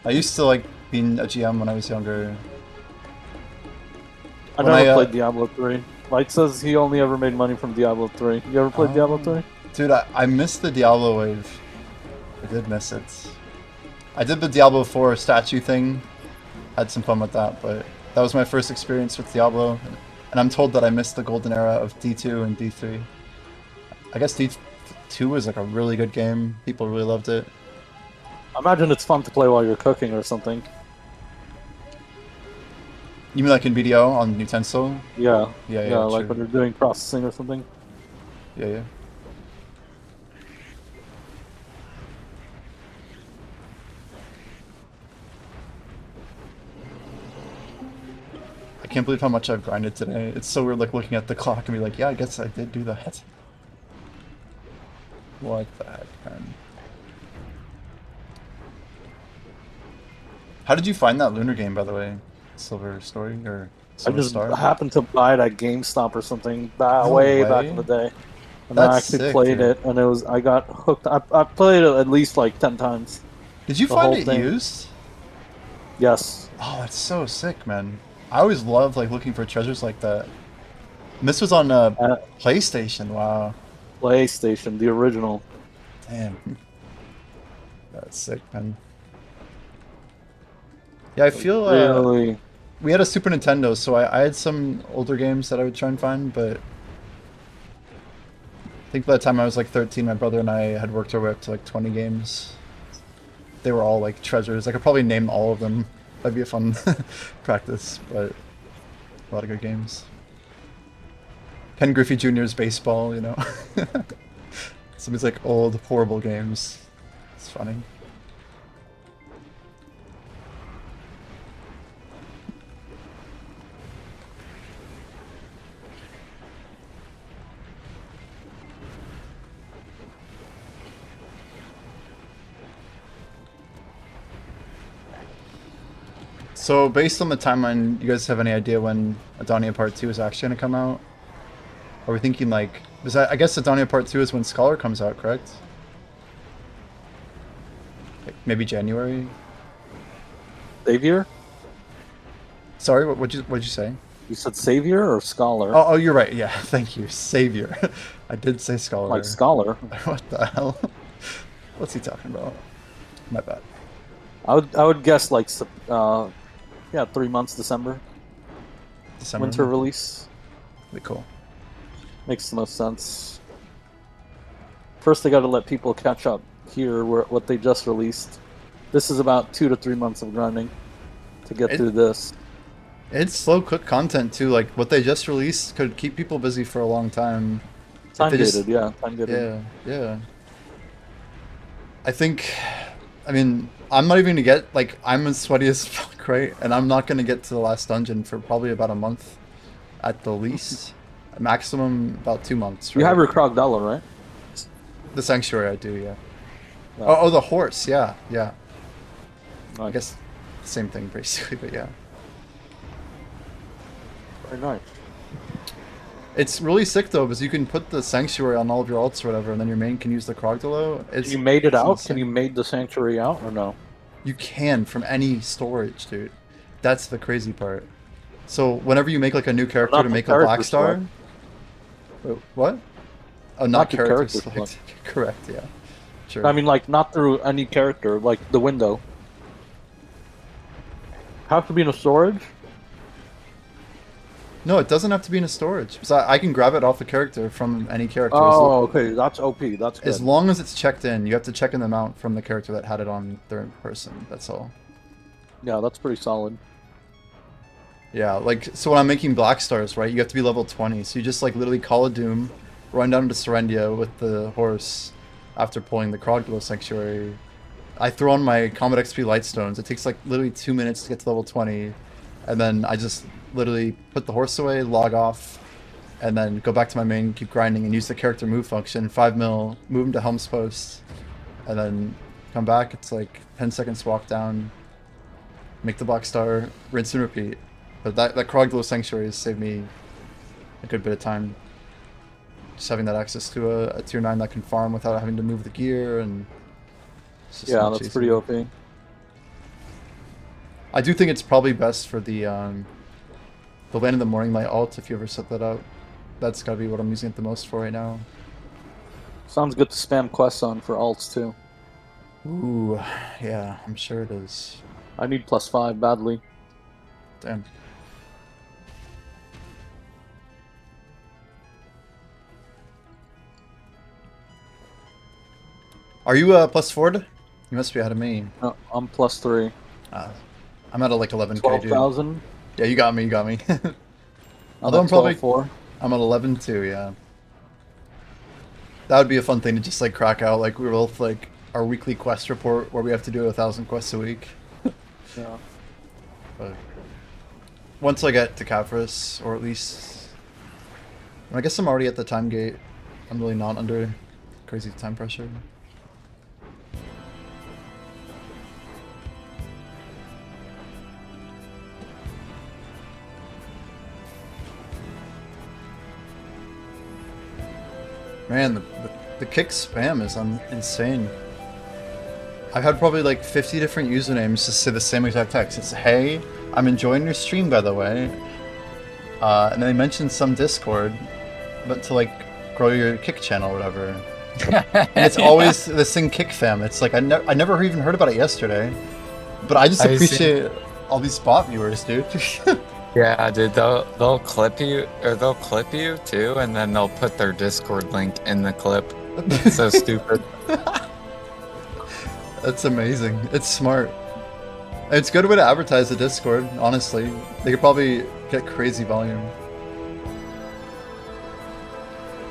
I used to like being a GM when I was younger. I When never I, played Diablo 3. Light says he only ever made money from Diablo 3. You ever played Diablo 3? Dude, I missed the Diablo wave. I did miss it. I did the Diablo 4 statue thing. Had some fun with that, but that was my first experience with Diablo. And I'm told that I missed the golden era of D2 and D3. I guess D2 was like a really good game. People really loved it. I imagine it's fun to play while you're cooking or something. You mean like in BDO on Utensil? Yeah. Yeah, like true. when you're doing processing or something. Yeah. I can't believe how much I've grinded today. It's so weird like looking at the clock and be like, yeah, I guess I did do that. What the heck, man? How did you find that Lunar game, by the way? Silver Story or I Silver just Star? happened to buy it at GameStop or something No way back way. in the day. And That's I actually sick, played dude. it, and I got hooked. I played it at least like 10 times. Did you The find whole it thing. used? Yes. Oh, that's so sick, man. I always love like looking for treasures like that. And this was on PlayStation. Wow. PlayStation, the original. Damn. That's sick, man. Yeah, I feel Really? we had a Super Nintendo, so I had some older games that I would try and find, but I think by the time I was like 13, my brother and I had worked our way up to like 20 games. They were all like treasures. I could probably name all of them. That'd be a fun practice, but a lot of good games. Ken Griffey Jr.'s baseball, you know. Some of these like old, horrible games. It's funny. So, based on the timeline, you guys have any idea when Edania Part 2 is actually going to come out? Are we thinking like... I guess Edania Part 2 is when Scholar comes out, correct? Like maybe January? Savior? Sorry, what'd you say? You said Savior or Scholar? Oh, you're right. Yeah, thank you. Savior. I did say Scholar. Like Scholar. What the hell? What's he talking about? My bad. I would guess like 3 months, December. December. Winter release. Pretty cool. Makes the most sense. First, they got to let people catch up here what they just released. This is about 2 to 3 months of grinding to get through this. It's slow cook content too. Like what they just released could keep people busy for a long time. Time They gated, just- yeah. Time gated. Yeah. I mean, I'm not even gonna get, like, I'm as sweaty as fuck, right? And I'm not gonna get to the last dungeon for probably about a month at the least. Maximum about 2 months, right? You have your Krogdala, right? The Sanctuary, I do, yeah. Yeah. Oh, the horse, yeah. I Nice. guess same thing, basically, but yeah. Very nice. It's really sick, though, because you can put the Sanctuary on all of your alts or whatever, and then your main can use the Krogdalo. You made it it's out? insane. Can you made the Sanctuary out or no? You can from any storage, dude. That's the crazy part. So whenever you make like a new character Not to the make a character Black Star, select. What? Oh, not Not the character character select. Correct, yeah. Sure. I mean, like, not through any character, like the window. Have to be in a storage? No, it doesn't have to be in a storage. So I can grab it off the character from any character. Oh, okay, that's OP, that's good. As long as it's checked in, you have to check in the amount from the character that had it on their person. That's all. Yeah, that's pretty solid. Yeah, like, so when I'm making Black Stars, right, you have to be level 20. So you just, like, literally call a Doom, run down to Serendia with the horse after pulling the Kroglow Sanctuary. I throw on my Combat XP Lightstones. It takes, like, literally 2 minutes to get to level 20. And then I just literally put the horse away, log off, and then go back to my main, keep grinding, and use the character move function. 5 mil, move him to Helm's Post, and then come back. It's like 10 seconds walk down, make the Black Star, rinse and repeat. But that Kroglow Sanctuary has saved me a good bit of time. Just having that access to a tier 9 that can farm without having to move the gear, and it's just Yeah, much that's easier. pretty OP. I do think it's probably best for the Land in the Morning Light ult, if you ever set that up. That's gotta be what I'm using it the most for right now. Sounds good to spam quests on for alts, too. Ooh, yeah, I'm sure it is. I need +5 badly. Damn. Are you +4'd? You must be ahead of me. No, I'm +3. I'm at like 11k, dude. 12,000? Yeah, you got me, you got me. Although I'm I'm probably 12,400. I'm at 11 too, yeah. That would be a fun thing to just like crack out. Like we're both like our weekly quest report where we have to do 1,000 quests a week. Yeah. But once I get to Capris, or at least, I guess I'm already at the time gate. I'm really not under crazy time pressure. Man, the kick spam is insane. I've had probably like 50 different usernames to say the same exact text. It's, hey, I'm enjoying your stream, by the way. And then they mentioned some Discord, but to like grow your kick channel or whatever. And it's always this thing, kick fam. It's like I never even heard about it yesterday, but I just appreciate all these bot viewers, dude. Yeah, dude, they'll clip you, or they'll clip you too, and then they'll put their Discord link in the clip. It's so stupid. That's amazing. It's smart. It's a good way to advertise the Discord, honestly. They could probably get crazy volume.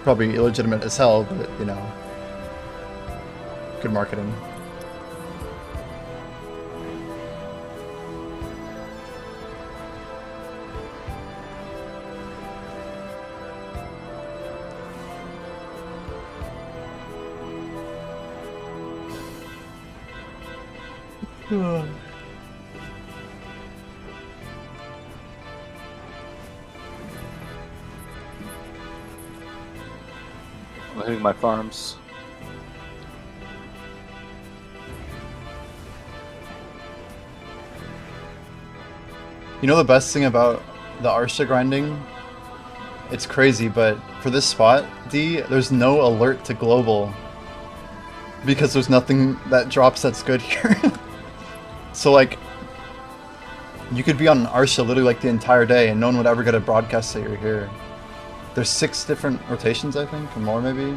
Probably illegitimate as hell, but you know, good marketing. I'm hitting my farms. You know the best thing about the Arsha grinding? It's crazy, but for this spot, D, there's no alert to global. Because there's nothing that drops that's good here. So like, you could be on Arsha literally like the entire day and no one would ever get a broadcast that you're here. There's 6 different rotations, I think, or more maybe.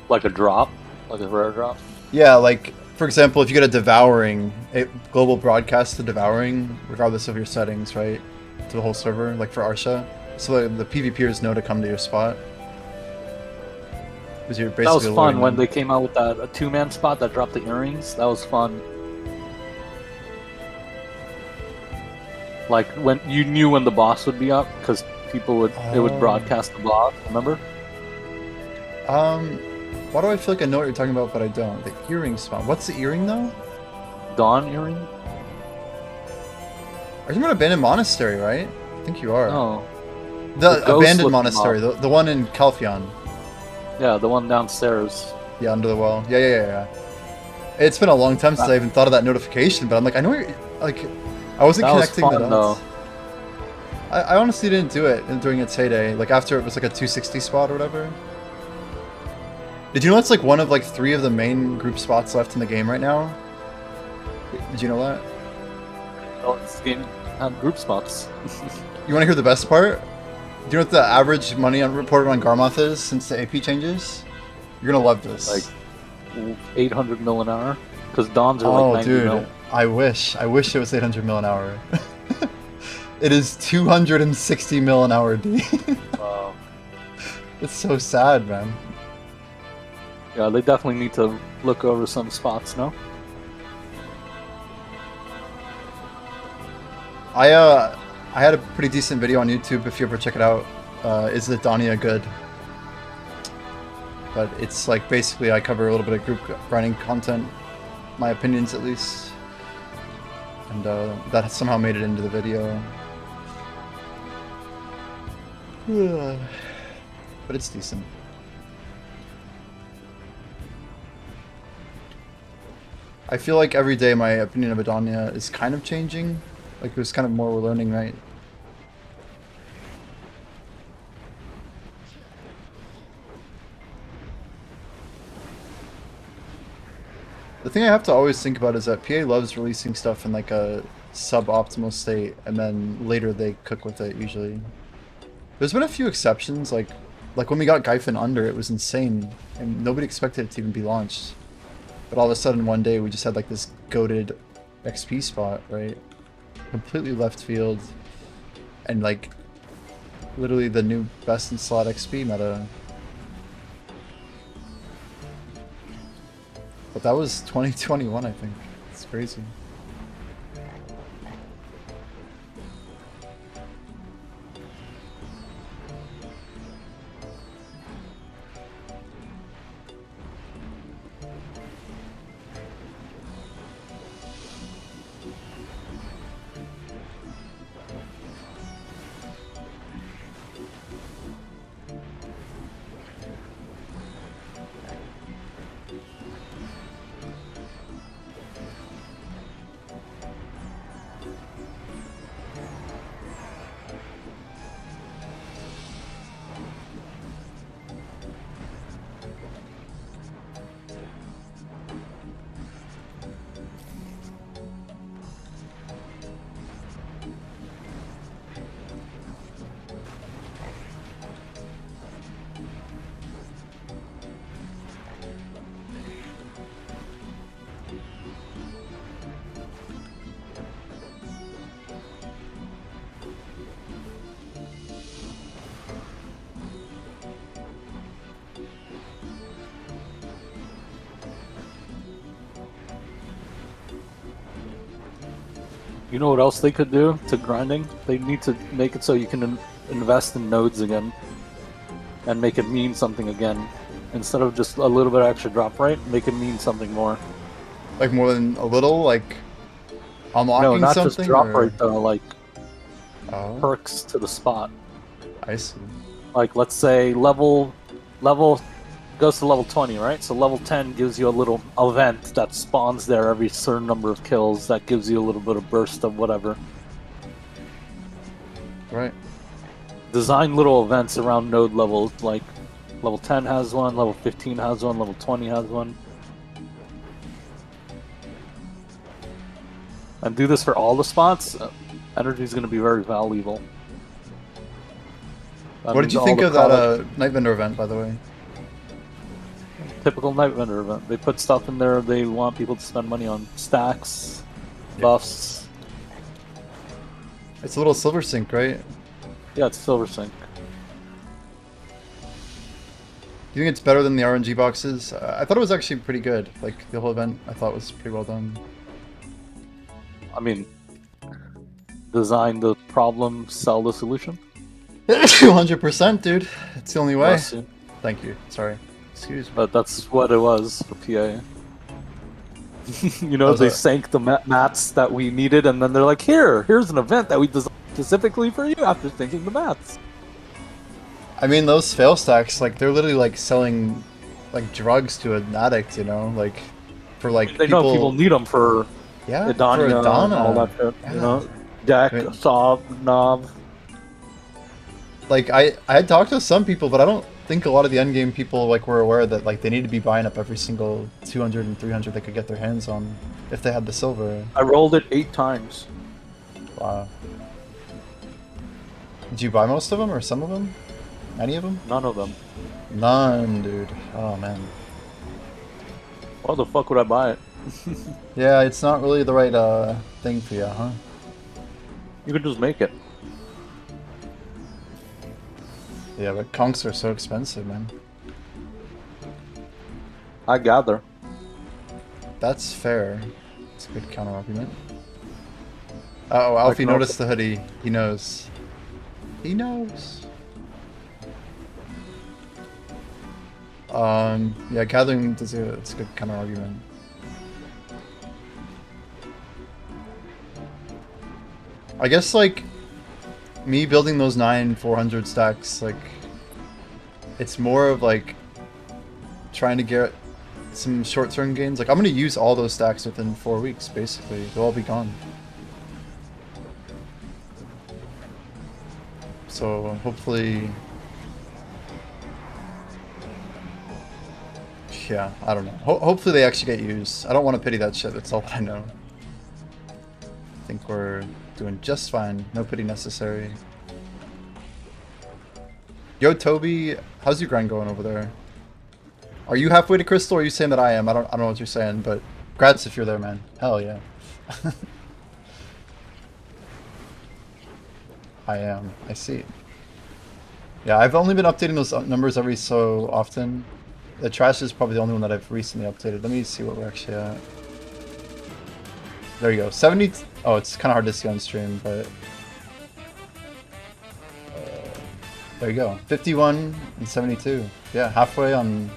Like a drop? Like a rare drop? Yeah, like, for example, if you get a Devouring, it global broadcasts the Devouring, regardless of your settings, right? To the whole server, like for Arsha. So the PvPers know to come to your spot. Because you're basically That was fun alerting when them. they came out with that a 2-man spot that dropped the earrings. That was fun. Like when you knew when the boss would be up, because people would it would broadcast the boss. Remember? Why do I feel like I know what you're talking about, but I don't? The earring spawn. What's the earring though? Dawn earring? Are you in Abandoned Monastery, right? I think you are. No. The ghost Abandoned looking Monastery, mob. the one in Calphion. Yeah, the one downstairs. Yeah, under the well. Yeah. It's been a long time since I even thought of that notification, but I'm like, I know you're, like, I wasn't That was connecting the fun, dots. though. I honestly didn't do it during its heyday, like after it was like a 260 spot or whatever. Did you know it's like one of like 3 of the main group spots left in the game right now? Did you know that? Oh, this game had group spots. You want to hear the best part? Do you know what the average money reported on Garmoth is since the AP changes? You're gonna love this. Like 800 mil an hour, because Dons are like 90 dude, mil. I wish it was 800 mil an hour. It is 260 mil an hour, D. Wow. It's so sad, man. Yeah, they definitely need to look over some spots, no? I had a pretty decent video on YouTube if you ever check it out. Is Edania good? But it's like basically I cover a little bit of group grinding content, my opinions at least, and that somehow made it into the video. But it's decent. I feel like every day my opinion of Edania is kind of changing. Like there's kind of more we're learning, right? The thing I have to always think about is that PA loves releasing stuff in like a suboptimal state, and then later they cook with it usually. There's been a few exceptions, like when we got Gyfin Under, it was insane, and nobody expected it to even be launched. But all of a sudden one day we just had like this goated XP spot, right? Completely left field, and like literally the new best in slot XP meta. But that was 2021, I think. It's crazy. You know what else they could do to grinding? They need to make it so you can invest in nodes again. And make it mean something again. Instead of just a little bit extra drop rate, make it mean something more. Like more than a little, like unlocking No, not something? just drop or... rate though, like Oh, perks to the spot. I see. Like let's say level goes to level 20, right? So level 10 gives you a little event that spawns there every certain number of kills that gives you a little bit of burst of whatever. Right. Design little events around node levels, like level 10 has one, level 15 has one, level 20 has one. And do this for all the spots, energy is going to be very valuable. What did you think of that Night Vendor event, by the way? Typical Night Vendor event. They put stuff in there they want people to spend money on. Stacks, buffs. It's a little silver sync, right? Yeah, it's Silver Sync. Do you think it's better than the RNG boxes? I thought it was actually pretty good. Like, the whole event I thought was pretty well done. I mean, design the problem, sell the solution. 200%, dude. It's the only way. Bless you. Thank you. Sorry. Excuse me. But that's what it was for PA. You know, they sank the mats that we needed, and then they're like, here's an event that we designed specifically for you after sinking the mats. I mean, those fail stacks, like, they're literally, like, selling, like, drugs to an addict, you know? Like, for, like, They know people need them for yeah, Edania for Edana. and all that shit, Yeah. you know? Deck, Right. Saw, Knob. Like, I had talked to some people, but I don't think a lot of the endgame people like were aware that like they need to be buying up every single 200 and 300 they could get their hands on if they had the silver. I rolled it 8 times. Wow. Did you buy most of them or some of them? Any of them? None of them. None, dude. Oh man. Why the fuck would I buy it? Yeah, it's not really the right thing for you, huh? You could just make it. Yeah, but conchs are so expensive, man. I gather. That's fair. It's a good counter argument. Uh oh, Alfie can noticed the hoodie. He knows. He knows. Yeah, gathering it's a good counter argument. I guess like me building those 9 400 stacks, like it's more of like trying to get some short-term gains. Like I'm gonna use all those stacks within 4 weeks, basically. They'll all be gone. So hopefully, yeah, I don't know. Hopefully they actually get used. I don't want to pity that shit. That's all I know. I think we're doing just fine. No pity necessary. Yo, Toby, how's your grind going over there? Are you halfway to Crystal, or are you saying that I am? I don't know what you're saying, but congrats if you're there, man. Hell yeah. I am. I see. Yeah, I've only been updating those numbers every so often. The trash is probably the only one that I've recently updated. Let me see what we're actually at. There you go. 70. Oh, it's kind of hard to see on stream, but there you go. 51 and 72. Yeah, halfway on.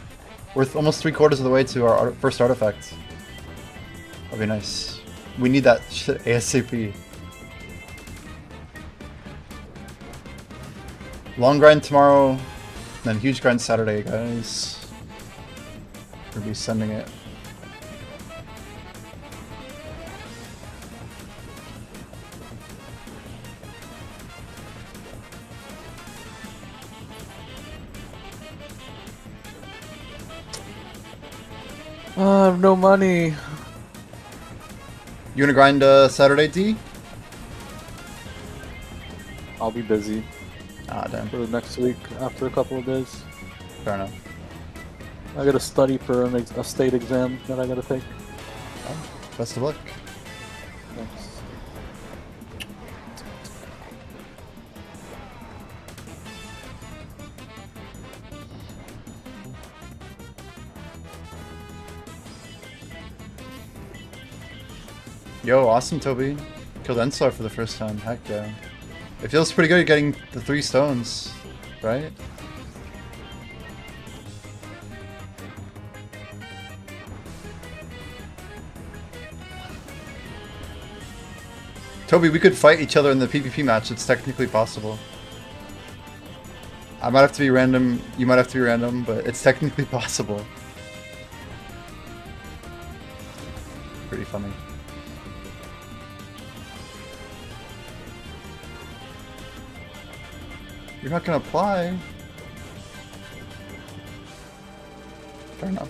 We're almost 3/4 of the way to our first artifact. That'd be nice. We need that shit ASAP. Long grind tomorrow, then huge grind Saturday, guys. We'll be sending it. I have no money. You wanna grind Saturday, D? I'll be busy Ah, damn. for the next week after a couple of days. Fair enough. I gotta study for a state exam that I gotta take. Oh, best of luck. Thanks. Yo, awesome, Toby. Killed Enslar for the first time. Heck yeah. It feels pretty good getting the 3 stones, right? Toby, we could fight each other in the PvP match. It's technically possible. I might have to be random, you might have to be random, but it's technically possible. Pretty funny. You're not gonna apply. Fair enough.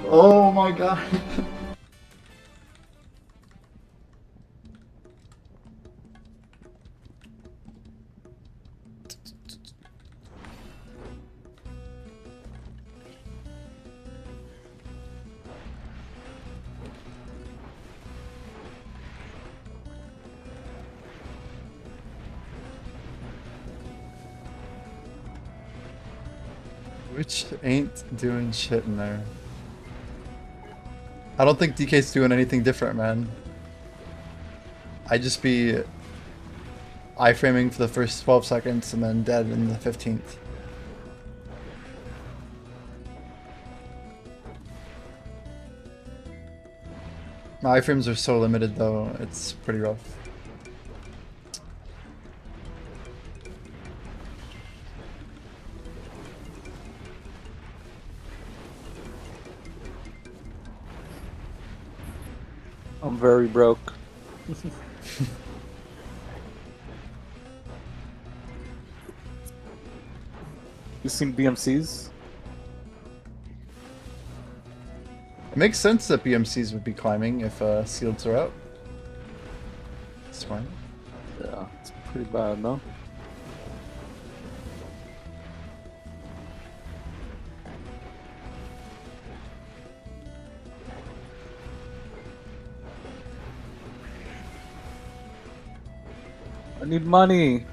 Oh my god. Which ain't doing shit in there. I don't think DK's doing anything different, man. I just be iframing for the first 12 seconds and then dead in the 15th. My iframes are so limited though, it's pretty rough. I'm very broke. You seen BMCs? It makes sense that BMCs would be climbing if sealeds are out. It's fine. Yeah, it's pretty bad, no? I need money.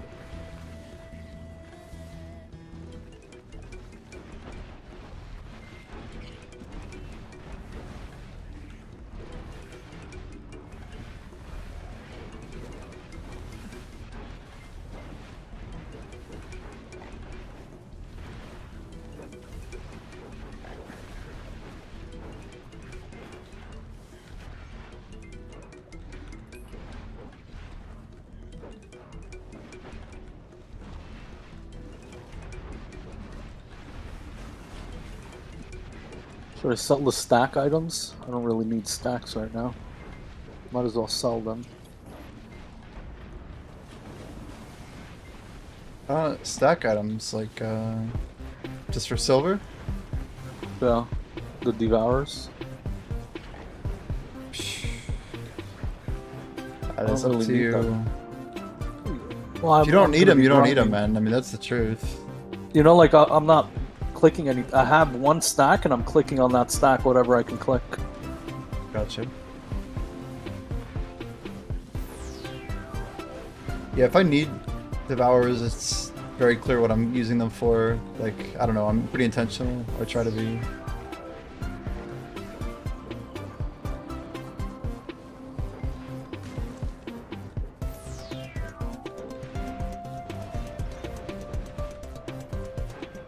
Should I sell the stack items? I don't really need stacks right now. Might as well sell them. Stack items, like, just for silver? Yeah, the devours. That is don't up really to need you. them. Well, If you don't need them, you don't need them, grinding. man. I mean, that's the truth. You know, like I'm not clicking any. I have one stack, and I'm clicking on that stack, whatever I can click. Gotcha. Yeah, if I need devours, it's very clear what I'm using them for. Like, I don't know, I'm pretty intentional. I try to be.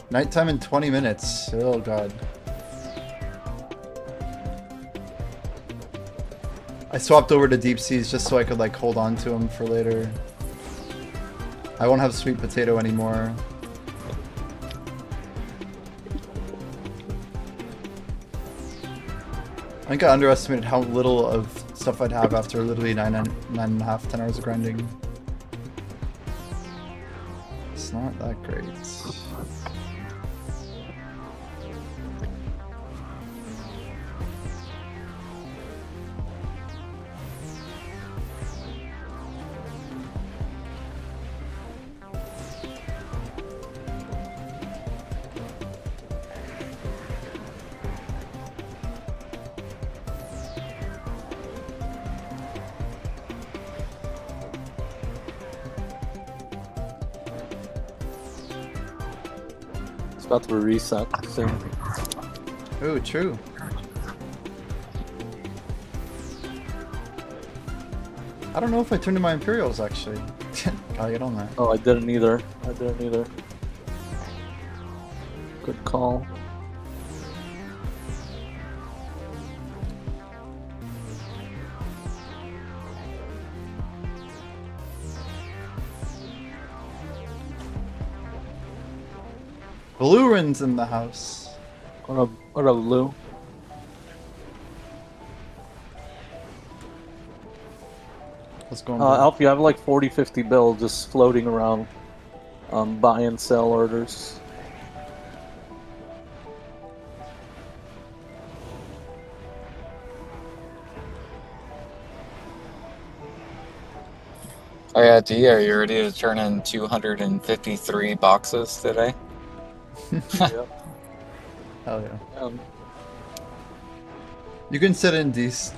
Nighttime in 20 minutes. Oh god. I swapped over to deep seas just so I could like hold on to them for later. I won't have sweet potato anymore. I think I underestimated how little of stuff I'd have after literally 9.5, 10 hours of grinding. It's not that great. It's about to reset soon. Ooh, true. I don't know if I turned in my Imperials actually. Gotta get on that. Oh, I didn't either. I didn't either. Good call. Balloon's in the house. What up, Lou? What's going on? Alf, you have like 40, 50 bill just floating around. Buy and sell orders. Oh yeah, D, are you ready to turn in 253 boxes today? Yep. Hell yeah. Um, You can sit in these.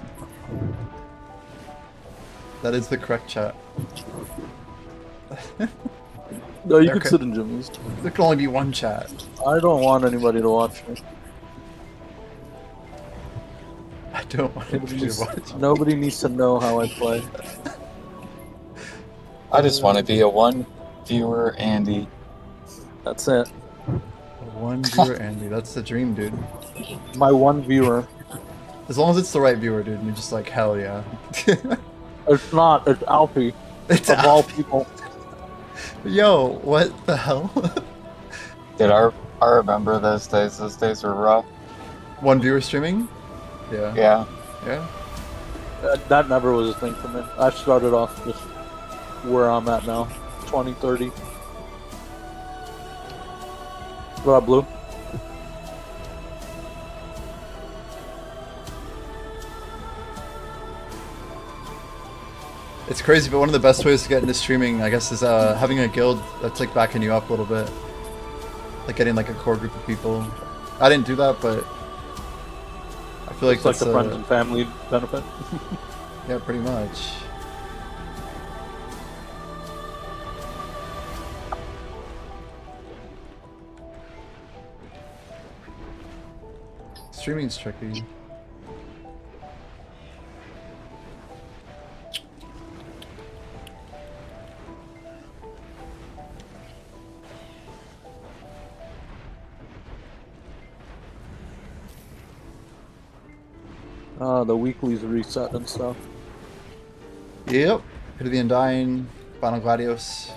That is the correct chat. no, you Okay. can sit in Jimmy's. There can only be one chat. I don't want anybody to watch me. I don't want Nobody you to needs, watch. nobody needs to know how I play. I just want to be a one viewer Andy. That's it. One viewer, Andy. That's the dream, dude. My one viewer. As long as it's the right viewer, dude. And you're just like, hell yeah. It's not. It's Alfie. It's Of all Alfie. people. Yo, what the hell? Did I remember those days? Those days were rough. One viewer streaming? Yeah. Yeah. Yeah. That never was a thing for me. I started off just where I'm at now, 20, 30. What up, Blue? It's crazy, but one of the best ways to get into streaming, I guess, is having a guild that's like backing you up a little bit. Like getting like a core group of people. I didn't do that, but I feel like It's like that's the friends and family benefit. yeah, pretty much. Streaming's tricky. The weeklies reset and stuff. Yep. Hit of the Undying, Final Gladius.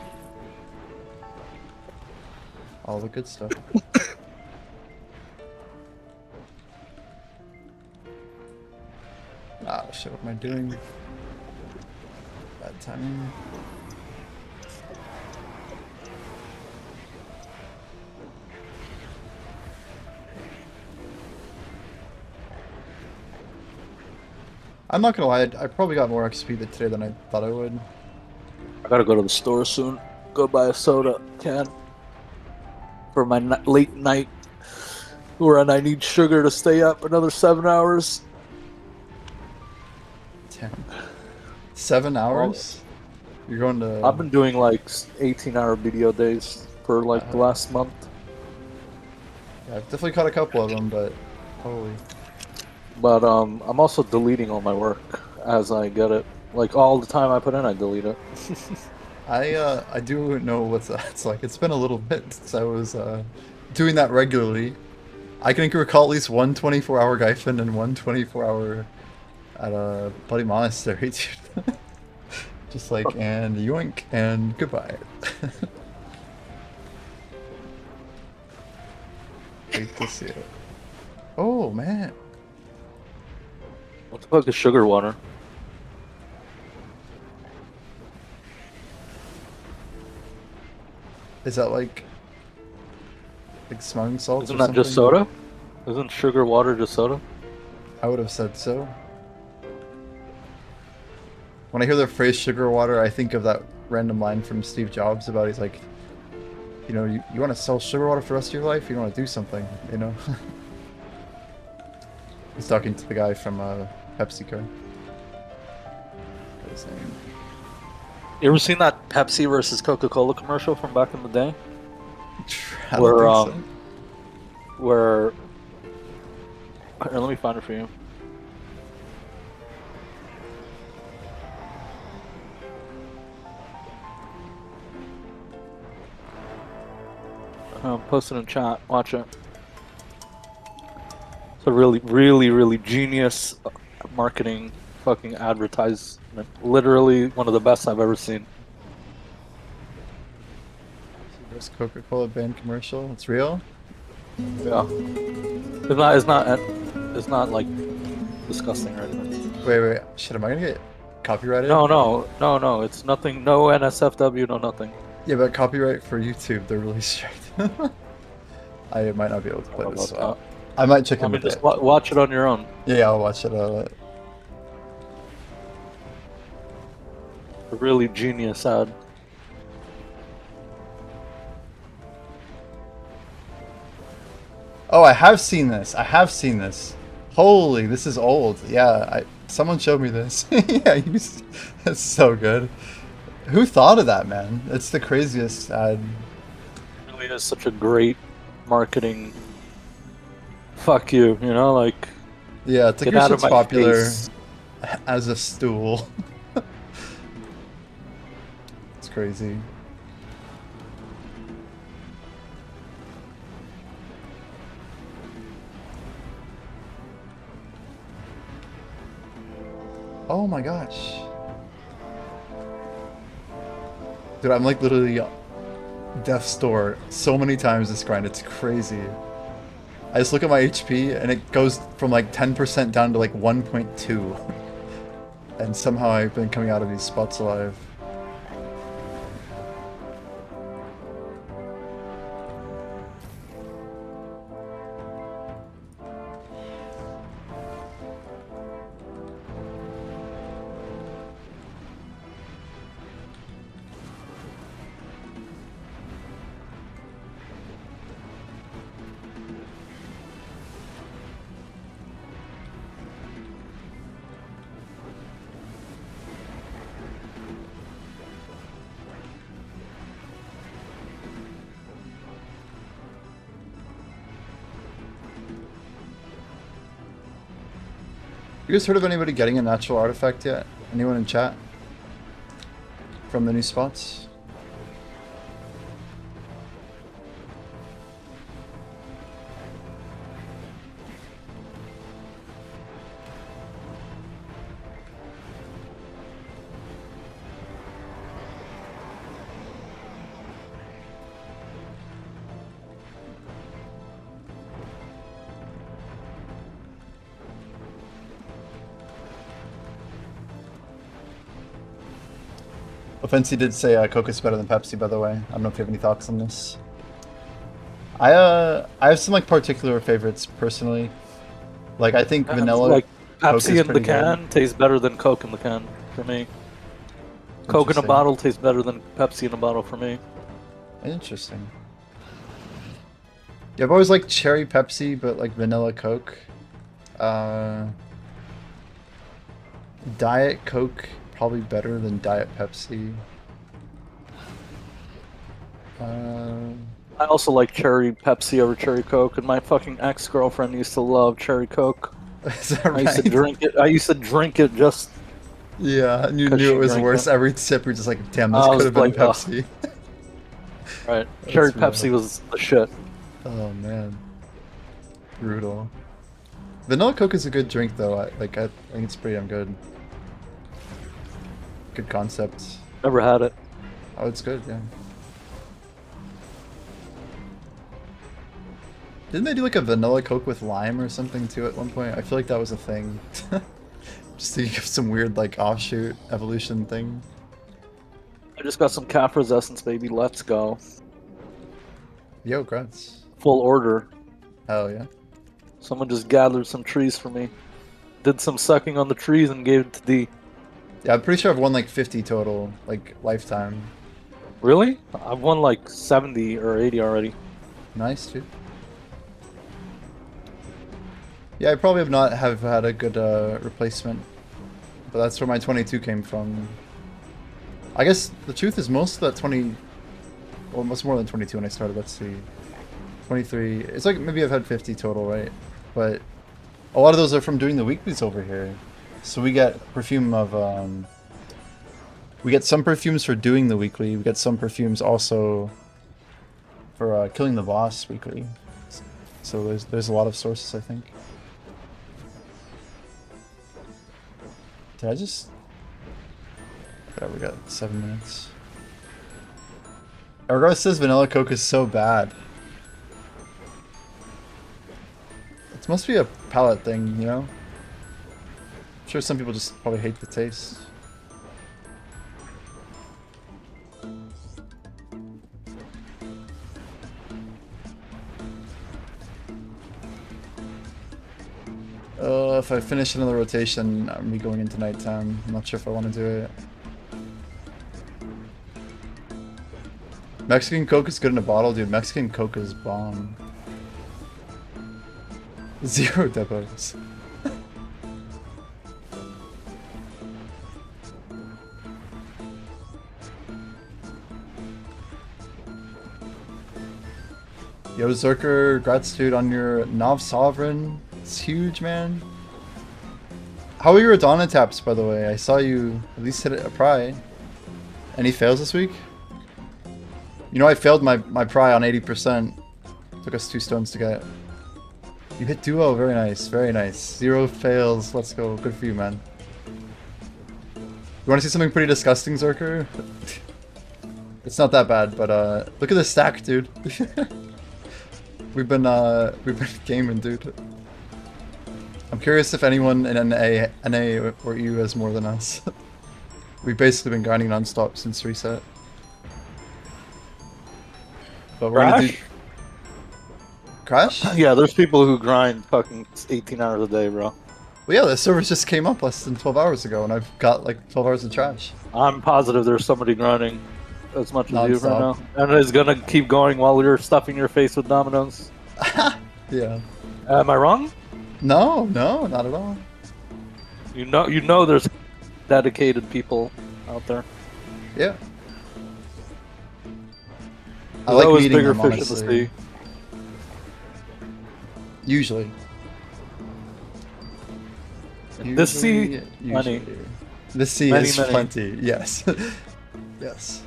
All the good stuff. Ah, shit, what am I doing? Bad timing. I'm not gonna lie, I probably got more XP today than I thought I would. I gotta go to the store soon. Go buy a soda can for my late night, where I need sugar to stay up another 7 hours. 10. 7 hours? You're going to... I've been doing like 18-hour video days for like the last month. Yeah, I've definitely caught a couple of them, but holy. But I'm also deleting all my work as I get it. Like all the time I put in, I delete it. I do know what that's like. It's been a little bit since I was doing that regularly. I can recall at least one 24-hour Gyphon and one 24-hour at a Bloody Monastery, dude. Just like, and yoink, and goodbye. Hate to see it. Oh, man. What the fuck is sugar water? Is that like smelling salts Isn't or that something? just soda? Isn't sugar water just soda? I would have said so. When I hear the phrase sugar water, I think of that random line from Steve Jobs about he's like, you know, you want to sell sugar water for the rest of your life? You want to do something, you know? He's talking to the guy from PepsiCo. What's his name? You ever seen that Pepsi versus Coca-Cola commercial from back in the day? I Where don't think where here, let me find it for you. Post it in chat. Watch it. It's a really genius marketing fucking advertisement. Literally one of the best I've ever seen. so. This Coca-Cola band commercial. It's real. Yeah. It's not like disgusting or anything. Wait. Shit, am I gonna get copyrighted? No. It's nothing. No NSFW. No nothing. Yeah, but copyright for YouTube, they're really strict. I might not be able to play this. I might check I in mean, with just it. watch it on your own. Yeah, I'll watch it. A really genius ad. Oh, I have seen this. Holy, this is old. Yeah, someone showed me this. Yeah, that's so good. Who thought of that, man? It's the craziest ad. It really is such a great marketing. Fuck you, you know, like. Yeah, it's like Get your out of shit's my popular face. as a stool. It's crazy. Oh my gosh. Dude, I'm like literally death's door so many times this grind, it's crazy. I just look at my HP and it goes from like 10% down to like 1.2. And somehow I've been coming out of these spots alive. You guys heard of anybody getting a natural artifact yet? Anyone in chat? From the new spots? Offensi did say Coke is better than Pepsi, by the way. I don't know if you have any thoughts on this. I have some like particular favorites personally. Like I think vanilla Like Coke is Pepsi in the pretty can good. tastes better than Coke in the can for me. Coke in a Interesting. bottle tastes better than Pepsi in a bottle for me. Interesting. Yeah, I've always liked cherry Pepsi, but like vanilla Coke. Diet Coke probably better than Diet Pepsi. I also like cherry Pepsi over cherry Coke, and my fucking ex-girlfriend used to love cherry Coke. Is that I used to right? drink it. I used to drink it just. Yeah, and you 'Cause knew she it was drank worse. it. Every sip, you're just like, damn, this I could was have been like, ugh. Pepsi. Right, cherry That's Pepsi was the shit. Oh man, brutal. Vanilla Coke is a good drink though. I think it's pretty damn good. Good concept. Never had it. Oh, it's good, yeah. Didn't they do like a vanilla Coke with lime or something too at one point? I feel like that was a thing. Just thinking of some weird like offshoot evolution thing. I just got some Capra's Essence, baby. Let's go. Yo, grunts. Full order. Hell yeah. Someone just gathered some trees for me. Did some sucking on the trees and gave it to D. Yeah, I'm pretty sure I've won like 50 total, like lifetime. Really? I've won like 70 or 80 already. Nice, dude. Yeah, I probably have had a good replacement, but that's where my 22 came from. I guess the truth is most of that 20, well, most more than 22 when I started. Let's see, 23. It's like maybe I've had 50 total, right? But a lot of those are from doing the weeklies over here. So we get perfume of we get some perfumes for doing the weekly. We get some perfumes also for killing the boss weekly. So there's a lot of sources, I think. Did I just... Yeah, we got 7 minutes. Argar says vanilla Coke is so bad. It must be a palate thing, you know? I'm sure some people just probably hate the taste. If I finish another rotation, I'm be going into nighttime. I'm not sure if I want to do it. Mexican Coke is good in a bottle, dude. Mexican Coke is bomb. 0 depots. Yo, Zerker, grats, dude, on your Nov Sovereign. It's huge, man. How are your Edania taps, by the way? I saw you at least hit a pry. Any fails this week? You know, I failed my pry on 80%. Took us 2 stones to get. You hit duo, very nice, very nice. 0 fails, let's go. Good for you, man. You want to see something pretty disgusting, Zerker? It's not that bad, but look at this stack, dude. We've been gaming, dude. I'm curious if anyone in NA or EU has more than us. We've basically been grinding non-stop since reset. But we're gonna do... Crash? Yeah, there's people who grind fucking 18 hours a day, bro. Well, yeah, the servers just came up less than 12 hours ago, and I've got like 12 hours of trash. I'm positive there's somebody grinding as much as you right Non-stop. now. And it's gonna keep going while you're stuffing your face with dominoes. Yeah. Am I wrong? No, not at all. You know there's dedicated people out there. Yeah. I There's like always meeting bigger them, fish in the honestly. sea. Usually. This sea, money. Usually. This sea Many, is many. plenty. Yes. Yes.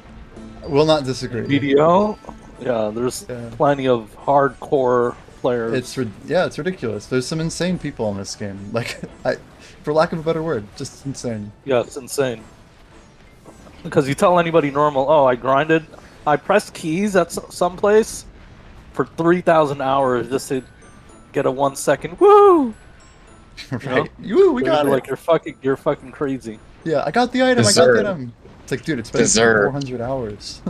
Will not disagree. BDO, yeah, there's Yeah. plenty of hardcore players. It's ridiculous. There's some insane people in this game. Like, for lack of a better word, just insane. Yeah, it's insane. Because you tell anybody normal, oh, I pressed keys at some place for 3,000 hours just to get a 1 second woo. Right? We got it. Like you're fucking crazy. Yeah, I got the item. I Deserve. got the item. It's like, dude, it's been Deserve. 400 hours.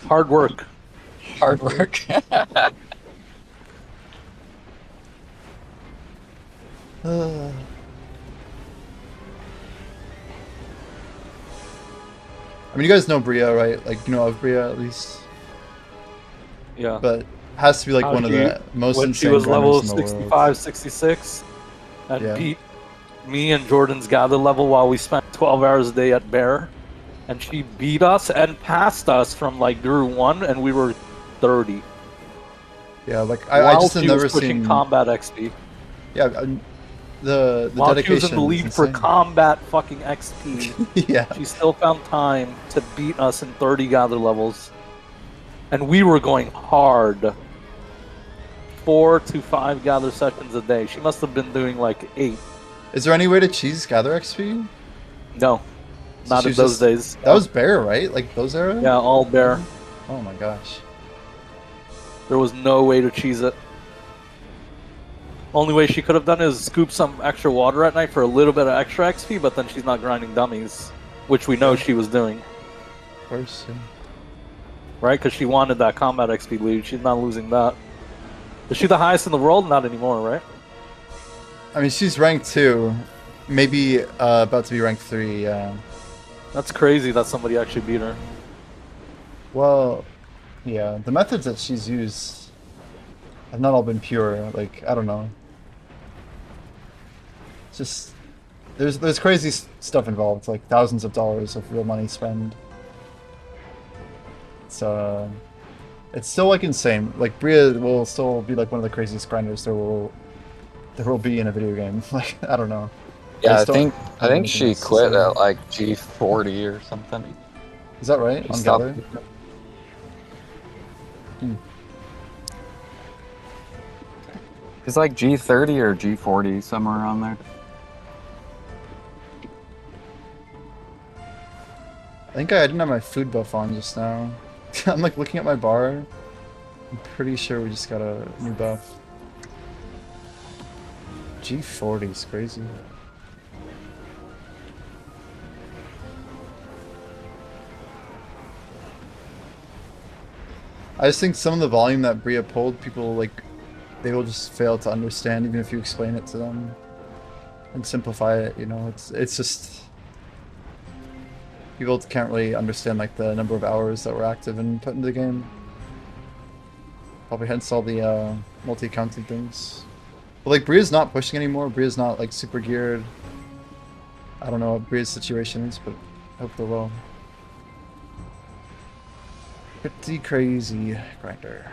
Hard work. Hard work. I mean, you guys know Bria, right? Like, you know of Bria at least. Yeah. But has to be like How one of she- the most when insane she was level grinders in the world. 65, 66, and Yeah. beat me and Jordan's gather level while we spent 12 hours a day at Bear, and she beat us and passed us from like Guru 1, and we were 30. Yeah, like I While just have she never was pushing seen. combat XP. Yeah, the While she dedication. was in the league is for insane. combat fucking XP, Yeah, she still found time to beat us in 30 gather levels, and we were going hard. 4 to 5 gather sessions a day. She must have been doing like 8. is there any way to cheese gather XP? No, So not she in was those just- days. That was Bear, right? Like those eras? Yeah, all Bear. Oh my gosh. There was no way to cheese it. Only way she could have done is scoop some extra water at night for a little bit of extra XP, but then she's not grinding dummies, which we know she was doing, Of course. Yeah. right? Because she wanted that combat XP lead. She's not losing that. Is she the highest in the world? Not anymore, right? I mean, she's ranked 2, maybe about to be ranked 3. Yeah. That's crazy that somebody actually beat her. Well, yeah, the methods that she's used have not all been pure. Like, I don't know. It's just there's crazy stuff involved, like thousands of dollars of real money spent. It's still like insane. Like Bria will still be like one of the craziest grinders there will be in a video game. Like, I don't know. Yeah, I still think have anything she else to quit say. at like G40 or something. Is that right? She On stopped. Gather? It's like G30 or G40, somewhere around there. I think I didn't have my food buff on just now. I'm like looking at my bar. I'm pretty sure we just got a new buff. G40 is crazy. I just think some of the volume that Bria pulled, people like, they will just fail to understand even if you explain it to them and simplify it. You know, it's just people can't really understand like the number of hours that were active and put into the game. Probably hence all the multi-counting things. But like Bria's not pushing anymore. Bria's not like super geared. I don't know what Bria's situation is, but I hope they're well. Pretty crazy grinder.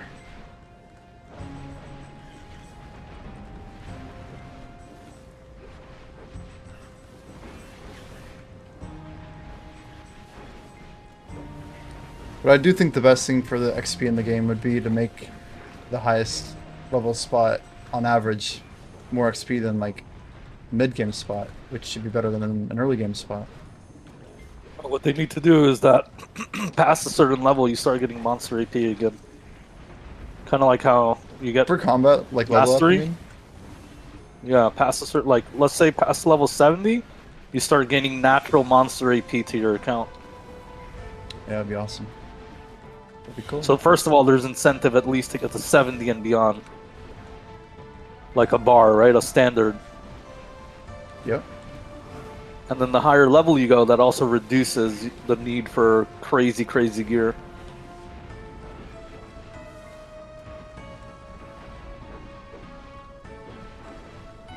But I do think the best thing for the XP in the game would be to make the highest level spot on average more XP than like mid-game spot, which should be better than an early game spot. What they need to do is that past a certain level, you start getting monster AP again. Kind of like how you get For combat, like level up, Mastery? you mean? Yeah, past a certain, like, let's say past level 70, you start gaining natural monster AP to your account. Yeah, that'd be awesome. That'd be cool. So first of all, there's incentive at least to get to 70 and beyond. Like a bar, right? A standard. Yep. And then the higher level you go, that also reduces the need for crazy, crazy gear.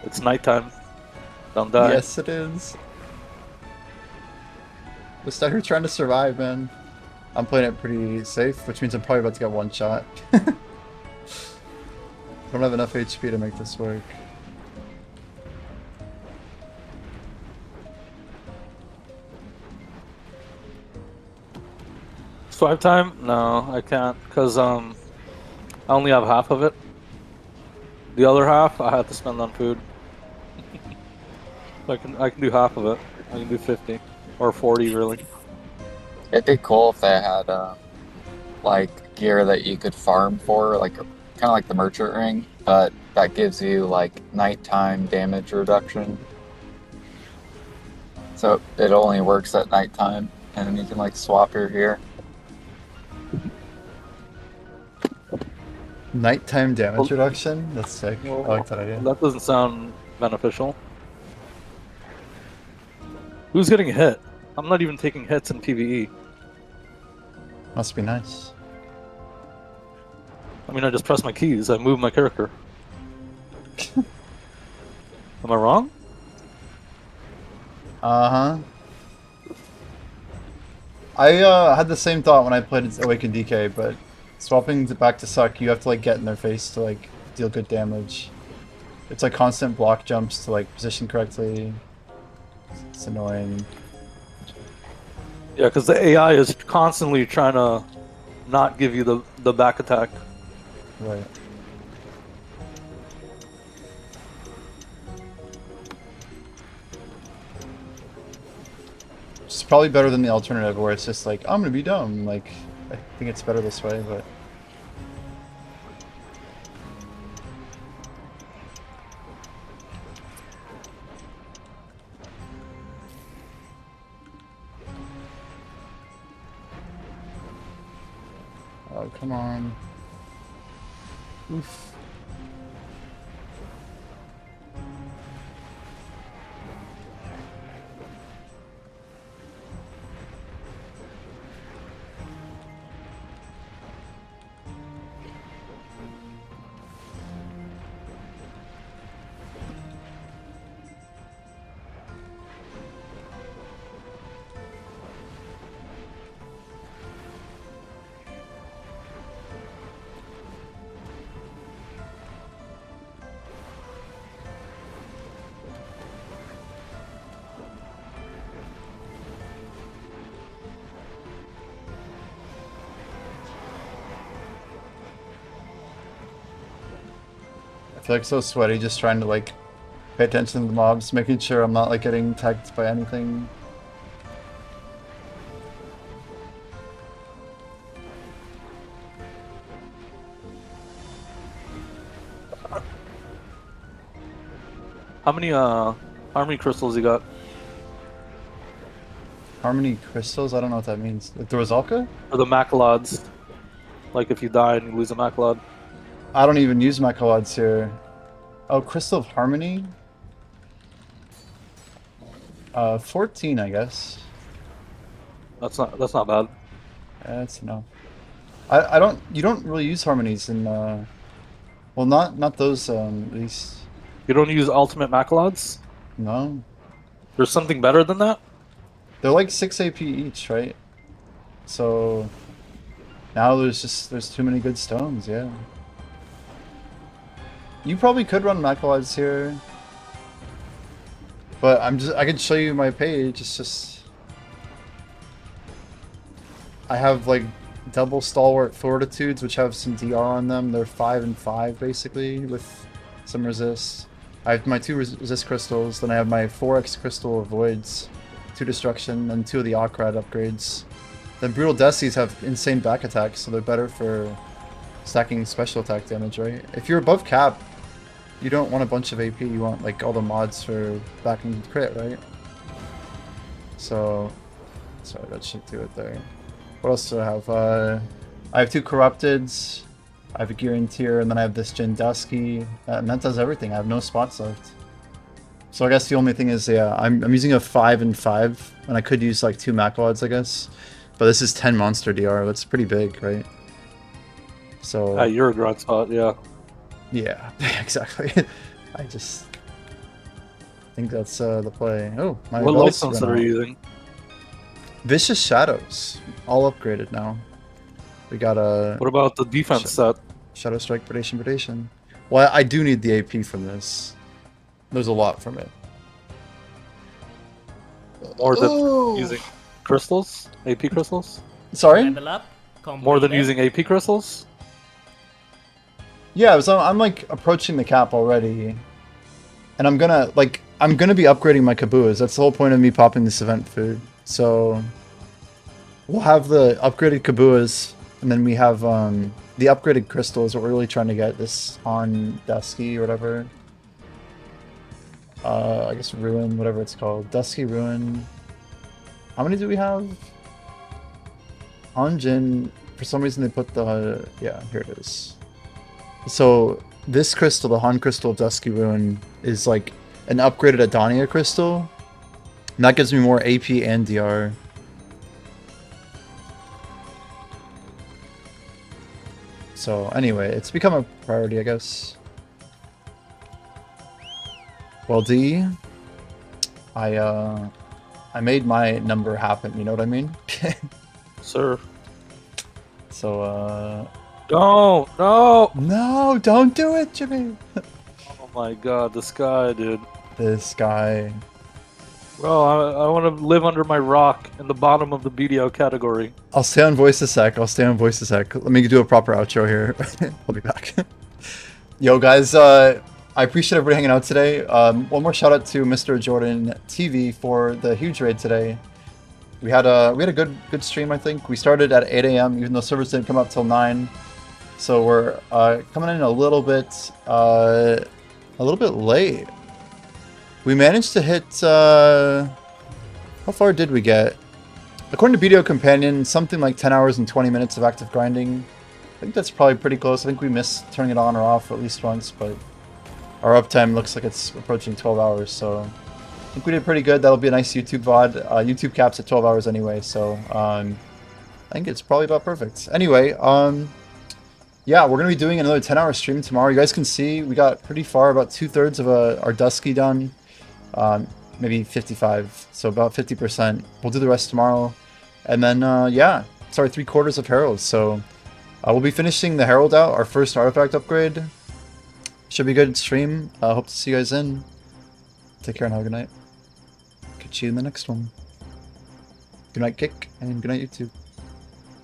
It's nighttime. Don't die. Yes, it is. Just out here trying to survive, man. I'm playing it pretty safe, which means I'm probably about to get one shot. I don't have enough HP to make this work. Swipe time? No, I can't, because I only have half of it. The other half I have to spend on food. I can do half of it. I can do 50 or 40 really. It'd be cool if they had like gear that you could farm for, like kind of like the merchant ring, but that gives you like nighttime damage reduction. So it only works at nighttime, and then you can like swap your gear. Nighttime damage reduction? That's sick. I like that idea. That doesn't sound beneficial. Who's getting hit? I'm not even taking hits in PvE. Must be nice. I mean, I just press my keys. I move my character. Am I wrong? Uh-huh. I had the same thought when I played Awakened DK, but swapping it back to Suck, you have to like get in their face to like deal good damage. It's like constant block jumps to like position correctly. It's annoying. Yeah, because the AI is constantly trying to not give you the back attack. Right. It's probably better than the alternative where it's just like, I'm gonna be dumb. Like, I think it's better this way, but... Oh, come on. Oof. I feel like so sweaty just trying to like pay attention to the mobs, making sure I'm not like getting tagged by anything. How many crystals you got? Harmony crystals? I don't know what that means. Like the Rosalka? Or the Macalods? Like if you die and you lose a Macalod. I don't even use my collods here. Oh, Crystal of Harmony? 14, I guess. That's not bad. That's enough. You don't really use harmonies in, well, not those, at least. You don't use ultimate Macalods? No. There's something better than that? They're like 6 AP each, right? So, now there's too many good stones, yeah. You probably could run Macalods here. But I can show you my page, it's just... I have like double Stalwart Fortitudes, which have some DR on them. They're 5 and 5 basically, with some resist. I have my 2 resist crystals, then I have my 4x crystal of voids, 2 destruction, and 2 of the Okrad upgrades. Then Brutal Decies have insane back attacks, so they're better for stacking special attack damage, right? If you're above cap, You don't want a bunch of AP, you want like all the mods for backing crit, right? So, sorry, that should do it there. What else do I have? I have 2 Corrupteds, I have a Gearing Tier, and then I have this Jindusky, and that does everything. I have no spots left. So I guess the only thing is, yeah, I'm using a 5 and 5, and I could use like 2 Maclods, I guess. But this is 10 monster DR, that's pretty big, right? So... You're a grunt spot, yeah. Yeah, exactly. I just think that's the play. Oh, my What belts license went are out. you using? Vicious Shadows, all upgraded now. We got a What about the defense set? Shadow Strike, Predation. Well, I do need the AP from this. There's a lot from it. More than using crystals? AP crystals? Sorry? Level up. More than completed. using AP crystals? Yeah, so I'm like approaching the cap already, and I'm gonna be upgrading my Kabuas. That's the whole point of me popping this event food. So we'll have the upgraded Kabuas, and then we have the upgraded crystals. What we're really trying to get this on Dusky or whatever. I guess Ruin, whatever it's called, Dusky Ruin. How many do we have? Hanjin. For some reason they put the yeah, here it is. So this crystal, the Han Crystal of Dusky Ruin, is like an upgraded Edania crystal. And that gives me more AP and DR. So anyway, it's become a priority, I guess. Well, D, I made my number happen, you know what I mean? Sir. So, No! no, don't do it, Jimmy! Oh my god, this guy, dude. This guy. Bro, I want to live under my rock in the bottom of the BDO category. I'll stay on voice a sec. Let me do a proper outro here. I'll be back. Yo, guys, I appreciate everybody hanging out today. One more shout out to Mr. Jordan TV for the huge raid today. We had a good stream, I think. We started at 8 AM, even though servers didn't come up till 9. So we're coming in a little bit late. We managed to hit. How far did we get? According to BDO Companion, something like 10 hours and 20 minutes of active grinding. I think that's probably pretty close. I think we missed turning it on or off at least once, but our uptime looks like it's approaching 12 hours. So I think we did pretty good. That'll be a nice YouTube VOD. YouTube caps at 12 hours anyway, so I think it's probably about perfect. Anyway, yeah, we're going to be doing another 10-hour stream tomorrow. You guys can see we got pretty far, about 2/3 of our Dusky done. Maybe 55, so about 50%. We'll do the rest tomorrow. And then, yeah, sorry, 3/4 of Heralds. So we'll be finishing the Herald out, our first artifact upgrade. Should be a good stream. Hope to see you guys in. Take care and have a good night. Catch you in the next one. Good night, Kick, and good night, YouTube.